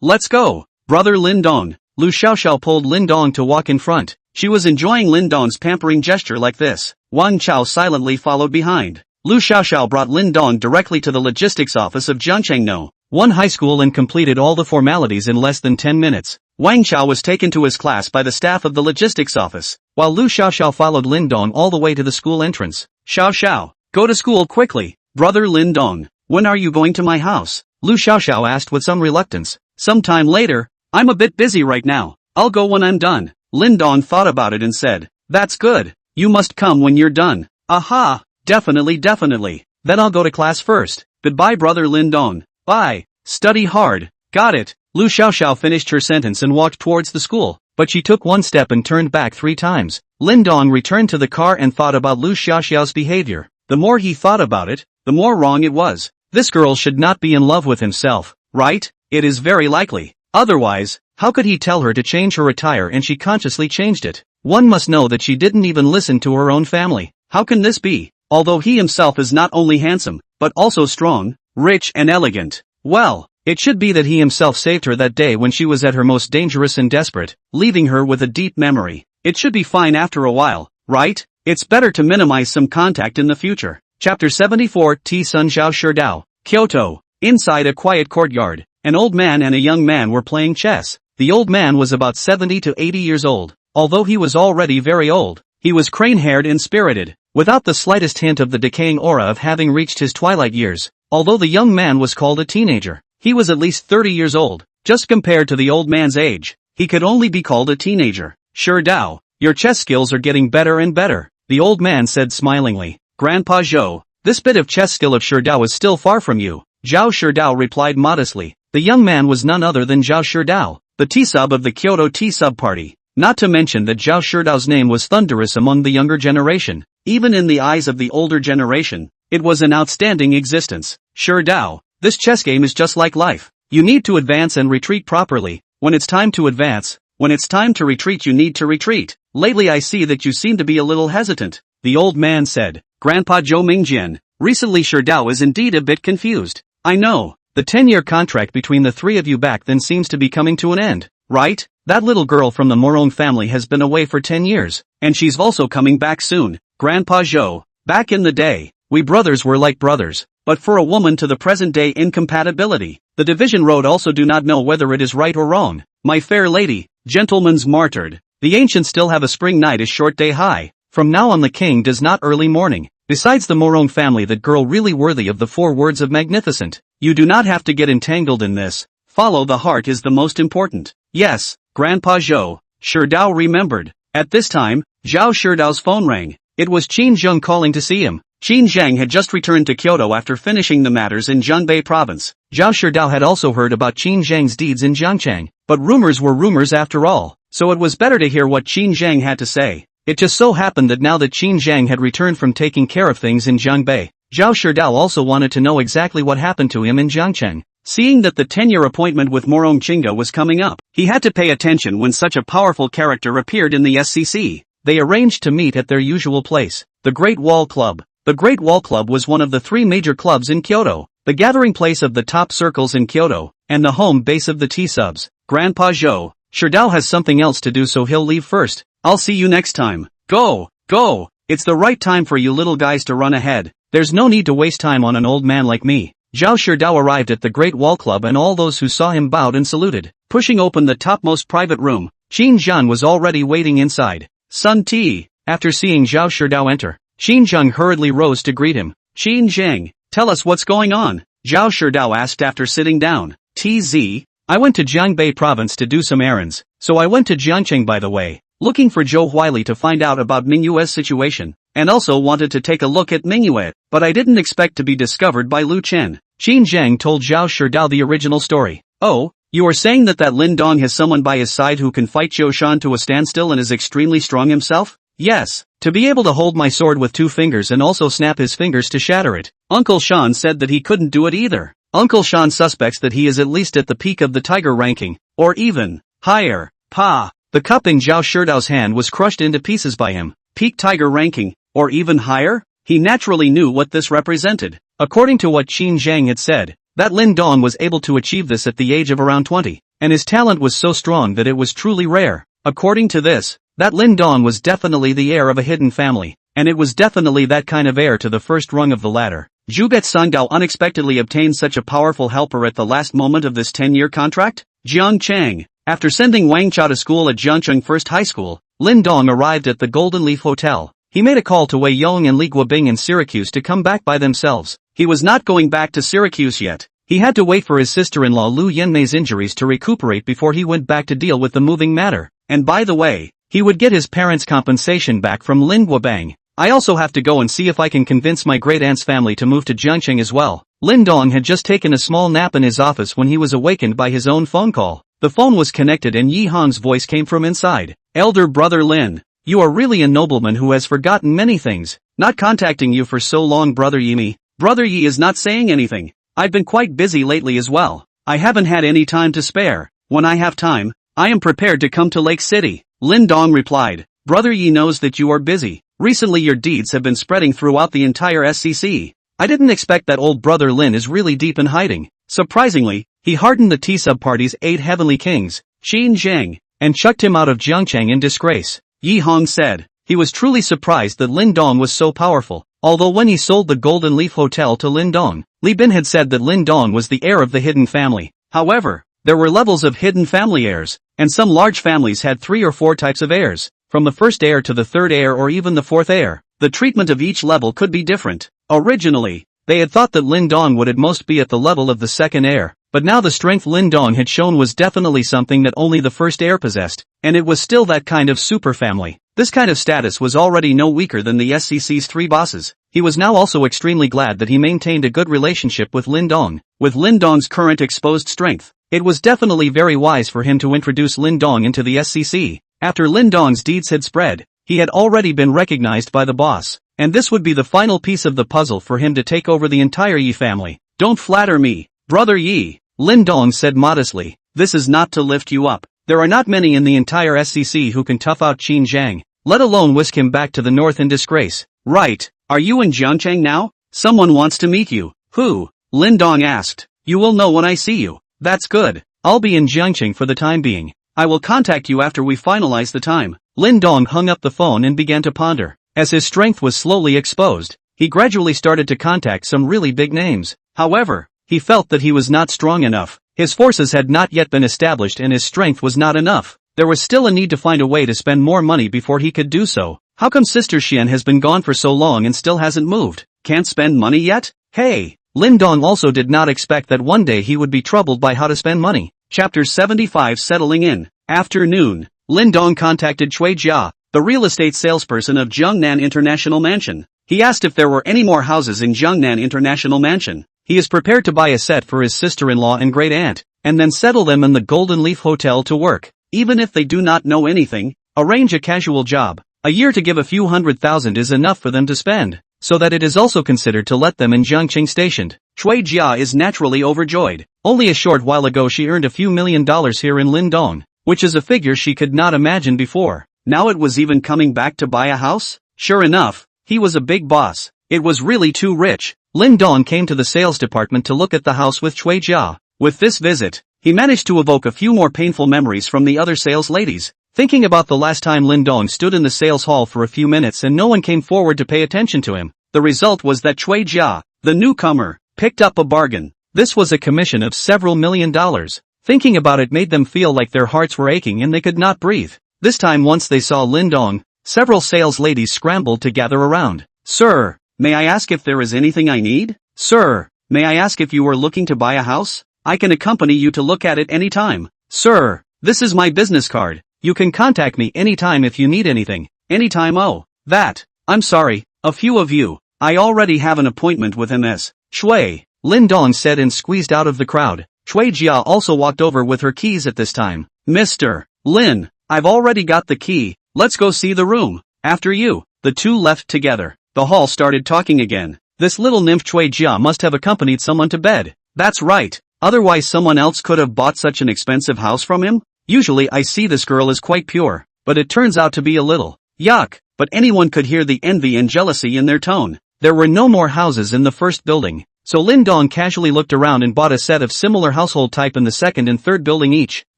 Let's go. Brother Lin Dong. Lu Xiaoxiao pulled Lin Dong to walk in front. She was enjoying Lin Dong's pampering gesture like this. Wang Chao silently followed behind. Lu Xiaoxiao brought Lin Dong directly to the logistics office of Jiangcheng One High School and completed all the formalities in less than 10 minutes. Wang Chao was taken to his class by the staff of the logistics office, while Lu Xiaoxiao followed Lin Dong all the way to the school entrance. Xiao, go to school quickly. Brother Lin Dong, when are you going to my house? Lu Xiaoxiao asked with some reluctance. Sometime later, I'm a bit busy right now. I'll go when I'm done. Lin Dong thought about it and said, that's good. You must come when you're done. Aha. Definitely. Then I'll go to class first. Goodbye brother Lin Dong. Bye. Study hard. Got it. Lu Xiaoxiao finished her sentence and walked towards the school, but she took one step and turned back 3 times. Lin Dong returned to the car and thought about Lu Xiaoxiao's behavior. The more he thought about it, the more wrong it was. This girl should not be in love with himself, right? It is very likely. Otherwise, how could he tell her to change her attire and she consciously changed it? One must know that she didn't even listen to her own family. How can this be? Although he himself is not only handsome, but also strong, rich and elegant. Well, it should be that he himself saved her that day when she was at her most dangerous and desperate, leaving her with a deep memory. It should be fine after a while, right? It's better to minimize some contact in the future. Chapter 74 T Sun Zhao Shidao, Kyoto. Inside a quiet courtyard, an old man and a young man were playing chess. The old man was about 70 to 80 years old. Although he was already very old, he was crane-haired and spirited, without the slightest hint of the decaying aura of having reached his twilight years. Although the young man was called a teenager, he was at least 30 years old. Just compared to the old man's age, he could only be called a teenager. Shidao, your chess skills are getting better and better, the old man said smilingly. Grandpa Zhou, this bit of chess skill of Shidao is still far from you. Zhao Shidao replied modestly. The young man was none other than Zhao Shidao, the T-sub of the Kyoto T-sub party. Not to mention that Zhao Shidao's name was thunderous among the younger generation. Even in the eyes of the older generation, it was an outstanding existence. Shidao, this chess game is just like life. You need to advance and retreat properly. When it's time to advance, when it's time to retreat you need to retreat. Lately I see that you seem to be a little hesitant, the old man said. Grandpa Zhou Mingjian, recently Shidao is indeed a bit confused. I know, the 10-year contract between the 3 of you back then seems to be coming to an end, right? That little girl from the Morone family has been away for 10 years, and she's also coming back soon. Grandpa Zhou, back in the day, we brothers were like brothers, but for a woman to the present day incompatibility, the division road also do not know whether it is right or wrong. My fair lady, gentlemen's martyred, the ancients still have a spring night is short day high, from now on the king does not early morning. Besides the Morone family that girl really worthy of the 4 words of magnificent. You do not have to get entangled in this, follow the heart is the most important. Yes, Grandpa Zhou, Shidao remembered. At this time, Zhao Shidao's phone rang. It was Qin Zheng calling to see him. Qin Zheng had just returned to Kyoto after finishing the matters in Zhengbei province. Zhao Shidao had also heard about Qin Zheng's deeds in Jiangcheng, but rumors were rumors after all, so it was better to hear what Qin Zheng had to say. It just so happened that now that Qin Zheng had returned from taking care of things in Zhengbei, Zhao Shidao also wanted to know exactly what happened to him in Jiangcheng. Seeing that the 10-year appointment with Morong Chinga was coming up, he had to pay attention when such a powerful character appeared in the SCC. They arranged to meet at their usual place, the Great Wall Club. The Great Wall Club was one of the 3 major clubs in Kyoto, the gathering place of the top circles in Kyoto, and the home base of the T-subs. Grandpa Zhou, Shidao has something else to do, so he'll leave first. I'll see you next time. Go, go, it's the right time for you little guys to run ahead. There's no need to waste time on an old man like me. Zhao Shidao arrived at the Great Wall Club and all those who saw him bowed and saluted. Pushing open the topmost private room, Qin Zhan was already waiting inside. Sun Ti, after seeing Zhao Shidao enter, Qin Zheng hurriedly rose to greet him. Qin Zheng, tell us what's going on, Zhao Shidao asked after sitting down. TZ, I went to Jiangbei province to do some errands, so I went to Jiangcheng by the way, looking for Zhou Huili to find out about Mingyue's situation, and also wanted to take a look at Mingyue, but I didn't expect to be discovered by Lu Chen. Qin Zheng told Zhao Shidao the original story. Oh, you are saying that Lin Dong has someone by his side who can fight Zhou Shan to a standstill and is extremely strong himself? Yes, to be able to hold my sword with 2 fingers and also snap his fingers to shatter it. Uncle Shan said that he couldn't do it either. Uncle Shan suspects that he is at least at the peak of the tiger ranking, or even higher. Pa! The cup in Zhao Shidao's hand was crushed into pieces by him. Peak tiger ranking, or even higher? He naturally knew what this represented. According to what Qin Zhang had said, that Lin Dong was able to achieve this at the age of around 20, and his talent was so strong that it was truly rare. According to this, that Lin Dong was definitely the heir of a hidden family, and it was definitely that kind of heir to the first rung of the ladder. Zhuget Sangao unexpectedly obtained such a powerful helper at the last moment of this 10-year contract? Jiang Chang. After sending Wang Chao to school at Jiangcheng First High School, Lin Dong arrived at the Golden Leaf Hotel. He made a call to Wei Yong and Li Guobing in Syracuse to come back by themselves. He was not going back to Syracuse yet. He had to wait for his sister-in-law Lu Yanmei's injuries to recuperate before he went back to deal with the moving matter. And by the way, he would get his parents' compensation back from Lin Guobang. I also have to go and see if I can convince my great-aunt's family to move to Jiangcheng as well. Lin Dong had just taken a small nap in his office when he was awakened by his own phone call. The phone was connected and Yi Hong's voice came from inside. Elder brother Lin. You are really a nobleman who has forgotten many things. Not contacting you for so long, brother Yimi. Brother Yi is not saying anything. I've been quite busy lately as well. I haven't had any time to spare. When I have time, I am prepared to come to Lake City. Lin Dong replied. Brother Yi knows that you are busy. Recently your deeds have been spreading throughout the entire SCC. I didn't expect that old brother Lin is really deep in hiding. Surprisingly, he hardened the T-sub party's 8 heavenly kings, Qin Zheng, and chucked him out of Jiangcheng in disgrace. Yi Hong said. He was truly surprised that Lin Dong was so powerful, although when he sold the Golden Leaf Hotel to Lin Dong, Li Bin had said that Lin Dong was the heir of the hidden family. However, there were levels of hidden family heirs, and some large families had 3 or 4 types of heirs, from the first heir to the third heir or even the fourth heir. The treatment of each level could be different. Originally, they had thought that Lin Dong would at most be at the level of the second heir, but now the strength Lin Dong had shown was definitely something that only the first heir possessed, and it was still that kind of super family. This kind of status was already no weaker than the SCC's 3 bosses. He was now also extremely glad that he maintained a good relationship with Lin Dong. With Lin Dong's current exposed strength, it was definitely very wise for him to introduce Lin Dong into the SCC. After Lin Dong's deeds had spread, he had already been recognized by the boss, and this would be the final piece of the puzzle for him to take over the entire Yi family. Don't flatter me, brother Yi, Lin Dong said modestly. This is not to lift you up. There are not many in the entire SCC who can tough out Qin Zhang, let alone whisk him back to the north in disgrace. Right, are you in Jiangcheng now? Someone wants to meet you. Who? Lin Dong asked. You will know when I see you. That's good. I'll be in Jiangcheng for the time being. I will contact you after we finalize the time. Lin Dong hung up the phone and began to ponder. As his strength was slowly exposed, he gradually started to contact some really big names. However, he felt that he was not strong enough. His forces had not yet been established and his strength was not enough. There was still a need to find a way to spend more money before he could do so. How come Sister Xian has been gone for so long and still hasn't moved? Can't spend money yet? Hey! Lin Dong also did not expect that one day he would be troubled by how to spend money. Chapter 75 Settling in. Afternoon. Lin Dong contacted Cui Jia, the real estate salesperson of Jiangnan International Mansion. He asked if there were any more houses in Jiangnan International Mansion. He is prepared to buy a set for his sister-in-law and great-aunt, and then settle them in the Golden Leaf Hotel to work. Even if they do not know anything, arrange a casual job. A year to give a few $100,000 is enough for them to spend. so that it is also considered to let them in Jiangqing stationed. Cui Jia is naturally overjoyed. Only a short while ago she earned a few $1,000,000 here in Lindong, which is a figure she could not imagine before. Now it was even coming back to buy a house? Sure enough, he was a big boss. It was really too rich. Lindong came to the sales department to look at the house with Cui Jia. With this visit, he managed to evoke a few more painful memories from the other sales ladies. Thinking about the last time Lindong stood in the sales hall for a few minutes and no one came forward to pay attention to him, the result was that Cui Jia, the newcomer, picked up a bargain. This was a commission of several $1,000,000. Thinking about it made them feel like their hearts were aching and they could not breathe. This time once they saw Lindong, several sales ladies scrambled to gather around. Sir, may I ask if there is anything I need? Sir, may I ask if you are looking to buy a house? I can accompany you to look at it anytime. Sir, this is my business card. You can contact me anytime if you need anything. Anytime. Oh, that. I'm sorry, a few of you. I already have an appointment with MS. Shui, Lindong said and squeezed out of the crowd. Cui Jia also walked over with her keys at this time. Mr. Lin, I've already got the key. Let's go see the room. After you. The two left together. The hall started talking again. This little nymph Cui Jia must have accompanied someone to bed. That's right. Otherwise someone else could have bought such an expensive house from him? Usually I see this girl is quite pure, but it turns out to be a little yuck. But anyone could hear the envy and jealousy in their tone. There were no more houses in the first building, so Lindong casually looked around and bought a set of similar household type in the second and third building each,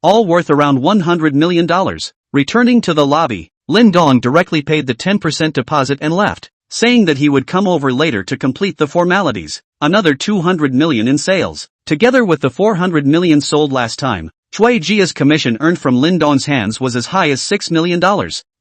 all worth around $100 million. Returning to the lobby, Lindong directly paid the 10% deposit and left, saying that he would come over later to complete the formalities. Another $200 million in sales, together with the $400 million sold last time. Cui Jia's commission earned from Lindong's hands was as high as $6 million.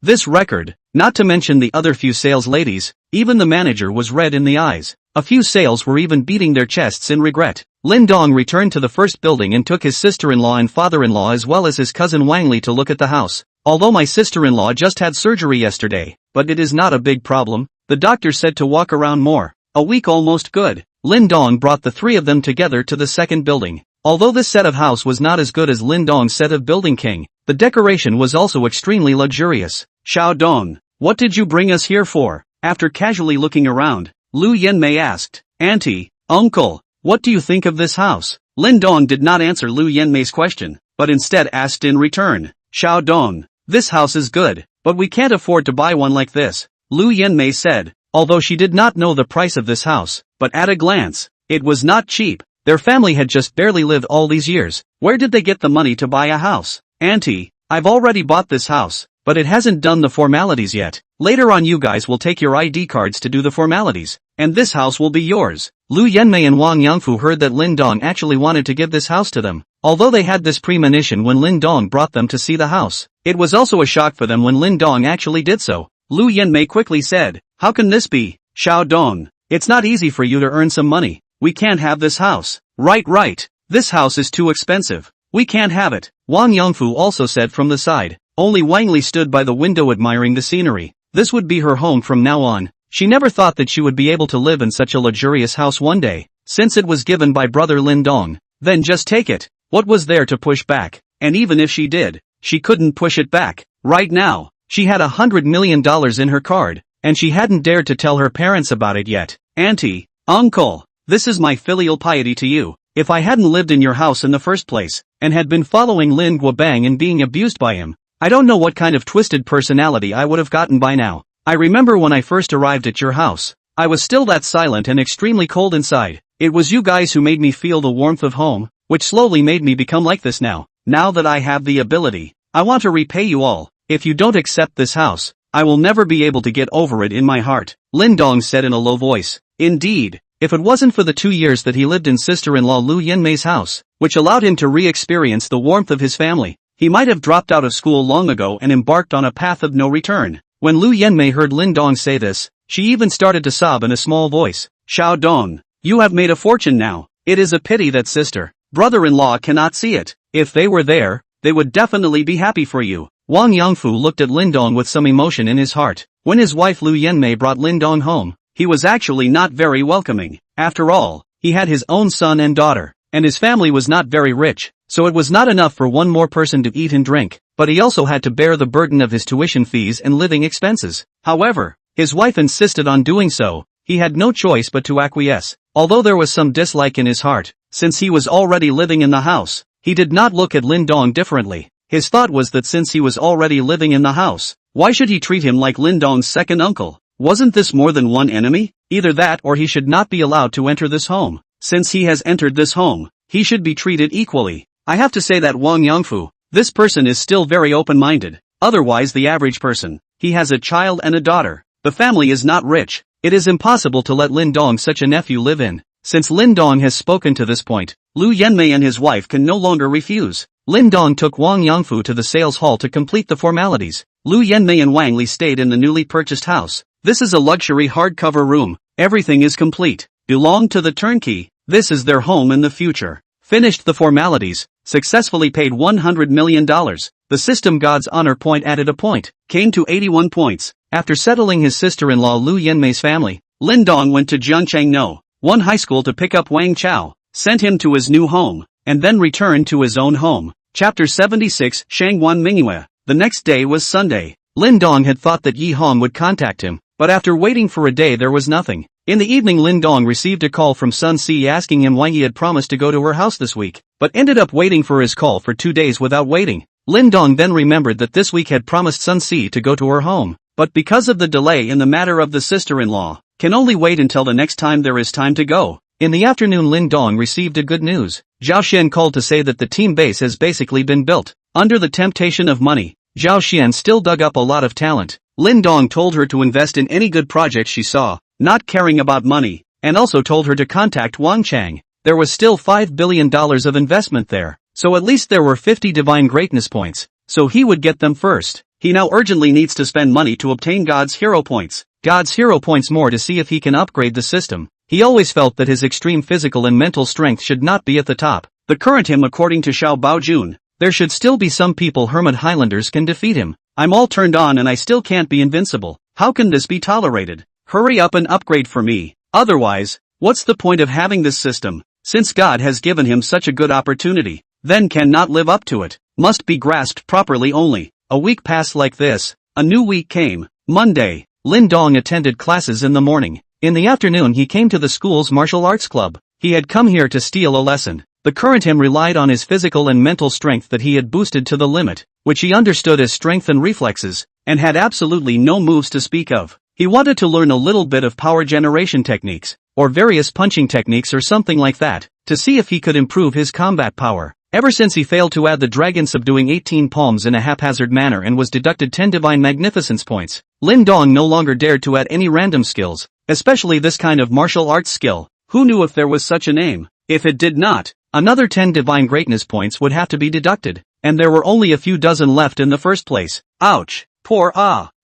This record, not to mention the other few sales ladies, even the manager was red in the eyes. A few sales were even beating their chests in regret. Lindong returned to the first building and took his sister-in-law and father-in-law as well as his cousin Wang Li to look at the house. Although my sister-in-law just had surgery yesterday, but it is not a big problem. The doctor said to walk around more. A week almost good. Lindong brought the three of them together to the second building. Although this set of house was not as good as Lindong's set of Building King, the decoration was also extremely luxurious. Xiao Dong, what did you bring us here for? After casually looking around, Lu Yanmei asked, Auntie, Uncle, what do you think of this house? Lindong did not answer Lu Yanmei's question, but instead asked in return, Xiao Dong, this house is good, but we can't afford to buy one like this, Lu Yanmei said, although she did not know the price of this house, but at a glance, it was not cheap. Their family had just barely lived all these years. Where did they get the money to buy a house? Auntie, I've already bought this house, but it hasn't done the formalities yet. Later on you guys will take your ID cards to do the formalities, and this house will be yours. Lu Yanmei and Wang Yangfu heard that Lindong actually wanted to give this house to them. Although they had this premonition when Lindong brought them to see the house, it was also a shock for them when Lindong actually did so. Lu Yanmei quickly said, how can this be? Xiao Dong, it's not easy for you to earn some money. We can't have this house. Right. This house is too expensive. We can't have it. Wang Yangfu also said from the side. Only Wang Li stood by the window admiring the scenery. This would be her home from now on. She never thought that she would be able to live in such a luxurious house one day, since it was given by brother Lindong. Then just take it. What was there to push back? And even if she did, she couldn't push it back. Right now, she had $100 million in her card, and she hadn't dared to tell her parents about it yet. Auntie, Uncle, this is my filial piety to you. If I hadn't lived in your house in the first place, and had been following Lin Guobang and being abused by him, I don't know what kind of twisted personality I would have gotten by now. I remember when I first arrived at your house, I was still that silent and extremely cold inside. It was you guys who made me feel the warmth of home, which slowly made me become like this now. Now that I have the ability, I want to repay you all. If you don't accept this house, I will never be able to get over it in my heart, Lindong said in a low voice. Indeed. If it wasn't for the 2 years that he lived in sister-in-law Lu Yanmei's house, which allowed him to re-experience the warmth of his family, he might have dropped out of school long ago and embarked on a path of no return. When Lu Yanmei heard Lindong say this, she even started to sob in a small voice. Xiao Dong, you have made a fortune now. It is a pity that brother-in-law cannot see it. If they were there, they would definitely be happy for you. Wang Yangfu looked at Lindong with some emotion in his heart. When his wife Lu Yanmei brought Lindong home, he was actually not very welcoming. After all, he had his own son and daughter, and his family was not very rich, so it was not enough for one more person to eat and drink, but he also had to bear the burden of his tuition fees and living expenses. However, his wife insisted on doing so, he had no choice but to acquiesce. Although there was some dislike in his heart, since he was already living in the house, he did not look at Lin Dong differently. His thought was that since he was already living in the house, why should he treat him like Lin Dong's second uncle? Wasn't this more than one enemy? Either that or he should not be allowed to enter this home. Since he has entered this home, he should be treated equally. I have to say that Wang Yangfu, this person is still very open-minded. Otherwise the average person, he has a child and a daughter. The family is not rich. It is impossible to let Lin Dong such a nephew live in. Since Lin Dong has spoken to this point, Lu Yanmei and his wife can no longer refuse. Lin Dong took Wang Yangfu to the sales hall to complete the formalities. Lu Yanmei and Wang Li stayed in the newly purchased house. This is a luxury hardcover room. Everything is complete. Belonged to the turnkey. This is their home in the future. Finished the formalities. Successfully paid $100 million. The system God's honor point added a point. Came to 81 points. After settling his sister-in-law Lu Yanmei's family, Lin Dong went to Jiangchang No. 1 high school to pick up Wang Chao, sent him to his new home, and then returned to his own home. Chapter 76 Shangguan Mingyue. The next day was Sunday. Lin Dong had thought that Yi Hong would contact him, but after waiting for a day there was nothing. In the evening Lin Dong received a call from Sun Si asking him why he had promised to go to her house this week, but ended up waiting for his call for 2 days without waiting. Lin Dong then remembered that this week had promised Sun Si to go to her home, but because of the delay in the matter of the sister-in-law, can only wait until the next time there is time to go. In the afternoon Lin Dong received a good news. Zhao Xian called to say that the team base has basically been built. Under the temptation of money, Zhao Xian still dug up a lot of talent. Lin Dong told her to invest in any good project she saw, not caring about money, and also told her to contact Wang Chang. There was still $5 billion of investment there, so at least there were 50 divine greatness points, so he would get them first. He now urgently needs to spend money to obtain God's hero points. God's hero points more to see if he can upgrade the system. He always felt that his extreme physical and mental strength should not be at the top. The current him according to Xiao Baojun, there should still be some people Hermit Highlanders can defeat him. I'm all turned on and I still can't be invincible. How can this be tolerated? Hurry up and upgrade for me. Otherwise, what's the point of having this system? Since God has given him such a good opportunity, then cannot live up to it. Must be grasped properly only. A week passed like this. A new week came. Monday. Lin Dong attended classes in the morning. In the afternoon he came to the school's martial arts club. He had come here to steal a lesson. The current him relied on his physical and mental strength that he had boosted to the limit, which he understood as strength and reflexes, and had absolutely no moves to speak of. He wanted to learn a little bit of power generation techniques, or various punching techniques or something like that, to see if he could improve his combat power. Ever since he failed to add the dragon subduing 18 palms in a haphazard manner and was deducted 10 divine magnificence points, Lin Dong no longer dared to add any random skills, especially this kind of martial arts skill. Who knew if there was such a name? If it did not, another 10 divine greatness points would have to be deducted, and there were only a few dozen left in the first place. Ouch! Poor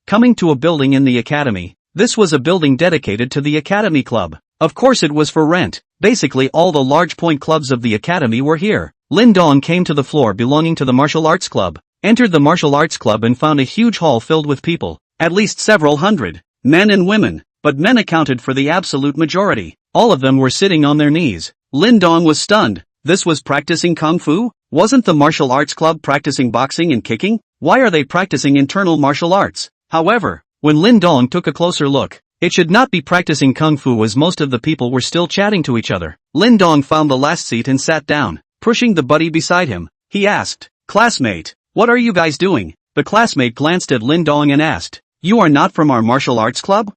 Coming to a building in the academy. This was a building dedicated to the academy club. Of course it was for rent. Basically all the large point clubs of the academy were here. Lin Dong came to the floor belonging to the martial arts club, entered the martial arts club and found a huge hall filled with people, at least several hundred, men and women, but men accounted for the absolute majority. All of them were sitting on their knees. Lin Dong was stunned. This was practicing kung fu? Wasn't the martial arts club practicing boxing and kicking? Why are they practicing internal martial arts? However, when Lin Dong took a closer look, it should not be practicing kung fu as most of the people were still chatting to each other. Lin Dong found the last seat and sat down. Pushing the buddy beside him, he asked, "Classmate, what are you guys doing?" The classmate glanced at Lin Dong and asked, "You are not from our martial arts club?"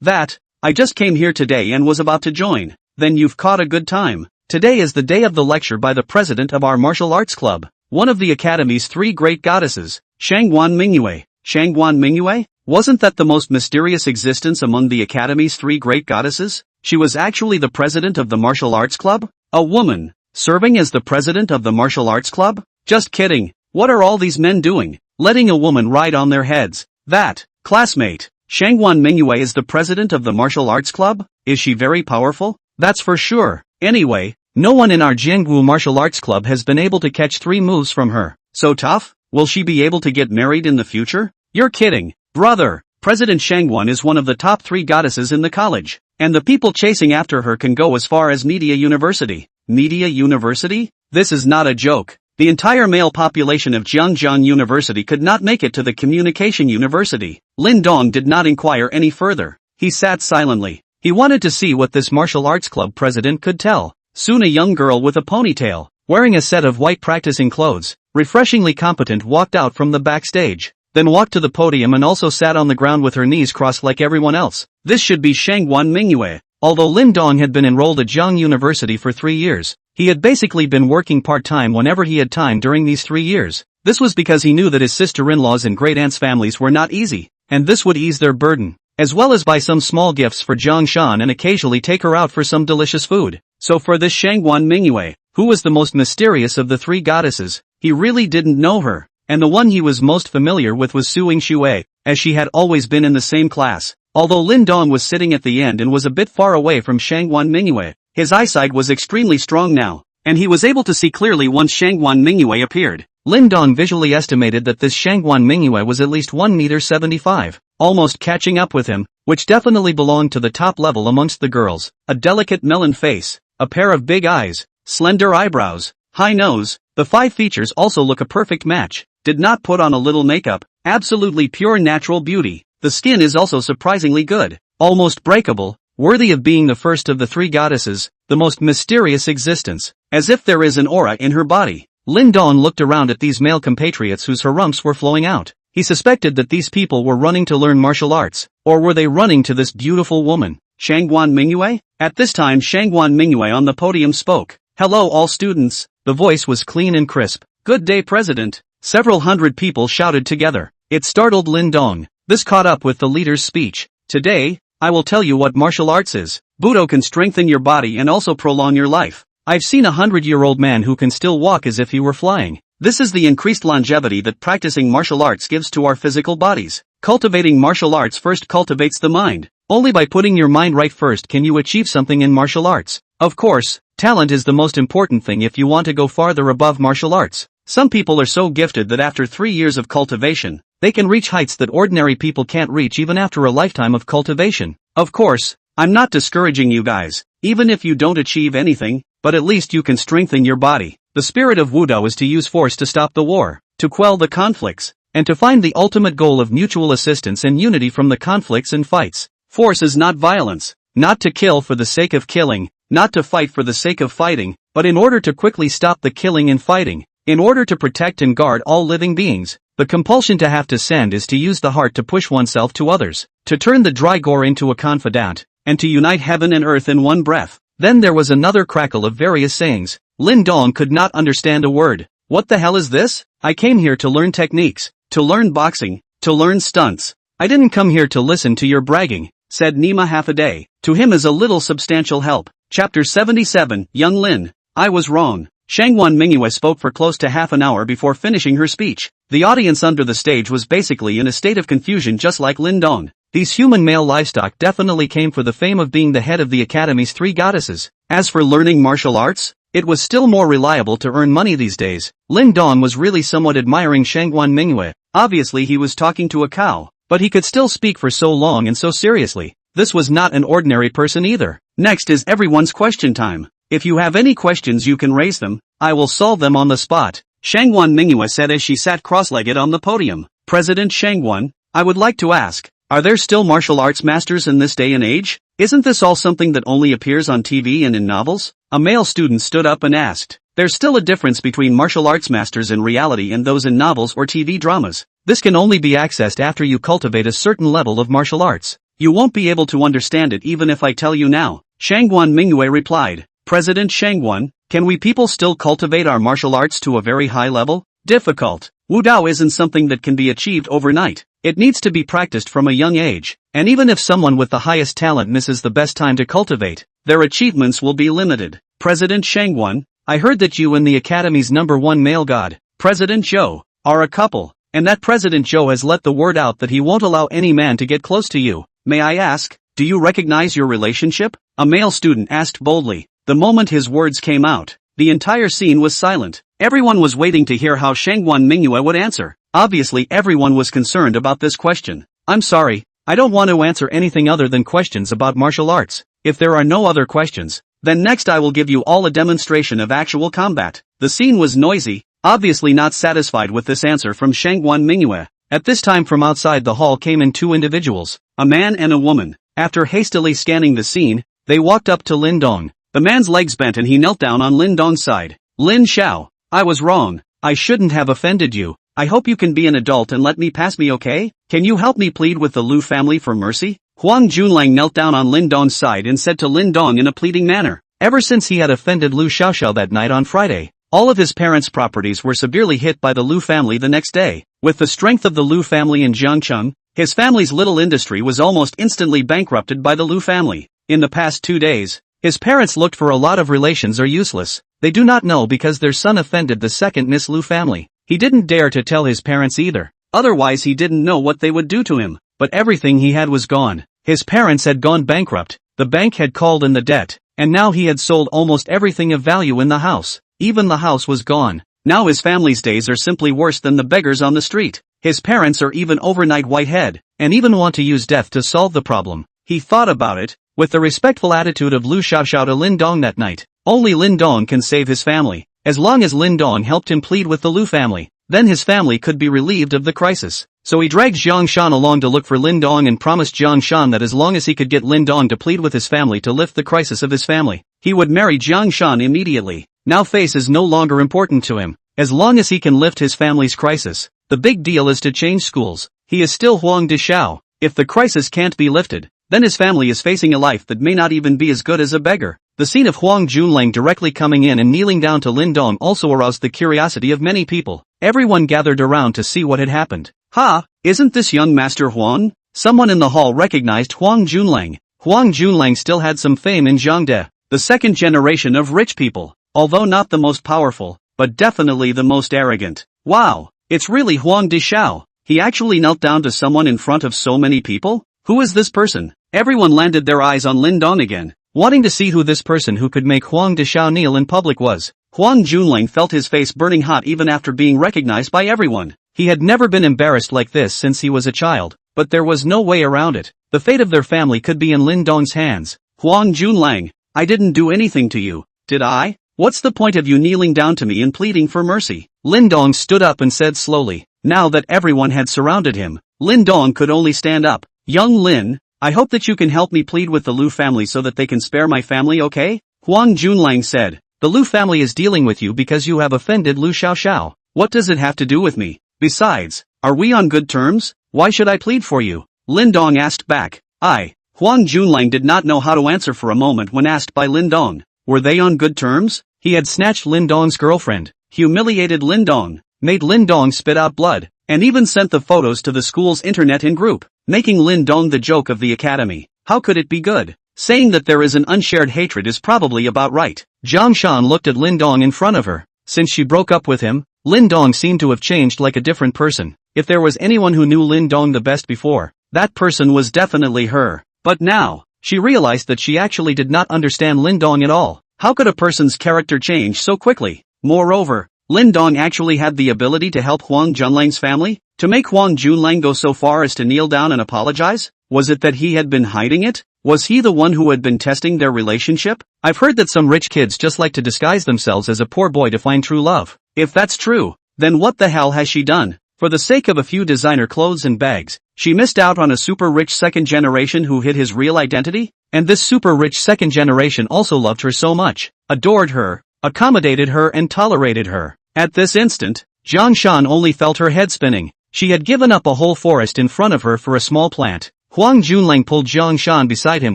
That, I just came here today and was about to join." "Then you've caught a good time. Today is the day of the lecture by the president of our martial arts club, one of the academy's 3 great goddesses, Shangguan Mingyue." Shangguan Mingyue? Wasn't that the most mysterious existence among the academy's 3 great goddesses? She was actually the president of the martial arts club? A woman, serving as the president of the martial arts club? Just kidding. What are all these men doing? Letting a woman ride on their heads. That, classmate, Shangguan Mingyue is the president of the martial arts club? Is she very powerful? That's for sure. Anyway, no one in our Jiangwu martial arts club has been able to catch 3 moves from her. So tough? Will she be able to get married in the future? You're kidding. Brother, President Shangguan is one of the top 3 goddesses in the college, and the people chasing after her can go as far as Media University. Media University? This is not a joke. The entire male population of Jiangjiang University could not make it to the Communication University. Lin Dong did not inquire any further. He sat silently. He wanted to see what this martial arts club president could tell. Soon a young girl with a ponytail, wearing a set of white practicing clothes, refreshingly competent, walked out from the backstage, then walked to the podium and also sat on the ground with her knees crossed like everyone else. This should be Shangguan Mingyue. Although Lin Dong had been enrolled at Zhang University for 3 years, he had basically been working part-time whenever he had time during these 3 years. This was because he knew that his sister-in-laws and great-aunts' families were not easy, and this would ease their burden, as well as buy some small gifts for Zhang Shan and occasionally take her out for some delicious food. So for this Shangguan Mingyue, who was the most mysterious of the 3 goddesses, he really didn't know her, and the one he was most familiar with was Su Ying-Xue, as she had always been in the same class. Although Lin Dong was sitting at the end and was a bit far away from Shangguan Mingyue, his eyesight was extremely strong now, and he was able to see clearly once Shangguan Mingyue appeared. Lin Dong visually estimated that this Shangguan Mingyue was at least 1.75 meters, almost catching up with him, which definitely belonged to the top level amongst the girls. A delicate melon face, a pair of big eyes, slender eyebrows, high nose, the 5 features also look a perfect match. Did not put on a little makeup, absolutely pure natural beauty. The skin is also surprisingly good, almost breakable, worthy of being the first of the 3 goddesses, the most mysterious existence, as if there is an aura in her body. Lin Dong looked around at these male compatriots whose harumphs were flowing out. He suspected that these people were running to learn martial arts, or were they running to this beautiful woman, Shangguan Mingyue? At this time Shangguan Mingyue on the podium spoke. Hello all students. The voice was clean and crisp. Good day President. Several hundred people shouted together. It startled Lin Dong. This caught up with the leader's speech. Today, I will tell you what martial arts is. Budo can strengthen your body and also prolong your life. I've seen a 100-year-old man who can still walk as if he were flying. This is the increased longevity that practicing martial arts gives to our physical bodies. Cultivating martial arts first cultivates the mind. Only by putting your mind right first can you achieve something in martial arts. Of course, talent is the most important thing if you want to go farther above martial arts. Some people are so gifted that after 3 years of cultivation, they can reach heights that ordinary people can't reach even after a lifetime of cultivation. Of course, I'm not discouraging you guys, even if you don't achieve anything, but at least you can strengthen your body. The spirit of Wudao is to use force to stop the war, to quell the conflicts, and to find the ultimate goal of mutual assistance and unity from the conflicts and fights. Force is not violence, not to kill for the sake of killing, not to fight for the sake of fighting, but in order to quickly stop the killing and fighting, in order to protect and guard all living beings. The compulsion to have to send is to use the heart to push oneself to others, to turn the dry gore into a confidant, and to unite heaven and earth in one breath. Then there was another crackle of various sayings. Lin Dong could not understand a word. What the hell is this? I came here to learn techniques, to learn boxing, to learn stunts. I didn't come here to listen to your bragging, said Nima half a day. To him is a little substantial help. Chapter 77, Young Lin. I was wrong. Shangguan Mingyue spoke for close to half an hour before finishing her speech. The audience under the stage was basically in a state of confusion just like Lin Dong. These human male livestock definitely came for the fame of being the head of the Academy's 3 goddesses. As for learning martial arts, it was still more reliable to earn money these days. Lin Dong was really somewhat admiring Shangguan Mingyue. Obviously he was talking to a cow, but he could still speak for so long and so seriously. This was not an ordinary person either. Next is everyone's question time. If you have any questions you can raise them, I will solve them on the spot, Shangguan Mingyue said as she sat cross-legged on the podium. President Shangguan, I would like to ask, are there still martial arts masters in this day and age? Isn't this all something that only appears on TV and in novels? A male student stood up and asked. There's still a difference between martial arts masters in reality and those in novels or TV dramas. This can only be accessed after you cultivate a certain level of martial arts. You won't be able to understand it even if I tell you now, Shangguan Mingyue replied. President Shangguan, can we people still cultivate our martial arts to a very high level? Difficult. Wudao isn't something that can be achieved overnight. It needs to be practiced from a young age, and even if someone with the highest talent misses the best time to cultivate, their achievements will be limited. President Shangguan, I heard that you and the Academy's #1 male god, President Zhou, are a couple, and that President Zhou has let the word out that he won't allow any man to get close to you. May I ask, do you recognize your relationship? A male student asked boldly. The moment his words came out, the entire scene was silent. Everyone was waiting to hear how Shangguan Mingyue would answer. Obviously everyone was concerned about this question. I'm sorry, I don't want to answer anything other than questions about martial arts. If there are no other questions, then next I will give you all a demonstration of actual combat. The scene was noisy, obviously not satisfied with this answer from Shangguan Mingyue. At this time from outside the hall came in 2 individuals, a man and a woman. After hastily scanning the scene, they walked up to Lin Dong. The man's legs bent and he knelt down on Lin Dong's side. Lin Xiao, I was wrong. I shouldn't have offended you. I hope you can be an adult and let me pass me, okay? Can you help me plead with the Lu family for mercy? Huang Junlang knelt down on Lin Dong's side and said to Lin Dong in a pleading manner. Ever since he had offended Lu Xiaoxiao that night on Friday, all of his parents' properties were severely hit by the Lu family the next day. With the strength of the Lu family in Jiangcheng, his family's little industry was almost instantly bankrupted by the Lu family. In the past 2 days, his parents looked for a lot of relations are useless. They do not know because their son offended the second Miss Lu family. He didn't dare to tell his parents either. Otherwise he didn't know what they would do to him. But everything he had was gone. His parents had gone bankrupt, the bank had called in the debt, and now he had sold almost everything of value in the house. Even the house was gone. Now his family's days are simply worse than the beggars on the street. His parents are even overnight whitehead, and even want to use death to solve the problem. He thought about it, with the respectful attitude of Lu Xiaoxiao to Lin Dong that night. Only Lin Dong can save his family. As long as Lin Dong helped him plead with the Lu family, then his family could be relieved of the crisis. So he dragged Jiang Shan along to look for Lin Dong and promised Jiang Shan that as long as he could get Lin Dong to plead with his family to lift the crisis of his family, he would marry Jiang Shan immediately. Now face is no longer important to him. As long as he can lift his family's crisis, the big deal is to change schools. He is still Huang Dishao. If the crisis can't be lifted, then his family is facing a life that may not even be as good as a beggar. The scene of Huang Junlang directly coming in and kneeling down to Lin Dong also aroused the curiosity of many people. Everyone gathered around to see what had happened. Ha! Isn't this young Master Huang? Someone in the hall recognized Huang Junlang. Huang Junlang still had some fame in Zhangde, the second generation of rich people, although not the most powerful, but definitely the most arrogant. Wow! It's really Huang Dishao. He actually knelt down to someone in front of so many people? Who is this person? Everyone landed their eyes on Lin Dong again, wanting to see who this person who could make Huang Dishao kneel in public was. Huang Junlang felt his face burning hot even after being recognized by everyone. He had never been embarrassed like this since he was a child, but there was no way around it. The fate of their family could be in Lin Dong's hands. Huang Junlang, I didn't do anything to you, did I? What's the point of you kneeling down to me and pleading for mercy? Lin Dong stood up and said slowly. Now that everyone had surrounded him, Lin Dong could only stand up. Young Lin, I hope that you can help me plead with the Lu family so that they can spare my family, okay? Huang Junlang said. The Lu family is dealing with you because you have offended Lu Xiaoxiao. What does it have to do with me? Besides, are we on good terms? Why should I plead for you? Lin Dong asked back. Huang Junlang did not know how to answer for a moment when asked by Lin Dong. Were they on good terms? He had snatched Lin Dong's girlfriend, humiliated Lin Dong, made Lin Dong spit out blood, and even sent the photos to the school's internet in group, making Lin Dong the joke of the academy. How could it be good? Saying that there is an unshared hatred is probably about right. Jiang Shan looked at Lin Dong in front of her. Since she broke up with him, Lin Dong seemed to have changed like a different person. If there was anyone who knew Lin Dong the best before, that person was definitely her. But now, she realized that she actually did not understand Lin Dong at all. How could a person's character change so quickly? Moreover, Lin Dong actually had the ability to help Huang Junlang's family? To make Huang Junlang go so far as to kneel down and apologize? Was it that he had been hiding it? Was he the one who had been testing their relationship? I've heard that some rich kids just like to disguise themselves as a poor boy to find true love. If that's true, then what the hell has she done? For the sake of a few designer clothes and bags, she missed out on a super rich second generation who hid his real identity? And this super rich second generation also loved her so much, adored her, accommodated her and tolerated her. At this instant, Jiang Shan only felt her head spinning. She had given up a whole forest in front of her for a small plant. Huang Junlang pulled Jiang Shan beside him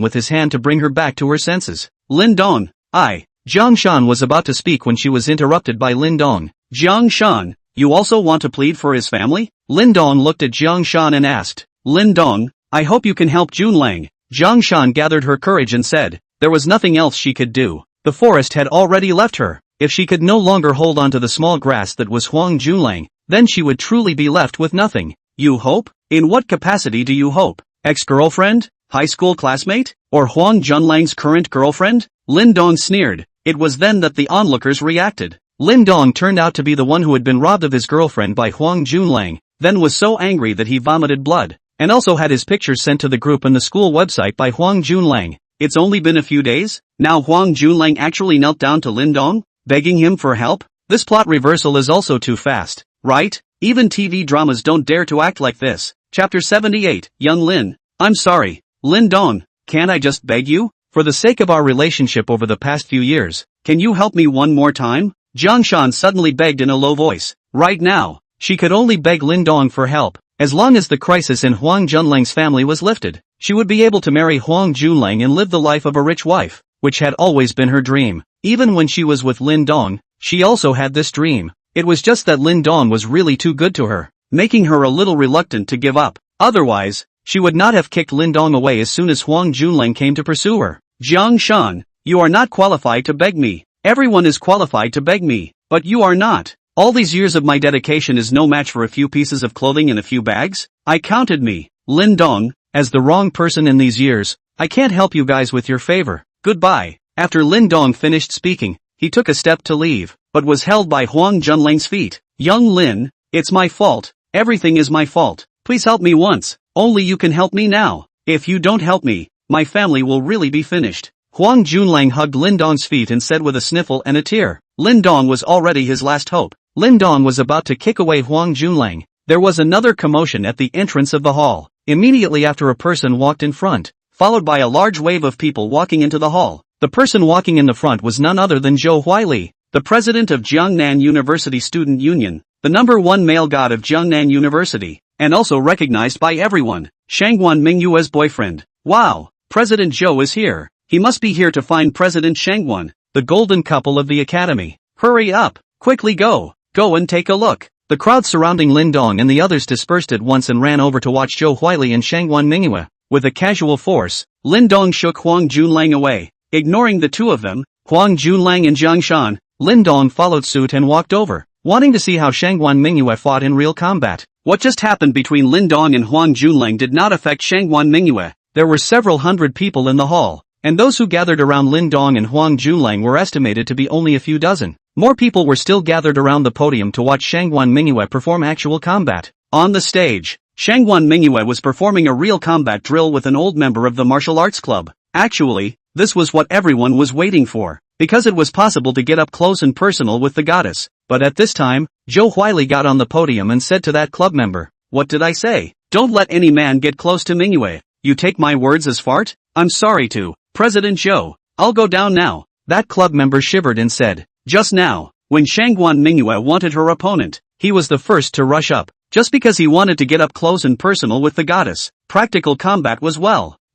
with his hand to bring her back to her senses. Lin Dong, Jiang Shan was about to speak when she was interrupted by Lin Dong. Jiang Shan, you also want to plead for his family? Lin Dong looked at Jiang Shan and asked. Lin Dong, I hope you can help Junlang. Jiang Shan gathered her courage and said. There was nothing else she could do. The forest had already left her. If she could no longer hold on to the small grass that was Huang Junlang, then she would truly be left with nothing. You hope? In what capacity do you hope? Ex-girlfriend? High school classmate? Or Huang Junlang's current girlfriend? Lin Dong sneered. It was then that the onlookers reacted. Lin Dong turned out to be the one who had been robbed of his girlfriend by Huang Junlang, then was so angry that he vomited blood, and also had his pictures sent to the group and the school website by Huang Junlang. It's only been a few days? Now Huang Junlang actually knelt down to Lin Dong, begging him for help? This plot reversal is also too fast, right? Even TV dramas don't dare to act like this. Chapter 78, Young Lin. I'm sorry. Lin Dong, can't I just beg you? For the sake of our relationship over the past few years, can you help me one more time? Zhang Shan suddenly begged in a low voice. Right now, she could only beg Lin Dong for help. As long as the crisis in Huang Junlang's family was lifted, she would be able to marry Huang Junlang and live the life of a rich wife, which had always been her dream. Even when she was with Lin Dong, she also had this dream. It was just that Lin Dong was really too good to her, making her a little reluctant to give up. Otherwise, she would not have kicked Lin Dong away as soon as Huang Junlang came to pursue her. Zhang Shan, you are not qualified to beg me. Everyone is qualified to beg me, but you are not. All these years of my dedication is no match for a few pieces of clothing and a few bags? I counted me, Lin Dong, as the wrong person in these years. I can't help you guys with your favor. Goodbye. After Lin Dong finished speaking, he took a step to leave, but was held by Huang Junlang's feet. Young Lin, it's my fault. Everything is my fault. Please help me once. Only you can help me now. If you don't help me, my family will really be finished. Huang Junlang hugged Lin Dong's feet and said with a sniffle and a tear. Lin Dong was already his last hope. Lin Dong was about to kick away Huang Junlang. There was another commotion at the entrance of the hall. Immediately after a person walked in front, followed by a large wave of people walking into the hall. The person walking in the front was none other than Zhou Huili, the president of Jiangnan University Student Union, the #1 male god of Jiangnan University, and also recognized by everyone, Shangguan Mingyue's boyfriend. Wow, President Zhou is here. He must be here to find President Shangguan, the golden couple of the academy. Hurry up, quickly go and take a look. The crowd surrounding Lin Dong and the others dispersed at once and ran over to watch Zhou Huili and Shangguan Mingyue. With a casual force, Lin Dong shook Huang Junlang away. Ignoring the two of them, Huang Junlang and Zhang Shan, Lin Dong followed suit and walked over, wanting to see how Shangguan Mingyue fought in real combat. What just happened between Lin Dong and Huang Junlang did not affect Shangguan Mingyue. There were several hundred people in the hall, and those who gathered around Lin Dong and Huang Junlang were estimated to be only a few dozen. More people were still gathered around the podium to watch Shangguan Mingyue perform actual combat. On the stage, Shangguan Mingyue was performing a real combat drill with an old member of the martial arts club. Actually, this was what everyone was waiting for, because it was possible to get up close and personal with the goddess. But at this time, Zhou Huili got on the podium and said to that club member, "What did I say? Don't let any man get close to Mingyue. You take my words as fart? I'm sorry to, President Zhou. I'll go down now." That club member shivered and said, "Just now, when Shangguan Mingyue wanted her opponent, he was the first to rush up, just because he wanted to get up close and personal with the goddess. Practical combat was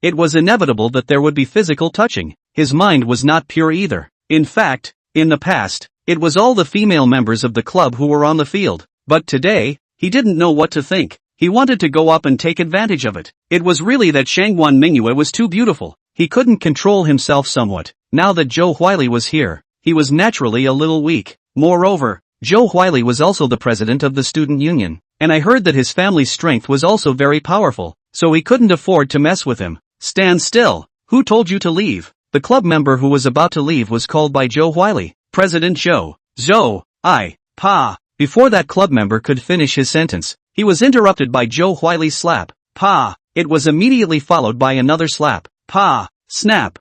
it was inevitable that there would be physical touching. His mind was not pure either. In fact, in the past, it was all the female members of the club who were on the field. But today, he didn't know what to think. He wanted to go up and take advantage of it. It was really that Shangguan Mingyue was too beautiful. He couldn't control himself somewhat. Now that Zhou Huili was here, he was naturally a little weak. Moreover, Zhou Huili was also the president of the student union, and I heard that his family's strength was also very powerful, so he couldn't afford to mess with him. Stand still. Who told you to leave? The club member who was about to leave was called by Zhou Huili. President Zhou. Zhou, Pa. Before that club member could finish his sentence, he was interrupted by Zhou Huili's slap. Pa. It was immediately followed by another slap. Pa. Snap.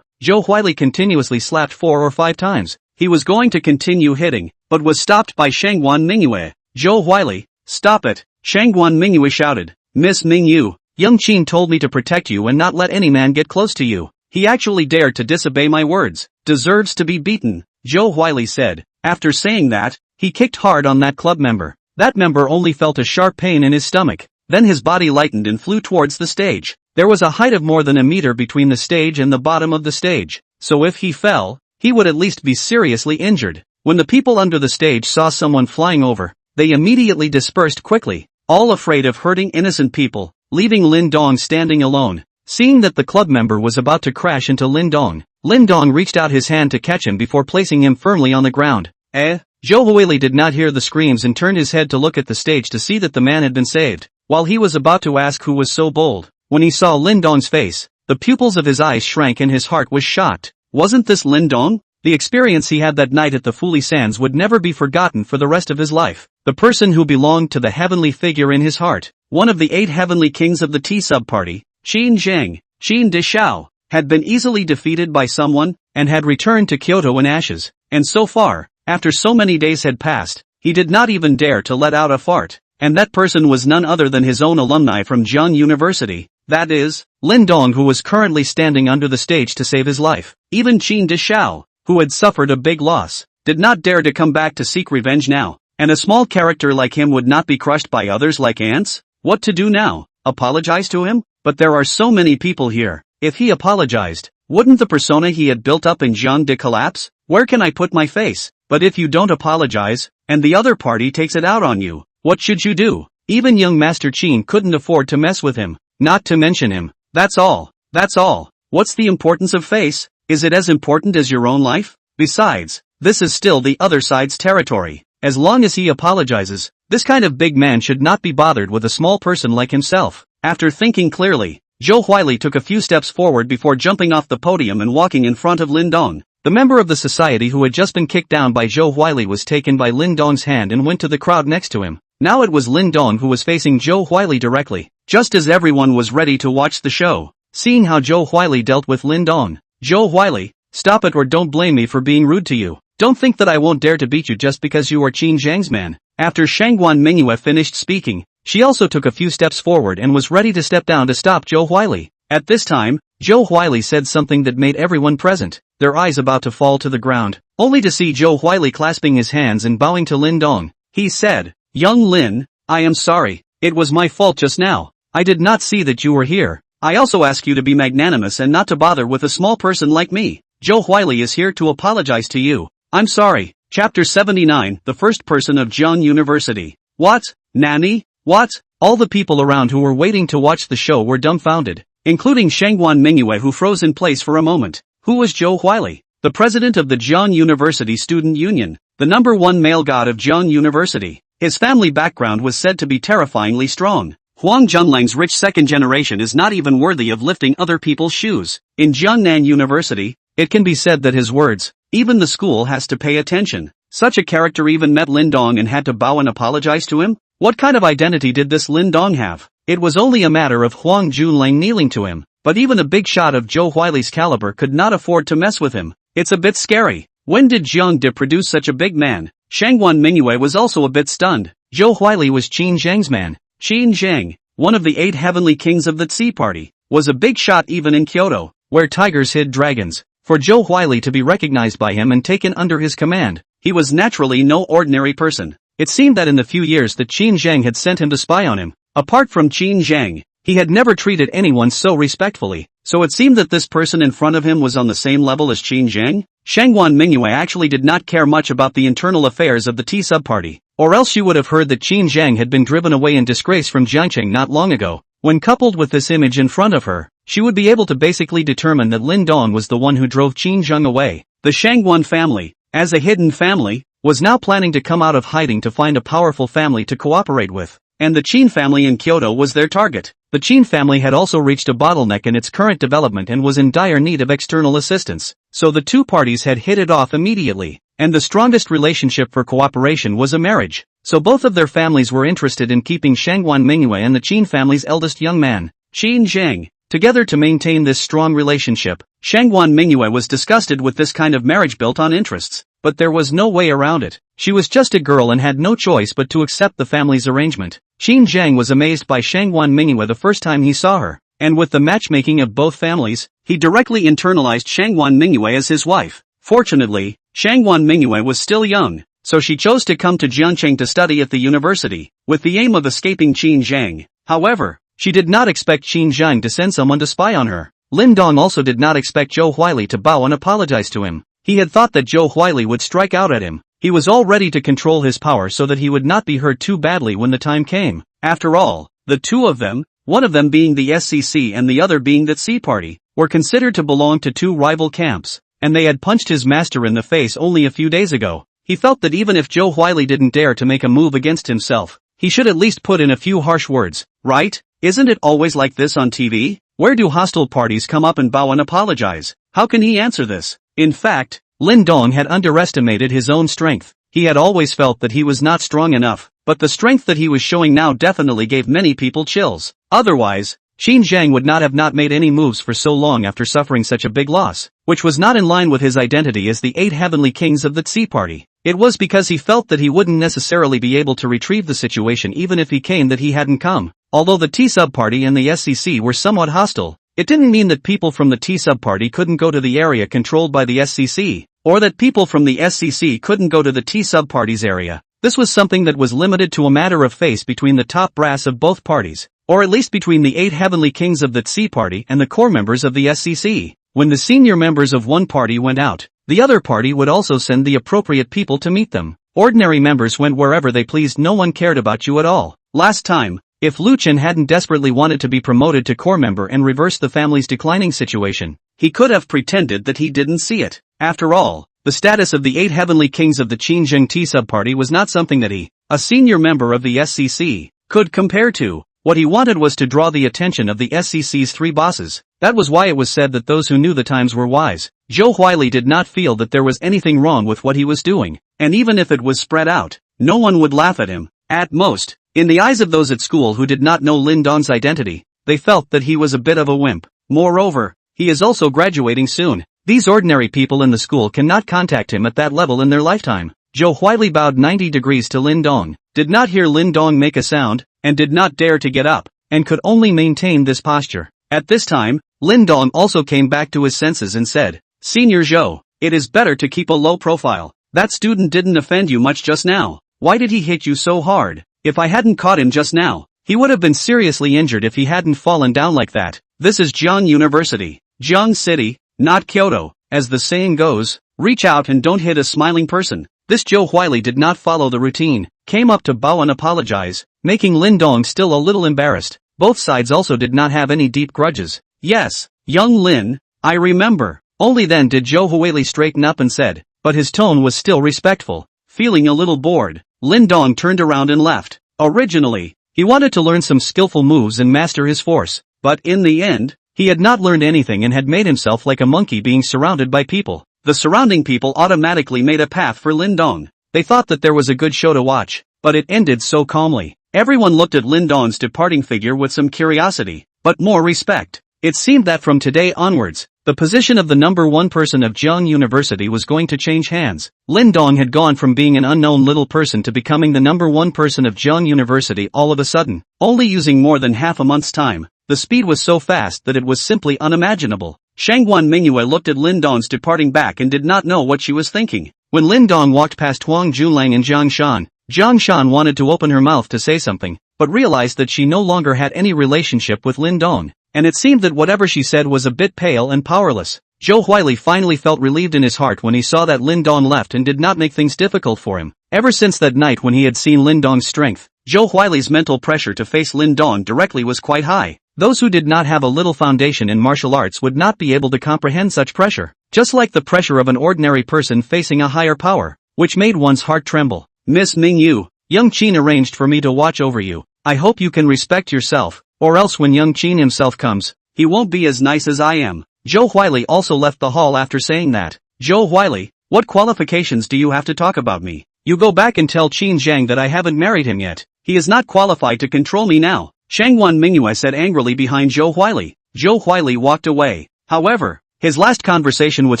Zhou Huili continuously slapped 4 or 5 times. He was going to continue hitting, but was stopped by Shangguan Mingyue. "Zhou Huili, stop it!" Shangguan Mingyue shouted. "Miss Mingyu, Young Qin told me to protect you and not let any man get close to you. He actually dared to disobey my words. Deserves to be beaten," Zhou Huili said. After saying that, he kicked hard on that club member. That member only felt a sharp pain in his stomach. Then his body lightened and flew towards the stage. There was a height of more than a meter between the stage and the bottom of the stage, so if he fell, he would at least be seriously injured. When the people under the stage saw someone flying over, they immediately dispersed quickly, all afraid of hurting innocent people, leaving Lin Dong standing alone. Seeing that the club member was about to crash into Lin Dong reached out his hand to catch him before placing him firmly on the ground. Zhou Huili did not hear the screams and turned his head to look at the stage to see that the man had been saved. While he was about to ask who was so bold, when he saw Lin Dong's face, the pupils of his eyes shrank and his heart was shocked. Wasn't this Lin Dong? The experience he had that night at the Fuli Sands would never be forgotten for the rest of his life. The person who belonged to the heavenly figure in his heart, one of the 8 heavenly kings of the T-sub party, Qin Zheng, Qin Dishao, had been easily defeated by someone, and had returned to Kyoto in ashes. And so far, after so many days had passed, he did not even dare to let out a fart. And that person was none other than his own alumni from Jiang University. that is, Lin Dong, who was currently standing under the stage to save his life. Even Qin Dishao, who had suffered a big loss, did not dare to come back to seek revenge now. And a small character like him would not be crushed by others like ants? What to do now? Apologize to him? But there are so many people here. If he apologized, wouldn't the persona he had built up in Zhangde collapse? Where can I put my face? But if you don't apologize, and the other party takes it out on you, what should you do? Even young Master Qin couldn't afford to mess with him, not to mention him. That's all. That's all. What's the importance of face? Is it as important as your own life? Besides, this is still the other side's territory. As long as he apologizes, this kind of big man should not be bothered with a small person like himself. After thinking clearly, Zhou Huili took a few steps forward before jumping off the podium and walking in front of Lin Dong. The member of the society who had just been kicked down by Zhou Huili was taken by Lin Dong's hand and went to the crowd next to him. Now it was Lin Dong who was facing Zhou Huili directly, just as everyone was ready to watch the show. Seeing how Zhou Huili dealt with Lin Dong, Zhou Huili, stop it or don't blame me for being rude to you. Don't think that I won't dare to beat you just because you are Qin Zhang's man. After Shangguan Mingyue finished speaking, she also took a few steps forward and was ready to step down to stop Zhou Huili. At this time, Zhou Huili said something that made everyone present, their eyes about to fall to the ground, only to see Zhou Huili clasping his hands and bowing to Lin Dong. He said, "Young Lin, I am sorry, it was my fault just now. I did not see that you were here. I also ask you to be magnanimous and not to bother with a small person like me. Zhou Huili is here to apologize to you. I'm sorry." Chapter 79, The First Person of Zhang University. What? Nani? What? All the people around who were waiting to watch the show were dumbfounded, including Shangguan Mingyue, who froze in place for a moment. Who was Zhou Huili? The president of the Zhang University Student Union, the #1 male god of Zhang University. His family background was said to be terrifyingly strong. Huang Junlang's rich second generation is not even worthy of lifting other people's shoes. In Jiangnan University, it can be said that his words, even the school has to pay attention. Such a character even met Lin Dong and had to bow and apologize to him? What kind of identity did this Lin Dong have? It was only a matter of Huang Junlang kneeling to him, but even a big shot of Zhou Huili's caliber could not afford to mess with him. It's a bit scary. When did Jiang De produce such a big man? Shangguan Mingyue was also a bit stunned. Zhou Huili was Qin Zhang's man. Qin Zhang, one of the 8 heavenly kings of the Tsi party, was a big shot even in Kyoto, where tigers hid dragons. For Zhou Huili to be recognized by him and taken under his command, he was naturally no ordinary person. It seemed that in the few years that Qin Zhang had sent him to spy on him, apart from Qin Zhang, he had never treated anyone so respectfully, so it seemed that this person in front of him was on the same level as Qin Zhang? Shangguan Mingyue actually did not care much about the internal affairs of the T sub-party, or else she would have heard that Qin Zhang had been driven away in disgrace from Jiangcheng not long ago. When coupled with this image in front of her, she would be able to basically determine that Lin Dong was the one who drove Qin Zhang away. The Shangguan family, as a hidden family, was now planning to come out of hiding to find a powerful family to cooperate with, and the Qin family in Kyoto was their target. The Qin family had also reached a bottleneck in its current development and was in dire need of external assistance, so the two parties had hit it off immediately, and the strongest relationship for cooperation was a marriage. So both of their families were interested in keeping Shangguan Mingyue and the Qin family's eldest young man, Qin Zhang, together to maintain this strong relationship. Shangguan Mingyue was disgusted with this kind of marriage built on interests, but there was no way around it. She was just a girl and had no choice but to accept the family's arrangement. Qin Zhang was amazed by Shangguan Mingyue the first time he saw her, and with the matchmaking of both families, he directly internalized Shangguan Mingyue as his wife. Fortunately, Shangguan Mingyue was still young, so she chose to come to Jiangcheng to study at the university, with the aim of escaping Qin Zhang. However, she did not expect Qin Zhang to send someone to spy on her. Lin Dong also did not expect Zhou Huili to bow and apologize to him. He had thought that Zhou Huili would strike out at him. He was all ready to control his power so that he would not be hurt too badly when the time came. After all, the two of them, one of them being the SCC and the other being the Tsi party, were considered to belong to two rival camps, and they had punched his master in the face only a few days ago. He felt that even if Zhou Huili didn't dare to make a move against himself, he should at least put in a few harsh words, right? Isn't it always like this on TV? Where do hostile parties come up and bow and apologize? How can he answer this? In fact, Lin Dong had underestimated his own strength. He had always felt that he was not strong enough, but the strength that he was showing now definitely gave many people chills. Otherwise, Qin Zhang would not have not made any moves for so long after suffering such a big loss, which was not in line with his identity as the 8 heavenly kings of the Tsi party. It was because he felt that he wouldn't necessarily be able to retrieve the situation even if he came that he hadn't come. Although the T-sub party and the SCC were somewhat hostile, it didn't mean that people from the T-sub party couldn't go to the area controlled by the SCC, or that people from the SCC couldn't go to the T-sub party's area. This was something that was limited to a matter of face between the top brass of both parties, or at least between the 8 heavenly kings of the Tsi party and the core members of the SCC. When the senior members of one party went out, the other party would also send the appropriate people to meet them. Ordinary members went wherever they pleased. No one cared about you at all. Last time, if Lu Chen hadn't desperately wanted to be promoted to core member and reverse the family's declining situation, he could have pretended that he didn't see it. After all, the status of the 8 heavenly kings of the Qinzheng T-sub party was not something that he, a senior member of the SCC, could compare to. What he wanted was to draw the attention of the SCC's 3 bosses. That was why it was said that those who knew the times were wise. Zhou Huili did not feel that there was anything wrong with what he was doing, and even if it was spread out, no one would laugh at him. At most, in the eyes of those at school who did not know Lin Dong's identity, they felt that he was a bit of a wimp. Moreover, he is also graduating soon. These ordinary people in the school cannot contact him at that level in their lifetime. Zhou Huili bowed 90 degrees to Lin Dong, did not hear Lin Dong make a sound, and did not dare to get up, and could only maintain this posture. At this time, Lin Dong also came back to his senses and said, "Senior Zhou, it is better to keep a low profile. That student didn't offend you much just now. Why did he hit you so hard? If I hadn't caught him just now, he would have been seriously injured if he hadn't fallen down like that. This is Jiang University, Jiang City, not Kyoto. As the saying goes, reach out and don't hit a smiling person." This Zhou Huili did not follow the routine, came up to bow and apologize, making Lin Dong still a little embarrassed. Both sides also did not have any deep grudges. "Yes, young Lin, I remember." Only then did Zhou Huili straighten up and said, but his tone was still respectful. Feeling a little bored, Lin Dong turned around and left. Originally, he wanted to learn some skillful moves and master his force, but in the end, he had not learned anything and had made himself like a monkey being surrounded by people. The surrounding people automatically made a path for Lin Dong. They thought that there was a good show to watch, but it ended so calmly. Everyone looked at Lin Dong's departing figure with some curiosity, but more respect. It seemed that from today onwards, the position of the number 1 person of Jiang University was going to change hands. Lin Dong had gone from being an unknown little person to becoming the number 1 person of Jiang University all of a sudden, only using more than half a month's time. The speed was so fast that it was simply unimaginable. Shangguan Mingyue looked at Lin Dong's departing back and did not know what she was thinking. When Lin Dong walked past Huang Junlang and Zhang Shan wanted to open her mouth to say something, but realized that she no longer had any relationship with Lin Dong, and it seemed that whatever she said was a bit pale and powerless. Zhou Huili finally felt relieved in his heart when he saw that Lin Dong left and did not make things difficult for him. Ever since that night when he had seen Lin Dong's strength, Zhou Huili's mental pressure to face Lin Dong directly was quite high. Those who did not have a little foundation in martial arts would not be able to comprehend such pressure, just like the pressure of an ordinary person facing a higher power, which made one's heart tremble. "Miss Mingyu, Young Qin arranged for me to watch over you. I hope you can respect yourself, or else when Young Qin himself comes, he won't be as nice as I am." Zhou Huili also left the hall after saying that. "Zhou Huili, what qualifications do you have to talk about me? You go back and tell Qin Zhang that I haven't married him yet. He is not qualified to control me now," Shangguan Mingyue said angrily behind Zhou Huili. Zhou Huili walked away. However, his last conversation with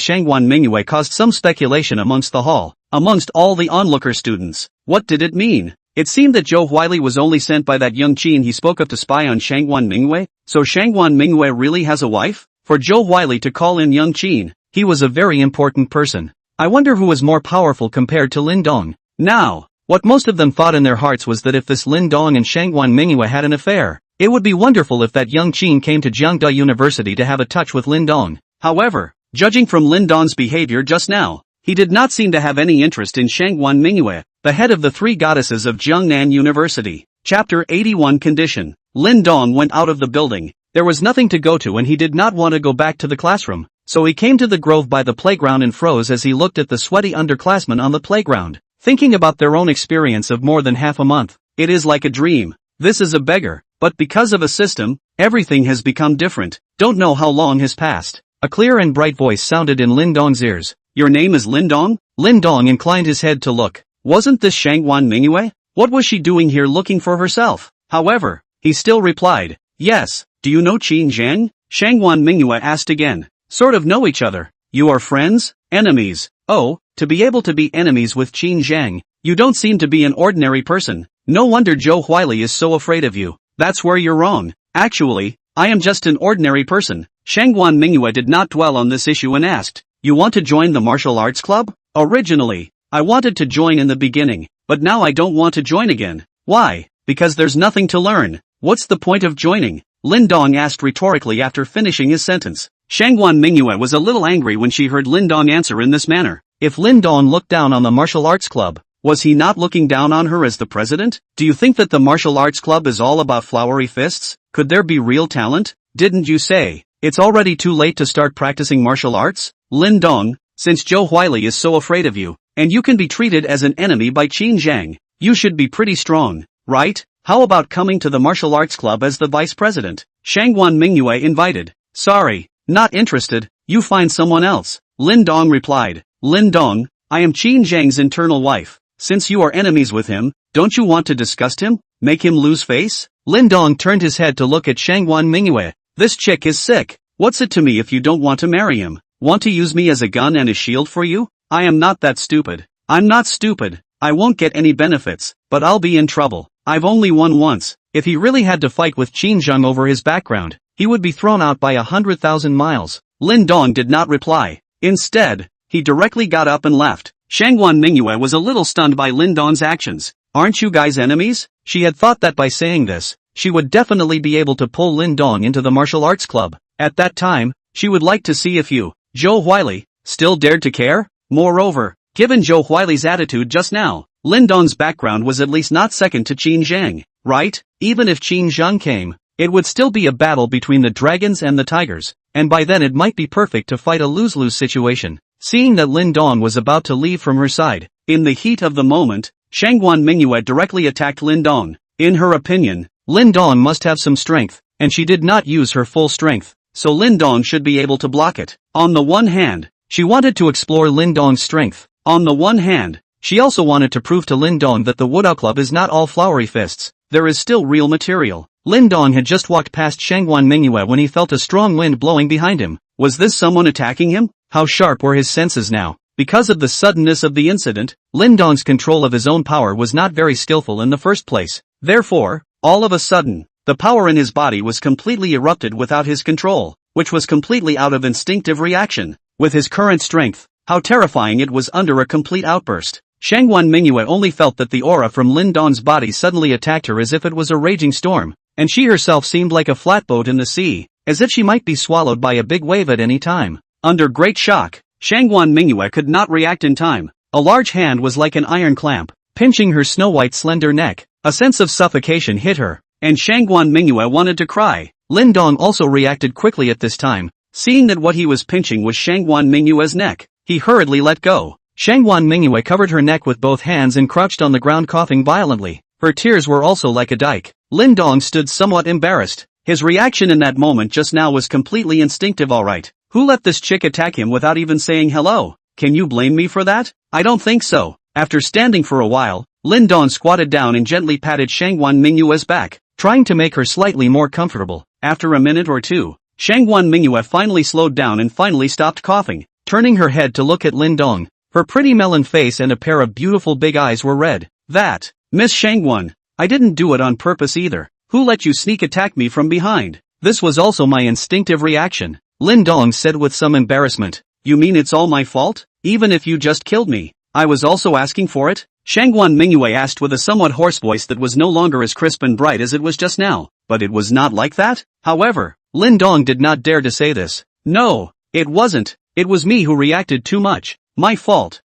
Shangguan Mingyue caused some speculation amongst the hall, amongst all the onlooker students. What did it mean? It seemed that Zhou Huili was only sent by that young Qin he spoke of to spy on Shangguan Mingyue, so Shangguan Mingyue really has a wife? For Zhou Huili to call in young Qin, he was a very important person. I wonder who was more powerful compared to Lin Dong. Now, what most of them thought in their hearts was that if this Lin Dong and Shangguan Mingyue had an affair, it would be wonderful if that young Qin came to Jiangda University to have a touch with Lin Dong. However, judging from Lin Dong's behavior just now, he did not seem to have any interest in Shangguan Mingyue, the head of the 3 goddesses of Jiangnan University. Chapter 81 Condition. Lin Dong went out of the building. There was nothing to go to and he did not want to go back to the classroom, so he came to the grove by the playground and froze as he looked at the sweaty underclassmen on the playground, thinking about their own experience of more than half a month. It is like a dream. This is a beggar, but because of a system, everything has become different. Don't know how long has passed. A clear and bright voice sounded in Lin Dong's ears. "Your name is Lin Dong?" Lin Dong inclined his head to look. Wasn't this Shangguan Mingyue? What was she doing here looking for herself? However, he still replied, "Yes, do you know Qin Zhang?" Shangguan Mingyue asked again. "Sort of know each other. You are friends? Enemies?" "Oh, to be able to be enemies with Qin Zhang, you don't seem to be an ordinary person. No wonder Zhou Huili is so afraid of you." That's where you're wrong. Actually, I am just an ordinary person. Shangguan Mingyue did not dwell on this issue and asked, you want to join the martial arts club? Originally, I wanted to join in the beginning, but now I don't want to join again. Why? Because there's nothing to learn. What's the point of joining? Lin Dong asked rhetorically after finishing his sentence. Shangguan Mingyue was a little angry when she heard Lin Dong answer in this manner. If Lin Dong looked down on the martial arts club, was he not looking down on her as the president? Do you think that the martial arts club is all about flowery fists? Could there be real talent? Didn't you say it's already too late to start practicing martial arts? Lin Dong, since Zhou Huili is so afraid of you, and you can be treated as an enemy by Qin Zhang, you should be pretty strong, right? How about coming to the martial arts club as the vice president? Shangguan Mingyue invited. Sorry, not interested, you find someone else. Lin Dong replied. Lin Dong, I am Qin Zhang's internal wife. Since you are enemies with him, don't you want to disgust him? Make him lose face? Lin Dong turned his head to look at Shangguan Mingyue. This chick is sick. What's it to me if you don't want to marry him? Want to use me as a gun and a shield for you? I am not that stupid. I'm not stupid. I won't get any benefits, but I'll be in trouble. I've only won once. If he really had to fight with Qin Zhang over his background, he would be thrown out by 100,000 miles. Lin Dong did not reply. Instead, he directly got up and left. Shangguan Mingyue was a little stunned by Lin Dong's actions. Aren't you guys enemies? She had thought that by saying this, she would definitely be able to pull Lin Dong into the martial arts club. At that time, she would like to see if you, Zhou Huili, still dared to care? Moreover, given Zhou Huili's attitude just now, Lin Dong's background was at least not second to Qin Zhang, right? Even if Qin Zhang came, it would still be a battle between the dragons and the tigers, and by then it might be perfect to fight a lose-lose situation. Seeing that Lin Dong was about to leave from her side, in the heat of the moment, Shangguan Mingyue directly attacked Lin Dong. In her opinion, Lin Dong must have some strength, and she did not use her full strength, so Lin Dong should be able to block it. On the one hand, she wanted to explore Lin Dong's strength. On the one hand, she also wanted to prove to Lin Dong that the Wudao Club is not all flowery fists, there is still real material. Lin Dong had just walked past Shangguan Mingyue when he felt a strong wind blowing behind him. Was this someone attacking him? How sharp were his senses now? Because of the suddenness of the incident, Lin Dong's control of his own power was not very skillful in the first place. Therefore, all of a sudden, the power in his body was completely erupted without his control, which was completely out of instinctive reaction. With his current strength, how terrifying it was under a complete outburst. Shangguan Mingyue only felt that the aura from Lin Dong's body suddenly attacked her as if it was a raging storm, and she herself seemed like a flatboat in the sea, as if she might be swallowed by a big wave at any time. Under great shock, Shangguan Mingyue could not react in time. A large hand was like an iron clamp, pinching her snow-white slender neck. A sense of suffocation hit her, and Shangguan Mingyue wanted to cry. Lin Dong also reacted quickly at this time. Seeing that what he was pinching was Shangguan Mingyue's neck, he hurriedly let go. Shangguan Mingyue covered her neck with both hands and crouched on the ground coughing violently. Her tears were also like a dike. Lin Dong stood somewhat embarrassed. His reaction in that moment just now was completely instinctive. Alright, who let this chick attack him without even saying hello? Can you blame me for that? I don't think so. After standing for a while, Lin Dong squatted down and gently patted Shangguan Mingyue's back, trying to make her slightly more comfortable. After a minute or two, Shangguan Mingyue finally slowed down and finally stopped coughing, turning her head to look at Lin Dong. Her pretty melon face and a pair of beautiful big eyes were red. That, Miss Shangguan, I didn't do it on purpose either. Who let you sneak attack me from behind? This was also my instinctive reaction, Lin Dong said with some embarrassment. You mean it's all my fault? Even if you just killed me, I was also asking for it? Shangguan Mingyue asked with a somewhat hoarse voice that was no longer as crisp and bright as it was just now. But it was not like that? However, Lin Dong did not dare to say this. No, it wasn't. It was me who reacted too much. My fault,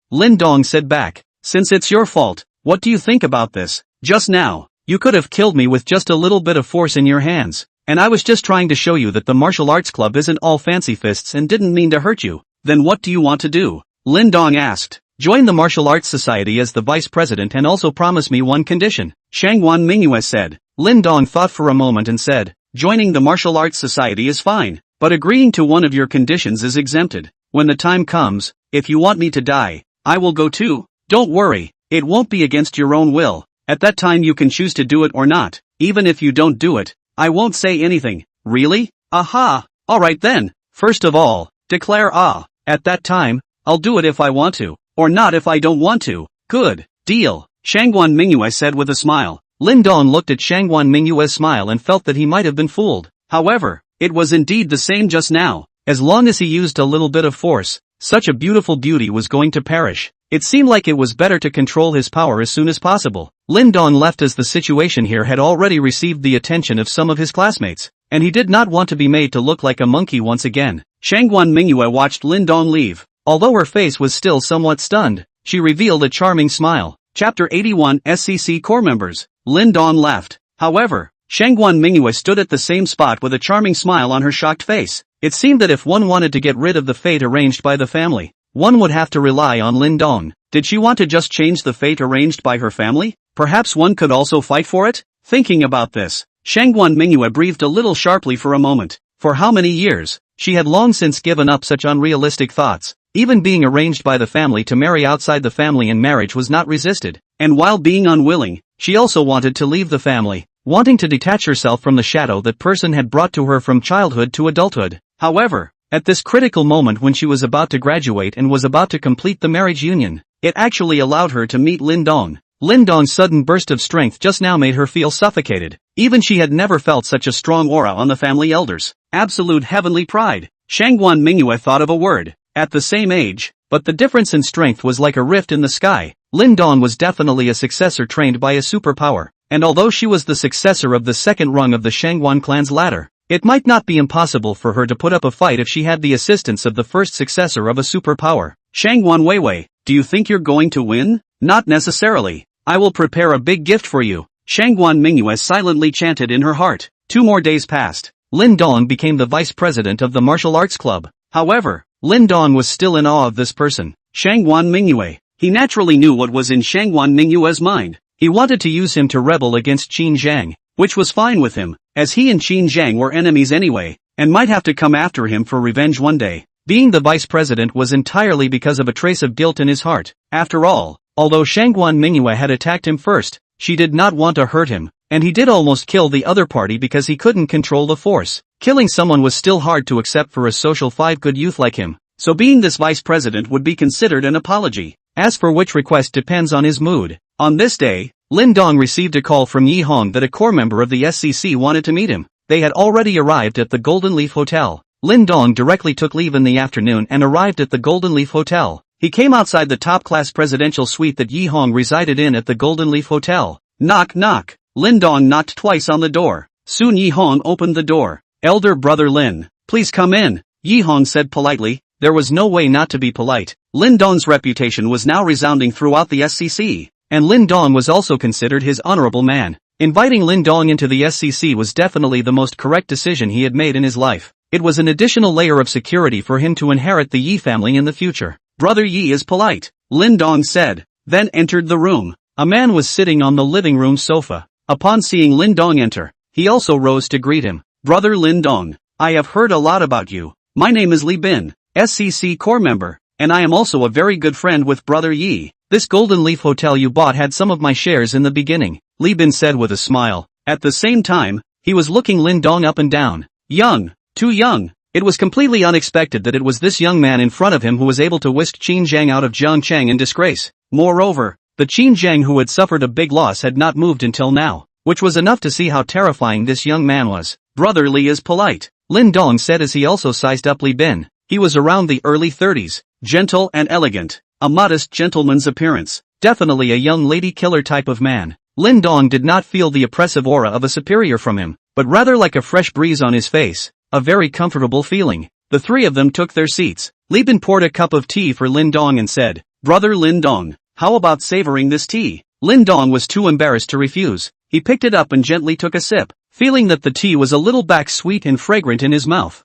Lin Dong said back. Since it's your fault, what do you think about this? Just now, you could have killed me with just a little bit of force in your hands. And I was just trying to show you that the martial arts club isn't all fancy fists and didn't mean to hurt you. Then what do you want to do? Lin Dong asked. Join the martial arts society as the vice president and also promise me one condition, Shangguan Mingyue said. Lin Dong thought for a moment and said, joining the martial arts society is fine, but agreeing to one of your conditions is exempted. When the time comes, if you want me to die, I will go too. Don't worry, it won't be against your own will. At that time you can choose to do it or not. Even if you don't do it, I won't say anything. Really? Aha! Alright then. First of all, declare ah. At that time, I'll do it if I want to, or not if I don't want to. Good deal, Shangguan Mingyue said with a smile. Lin Dong looked at Shangguan Mingyue's smile and felt that he might have been fooled. However, it was indeed the same just now. As long as he used a little bit of force, such a beautiful beauty was going to perish. It seemed like it was better to control his power as soon as possible. Lin Dong left as the situation here had already received the attention of some of his classmates, and he did not want to be made to look like a monkey once again. Shangguan Mingyue watched Lin Dong leave. Although her face was still somewhat stunned, she revealed a charming smile. Chapter 81 SCC Core Members. Lin Dong left. However, Shangguan Mingyue stood at the same spot with a charming smile on her shocked face. It seemed that if one wanted to get rid of the fate arranged by the family, one would have to rely on Lin Dong. Did she want to just change the fate arranged by her family? Perhaps one could also fight for it? Thinking about this, Shangguan Mingyue breathed a little sharply for a moment. For how many years? She had long since given up such unrealistic thoughts. Even being arranged by the family to marry outside the family in marriage was not resisted. And while being unwilling, she also wanted to leave the family, wanting to detach herself from the shadow that person had brought to her from childhood to adulthood. However, at this critical moment when she was about to graduate and was about to complete the marriage union, it actually allowed her to meet Lin Dong. Lin Dong's sudden burst of strength just now made her feel suffocated. Even she had never felt such a strong aura on the family elders. Absolute heavenly pride. Shangguan Mingyue thought of a word. At the same age, but the difference in strength was like a rift in the sky. Lin Dong was definitely a successor trained by a superpower, and although she was the successor of the second rung of the Shangguan clan's ladder, it might not be impossible for her to put up a fight if she had the assistance of the first successor of a superpower. Shangguan Weiwei, do you think you're going to win? Not necessarily. I will prepare a big gift for you. Shangguan Mingyue silently chanted in her heart. 2 more days passed. Lin Dong became the vice president of the martial arts club. However, Lin Dong was still in awe of this person, Shangguan Mingyue. He naturally knew what was in Shangguan Mingyue's mind. He wanted to use him to rebel against Qin Zhang, which was fine with him, as he and Qin Zhang were enemies anyway, and might have to come after him for revenge one day. Being the vice president was entirely because of a trace of guilt in his heart. After all, although Shangguan Mingyue had attacked him first, she did not want to hurt him, and he did almost kill the other party because he couldn't control the force. Killing someone was still hard to accept for a social 5 good youth like him, so being this vice president would be considered an apology, as for which request depends on his mood. On this day, Lin Dong received a call from Yi Hong that a core member of the SCC wanted to meet him. They had already arrived at the Golden Leaf Hotel. Lin Dong directly took leave in the afternoon and arrived at the Golden Leaf Hotel. He came outside the top-class presidential suite that Yi Hong resided in at the Golden Leaf Hotel. Knock knock. Lin Dong knocked twice on the door. Soon Yi Hong opened the door. Elder brother Lin, please come in, Yi Hong said politely. There was no way not to be polite. Lin Dong's reputation was now resounding throughout the SCC, and Lin Dong was also considered his honorable man. Inviting Lin Dong into the SCC was definitely the most correct decision he had made in his life. It was an additional layer of security for him to inherit the Yi family in the future. Brother Yi is polite, Lin Dong said, then entered the room. A man was sitting on the living room sofa. Upon seeing Lin Dong enter, he also rose to greet him. Brother Lin Dong, I have heard a lot about you. My name is Li Bin, SCC core member, and I am also a very good friend with Brother Yi. This Golden Leaf Hotel you bought had some of my shares in the beginning, Li Bin said with a smile. At the same time, he was looking Lin Dong up and down. Young, too young. It was completely unexpected that it was this young man in front of him who was able to whisk Qin Zhang out of Zhangcheng in disgrace. Moreover, the Qin Zhang who had suffered a big loss had not moved until now, which was enough to see how terrifying this young man was. Brother Li is polite, Lin Dong said as he also sized up Li Bin. He was around the early 30s, gentle and elegant, a modest gentleman's appearance, definitely a young lady killer type of man. Lin Dong did not feel the oppressive aura of a superior from him, but rather like a fresh breeze on his face, a very comfortable feeling. The three of them took their seats. Li Bin poured a cup of tea for Lin Dong and said, Brother Lin Dong, how about savoring this tea? Lin Dong was too embarrassed to refuse. He picked it up and gently took a sip, feeling that the tea was a little back sweet and fragrant in his mouth.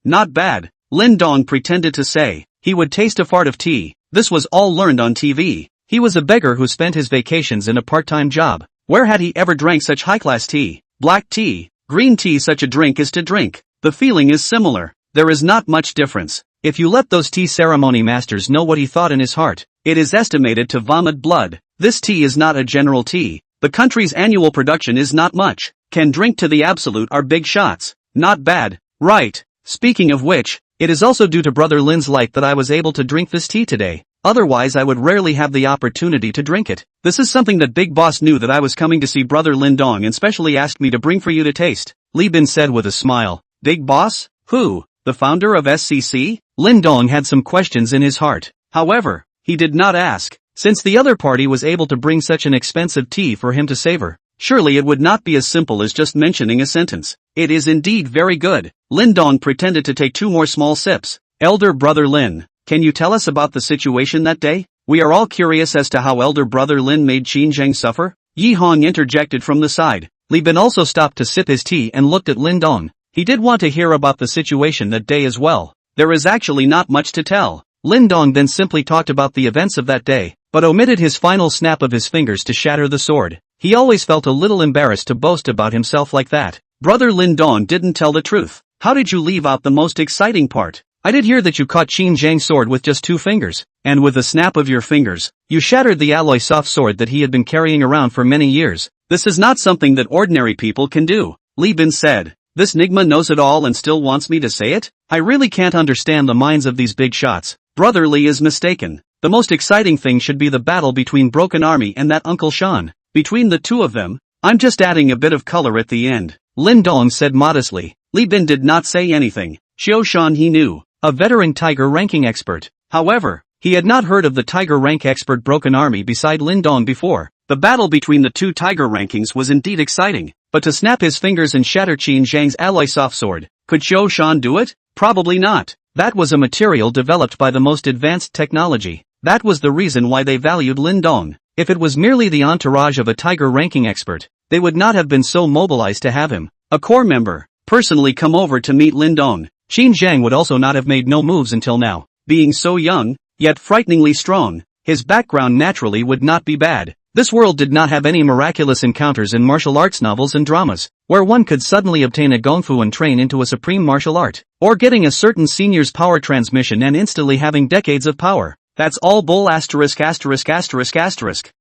Not bad, Lin Dong pretended to say. He would taste a fart of tea. This was all learned on TV. He was a beggar who spent his vacations in a part-time job. Where had he ever drank such high-class tea? Black tea, green tea, such a drink is to drink. The feeling is similar. There is not much difference. If you let those tea ceremony masters know what he thought in his heart, it is estimated to vomit blood. This tea is not a general tea. The country's annual production is not much. Can drink to the absolute are big shots. Not bad, right? Speaking of which, it is also due to Brother Lin's light that I was able to drink this tea today. otherwise I would rarely have the opportunity to drink it. This is something that Big Boss knew that I was coming to see Brother Lin Dong and specially asked me to bring for you to taste. Li Bin said with a smile. Big Boss? Who? The founder of SCC? Lin Dong had some questions in his heart. However, he did not ask, since the other party was able to bring such an expensive tea for him to savor. Surely it would not be as simple as just mentioning a sentence. It is indeed very good. Lin Dong pretended to take 2 more small sips. Elder Brother Lin, can you tell us about the situation that day? We are all curious as to how Elder Brother Lin made Qin Zhang suffer. Yi Hong interjected from the side. Li Bin also stopped to sip his tea and looked at Lin Dong. He did want to hear about the situation that day as well. There is actually not much to tell. Lin Dong then simply talked about the events of that day, but omitted his final snap of his fingers to shatter the sword. He always felt a little embarrassed to boast about himself like that. Brother Lin Dong didn't tell the truth. How did you leave out the most exciting part? I did hear that you caught Qin Zhang's sword with just 2 fingers, and with a snap of your fingers, you shattered the alloy soft sword that he had been carrying around for many years. This is not something that ordinary people can do, Li Bin said. This Nigma knows it all and still wants me to say it? I really can't understand the minds of these big shots. Brother Li is mistaken. The most exciting thing should be the battle between Broken Army and that Uncle Shan. Between the two of them, I'm just adding a bit of color at the end, Lin Dong said modestly. Li Bin did not say anything. Xiao Shan he knew, a veteran tiger ranking expert. However, he had not heard of the tiger rank expert Broken Army beside Lin Dong before. The battle between the 2 tiger rankings was indeed exciting, but to snap his fingers and shatter Qin Zhang's alloy soft sword, could Xiao Shan do it? Probably not. That was a material developed by the most advanced technology. That was the reason why they valued Lin Dong. If it was merely the entourage of a tiger ranking expert, they would not have been so mobilized to have him, a core member, personally come over to meet Lin Dong. Qin Zhang would also not have made no moves until now. Being so young, yet frighteningly strong, his background naturally would not be bad. This world did not have any miraculous encounters in martial arts novels and dramas, where one could suddenly obtain a gongfu and train into a supreme martial art, or getting a certain senior's power transmission and instantly having decades of power. That's all bull asterisk.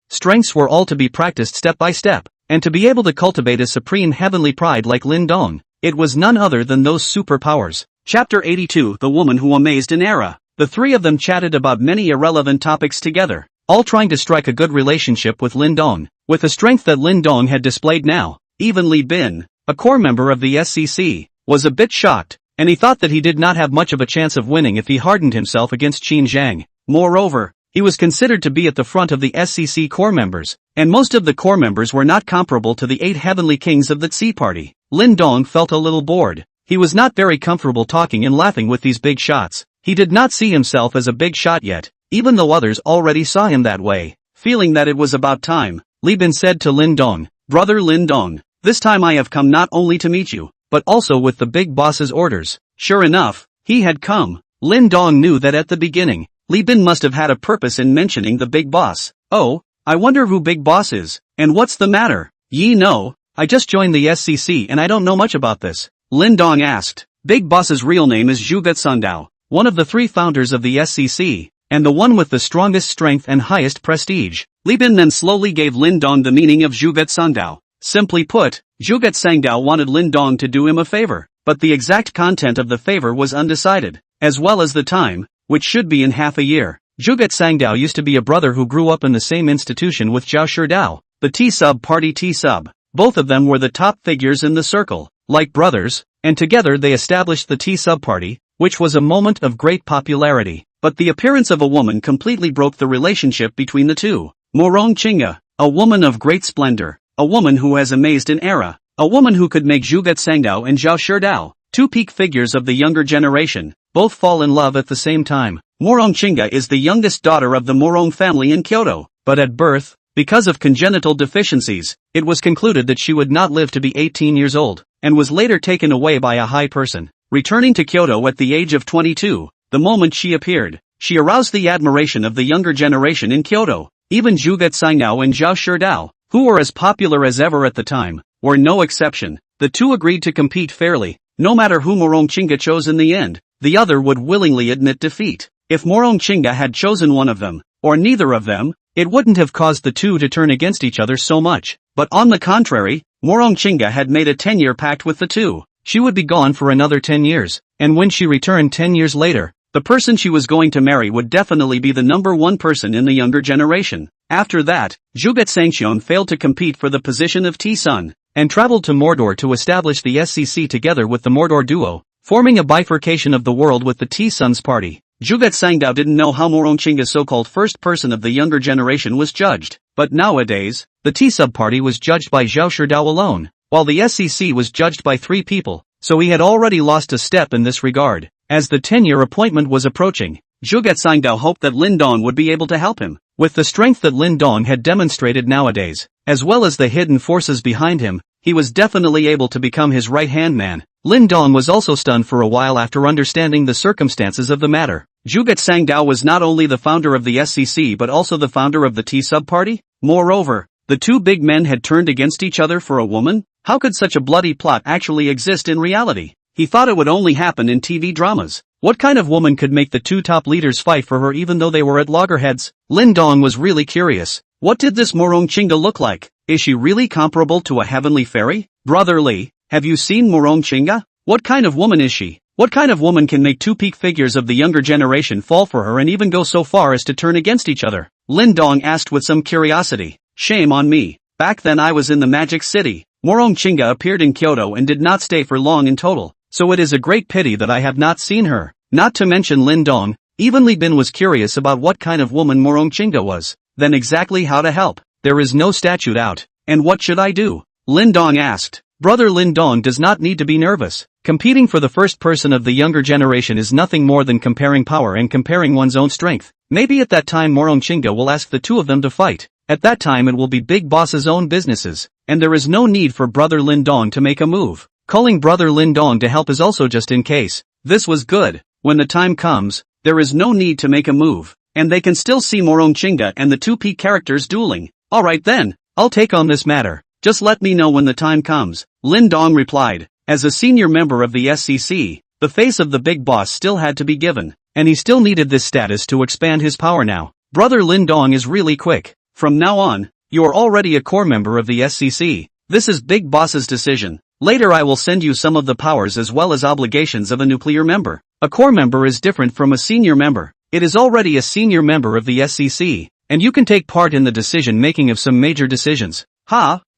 Strengths were all to be practiced step by step, and to be able to cultivate a supreme heavenly pride like Lin Dong, it was none other than those superpowers. Chapter 82 The Woman Who Amazed an Era. The 3 of them chatted about many irrelevant topics together, all trying to strike a good relationship with Lin Dong. With the strength that Lin Dong had displayed now, even Li Bin, a core member of the SCC, was a bit shocked, and he thought that he did not have much of a chance of winning if he hardened himself against Qin Zhang. Moreover, he was considered to be at the front of the SCC core members, and most of the core members were not comparable to the 8 heavenly kings of the Tsi party. Lin Dong felt a little bored. He was not very comfortable talking and laughing with these big shots. He did not see himself as a big shot yet, even though others already saw him that way. Feeling that it was about time, Li Bin said to Lin Dong, Brother Lin Dong, this time I have come not only to meet you, but also with the big boss's orders. Sure enough, he had come. Lin Dong knew that at the beginning, Li Bin must have had a purpose in mentioning the big boss. Oh, I wonder who Big Boss is, and what's the matter? Ye know, I just joined the SCC and I don't know much about this. Lin Dong asked. Big Boss's real name is Zhuge Sundao, one of the 3 founders of the SCC, and the one with the strongest strength and highest prestige. Li Bin then slowly gave Lin Dong the meaning of Zhuge Sundao. Simply put, Zhuge Sangdao wanted Lin Dong to do him a favor, but the exact content of the favor was undecided, as well as the time, which should be in half a year. Zhuge Sangdao used to be a brother who grew up in the same institution with Zhao Shidao, the T-sub party T-sub. Both of them were the top figures in the circle, like brothers, and together they established the T-sub party, which was a moment of great popularity. But the appearance of a woman completely broke the relationship between the two. Morong Chinga, a woman of great splendor, a woman who has amazed an era, a woman who could make Zhuge Sangdao and Zhao Shidao, 2 peak figures of the younger generation, both fall in love at the same time. Morong Chinga is the youngest daughter of the Morong family in Kyoto, but at birth, because of congenital deficiencies, it was concluded that she would not live to be 18 years old, and was later taken away by a high person. Returning to Kyoto at the age of 22, the moment she appeared, she aroused the admiration of the younger generation in Kyoto. Even Zhuge Sangdao and Zhao Shidao, who were as popular as ever at the time, were no exception. The 2 agreed to compete fairly. No matter who Morong Chinga chose in the end, the other would willingly admit defeat. If Morong Chinga had chosen one of them, or neither of them, it wouldn't have caused the 2 to turn against each other so much. But on the contrary, Morong Chinga had made a 10-year pact with the 2. She would be gone for another 10 years, and when she returned 10 years later, The person she was going to marry would definitely be the number one person in the younger generation. After that, Juget Sangcheon failed to compete for the position of T-Sun, and traveled to Mordor to establish the SCC together with the Mordor duo, forming a bifurcation of the world with the T-Sun's party. Juget Sangdao didn't know how Morongchinga's so-called first person of the younger generation was judged, but nowadays, the T-Sub party was judged by Zhao Shidao alone, while the SCC was judged by 3 people, so he had already lost a step in this regard. As the 10-year appointment was approaching, Juget Sangdao hoped that Lin Dong would be able to help him. With the strength that Lin Dong had demonstrated nowadays, as well as the hidden forces behind him, he was definitely able to become his right-hand man. Lin Dong was also stunned for a while after understanding the circumstances of the matter. Juget Sangdao was not only the founder of the SCC but also the founder of the T-Sub party? Moreover, the 2 big men had turned against each other for a woman? How could such a bloody plot actually exist in reality? He thought it would only happen in TV dramas. What kind of woman could make the 2 top leaders fight for her even though they were at loggerheads? Lin Dong was really curious. What did this Morongchinga look like? Is she really comparable to a heavenly fairy? Brother Li, have you seen Morongchinga? What kind of woman is she? What kind of woman can make 2 peak figures of the younger generation fall for her and even go so far as to turn against each other? Lin Dong asked with some curiosity. Shame on me. Back then I was in the Magic City. Morongchinga appeared in Kyoto and did not stay for long in total, so it is a great pity that I have not seen her. Not to mention Lin Dong, even Li Bin was curious about what kind of woman Morongchinga was. Then exactly how to help? There is no statute out. And what should I do? Lin Dong asked. Brother Lin Dong does not need to be nervous. Competing for the first person of the younger generation is nothing more than comparing power and comparing one's own strength. Maybe at that time Morongchinga will ask the 2 of them to fight. At that time it will be Big Boss's own businesses, and there is no need for Brother Lin Dong to make a move. Calling Brother Lin Dong to help is also just in case. This was good. When the time comes, there is no need to make a move, and they can still see Morongchinga and the 2 peak characters dueling. Alright then, I'll take on this matter. Just let me know when the time comes. Lin Dong replied. As a senior member of the SCC, the face of the big boss still had to be given, and he still needed this status to expand his power now. Brother Lin Dong is really quick. From now on, you are already a core member of the SCC. This is Big Boss's decision. Later I will send you some of the powers as well as obligations of a nuclear member. A core member is different from a senior member. It is already a senior member of the SCC, and you can take part in the decision making of some major decisions.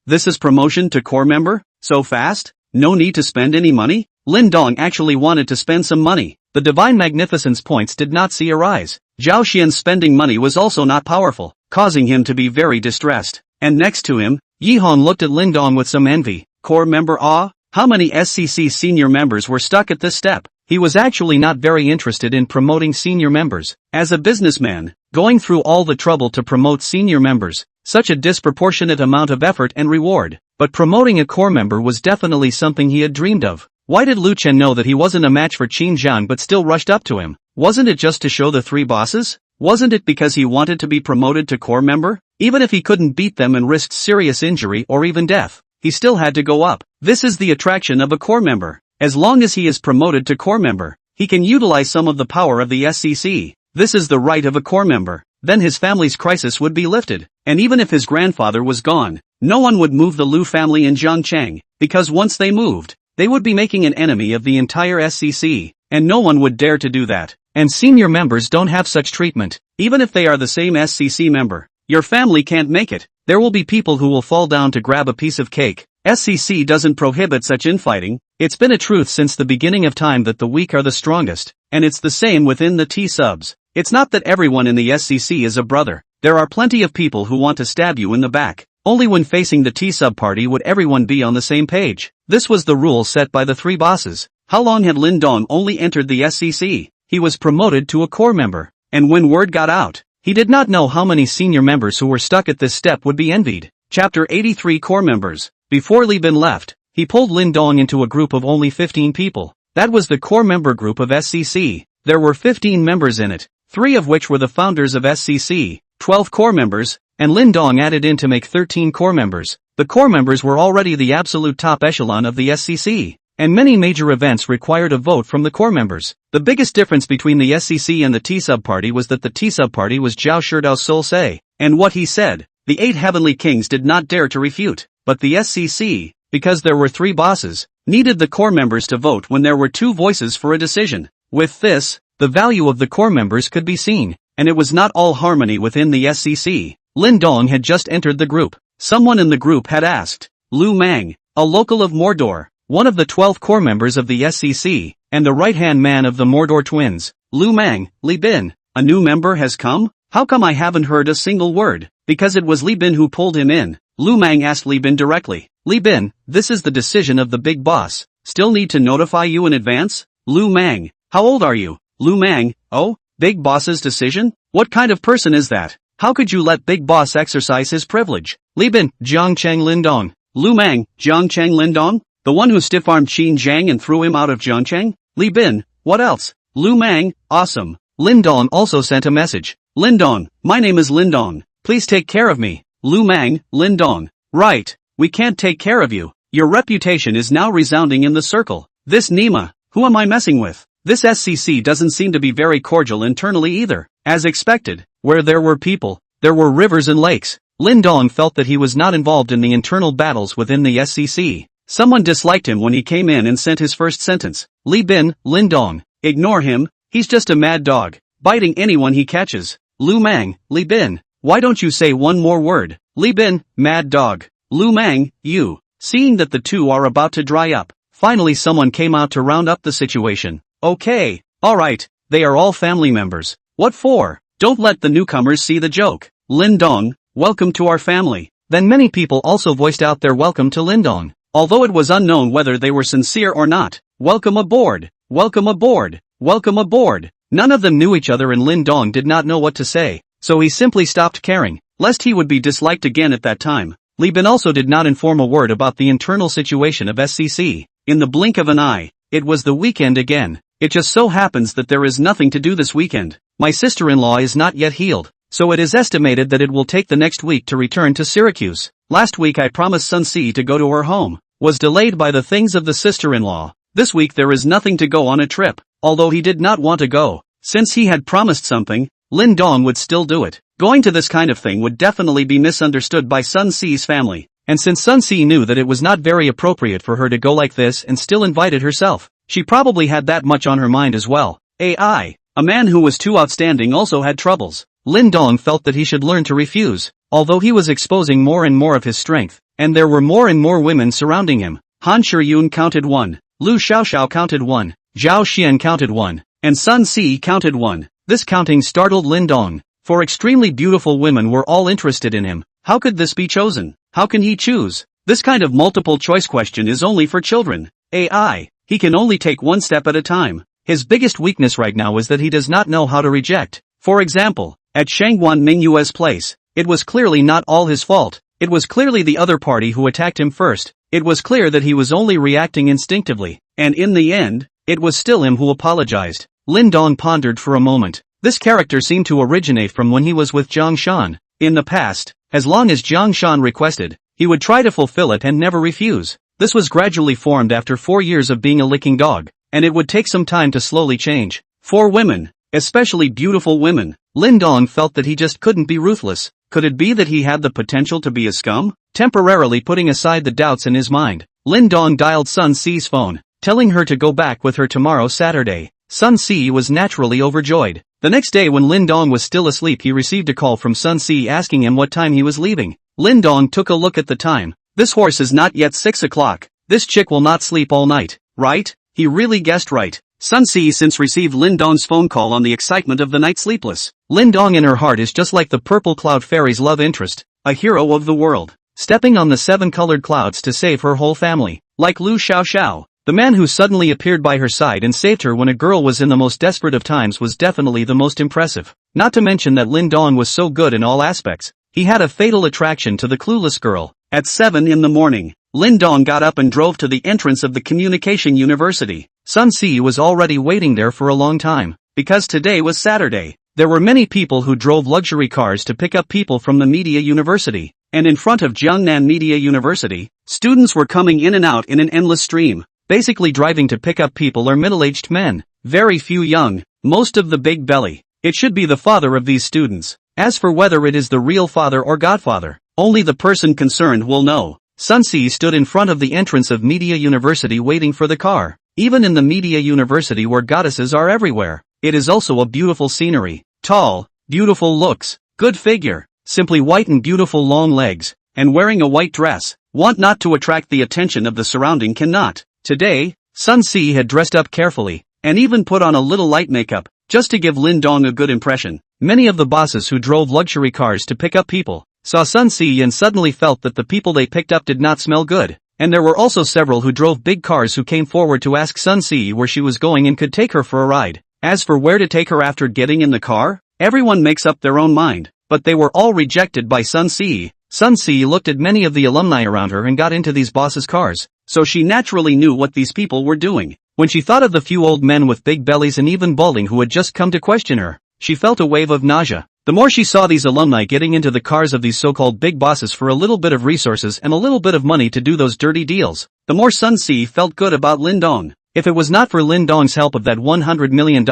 This is promotion to core member? So fast? No need to spend any money? Lin Dong actually wanted to spend some money. The divine magnificence points did not see a rise. Zhao Xian's spending money was also not powerful, causing him to be very distressed. And next to him, Yi Hong looked at Lin Dong with some envy. Core member How many SCC senior members were stuck at this step? He was actually not very interested in promoting senior members. As a businessman, going through all the trouble to promote senior members, such a disproportionate amount of effort and reward. But promoting a core member was definitely something he had dreamed of. Why did Lu Chen know that he wasn't a match for Qin Zhan but still rushed up to him? Wasn't it just to show the 3 bosses? Wasn't it because he wanted to be promoted to core member? Even if he couldn't beat them and risked serious injury or even death, he still had to go up. This is the attraction of a core member. As long as he is promoted to core member, he can utilize some of the power of the SCC. This is the right of a core member. Then his family's crisis would be lifted. And even if his grandfather was gone, no one would move the Lu family in Zhangcheng, because once they moved, they would be making an enemy of the entire SCC, and no one would dare to do that. And senior members don't have such treatment, even if they are the same SCC member. Your family can't make it. There will be people who will fall down to grab a piece of cake. SCC doesn't prohibit such infighting. It's been a truth since the beginning of time that the weak are the strongest, and it's the same within the T-subs. It's not that everyone in the SCC is a brother. There are plenty of people who want to stab you in the back. Only when facing the T-sub party would everyone be on the same page. This was the rule set by the 3 bosses. How long had Lin Dong only entered the SCC? He was promoted to a core member. And when word got out, he did not know how many senior members who were stuck at this step would be envied. Chapter 83 Core Members. Before Li Bin left, he pulled Lin Dong into a group of only 15 people. That was the core member group of SCC. There were 15 members in it, 3 of which were the founders of SCC, 12 core members, and Lin Dong added in to make 13 core members. The core members were already the absolute top echelon of the SCC, and many major events required a vote from the core members. The biggest difference between the SCC and the T-sub party was that the T-sub party was Zhao Shidao's sole say, and what he said, the 8 heavenly kings did not dare to refute. But the SCC, because there were 3 bosses, needed the core members to vote when there were 2 voices for a decision. With this, the value of the core members could be seen, and it was not all harmony within the SCC. Lin Dong had just entered the group. Someone in the group had asked, Lu Mang, a local of Mordor, one of the 12 core members of the SCC, and the right-hand man of the Mordor twins, Lu Mang, Li Bin, a new member has come? How come I haven't heard a single word? Because it was Li Bin who pulled him in. Lu Mang asked Li Bin directly, Li Bin, this is the decision of the big boss. Still need to notify you in advance? Lu Mang, how old are you? Lu Mang, oh, big boss's decision? What kind of person is that? How could you let big boss exercise his privilege? Li Bin, Zhangcheng Lindong. Lu Mang, Zhangcheng Lindong? The one who stiff-armed Qin Zhang and threw him out of Zhangcheng? Li Bin, what else? Lu Mang, awesome. Lindong also sent a message. Lindong, my name is Lindong. Please take care of me. Lu Mang, Lindong. Right, we can't take care of you. Your reputation is now resounding in the circle. This Nima, who am I messing with? This SCC doesn't seem to be very cordial internally either. As expected, where there were people, there were rivers and lakes. Lindong felt that he was not involved in the internal battles within the SCC. Someone disliked him when he came in and sent his first sentence. Li Bin, Lindong. Ignore him, he's just a mad dog, biting anyone he catches. Lu Mang, Li Bin. Why don't you say one more word? Li Bin, mad dog. Lu Mang, you. Seeing that the two are about to dry up, finally someone came out to round up the situation. Okay, alright, they are all family members. What for? Don't let the newcomers see the joke. Lindong, welcome to our family. Then many people also voiced out their welcome to Lindong. Although it was unknown whether they were sincere or not. Welcome aboard, welcome aboard, welcome aboard. None of them knew each other and Lindong did not know what to say, so he simply stopped caring, lest he would be disliked again at that time. Li Bin also did not inform a word about the internal situation of SCC. In the blink of an eye, it was the weekend again. It just so happens that there is nothing to do this weekend. My sister-in-law is not yet healed, so it is estimated that it will take the next week to return to Syracuse. Last week I promised Sun Si to go to her home, was delayed by the things of the sister-in-law. This week there is nothing to go on a trip, although he did not want to go. Since he had promised something, Lindong would still do it. Going to this kind of thing would definitely be misunderstood by Sun Si's family, and since Sun Si knew that it was not very appropriate for her to go like this and still invited herself, she probably had that much on her mind as well. A man who was too outstanding also had troubles. Lindong felt that he should learn to refuse, although he was exposing more and more of his strength, and there were more and more women surrounding him. Han Shiyun counted 1, Lu Xiaoxiao counted 1, Zhao Xian counted 1, and Sun Si counted 1. This counting startled Lindong, for extremely beautiful women were all interested in him. How could this be chosen? How can he choose? This kind of multiple choice question is only for children. He can only take one step at a time. His biggest weakness right now is that he does not know how to reject. For example, at Shangguan Mingyue's place, it was clearly not all his fault. It was clearly the other party who attacked him first. It was clear that he was only reacting instinctively, and in the end, it was still him who apologized. Lindong pondered for a moment. This character seemed to originate from when he was with Zhang Shan. In the past, as long as Zhang Shan requested, he would try to fulfill it and never refuse. This was gradually formed after 4 years of being a licking dog, and it would take some time to slowly change. For women, especially beautiful women, Lindong felt that he just couldn't be ruthless. Could it be that he had the potential to be a scum? Temporarily putting aside the doubts in his mind, Lindong dialed Sun Si's phone, telling her to go back with her tomorrow Saturday. Sun Si was naturally overjoyed. The next day when Lindong was still asleep he received a call from Sun Si asking him what time he was leaving. Lindong took a look at the time. This horse is not yet 6 o'clock. This chick will not sleep all night, right? He really guessed right. Sun Si since received Lindong's phone call on the excitement of the night sleepless. Lindong in her heart is just like the purple cloud fairy's love interest, a hero of the world, stepping on the 7 colored clouds to save her whole family. Like Lu Xiaoxiao, the man who suddenly appeared by her side and saved her when a girl was in the most desperate of times was definitely the most impressive. Not to mention that Lindong was so good in all aspects. He had a fatal attraction to the clueless girl. At 7 in the morning, Lindong got up and drove to the entrance of the Communication University. Sun Si was already waiting there for a long time, because today was Saturday. There were many people who drove luxury cars to pick up people from the Media University, and in front of Jiangnan Media University, students were coming in and out in an endless stream. Basically driving to pick up people are middle-aged men, very few young, most of the big belly. It should be the father of these students. As for whether it is the real father or godfather, only the person concerned will know. Sun Si stood in front of the entrance of Media University waiting for the car. Even in the Media University where goddesses are everywhere, It is also a beautiful scenery, tall, beautiful looks, good figure, simply white and beautiful long legs, and wearing a white dress. Want not to attract the attention of the surrounding cannot. Today, Sun Si had dressed up carefully, and even put on a little light makeup, just to give Lin Dong a good impression. Many of the bosses who drove luxury cars to pick up people, saw Sun Si and suddenly felt that the people they picked up did not smell good. And there were also several who drove big cars who came forward to ask Sun Si where she was going and could take her for a ride. As for where to take her after getting in the car, everyone makes up their own mind, but they were all rejected by Sun Si. Sun Si looked at many of the alumni around her and got into these bosses' cars, so she naturally knew what these people were doing. When she thought of the few old men with big bellies and even balding who had just come to question her, she felt a wave of nausea. The more she saw these alumni getting into the cars of these so-called big bosses for a little bit of resources and a little bit of money to do those dirty deals, the more Sun Si felt good about Lin Dong. If it was not for Lin Dong's help of that $100 million,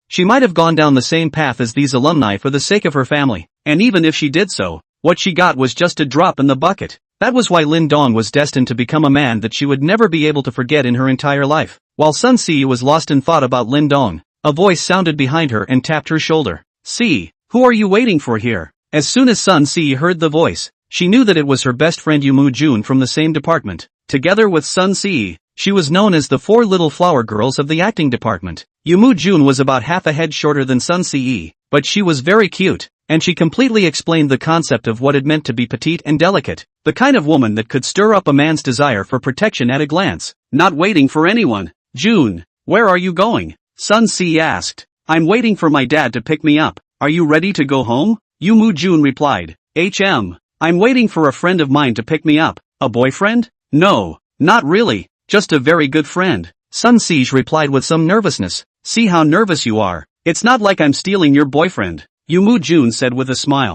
she might have gone down the same path as these alumni for the sake of her family. And even if she did so, what she got was just a drop in the bucket. That was why Lin Dong was destined to become a man that she would never be able to forget in her entire life. While Sun Si was lost in thought about Lin Dong, a voice sounded behind her and tapped her shoulder. "Si, who are you waiting for here?" As soon as Sun Si heard the voice, she knew that it was her best friend Yu Mu Jun from the same department. Together with Sun Si, she was known as the four little flower girls of the acting department. Yu Mu Jun was about half a head shorter than Sun Si, but she was very cute, and she completely explained the concept of what it meant to be petite and delicate, the kind of woman that could stir up a man's desire for protection at a glance. Not waiting for anyone. "June, where are you going?" Sun Si asked. "I'm waiting for my dad to pick me up. Are you ready to go home?" Yu Mu Jun replied. I'm waiting for a friend of mine to pick me up." "A boyfriend?" "No, not really, just a very good friend." Sun Si replied with some nervousness. "See how nervous you are. It's not like I'm stealing your boyfriend," Yu Mu Jun said with a smile.